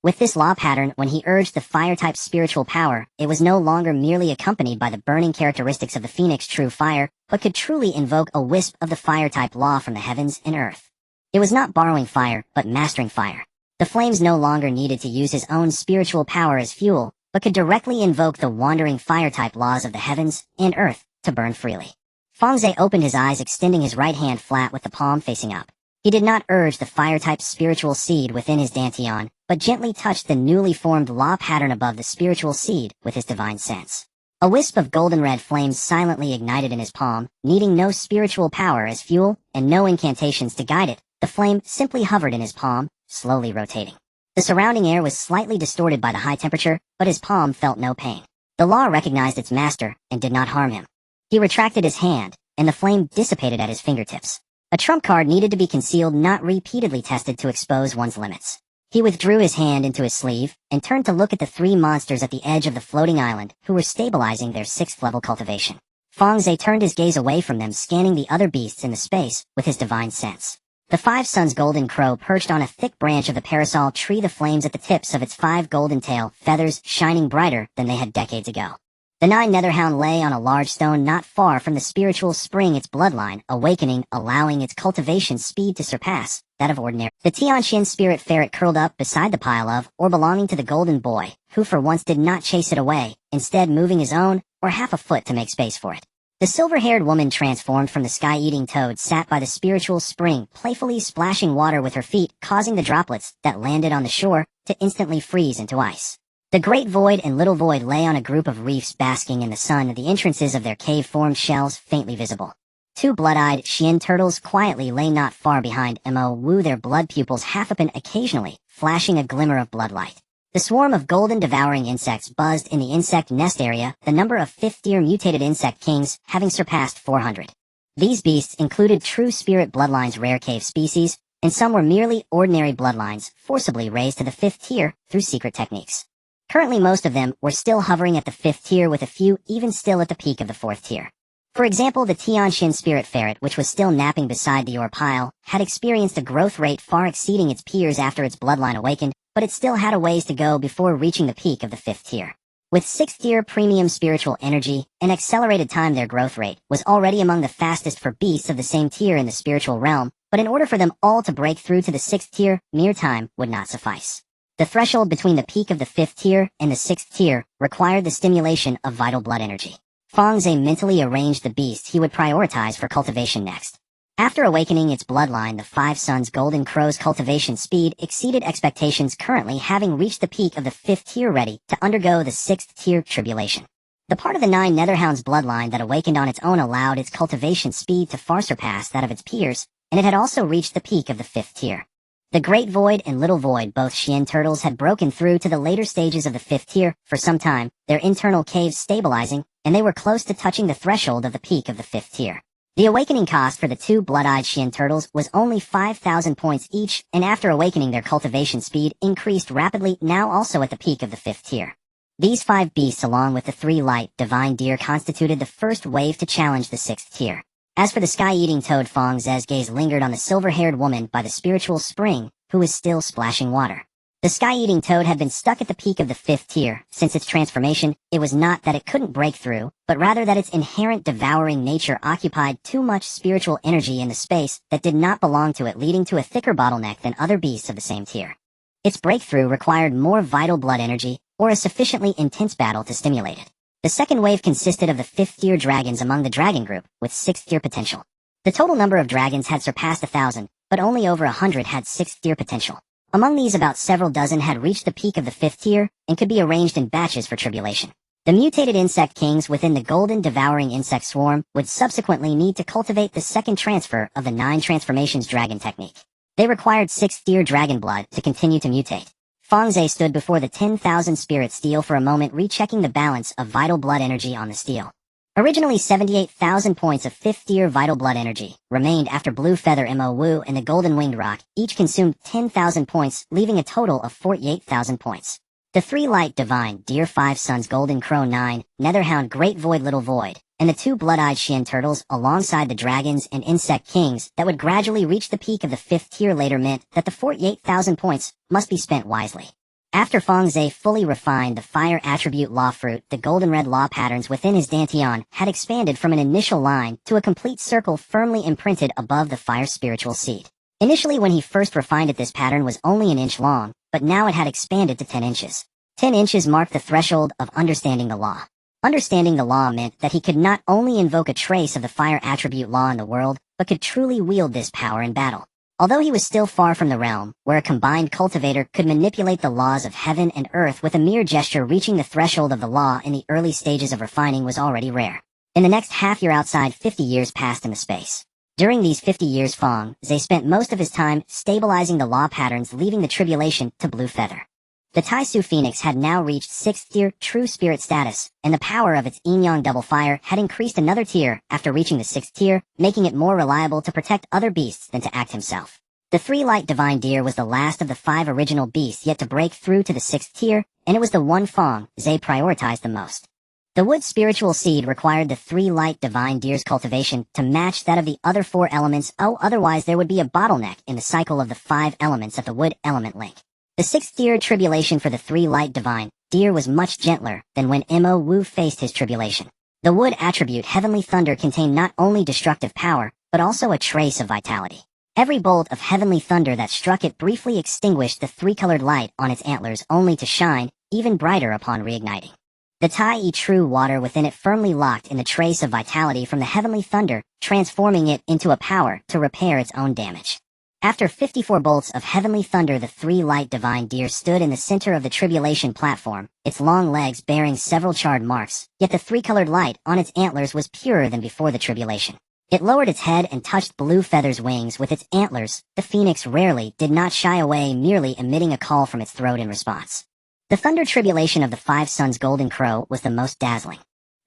With this law pattern, when he urged the fire-type spiritual power, it was no longer merely accompanied by the burning characteristics of the phoenix true fire, but could truly invoke a wisp of the fire-type law from the heavens and earth. It was not borrowing fire, but mastering fire. The flames no longer needed to use his own spiritual power as fuel, but could directly invoke the wandering fire-type laws of the heavens and earth to burn freely. Fang Ze opened his eyes, extending his right hand flat with the palm facing up. He did not urge the fire-type spiritual seed within his dantian, but gently touched the newly formed law pattern above the spiritual seed with his divine sense. A wisp of golden red flames silently ignited in his palm, needing no spiritual power as fuel and no incantations to guide it. The flame simply hovered in his palm, slowly rotating. The surrounding air was slightly distorted by the high temperature, but his palm felt no pain. The law recognized its master and did not harm him. He retracted his hand, and the flame dissipated at his fingertips. A trump card needed to be concealed, not repeatedly tested to expose one's limits. He withdrew his hand into his sleeve, and turned to look at the three monsters at the edge of the floating island, who were stabilizing their 6th level cultivation. Fang Ze turned his gaze away from them, scanning the other beasts in the space with his divine sense. The 5 Suns golden crow perched on a thick branch of the parasol tree, the flames at the tips of its 5 golden tail feathers shining brighter than they had decades ago. The 9 netherhound lay on a large stone not far from the spiritual spring, its bloodline awakening, allowing its cultivation speed to surpass that of ordinary. The Tianxian spirit ferret curled up beside the pile of, or belonging to the golden boy, who for once did not chase it away, instead moving his own, or half a foot to make space for it. The silver-haired woman transformed from the sky-eating toad sat by the spiritual spring, playfully splashing water with her feet, causing the droplets that landed on the shore to instantly freeze into ice. The great void and little void lay on a group of reefs basking in the sun, at the entrances of their cave-formed shells faintly visible. 2 blood-eyed Xian turtles quietly lay not far behind Mo Wu, their blood pupils half open, occasionally flashing a glimmer of bloodlight. The swarm of golden devouring insects buzzed in the insect nest area, the number of 5th-tier mutated insect kings having surpassed 400. These beasts included true spirit bloodlines, rare cave species, and some were merely ordinary bloodlines, forcibly raised to the 5th tier through secret techniques. Currently most of them were still hovering at the 5th tier, with a few even still at the peak of the 4th tier. For example, the Tianxian spirit ferret, which was still napping beside the ore pile, had experienced a growth rate far exceeding its peers after its bloodline awakened, but it still had a ways to go before reaching the peak of the 5th tier. With 6th tier premium spiritual energy and accelerated time, their growth rate was already among the fastest for beasts of the same tier in the spiritual realm, but in order for them all to break through to the 6th tier, mere time would not suffice. The threshold between the peak of the 5th tier and the 6th tier required the stimulation of vital blood energy. Fang Ze mentally arranged the beast he would prioritize for cultivation next. After awakening its bloodline, the 5 Suns golden crow's cultivation speed exceeded expectations, currently having reached the peak of the 5th tier, ready to undergo the 6th tier tribulation. The part of the 9 netherhound's bloodline that awakened on its own allowed its cultivation speed to far surpass that of its peers, and it had also reached the peak of the 5th tier. The Great Void and Little Void, both Xian turtles, had broken through to the later stages of the 5th tier for some time, their internal caves stabilizing, and they were close to touching the threshold of the peak of the 5th tier. The awakening cost for the 2 blood-eyed Xian turtles was only 5,000 points each, and after awakening their cultivation speed increased rapidly, now also at the peak of the 5th tier. These 5 beasts, along with the 3 light divine deer, constituted the first wave to challenge the 6th tier. As for the sky-eating toad, Fang Ze's gaze lingered on the silver-haired woman by the spiritual spring, who was still splashing water. The sky-eating toad had been stuck at the peak of the 5th tier. Since its transformation, it was not that it couldn't break through, but rather that its inherent devouring nature occupied too much spiritual energy in the space that did not belong to it, leading to a thicker bottleneck than other beasts of the same tier. Its breakthrough required more vital blood energy, or a sufficiently intense battle to stimulate it. The second wave consisted of the 5th tier dragons among the dragon group, with 6th tier potential. The total number of dragons had surpassed 1,000, but only over 100 had 6th tier potential. Among these, about several dozen had reached the peak of the 5th tier, and could be arranged in batches for tribulation. The mutated insect kings within the golden devouring insect swarm would subsequently need to cultivate the second transfer of the 9 transformations dragon technique. They required 6th tier dragon blood to continue to mutate. Fang Ze stood before the 10,000 spirit steel for a moment, rechecking the balance of vital blood energy on the steel. Originally 78,000 points of 5th tier vital blood energy remained after Blue Feather Mo Wu and the Golden Winged Rock each consumed 10,000 points, leaving a total of 48,000 points. The 3 light divine deer, 5 Suns golden crow, 9 netherhound great void little void, and the 2 blood-eyed Xian turtles alongside the dragons and insect kings that would gradually reach the peak of the 5th tier later meant that the 48,000 points must be spent wisely. After Fang Ze fully refined the fire attribute law fruit, the golden red law patterns within his dantian had expanded from an initial line to a complete circle firmly imprinted above the fire spiritual seed. Initially, when he first refined it, this pattern was only an inch long, but now it had expanded to 10 inches. 10 inches marked the threshold of understanding the law. Understanding the law meant that he could not only invoke a trace of the fire attribute law in the world, but could truly wield this power in battle. Although he was still far from the realm where a combined cultivator could manipulate the laws of heaven and earth with a mere gesture, reaching the threshold of the law in the early stages of refining was already rare. In the next half year outside, 50 years passed in the space. During these 50 years, Fang Ze spent most of his time stabilizing the law patterns, leaving the tribulation to Blue Feather. The Taisu Phoenix had now reached 6th tier true spirit status, and the power of its yin-yang double fire had increased another tier after reaching the 6th tier, making it more reliable to protect other beasts than to act himself. The 3-light divine deer was the last of the 5 original beasts yet to break through to the 6th tier, and it was the one Fang Ze prioritized the most. The wood spiritual seed required the 3-light divine deer's cultivation to match that of the other 4 elements, otherwise there would be a bottleneck in the cycle of the 5 elements of the wood element link. The 6th tier tribulation for the 3-light divine deer was much gentler than when Mo Wu faced his tribulation. The wood attribute heavenly thunder contained not only destructive power, but also a trace of vitality. Every bolt of heavenly thunder that struck it briefly extinguished the 3-colored light on its antlers only to shine even brighter upon reigniting. The Tai true water within it firmly locked in the trace of vitality from the heavenly thunder, transforming it into a power to repair its own damage. After 54 bolts of heavenly thunder, the 3-light divine deer stood in the center of the tribulation platform, its long legs bearing several charred marks, yet the 3-colored light on its antlers was purer than before the tribulation. It lowered its head and touched Blue Feather's wings with its antlers. The phoenix rarely did not shy away, merely emitting a call from its throat in response. The thunder tribulation of the 5 Suns Golden Crow was the most dazzling.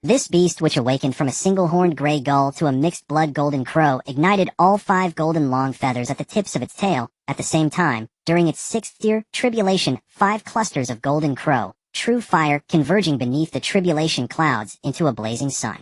This beast, which awakened from a single-horned gray gull to a mixed-blood golden crow, ignited all 5 golden long feathers at the tips of its tail. At the same time, during its 6th tier tribulation, 5 clusters of golden crow, true fire, converging beneath the tribulation clouds into a blazing sun.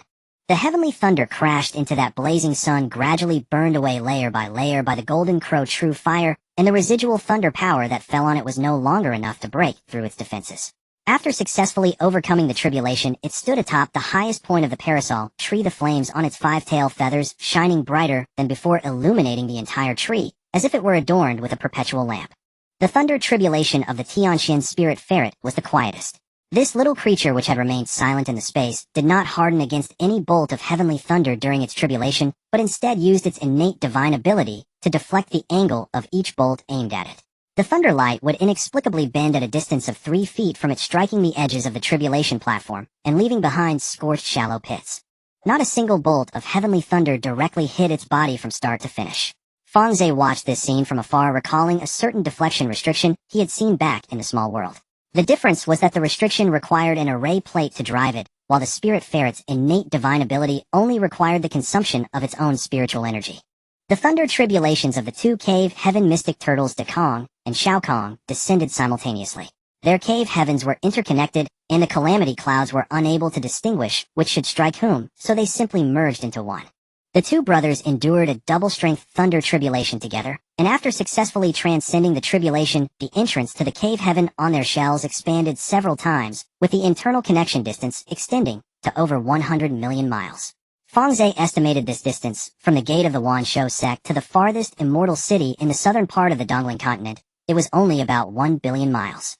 The heavenly thunder crashed into that blazing sun, gradually burned away layer by the golden crow true fire, and the residual thunder power that fell on it was no longer enough to break through its defenses. After successfully overcoming the tribulation, it stood atop the highest point of the parasol tree, the flames on its 5 tail feathers shining brighter than before, illuminating the entire tree, as if it were adorned with a perpetual lamp. The thunder tribulation of the Tianxian spirit ferret was the quietest. This little creature, which had remained silent in the space, did not harden against any bolt of heavenly thunder during its tribulation, but instead used its innate divine ability to deflect the angle of each bolt aimed at it. The thunder light would inexplicably bend at a distance of 3 feet from it, striking the edges of the tribulation platform, and leaving behind scorched shallow pits. Not a single bolt of heavenly thunder directly hit its body from start to finish. Fang Ze watched this scene from afar, recalling a certain deflection restriction he had seen back in the small world. The difference was that the restriction required an array plate to drive it, while the spirit ferret's innate divine ability only required the consumption of its own spiritual energy. The thunder tribulations of the 2 cave heaven mystic turtles Dekong and Xiaokong descended simultaneously. Their cave heavens were interconnected, and the calamity clouds were unable to distinguish which should strike whom, so they simply merged into one. The 2 brothers endured a double-strength thunder tribulation together, and after successfully transcending the tribulation, the entrance to the cave heaven on their shells expanded several times, with the internal connection distance extending to over 100 million miles. Fang Ze estimated this distance, from the gate of the Wanshou sect to the farthest immortal city in the southern part of the Dongling continent. It was only about 1 billion miles.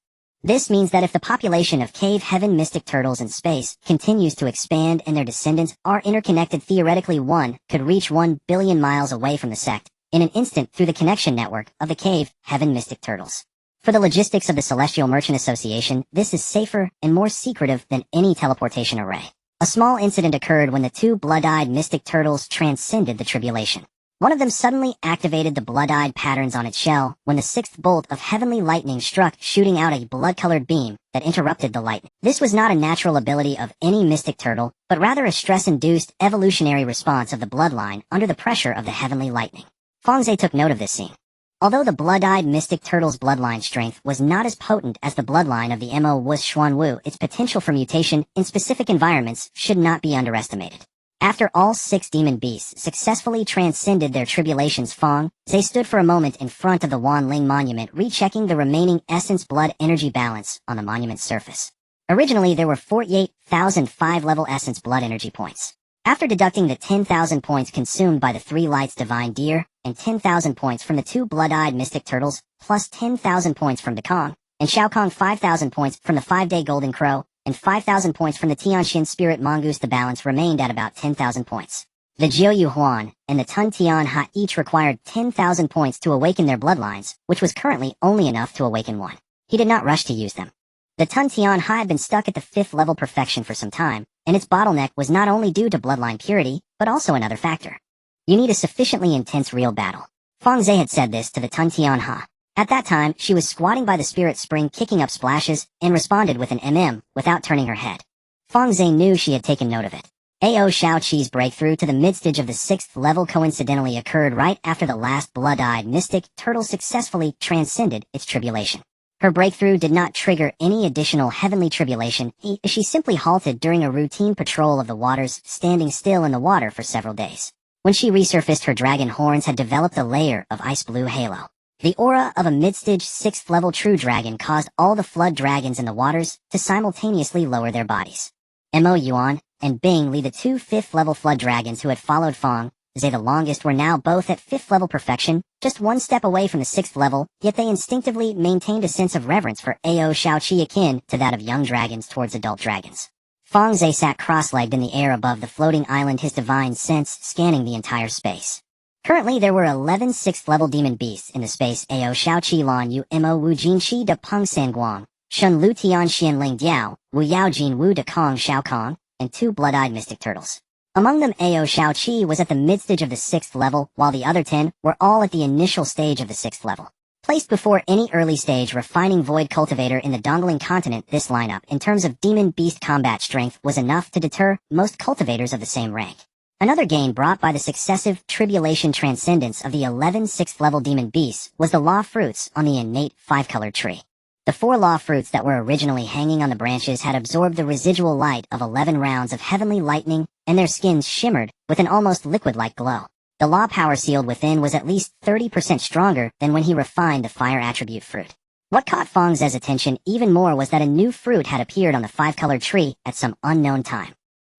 This means that if the population of cave heaven mystic turtles in space continues to expand and their descendants are interconnected, theoretically one could reach 1 billion miles away from the sect in an instant through the connection network of the cave heaven mystic turtles. For the logistics of the Celestial Merchant Association, this is safer and more secretive than any teleportation array. A small incident occurred when the 2 blood-eyed mystic turtles transcended the tribulation. One of them suddenly activated the blood-eyed patterns on its shell when the 6th bolt of heavenly lightning struck, shooting out a blood-colored beam that interrupted the lightning. This was not a natural ability of any mystic turtle, but rather a stress-induced evolutionary response of the bloodline under the pressure of the heavenly lightning. Fang Ze took note of this scene. Although the blood-eyed mystic turtle's bloodline strength was not as potent as the bloodline of the Mo Wu Xuanwu, its potential for mutation in specific environments should not be underestimated. After all 6 demon beasts successfully transcended their tribulations, Fang Ze stood for a moment in front of the Wanling monument, rechecking the remaining essence blood energy balance on the monument's surface. Originally, there were 48,000 5-level essence blood energy points. After deducting the 10,000 points consumed by the 3 lights divine deer, and 10,000 points from the 2 blood-eyed mystic turtles, plus 10,000 points from Dekong, and Xiaokong 5,000 points from the 5-day golden crow, and 5,000 points from the Tianxian spirit mongoose, the balance remained at about 10,000 points. The Jiuyu Huan and the Tun Tian Ha each required 10,000 points to awaken their bloodlines, which was currently only enough to awaken one. He did not rush to use them. The Tun Tian Ha had been stuck at the 5th level perfection for some time, and its bottleneck was not only due to bloodline purity, but also another factor. You need a sufficiently intense real battle. Fang Ze had said this to the Tun Tian Ha. At that time, she was squatting by the spirit spring kicking up splashes, and responded with an without turning her head. Fang Ze knew she had taken note of it. Ao Xiaoqi's breakthrough to the mid-stage of the 6th level coincidentally occurred right after the last blood-eyed mystic turtle successfully transcended its tribulation. Her breakthrough did not trigger any additional heavenly tribulation, she simply halted during a routine patrol of the waters, standing still in the water for several days. When she resurfaced, her dragon horns had developed a layer of ice-blue halo. The aura of a mid-stage 6th level true dragon caused all the flood dragons in the waters to simultaneously lower their bodies. Mo Yuan and Bing Li, the two 5th level flood dragons who had followed Fang Ze the longest, were now both at 5th level perfection, just one step away from the 6th level, yet they instinctively maintained a sense of reverence for Ao Xiaoqi akin to that of young dragons towards adult dragons. Fang Ze sat cross-legged in the air above the floating island, his divine sense scanning the entire space. Currently there were 11 6th level demon beasts in the space: Ao Xiaoqi Lan Yu Mo Wu Jinqi de Peng San Guang, Shun Lu Tian Xian Ling Diao, Wu Yao Jin Wu de Kong Shao Kong, and 2 blood-eyed mystic turtles. Among them, Ao Xiaoqi was at the mid-stage of the 6th level, while the other 10 were all at the initial stage of the 6th level. Placed before any early-stage refining void cultivator in the Dongling continent, this lineup, in terms of demon-beast combat strength, was enough to deter most cultivators of the same rank. Another gain brought by the successive tribulation transcendence of the 11 6th level demon beasts was the law fruits on the innate 5-colored tree. The 4 law fruits that were originally hanging on the branches had absorbed the residual light of 11 rounds of heavenly lightning, and their skins shimmered with an almost liquid-like glow. The law power sealed within was at least 30% stronger than when he refined the fire attribute fruit. What caught Fang Ze's attention even more was that a new fruit had appeared on the 5-colored tree at some unknown time.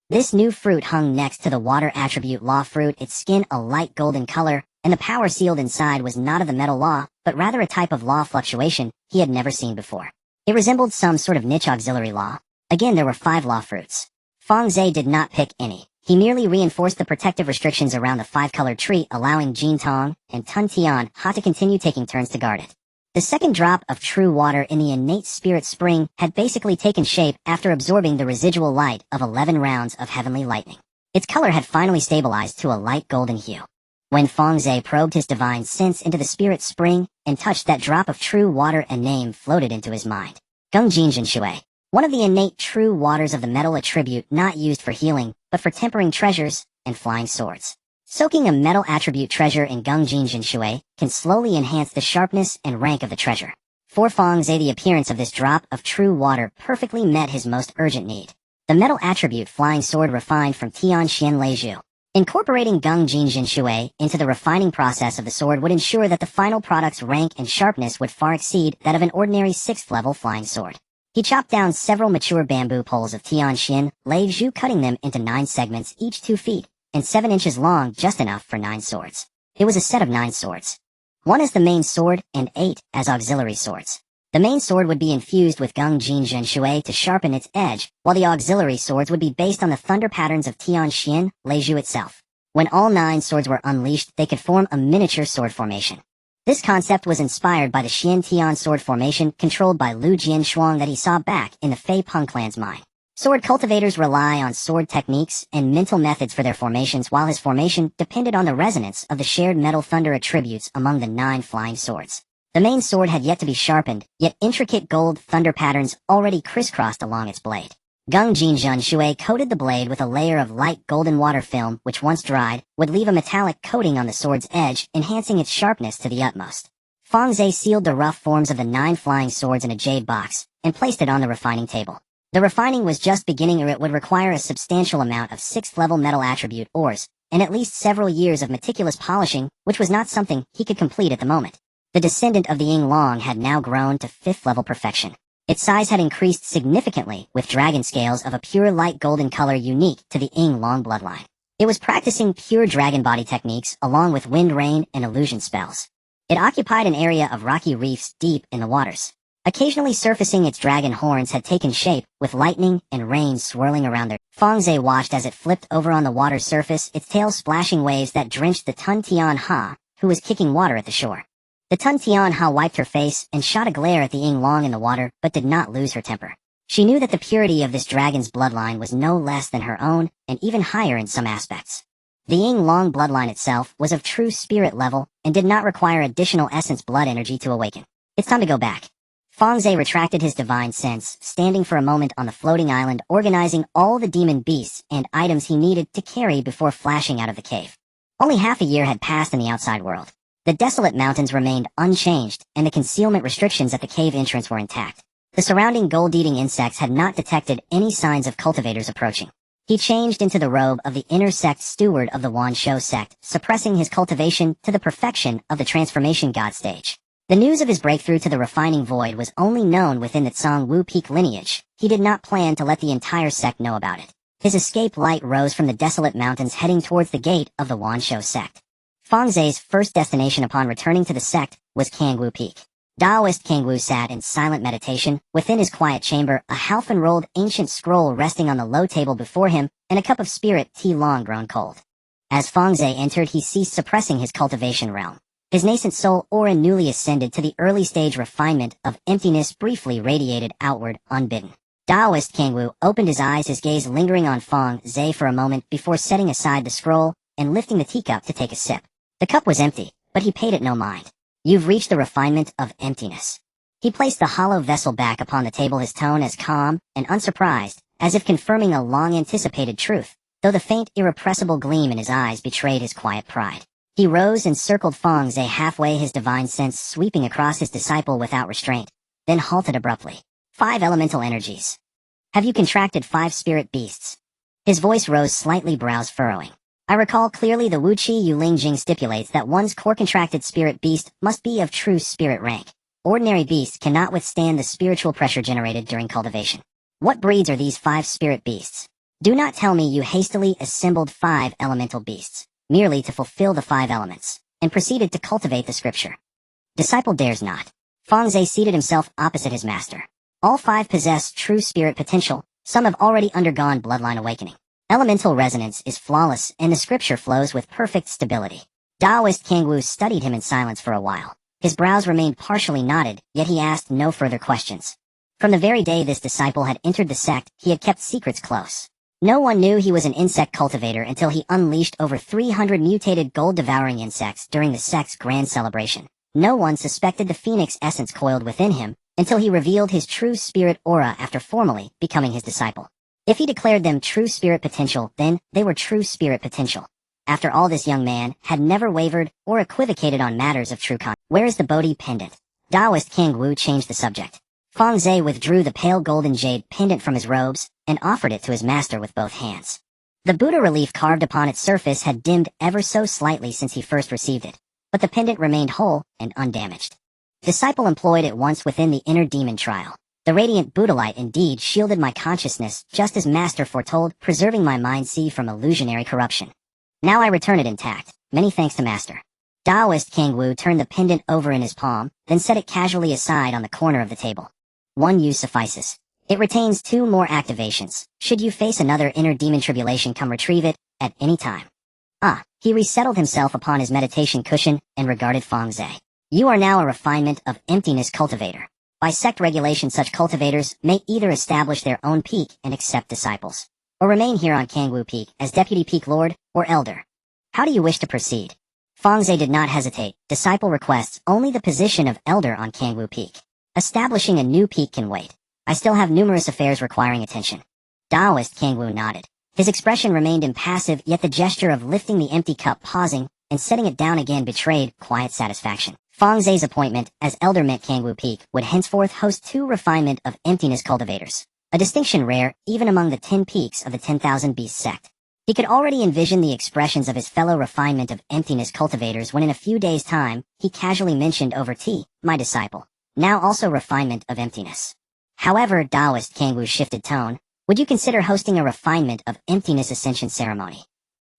This new fruit hung next to the water attribute law fruit, its skin a light golden color, and the power sealed inside was not of the metal law, but rather a type of law fluctuation he had never seen before. It resembled some sort of niche auxiliary law. Again, there were 5 law fruits. Fang Ze did not pick any. He merely reinforced the protective restrictions around the 5-colored tree, allowing Jin Tong and Tun Tian Ha to continue taking turns to guard it. The second drop of true water in the innate spirit spring had basically taken shape after absorbing the residual light of 11 rounds of heavenly lightning. Its color had finally stabilized to a light golden hue. When Fang Ze probed his divine sense into the spirit spring and touched that drop of true water, a name floated into his mind. Gongjin Shui. One of the innate true waters of the metal attribute not used for healing, but for tempering treasures and flying swords. Soaking a metal attribute treasure in Gongjin Shui can slowly enhance the sharpness and rank of the treasure. For Fang Ze, the appearance of this drop of true water perfectly met his most urgent need. The metal attribute flying sword refined from Tian Xian Leizhu. Incorporating Gongjin Shui into the refining process of the sword would ensure that the final product's rank and sharpness would far exceed that of an ordinary 6th level flying sword. He chopped down several mature bamboo poles of Tian Xian Leizhu, cutting them into 9 segments, each 2 feet, and 7 inches long, just enough for 9 swords. It was a set of 9 swords. 1 as the main sword, and 8 as auxiliary swords. The main sword would be infused with Gongjin Shui to sharpen its edge, while the auxiliary swords would be based on the thunder patterns of Tian Xian Leizhu itself. When all 9 swords were unleashed, they could form a miniature sword formation. This concept was inspired by the Xian Tian sword formation controlled by Lu Jianshuang that he saw back in the Fei Peng clan's mine. Sword cultivators rely on sword techniques and mental methods for their formations, while his formation depended on the resonance of the shared metal thunder attributes among the 9 flying swords. The main sword had yet to be sharpened, yet intricate gold thunder patterns already crisscrossed along its blade. Gongjin Shui coated the blade with a layer of light golden water film, which once dried, would leave a metallic coating on the sword's edge, enhancing its sharpness to the utmost. Fang Ze sealed the rough forms of the 9 flying swords in a jade box, and placed it on the refining table. The refining was just beginning, or it would require a substantial amount of 6th level metal attribute ores, and at least several years of meticulous polishing, which was not something he could complete at the moment. The descendant of the Ying Long had now grown to 5th level perfection. Its size had increased significantly, with dragon scales of a pure light golden color unique to the Ying Long bloodline. It was practicing pure dragon body techniques along with wind, rain, and illusion spells. It occupied an area of rocky reefs deep in the waters. Occasionally surfacing, its dragon horns had taken shape, with lightning and rain swirling around their. Fang Ze watched as it flipped over on the water's surface, its tail splashing waves that drenched the Tun Tian Ha, who was kicking water at the shore. The Tun Tian Ha wiped her face and shot a glare at the Ying Long in the water, but did not lose her temper. She knew that the purity of this dragon's bloodline was no less than her own, and even higher in some aspects. The Ying-Long bloodline itself was of true spirit level and did not require additional essence blood energy to awaken. It's time to go back. Fang Ze retracted his divine sense, standing for a moment on the floating island, organizing all the demon beasts and items he needed to carry before flashing out of the cave. Only half a year had passed in the outside world. The desolate mountains remained unchanged, and the concealment restrictions at the cave entrance were intact. The surrounding gold-eating insects had not detected any signs of cultivators approaching. He changed into the robe of the inner sect steward of the Wanshou sect, suppressing his cultivation to the perfection of the transformation god stage. The news of his breakthrough to the refining void was only known within the Zhongwu Peak lineage. He did not plan to let the entire sect know about it. His escape light rose from the desolate mountains heading towards the gate of the Wanshou sect. Fang Ze's first destination upon returning to the sect was Kangwu Peak. Taoist Kangwu sat in silent meditation, within his quiet chamber, a half-unrolled ancient scroll resting on the low table before him, and a cup of spirit tea long grown cold. As Fang Ze entered, he ceased suppressing his cultivation realm. His nascent soul aura newly ascended to the early stage refinement of emptiness briefly radiated outward, unbidden. Taoist Kangwu opened his eyes, his gaze lingering on Fang Ze for a moment before setting aside the scroll and lifting the teacup to take a sip. The cup was empty, but he paid it no mind. You've reached the refinement of emptiness. He placed the hollow vessel back upon the table, his tone as calm and unsurprised, as if confirming a long-anticipated truth, though the faint, irrepressible gleam in his eyes betrayed his quiet pride. He rose and circled Fang Ze halfway, his divine sense sweeping across his disciple without restraint, then halted abruptly. 5 elemental energies. Have you contracted 5 spirit beasts? His voice rose slightly, brows furrowing. I recall clearly the Wuqi Yuling Jing stipulates that one's core contracted spirit beast must be of true spirit rank. Ordinary beasts cannot withstand the spiritual pressure generated during cultivation. What breeds are these 5 spirit beasts? Do not tell me you hastily assembled 5 elemental beasts, merely to fulfill the 5 elements, and proceeded to cultivate the scripture. Disciple dares not. Fang Ze seated himself opposite his master. All 5 possess true spirit potential. Some have already undergone bloodline awakening. Elemental resonance is flawless, and the scripture flows with perfect stability. Taoist Kangwu studied him in silence for a while. His brows remained partially knotted, yet he asked no further questions. From the very day this disciple had entered the sect, he had kept secrets close. No one knew he was an insect cultivator until he unleashed over 300 mutated gold-devouring insects during the sect's grand celebration. No one suspected the phoenix essence coiled within him until he revealed his true spirit aura after formally becoming his disciple. If he declared them true spirit potential, then they were true spirit potential. After all, this young man had never wavered or equivocated on matters of true con. Where is the Bodhi pendant? Taoist Kangwu changed the subject. Fang Ze withdrew the pale golden jade pendant from his robes and offered it to his master with both hands. The Buddha relief carved upon its surface had dimmed ever so slightly since he first received it, but the pendant remained whole and undamaged. Disciple employed at once within the inner demon trial. The radiant Buddha light indeed shielded my consciousness, just as Master foretold, preserving my mind sea from illusionary corruption. Now I return it intact. Many thanks to Master. Taoist Kangwu turned the pendant over in his palm, then set it casually aside on the corner of the table. One use suffices. It retains 2 more activations. Should you face another inner demon tribulation, come retrieve it at any time. He resettled himself upon his meditation cushion and regarded Fang Ze. You are now a refinement of emptiness cultivator. By sect regulation, such cultivators may either establish their own peak and accept disciples, or remain here on Kangwu Peak as Deputy Peak Lord or Elder. How do you wish to proceed? Fang Ze did not hesitate. Disciple requests only the position of Elder on Kangwu Peak. Establishing a new peak can wait. I still have numerous affairs requiring attention. Taoist Kangwu nodded. His expression remained impassive, yet the gesture of lifting the empty cup, pausing, and setting it down again betrayed quiet satisfaction. Fang Ze's appointment as Elder meant Kangwu Peak would henceforth host 2 refinement of emptiness cultivators, a distinction rare even among the 10 peaks of the 10,000 Beast sect. He could already envision the expressions of his fellow refinement of emptiness cultivators when in a few days' time, he casually mentioned over tea, my disciple, now also refinement of emptiness. However, Taoist Kangwu shifted tone. Would you consider hosting a refinement of emptiness ascension ceremony?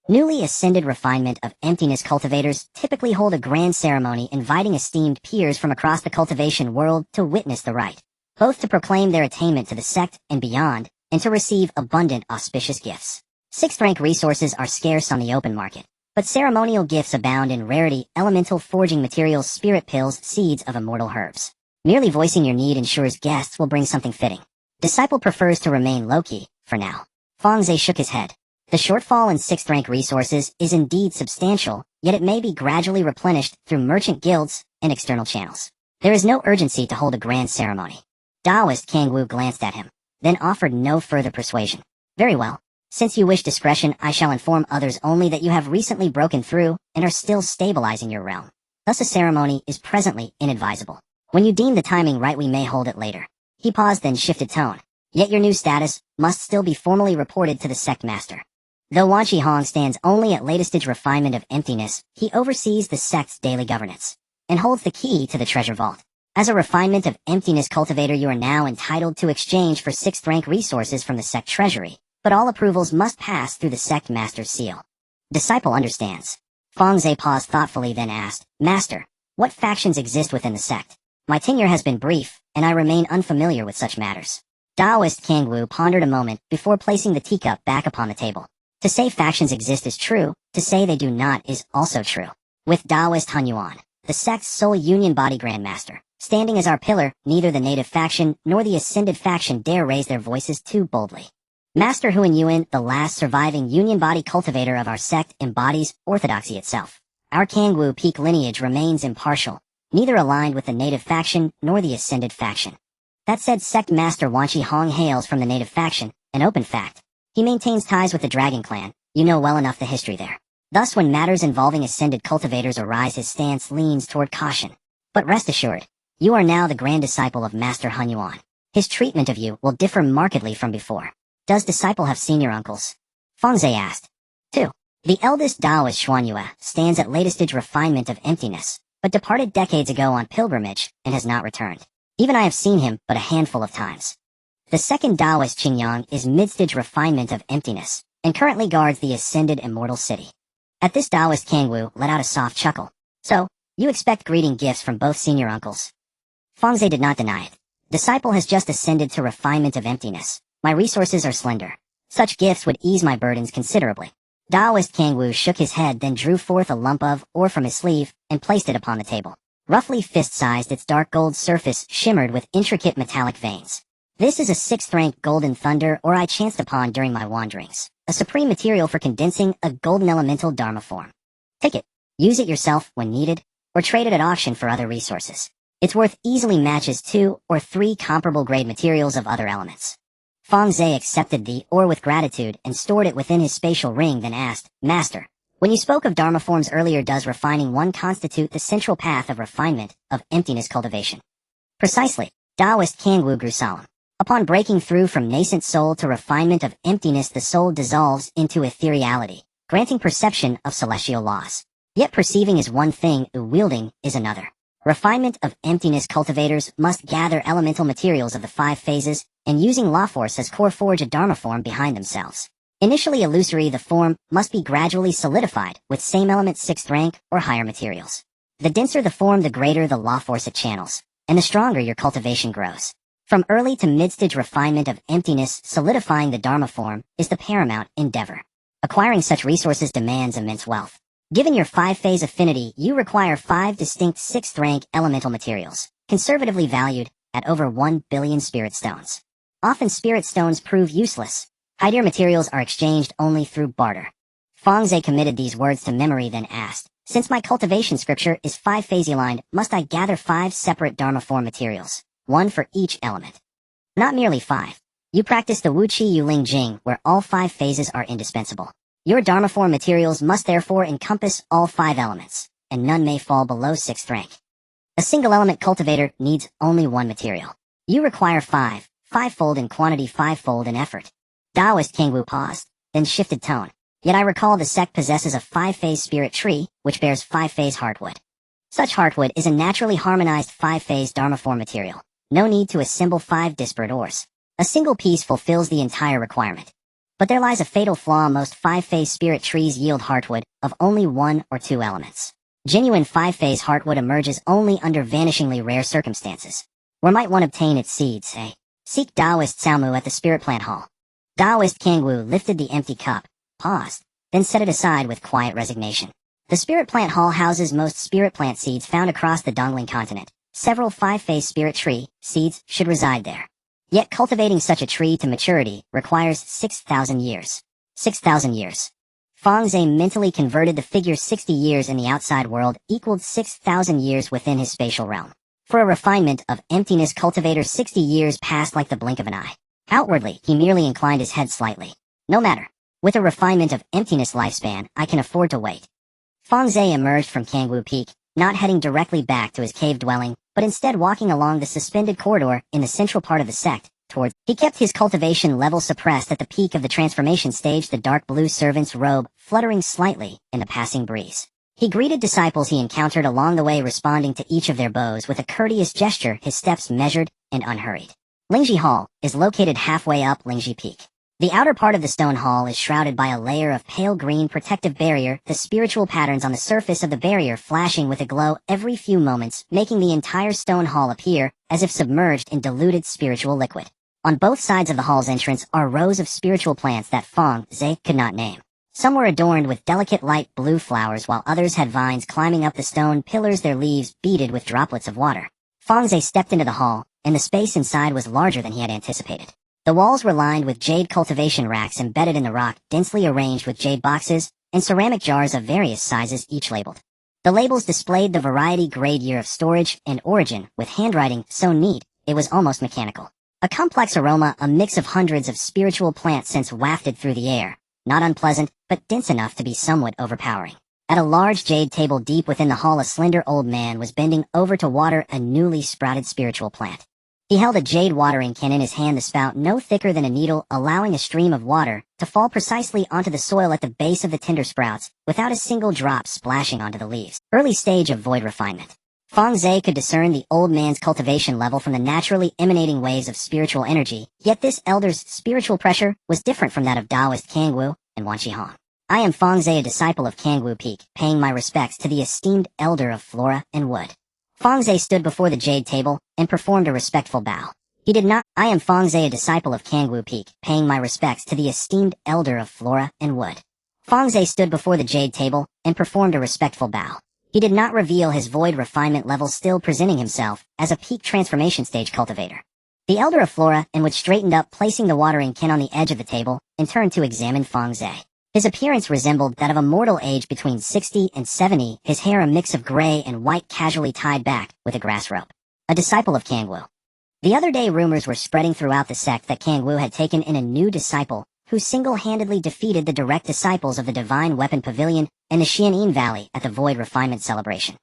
Newly ascended refinement of emptiness cultivators typically hold a grand ceremony inviting esteemed peers from across the cultivation world to witness the rite, both to proclaim their attainment to the sect and beyond, and to receive abundant auspicious gifts. 6th rank resources are scarce on the open market, but ceremonial gifts abound in rarity, elemental forging materials, spirit pills, seeds of immortal herbs. Merely voicing your need ensures guests will bring something fitting. Disciple prefers to remain low-key, for now. Fang Ze shook his head. The shortfall in 6th rank resources is indeed substantial, yet it may be gradually replenished through merchant guilds and external channels. There is no urgency to hold a grand ceremony. Taoist Kang Wu glanced at him, then offered no further persuasion. Very well. Since you wish discretion, I shall inform others only that you have recently broken through and are still stabilizing your realm. Thus a ceremony is presently inadvisable. When you deem the timing right, we may hold it later. He paused, then shifted tone. Yet your new status must still be formally reported to the sect master. Though Wan Qihong stands only at latest stage refinement of emptiness, he oversees the sect's daily governance and holds the key to the treasure vault. As a refinement of emptiness cultivator, you are now entitled to exchange for 6th rank resources from the sect treasury, but all approvals must pass through the sect master's seal. Disciple understands. Fang Ze paused thoughtfully, then asked, Master, what factions exist within the sect? My tenure has been brief, and I remain unfamiliar with such matters. Taoist Kang Wu pondered a moment before placing the teacup back upon the table. To say factions exist is true, to say they do not is also true. With Taoist Han Yuan, the sect's sole union body grandmaster, standing as our pillar, neither the native faction nor the ascended faction dare raise their voices too boldly. Master Huan Yuan, the last surviving union body cultivator of our sect, embodies orthodoxy itself. Our Kang Wu peak lineage remains impartial, neither aligned with the native faction nor the ascended faction. That said, sect master Wan Qihong hails from the native faction, an open fact. He maintains ties with the Dragon Clan. You know well enough the history there. Thus, when matters involving ascended cultivators arise, his stance leans toward caution. But rest assured, you are now the grand disciple of Master Han Yuan. His treatment of you will differ markedly from before. Does disciple have senior uncles? Fang Ze asked. 2. The eldest Taoist Xuanyue stands at latest stage refinement of emptiness, but departed decades ago on pilgrimage and has not returned. Even I have seen him but a handful of times. The second Taoist Qingyang is mid-stage refinement of emptiness, and currently guards the ascended immortal city. At this, Taoist Kang Wu let out a soft chuckle. So, you expect greeting gifts from both senior uncles? Fang Ze did not deny it. Disciple has just ascended to refinement of emptiness. My resources are slender. Such gifts would ease my burdens considerably. Taoist Kang Wu shook his head, then drew forth a lump of ore from his sleeve and placed it upon the table. Roughly fist-sized, its dark gold surface shimmered with intricate metallic veins. This is a 6th rank golden thunder ore I chanced upon during my wanderings. A supreme material for condensing a golden elemental dharma form. Take it. Use it yourself when needed, or trade it at auction for other resources. Its worth easily matches 2 or 3 comparable grade materials of other elements. Fang Ze accepted the ore with gratitude and stored it within his spatial ring, then asked, Master, when you spoke of dharma forms earlier, does refining one constitute the central path of refinement of emptiness cultivation? Precisely. Taoist Kang Wu grew solemn. Upon breaking through from nascent soul to refinement of emptiness, the soul dissolves into ethereality, granting perception of celestial laws. Yet perceiving is one thing, wielding is another. Refinement of emptiness cultivators must gather elemental materials of the 5 phases, and using law force as core forge a dharma form behind themselves. Initially illusory, the form must be gradually solidified with same element 6th rank or higher materials. The denser the form, the greater the law force it channels, and the stronger your cultivation grows. From early to mid-stage refinement of emptiness, solidifying the dharma form is the paramount endeavor. Acquiring such resources demands immense wealth. Given your 5-phase affinity, you require 5 distinct 6th rank elemental materials, conservatively valued at over 1 billion spirit stones. Often spirit stones prove useless. Higher materials are exchanged only through barter. Fang Ze committed these words to memory, then asked, since my cultivation scripture is 5-phase aligned, must I gather 5 separate dharma form materials? 1 for each element. Not merely 5. You practice the Wu Qi Yu Ling Jing, where all 5 phases are indispensable. Your dharma form materials must therefore encompass all 5 elements, and none may fall below 6th rank. A single element cultivator needs only 1 material. You require 5, 5-fold in quantity, 5-fold in effort. Taoist Kang Wu paused, then shifted tone. Yet I recall the sect possesses a 5-phase spirit tree, which bears 5-phase heartwood. Such heartwood is a naturally harmonized 5-phase dharma form material. No need to assemble 5 disparate ores. A single piece fulfills the entire requirement. But there lies a fatal flaw. Most 5-phase spirit trees yield heartwood of only 1 or 2 elements. Genuine 5-phase heartwood emerges only under vanishingly rare circumstances. Where might one obtain its seeds, eh? Seek Taoist Salmu at the spirit plant hall. Taoist Kang Wu lifted the empty cup, paused, then set it aside with quiet resignation. The spirit plant hall houses most spirit plant seeds found across the Dongling continent. Several 5-phase spirit tree seeds should reside there. Yet cultivating such a tree to maturity requires 6,000 years. 6,000 years. Fang Ze mentally converted the figure 60 years in the outside world equaled 6,000 years within his spatial realm. For a refinement of emptiness cultivator 60 years passed like the blink of an eye. Outwardly, he merely inclined his head slightly. No matter. With a refinement of emptiness lifespan, I can afford to wait. Fang Ze emerged from Kangwu Peak, not heading directly back to his cave dwelling, but instead walking along the suspended corridor in the central part of the sect, towards. He kept his cultivation level suppressed at the peak of the transformation stage, the dark blue servant's robe fluttering slightly in the passing breeze. He greeted disciples he encountered along the way, responding to each of their bows with a courteous gesture, his steps measured and unhurried. Lingji Hall is located halfway up Lingji Peak. The outer part of the stone hall is shrouded by a layer of pale green protective barrier, the spiritual patterns on the surface of the barrier flashing with a glow every few moments, making the entire stone hall appear as if submerged in diluted spiritual liquid. On both sides of the hall's entrance are rows of spiritual plants that Fang Ze could not name. Some were adorned with delicate light blue flowers, while others had vines climbing up the stone pillars, their leaves beaded with droplets of water. Fang Ze stepped into the hall, and the space inside was larger than he had anticipated. The walls were lined with jade cultivation racks embedded in the rock, densely arranged with jade boxes, and ceramic jars of various sizes, each labeled. The labels displayed the variety, grade, year of storage, and origin, with handwriting so neat it was almost mechanical. A complex aroma, a mix of hundreds of spiritual plant scents wafted through the air. Not unpleasant, but dense enough to be somewhat overpowering. At a large jade table deep within the hall, a slender old man was bending over to water a newly sprouted spiritual plant. He held a jade watering can in his hand, the spout no thicker than a needle, allowing a stream of water to fall precisely onto the soil at the base of the tender sprouts, without a single drop splashing onto the leaves. Early stage of void refinement. Fang Ze could discern the old man's cultivation level from the naturally emanating waves of spiritual energy, yet this elder's spiritual pressure was different from that of Taoist Kangwu and Wanqihong. I am Fang Ze, a disciple of Kangwu Peak, paying my respects to the esteemed elder of flora and wood. Fang Ze stood before the jade table and performed a respectful bow. He did not. I am Fang Ze, a disciple of Kangwu Peak, paying my respects to the esteemed elder of flora and wood. Fang Ze stood before the jade table and performed a respectful bow. He did not reveal his void refinement level, still presenting himself as a peak transformation stage cultivator. The elder of flora and wood straightened up, placing the watering can on the edge of the table, and turned to examine Fang Ze. His appearance resembled that of a mortal aged between 60 and 70, his hair a mix of gray and white, casually tied back with a grass rope. A disciple of Kangwu. The other day, rumors were spreading throughout the sect that Kangwu had taken in a new disciple who single-handedly defeated the direct disciples of the Divine Weapon Pavilion in the Xianin Valley at the Void Refinement Celebration.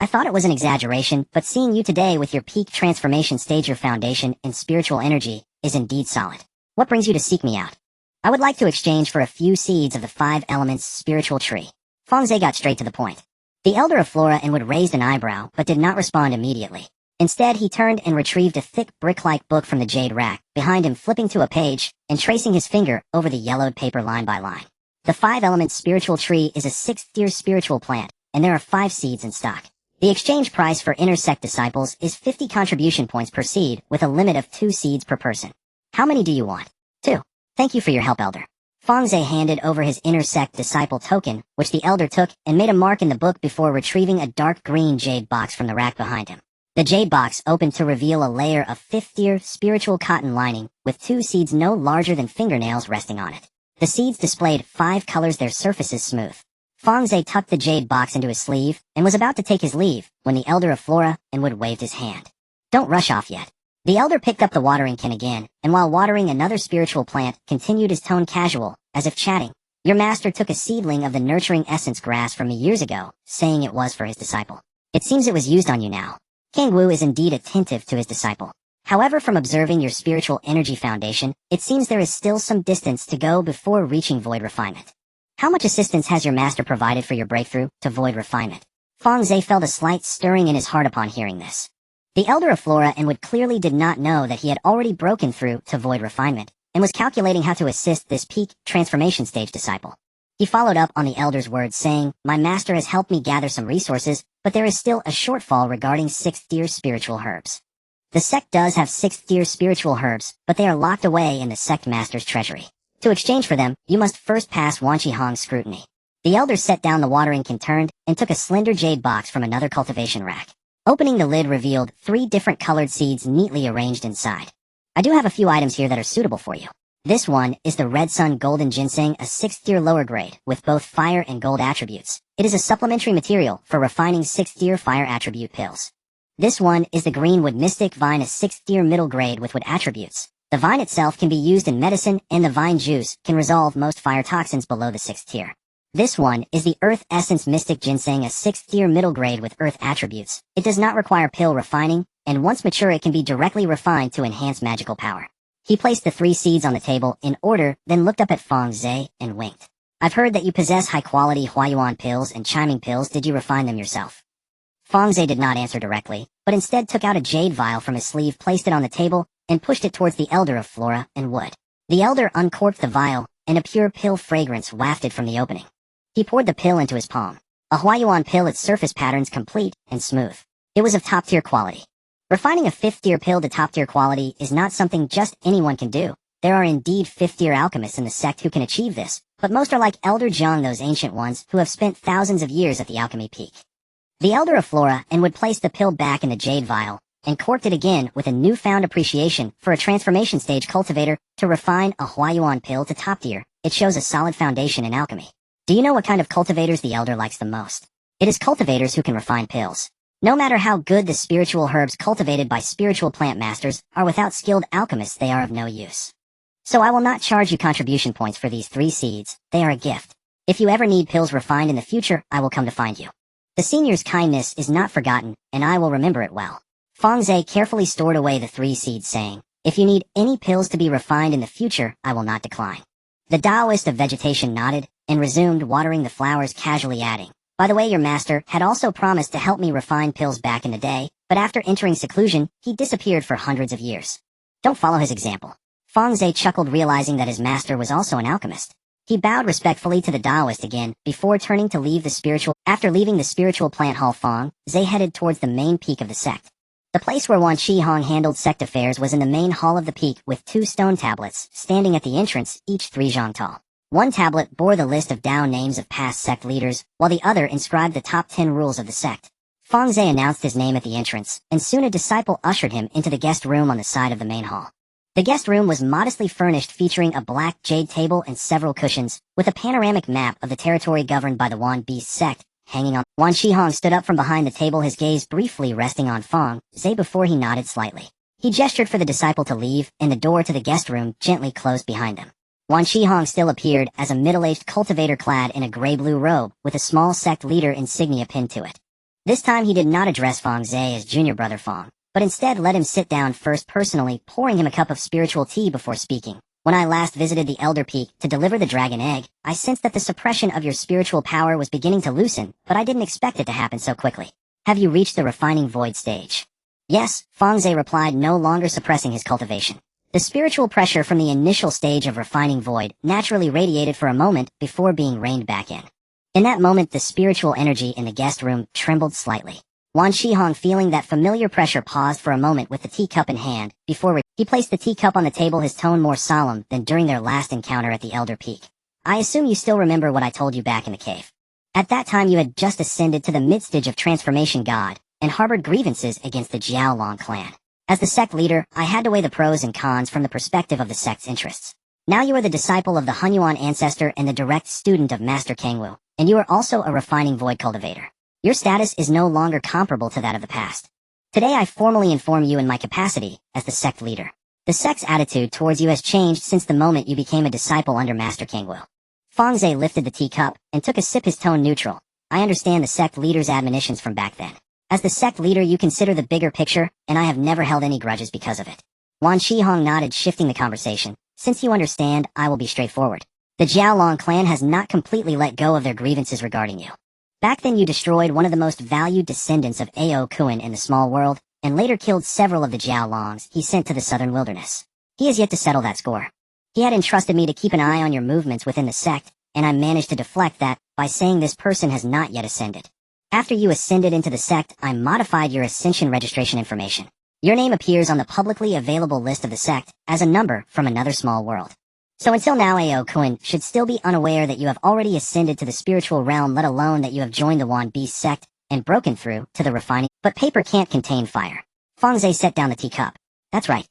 I thought it was an exaggeration, but seeing you today with your peak transformation stage, your foundation and spiritual energy is indeed solid. What brings you to seek me out? I would like to exchange for a few seeds of the 5 elements spiritual tree. Fang Ze got straight to the point. The elder of flora and wood raised an eyebrow, but did not respond immediately. Instead, he turned and retrieved a thick brick-like book from the jade rack behind him, flipping to a page and tracing his finger over the yellowed paper line by line. The 5-element spiritual tree is a 6th-tier spiritual plant, and there are 5 seeds in stock. The exchange price for inner sect disciples is 50 contribution points per seed, with a limit of 2 seeds per person. How many do you want? 2. Thank you for your help, elder. Fang Ze handed over his inner sect disciple token, which the elder took and made a mark in the book before retrieving a dark green jade box from the rack behind him. The jade box opened to reveal a layer of 5th-tier spiritual cotton lining, with 2 seeds no larger than fingernails resting on it. The seeds displayed 5 colors, their surfaces smooth. Fang Ze tucked the jade box into his sleeve and was about to take his leave when the elder of flora and wood waved his hand. Don't rush off yet. The elder picked up the watering can again, and while watering another spiritual plant, continued his tone casual, as if chatting. Your master took a seedling of the nurturing essence grass from me years ago, saying it was for his disciple. It seems it was used on you now. Kangwu is indeed attentive to his disciple. However, from observing your spiritual energy foundation, it seems there is still some distance to go before reaching void refinement. How much assistance has your master provided for your breakthrough to void refinement? Fang Ze felt a slight stirring in his heart upon hearing this. The elder of flora and wood clearly did not know that he had already broken through to void refinement, and was calculating how to assist this peak transformation stage disciple. He followed up on the elder's words, saying, My master has helped me gather some resources, but there is still a shortfall regarding 6th-tier spiritual herbs. The sect does have 6th-tier spiritual herbs, but they are locked away in the sect master's treasury. To exchange for them, you must first pass Wanqihong's scrutiny. The elder set down the watering can, turned, and took a slender jade box from another cultivation rack. Opening the lid revealed 3 different colored seeds neatly arranged inside. I do have a few items here that are suitable for you. This one is the Red Sun Golden Ginseng, a 6th tier lower grade, with both fire and gold attributes. It is a supplementary material for refining 6th tier fire attribute pills. This one is the Greenwood Mystic Vine, a 6th tier middle grade with wood attributes. The vine itself can be used in medicine, and the vine juice can resolve most fire toxins below the 6th tier. This one is the Earth Essence Mystic Ginseng, a 6th tier middle grade with earth attributes. It does not require pill refining, and once mature it can be directly refined to enhance magical power. He placed the 3 seeds on the table in order, then looked up at Fang Ze and winked. I've heard that you possess high-quality Huayuan pills and chiming pills. Did you refine them yourself? Fang Ze did not answer directly, but instead took out a jade vial from his sleeve, placed it on the table, and pushed it towards the Elder of Flora and Wood. The Elder uncorked the vial, and a pure pill fragrance wafted from the opening. He poured the pill into his palm. A Huayuan pill, its surface patterns complete and smooth. It was of top-tier quality. Refining a 5th tier pill to top-tier quality is not something just anyone can do. There are indeed 5th tier alchemists in the sect who can achieve this, but most are like Elder Jiang, those ancient ones who have spent thousands of years at the alchemy peak. The Elder of Flora and Wood placed the pill back in the jade vial, and corked it again with a newfound appreciation for a transformation stage cultivator to refine a Huayuan pill to top tier. It shows a solid foundation in alchemy. Do you know what kind of cultivators the Elder likes the most? It is cultivators who can refine pills. No matter how good the spiritual herbs cultivated by spiritual plant masters are, without skilled alchemists they are of no use. So I will not charge you contribution points for these 3 seeds. They are a gift. If you ever need pills refined in the future, I will come to find you. The senior's kindness is not forgotten, and I will remember it well. Fang Ze carefully stored away the 3 seeds, saying, if you need any pills to be refined in the future, I will not decline. The Taoist of vegetation nodded, and resumed watering the flowers, casually adding, by the way, your master had also promised to help me refine pills back in the day, but after entering seclusion, he disappeared for hundreds of years. Don't follow his example. Fang Ze chuckled, realizing that his master was also an alchemist. He bowed respectfully to the Taoist again, before turning to leave the spiritual. After leaving the spiritual plant hall, Fang Ze headed towards the main peak of the sect. The place where Wan Shihong handled sect affairs was in the main hall of the peak, with 2 stone tablets standing at the entrance, each 3 zhang tall. One tablet bore the list of Dao names of past sect leaders, while the other inscribed the top 10 rules of the sect. Fang Ze announced his name at the entrance, and soon a disciple ushered him into the guest room on the side of the main hall. The guest room was modestly furnished, featuring a black jade table and several cushions, with a panoramic map of the territory governed by the Wan Beast sect hanging on. Wan Shihong stood up from behind the table, his gaze briefly resting on Fang Ze before he nodded slightly. He gestured for the disciple to leave, and the door to the guest room gently closed behind them. Wan Shihong still appeared as a middle-aged cultivator clad in a gray-blue robe, with a small sect leader insignia pinned to it. This time he did not address Fang Ze as junior brother Fang, but instead let him sit down first, personally pouring him a cup of spiritual tea before speaking. When I last visited the Elder Peak to deliver the dragon egg, I sensed that the suppression of your spiritual power was beginning to loosen, but I didn't expect it to happen so quickly. Have you reached the refining void stage? Yes, Fang Ze replied, no longer suppressing his cultivation. The spiritual pressure from the initial stage of refining void naturally radiated for a moment before being reined back in. In that moment, the spiritual energy in the guest room trembled slightly. Wan Shihong, feeling that familiar pressure, paused for a moment with the teacup in hand, before he placed the teacup on the table, his tone more solemn than during their last encounter at the Elder Peak. I assume you still remember what I told you back in the cave. At that time you had just ascended to the mid-stage of Transformation God, and harbored grievances against the Jiaolong clan. As the sect leader, I had to weigh the pros and cons from the perspective of the sect's interests. Now you are the disciple of the Hunyuan ancestor and the direct student of Master Kangwu, and you are also a refining void cultivator. Your status is no longer comparable to that of the past. Today I formally inform you in my capacity as the sect leader. The sect's attitude towards you has changed since the moment you became a disciple under Master Kangwu. Fang Ze lifted the teacup and took a sip, his tone neutral. I understand the sect leader's admonitions from back then. As the sect leader, you consider the bigger picture, and I have never held any grudges because of it. Wan Shihong nodded, shifting the conversation. Since you understand, I will be straightforward. The Jiaolong clan has not completely let go of their grievances regarding you. Back then you destroyed one of the most valued descendants of Ao Kuan in the small world, and later killed several of the Jiaolongs he sent to the southern wilderness. He has yet to settle that score. He had entrusted me to keep an eye on your movements within the sect, and I managed to deflect that by saying this person has not yet ascended. After you ascended into the sect, I modified your ascension registration information. Your name appears on the publicly available list of the sect as a number from another small world. So until now, Ao Kuan should still be unaware that you have already ascended to the spiritual realm, let alone that you have joined the Wan Beast sect and broken through to the refining. But paper can't contain fire. Fang Ze set down the teacup. That's right.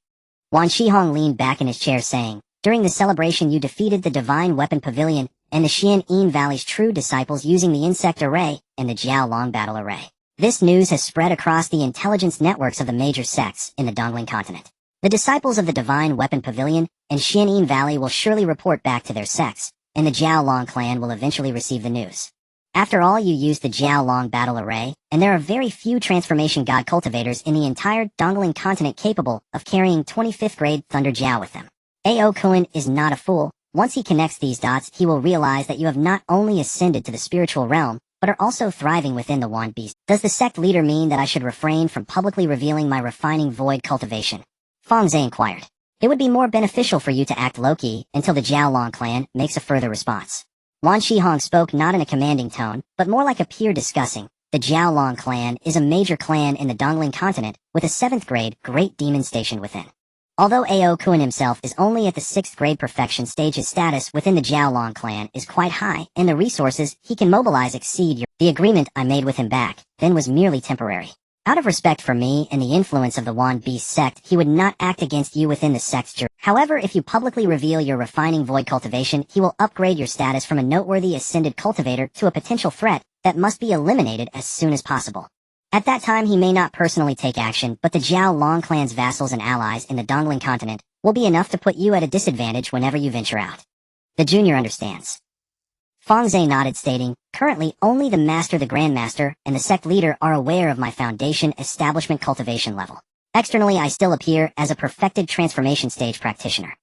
Wan Shihong leaned back in his chair, saying, During the celebration you defeated the Divine Weapon Pavilion and the Xian'an Valley's true disciples using the Insect Array and the Jiaolong Battle Array. This news has spread across the intelligence networks of the major sects in the Dongling continent. The disciples of the Divine Weapon Pavilion and Xian'an Valley will surely report back to their sects, and the Jiaolong clan will eventually receive the news. After all, you used the Jiaolong Battle Array, and there are very few Transformation God cultivators in the entire Dongling continent capable of carrying 25th grade Thunder Jiao with them. Ao Kuan is not a fool. Once he connects these dots, he will realize that you have not only ascended to the spiritual realm, but are also thriving within the Wand Beast. Does the sect leader mean that I should refrain from publicly revealing my refining void cultivation? Fang Ze inquired. It would be more beneficial for you to act low-key until the Jiaolong clan makes a further response. Wan Shihong spoke not in a commanding tone, but more like a peer discussing. The Jiaolong clan is a major clan in the Dongling continent, with a 7th grade Great Demon stationed within. Although Ao Kuan himself is only at the 6th grade perfection stage, his status within the Jiaolong clan is quite high, and the resources he can mobilize exceed the agreement I made with him back then was merely temporary. Out of respect for me and the influence of the Wand Beast sect, he would not act against you within the sect's jury. However, if you publicly reveal your refining void cultivation, he will upgrade your status from a noteworthy ascended cultivator to a potential threat that must be eliminated as soon as possible. At that time, he may not personally take action, but the Jiaolong clan's vassals and allies in the Dongling continent will be enough to put you at a disadvantage whenever you venture out. The junior understands. Fang Ze nodded, stating, currently only the Master, the Grandmaster, and the sect leader are aware of my foundation establishment cultivation level. Externally, I still appear as a perfected transformation stage practitioner.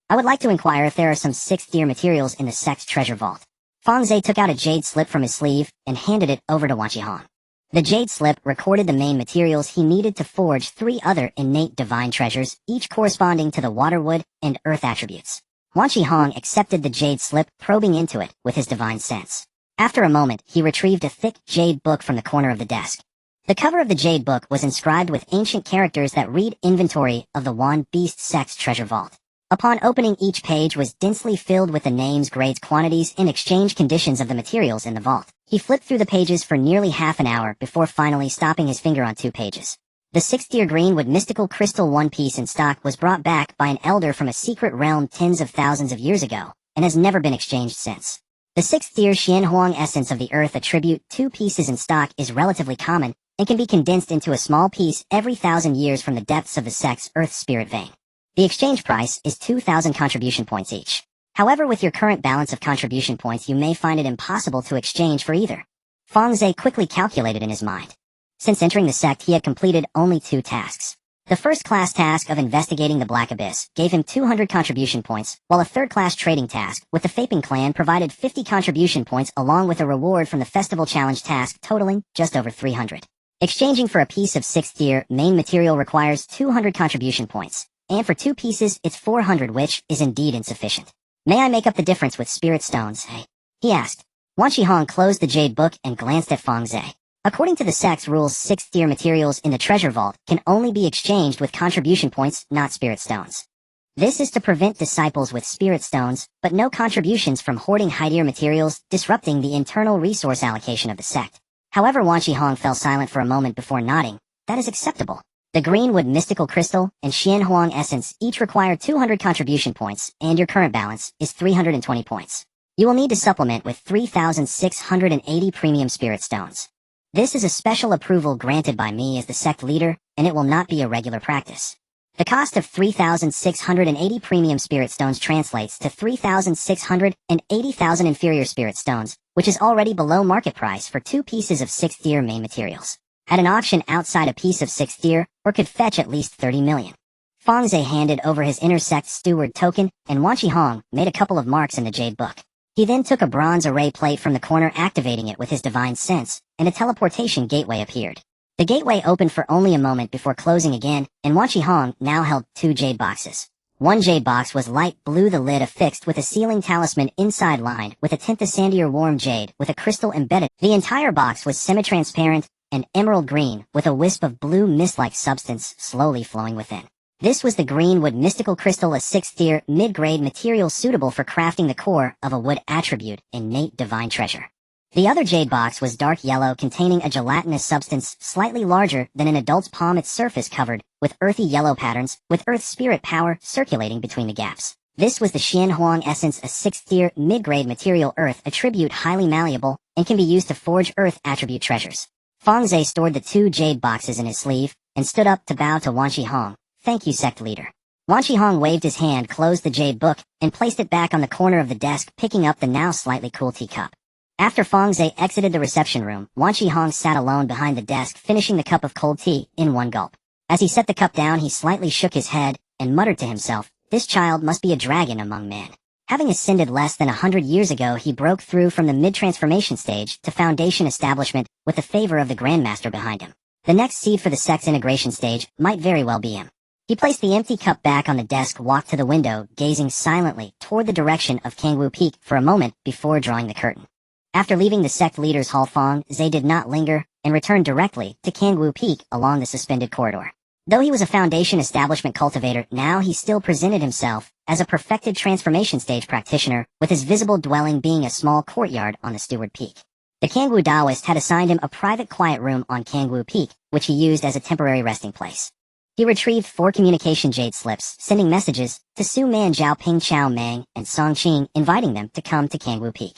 I would like to inquire if there are some 6th tier materials in the sect's treasure vault. Fang Ze took out a jade slip from his sleeve and handed it over to Wan Shihong. The jade slip recorded the main materials he needed to forge 3 other innate divine treasures, each corresponding to the water, wood, and earth attributes. Wan Shihong accepted the jade slip, probing into it with his divine sense. After a moment, he retrieved a thick jade book from the corner of the desk. The cover of the jade book was inscribed with ancient characters that read inventory of the Wand Beast sect's treasure vault. Upon opening, each page was densely filled with the names, grades, quantities, and exchange conditions of the materials in the vault. He flipped through the pages for nearly half an hour before finally stopping his finger on 2 pages. The 6th tier greenwood mystical crystal one piece in stock was brought back by an elder from a secret realm tens of thousands of years ago, and has never been exchanged since. The 6th tier Xianhuang essence of the earth attribute 2 pieces in stock is relatively common, and can be condensed into a small piece every 1,000 years from the depths of the sect's earth spirit vein. The exchange price is 2,000 contribution points each. However, with your current balance of contribution points, you may find it impossible to exchange for either. Fang Ze quickly calculated in his mind. Since entering the sect, he had completed only 2 tasks. The first-class task of investigating the Black Abyss gave him 200 contribution points, while a third-class trading task with the Faping clan provided 50 contribution points along with a reward from the Festival Challenge task totaling just over 300. Exchanging for a piece of 6th tier main material requires 200 contribution points, and for 2 pieces it's 400, which is indeed insufficient. May I make up the difference with spirit stones, hey? He asked. Wan Shihong closed the jade book and glanced at Fang Ze. According to the sect's rules, 6th tier materials in the treasure vault can only be exchanged with contribution points, not spirit stones. This is to prevent disciples with spirit stones, but no contributions from hoarding high tier materials, disrupting the internal resource allocation of the sect. However, Wan Shihong fell silent for a moment before nodding. That is acceptable. The Greenwood Mystical Crystal and Xianhuang Essence each require 200 contribution points, and your current balance is 320 points. You will need to supplement with 3,680 premium spirit stones. This is a special approval granted by me as the sect leader, and it will not be a regular practice. The cost of 3,680 premium spirit stones translates to 3,680,000 inferior spirit stones, which is already below market price for 2 pieces of 6th tier main materials. At an auction outside, a piece of 6th tier, or could fetch at least 30 million. Fang Ze handed over his intersect steward token, and Wan Shihong made a couple of marks in the jade book. He then took a bronze array plate from the corner, activating it with his divine sense, and a teleportation gateway appeared. The gateway opened for only a moment before closing again, and Wan Shihong now held 2 jade boxes. One jade box was light blue, the lid affixed with a sealing talisman inside lined with a tint of sandier warm jade with a crystal embedded. The entire box was semi-transparent and emerald green with a wisp of blue mist-like substance slowly flowing within. This was the Greenwood Mystical Crystal, a 6th tier, mid-grade material suitable for crafting the core of a wood attribute, innate divine treasure. The other jade box was dark yellow, containing a gelatinous substance slightly larger than an adult's palm, its surface covered with earthy yellow patterns, with earth spirit power circulating between the gaps. This was the Xianhuang essence, a 6th-tier, mid-grade material earth attribute highly malleable and can be used to forge earth attribute treasures. Fang Ze stored the 2 jade boxes in his sleeve and stood up to bow to Wan Hong. Thank you, sect leader. Wan Hong waved his hand, closed the jade book, and placed it back on the corner of the desk, picking up the now slightly cool teacup. After Fang Ze exited the reception room, Wan Hong sat alone behind the desk, finishing the cup of cold tea in one gulp. As he set the cup down, he slightly shook his head and muttered to himself, "This child must be a dragon among men." Having ascended less than 100 years ago, he broke through from the mid-transformation stage to foundation establishment with the favor of the Grandmaster behind him. The next seed for the sect's integration stage might very well be him. He placed the empty cup back on the desk, walked to the window, gazing silently toward the direction of Kangwu Peak for a moment before drawing the curtain. After leaving the sect leader's hall, Fang Ze did not linger and returned directly to Kangwu Peak along the suspended corridor. Though he was a foundation establishment cultivator, now he still presented himself as a perfected transformation stage practitioner, with his visible dwelling being a small courtyard on the Steward Peak. The Kangwu Taoist had assigned him a private quiet room on Kangwu Peak, which he used as a temporary resting place. He retrieved 4 communication jade slips, sending messages to Su Man, Zhao Ping, Chao Meng, and Song Qing, inviting them to come to Kangwu Peak.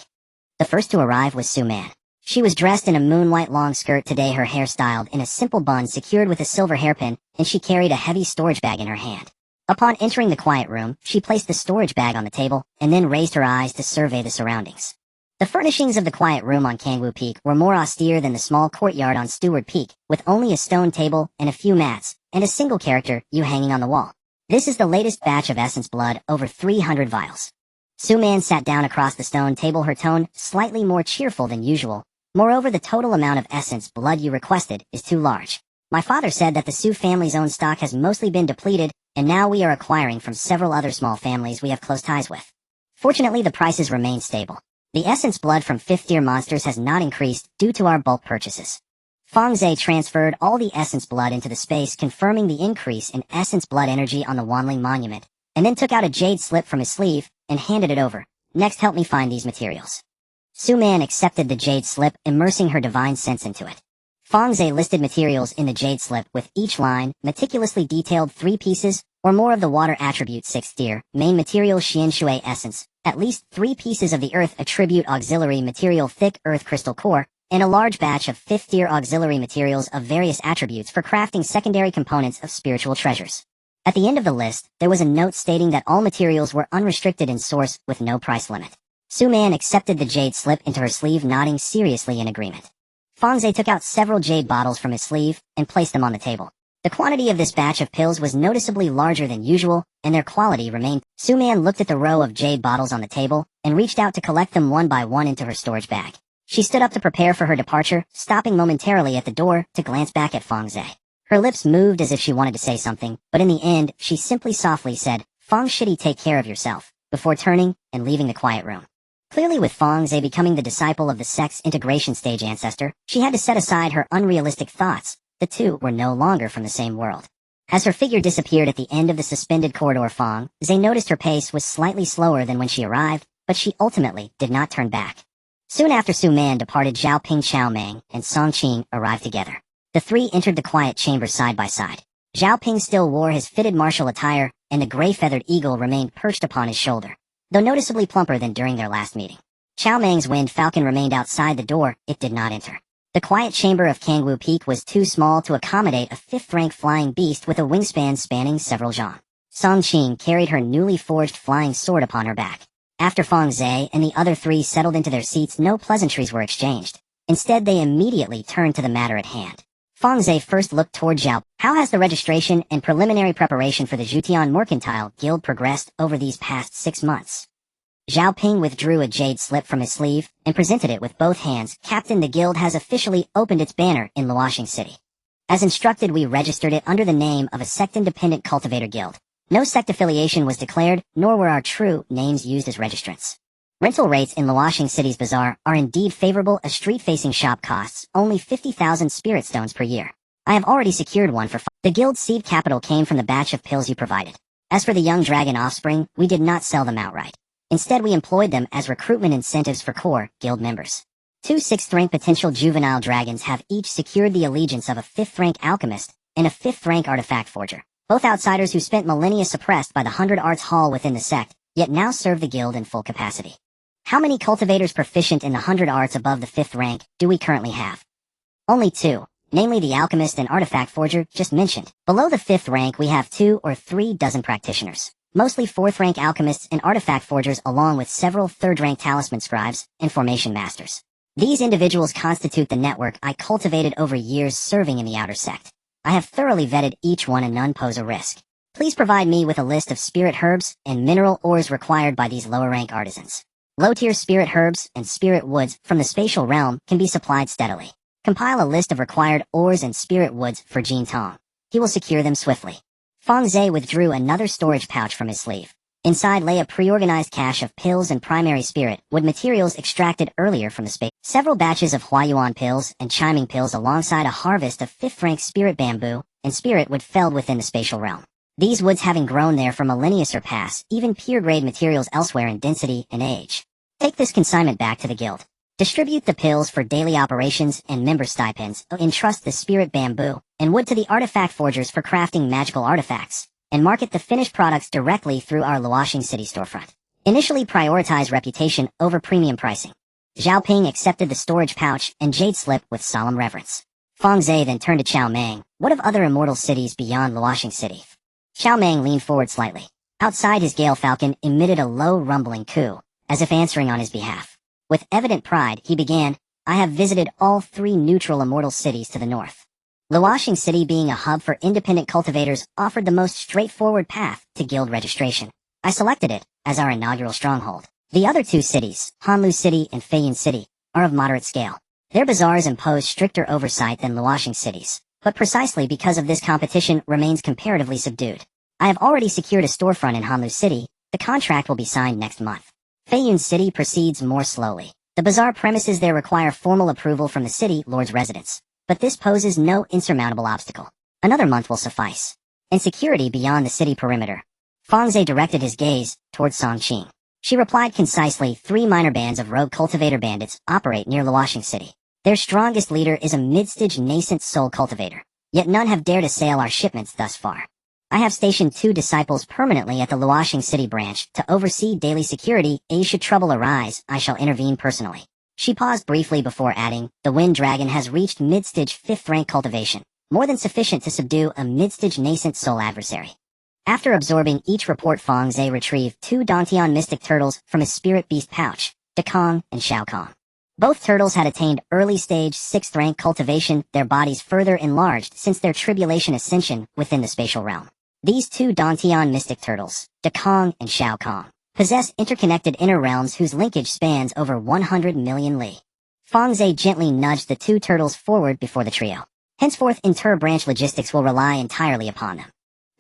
The first to arrive was Su Man. She was dressed in a moon-white long skirt today, her hair styled in a simple bun secured with a silver hairpin, and she carried a heavy storage bag in her hand. Upon entering the quiet room, she placed the storage bag on the table, and then raised her eyes to survey the surroundings. The furnishings of the quiet room on Kangwu Peak were more austere than the small courtyard on Steward Peak, with only a stone table and a few mats, and a single character "You" hanging on the wall. This is the latest batch of essence blood, over 300 vials. Su Man sat down across the stone table, her tone slightly more cheerful than usual. Moreover, the total amount of essence blood you requested is too large. My father said that the Su family's own stock has mostly been depleted, and now we are acquiring from several other small families we have close ties with. Fortunately, the prices remain stable. The essence blood from 5th-tier monsters has not increased due to our bulk purchases. Fang Ze transferred all the essence blood into the space, confirming the increase in essence blood energy on the Wanling monument, and then took out a jade slip from his sleeve and handed it over. "Next, help me find these materials." Su Man accepted the jade slip, immersing her divine sense into it. Fang Ze listed materials in the jade slip, with each line meticulously detailed: 3 pieces or more of the water attribute 6th tier, main material Xianshui essence, at least 3 pieces of the earth attribute auxiliary material thick earth crystal core, and a large batch of 5th tier auxiliary materials of various attributes for crafting secondary components of spiritual treasures. At the end of the list, there was a note stating that all materials were unrestricted in source with no price limit. Su Man accepted the jade slip into her sleeve, nodding seriously in agreement. Fang Ze took out several jade bottles from his sleeve and placed them on the table. The quantity of this batch of pills was noticeably larger than usual, and their quality remained. Su Man looked at the row of jade bottles on the table and reached out to collect them one by one into her storage bag. She stood up to prepare for her departure, stopping momentarily at the door to glance back at Fang Ze. Her lips moved as if she wanted to say something, but in the end, she simply softly said, "Fang Shitty, take care of yourself," before turning and leaving the quiet room. Clearly, with Fang Ze becoming the disciple of the sect's integration stage ancestor, she had to set aside her unrealistic thoughts. The two were no longer from the same world. As her figure disappeared at the end of the suspended corridor, Fang Ze noticed her pace was slightly slower than when she arrived, but she ultimately did not turn back. Soon after Su Man departed, Zhao Ping, Chao Meng, and Song Qing arrived together. The 3 entered the quiet chamber side by side. Zhao Ping still wore his fitted martial attire, and the gray-feathered eagle remained perched upon his shoulder, though noticeably plumper than during their last meeting. Chao Meng's winged falcon remained outside the door. It did not enter. The quiet chamber of Kangwu Peak was too small to accommodate a 5th-rank flying beast with a wingspan spanning several zhang. Song Qing carried her newly forged flying sword upon her back. After Fang Ze and the other 3 settled into their seats, no pleasantries were exchanged. Instead, they immediately turned to the matter at hand. Fang Ze first looked toward Zhao. "How has the registration and preliminary preparation for the Zhutian Mercantile Guild progressed over these past 6 months?" Zhao Ping withdrew a jade slip from his sleeve and presented it with both hands. "Captain, the guild has officially opened its banner in Luoxing City. As instructed, we registered it under the name of a sect-independent cultivator guild. No sect affiliation was declared, nor were our true names used as registrants. Rental rates in Luoxing City's bazaar are indeed favorable. A street-facing shop costs only 50,000 spirit stones per year. I have already secured one for the guild's seed capital came from the batch of pills you provided. As for the young dragon offspring, we did not sell them outright. Instead, we employed them as recruitment incentives for core guild members. 2 6th-rank potential juvenile dragons have each secured the allegiance of a 5th-rank alchemist and a 5th-rank artifact forger, both outsiders who spent millennia suppressed by the 100 Arts Hall within the sect, yet now serve the guild in full capacity. How many cultivators proficient in the 100 arts above the 5th rank do we currently have? Only 2, namely the alchemist and artifact forger just mentioned. Below the 5th rank we have 2 or 3 dozen practitioners, mostly 4th rank alchemists and artifact forgers along with several 3rd rank talisman scribes and formation masters. These individuals constitute the network I cultivated over years serving in the outer sect. I have thoroughly vetted each one and none pose a risk. Please provide me with a list of spirit herbs and mineral ores required by these lower rank artisans. Low-tier spirit herbs and spirit woods from the spatial realm can be supplied steadily. Compile a list of required ores and spirit woods for Jin Tong. He will secure them swiftly. Fang Ze withdrew another storage pouch from his sleeve. Inside lay a pre-organized cache of pills and primary spirit wood materials extracted earlier from the space. Several batches of Huayuan pills and chiming pills alongside a harvest of 5th rank spirit bamboo and spirit wood felled within the spatial realm. These woods having grown there for millennia surpass even pure-grade materials elsewhere in density and age. Take this consignment back to the guild. Distribute the pills for daily operations and member stipends. Entrust the spirit bamboo and wood to the artifact forgers for crafting magical artifacts, and market the finished products directly through our Luoxing City storefront. Initially prioritize reputation over premium pricing. Xiaoping accepted the storage pouch and jade slip with solemn reverence. Fang Ze then turned to Chao Meng. What of other immortal cities beyond Luoxing City? Chao Meng leaned forward slightly. Outside his Gale Falcon emitted a low rumbling coo, as if answering on his behalf. With evident pride, he began, I have visited all 3 neutral immortal cities to the north. Luoxing City, being a hub for independent cultivators, offered the most straightforward path to guild registration. I selected it as our inaugural stronghold. The other 2 cities, Hanlu City and Feiyun City, are of moderate scale. Their bazaars impose stricter oversight than Luoxing cities, but precisely because of this competition remains comparatively subdued. I have already secured a storefront in Hanlu City. The contract will be signed next month. Feiyun City proceeds more slowly. The bazaar premises there require formal approval from the city lord's residence, but this poses no insurmountable obstacle. Another month will suffice. And security beyond the city perimeter. Fang Ze directed his gaze towards Songqing. She replied concisely, 3 minor bands of rogue cultivator bandits operate near Luoxing City. Their strongest leader is a mid-stage nascent soul cultivator, yet none have dared assail our shipments thus far. I have stationed 2 disciples permanently at the Luoxing City branch to oversee daily security. Should trouble arise, I shall intervene personally. She paused briefly before adding, the Wind Dragon has reached mid-stage 5th rank cultivation, more than sufficient to subdue a mid-stage nascent soul adversary. After absorbing each report, Fang Ze retrieved 2 Dantian mystic turtles from his spirit beast pouch, Dekong and Xiaokong. Both turtles had attained early-stage 6th rank cultivation, their bodies further enlarged since their tribulation ascension within the spatial realm. These 2 Dantian mystic turtles, Dekong and Xiaokong, possess interconnected inner realms whose linkage spans over 100 million li. Fang Ze gently nudged the 2 turtles forward before the trio. Henceforth, inter-branch logistics will rely entirely upon them.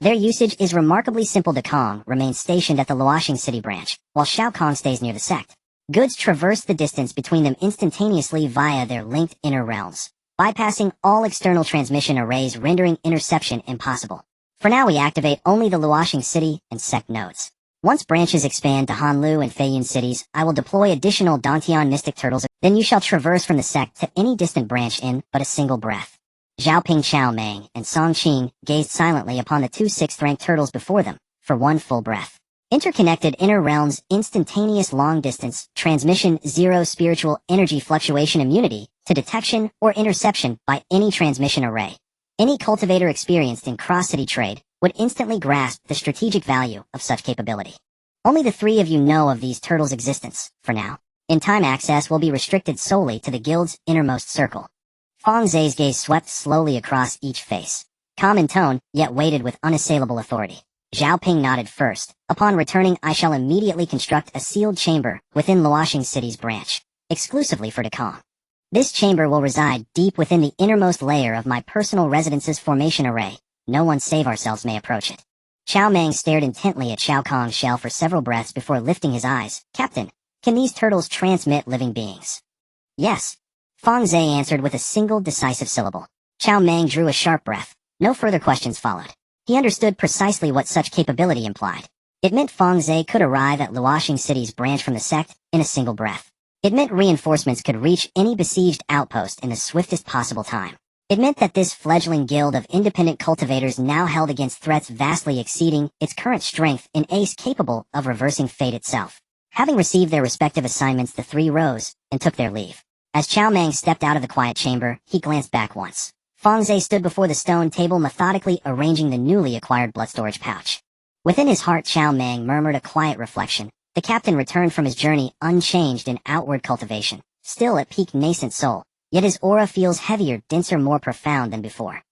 Their usage is remarkably simple. Dekong remains stationed at the Luoxing City branch, while Xiaokong stays near the sect. Goods traverse the distance between them instantaneously via their linked inner realms, bypassing all external transmission arrays, rendering interception impossible. For now, we activate only the Luoxing City and sect nodes. Once branches expand to Hanlu and Feiyun cities, I will deploy additional Dantian mystic turtles. Then you shall traverse from the sect to any distant branch in but a single breath. Xiaoping, Chao Meng, and Songqing gazed silently upon the 2 6th rank turtles before them for one full breath. Interconnected inner realms, instantaneous long distance, transmission, 0 spiritual energy fluctuation, immunity to detection or interception by any transmission array. Any cultivator experienced in cross-city trade would instantly grasp the strategic value of such capability. Only the 3 of you know of these turtles' existence, for now. In time, access will be restricted solely to the guild's innermost circle. Fang Ze's gaze swept slowly across each face. Calm in tone, yet weighted with unassailable authority. Xiaoping nodded first. Upon returning, I shall immediately construct a sealed chamber within Luoxing City's branch, exclusively for Dekong. This chamber will reside deep within the innermost layer of my personal residence's formation array. No one save ourselves may approach it. Chao Meng stared intently at Xiaokong's shell for several breaths before lifting his eyes. Captain, can these turtles transmit living beings? Yes. Fang Ze answered with a single decisive syllable. Chao Meng drew a sharp breath. No further questions followed. He understood precisely what such capability implied. It meant Fang Ze could arrive at Luoxing City's branch from the sect in a single breath. It meant reinforcements could reach any besieged outpost in the swiftest possible time. It meant that this fledgling guild of independent cultivators now held against threats vastly exceeding its current strength an ace capable of reversing fate itself. Having received their respective assignments, the three rose and took their leave. As Chao Mang stepped out of the quiet chamber, he glanced back once. Fang Ze stood before the stone table methodically arranging the newly acquired blood storage pouch. Within his heart, Chao Mang murmured a quiet reflection. The captain returned from his journey unchanged in outward cultivation, still at peak nascent soul, yet his aura feels heavier, denser, more profound than before.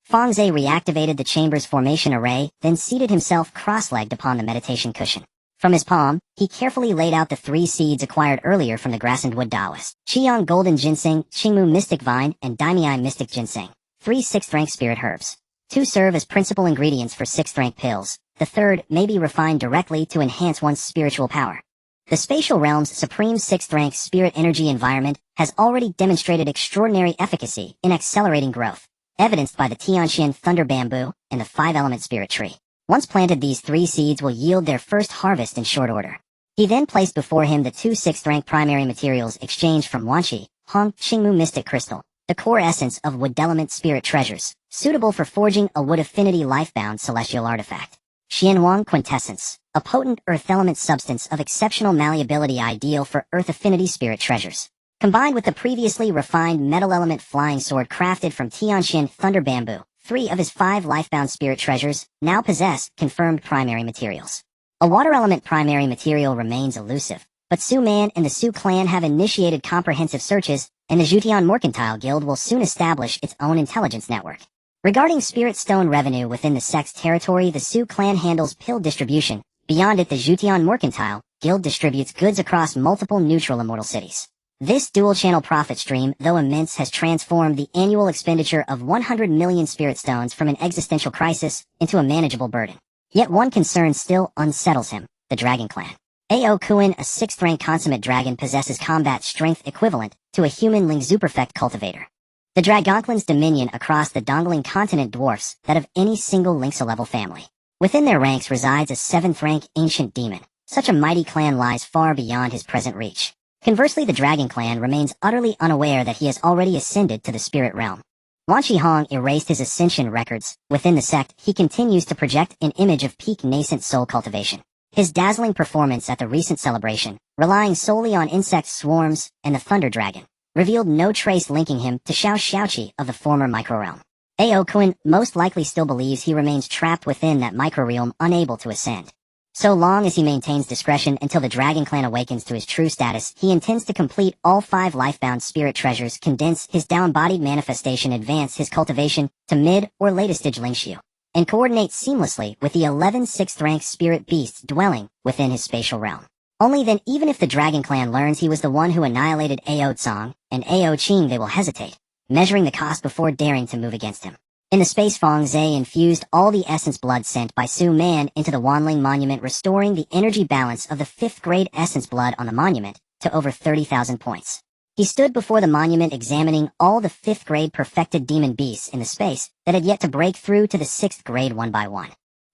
Fang Ze reactivated the chamber's formation array, then seated himself cross-legged upon the meditation cushion. From his palm, he carefully laid out the 3 seeds acquired earlier from the grass and wood Taoist. Qiang Golden Ginseng, Qingmu Mystic Vine, and Daimiai Mystic Ginseng. 3 6th-rank spirit herbs. 2 serve as principal ingredients for 6th-rank pills. The 3rd may be refined directly to enhance one's spiritual power. The spatial realm's supreme 6th-rank spirit energy environment has already demonstrated extraordinary efficacy in accelerating growth, evidenced by the Tianxian Thunder Bamboo and the 5-element spirit tree. Once planted, these 3 seeds will yield their first harvest in short order. He then placed before him the 2 6th-rank primary materials exchanged from Wanqi, Hong, Qingmu Mystic Crystal, the core essence of wood element spirit treasures, suitable for forging a wood affinity lifebound celestial artifact. Xianhuang Quintessence, a potent earth element substance of exceptional malleability ideal for earth affinity spirit treasures. Combined with the previously refined metal element flying sword crafted from Tianxian Thunder Bamboo, 3 of his 5 lifebound spirit treasures now possess confirmed primary materials. A water element primary material remains elusive, but Su Man and the Su clan have initiated comprehensive searches, and the Zhutian Mercantile Guild will soon establish its own intelligence network. Regarding spirit stone revenue within the sect's territory, the Su clan handles pill distribution. Beyond it, the Zhutian Mercantile Guild distributes goods across multiple neutral immortal cities. This dual-channel profit stream, though immense, has transformed the annual expenditure of 100 million spirit stones from an existential crisis into a manageable burden. Yet one concern still unsettles him: the Dragon Clan. Ao Kuan, a 6th-rank consummate dragon, possesses combat strength equivalent to a human Lingzuperfect cultivator. The Dragonclan's dominion across the Dongling continent dwarfs that of any single Lynxa-level family. Within their ranks resides a 7th-rank ancient demon. Such a mighty clan lies far beyond his present reach. Conversely, the Dragon Clan remains utterly unaware that he has already ascended to the spirit realm. Wanqi Hong erased his ascension records. Within the sect, he continues to project an image of peak nascent soul cultivation. His dazzling performance at the recent celebration, relying solely on insect swarms and the Thunder Dragon, revealed no trace linking him to Xiao Xiaoqi of the former microrealm. Ao Kuan most likely still believes he remains trapped within that microrealm, unable to ascend. So long as he maintains discretion until the Dragon Clan awakens to his true status, he intends to complete all 5 lifebound spirit treasures, condense his down-bodied manifestation, advance his cultivation to mid or latest stage Lingxiu, and coordinate seamlessly with the 11 6th-rank spirit beasts dwelling within his spatial realm. Only then, even if the Dragon Clan learns he was the one who annihilated Ao Tsang and Ao Qing, they will hesitate, measuring the cost before daring to move against him. In the space, Fang Ze infused all the essence blood sent by Su Man into the Wanling monument, restoring the energy balance of the 5th grade essence blood on the monument to over 30,000 points. He stood before the monument examining all the 5th grade perfected demon beasts in the space that had yet to break through to the 6th grade one by one.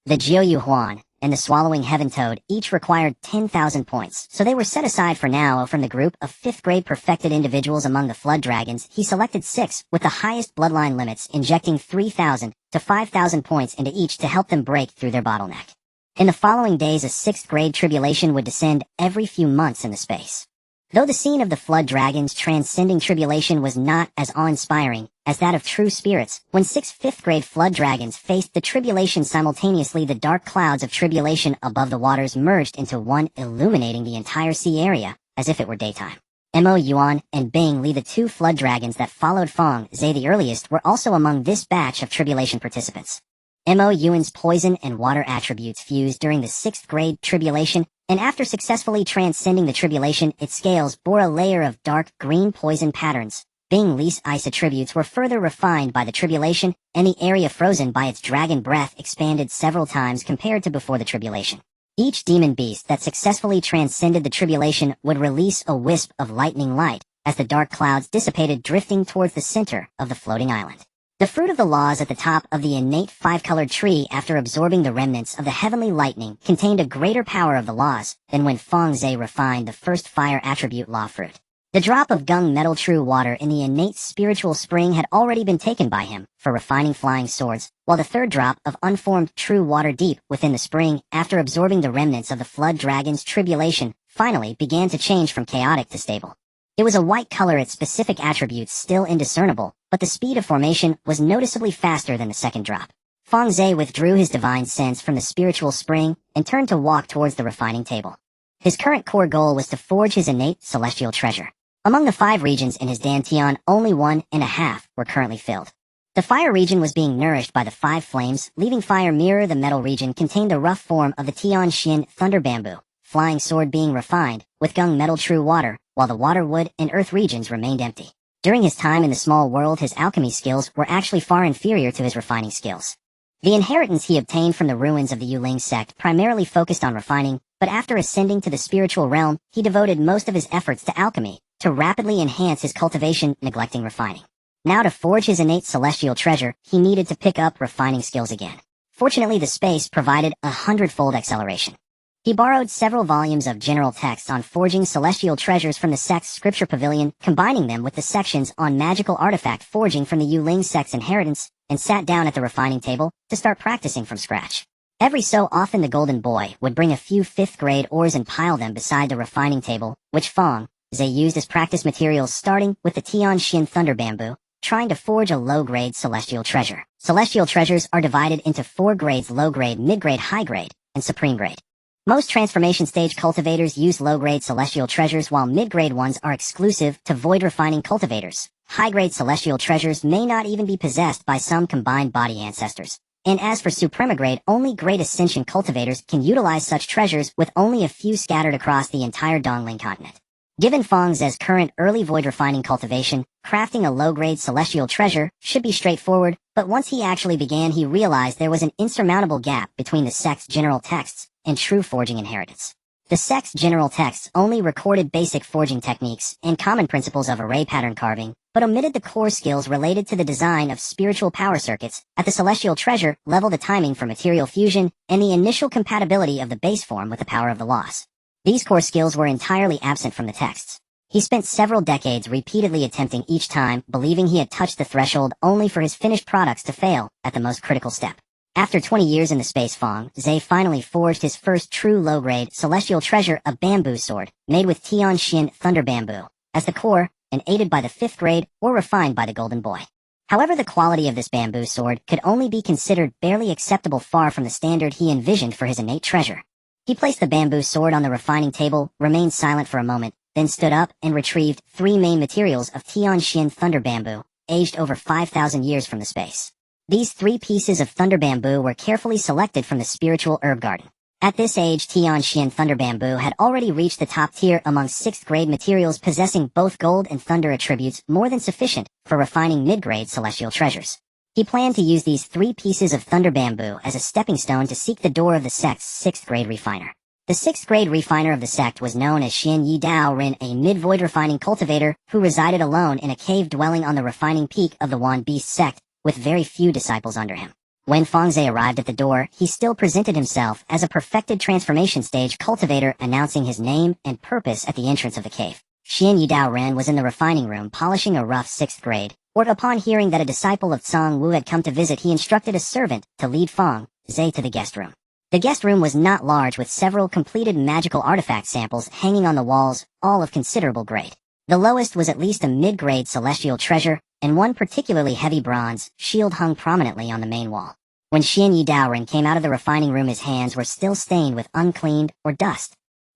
The Jiuyu Huan and the Swallowing Heaven Toad each required 10,000 points, so they were set aside for now. From the group of 5th grade perfected individuals among the Flood Dragons, he selected 6 with the highest bloodline limits, injecting 3,000 to 5,000 points into each to help them break through their bottleneck. In the following days, a 6th grade tribulation would descend every few months in the space. Though the scene of the Flood Dragons transcending tribulation was not as awe-inspiring as that of true spirits, when 6 5th grade Flood Dragons faced the tribulation simultaneously, the dark clouds of tribulation above the waters merged into one, illuminating the entire sea area as if it were daytime. Mo Yuan and Bing Li, the 2 Flood Dragons that followed Fang Ze the earliest, were also among this batch of tribulation participants. Mo Yuan's poison and water attributes fused during the 6th grade tribulation, and after successfully transcending the tribulation, its scales bore a layer of dark green poison patterns. Bing Li's ice attributes were further refined by the tribulation, and the area frozen by its dragon breath expanded several times compared to before the tribulation. Each demon beast that successfully transcended the tribulation would release a wisp of lightning light as the dark clouds dissipated, drifting towards the center of the floating island. The fruit of the laws at the top of the innate 5-colored tree, after absorbing the remnants of the heavenly lightning, contained a greater power of the laws than when Fang Ze refined the first fire attribute law fruit. The drop of gung metal true water in the innate spiritual spring had already been taken by him for refining flying swords, while the third drop of unformed true water deep within the spring, after absorbing the remnants of the flood dragon's tribulation, finally began to change from chaotic to stable. It was a white color, its specific attributes still indiscernible, but the speed of formation was noticeably faster than the second drop. Fang Ze withdrew his divine sense from the spiritual spring and turned to walk towards the refining table. His current core goal was to forge his innate celestial treasure. Among the 5 regions in his dantian, only 1.5 were currently filled. The fire region was being nourished by the 5 flames, leaving fire mirror. The metal region contained the rough form of the Tianxian thunder bamboo, flying sword being refined, with gung metal true water, while the water, wood, and earth regions remained empty. During his time in the small world, his alchemy skills were actually far inferior to his refining skills. The inheritance he obtained from the ruins of the Yuling sect primarily focused on refining, but after ascending to the spiritual realm, he devoted most of his efforts to alchemy, to rapidly enhance his cultivation, neglecting refining. Now, to forge his innate celestial treasure, he needed to pick up refining skills again. Fortunately, the space provided 100-fold acceleration. He borrowed several volumes of general texts on forging celestial treasures from the sect's scripture pavilion, combining them with the sections on magical artifact forging from the Yuling sect's inheritance, and sat down at the refining table to start practicing from scratch. Every so often the golden boy would bring a few 5th-grade ores and pile them beside the refining table, which Fang Ze used as practice materials, starting with the Tianxian thunder bamboo, trying to forge a low-grade celestial treasure. Celestial treasures are divided into 4 grades: low-grade, mid-grade, high-grade, and supreme grade. Most transformation stage cultivators use low-grade celestial treasures, while mid-grade ones are exclusive to void refining cultivators. High-grade celestial treasures may not even be possessed by some combined body ancestors. And as for supremagrade, only great ascension cultivators can utilize such treasures, with only a few scattered across the entire Dongling continent. Given Fang Ze's current early void refining cultivation, crafting a low-grade celestial treasure should be straightforward, but once he actually began, he realized there was an insurmountable gap between the sect's general texts and true forging inheritance. The sect's general texts only recorded basic forging techniques and common principles of array pattern carving, but omitted the core skills related to the design of spiritual power circuits at the celestial treasure level, the timing for material fusion, and the initial compatibility of the base form with the power of the loss. These core skills were entirely absent from the texts. He spent several decades repeatedly attempting each time, believing he had touched the threshold, only for his finished products to fail at the most critical step. After 20 years in the space, Fang Ze finally forged his first true low-grade celestial treasure, a bamboo sword, made with Tianxian thunder bamboo, as the core, and aided by the 5th grade, or refined by the golden boy. However, the quality of this bamboo sword could only be considered barely acceptable, far from the standard he envisioned for his innate treasure. He placed the bamboo sword on the refining table, remained silent for a moment, then stood up and retrieved 3 main materials of Tianxian thunder bamboo, aged over 5,000 years from the space. These 3 pieces of thunder bamboo were carefully selected from the spiritual herb garden. At this age, Tianxian thunder bamboo had already reached the top tier among 6th grade materials, possessing both gold and thunder attributes, more than sufficient for refining mid-grade celestial treasures. He planned to use these 3 pieces of thunder bamboo as a stepping stone to seek the door of the sect's 6th grade refiner. The 6th grade refiner of the sect was known as Xin Yi Dao Rin, a mid-void refining cultivator who resided alone in a cave dwelling on the refining peak of the Wan Beast sect, with very few disciples under him. When Fang Ze arrived at the door, he still presented himself as a perfected transformation stage cultivator, announcing his name and purpose at the entrance of the cave. Xin Yi Dao Ren was in the refining room polishing a rough 6th grade, or upon hearing that a disciple of Tsang Wu had come to visit, he instructed a servant to lead Fang Ze to the guest room. The guest room was not large, with several completed magical artifact samples hanging on the walls, all of considerable grade. The lowest was at least a mid-grade celestial treasure, and one particularly heavy bronze shield hung prominently on the main wall. When Xin Yi Daoren came out of the refining room, his hands were still stained with uncleaned or dust.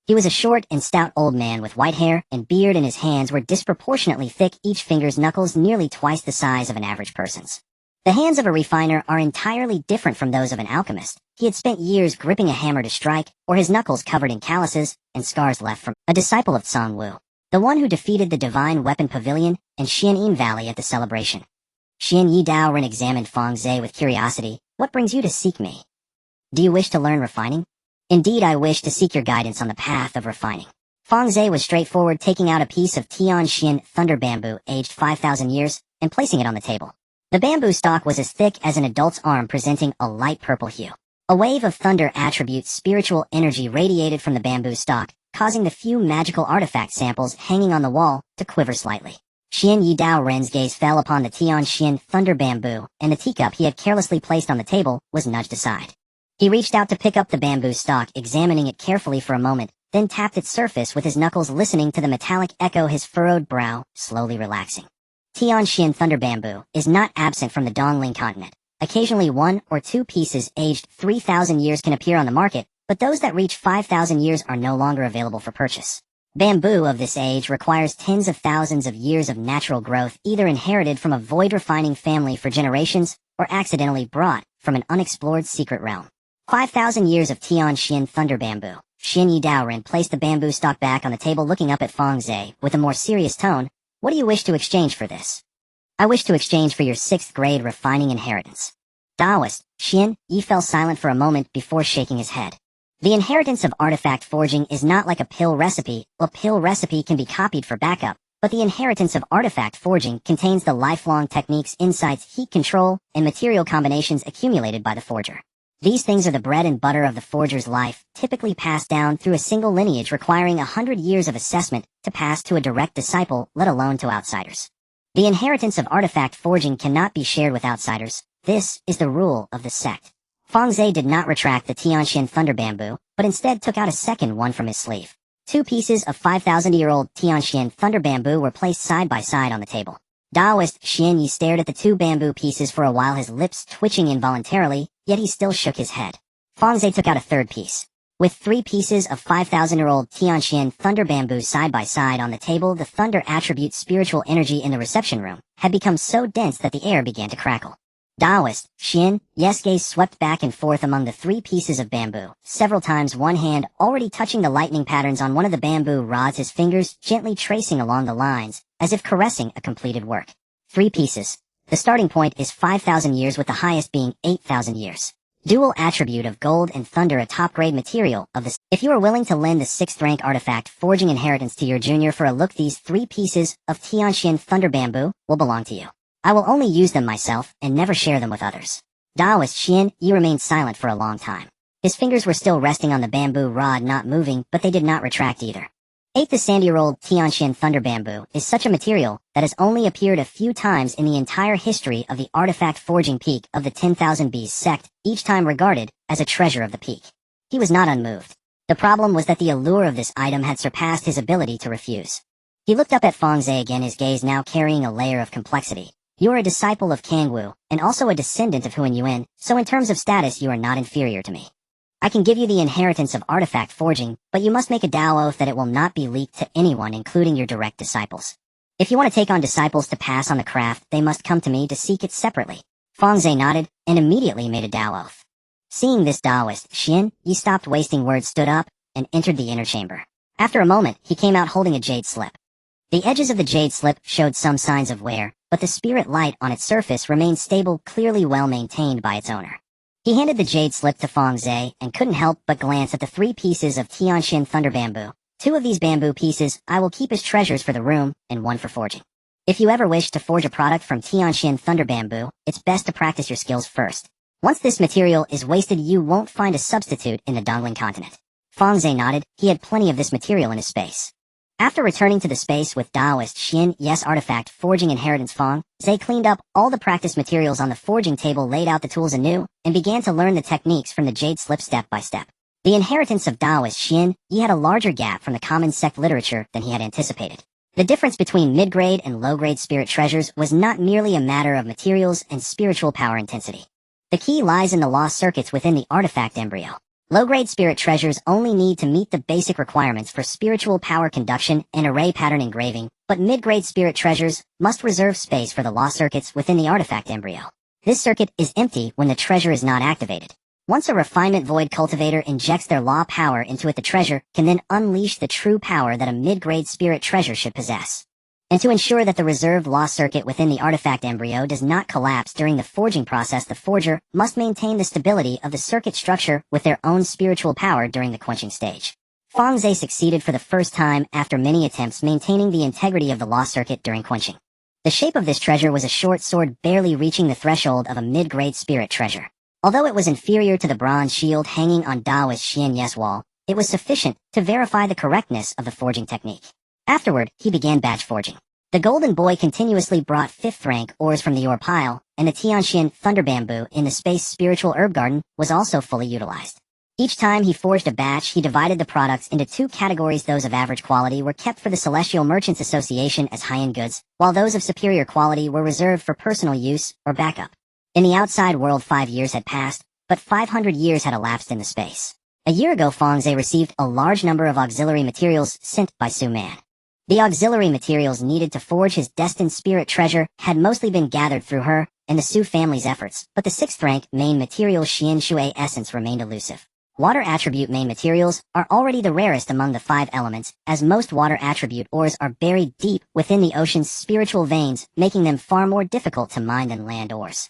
He was a short and stout old man with white hair and beard, and his hands were disproportionately thick, each finger's knuckles nearly twice the size of an average person's. The hands of a refiner are entirely different from those of an alchemist. He had spent years gripping a hammer to strike, or his knuckles covered in calluses and scars left from a disciple of Tsang Wu, the one who defeated the Divine Weapon Pavilion in Xianyin Valley at the celebration. Xin Yi Daoren examined Fang Ze with curiosity. "What brings you to seek me? Do you wish to learn refining?" "Indeed, I wish to seek your guidance on the path of refining." Fang Ze was straightforward, taking out a piece of Tianxian thunder bamboo aged 5,000 years and placing it on the table. The bamboo stalk was as thick as an adult's arm, presenting a light purple hue. A wave of thunder attribute spiritual energy radiated from the bamboo stalk, causing the few magical artifact samples hanging on the wall to quiver slightly. Xian Yi Dao Ren's gaze fell upon the Tianxian thunder bamboo, and the teacup he had carelessly placed on the table was nudged aside. He reached out to pick up the bamboo stalk, examining it carefully for a moment, then tapped its surface with his knuckles, listening to the metallic echo, his furrowed brow slowly relaxing. Tianxian thunder bamboo is not absent from the Dongling continent. Occasionally 1 or 2 pieces aged 3,000 years can appear on the market, but those that reach 5,000 years are no longer available for purchase. Bamboo of this age requires tens of thousands of years of natural growth, either inherited from a void-refining family for generations, or accidentally brought from an unexplored secret realm. 5,000 years of Tianxian thunder bamboo. Xian Yi Daoren placed the bamboo stalk back on the table, looking up at Fang Ze with a more serious tone. What do you wish to exchange for this? I wish to exchange for your 6th grade refining inheritance. Taoist, Xian Yi fell silent for a moment before shaking his head. The inheritance of artifact forging is not like a pill recipe. A pill recipe can be copied for backup, but the inheritance of artifact forging contains the lifelong techniques, insights, heat control, and material combinations accumulated by the forger. These things are the bread and butter of the forger's life, typically passed down through a single lineage, requiring 100 years of assessment to pass to a direct disciple, let alone to outsiders. The inheritance of artifact forging cannot be shared with outsiders. This is the rule of the sect. Fang Ze did not retract the Tianxian thunder bamboo, but instead took out a second one from his sleeve. 2 pieces of 5,000-year-old Tianxian thunder bamboo were placed side by side on the table. Taoist Xian Yi stared at the 2 bamboo pieces for a while, his lips twitching involuntarily, yet he still shook his head. Fang Ze took out a 3rd piece. With 3 pieces of 5,000-year-old Tianxian thunder bamboo side by side on the table, the thunder attribute spiritual energy in the reception room had become so dense that the air began to crackle. Taoist Xian Yi's gaze swept back and forth among the 3 pieces of bamboo, several times, one hand already touching the lightning patterns on one of the bamboo rods, his fingers gently tracing along the lines, as if caressing a completed work. 3 pieces. The starting point is 5,000 years, with the highest being 8,000 years. Dual attribute of gold and thunder, a top-grade material of the... If you are willing to lend the 6th rank artifact forging inheritance to your junior for a look, these 3 pieces of Tianxian thunder bamboo will belong to you. I will only use them myself and never share them with others. Taoist Xian Yi remained silent for a long time. His fingers were still resting on the bamboo rod, not moving, but they did not retract either. 8th, the sandy-year-old Tianxian thunder bamboo is such a material that has only appeared a few times in the entire history of the artifact forging peak of the 10,000 Bees sect, each time regarded as a treasure of the peak. He was not unmoved. The problem was that the allure of this item had surpassed his ability to refuse. He looked up at Fang Ze again, his gaze now carrying a layer of complexity. You are a disciple of Kangwu, and also a descendant of Huan Yuan, so in terms of status you are not inferior to me. I can give you the inheritance of artifact forging, but you must make a Dao oath that it will not be leaked to anyone, including your direct disciples. If you want to take on disciples to pass on the craft, they must come to me to seek it separately. Fang Ze nodded, and immediately made a Dao oath. Seeing this, Taoist Xian Yi stopped wasting words, stood up, and entered the inner chamber. After a moment, he came out holding a jade slip. The edges of the jade slip showed some signs of wear, but the spirit light on its surface remained stable, clearly well maintained by its owner. He handed the jade slip to Fang Ze and couldn't help but glance at the 3 pieces of Tianxian thunder bamboo. 2 of these bamboo pieces I will keep as treasures for the room, and 1 for forging. If you ever wish to forge a product from Tianxian thunder bamboo, it's best to practice your skills first. Once this material is wasted, you won't find a substitute in the Dongling continent. Fang Ze nodded. He had plenty of this material in his space. After returning to the space with Taoist Xian Yi's artifact forging inheritance, Fang Ze cleaned up all the practice materials on the forging table, laid out the tools anew, and began to learn the techniques from the jade slip step by step. The inheritance of Taoist Xian Yi had a larger gap from the common sect literature than he had anticipated. The difference between mid-grade and low-grade spirit treasures was not merely a matter of materials and spiritual power intensity. The key lies in the lost circuits within the artifact embryo. Low-grade spirit treasures only need to meet the basic requirements for spiritual power conduction and array pattern engraving, but mid-grade spirit treasures must reserve space for the lost circuits within the artifact embryo. This circuit is empty when the treasure is not activated. Once a refinement void cultivator injects their law power into it, the treasure can then unleash the true power that a mid-grade spirit treasure should possess. And to ensure that the reserved law circuit within the artifact embryo does not collapse during the forging process, the forger must maintain the stability of the circuit structure with their own spiritual power during the quenching stage. Fang Ze succeeded for the first time after many attempts, maintaining the integrity of the law circuit during quenching. The shape of this treasure was a short sword barely reaching the threshold of a mid-grade spirit treasure. Although it was inferior to the bronze shield hanging on Taoist Xian Yi's wall, it was sufficient to verify the correctness of the forging technique. Afterward, he began batch forging. The Golden Boy continuously brought 5th rank ores from the ore pile, and the Tianxian Thunder Bamboo in the Space Spiritual Herb Garden was also fully utilized. Each time he forged a batch, he divided the products into 2 categories. Those of average quality were kept for the Celestial Merchants Association as high-end goods, while those of superior quality were reserved for personal use or backup. In the outside world 5 years had passed, but 500 years had elapsed in the space. A year ago, Fang Ze received a large number of auxiliary materials sent by Su Man. The auxiliary materials needed to forge his destined spirit treasure had mostly been gathered through her and the Su family's efforts, but the 6th rank main material Xian Shui essence remained elusive. Water attribute main materials are already the rarest among the 5 elements, as most water attribute ores are buried deep within the ocean's spiritual veins, making them far more difficult to mine than land ores.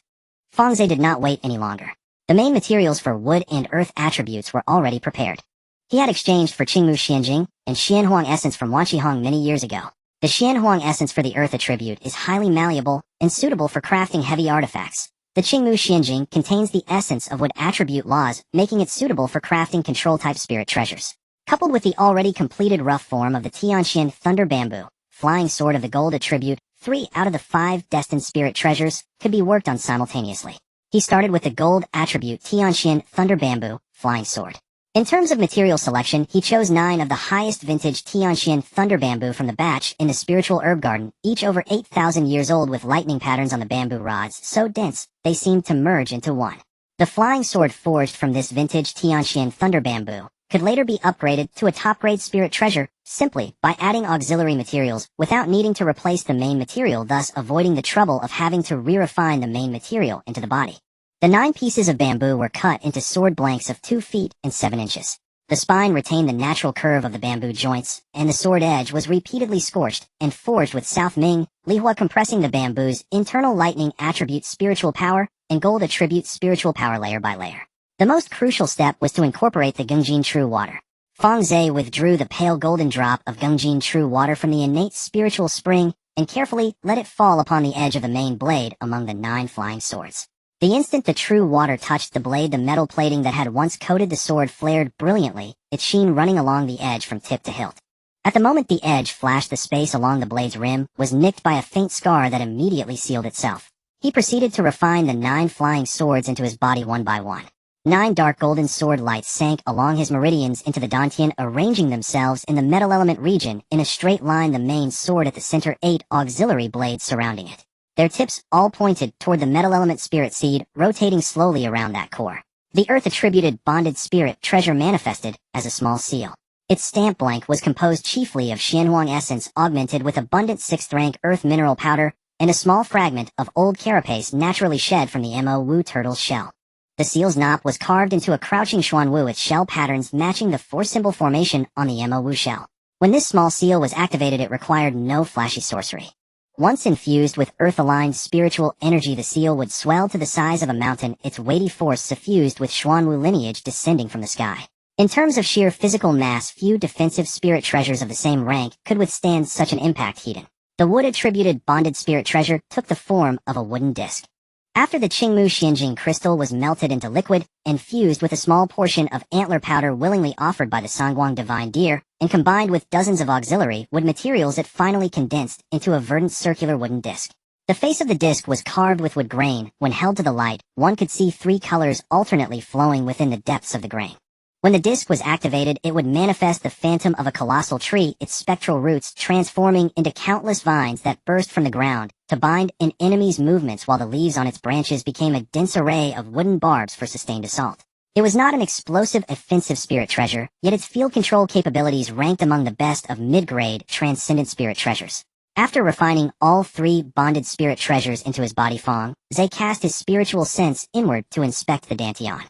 Fang Ze did not wait any longer. The main materials for wood and earth attributes were already prepared. He had exchanged for Qingmu Xianjing and Xianhuang essence from Wanqihong many years ago. The Xianhuang essence for the earth attribute is highly malleable and suitable for crafting heavy artifacts. The Qingmu Xianjing contains the essence of wood attribute laws, making it suitable for crafting control-type spirit treasures. Coupled with the already completed rough form of the Tianxian Thunder Bamboo, flying sword of the gold attribute, 3 out of the 5 destined spirit treasures could be worked on simultaneously. He started with the gold attribute Tianxian Thunder Bamboo, flying sword. In terms of material selection, he chose 9 of the highest vintage Tianxian Thunder Bamboo from the batch in the Spiritual Herb Garden, each over 8,000 years old with lightning patterns on the bamboo rods so dense they seemed to merge into one. The flying sword forged from this vintage Tianxian Thunder Bamboo could later be upgraded to a top-grade spirit treasure simply by adding auxiliary materials without needing to replace the main material, thus avoiding the trouble of having to re-refine the main material into the body. The 9 pieces of bamboo were cut into sword blanks of 2 feet and 7 inches. The spine retained the natural curve of the bamboo joints, and the sword edge was repeatedly scorched and forged with South Ming, Lihua, compressing the bamboo's internal lightning attribute spiritual power and gold attribute spiritual power layer by layer. The most crucial step was to incorporate the Gungjin True Water. Fang Ze withdrew the pale golden drop of Gungjin True Water from the innate spiritual spring and carefully let it fall upon the edge of the main blade among the 9 flying swords. The instant the true water touched the blade, the metal plating that had once coated the sword flared brilliantly, its sheen running along the edge from tip to hilt. At the moment the edge flashed, the space along the blade's rim was nicked by a faint scar that immediately sealed itself. He proceeded to refine the 9 flying swords into his body one by one. 9 dark golden sword lights sank along his meridians into the dantian, arranging themselves in the metal element region in a straight line, the main sword at the center, 8 auxiliary blades surrounding it. Their tips all pointed toward the metal element spirit seed, rotating slowly around that core. The earth-attributed bonded spirit treasure manifested as a small seal. Its stamp blank was composed chiefly of Xianhuang essence augmented with abundant 6th rank earth mineral powder and a small fragment of old carapace naturally shed from the Mo Wu turtle's shell. The seal's knot was carved into a crouching Xuanwu, its shell patterns matching the 4-symbol formation on the Mo Wu shell. When this small seal was activated, it required no flashy sorcery. Once infused with earth-aligned spiritual energy, the seal would swell to the size of a mountain, its weighty force suffused with Xuanwu lineage descending from the sky. In terms of sheer physical mass, few defensive spirit treasures of the same rank could withstand such an impact. Heaton. The wood-attributed bonded spirit treasure took the form of a wooden disc. After the Qingmu Xianjing crystal was melted into liquid and fused with a small portion of antler powder willingly offered by the Sangguang divine deer, and combined with dozens of auxiliary wood materials, it finally condensed into a verdant circular wooden disc. The face of the disc was carved with wood grain. When held to the light, one could see 3 colors alternately flowing within the depths of the grain. When the disc was activated, it would manifest the phantom of a colossal tree, its spectral roots transforming into countless vines that burst from the ground to bind an enemy's movements, while the leaves on its branches became a dense array of wooden barbs for sustained assault. It was not an explosive offensive spirit treasure, yet its field control capabilities ranked among the best of mid-grade transcendent spirit treasures. After refining all 3 bonded spirit treasures into his body, Fang Ze cast his spiritual sense inward to inspect the dantian.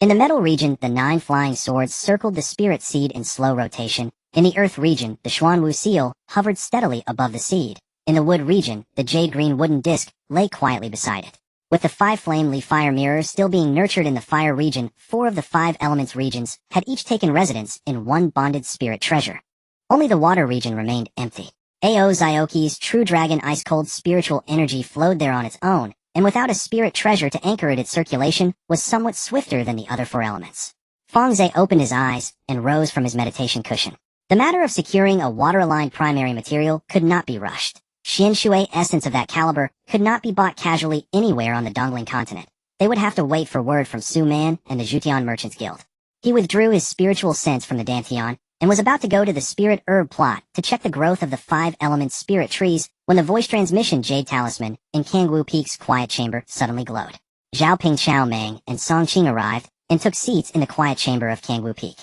In the metal region, the 9 flying swords circled the spirit seed in slow rotation. In the earth region, the Xuanwu seal hovered steadily above the seed. In the wood region, the jade-green wooden disc lay quietly beside it. With the 5 flame-leaf fire mirrors still being nurtured in the fire region, 4 of the 5 elements regions had each taken residence in 1 bonded spirit treasure. Only the water region remained empty. Ao Zioki's true dragon ice-cold spiritual energy flowed there on its own, and without a spirit treasure to anchor it, its circulation was somewhat swifter than the other 4 elements. Fang Ze opened his eyes and rose from his meditation cushion. The matter of securing a water-aligned primary material could not be rushed. Xianshui essence of that caliber could not be bought casually anywhere on the Dongling continent. They would have to wait for word from Su Man and the Zhutian Merchants Guild. He withdrew his spiritual sense from the Dantian and was about to go to the spirit herb plot to check the growth of the 5-element spirit trees when the voice transmission jade talisman in Kangwu Peak's quiet chamber suddenly glowed. Zhaoping Xiaomeng and Songqing arrived and took seats in the quiet chamber of Kangwu Peak.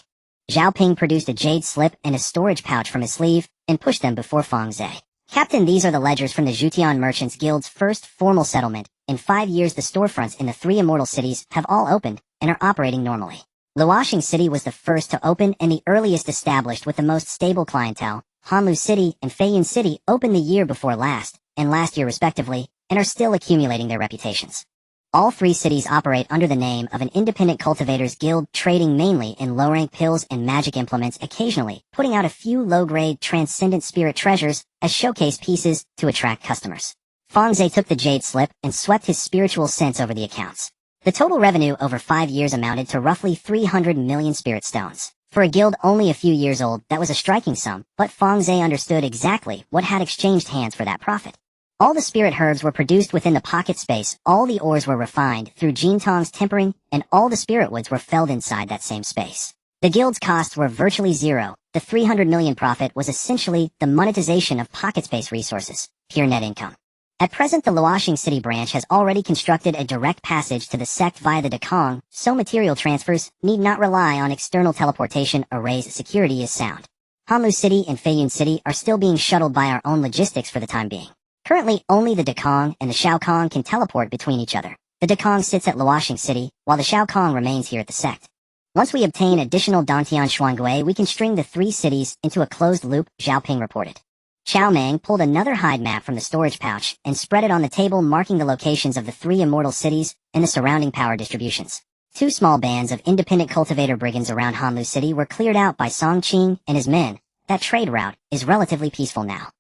Zhaoping produced a jade slip and a storage pouch from his sleeve and pushed them before Fang Ze. Captain, these are the ledgers from the Zhutian Merchants Guild's first formal settlement. In 5 years the storefronts in the 3 immortal cities have all opened and are operating normally. Luoxing City was the first to open and the earliest established with the most stable clientele. Hanlu City and Feiyun City opened the year before last, and last year respectively, and are still accumulating their reputations. All 3 cities operate under the name of an independent cultivators guild, trading mainly in low-rank pills and magic implements, occasionally putting out a few low-grade transcendent spirit treasures as showcase pieces to attract customers. Fang Ze took the jade slip and swept his spiritual sense over the accounts. The total revenue over 5 years amounted to roughly 300 million spirit stones. For a guild only a few years old, that was a striking sum, but Fang Ze understood exactly what had exchanged hands for that profit. All the spirit herbs were produced within the pocket space, all the ores were refined through Jintong's tempering, and all the spirit woods were felled inside that same space. The guild's costs were virtually zero. The 300 million profit was essentially the monetization of pocket space resources, pure net income. At present the Luoxing City branch has already constructed a direct passage to the sect via the Dekong, so material transfers need not rely on external teleportation. Array's security is sound. Hanlu City and Feiyun City are still being shuttled by our own logistics for the time being. Currently, only the Dekong and the Shaokong can teleport between each other. The Dekong sits at Luoxing City, while the Shaokong remains here at the sect. Once we obtain additional Dantian Xuangui, we can string the 3 cities into a closed loop, Zhaoping reported. Xiaomeng pulled another hide map from the storage pouch and spread it on the table, marking the locations of the 3 immortal cities and the surrounding power distributions. 2 small bands of independent cultivator brigands around Hanlu City were cleared out by Songqing and his men. That trade route is relatively peaceful now.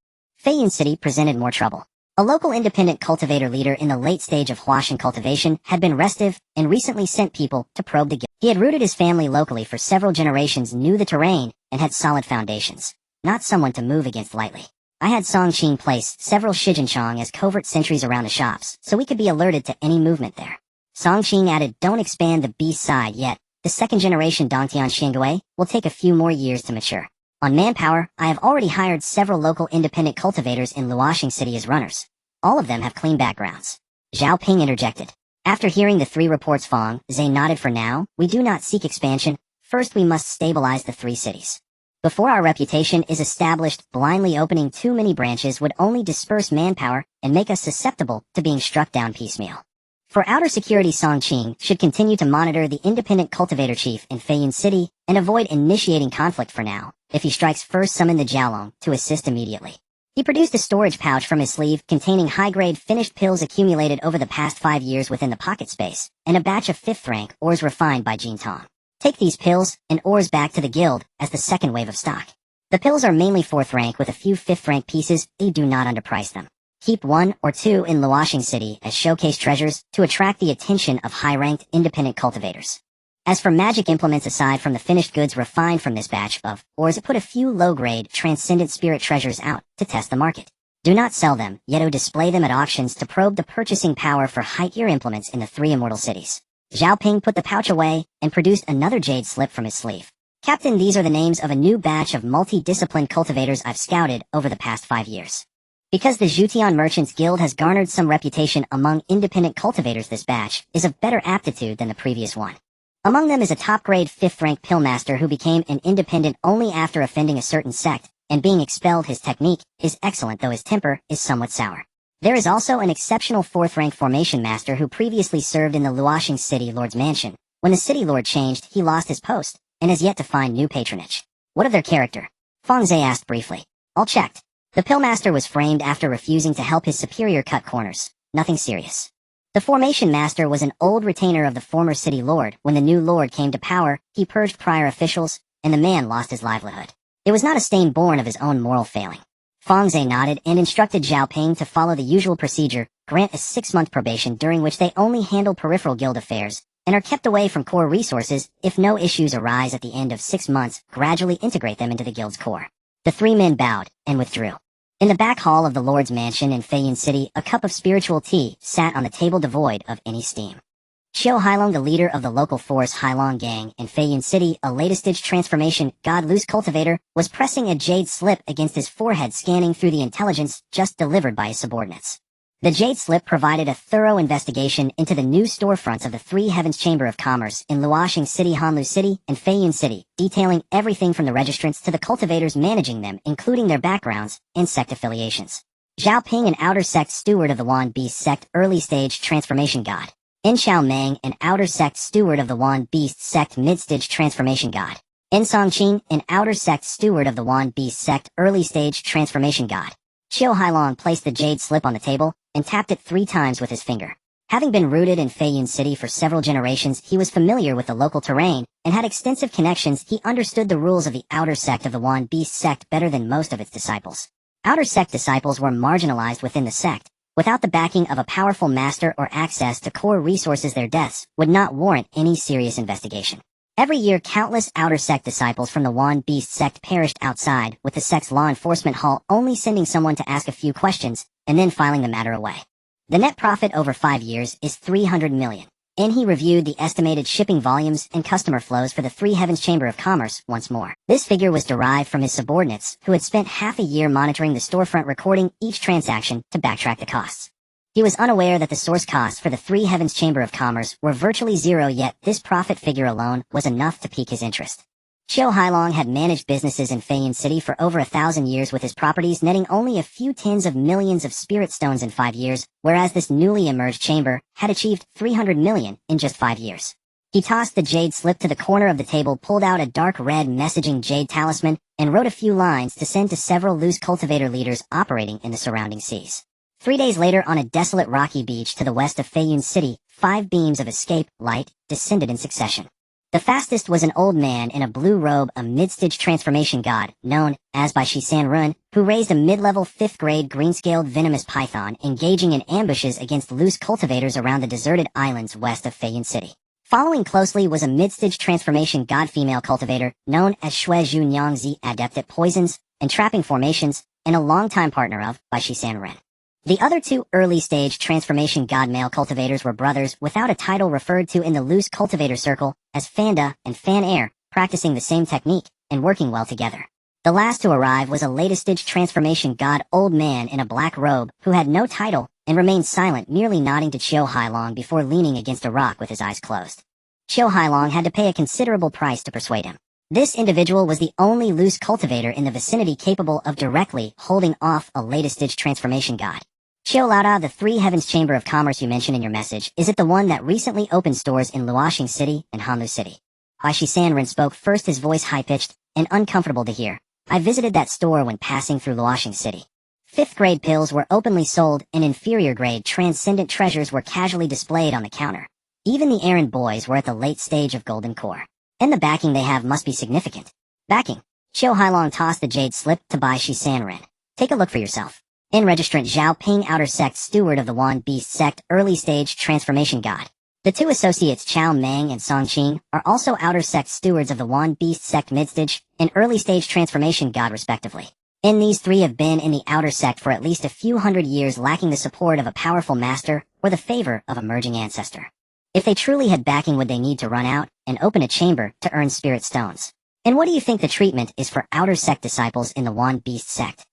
Feiyun City presented more trouble. A local independent cultivator leader in the late stage of Huashan cultivation had been restive and recently sent people to probe the guild. He had rooted his family locally for several generations, knew the terrain, and had solid foundations. Not someone to move against lightly. I had Songqing place several Shijianchong as covert sentries around the shops, so we could be alerted to any movement there. Songqing added, don't expand the beast side yet. The 2nd generation Dongtian Xingui will take a few more years to mature. On manpower, I have already hired several local independent cultivators in Luoxing City as runners. All of them have clean backgrounds. Zhaoping interjected. After hearing the 3 reports, Fang Ze nodded. For now, we do not seek expansion. First we must stabilize the 3 cities. Before our reputation is established, blindly opening too many branches would only disperse manpower and make us susceptible to being struck down piecemeal. For outer security, Songqing should continue to monitor the independent cultivator chief in Feiyun City and avoid initiating conflict for now. If he strikes first, summon the Jiaolong to assist immediately. He produced a storage pouch from his sleeve containing high-grade finished pills accumulated over the past 5 years within the pocket space, and a batch of 5th rank ores refined by Jintong. Take these pills and ores back to the guild as the 2nd wave of stock. The pills are mainly 4th rank with a few 5th rank pieces. You do not underprice them. Keep 1 or 2 in Luoxing City as showcase treasures to attract the attention of high-ranked independent cultivators. As for magic implements, aside from the finished goods refined from this batch of ores, put a few low-grade transcendent spirit treasures out to test the market. Do not sell them, yet display them at auctions to probe the purchasing power for high-tier implements in the 3 immortal cities. Zhaoping put the pouch away and produced another jade slip from his sleeve. Captain, these are the names of a new batch of multi-disciplined cultivators I've scouted over the past 5 years. Because the Zhutian Merchants Guild has garnered some reputation among independent cultivators, this batch is of better aptitude than the previous one. Among them is a top-grade 5th rank pillmaster who became an independent only after offending a certain sect, and being expelled. His technique is excellent, though his temper is somewhat sour. There is also an exceptional 4th rank formation master who previously served in the Luoxing City Lord's mansion. When the city lord changed, he lost his post, and has yet to find new patronage. What of their character? Fang Ze asked briefly. All checked. The pillmaster was framed after refusing to help his superior cut corners. Nothing serious. The formation master was an old retainer of the former city lord. When the new lord came to power, he purged prior officials, and the man lost his livelihood. It was not a stain born of his own moral failing. Fang Ze nodded and instructed Zhaoping to follow the usual procedure, grant a 6-month probation during which they only handle peripheral guild affairs, and are kept away from core resources. If no issues arise at the end of 6 months, gradually integrate them into the guild's core. The 3 men bowed and withdrew. In the back hall of the Lord's mansion in Feiyan City, a cup of spiritual tea sat on the table devoid of any steam. Xiao Hailong, the leader of the local force Hailong Gang in Feiyan City, a latest-stage transformation god loose cultivator, was pressing a jade slip against his forehead, scanning through the intelligence just delivered by his subordinates. The jade slip provided a thorough investigation into the new storefronts of the 3 Heavens Chamber of Commerce in Luoxing City, Hanlu City, and Feiyan City, detailing everything from the registrants to the cultivators managing them, including their backgrounds and sect affiliations. Zhao Ping, an outer sect steward of the Wan Beast sect, early-stage transformation god. In Xiao Meng, an outer sect steward of the Wan Beast sect, mid-stage transformation god. In Song Qing, an outer sect steward of the Wan Beast sect, early-stage transformation god. Xiao Hailong placed the jade slip on the table and tapped it 3 times with his finger. Having been rooted in Feiyan City for several generations, he was familiar with the local terrain and had extensive connections. He understood the rules of the outer sect of the Wan Beast sect better than most of its disciples. Outer sect disciples were marginalized within the sect. Without the backing of a powerful master or access to core resources, their deaths would not warrant any serious investigation. Every year, countless outer sect disciples from the Wan Beast sect perished outside, with the sect's law enforcement hall only sending someone to ask a few questions and then filing the matter away. The net profit over 5 years is 300 million, and he reviewed the estimated shipping volumes and customer flows for the 3 Heavens Chamber of Commerce once more. This figure was derived from his subordinates, who had spent half a year monitoring the storefront, recording each transaction to backtrack the costs. He was unaware that the source costs for the 3 Heavens Chamber of Commerce were virtually zero, yet this profit figure alone was enough to pique his interest. Xiao Hailong had managed businesses in Feiyan City for over 1,000 years, with his properties netting only a few tens of millions of spirit stones in 5 years, whereas this newly emerged chamber had achieved 300 million in just 5 years. He tossed the jade slip to the corner of the table, pulled out a dark red messaging jade talisman, and wrote a few lines to send to several loose cultivator leaders operating in the surrounding seas. 3 days later, on a desolate rocky beach to the west of Feiyan City, 5 beams of escape light descended in succession. The fastest was an old man in a blue robe, a mid-stage transformation god, known as by Shisan Run, who raised a mid-level 5th-grade green-scaled venomous python, engaging in ambushes against loose cultivators around the deserted islands west of Feiyan City. Following closely was a mid-stage transformation god female cultivator, known as Shuezhu Nyangzi, adept at poisons and trapping formations, and a longtime partner of by Shisan Ren. The other 2 early-stage transformation god male cultivators were brothers without a title, referred to in the loose cultivator circle as Fanda and Fan Air, practicing the same technique and working well together. The last to arrive was a latest-stage transformation god old man in a black robe who had no title and remained silent, merely nodding to Xiao Hailong before leaning against a rock with his eyes closed. Xiao Hailong had to pay a considerable price to persuade him. This individual was the only loose cultivator in the vicinity capable of directly holding off a latest-stage transformation god. Xiao Laoda, the 3 Heavens Chamber of Commerce you mentioned in your message, is it the one that recently opened stores in Luoxing City and Hanlu City? Bai Shisan Ren spoke first, his voice high-pitched and uncomfortable to hear. I visited that store when passing through Luoxing City. 5th-grade pills were openly sold, and inferior-grade transcendent treasures were casually displayed on the counter. Even the errand boys were at the late stage of golden core. And the backing they have must be significant. Backing. Xiao Hailong tossed the jade slip to Bai Shisan Ren. Take a look for yourself. In registrant Zhao Ping, outer sect steward of the Wan Beast sect, early stage transformation god. The 2 associates Chao Meng and Song Qing are also outer sect stewards of the Wan Beast sect, mid-stage and early stage transformation god respectively. And these 3 have been in the outer sect for at least a few hundred years, lacking the support of a powerful master or the favor of a merging ancestor. If they truly had backing, would they need to run out and open a chamber to earn spirit stones? And what do you think the treatment is for outer sect disciples in the Wan Beast sect?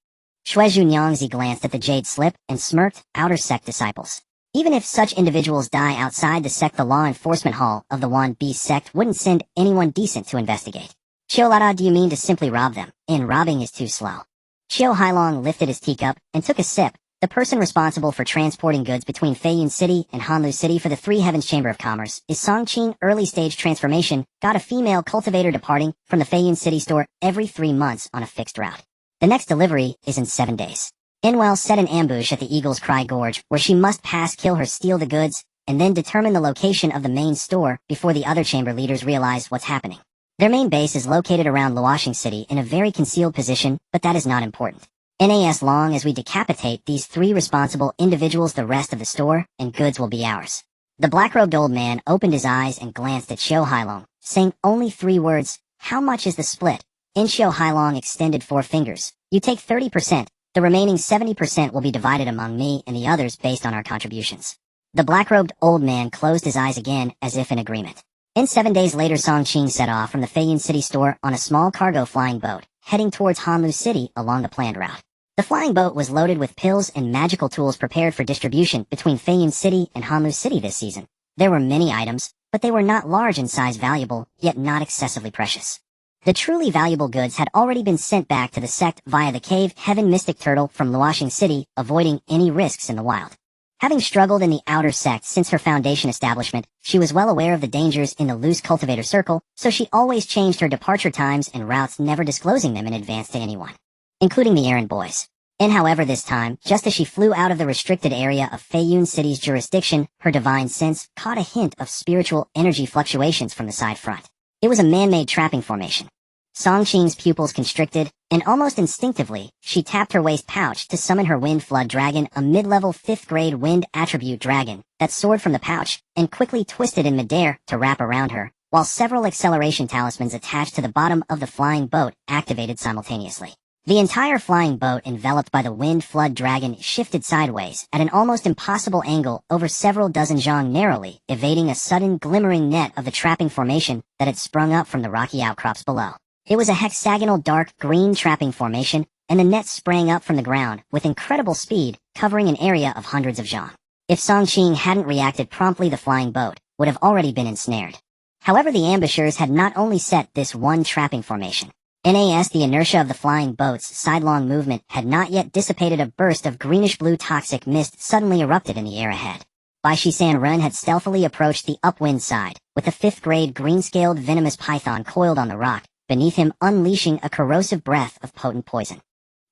Shuezhu Nyangzi glanced at the jade slip and smirked. Outer sect disciples. Even if such individuals die outside the sect, the law enforcement hall of the Wan Beast sect wouldn't send anyone decent to investigate. Xiao, do you mean to simply rob them? And robbing is too slow. Xiao Hailong lifted his teacup and took a sip. The person responsible for transporting goods between Feiyan City and Hanlu City for the 3 Heavens Chamber of Commerce is Song Qing, early stage transformation, got a female cultivator departing from the Feiyan City store every 3 months on a fixed route. The next delivery is in 7 days. Inwell set an ambush at the Eagle's Cry Gorge, where she must pass, kill her, steal the goods, and then determine the location of the main store before the other chamber leaders realize what's happening. Their main base is located around Luoxing City in a very concealed position, but that is not important. As long as we decapitate these 3 responsible individuals, the rest of the store and goods will be ours. The black-robed old man opened his eyes and glanced at Xiao Hailong, saying only 3 words, "How much is the split?" In Xiao Hailong extended 4 fingers. "You take 30%, the remaining 70% will be divided among me and the others based on our contributions." The black-robed old man closed his eyes again as if in agreement. 7 days later, Songqing set off from the Feiyun city store on a small cargo flying boat, heading towards Hanlu City along the planned route. The flying boat was loaded with pills and magical tools prepared for distribution between Feiyun City and Hanlu City this season. There were many items, but they were not large in size, valuable, yet not excessively precious. The truly valuable goods had already been sent back to the sect via the cave Heaven Mystic Turtle from Luoxing City, avoiding any risks in the wild. Having struggled in the outer sect since her foundation establishment, she was well aware of the dangers in the loose cultivator circle, so she always changed her departure times and routes, never disclosing them in advance to anyone, including the errand boys. However, this time, just as she flew out of the restricted area of Feiyun City's jurisdiction, her divine sense caught a hint of spiritual energy fluctuations from the side front. It was a man-made trapping formation. Songqing's pupils constricted, and almost instinctively, she tapped her waist pouch to summon her Wind Flood Dragon, a mid-level 5th-grade wind attribute dragon that soared from the pouch and quickly twisted in midair to wrap around her, while several acceleration talismans attached to the bottom of the flying boat activated simultaneously. The entire flying boat, enveloped by the Wind Flood Dragon, shifted sideways at an almost impossible angle over several dozen zhang, narrowly evading a sudden glimmering net of the trapping formation that had sprung up from the rocky outcrops below. It was a hexagonal dark green trapping formation, and the net sprang up from the ground with incredible speed, covering an area of hundreds of zhang. If Songqing hadn't reacted promptly, the flying boat would have already been ensnared. However, the ambushers had not only set this one trapping formation. The inertia of the flying boat's sidelong movement had not yet dissipated. A burst of greenish-blue toxic mist suddenly erupted in the air ahead. Bai Shisan Run had stealthily approached the upwind side, with the 5th-grade green-scaled venomous python coiled on the rock, beneath him, unleashing a corrosive breath of potent poison.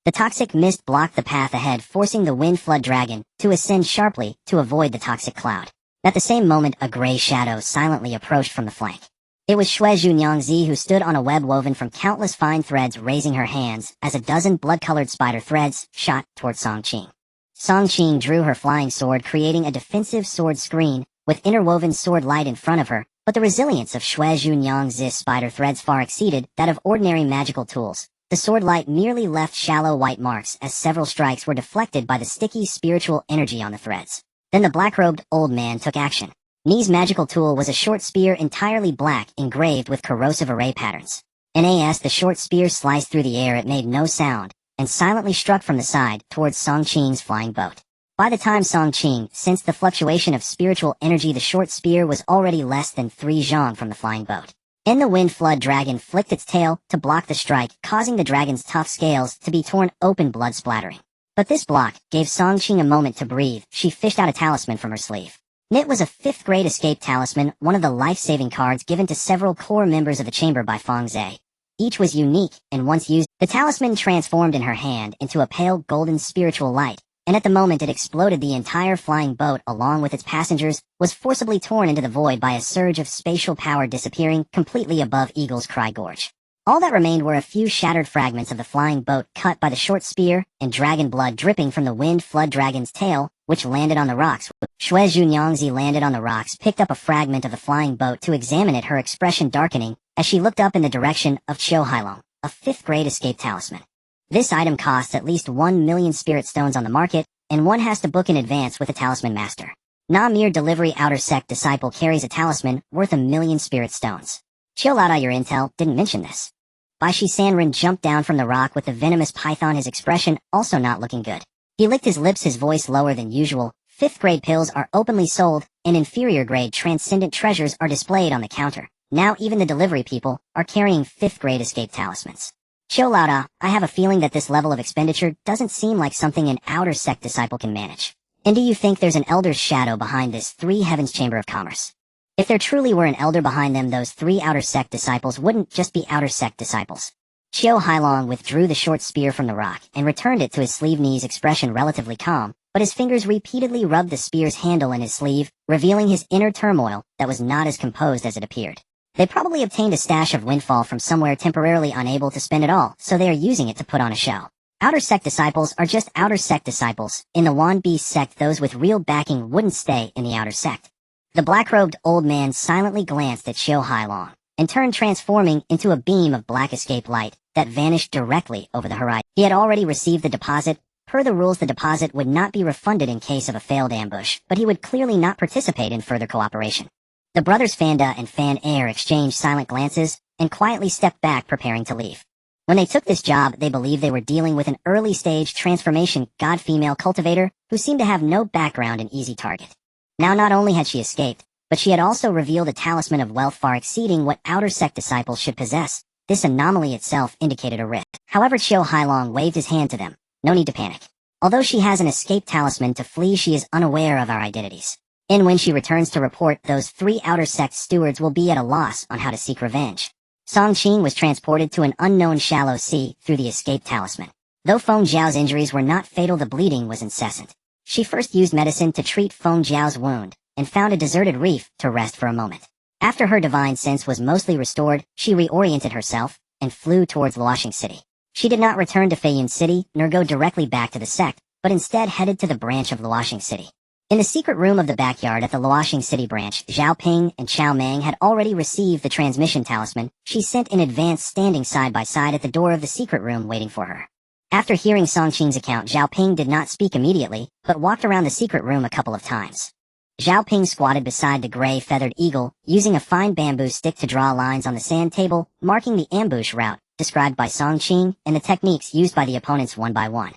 The toxic mist blocked the path ahead, forcing the Wind Flood Dragon to ascend sharply to avoid the toxic cloud. At the same moment, a gray shadow silently approached from the flank. It was Shui Zhunyangzi, who stood on a web woven from countless fine threads, raising her hands as a dozen blood-colored spider threads shot toward Songqing. Songqing drew her flying sword, creating a defensive sword screen with interwoven sword light in front of her, but the resilience of Shui Zhunyangzi's spider threads far exceeded that of ordinary magical tools. The sword light merely left shallow white marks as several strikes were deflected by the sticky spiritual energy on the threads. Then the black-robed old man took action. Ni's magical tool was a short spear entirely black, engraved with corrosive array patterns. The short spear sliced through the air. It made no sound, and silently struck from the side towards Songqing's flying boat. By the time Songqing sensed the fluctuation of spiritual energy, the short spear was already less than 3 zhang from the flying boat. The Wind Flood Dragon flicked its tail to block the strike, causing the dragon's tough scales to be torn open, blood splattering. But this block gave Songqing a moment to breathe. She fished out a talisman from her sleeve. It was a 5th-grade escape talisman, one of the life-saving cards given to several core members of the chamber by Fang Ze. Each was unique, and once used, the talisman transformed in her hand into a pale golden spiritual light, and at the moment it exploded, the entire flying boat, along with its passengers, was forcibly torn into the void by a surge of spatial power, disappearing completely above Eagle's Cry Gorge. All that remained were a few shattered fragments of the flying boat cut by the short spear, and dragon blood dripping from the Wind Flood Dragon's tail, which landed on the rocks. Shui Zhunyangzi landed on the rocks, picked up a fragment of the flying boat to examine it, her expression darkening as she looked up in the direction of Xiao Hailong, a 5th-grade escape talisman. This item costs at least 1 million spirit stones on the market, and one has to book in advance with a talisman master. Na mere delivery outer sect disciple carries a talisman worth 1 million spirit stones. Chill out, your intel didn't mention this. Bai Shisanren jumped down from the rock with the venomous python, his expression also not looking good. He licked his lips, his voice lower than usual. 5th-grade pills are openly sold, and inferior-grade transcendent treasures are displayed on the counter. Now even the delivery people are carrying 5th-grade escape talismans. Chill Lauda, I have a feeling that this level of expenditure doesn't seem like something an outer sect disciple can manage. And do you think there's an elder's shadow behind this 3 Heavens Chamber of Commerce? If there truly were an elder behind them, those 3 outer sect disciples wouldn't just be outer sect disciples. Xiao Hailong withdrew the short spear from the rock and returned it to his sleeve, Ni's expression relatively calm, but his fingers repeatedly rubbed the spear's handle in his sleeve, revealing his inner turmoil that was not as composed as it appeared. They probably obtained a stash of windfall from somewhere, temporarily unable to spend it all, so they are using it to put on a show. Outer sect disciples are just outer sect disciples. In the Wan Beast sect, those with real backing wouldn't stay in the outer sect. The black-robed old man silently glanced at Xiu Hailong, and turned transforming into a beam of black escape light that vanished directly over the horizon. He had already received the deposit. Per the rules, the deposit would not be refunded in case of a failed ambush, but he would clearly not participate in further cooperation. The brothers Fanda and Fan Air exchanged silent glances, and quietly stepped back preparing to leave. When they took this job, they believed they were dealing with an early-stage transformation god-female cultivator who seemed to have no background in easy target. Now not only had she escaped, but she had also revealed a talisman of wealth far exceeding what outer sect disciples should possess. This anomaly itself indicated a risk. However, Xiu Hailong waved his hand to them. No need to panic. Although she has an escape talisman to flee, she is unaware of our identities. And when she returns to report, those 3 outer sect stewards will be at a loss on how to seek revenge. Song Qing was transported to an unknown shallow sea through the escape talisman. Though Feng Zhao's injuries were not fatal, the bleeding was incessant. She first used medicine to treat Feng Zhao's wound, and found a deserted reef to rest for a moment. After her divine sense was mostly restored, she reoriented herself, and flew towards Luoxing City. She did not return to Feiyun City, nor go directly back to the sect, but instead headed to the branch of Luoxing City. In the secret room of the backyard at the Luoxing City branch, Zhao Ping and Chao Meng had already received the transmission talisman. She sent in advance, standing side by side at the door of the secret room waiting for her. After hearing Song Qing's account, Zhao Ping did not speak immediately, but walked around the secret room a couple of times. Zhao Ping squatted beside the gray feathered eagle, using a fine bamboo stick to draw lines on the sand table, marking the ambush route described by Song Qing and the techniques used by the opponents one by one.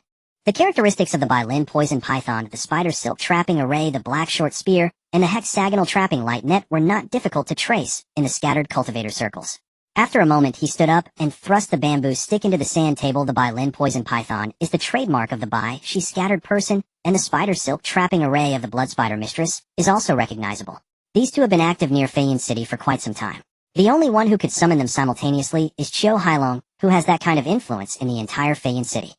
The characteristics of the Bailin poison python, the spider silk trapping array, the black short spear, and the hexagonal trapping light net were not difficult to trace in the scattered cultivator circles. After a moment, he stood up and thrust the bamboo stick into the sand table. The Bailin poison python is the trademark of the Bai She scattered person, and the spider silk trapping array of the blood spider mistress is also recognizable. These two have been active near Feiyun City for quite some time. The only one who could summon them simultaneously is Xiu Hailong, who has that kind of influence in the entire Feiyun City.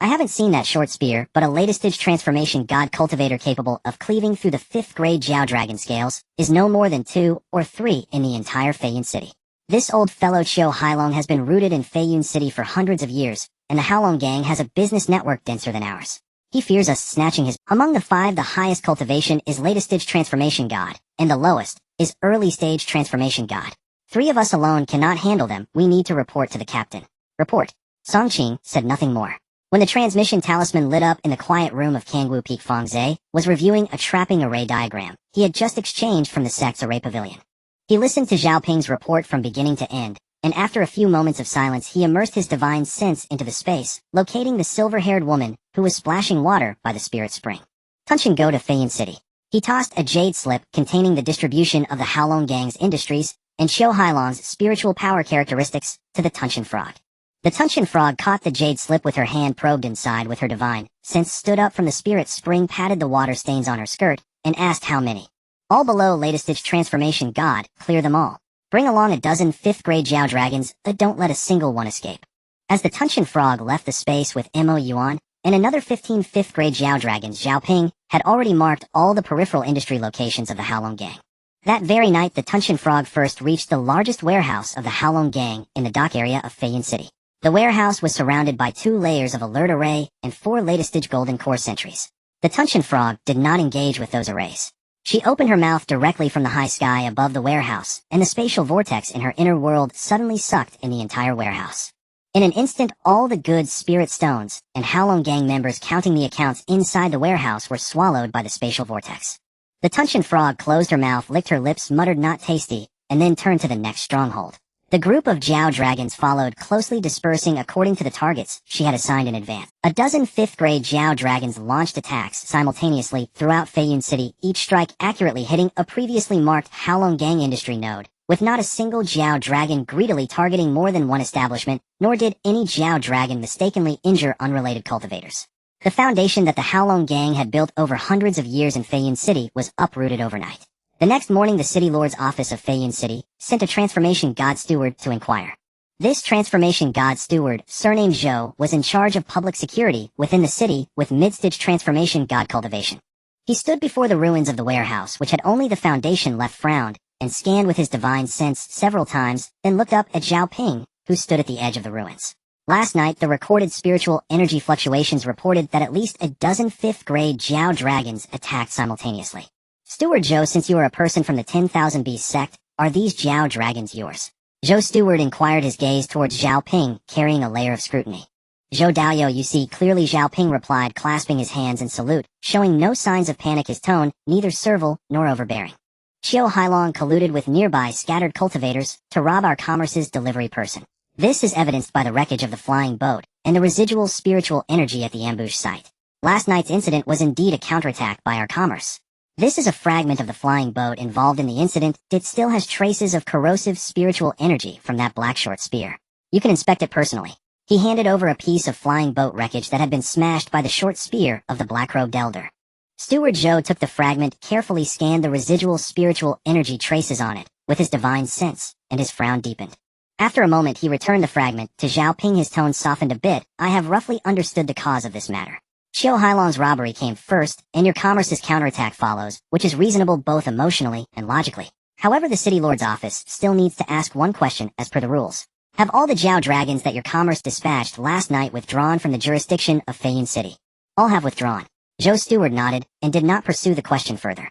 I haven't seen that short spear, but a latest-stage transformation god cultivator capable of cleaving through the 5th grade Jiao dragon scales is no more than 2 or 3 in the entire Feiyun City. This old fellow Xiu Hailong has been rooted in Feiyun City for hundreds of years, and the Haolong gang has a business network denser than ours. He fears us snatching his. Among the 5, the highest cultivation is latest-stage transformation god, and the lowest is early-stage transformation god. 3 of us alone cannot handle them. We need to report to the captain. Report. Song Qing said nothing more. When the transmission talisman lit up in the quiet room of Kangwu Peak, Fang Ze was reviewing a trapping array diagram he had just exchanged from the sect's array pavilion. He listened to Zhao Ping's report from beginning to end, and after a few moments of silence he immersed his divine sense into the space, locating the silver-haired woman who was splashing water by the spirit spring. Tunshin go to Feiyun City. He tossed a jade slip containing the distribution of the Haolong gang's industries and Xiu Hailong's spiritual power characteristics to the Tunshin frog. The Tunshin frog caught the jade slip with her hand probed inside with her divine sense, stood up from the spirit spring, patted the water stains on her skirt, and asked how many. All below latest-stage transformation god, clear them all. Bring along a dozen 5th grade Jiao dragons, but don't let a single one escape. As the Tunshin frog left the space with Mo Yuan and another 15 5th grade Jiao dragons, Zhao Ping had already marked all the peripheral industry locations of the Haolong gang. That very night, the Tunshin frog first reached the largest warehouse of the Haolong gang in the dock area of Feiyun City. The warehouse was surrounded by 2 layers of alert array and 4 latest-stage golden core sentries. The Tunshin frog did not engage with those arrays. She opened her mouth directly from the high sky above the warehouse, and the spatial vortex in her inner world suddenly sucked in the entire warehouse. In an instant, all the goods, spirit stones, and Haolong gang members counting the accounts inside the warehouse were swallowed by the spatial vortex. The Tunshin frog closed her mouth, licked her lips, muttered not tasty, and then turned to the next stronghold. The group of Jiao dragons followed closely, dispersing according to the targets she had assigned in advance. A dozen 5th grade Jiao dragons launched attacks simultaneously throughout Feiyun City, each strike accurately hitting a previously marked Haolong gang industry node, with not a single Jiao dragon greedily targeting more than one establishment, nor did any Jiao dragon mistakenly injure unrelated cultivators. The foundation that the Haolong gang had built over hundreds of years in Feiyun City was uprooted overnight. The next morning, the city lord's office of Feiyun City sent a transformation god steward to inquire. This transformation god steward, surnamed Zhou, was in charge of public security within the city with mid-stage transformation god cultivation. He stood before the ruins of the warehouse, which had only the foundation left, frowned, and scanned with his divine sense several times, then looked up at Zhao Ping, who stood at the edge of the ruins. Last night, the recorded spiritual energy fluctuations reported that at least a dozen 5th grade Jiao dragons attacked simultaneously. Steward Zhou, since you are a person from the 10,000 Beast sect, are these Zhao dragons yours? Zhou Steward inquired, his gaze towards Zhao Ping, carrying a layer of scrutiny. Zhou Daoyo, you see clearly, Zhao Ping replied, clasping his hands in salute, showing no signs of panic, his tone neither servile nor overbearing. Qiu Hailong colluded with nearby scattered cultivators to rob our commerce's delivery person. This is evidenced by the wreckage of the flying boat and the residual spiritual energy at the ambush site. Last night's incident was indeed a counterattack by our commerce. This is a fragment of the flying boat involved in the incident. It still has traces of corrosive spiritual energy from that black short spear. You can inspect it personally. He handed over a piece of flying boat wreckage that had been smashed by the short spear of the black-robed elder. Steward Zhou took the fragment, carefully scanned the residual spiritual energy traces on it with his divine sense, and his frown deepened. After a moment he returned the fragment to Zhao Ping, his tone softened a bit. I have roughly understood the cause of this matter. Qiu Hailong's robbery came first, and your commerce's counterattack follows, which is reasonable both emotionally and logically. However, the City Lord's office still needs to ask one question as per the rules. Have all the Zhao dragons that your commerce dispatched last night withdrawn from the jurisdiction of Feiyun City? All have withdrawn. Zhou Steward nodded, and did not pursue the question further.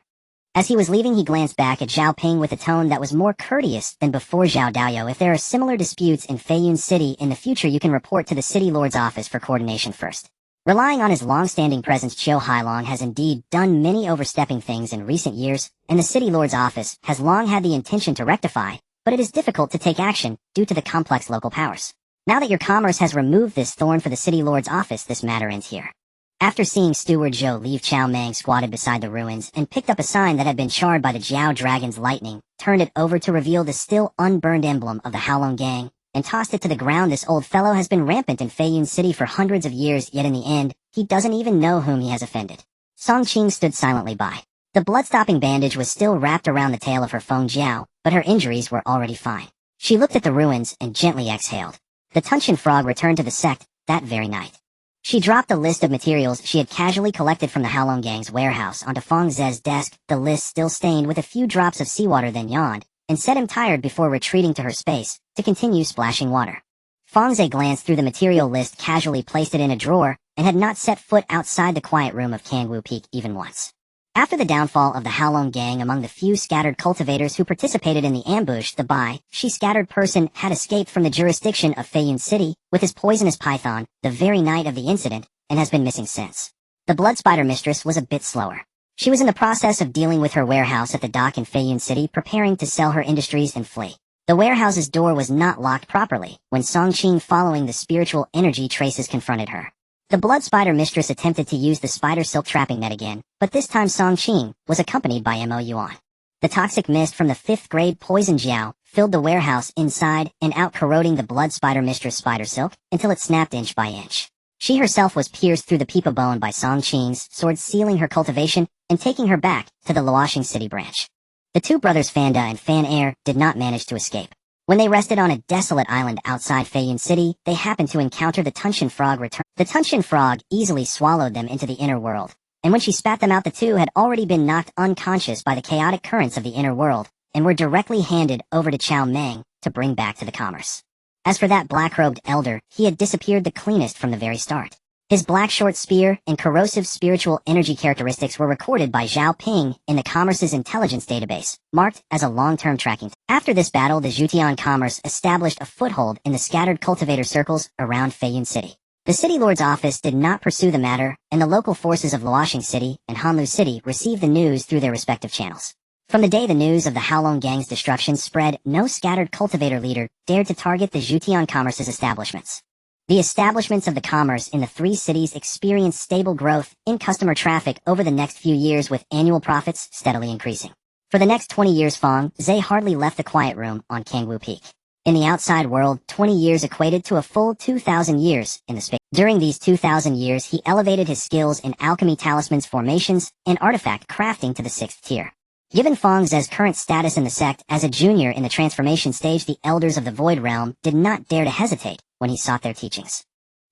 As he was leaving he glanced back at Zhao Ping with a tone that was more courteous than before. Zhao Daoyo, if there are similar disputes in Feiyun City in the future, you can report to the City Lord's office for coordination first. Relying on his long-standing presence, Qiu Hailong has indeed done many overstepping things in recent years, and the City Lord's office has long had the intention to rectify, but it is difficult to take action due to the complex local powers. Now that your commerce has removed this thorn for the City Lord's office, this matter ends here. After seeing Steward Zhou leave, Chao Meng squatted beside the ruins and picked up a sign that had been charred by the Jiao Dragon's lightning, turned it over to reveal the still unburned emblem of the Haolong Gang, and tossed it to the ground. This old fellow has been rampant in Feiyun City for hundreds of years, yet in the end, he doesn't even know whom he has offended. Song Qing stood silently by. The blood-stopping bandage was still wrapped around the tail of her Feng Jiao, but her injuries were already fine. She looked at the ruins and gently exhaled. The Tunxian frog returned to the sect that very night. She dropped the list of materials she had casually collected from the Haolong Gang's warehouse onto Fang Ze's desk, the list still stained with a few drops of seawater, then yawned, and said him tired before retreating to her space to continue splashing water. Fang Ze glanced through the material list, casually placed it in a drawer, and had not set foot outside the quiet room of Kangwu Peak even once. After the downfall of the Haolong Gang, among the few scattered cultivators who participated in the ambush, the scattered person had escaped from the jurisdiction of Feiyun City with his poisonous python the very night of the incident and has been missing since. The blood spider mistress was a bit slower. She was in the process of dealing with her warehouse at the dock in Feiyun City, preparing to sell her industries and flee. The warehouse's door was not locked properly when Song Qing, following the spiritual energy traces, confronted her. The blood spider mistress attempted to use the spider silk trapping net again, but this time Song Qing was accompanied by Mo Yuan. The toxic mist from the 5th grade poison jiao filled the warehouse inside and out, corroding the blood spider mistress' spider silk until it snapped inch by inch. She herself was pierced through the peepa bone by Song Qing's sword, sealing her cultivation and taking her back to the Luoxing City branch. The two brothers Fanda and Fan Air did not manage to escape. When they rested on a desolate island outside Feiyun City, they happened to encounter the Tunxian frog return. The Tunxian frog easily swallowed them into the inner world, and when she spat them out, the two had already been knocked unconscious by the chaotic currents of the inner world, and were directly handed over to Chao Meng to bring back to the commerce. As for that black-robed elder, he had disappeared the cleanest from the very start. His black short spear and corrosive spiritual energy characteristics were recorded by Zhao Ping in the commerce's intelligence database, marked as a long-term tracking. After this battle, the Zhutian commerce established a foothold in the scattered cultivator circles around Feiyun City. The City Lord's office did not pursue the matter, and the local forces of Luoxing City and Hanlu City received the news through their respective channels. From the day the news of the Haolong Gang's destruction spread, no scattered cultivator leader dared to target the Zhutian commerce's establishments. The establishments of the commerce in the 3 cities experienced stable growth in customer traffic over the next few years, with annual profits steadily increasing. For the next 20 years, Fang Ze hardly left the quiet room on Kangwu Peak. In the outside world, 20 years equated to a full 2,000 years in the space. During these 2,000 years, he elevated his skills in alchemy, talismans, formations, and artifact crafting to the 6th tier. Given Fang Ze's current status in the sect as a junior in the transformation stage, the elders of the Void Realm did not dare to hesitate when he sought their teachings.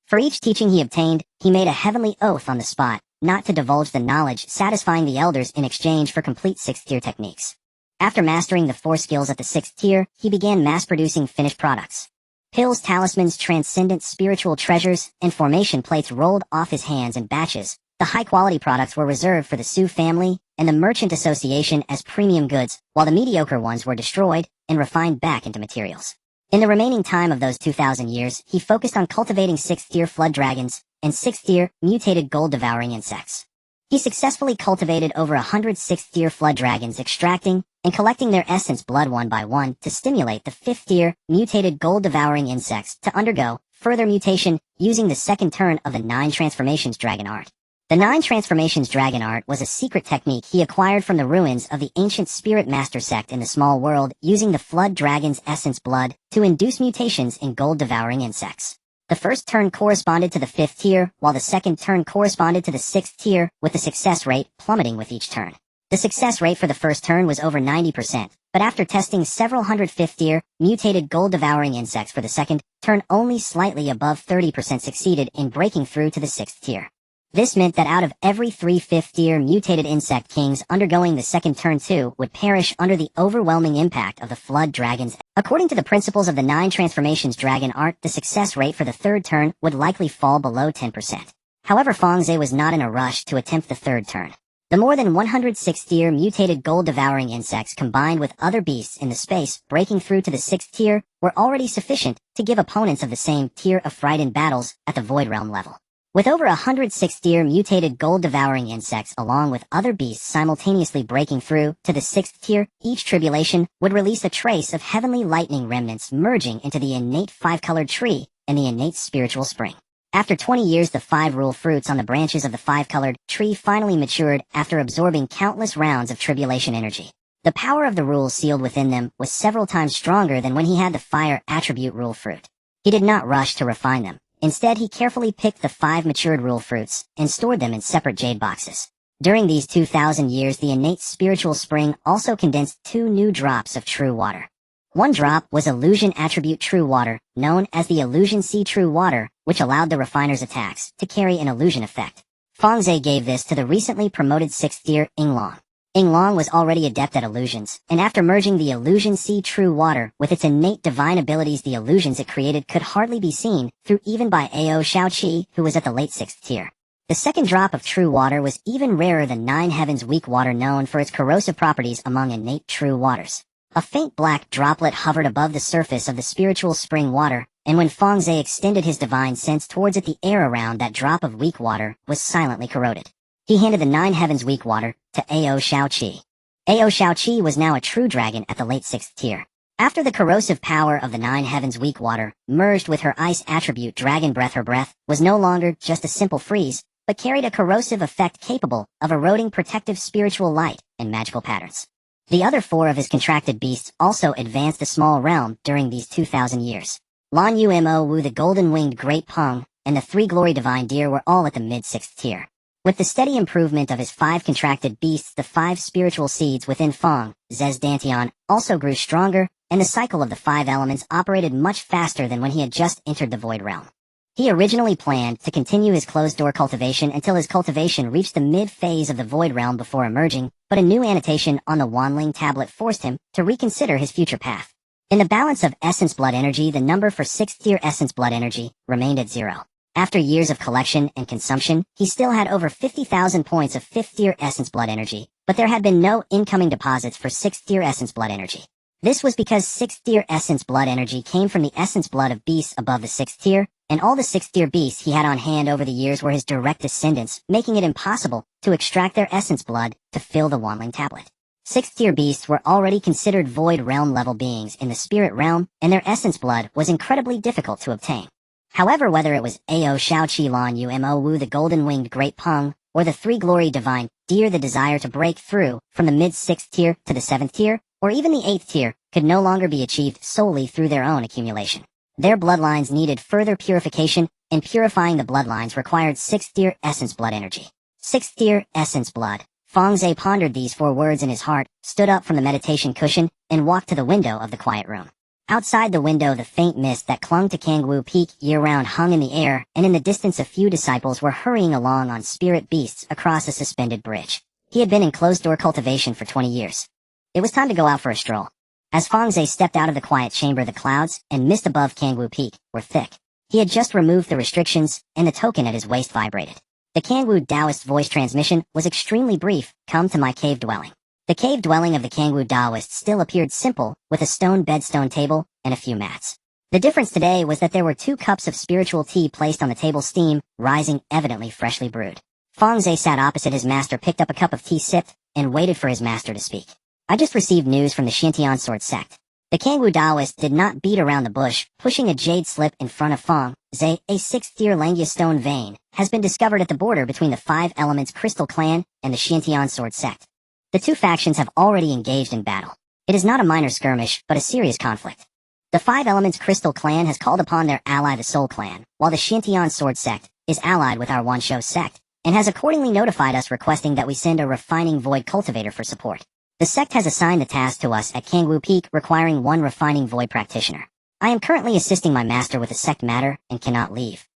For each teaching he obtained, he made a heavenly oath on the spot not to divulge the knowledge, satisfying the elders in exchange for complete 6th tier techniques. After mastering the 4 skills at the 6th tier, he began mass-producing finished products. Pills, talismans, transcendent spiritual treasures, and formation plates rolled off his hands in batches, The high-quality products were reserved for the Su family and the Merchant Association as premium goods, while the mediocre ones were destroyed and refined back into materials. In the remaining time of those 2,000 years, he focused on cultivating 6th-tier flood dragons and 6th-tier mutated gold-devouring insects. He successfully cultivated over 100 6th-tier flood dragons, extracting and collecting their essence blood one by one to stimulate the 5th-tier mutated gold-devouring insects to undergo further mutation using the second turn of the 9 Transformations Dragon Art. The 9 Transformations Dragon Art was a secret technique he acquired from the ruins of the ancient Spirit Master sect in the Small World, using the Flood Dragon's essence blood to induce mutations in gold-devouring insects. The first turn corresponded to the 5th tier, while the second turn corresponded to the 6th tier, with the success rate plummeting with each turn. The success rate for the first turn was over 90%, but after testing several hundred 5th tier mutated gold-devouring insects for the second turn, only slightly above 30% succeeded in breaking through to the 6th tier. This meant that out of every 3 5th-tier mutated insect kings undergoing the second turn, 2 would perish under the overwhelming impact of the flood dragons. According to the principles of the 9 Transformations Dragon Art, the success rate for the third turn would likely fall below 10%. However, Fang Ze was not in a rush to attempt the third turn. The more than 100 6th-tier mutated gold-devouring insects combined with other beasts in the space breaking through to the 6th tier were already sufficient to give opponents of the same tier a fright in battles at the Void Realm level. With over 100 6th-tier mutated gold-devouring insects along with other beasts simultaneously breaking through to the 6th tier, each tribulation would release a trace of heavenly lightning remnants merging into the innate 5-colored tree and the innate spiritual spring. After 20 years, the 5 rule fruits on the branches of the 5-colored tree finally matured after absorbing countless rounds of tribulation energy. The power of the rules sealed within them was several times stronger than when he had the fire attribute rule fruit. He did not rush to refine them. Instead, he carefully picked the 5 matured rule fruits and stored them in separate jade boxes. During these 2,000 years, the innate spiritual spring also condensed 2 new drops of true water. One drop was illusion attribute true water, known as the illusion sea true water, which allowed the refiner's attacks to carry an illusion effect. Fang Ze gave this to the recently promoted 6th tier Yinglong. Yinglong was already adept at illusions, and after merging the illusion sea true water with its innate divine abilities, the illusions it created could hardly be seen through even by Ao Xiaoqi, who was at the late 6th tier. The second drop of true water was even rarer than 9 Heavens weak water, known for its corrosive properties among innate true waters. A faint black droplet hovered above the surface of the spiritual spring water, and when Fang Ze extended his divine sense towards it, the air around that drop of weak water was silently corroded. He handed the 9 Heavens weak water to Ao Xiaoqi. Ao Xiaoqi was now a true dragon at the late 6th tier. After the corrosive power of the 9 Heavens weak water merged with her ice attribute dragon breath, her breath was no longer just a simple freeze, but carried a corrosive effect capable of eroding protective spiritual light and magical patterns. The other 4 of his contracted beasts also advanced the small realm during these 2,000 years. Lan Yu Mo Wu, the golden-winged great Peng, and the 3 glory divine deer were all at the mid-6th tier. With the steady improvement of his 5 contracted beasts, the 5 spiritual seeds within Fang Ze's Dantian also grew stronger, and the cycle of the 5 elements operated much faster than when he had just entered the Void Realm. He originally planned to continue his closed-door cultivation until his cultivation reached the mid-phase of the Void Realm before emerging, but a new annotation on the Wanling tablet forced him to reconsider his future path. In the balance of Essence Blood Energy, the number for 6th tier Essence Blood Energy remained at 0. After years of collection and consumption, he still had over 50,000 points of 5th tier Essence Blood Energy, but there had been no incoming deposits for 6th tier Essence Blood Energy. This was because 6th tier Essence Blood Energy came from the Essence Blood of beasts above the 6th tier, and all the 6th tier beasts he had on hand over the years were his direct descendants, making it impossible to extract their Essence Blood to fill the Wanling tablet. 6th tier beasts were already considered Void Realm level beings in the Spirit Realm, and their Essence Blood was incredibly difficult to obtain. However, whether it was Ao Xiaoqi, Lan Yu Mo Wu, the golden-winged great Peng, or the 3 glory divine deer, the desire to break through from the mid-6th tier to the 7th tier, or even the 8th tier, could no longer be achieved solely through their own accumulation. Their bloodlines needed further purification, and purifying the bloodlines required 6th tier Essence Blood Energy. 6th tier Essence Blood. Fang Ze pondered these 4 words in his heart, stood up from the meditation cushion, and walked to the window of the quiet room. Outside the window, the faint mist that clung to Kangwu Peak year-round hung in the air, and in the distance a few disciples were hurrying along on spirit beasts across a suspended bridge. He had been in closed-door cultivation for 20 years. It was time to go out for a stroll. As Fang Ze stepped out of the quiet chamber, the clouds and mist above Kangwu Peak were thick. He had just removed the restrictions, and the token at his waist vibrated. The Kangwu Taoist voice transmission was extremely brief. Come to my cave dwelling. The cave dwelling of the Kangwu Taoist still appeared simple, with a stone bedstone table and a few mats. The difference today was that there were 2 cups of spiritual tea placed on the table, steam rising, evidently freshly brewed. Fang Ze sat opposite his master, picked up a cup of tea, sipped, and waited for his master to speak. I just received news from the Xiantian sword sect. The Kangwu Taoist did not beat around the bush, pushing a jade slip in front of Fang Ze. A 6th-tier Langia stone vein has been discovered at the border between the 5 Elements Crystal Clan and the Xiantian sword sect. The 2 factions have already engaged in battle. It is not a minor skirmish, but a serious conflict. The 5 Elements Crystal Clan has called upon their ally the Soul Clan, while the Xiantian sword sect is allied with our Wanshou sect, and has accordingly notified us requesting that we send a refining void cultivator for support. The sect has assigned the task to us at Kangwu Peak, requiring 1 refining void practitioner. I am currently assisting my master with the sect matter and cannot leave.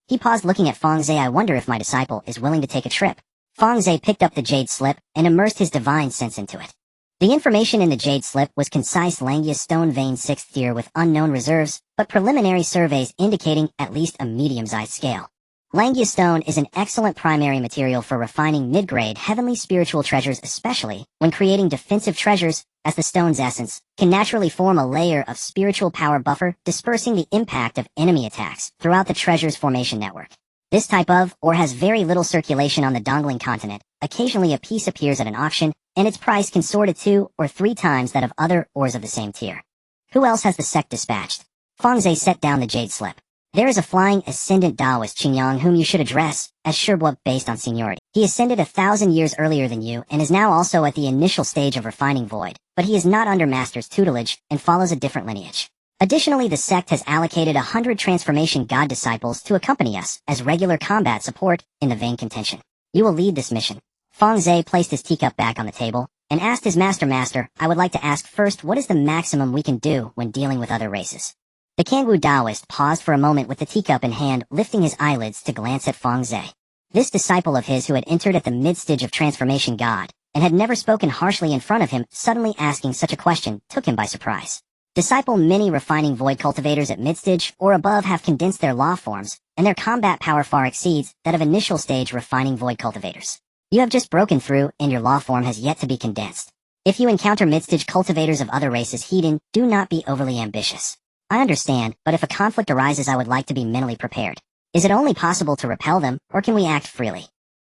He paused, looking at Fang Ze. I wonder if my disciple is willing to take a trip. Fang Ze picked up the jade slip and immersed his divine sense into it. The information in the jade slip was concise: Langia stone vein 6th tier with unknown reserves, but preliminary surveys indicating at least a medium-sized scale. Langia stone is an excellent primary material for refining mid-grade heavenly spiritual treasures, especially when creating defensive treasures, as the stone's essence can naturally form a layer of spiritual power buffer, dispersing the impact of enemy attacks throughout the treasure's formation network. This type of ore has very little circulation on the Dongling continent. Occasionally a piece appears at an auction, and its price can soar to 2 or 3 times that of other ores of the same tier. Who else has the sect dispatched? Fang Ze set down the jade slip. There is a flying ascendant Taoist, Qingyang, whom you should address as Shibwa based on seniority. He ascended 1,000 years earlier than you and is now also at the initial stage of refining void, but he is not under master's tutelage and follows a different lineage. Additionally, the sect has allocated 100 transformation god disciples to accompany us as regular combat support in the vain contention. You will lead this mission. Fang Ze placed his teacup back on the table and asked his master, I would like to ask first, what is the maximum we can do when dealing with other races? The Kangwu Taoist paused for a moment with the teacup in hand, lifting his eyelids to glance at Fang Ze. This disciple of his, who had entered at the mid-stage of transformation god, and had never spoken harshly in front of him, suddenly asking such a question took him by surprise. Disciple, many refining void cultivators at mid-stage or above have condensed their law forms, and their combat power far exceeds that of initial stage refining void cultivators. You have just broken through, and your law form has yet to be condensed. If you encounter mid-stage cultivators of other races, heathen, do not be overly ambitious. I understand, but if a conflict arises, I would like to be mentally prepared. Is it only possible to repel them, or can we act freely?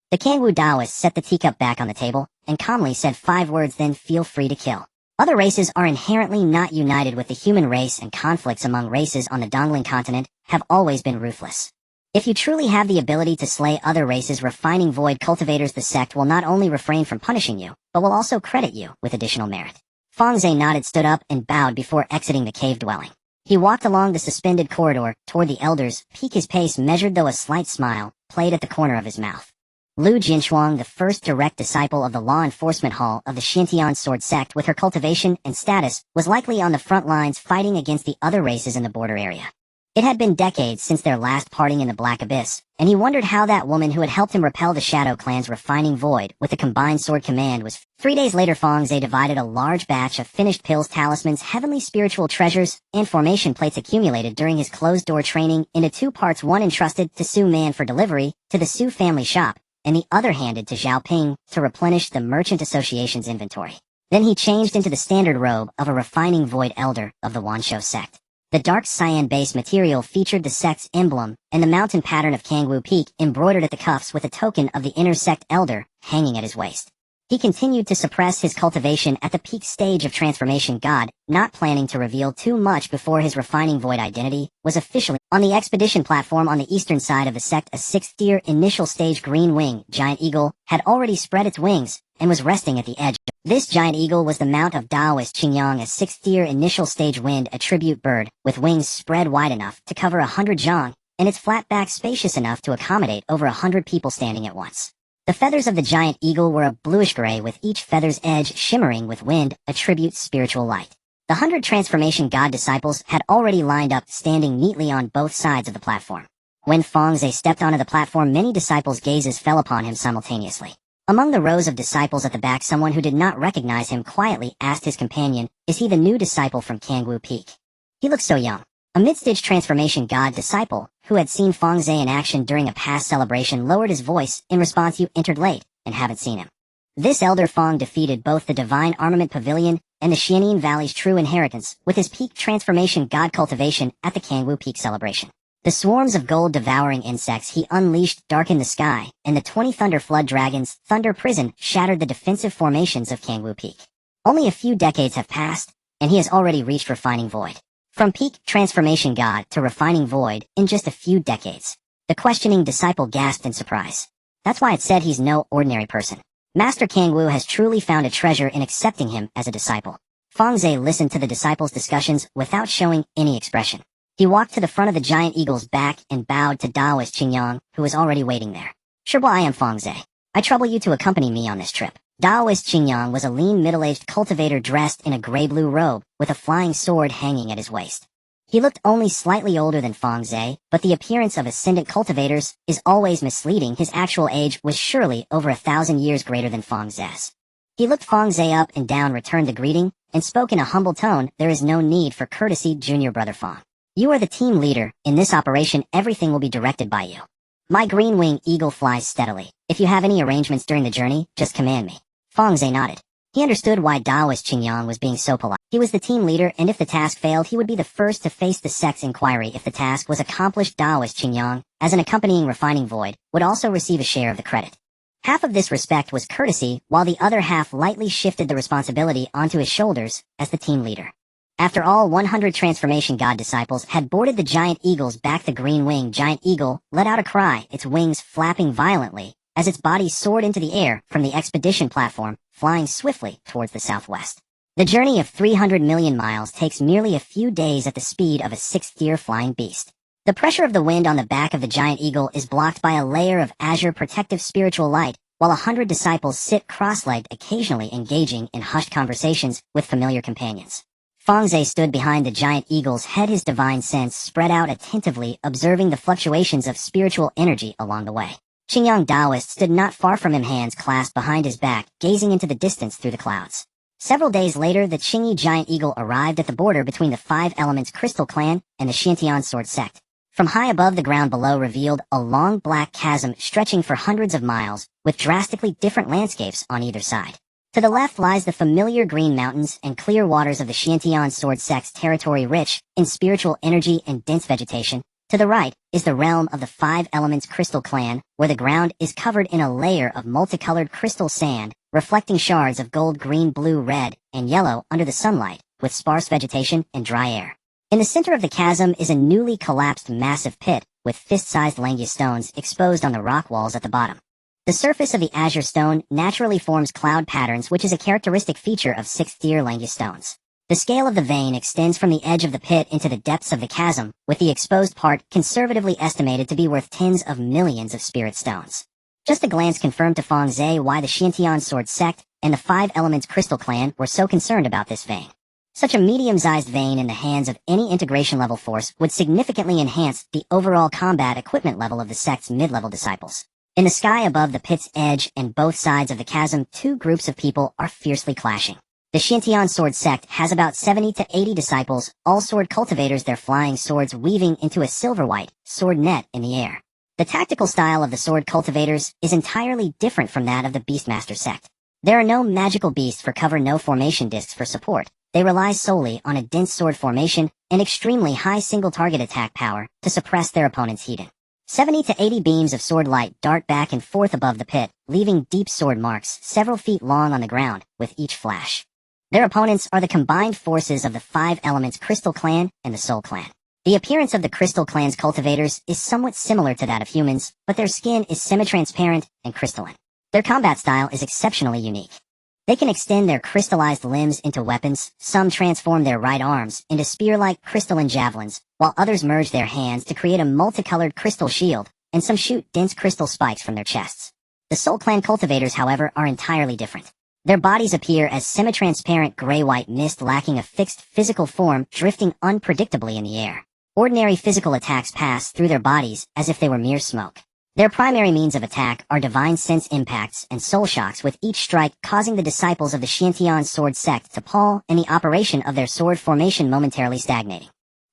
The Kangwu Taoist set the teacup back on the table, and calmly said 5 words, then feel free to kill. Other races are inherently not united with the human race, and conflicts among races on the Dongling continent have always been ruthless. If you truly have the ability to slay other races refining void cultivators, the sect will not only refrain from punishing you, but will also credit you with additional merit. Fang Ze nodded, stood up, and bowed before exiting the cave dwelling. He walked along the suspended corridor toward the elders, peak his pace measured, though a slight smile played at the corner of his mouth. Lu Jinshuang, the first direct disciple of the law enforcement hall of the Xiantian sword sect, with her cultivation and status, was likely on the front lines fighting against the other races in the border area. It had been decades since their last parting in the Black Abyss, and he wondered how that woman who had helped him repel the Shadow Clan's refining void with the combined sword command was. 3 days later, Fang Ze divided a large batch of finished pills, talismans, heavenly spiritual treasures, and formation plates accumulated during his closed-door training into 2 parts, one entrusted to Su Man for delivery to the Su family shop, and the other handed to Zhao Ping to replenish the Merchant Association's inventory. Then he changed into the standard robe of a refining void elder of the Wanshou sect. The dark cyan base material featured the sect's emblem and the mountain pattern of Kangwu Peak embroidered at the cuffs, with a token of the inner sect elder hanging at his waist. He continued to suppress his cultivation at the peak stage of transformation god, not planning to reveal too much before his refining void identity was officially. On the expedition platform on the eastern side of the sect, a 6th-tier initial stage green wing giant eagle had already spread its wings and was resting at the edge. This giant eagle was the mount of Taoist Qingyang, a 6th-tier initial stage wind attribute bird, with wings spread wide enough to cover 100 zhang, and its flat back spacious enough to accommodate over 100 people standing at once. The feathers of the giant eagle were a bluish-gray, with each feather's edge shimmering with wind attribute spiritual light. The 100 transformation god disciples had already lined up, standing neatly on both sides of the platform. When Fang Ze stepped onto the platform, many disciples' gazes fell upon him simultaneously. Among the rows of disciples at the back, someone who did not recognize him quietly asked his companion, "Is he the new disciple from Kangwu Peak? He looks so young." A mid-stage transformation god disciple, who had seen Fang Ze in action during a past celebration, lowered his voice in response. You entered late and haven't seen him. This elder Fang defeated both the Divine Armament Pavilion and the Xianin Valley's true inheritance with his peak transformation god cultivation at the Kangwu Peak celebration. The swarms of gold-devouring insects he unleashed darkened the sky, and the 20 Thunder Flood Dragons' Thunder Prison shattered the defensive formations of Kangwu Peak. Only a few decades have passed, and he has already reached Refining Void. From peak transformation god to Refining Void in just a few decades. The questioning disciple gasped in surprise. That's why it said he's no ordinary person. Master Kangwu has truly found a treasure in accepting him as a disciple. Fang Ze listened to the disciples' discussions without showing any expression. He walked to the front of the giant eagle's back and bowed to Daoist Qingyang, who was already waiting there. Sure, well, I am Fang Ze. I trouble you to accompany me on this trip. Daoist Qingyang was a lean middle-aged cultivator dressed in a gray-blue robe with a flying sword hanging at his waist. He looked only slightly older than Fang Ze, but the appearance of ascendant cultivators is always misleading. His actual age was surely over 1,000 years greater than Fang Ze's. He looked Fang Ze up and down, returned the greeting, and spoke in a humble tone. There is no need for courtesy, Junior Brother Fang. You are the team leader. In this operation, everything will be directed by you. My green wing eagle flies steadily. If you have any arrangements during the journey, just command me. Fang Ze nodded. He understood why Daoist Qingyang was being so polite. He was the team leader, and if the task failed, he would be the first to face the sect's inquiry. If the task was accomplished, Daoist Qingyang, as an accompanying Refining Void, would also receive a share of the credit. Half of this respect was courtesy, while the other half lightly shifted the responsibility onto his shoulders as the team leader. After all 100 transformation god disciples had boarded the giant eagle's back, the green-winged giant eagle let out a cry, its wings flapping violently, as its body soared into the air from the expedition platform, flying swiftly towards the southwest. The journey of 300 million miles takes merely a few days at the speed of a sixth-tier flying beast. The pressure of the wind on the back of the giant eagle is blocked by a layer of azure protective spiritual light, while 100 disciples sit cross-legged, occasionally engaging in hushed conversations with familiar companions. Fang Ze stood behind the giant eagle's head, his divine sense spread out attentively, observing the fluctuations of spiritual energy along the way. Qingyang Daoist stood not far from him, hands clasped behind his back, gazing into the distance through the clouds. Several days later, the Qingyi giant eagle arrived at the border between the Five Elements Crystal Clan and the Xiantian Sword Sect. From high above, the ground below revealed a long black chasm stretching for hundreds of miles, with drastically different landscapes on either side. To the left lies the familiar green mountains and clear waters of the Xiantian Sword Sect's territory, rich in spiritual energy and dense vegetation. To the right is the realm of the Five Elements Crystal Clan, where the ground is covered in a layer of multicolored crystal sand, reflecting shards of gold, green, blue, red, and yellow under the sunlight, with sparse vegetation and dry air. In the center of the chasm is a newly collapsed massive pit, with fist-sized Langia stones exposed on the rock walls at the bottom. The surface of the azure stone naturally forms cloud patterns, which is a characteristic feature of sixth-tier Langia stones. The scale of the vein extends from the edge of the pit into the depths of the chasm, with the exposed part conservatively estimated to be worth tens of millions of spirit stones. Just a glance confirmed to Fang Ze why the Xiantian Sword Sect and the Five Elements Crystal Clan were so concerned about this vein. Such a medium-sized vein in the hands of any integration-level force would significantly enhance the overall combat equipment level of the sect's mid-level disciples. In the sky above the pit's edge and both sides of the chasm, two groups of people are fiercely clashing. The Xiantian Sword Sect has about 70 to 80 disciples, all sword cultivators, their flying swords weaving into a silver-white sword net in the air. The tactical style of the sword cultivators is entirely different from that of the Beastmaster sect. There are no magical beasts for cover, no formation discs for support. They rely solely on a dense sword formation and extremely high single-target attack power to suppress their opponent's heat. 70 to 80 beams of sword light dart back and forth above the pit, leaving deep sword marks several feet long on the ground with each flash. Their opponents are the combined forces of the Five Elements Crystal Clan and the Soul Clan. The appearance of the Crystal Clan's cultivators is somewhat similar to that of humans, but their skin is semi-transparent and crystalline. Their combat style is exceptionally unique. They can extend their crystallized limbs into weapons, some transform their right arms into spear-like crystalline javelins, while others merge their hands to create a multicolored crystal shield, and some shoot dense crystal spikes from their chests. The Soul Clan cultivators, however, are entirely different. Their bodies appear as semi-transparent gray-white mist lacking a fixed physical form, drifting unpredictably in the air. Ordinary physical attacks pass through their bodies as if they were mere smoke. Their primary means of attack are divine sense impacts and soul shocks, with each strike causing the disciples of the Xiantian Sword Sect to pall and the operation of their sword formation momentarily stagnating.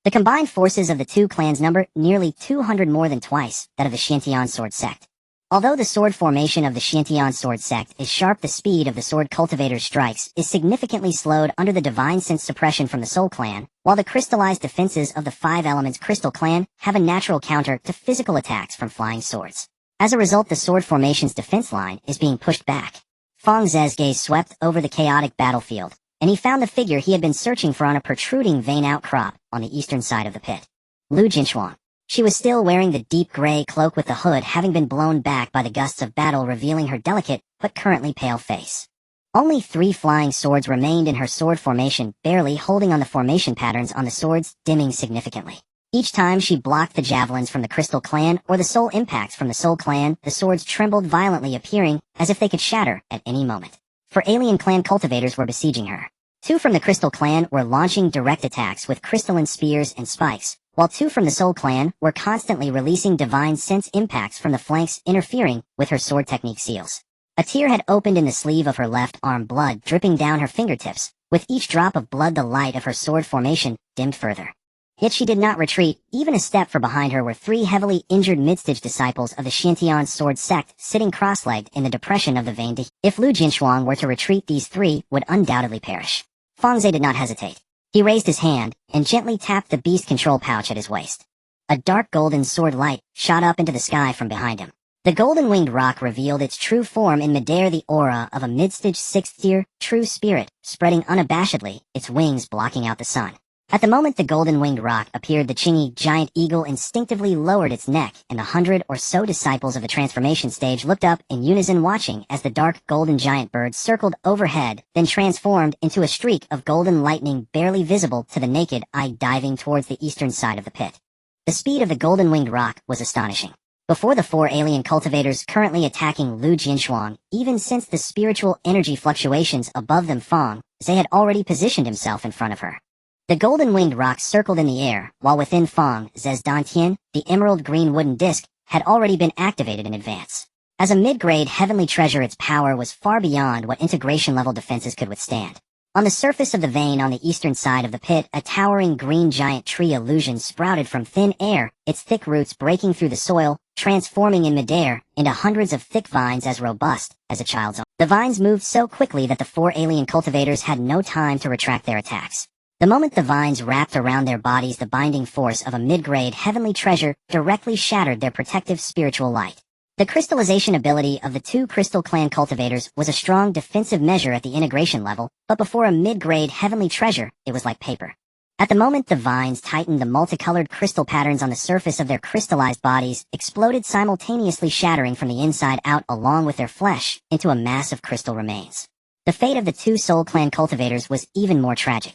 The combined forces of the two clans number nearly 200 more than twice that of the Xiantian sword sect. Although the sword formation of the Xiantian sword sect is sharp, the speed of the sword cultivator's strikes is significantly slowed under the divine sense suppression from the soul clan, while the crystallized defenses of the five elements crystal clan have a natural counter to physical attacks from flying swords. As a result, the sword formation's defense line is being pushed back. Fang Ze's gaze swept over the chaotic battlefield, and he found the figure he had been searching for on a protruding vein outcrop on the eastern side of the pit. Lu Jinshuang. She was still wearing the deep gray cloak with the hood having been blown back by the gusts of battle, revealing her delicate but currently pale face. Only 3 flying swords remained in her sword formation, barely holding on the formation patterns on the swords, dimming significantly. Each time she blocked the javelins from the Crystal Clan or the soul impacts from the Soul Clan, the swords trembled violently, appearing as if they could shatter at any moment. 4 alien clan cultivators were besieging her. 2 from the Crystal Clan were launching direct attacks with crystalline spears and spikes, while 2 from the Soul Clan were constantly releasing divine sense impacts from the flanks, interfering with her sword technique seals. A tear had opened in the sleeve of her left arm, blood dripping down her fingertips. With each drop of blood, the light of her sword formation dimmed further. Yet she did not retreat. Even a step for behind her were 3 heavily injured mid-stage disciples of the Xiantian sword sect, sitting cross-legged in the depression of the vein. If Lu Jinshuang were to retreat, these 3 would undoubtedly perish. Fang Ze did not hesitate. He raised his hand and gently tapped the beast control pouch at his waist. A dark golden sword light shot up into the sky from behind him. The golden-winged rock revealed its true form in midair, the aura of a mid-stage 6th tier true spirit, spreading unabashedly, its wings blocking out the sun. At the moment the golden-winged rock appeared, the Qingyi giant eagle instinctively lowered its neck, and the 100 or so disciples of the transformation stage looked up in unison, watching as the dark golden giant bird circled overhead, then transformed into a streak of golden lightning barely visible to the naked eye, diving towards the eastern side of the pit. The speed of the golden-winged rock was astonishing. Before the 4 alien cultivators currently attacking Lu Jinshuang, even since the spiritual energy fluctuations above them, Fang Ze had already positioned himself in front of her. The golden-winged rock circled in the air, while within Fang Ze's dantian, the emerald green wooden disc had already been activated in advance. As a mid-grade heavenly treasure, its power was far beyond what integration-level defenses could withstand. On the surface of the vein on the eastern side of the pit, a towering green giant tree illusion sprouted from thin air, its thick roots breaking through the soil, transforming in midair into hundreds of thick vines as robust as a child's arm. The vines moved so quickly that the 4 alien cultivators had no time to retract their attacks. The moment the vines wrapped around their bodies, the binding force of a mid-grade heavenly treasure directly shattered their protective spiritual light. The crystallization ability of the 2 Crystal Clan cultivators was a strong defensive measure at the integration level, but before a mid-grade heavenly treasure, it was like paper. At the moment the vines tightened, the multicolored crystal patterns on the surface of their crystallized bodies exploded, simultaneously shattering from the inside out along with their flesh into a mass of crystal remains. The fate of the 2 Soul Clan cultivators was even more tragic.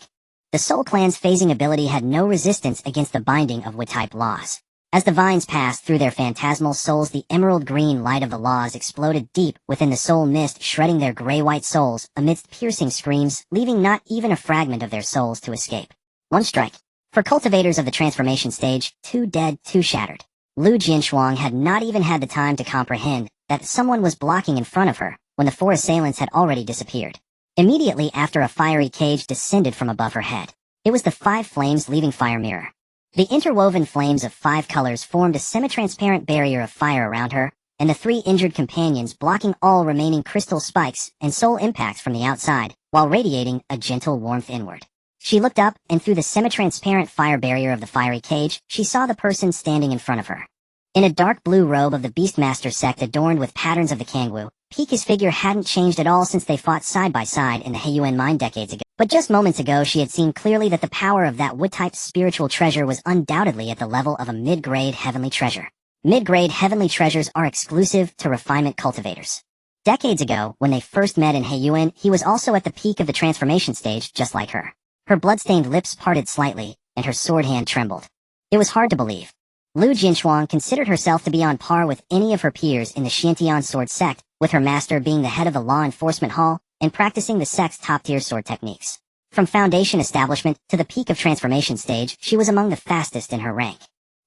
The Soul Clan's phasing ability had no resistance against the binding of wood-type laws. As the vines passed through their phantasmal souls, the emerald green light of the laws exploded deep within the soul mist, shredding their gray-white souls amidst piercing screams, leaving not even a fragment of their souls to escape. 1 strike. For cultivators of the transformation stage, 2 dead, 2 shattered. Lu Jinshuang had not even had the time to comprehend that someone was blocking in front of her when the 4 assailants had already disappeared. Immediately after, a fiery cage descended from above her head. It was the 5 flames leaving fire mirror. The interwoven flames of 5 colors formed a semi-transparent barrier of fire around her, and the 3 injured companions blocking all remaining crystal spikes and soul impacts from the outside, while radiating a gentle warmth inward. She looked up, and through the semi-transparent fire barrier of the fiery cage, she saw the person standing in front of her. In a dark blue robe of the Beastmaster sect adorned with patterns of the Kangwu, Pika's figure hadn't changed at all since they fought side by side in the Heiyuan mine decades ago. But just moments ago she had seen clearly that the power of that wood-type spiritual treasure was undoubtedly at the level of a mid-grade heavenly treasure. Mid-grade heavenly treasures are exclusive to refinement cultivators. Decades ago, when they first met in Heiyuan, he was also at the peak of the transformation stage, just like her. Her blood-stained lips parted slightly, and her sword hand trembled. It was hard to believe. Lu Jinshuang considered herself to be on par with any of her peers in the Xiantian sword sect, with her master being the head of the law enforcement hall and practicing the sect's top-tier sword techniques. From foundation establishment to the peak of transformation stage, she was among the fastest in her rank.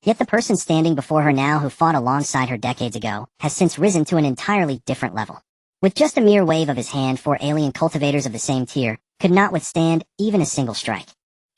Yet the person standing before her now, who fought alongside her decades ago, has since risen to an entirely different level. With just a mere wave of his hand, 4 alien cultivators of the same tier could not withstand even a single strike.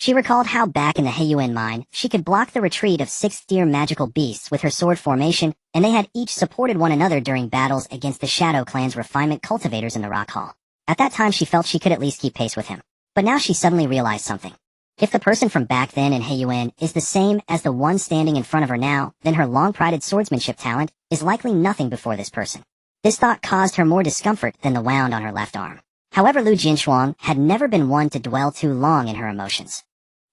She recalled how back in the Heiyuan mine, she could block the retreat of 6th-tier magical beasts with her sword formation, and they had each supported one another during battles against the Shadow Clan's refinement cultivators in the Rock Hall. At that time she felt she could at least keep pace with him. But now she suddenly realized something. If the person from back then in Heiyuan is the same as the one standing in front of her now, then her long-prided swordsmanship talent is likely nothing before this person. This thought caused her more discomfort than the wound on her left arm. However, Lu Jinshuang had never been one to dwell too long in her emotions.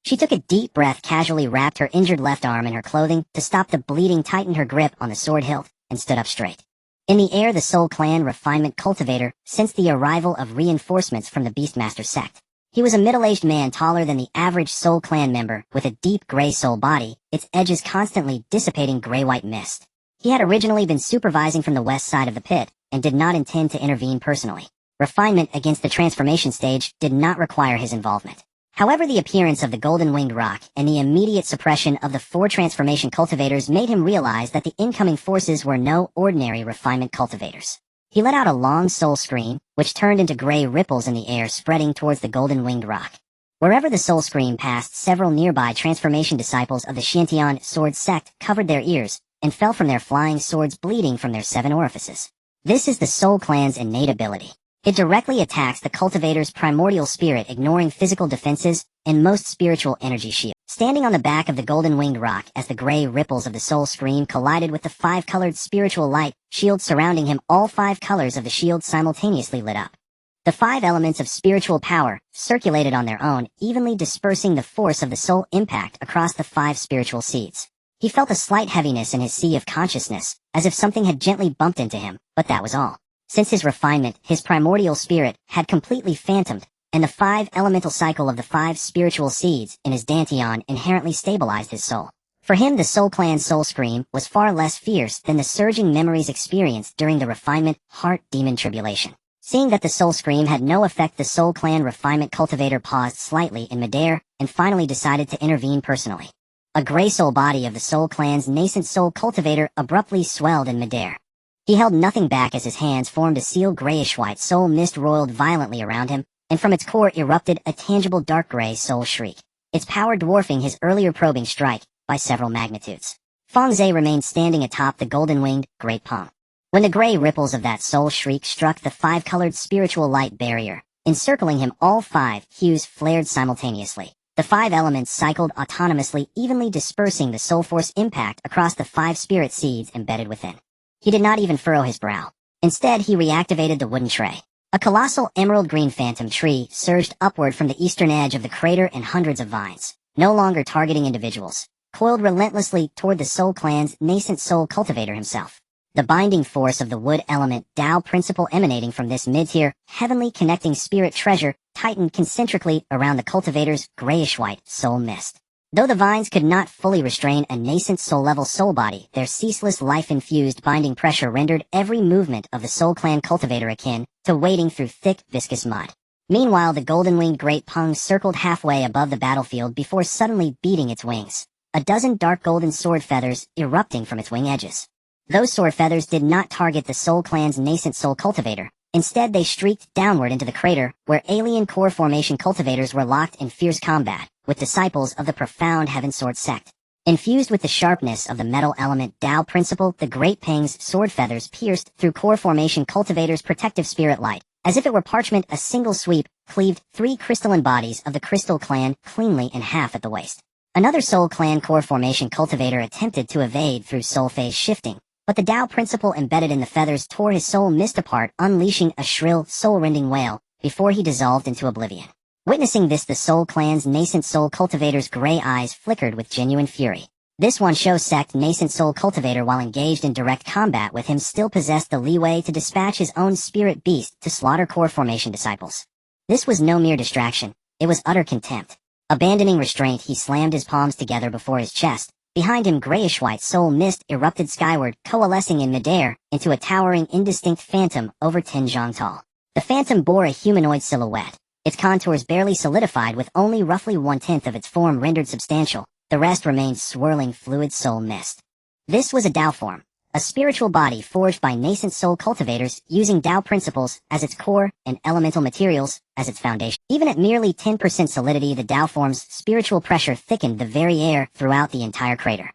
She took a deep breath, casually wrapped her injured left arm in her clothing to stop the bleeding, tightened her grip on the sword hilt, and stood up straight. In the air, the Soul Clan refinement cultivator sensed the arrival of reinforcements from the Beastmaster sect. He was a middle-aged man taller than the average Soul Clan member with a deep gray soul body, its edges constantly dissipating gray-white mist. He had originally been supervising from the west side of the pit and did not intend to intervene personally. Refinement against the transformation stage did not require his involvement. However, the appearance of the golden-winged rock and the immediate suppression of the 4 transformation cultivators made him realize that the incoming forces were no ordinary refinement cultivators. He let out a long soul scream, which turned into gray ripples in the air spreading towards the golden-winged rock. Wherever the soul scream passed, several nearby transformation disciples of the Xiantian sword sect covered their ears and fell from their flying swords bleeding from their 7 orifices. This is the Soul Clan's innate ability. It directly attacks the cultivator's primordial spirit, ignoring physical defenses and most spiritual energy shield. Standing on the back of the golden-winged rock as the gray ripples of the soul scream collided with the 5-colored spiritual light shield surrounding him, all 5 colors of the shield simultaneously lit up. The 5 elements of spiritual power circulated on their own, evenly dispersing the force of the soul impact across the 5 spiritual seeds. He felt a slight heaviness in his sea of consciousness, as if something had gently bumped into him, but that was all. Since his refinement, his primordial spirit had completely phantomed, and the 5 elemental cycle of the 5 spiritual seeds in his dantian inherently stabilized his soul. For him, the Soul Clan soul scream was far less fierce than the surging memories experienced during the refinement heart demon tribulation. Seeing that the soul scream had no effect, the Soul Clan refinement cultivator paused slightly in midair and finally decided to intervene personally. A gray soul body of the Soul Clan's nascent soul cultivator abruptly swelled in midair. He held nothing back as his hands formed a seal grayish-white soul mist roiled violently around him, and from its core erupted a tangible dark gray soul shriek, its power dwarfing his earlier probing strike by several magnitudes. Fang Ze remained standing atop the golden-winged Great Peng. When the gray ripples of that soul shriek struck the 5-colored spiritual light barrier, encircling him, all 5 hues flared simultaneously. The 5 elements cycled autonomously, evenly dispersing the soul force impact across the 5 spirit seeds embedded within. He did not even furrow his brow. Instead, he reactivated the wooden tray. A colossal emerald-green phantom tree surged upward from the eastern edge of the crater, and hundreds of vines, no longer targeting individuals, coiled relentlessly toward the Soul Clan's nascent soul cultivator himself. The binding force of the wood element Tao principle emanating from this mid-tier, heavenly connecting spirit treasure tightened concentrically around the cultivator's grayish-white soul mist. Though the vines could not fully restrain a nascent soul-level soul body, their ceaseless life-infused binding pressure rendered every movement of the Soul Clan cultivator akin to wading through thick, viscous mud. Meanwhile, the golden-winged Great Peng circled halfway above the battlefield before suddenly beating its wings, a dozen dark golden sword feathers erupting from its wing edges. Those sword feathers did not target the Soul Clan's nascent soul cultivator. Instead, they streaked downward into the crater, where alien core formation cultivators were locked in fierce combat with disciples of the profound Heaven Sword sect. Infused with the sharpness of the metal element Tao principle, the Great Peng's sword feathers pierced through core formation cultivators' protective spirit light. As if it were parchment, a single sweep cleaved 3 crystalline bodies of the Crystal Clan cleanly in half at the waist. Another Soul Clan core formation cultivator attempted to evade through soul phase shifting, but the Tao principle embedded in the feathers tore his soul mist apart, unleashing a shrill, soul-rending wail before he dissolved into oblivion. Witnessing this, the Soul Clan's nascent soul cultivator's gray eyes flickered with genuine fury. This Wansho sect nascent soul cultivator, while engaged in direct combat with him, still possessed the leeway to dispatch his own spirit beast to slaughter core formation disciples. This was no mere distraction, it was utter contempt. Abandoning restraint, he slammed his palms together before his chest. Behind him, grayish-white soul mist erupted skyward, coalescing in midair into a towering, indistinct phantom over 10 zhang tall. The phantom bore a humanoid silhouette, its contours barely solidified, with only roughly 1/10 of its form rendered substantial. The rest remained swirling fluid soul mist. This was a Tao form, a spiritual body forged by nascent soul cultivators using Tao principles as its core and elemental materials as its foundation. Even at merely 10% solidity, the Tao form's spiritual pressure thickened the very air throughout the entire crater.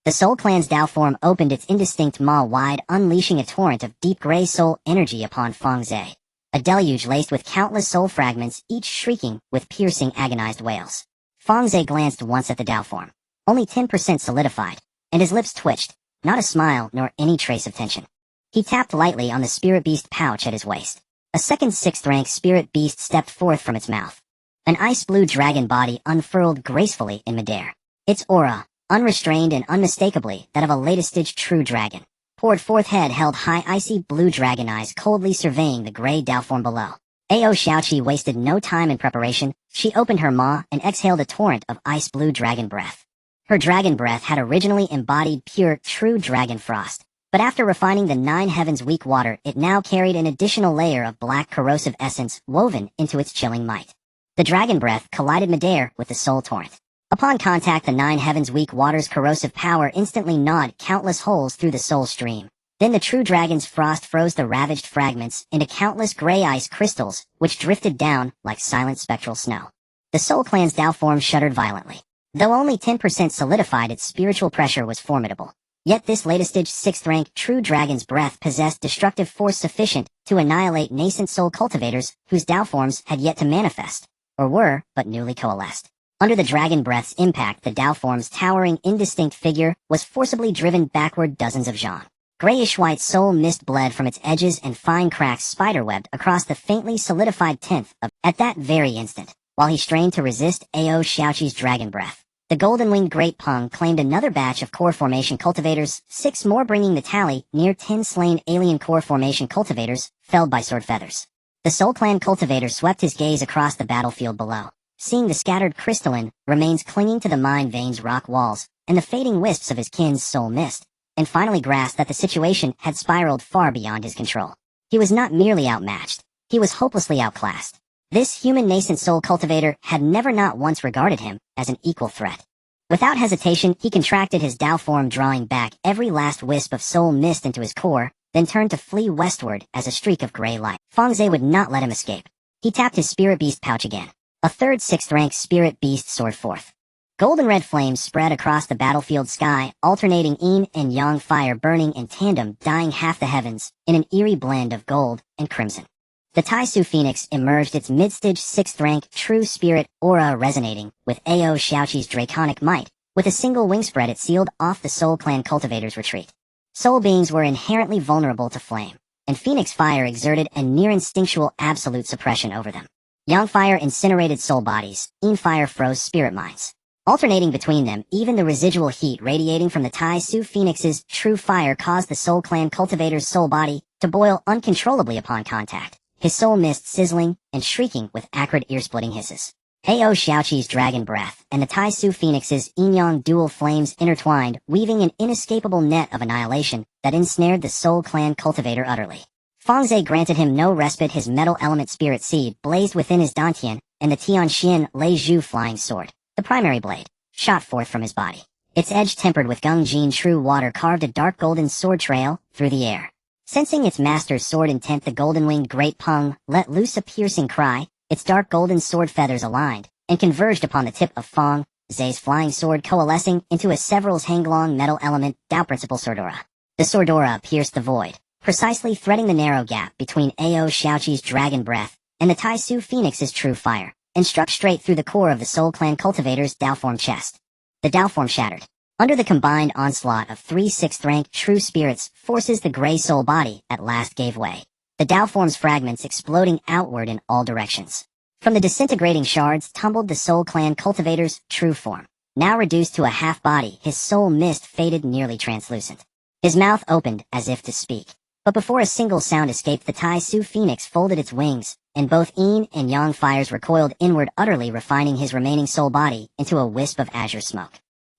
The Soul Clan's Tao form opened its indistinct maw wide, unleashing a torrent of deep gray soul energy upon Fang Ze. A deluge laced with countless soul fragments, each shrieking with piercing, agonized wails. Fang Ze glanced once at the Tao form, only 10% solidified, and his lips twitched, not a smile nor any trace of tension. He tapped lightly on the spirit beast pouch at his waist. A second 6th rank spirit beast stepped forth from its mouth. An ice-blue dragon body unfurled gracefully in midair. Its aura, unrestrained and unmistakably that of a latest-stage true dragon, poured forth. Head held high, icy blue dragon eyes coldly surveying the gray Tao form below. Xiaoqi wasted no time in preparation. She opened her maw and exhaled a torrent of ice-blue dragon breath. Her dragon breath had originally embodied pure, true dragon frost, but after refining the 9 heavens weak water, it now carried an additional layer of black corrosive essence woven into its chilling might. The dragon breath collided midair with the soul torrent. Upon contact, the 9 heavens weak water's corrosive power instantly gnawed countless holes through the soul stream. Then the true dragon's frost froze the ravaged fragments into countless gray ice crystals, which drifted down like silent spectral snow. The Soul Clan's Tao form shuddered violently. Though only 10% solidified, its spiritual pressure was formidable. Yet this latest-stage 6th rank true dragon's breath possessed destructive force sufficient to annihilate nascent soul cultivators whose Tao forms had yet to manifest, or were but newly coalesced. Under the dragon breath's impact, the Tao form's towering, indistinct figure was forcibly driven backward dozens of zhang. Grayish-white soul mist bled from its edges and fine cracks spiderwebbed across the faintly solidified 10th of. At that very instant, while he strained to resist Xiaoqi's dragon breath, the golden-winged Great Peng claimed another batch of core formation cultivators, 6 more bringing the tally near 10 slain alien core formation cultivators, felled by sword feathers. The Soul Clan cultivator swept his gaze across the battlefield below, seeing the scattered crystalline remains clinging to the mind veins rock walls, and the fading wisps of his kin's soul mist, and finally grasped that the situation had spiraled far beyond his control. He was not merely outmatched, he was hopelessly outclassed. This human nascent soul cultivator had never not once regarded him as an equal threat. Without hesitation, he contracted his Tao form, drawing back every last wisp of soul mist into his core, then turned to flee westward as a streak of gray light. Fang Ze would not let him escape. He tapped his spirit beast pouch again. A third 6th rank spirit beast soared forth. Golden red flames spread across the battlefield sky, alternating yin and yang fire burning in tandem, dyeing half the heavens in an eerie blend of gold and crimson. The Taisu Phoenix emerged, its mid-stage 6th rank true spirit aura resonating with Xiaoqi's draconic might. With a single wing spread, it sealed off the Soul Clan cultivator's retreat. Soul beings were inherently vulnerable to flame, and Phoenix fire exerted a near-instinctual absolute suppression over them. Yang fire incinerated soul bodies, yin fire froze spirit minds. Alternating between them, even the residual heat radiating from the Taisu Phoenix's true fire caused the Soul Clan cultivator's soul body to boil uncontrollably upon contact, his soul mist sizzling and shrieking with acrid ear-splitting hisses. Xiaoqi's dragon breath and the Taisu Phoenix's yin-yang dual flames intertwined, weaving an inescapable net of annihilation that ensnared the Soul Clan cultivator utterly. Fang Ze granted him no respite. His metal element spirit seed blazed within his dantian, and the Tianxian Lei Zhu flying sword, the primary blade, shot forth from his body. Its edge tempered with Gungjin true water carved a dark golden sword trail through the air. Sensing its master's sword intent, the golden-winged Great Peng let loose a piercing cry, its dark golden sword feathers aligned, and converged upon the tip of Fang Ze's flying sword, coalescing into a several's hanglong metal element Tao principle swordora. The swordora pierced the void, precisely threading the narrow gap between Xiaoqi's dragon breath and the Taisu Phoenix's true fire, and struck straight through the core of the Soul Clan cultivator's Tao form chest. The Tao form shattered. Under the combined onslaught of 3 6th rank true spirits, forces the gray soul body at last gave way, the Tao form's fragments exploding outward in all directions. From the disintegrating shards tumbled the Soul Clan cultivator's true form. Now reduced to a half body, his soul mist faded nearly translucent. His mouth opened as if to speak, but before a single sound escaped, the Taisu Phoenix folded its wings, and both yin and yang fires recoiled inward, utterly refining his remaining soul body into a wisp of azure smoke.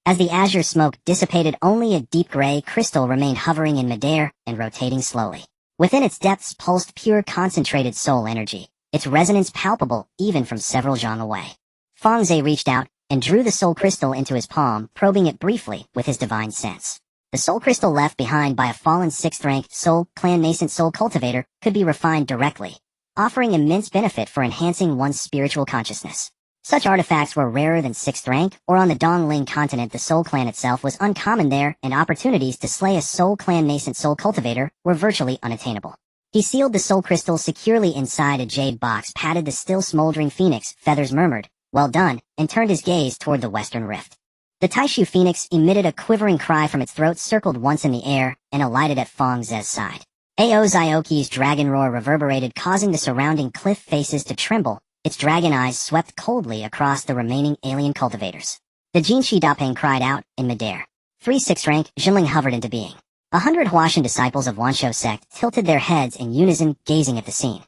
As the azure smoke dissipated, only a deep gray crystal remained hovering in midair and rotating slowly. Within its depths pulsed pure concentrated soul energy, its resonance palpable even from several zhang away. Fang Ze reached out and drew the soul crystal into his palm, probing it briefly with his divine sense. The soul crystal left behind by a fallen 6th-rank soul clan nascent soul cultivator could be refined directly, offering immense benefit for enhancing one's spiritual consciousness. Such artifacts were rarer than 6th rank, or on the Dongling continent the soul clan itself was uncommon there, and opportunities to slay a soul clan nascent soul cultivator were virtually unattainable. He sealed the soul crystal securely inside a jade box, patted the still smoldering phoenix, feathers murmured, "Well done," and turned his gaze toward the western rift. The Taishu phoenix emitted a quivering cry from its throat, circled once in the air, and alighted at Fang Ze's side. Aozuoki's dragon roar reverberated, causing the surrounding cliff faces to tremble. Its dragon eyes swept coldly across the remaining alien cultivators. The Jinshi Dapeng cried out, in midair. 3 6th-rank Jinling hovered into being. 100 Huashan disciples of Wanshou sect tilted their heads in unison, gazing at the scene.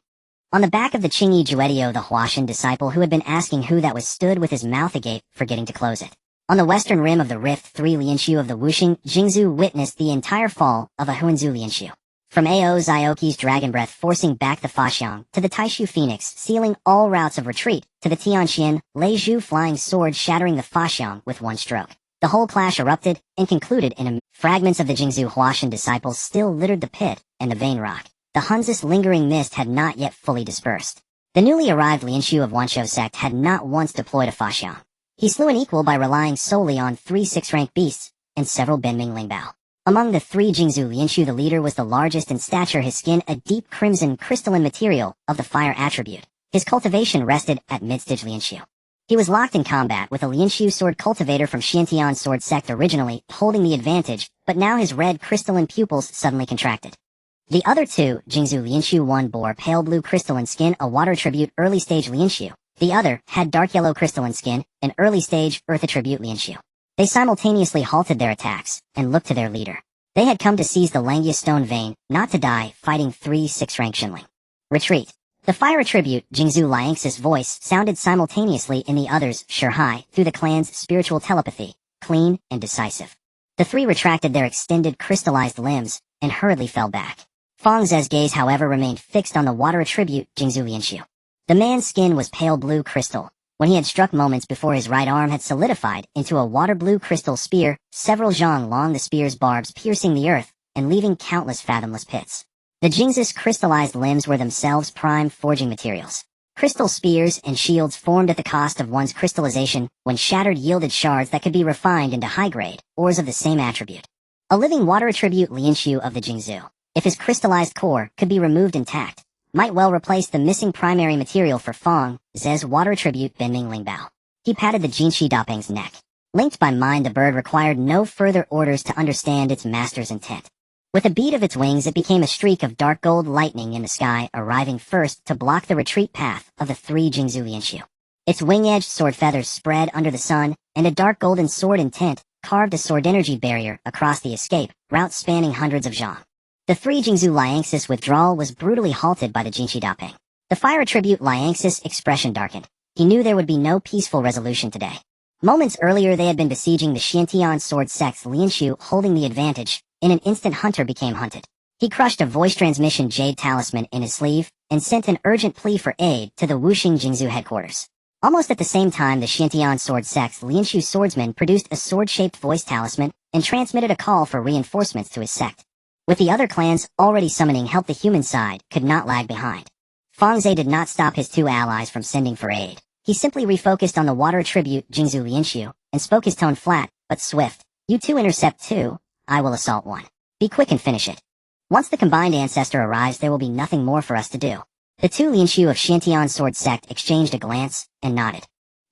On the back of the Qingyi Juedio, the Huashan disciple who had been asking who that was stood with his mouth agape, forgetting to close it. On the western rim of the rift, 3 Lianxiu of the Wuxing Jingzhu witnessed the entire fall of a Huanzu Lianxiu. From Aozuoki's dragon breath forcing back the Faxiang, to the Taishu phoenix sealing all routes of retreat, to the Tianxian Lei Zhu flying sword shattering the Faxiang with one stroke. The whole clash erupted and concluded in a fragments of the Jingzhu Huashan disciples still littered the pit and the vein rock. The Hunzus lingering mist had not yet fully dispersed. The newly arrived Lianxiu of Wanshou sect had not once deployed a Faxiang. He slew an equal by relying solely on 3 6th-rank beasts and several Benming Lingbao. Among the 3 Jingzhu Lianxiu, the leader was the largest in stature, his skin a deep crimson crystalline material of the fire attribute. His cultivation rested at mid-stage Lianxiu. He was locked in combat with a Lianxiu sword cultivator from Xiantian sword sect, originally holding the advantage, but now his red crystalline pupils suddenly contracted. The other 2 Jingzhu Lianxiu, one bore pale blue crystalline skin, a water tribute early stage Lianxiu. The other had dark yellow crystalline skin, an early stage earth attribute Lianxiu. They simultaneously halted their attacks and looked to their leader. They had come to seize the Langia stone vein, not to die fighting 3 6th-rank Shinling. Retreat. The fire attribute Jingzhu Liangxi's voice sounded simultaneously in the others' Shihai through the clan's spiritual telepathy, clean and decisive. The 3 retracted their extended crystallized limbs and hurriedly fell back. Fang Ze's gaze, however, remained fixed on the water attribute Jingzhu Lianxiu. The man's skin was pale blue crystal. When he had struck moments before, his right arm had solidified into a water blue crystal spear, several zhang long, the spear's barbs piercing the earth and leaving countless fathomless pits. The Jingzhu's crystallized limbs were themselves prime forging materials. Crystal spears and shields formed at the cost of one's crystallization, when shattered yielded shards that could be refined into high-grade ores of the same attribute. A living water attribute Lianxiu of the Jingzhu, if his crystallized core could be removed intact, might well replace the missing primary material for Fang Ze's water attribute Benming Lingbao. He patted the Jinshi Dapeng's neck. Linked by mind, the bird required no further orders to understand its master's intent. With a beat of its wings, it became a streak of dark gold lightning in the sky, arriving first to block the retreat path of the 3 Jingzhu Lianxiu. Its wing-edged sword feathers spread under the sun, and a dark golden sword intent carved a sword energy barrier across the escape route spanning hundreds of zhang. The 3 Jingzhu Liangxi's withdrawal was brutally halted by the Jinshi Dapeng. The fire attribute Liangxi's expression darkened. He knew there would be no peaceful resolution today. Moments earlier they had been besieging the Xiantian sword sect's Lianxiu, holding the advantage. In an instant, Hunter became hunted. He crushed a voice transmission jade talisman in his sleeve and sent an urgent plea for aid to the Wuxing Jingzhu headquarters. Almost at the same time, the Xiantian sword sect's Lianxiu swordsman produced a sword-shaped voice talisman and transmitted a call for reinforcements to his sect. With the other clans already summoning help, the human side could not lag behind. Fang Ze did not stop his 2 allies from sending for aid. He simply refocused on the water attribute Jingzhu Lianxiu and spoke his tone flat but swift. "You 2 intercept 2, I will assault 1. Be quick and finish it. Once the combined ancestor arrives, there will be nothing more for us to do." The 2 Lianxiu of Xiantian sword sect exchanged a glance and nodded.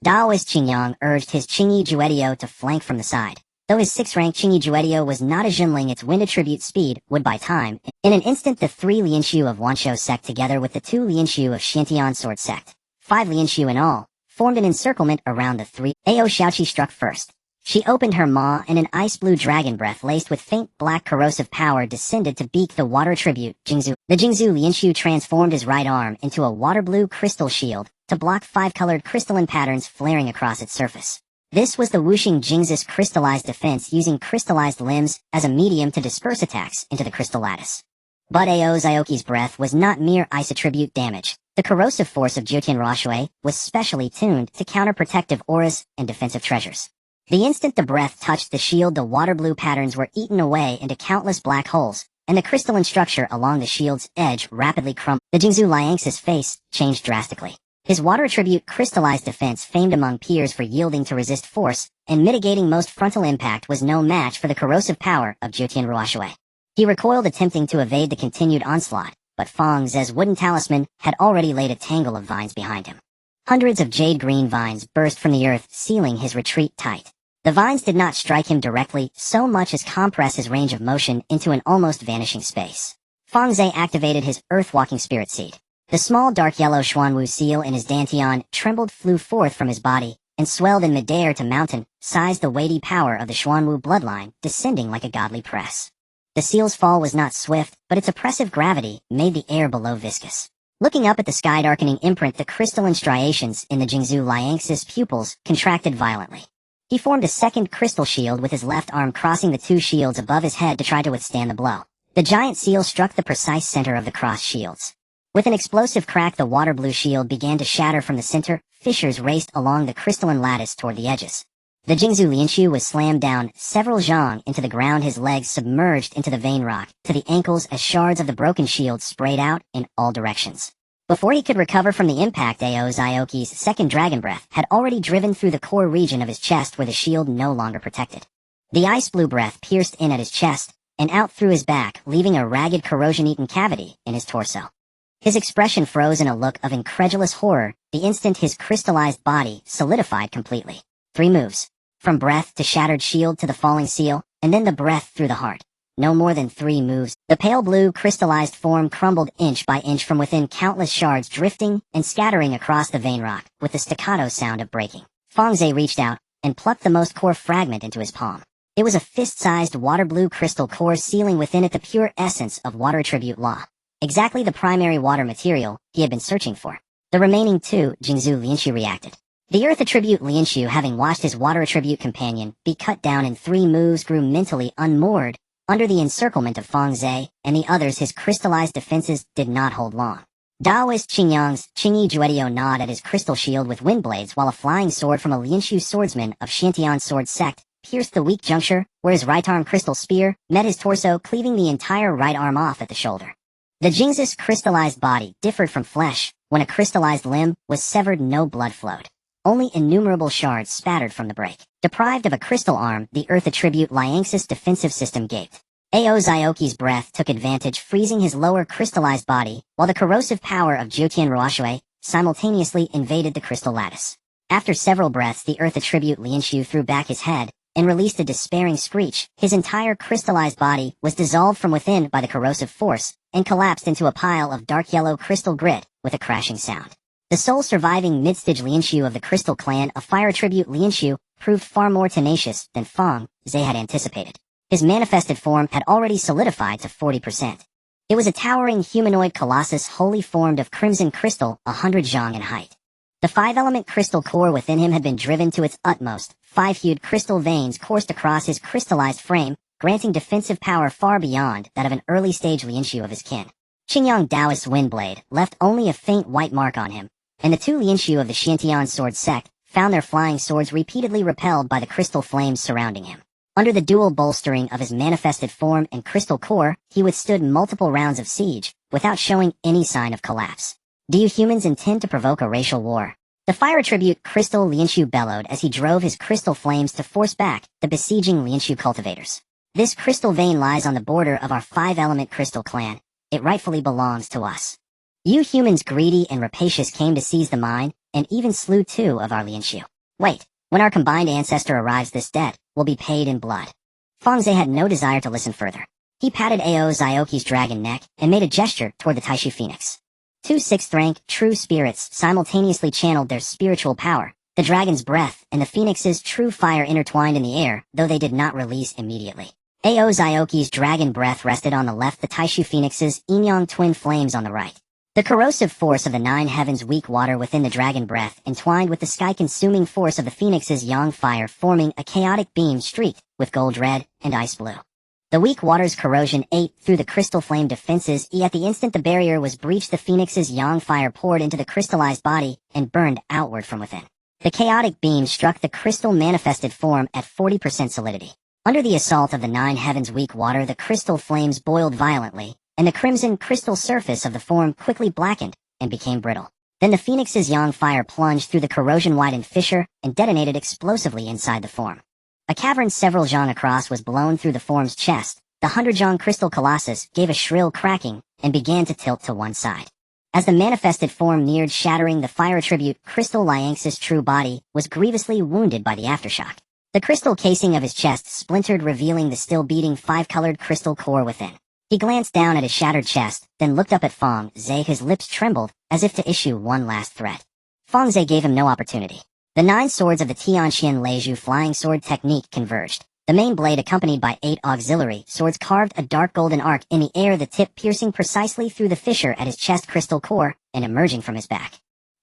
Daoist Qingyang urged his Qingyi Juedio to flank from the side. Though his 6th-rank Qingyi Juedio was not a Jinling, its wind attribute speed would buy time. In an instant, the 3 Lianxiu of Wanshou sect, together with the 2 Lianxiu of Xiantian sword sect, 5 Lianxiu in all, formed an encirclement around the 3. Ao Xiaoqi struck first. She opened her maw, and an ice-blue dragon breath laced with faint black corrosive power descended to beak the water tribute Jingzhu. The Jingzhu Lianxiu transformed his right arm into a water-blue crystal shield to block 5-colored crystalline patterns flaring across its surface. This was the Wuxing Jingzhu's crystallized defense, using crystallized limbs as a medium to disperse attacks into the crystal lattice. But Aozuoki's breath was not mere ice attribute damage. The corrosive force of Jiutian Ruoshui was specially tuned to counter protective auras and defensive treasures. The instant the breath touched the shield, the water blue patterns were eaten away into countless black holes, and the crystalline structure along the shield's edge rapidly crumbled. The Jingzhu Liang's face changed drastically. His water attribute crystallized defense, famed among peers for yielding to resist force and mitigating most frontal impact, was no match for the corrosive power of Jiutian Ruoshui. He recoiled, attempting to evade the continued onslaught, but Fang Ze's wooden talisman had already laid a tangle of vines behind him. Hundreds of jade-green vines burst from the earth, sealing his retreat tight. The vines did not strike him directly, so much as compress his range of motion into an almost vanishing space. Fang Ze activated his earth-walking spirit seed. The small dark yellow Xuanwu seal in his dantian trembled, flew forth from his body, and swelled in midair to mountain-size the weighty power of the Xuanwu bloodline, descending like a godly press. The seal's fall was not swift, but its oppressive gravity made the air below viscous. Looking up at the sky-darkening imprint, the crystalline striations in the Jingzhu Liang's pupils contracted violently. He formed a second crystal shield with his left arm, crossing the two shields above his head to try to withstand the blow. The giant seal struck the precise center of the crossed shields. With an explosive crack, the water blue shield began to shatter from the center. Fissures raced along the crystalline lattice toward the edges. The Jingzhu Lianxiu was slammed down several zhang into the ground, his legs submerged into the vein rock to the ankles as shards of the broken shield sprayed out in all directions. Before he could recover from the impact, Ao Zioki's second dragon breath had already driven through the core region of his chest where the shield no longer protected. The ice blue breath pierced in at his chest and out through his back, leaving a ragged corrosion-eaten cavity in his torso. His expression froze in a look of incredulous horror the instant his crystallized body solidified completely. 3 moves. From breath to shattered shield to the falling seal, and then the breath through the heart. No more than 3 moves. The pale blue crystallized form crumbled inch by inch from within, countless shards drifting and scattering across the vein rock with the staccato sound of breaking. Fang Ze reached out and plucked the most core fragment into his palm. It was a fist-sized water blue crystal core, sealing within it the pure essence of water attribute law. Exactly the primary water material he had been searching for. The remaining 2, Jingzhu Lianxiu reacted. The earth attribute Lianxiu, having watched his water attribute companion be cut down in 3 moves, grew mentally unmoored under the encirclement of Fang Ze and the others. His crystallized defenses did not hold long. Daoist Qingyang's Qingyi Juedio gnawed at his crystal shield with wind blades, while a flying sword from a Lianxiu swordsman of Xiantian sword sect pierced the weak juncture where his right arm crystal spear met his torso, cleaving the entire right arm off at the shoulder. The Jingzhu's crystallized body differed from flesh. When a crystallized limb was severed, no blood flowed. Only innumerable shards spattered from the break. Deprived of a crystal arm, the earth attribute Liang's defensive system gaped. Ao Zioki's breath took advantage, freezing his lower crystallized body, while the corrosive power of Jiutian Ruoshui simultaneously invaded the crystal lattice. After several breaths, the earth attribute Lianxiu threw back his head and released a despairing screech. His entire crystallized body was dissolved from within by the corrosive force and collapsed into a pile of dark yellow crystal grit with a crashing sound. The sole surviving mid-stage Lianxiu of the Crystal Clan, a fire attribute Lianxiu, proved far more tenacious than Fang Ze had anticipated. His manifested form had already solidified to 40%. It was a towering humanoid colossus wholly formed of crimson crystal, 100 zhang in height. The 5-element crystal core within him had been driven to its utmost. 5-hued crystal veins coursed across his crystallized frame, granting defensive power far beyond that of an early-stage Lianxiu of his kin. Qingyang Daoist Windblade left only a faint white mark on him, and the 2 Lianxiu of the Xiantian sword sect found their flying swords repeatedly repelled by the crystal flames surrounding him. Under the dual bolstering of his manifested form and crystal core, he withstood multiple rounds of siege without showing any sign of collapse. Do you humans intend to provoke a racial war? The fire attribute Crystal Lianxiu bellowed as he drove his crystal flames to force back the besieging Lianxiu cultivators. This crystal vein lies on the border of our 5-element crystal clan. It rightfully belongs to us. You humans, greedy and rapacious, came to seize the mine, and even slew 2 of our Lianxiu. Wait, when our combined ancestor arrives, this debt will be paid in blood. Fang Ze had no desire to listen further. He patted Ao Zioki's dragon neck and made a gesture toward the Taishu Phoenix. 2 6th-rank true spirits simultaneously channeled their spiritual power. The dragon's breath and the phoenix's true fire intertwined in the air, though they did not release immediately. Ao Zioki's dragon breath rested on the left, the Taishu Phoenix's yin-yang twin flames on the right. The corrosive force of the 9 heavens' weak water within the dragon breath entwined with the sky-consuming force of the phoenix's yang fire, forming a chaotic beam streaked with gold red and ice blue. The weak water's corrosion ate through the crystal flame defenses, at the instant the barrier was breached, the phoenix's yang fire poured into the crystallized body and burned outward from within. The chaotic beam struck the crystal manifested form at 40% solidity. Under the assault of the 9 heavens weak water, the crystal flames boiled violently, and the crimson crystal surface of the form quickly blackened and became brittle. Then the phoenix's yang fire plunged through the corrosion-widened fissure and detonated explosively inside the form. A cavern several zhang across was blown through the form's chest. The 100-zhang crystal colossus gave a shrill cracking and began to tilt to one side. As the manifested form neared shattering, the fire attribute Crystal Liang's true body was grievously wounded by the aftershock. The crystal casing of his chest splintered, revealing the still beating 5-colored crystal core within. He glanced down at his shattered chest, then looked up at Fang Ze. His lips trembled, as if to issue one last threat. Fang Ze gave him no opportunity. The 9 swords of the Tianxian Leizhu flying sword technique converged. The main blade, accompanied by 8 auxiliary swords, carved a dark golden arc in the air, the tip piercing precisely through the fissure at his chest crystal core and emerging from his back.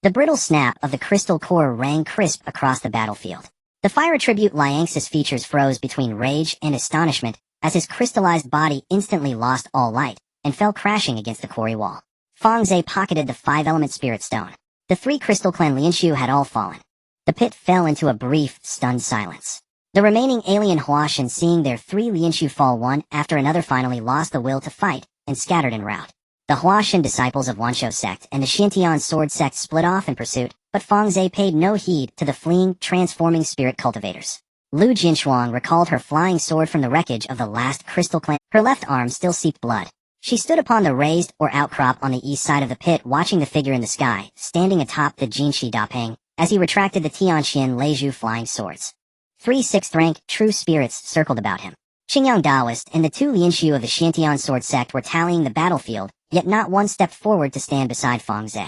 The brittle snap of the crystal core rang crisp across the battlefield. The fire attribute Liang's features froze between rage and astonishment as his crystallized body instantly lost all light and fell crashing against the quarry wall. Fang Ze pocketed the 5-element spirit stone. The 3 crystal clan Lianshu had all fallen. The pit fell into a brief, stunned silence. The remaining alien Huashan, seeing their 3 Lianshu fall one after another, finally lost the will to fight and scattered en route. The Huashan disciples of Wanshou sect and the Xintian sword sect split off in pursuit, but Fang Ze paid no heed to the fleeing, transforming spirit cultivators. Lu Jinshuang recalled her flying sword from the wreckage of the last crystal clan. Her left arm still seeped blood. She stood upon the raised or outcrop on the east side of the pit, watching the figure in the sky, standing atop the Jinshi Dapeng, as he retracted the Tianxian Leizhu flying swords. 3 6th-rank true spirits circled about him. Xingyang Daoist and the 2 Lianshu of the Xintian sword sect were tallying the battlefield, yet not one stepped forward to stand beside Fang Ze.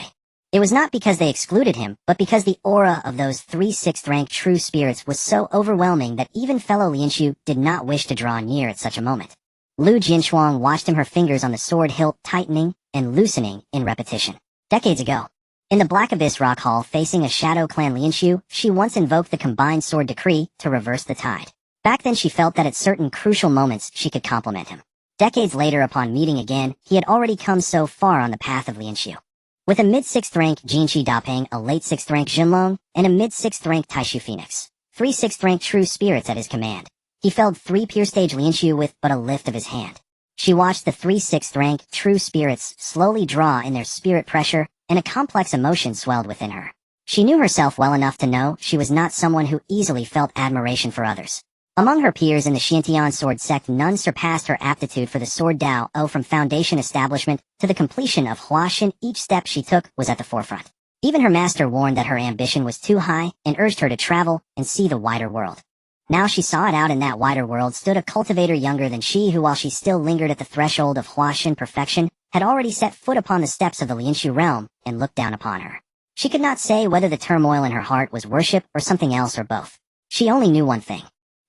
It was not because they excluded him, but because the aura of those 3 6th-rank true spirits was so overwhelming that even fellow Lianshu did not wish to draw near at such a moment. Lu Jinshuang watched him, her fingers on the sword hilt tightening and loosening in repetition. Decades ago, in the Black Abyss Rock Hall facing a Shadow Clan Lianshu, she once invoked the combined sword decree to reverse the tide. Back then she felt that at certain crucial moments she could complement him. Decades later, upon meeting again, he had already come so far on the path of Lianshu. With a mid-6th-rank Jinshi Dapeng, a late 6th-rank Jinlong, and a mid-6th-rank Taishu Phoenix, 3 6th-rank true spirits at his command, he felled 3 pure-stage Lianshu with but a lift of his hand. She watched the 3 6th-rank true spirits slowly draw in their spirit pressure, and a complex emotion swelled within her. She knew herself well enough to know she was not someone who easily felt admiration for others. Among her peers in the Xintian sword sect, none surpassed her aptitude for the sword Dao. From foundation establishment to the completion of Huashan, each step she took was at the forefront. Even her master warned that her ambition was too high and urged her to travel and see the wider world. Now she saw it. Out in that wider world stood a cultivator younger than she, who, while she still lingered at the threshold of Huashan perfection, had already set foot upon the steps of the Lianshu realm and looked down upon her. She could not say whether the turmoil in her heart was worship or something else, or both. She only knew one thing.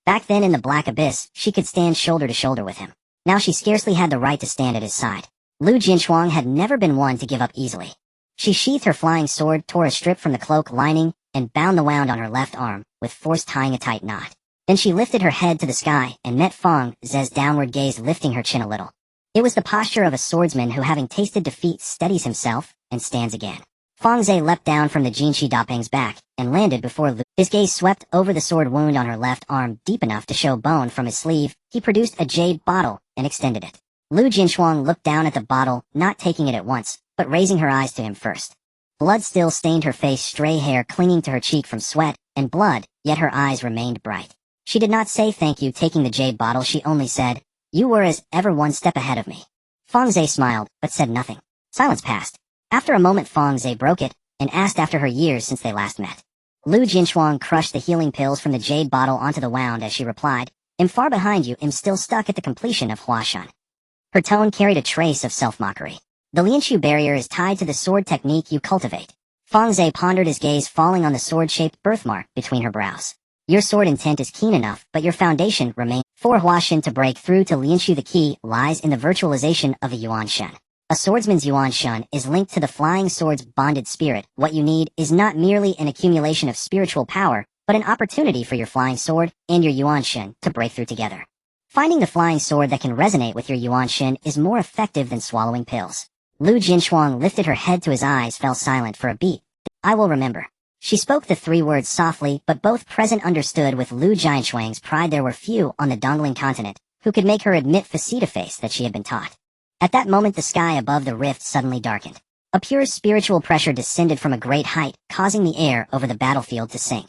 Back then in the Black Abyss, she could stand shoulder to shoulder with him. Now she scarcely had the right to stand at his side. Lu Jinshuang had never been one to give up easily. She sheathed her flying sword, tore a strip from the cloak lining, and bound the wound on her left arm, with force tying a tight knot. Then she lifted her head to the sky and met Fang Ze's downward gaze, lifting her chin a little. It was the posture of a swordsman who, having tasted defeat, steadies himself and stands again. Fang Ze leapt down from the Jinshi Dapeng's back and landed before Lu. His gaze swept over the sword wound on her left arm, deep enough to show bone. From his sleeve, he produced a jade bottle and extended it. Lu Jinshuang looked down at the bottle, not taking it at once, but raising her eyes to him first. Blood still stained her face, stray hair clinging to her cheek from sweat and blood, yet her eyes remained bright. She did not say thank you taking the jade bottle, she only said, "You were as ever one step ahead of me." Fang Ze smiled, but said nothing. Silence passed. After a moment Fang Ze broke it, and asked after her years since they last met. Lu Jinshuang crushed the healing pills from the jade bottle onto the wound as she replied, "I'm far behind you, I'm still stuck at the completion of Huashan." Her tone carried a trace of self-mockery. "The Lianshu barrier is tied to the sword technique you cultivate." Fang Ze pondered, his gaze falling on the sword-shaped birthmark between her brows. "Your sword intent is keen enough, but your foundation remains. For Huashan to break through to Lianshu, the key lies in the virtualization of a Yuan Shun. A swordsman's Yuan Shun is linked to the flying sword's bonded spirit. What you need is not merely an accumulation of spiritual power, but an opportunity for your flying sword and your Yuan Shun to break through together. Finding the flying sword that can resonate with your Yuan Shun is more effective than swallowing pills." Lu Jinshuang lifted her head to his eyes, fell silent for a beat. "I will remember." She spoke the 3 words softly, but both present understood with Lu Jianshuang's pride there were few on the Dongling continent who could make her admit face-to-face that she had been taught. At that moment the sky above the rift suddenly darkened. A pure spiritual pressure descended from a great height, causing the air over the battlefield to sink.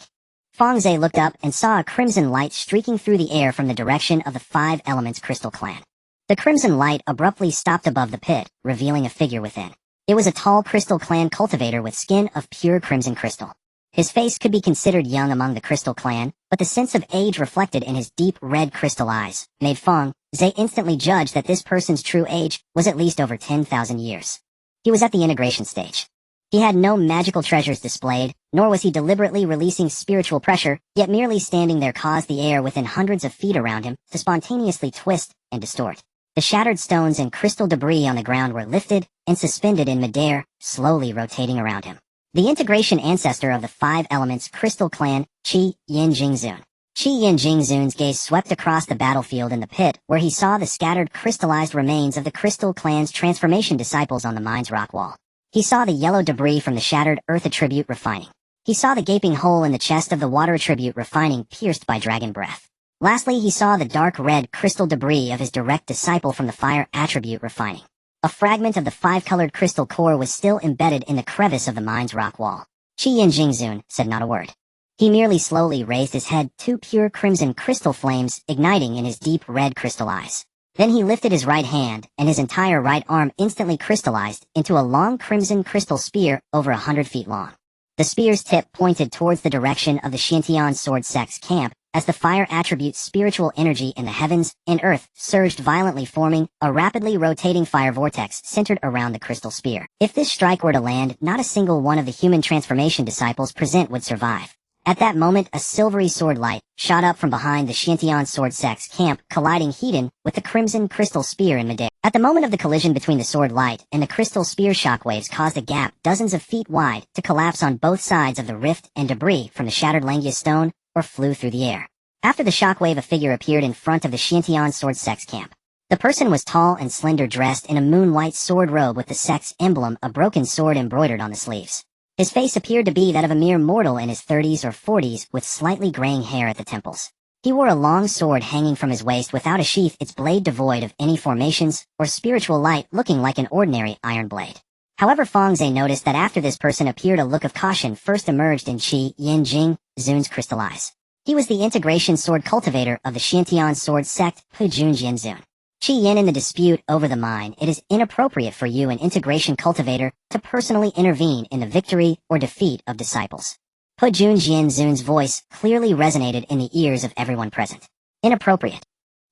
Fang Ze looked up and saw a crimson light streaking through the air from the direction of the 5 Elements Crystal Clan. The crimson light abruptly stopped above the pit, revealing a figure within. It was a tall Crystal Clan cultivator with skin of pure crimson crystal. His face could be considered young among the Crystal Clan, but the sense of age reflected in his deep red crystal eyes made Fang Ze instantly judge that this person's true age was at least over 10,000 years. He was at the integration stage. He had no magical treasures displayed, nor was he deliberately releasing spiritual pressure, yet merely standing there caused the air within hundreds of feet around him to spontaneously twist and distort. The shattered stones and crystal debris on the ground were lifted and suspended in midair, slowly rotating around him. The integration ancestor of the 5 Elements Crystal Clan, Qi Yin Jingzun. Qi Yin Jingzun's gaze swept across the battlefield in the pit, where he saw the scattered crystallized remains of the Crystal Clan's transformation disciples on the mine's rock wall. He saw the yellow debris from the shattered earth attribute refining. He saw the gaping hole in the chest of the water attribute refining pierced by dragon breath. Lastly, he saw the dark red crystal debris of his direct disciple from the fire attribute refining. A fragment of the 5-colored crystal core was still embedded in the crevice of the mine's rock wall. Qi Yin Jingzun said not a word. He merely slowly raised his head, 2 pure crimson crystal flames igniting in his deep red crystal eyes. Then he lifted his right hand, and his entire right arm instantly crystallized into a long crimson crystal spear over 100 feet long. The spear's tip pointed towards the direction of the Xiantian sword sect's camp, as the fire attribute's spiritual energy in the heavens and earth surged violently, forming a rapidly rotating fire vortex centered around the crystal spear. If this strike were to land, not a single one of the human transformation disciples present would survive. At that moment, a silvery sword light shot up from behind the Xiantian sword sect's camp, colliding head-on with the crimson crystal spear in midair. At the moment of the collision between the sword light and the crystal spear, shockwaves caused a gap dozens of feet wide to collapse on both sides of the rift, and debris from the shattered Langia stone or flew through the air. After the shockwave, a figure appeared in front of the Xiantian sword sect's camp. The person was tall and slender, dressed in a moon-white sword robe with the sect's emblem, a broken sword embroidered on the sleeves. His face appeared to be that of a mere mortal in his 30s or 40s, with slightly graying hair at the temples. He wore a long sword hanging from his waist without a sheath, its blade devoid of any formations or spiritual light, looking like an ordinary iron blade. However, Fang Ze noticed that after this person appeared, a look of caution first emerged in Qi Yin Jingzun's crystal eyes. He was the integration sword cultivator of the Xiantian sword sect, Pujun Jianzun. Qi Yin, in the dispute over the mine, it is inappropriate for you, an integration cultivator, to personally intervene in the victory or defeat of disciples. Pujun Jianzun's voice clearly resonated in the ears of everyone present. Inappropriate.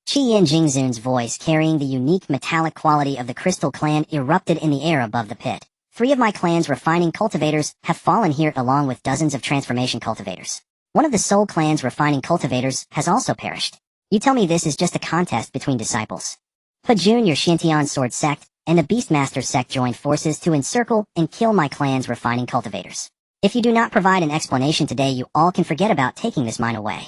Qi Yin Jingzun's voice, carrying the unique metallic quality of the Crystal Clan, erupted in the air above the pit. 3 of my clan's refining cultivators have fallen here, along with dozens of transformation cultivators. One of the Soul Clan's refining cultivators has also perished. You tell me this is just a contest between disciples? Pujun, your Xiantian sword sect, and the Beastmaster sect joined forces to encircle and kill my clan's refining cultivators. If you do not provide an explanation today, you all can forget about taking this mine away.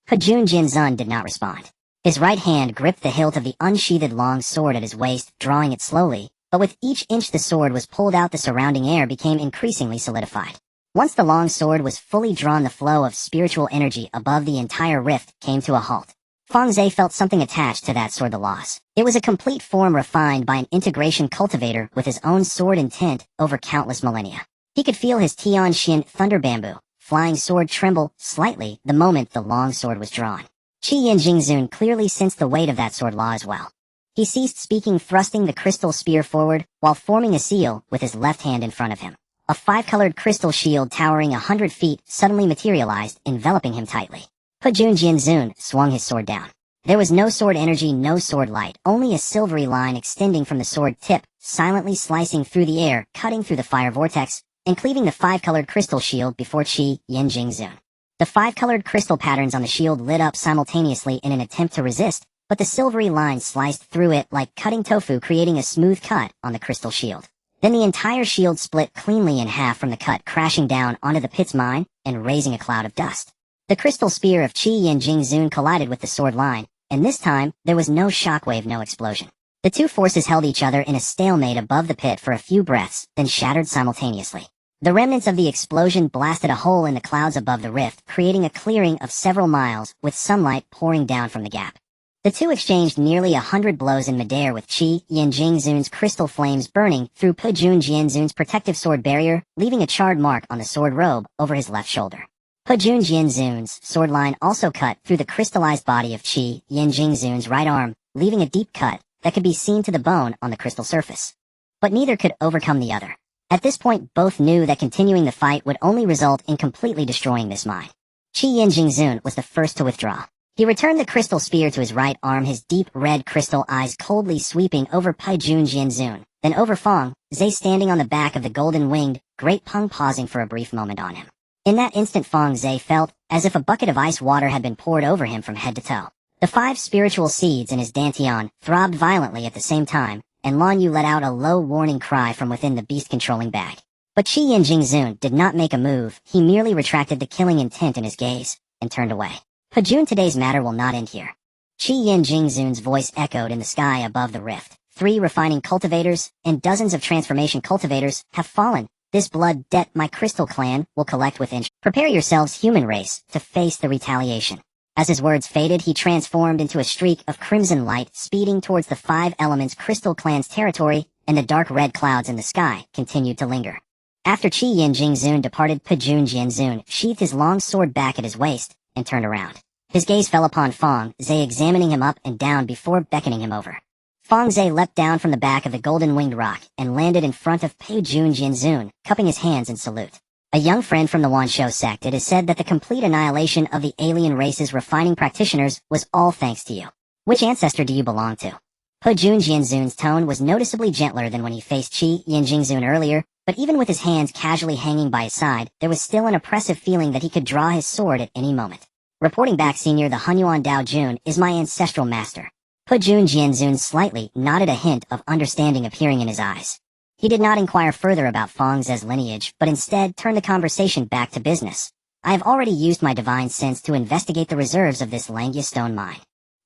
Pujun Jinzun did not respond. His right hand gripped the hilt of the unsheathed long sword at his waist, drawing it slowly, but with each inch the sword was pulled out, the surrounding air became increasingly solidified. Once the long sword was fully drawn, the flow of spiritual energy above the entire rift came to a halt. Fang Ze felt something attached to that sword, the loss. It was a complete form refined by an integration cultivator with his own sword intent over countless millennia. He could feel his Tian Xin thunder bamboo flying sword tremble slightly the moment the long sword was drawn. Qi Yin Jingzun clearly sensed the weight of that sword law as well. He ceased speaking, thrusting the crystal spear forward while forming a seal with his left hand in front of him. A 5-colored crystal shield towering 100 feet suddenly materialized, enveloping him tightly. Pujun Jianzun swung his sword down. There was no sword energy, no sword light, only a silvery line extending from the sword tip, silently slicing through the air, cutting through the fire vortex, and cleaving the 5-colored crystal shield before Qi Yin Jingzun. The 5-colored crystal patterns on the shield lit up simultaneously in an attempt to resist, but the silvery line sliced through it like cutting tofu, creating a smooth cut on the crystal shield. Then the entire shield split cleanly in half from the cut, crashing down onto the pit's mine and raising a cloud of dust. The crystal spear of Qi Yin Jingzun collided with the sword line, and this time there was no shockwave, no explosion. The two forces held each other in a stalemate above the pit for a few breaths, then shattered simultaneously. The remnants of the explosion blasted a hole in the clouds above the rift, creating a clearing of several miles, with sunlight pouring down from the gap. The two exchanged nearly 100 blows in midair, with Qi Yanjingzun's crystal flames burning through Pe Jun Jianzun's protective sword barrier, leaving a charred mark on the sword robe over his left shoulder. Pe Jun Jianzun's sword line also cut through the crystallized body of Qi Yanjingzun's right arm, leaving a deep cut that could be seen to the bone on the crystal surface. But neither could overcome the other. At this point, both knew that continuing the fight would only result in completely destroying this mine. Qi Yanjingzun was the first to withdraw. He returned the crystal spear to his right arm, his deep red crystal eyes coldly sweeping over Pe Jun Jianzun, then over Fang Ze standing on the back of the golden-winged Great Peng, pausing for a brief moment on him. In that instant, Fang Ze felt as if a bucket of ice water had been poured over him from head to toe. The 5 spiritual seeds in his dantian throbbed violently at the same time, and Lan Yu let out a low warning cry from within the beast-controlling bag. But Qi Yanjingzun did not make a move. He merely retracted the killing intent in his gaze, and turned away. Pe Jun, today's matter will not end here. Qi Yanjingzun's voice echoed in the sky above the rift. 3 refining cultivators, and dozens of transformation cultivators, have fallen. This blood debt my crystal clan will collect within. Prepare yourselves, human race, to face the retaliation. As his words faded, he transformed into a streak of crimson light, speeding towards the 5 elements crystal clan's territory, and the dark red clouds in the sky continued to linger. After Qi Yanjingzun departed, Pe Jun Jianzun sheathed his long sword back at his waist, and turned around. His gaze fell upon Fang Ze, examining him up and down before beckoning him over. Fang Ze leapt down from the back of the golden-winged rock and landed in front of Pe Jun Jianzun, cupping his hands in salute. A young friend from the Wanshou sect, it is said that the complete annihilation of the alien race's refining practitioners was all thanks to you. Which ancestor do you belong to? Pe Jun Jianzun's tone was noticeably gentler than when he faced Qi Yanjingzun earlier, but even with his hands casually hanging by his side, there was still an oppressive feeling that he could draw his sword at any moment. Reporting back, Senior, the Hunyuan Dao Jun is my ancestral master. Pe Jun Jianzun slightly nodded, a hint of understanding appearing in his eyes. He did not inquire further about Fang Ze's lineage, but instead turned the conversation back to business. I have already used my divine sense to investigate the reserves of this Langia stone mine.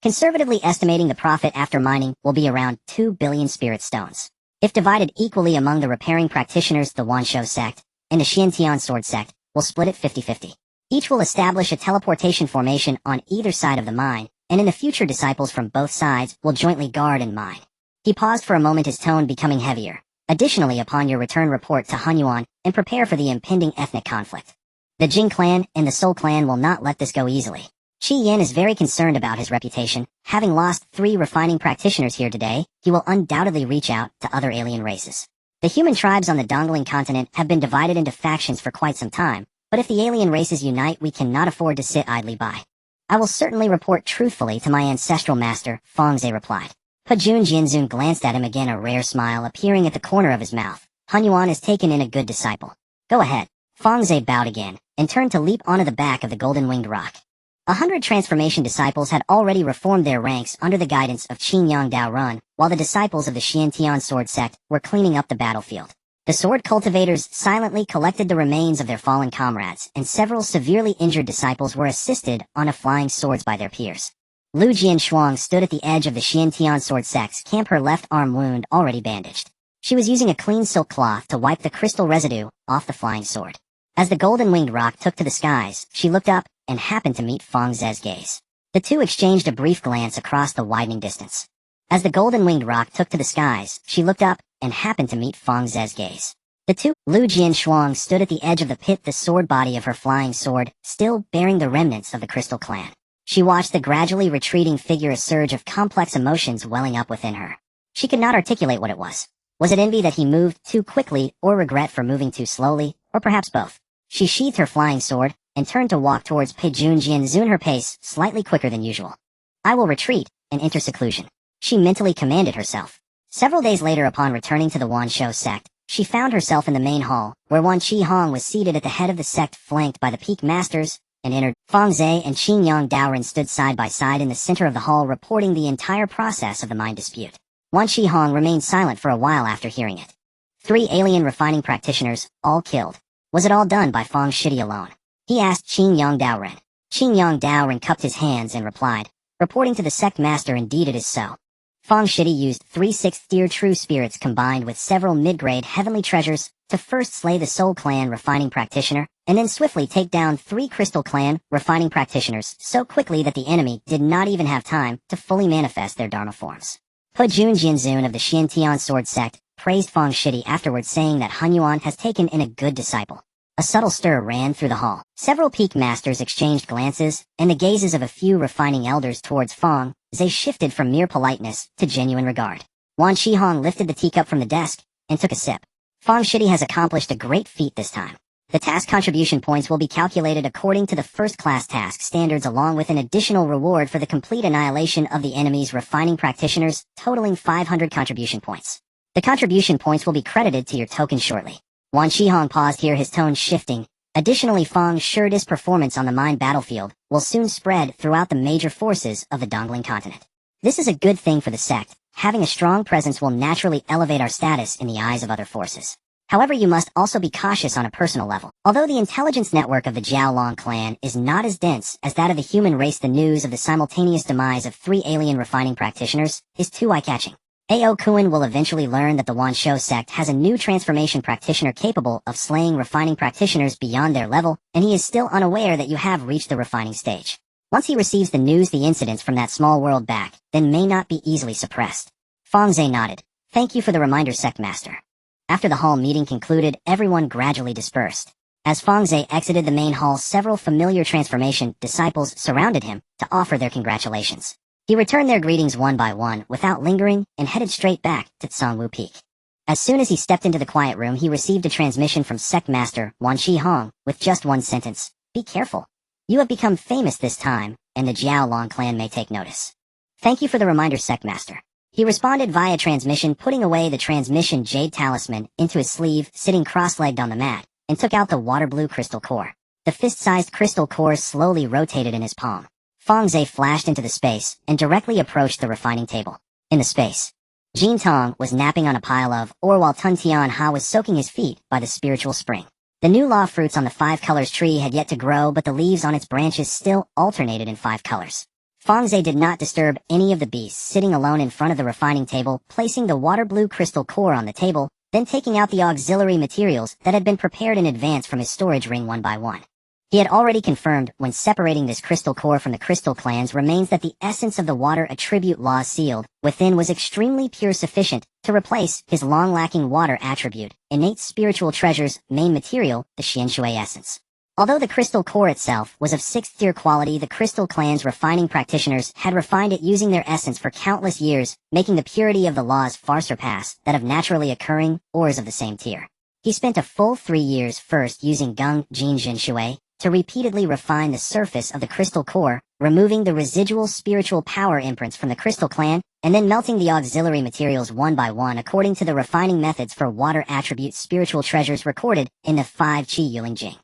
Conservatively estimating the profit after mining will be around 2 billion spirit stones. If divided equally among the repairing practitioners, the Wanshou sect, and the Xiantian sword sect, will split it 50-50. Each will establish a teleportation formation on either side of the mine, and in the future disciples from both sides will jointly guard and mine. He paused for a moment, his tone becoming heavier. Additionally, upon your return, report to Hunyuan and prepare for the impending ethnic conflict. The Jing clan and the Soul clan will not let this go easily. Qi Yan is very concerned about his reputation. Having lost 3 refining practitioners here today, he will undoubtedly reach out to other alien races. The human tribes on the Dongling continent have been divided into factions for quite some time, but if the alien races unite, we cannot afford to sit idly by. I will certainly report truthfully to my ancestral master, Fang Ze replied. Pe Jun Jianzun glanced at him again, a rare smile appearing at the corner of his mouth. Hunyuan has taken in a good disciple. Go ahead. Fang Ze bowed again, and turned to leap onto the back of the golden-winged rock. 100 transformation disciples had already reformed their ranks under the guidance of Qingyang Dao Run, while the disciples of the Xiantian sword sect were cleaning up the battlefield. The sword cultivators silently collected the remains of their fallen comrades, and several severely injured disciples were assisted on a flying swords by their peers. Lu Jianshuang stood at the edge of the Xiantian sword sect's camp, her left arm wound already bandaged. She was using a clean silk cloth to wipe the crystal residue off the flying sword. As the golden-winged rock took to the skies, she looked up and happened to meet Fang Ze's gaze. The two exchanged a brief glance across the widening distance. As the golden-winged rock took to the skies, she looked up and happened to meet Fang Ze's gaze. The two, Lu Jianshuang stood at the edge of the pit, the sword body of her flying sword still bearing the remnants of the Crystal Clan. She watched the gradually retreating figure, a surge of complex emotions welling up within her. She could not articulate what it was. Was it envy that he moved too quickly, or regret for moving too slowly, or perhaps both? She sheathed her flying sword and turned to walk towards Pe Jun Jianzun, her pace slightly quicker than usual. I will retreat and enter seclusion, she mentally commanded herself. Several days later, upon returning to the Wanshou sect, she found herself in the main hall, where Wan Qi Hong was seated at the head of the sect, flanked by the Peak Masters, and entered. Fang Ze and Qingyang Daoren stood side by side in the center of the hall, reporting the entire process of the mine dispute. Wan Qi Hong remained silent for a while after hearing it. 3 alien refining practitioners, all killed. Was it all done by Fang Shidi alone? He asked Qingyang Daoren. Qingyang Daoren cupped his hands and replied, reporting to the sect master, indeed it is so. Fang Ze used 3 6th-tier true spirits combined with several mid-grade heavenly treasures to first slay the Soul Clan refining practitioner, and then swiftly take down 3 Crystal Clan refining practitioners so quickly that the enemy did not even have time to fully manifest their Dharma forms. He Jun Jianzun of the Xiantian Sword Sect praised Fang Ze afterwards, saying that Han Yuan has taken in a good disciple. A subtle stir ran through the hall. Several peak masters exchanged glances, and the gazes of a few refining elders towards Fang Ze shifted from mere politeness to genuine regard. Wan Shihong lifted the teacup from the desk and took a sip. Fang Ze has accomplished a great feat this time. The task contribution points will be calculated according to the first-class task standards, along with an additional reward for the complete annihilation of the enemy's refining practitioners, totaling 500 contribution points. The contribution points will be credited to your token shortly. Wan Shihong paused here, his tone shifting. Additionally, Fang Ze's performance on the mine battlefield will soon spread throughout the major forces of the Dongling continent. This is a good thing for the sect. Having a strong presence will naturally elevate our status in the eyes of other forces. However, you must also be cautious on a personal level. Although the intelligence network of the Jiaolong clan is not as dense as that of the human race, the news of the simultaneous demise of 3 alien refining practitioners is too eye-catching. Ao Kuan will eventually learn that the Wanshou sect has a new transformation practitioner capable of slaying refining practitioners beyond their level, and he is still unaware that you have reached the refining stage. Once he receives the news, the incidents from that small world back then may not be easily suppressed. Fang Ze nodded. Thank you for the reminder, sect master. After the hall meeting concluded, everyone gradually dispersed. As Fang Ze exited the main hall, several familiar transformation disciples surrounded him to offer their congratulations. He returned their greetings one by one without lingering and headed straight back to Tsangwu Peak. As soon as he stepped into the quiet room, he received a transmission from Sect Master Wan Shihong with just one sentence. Be careful. You have become famous this time, and the Jiaolong clan may take notice. Thank you for the reminder, Sect Master. He responded via transmission, putting away the transmission jade talisman into his sleeve, sitting cross-legged on the mat, and took out the water blue crystal core. The fist-sized crystal core slowly rotated in his palm. Fang Ze flashed into the space and directly approached the refining table. In the space, Jin Tong was napping on a pile of ore while Tun Tian Ha was soaking his feet by the spiritual spring. The new law fruits on the 5 colors tree had yet to grow, but the leaves on its branches still alternated in 5 colors. Fang Ze did not disturb any of the beasts, sitting alone in front of the refining table, placing the water blue crystal core on the table, then taking out the auxiliary materials that had been prepared in advance from his storage ring one by one. He had already confirmed when separating this crystal core from the crystal clans remains that the essence of the water attribute law sealed within was extremely pure, sufficient to replace his long-lacking water attribute, innate spiritual treasure's main material, the Xianshui essence. Although the crystal core itself was of 6th-tier quality, the crystal clan's refining practitioners had refined it using their essence for countless years, making the purity of the laws far surpass that of naturally occurring ores of the same tier. He spent a full 3 years first using Gung Jin Shui to repeatedly refine the surface of the crystal core, removing the residual spiritual power imprints from the crystal clan, and then melting the auxiliary materials one by one according to the refining methods for water attribute spiritual treasures recorded in the 5 Qi Yuling Jing.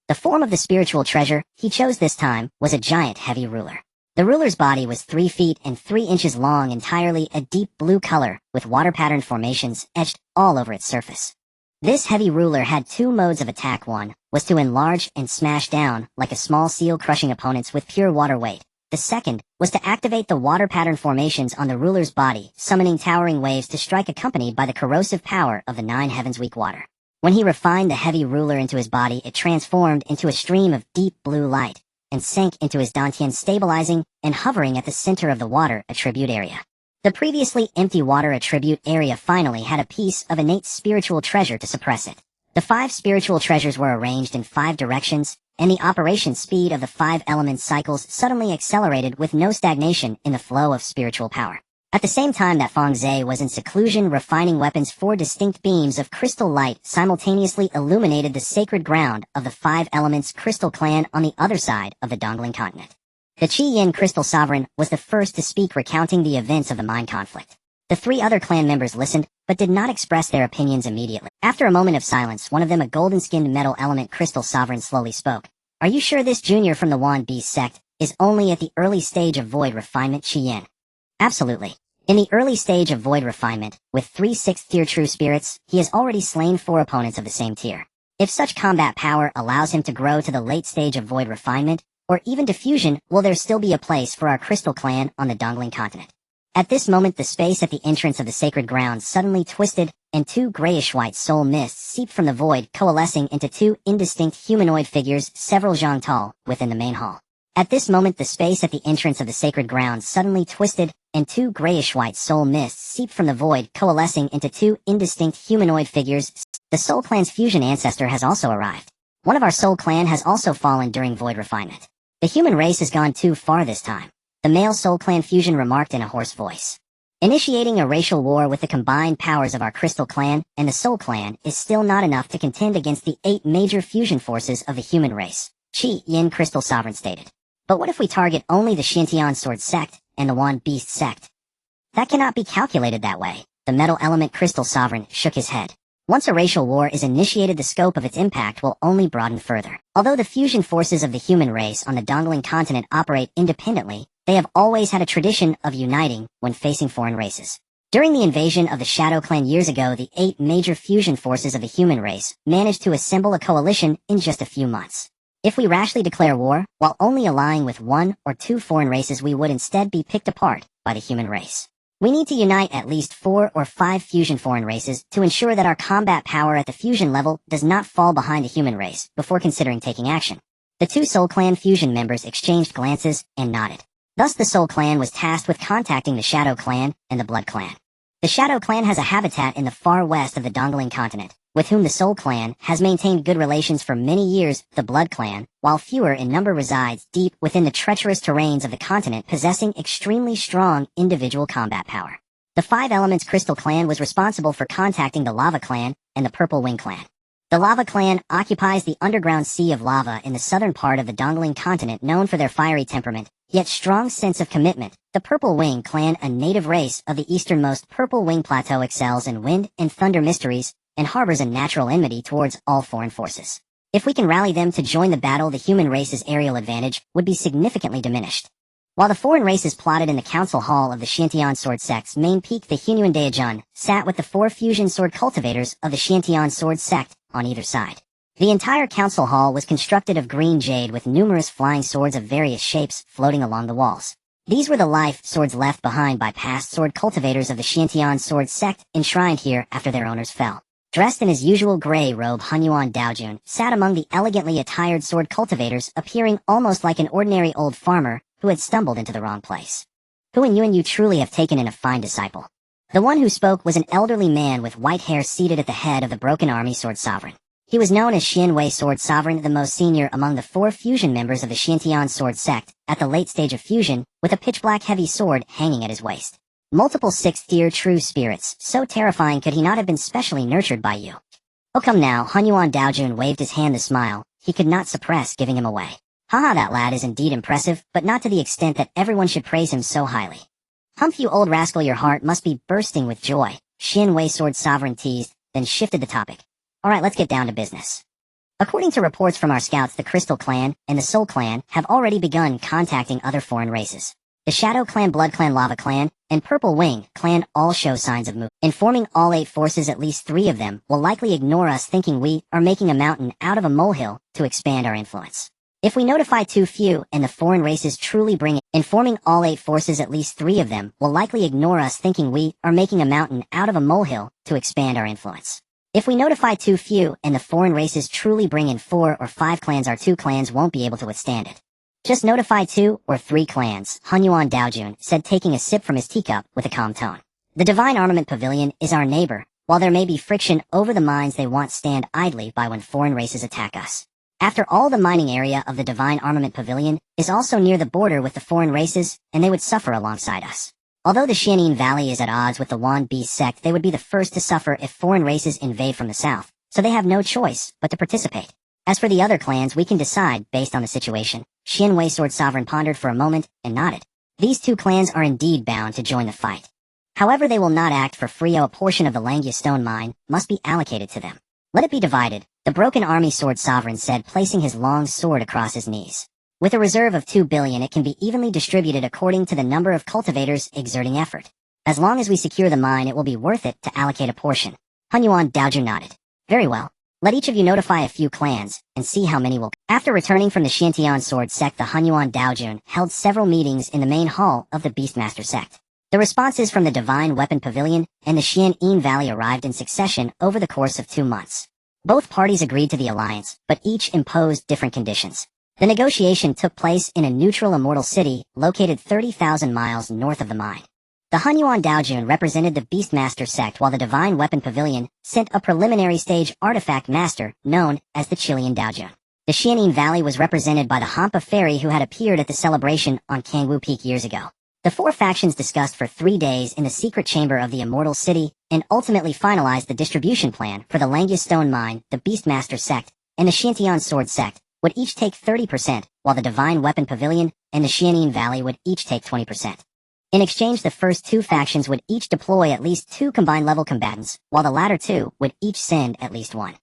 The form of the spiritual treasure he chose this time was a giant heavy ruler. The ruler's body was 3 feet and 3 inches long, entirely a deep blue color, with water-patterned formations etched all over its surface. This heavy ruler had 2 modes of attack. One was to enlarge and smash down like a small seal, crushing opponents with pure water weight. The second was to activate the water-patterned formations on the ruler's body, summoning towering waves to strike, accompanied by the corrosive power of the 9 heavens weak water. When he refined the heavy ruler into his body, it transformed into a stream of deep blue light and sank into his dantian, stabilizing and hovering at the center of the water attribute area. The previously empty water attribute area finally had a piece of innate spiritual treasure to suppress it. The 5 spiritual treasures were arranged in 5 directions, and the operation speed of the 5 element cycles suddenly accelerated with no stagnation in the flow of spiritual power. At the same time that Fang Ze was in seclusion refining weapons, 4 distinct beams of crystal light simultaneously illuminated the sacred ground of the 5 elements crystal clan on the other side of the Dongling continent. The Qi Yin Crystal Sovereign was the first to speak, recounting the events of the mine conflict. The 3 other clan members listened, but did not express their opinions immediately. After a moment of silence, one of them, a golden-skinned metal element crystal sovereign, slowly spoke. Are you sure this junior from the Wan Beast sect is only at the early stage of void refinement, Qi Yin? Absolutely. In the early stage of void refinement, with 3 6th-tier true spirits, he has already slain 4 opponents of the same tier. If such combat power allows him to grow to the late stage of void refinement, or even diffusion, will there still be a place for our crystal clan on the Dongling continent? At this moment the space at the entrance of the sacred grounds suddenly twisted, and two grayish-white soul mists seeped from the void, coalescing into two indistinct humanoid figures several zhang tall, within the main hall. At this moment the space at the entrance of the sacred grounds suddenly twisted, and two grayish-white soul mists seeped from the void, coalescing into two indistinct humanoid figures. The Soul Clan's fusion ancestor has also arrived. One of our Soul Clan has also fallen during void refinement. The human race has gone too far this time, the male Soul Clan fusion remarked in a hoarse voice. Initiating a racial war with the combined powers of our Crystal Clan and the Soul Clan is still not enough to contend against the 8 major fusion forces of the human race, Qi Yin Crystal Sovereign stated. But what if we target only the Xiantian Sword Sect and the Wan Beast Sect? That cannot be calculated that way. The Metal Element Crystal Sovereign shook his head. Once a racial war is initiated, the scope of its impact will only broaden further. Although the fusion forces of the human race on the Dongling continent operate independently, they have always had a tradition of uniting when facing foreign races. During the invasion of the Shadow Clan years ago, the 8 major fusion forces of the human race managed to assemble a coalition in just a few months. If we rashly declare war, while only allying with 1 or 2 foreign races, we would instead be picked apart by the human race. We need to unite at least 4 or 5 fusion foreign races to ensure that our combat power at the fusion level does not fall behind the human race before considering taking action. The 2 Soul Clan fusion members exchanged glances and nodded. Thus the Soul Clan was tasked with contacting the Shadow Clan and the Blood Clan. The Shadow Clan has a habitat in the far west of the Dongling continent, with whom the Soul Clan has maintained good relations for many years. The Blood Clan, while fewer in number, resides deep within the treacherous terrains of the continent, possessing extremely strong individual combat power. The 5 Elements Crystal Clan was responsible for contacting the Lava Clan and the Purple Wing Clan. The Lava Clan occupies the underground sea of lava in the southern part of the Dongling continent, known for their fiery temperament, yet strong sense of commitment. The Purple Wing Clan, a native race of the easternmost Purple Wing Plateau, excels in wind and thunder mysteries, and harbors a natural enmity towards all foreign forces. If we can rally them to join the battle, the human race's aerial advantage would be significantly diminished. While the foreign races plotted in the council hall of the Xiantian Sword Sect's main peak, the Hunyuan Daejun sat with the 4 fusion sword cultivators of the Xiantian Sword Sect on either side. The entire council hall was constructed of green jade with numerous flying swords of various shapes floating along the walls. These were the life swords left behind by past sword cultivators of the Xiantian Sword Sect, enshrined here after their owners fell. Dressed in his usual gray robe, Hunyuan Daojun sat among the elegantly attired sword cultivators, appearing almost like an ordinary old farmer who had stumbled into the wrong place. Hunyuan, you truly have taken in a fine disciple. The one who spoke was an elderly man with white hair seated at the head of the Broken Army Sword Sovereign. He was known as Xianwei Sword Sovereign, the most senior among the 4 fusion members of the Xiantian Sword Sect, at the late stage of fusion, with a pitch-black heavy sword hanging at his waist. Multiple 6th-tier true spirits, so terrifying could he not have been specially nurtured by you. Oh come now, Hunyuan Daojun waved his hand. The smile he could not suppress giving him away. Haha, that lad is indeed impressive, but not to the extent that everyone should praise him so highly. Humph, you old rascal, your heart must be bursting with joy, Xianwei Sword Sovereign teased, then shifted the topic. Alright, let's get down to business. According to reports from our scouts, the Crystal Clan and the Soul Clan have already begun contacting other foreign races. The Shadow Clan, Blood Clan, Lava Clan, and Purple Wing Clan all show signs of movement. Informing all 8 forces, at least 3 of them will likely ignore us, thinking we are making a mountain out of a molehill to expand our influence. If we notify too few and the foreign races truly bring it, informing all 8 forces, at least 3 of them will likely ignore us, thinking we are making a mountain out of a molehill to expand our influence. If we notify too few and the foreign races truly bring in 4 or 5 clans, our 2 clans won't be able to withstand it. Just notify 2 or 3 clans, Hunyuan Daojun said, taking a sip from his teacup with a calm tone. The Divine Armament Pavilion is our neighbor. While there may be friction over the mines, they won't stand idly by when foreign races attack us. After all, the mining area of the Divine Armament Pavilion is also near the border with the foreign races, and they would suffer alongside us. Although the Xianin Valley is at odds with the Wan Beast Sect, they would be the first to suffer if foreign races invade from the south, so they have no choice but to participate. As for the other clans, we can decide based on the situation. Xianwei Sword Sovereign pondered for a moment and nodded. These 2 clans are indeed bound to join the fight. However, they will not act for free. A portion of the Langya stone mine must be allocated to them. Let it be divided, the Broken Army Sword Sovereign said, placing his long sword across his knees. With a reserve of 2 billion, it can be evenly distributed according to the number of cultivators exerting effort. As long as we secure the mine, it will be worth it to allocate a portion. Hunyuan Daojun nodded. Very well. Let each of you notify a few clans, and see how many will. After returning from the Xiantian Sword Sect, the Hunyuan Daojun held several meetings in the main hall of the Beastmaster Sect. The responses from the Divine Weapon Pavilion and the Xian'an Valley arrived in succession over the course of 2 months. Both parties agreed to the alliance, but each imposed different conditions. The negotiation took place in a neutral immortal city located 30,000 miles north of the mine. The Hunyuan Daojun represented the Beastmaster sect, while the Divine Weapon Pavilion sent a preliminary stage artifact master known as the Chilean Daojun. The Xian'an Valley was represented by the Hampa Fairy who had appeared at the celebration on Kangwu Peak years ago. The 4 factions discussed for 3 days in the secret chamber of the Immortal City and ultimately finalized the distribution plan for the Langia Stone Mine. The Beastmaster sect and the Xiantian Sword sect would each take 30%, while the Divine Weapon Pavilion and the Xian'an Valley would each take 20%. In exchange, the first 2 factions would each deploy at least 2 combined level combatants, while the latter 2 would each send at least 1.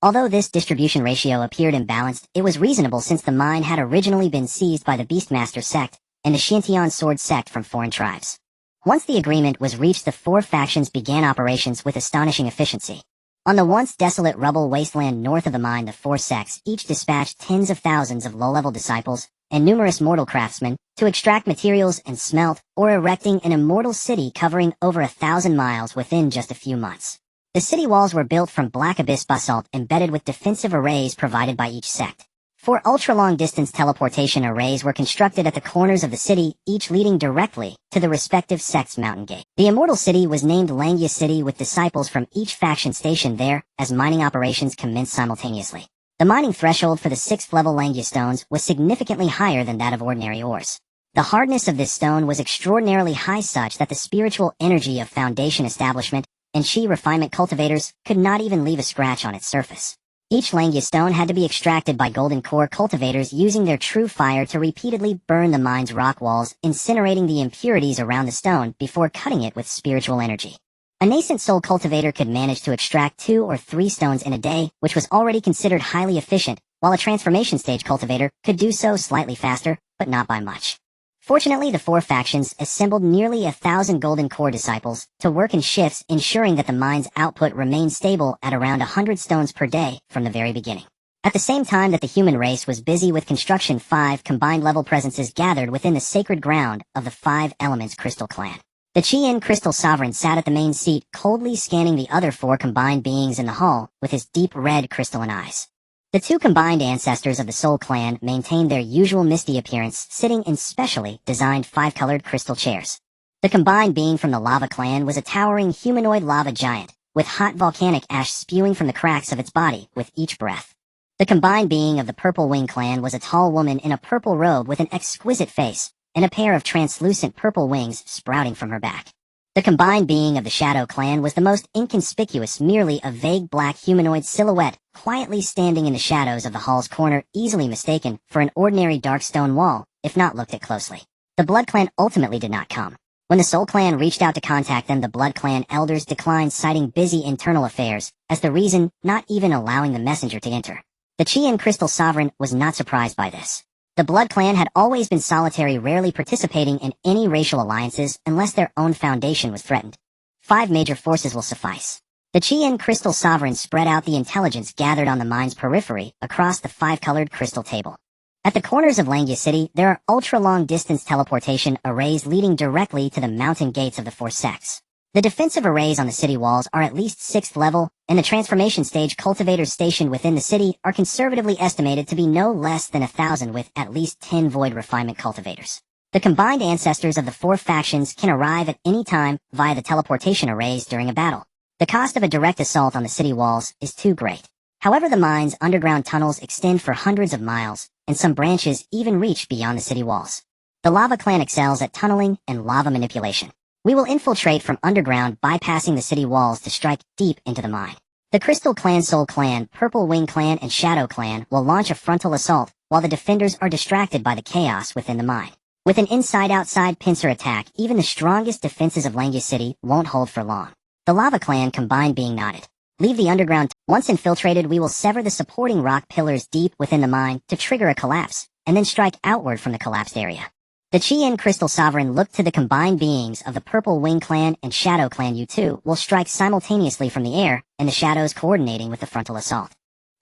Although this distribution ratio appeared imbalanced, it was reasonable since the mine had originally been seized by the Beastmaster sect and the Xiantian Sword sect from foreign tribes. Once the agreement was reached, the 4 factions began operations with astonishing efficiency. On the once desolate rubble wasteland north of the mine, the 4 sects each dispatched tens of thousands of low-level disciples and numerous mortal craftsmen to extract materials and smelt, or erecting an immortal city covering over 1,000 miles within just a few months. The city walls were built from black abyss basalt embedded with defensive arrays provided by each sect. 4 ultra-long-distance teleportation arrays were constructed at the corners of the city, each leading directly to the respective sect's mountain gate. The immortal city was named Langia City, with disciples from each faction stationed there as mining operations commenced simultaneously. The mining threshold for the 6th level Langia stones was significantly higher than that of ordinary ores. The hardness of this stone was extraordinarily high, such that the spiritual energy of Foundation Establishment and Shi Refinement cultivators could not even leave a scratch on its surface. Each Langia stone had to be extracted by Golden Core cultivators using their true fire to repeatedly burn the mine's rock walls, incinerating the impurities around the stone before cutting it with spiritual energy. A nascent soul cultivator could manage to extract 2 or 3 stones in a day, which was already considered highly efficient, while a transformation stage cultivator could do so slightly faster, but not by much. Fortunately, the 4 factions assembled nearly 1,000 Golden Core disciples to work in shifts, ensuring that the mine's output remained stable at around 100 stones per day from the very beginning. At the same time that the human race was busy with construction, 5 combined level presences gathered within the sacred ground of the 5 Elements Crystal Clan. The Qian Crystal Sovereign sat at the main seat, coldly scanning the other 4 combined beings in the hall with his deep red crystalline eyes. The 2 combined ancestors of the Soul Clan maintained their usual misty appearance, sitting in specially designed 5-colored crystal chairs. The combined being from the Lava Clan was a towering humanoid lava giant, with hot volcanic ash spewing from the cracks of its body with each breath. The combined being of the Purple Wing Clan was a tall woman in a purple robe with an exquisite face, and a pair of translucent purple wings sprouting from her back. The combined being of the Shadow Clan was the most inconspicuous, merely a vague black humanoid silhouette, quietly standing in the shadows of the hall's corner, easily mistaken for an ordinary dark stone wall, if not looked at closely. The Blood Clan ultimately did not come. When the Soul Clan reached out to contact them, the Blood Clan elders declined, citing busy internal affairs as the reason, not even allowing the messenger to enter. The Qian Crystal Sovereign was not surprised by this. The Blood Clan had always been solitary, rarely participating in any racial alliances unless their own foundation was threatened. 5 major forces will suffice. The Qian Crystal Sovereign spread out the intelligence gathered on the mine's periphery across the 5-colored crystal table. At the corners of Langia City, there are ultra-long-distance teleportation arrays leading directly to the mountain gates of the 4 sects. The defensive arrays on the city walls are at least 6th level, and the transformation stage cultivators stationed within the city are conservatively estimated to be no less than 1,000, with at least 10 void refinement cultivators. The combined ancestors of the 4 factions can arrive at any time via the teleportation arrays during a battle. The cost of a direct assault on the city walls is too great. However, the mine's underground tunnels extend for hundreds of miles, and some branches even reach beyond the city walls. The Lava Clan excels at tunneling and lava manipulation. We will infiltrate from underground, bypassing the city walls to strike deep into the mine. The Crystal Clan, Soul Clan, Purple Wing Clan, and Shadow Clan will launch a frontal assault, while the defenders are distracted by the chaos within the mine. With an inside-outside pincer attack, even the strongest defenses of Langia City won't hold for long. The Lava Clan combined being nodded. Leave the underground. Once infiltrated, we will sever the supporting rock pillars deep within the mine to trigger a collapse, and then strike outward from the collapsed area. The Qian Crystal Sovereign looked to the combined beings of the Purple Wing Clan and Shadow Clan. You two will strike simultaneously from the air, and the shadows coordinating with the frontal assault.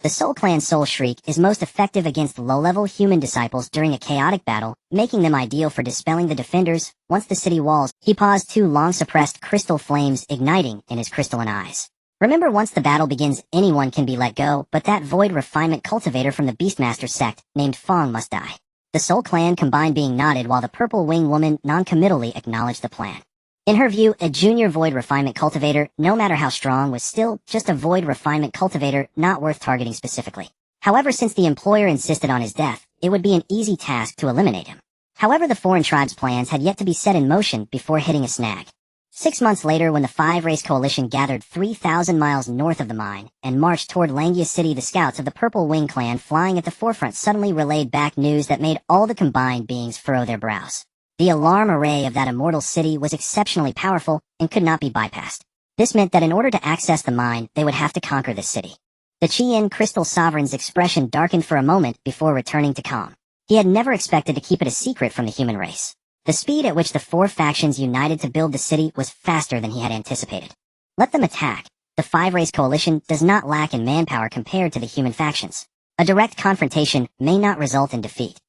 The Soul Clan's Soul Shriek is most effective against low-level human disciples during a chaotic battle, making them ideal for dispelling the defenders. Once the city walls, he paused two long-suppressed crystal flames igniting in his crystalline eyes. Remember, once the battle begins, anyone can be let go, but that void refinement cultivator from the Beastmaster sect, named Fang, must die. The Soul Clan combined being nodded while the purple wing woman non-committally acknowledged the plan. In her view, a junior void refinement cultivator, no matter how strong, was still just a void refinement cultivator not worth targeting specifically. However, since the employer insisted on his death, it would be an easy task to eliminate him. However, the foreign tribe's plans had yet to be set in motion before hitting a snag. 6 months later, when the five-race coalition gathered 3,000 miles north of the mine and marched toward Langia City, the scouts of the Purple Wing clan flying at the forefront suddenly relayed back news that made all the combined beings furrow their brows. The alarm array of that immortal city was exceptionally powerful and could not be bypassed. This meant that in order to access the mine, they would have to conquer the city. The Qian Crystal Sovereign's expression darkened for a moment before returning to calm. He had never expected to keep it a secret from the human race. The speed at which the four factions united to build the city was faster than he had anticipated. Let them attack. The five-race coalition does not lack in manpower compared to the human factions. A direct confrontation may not result in defeat,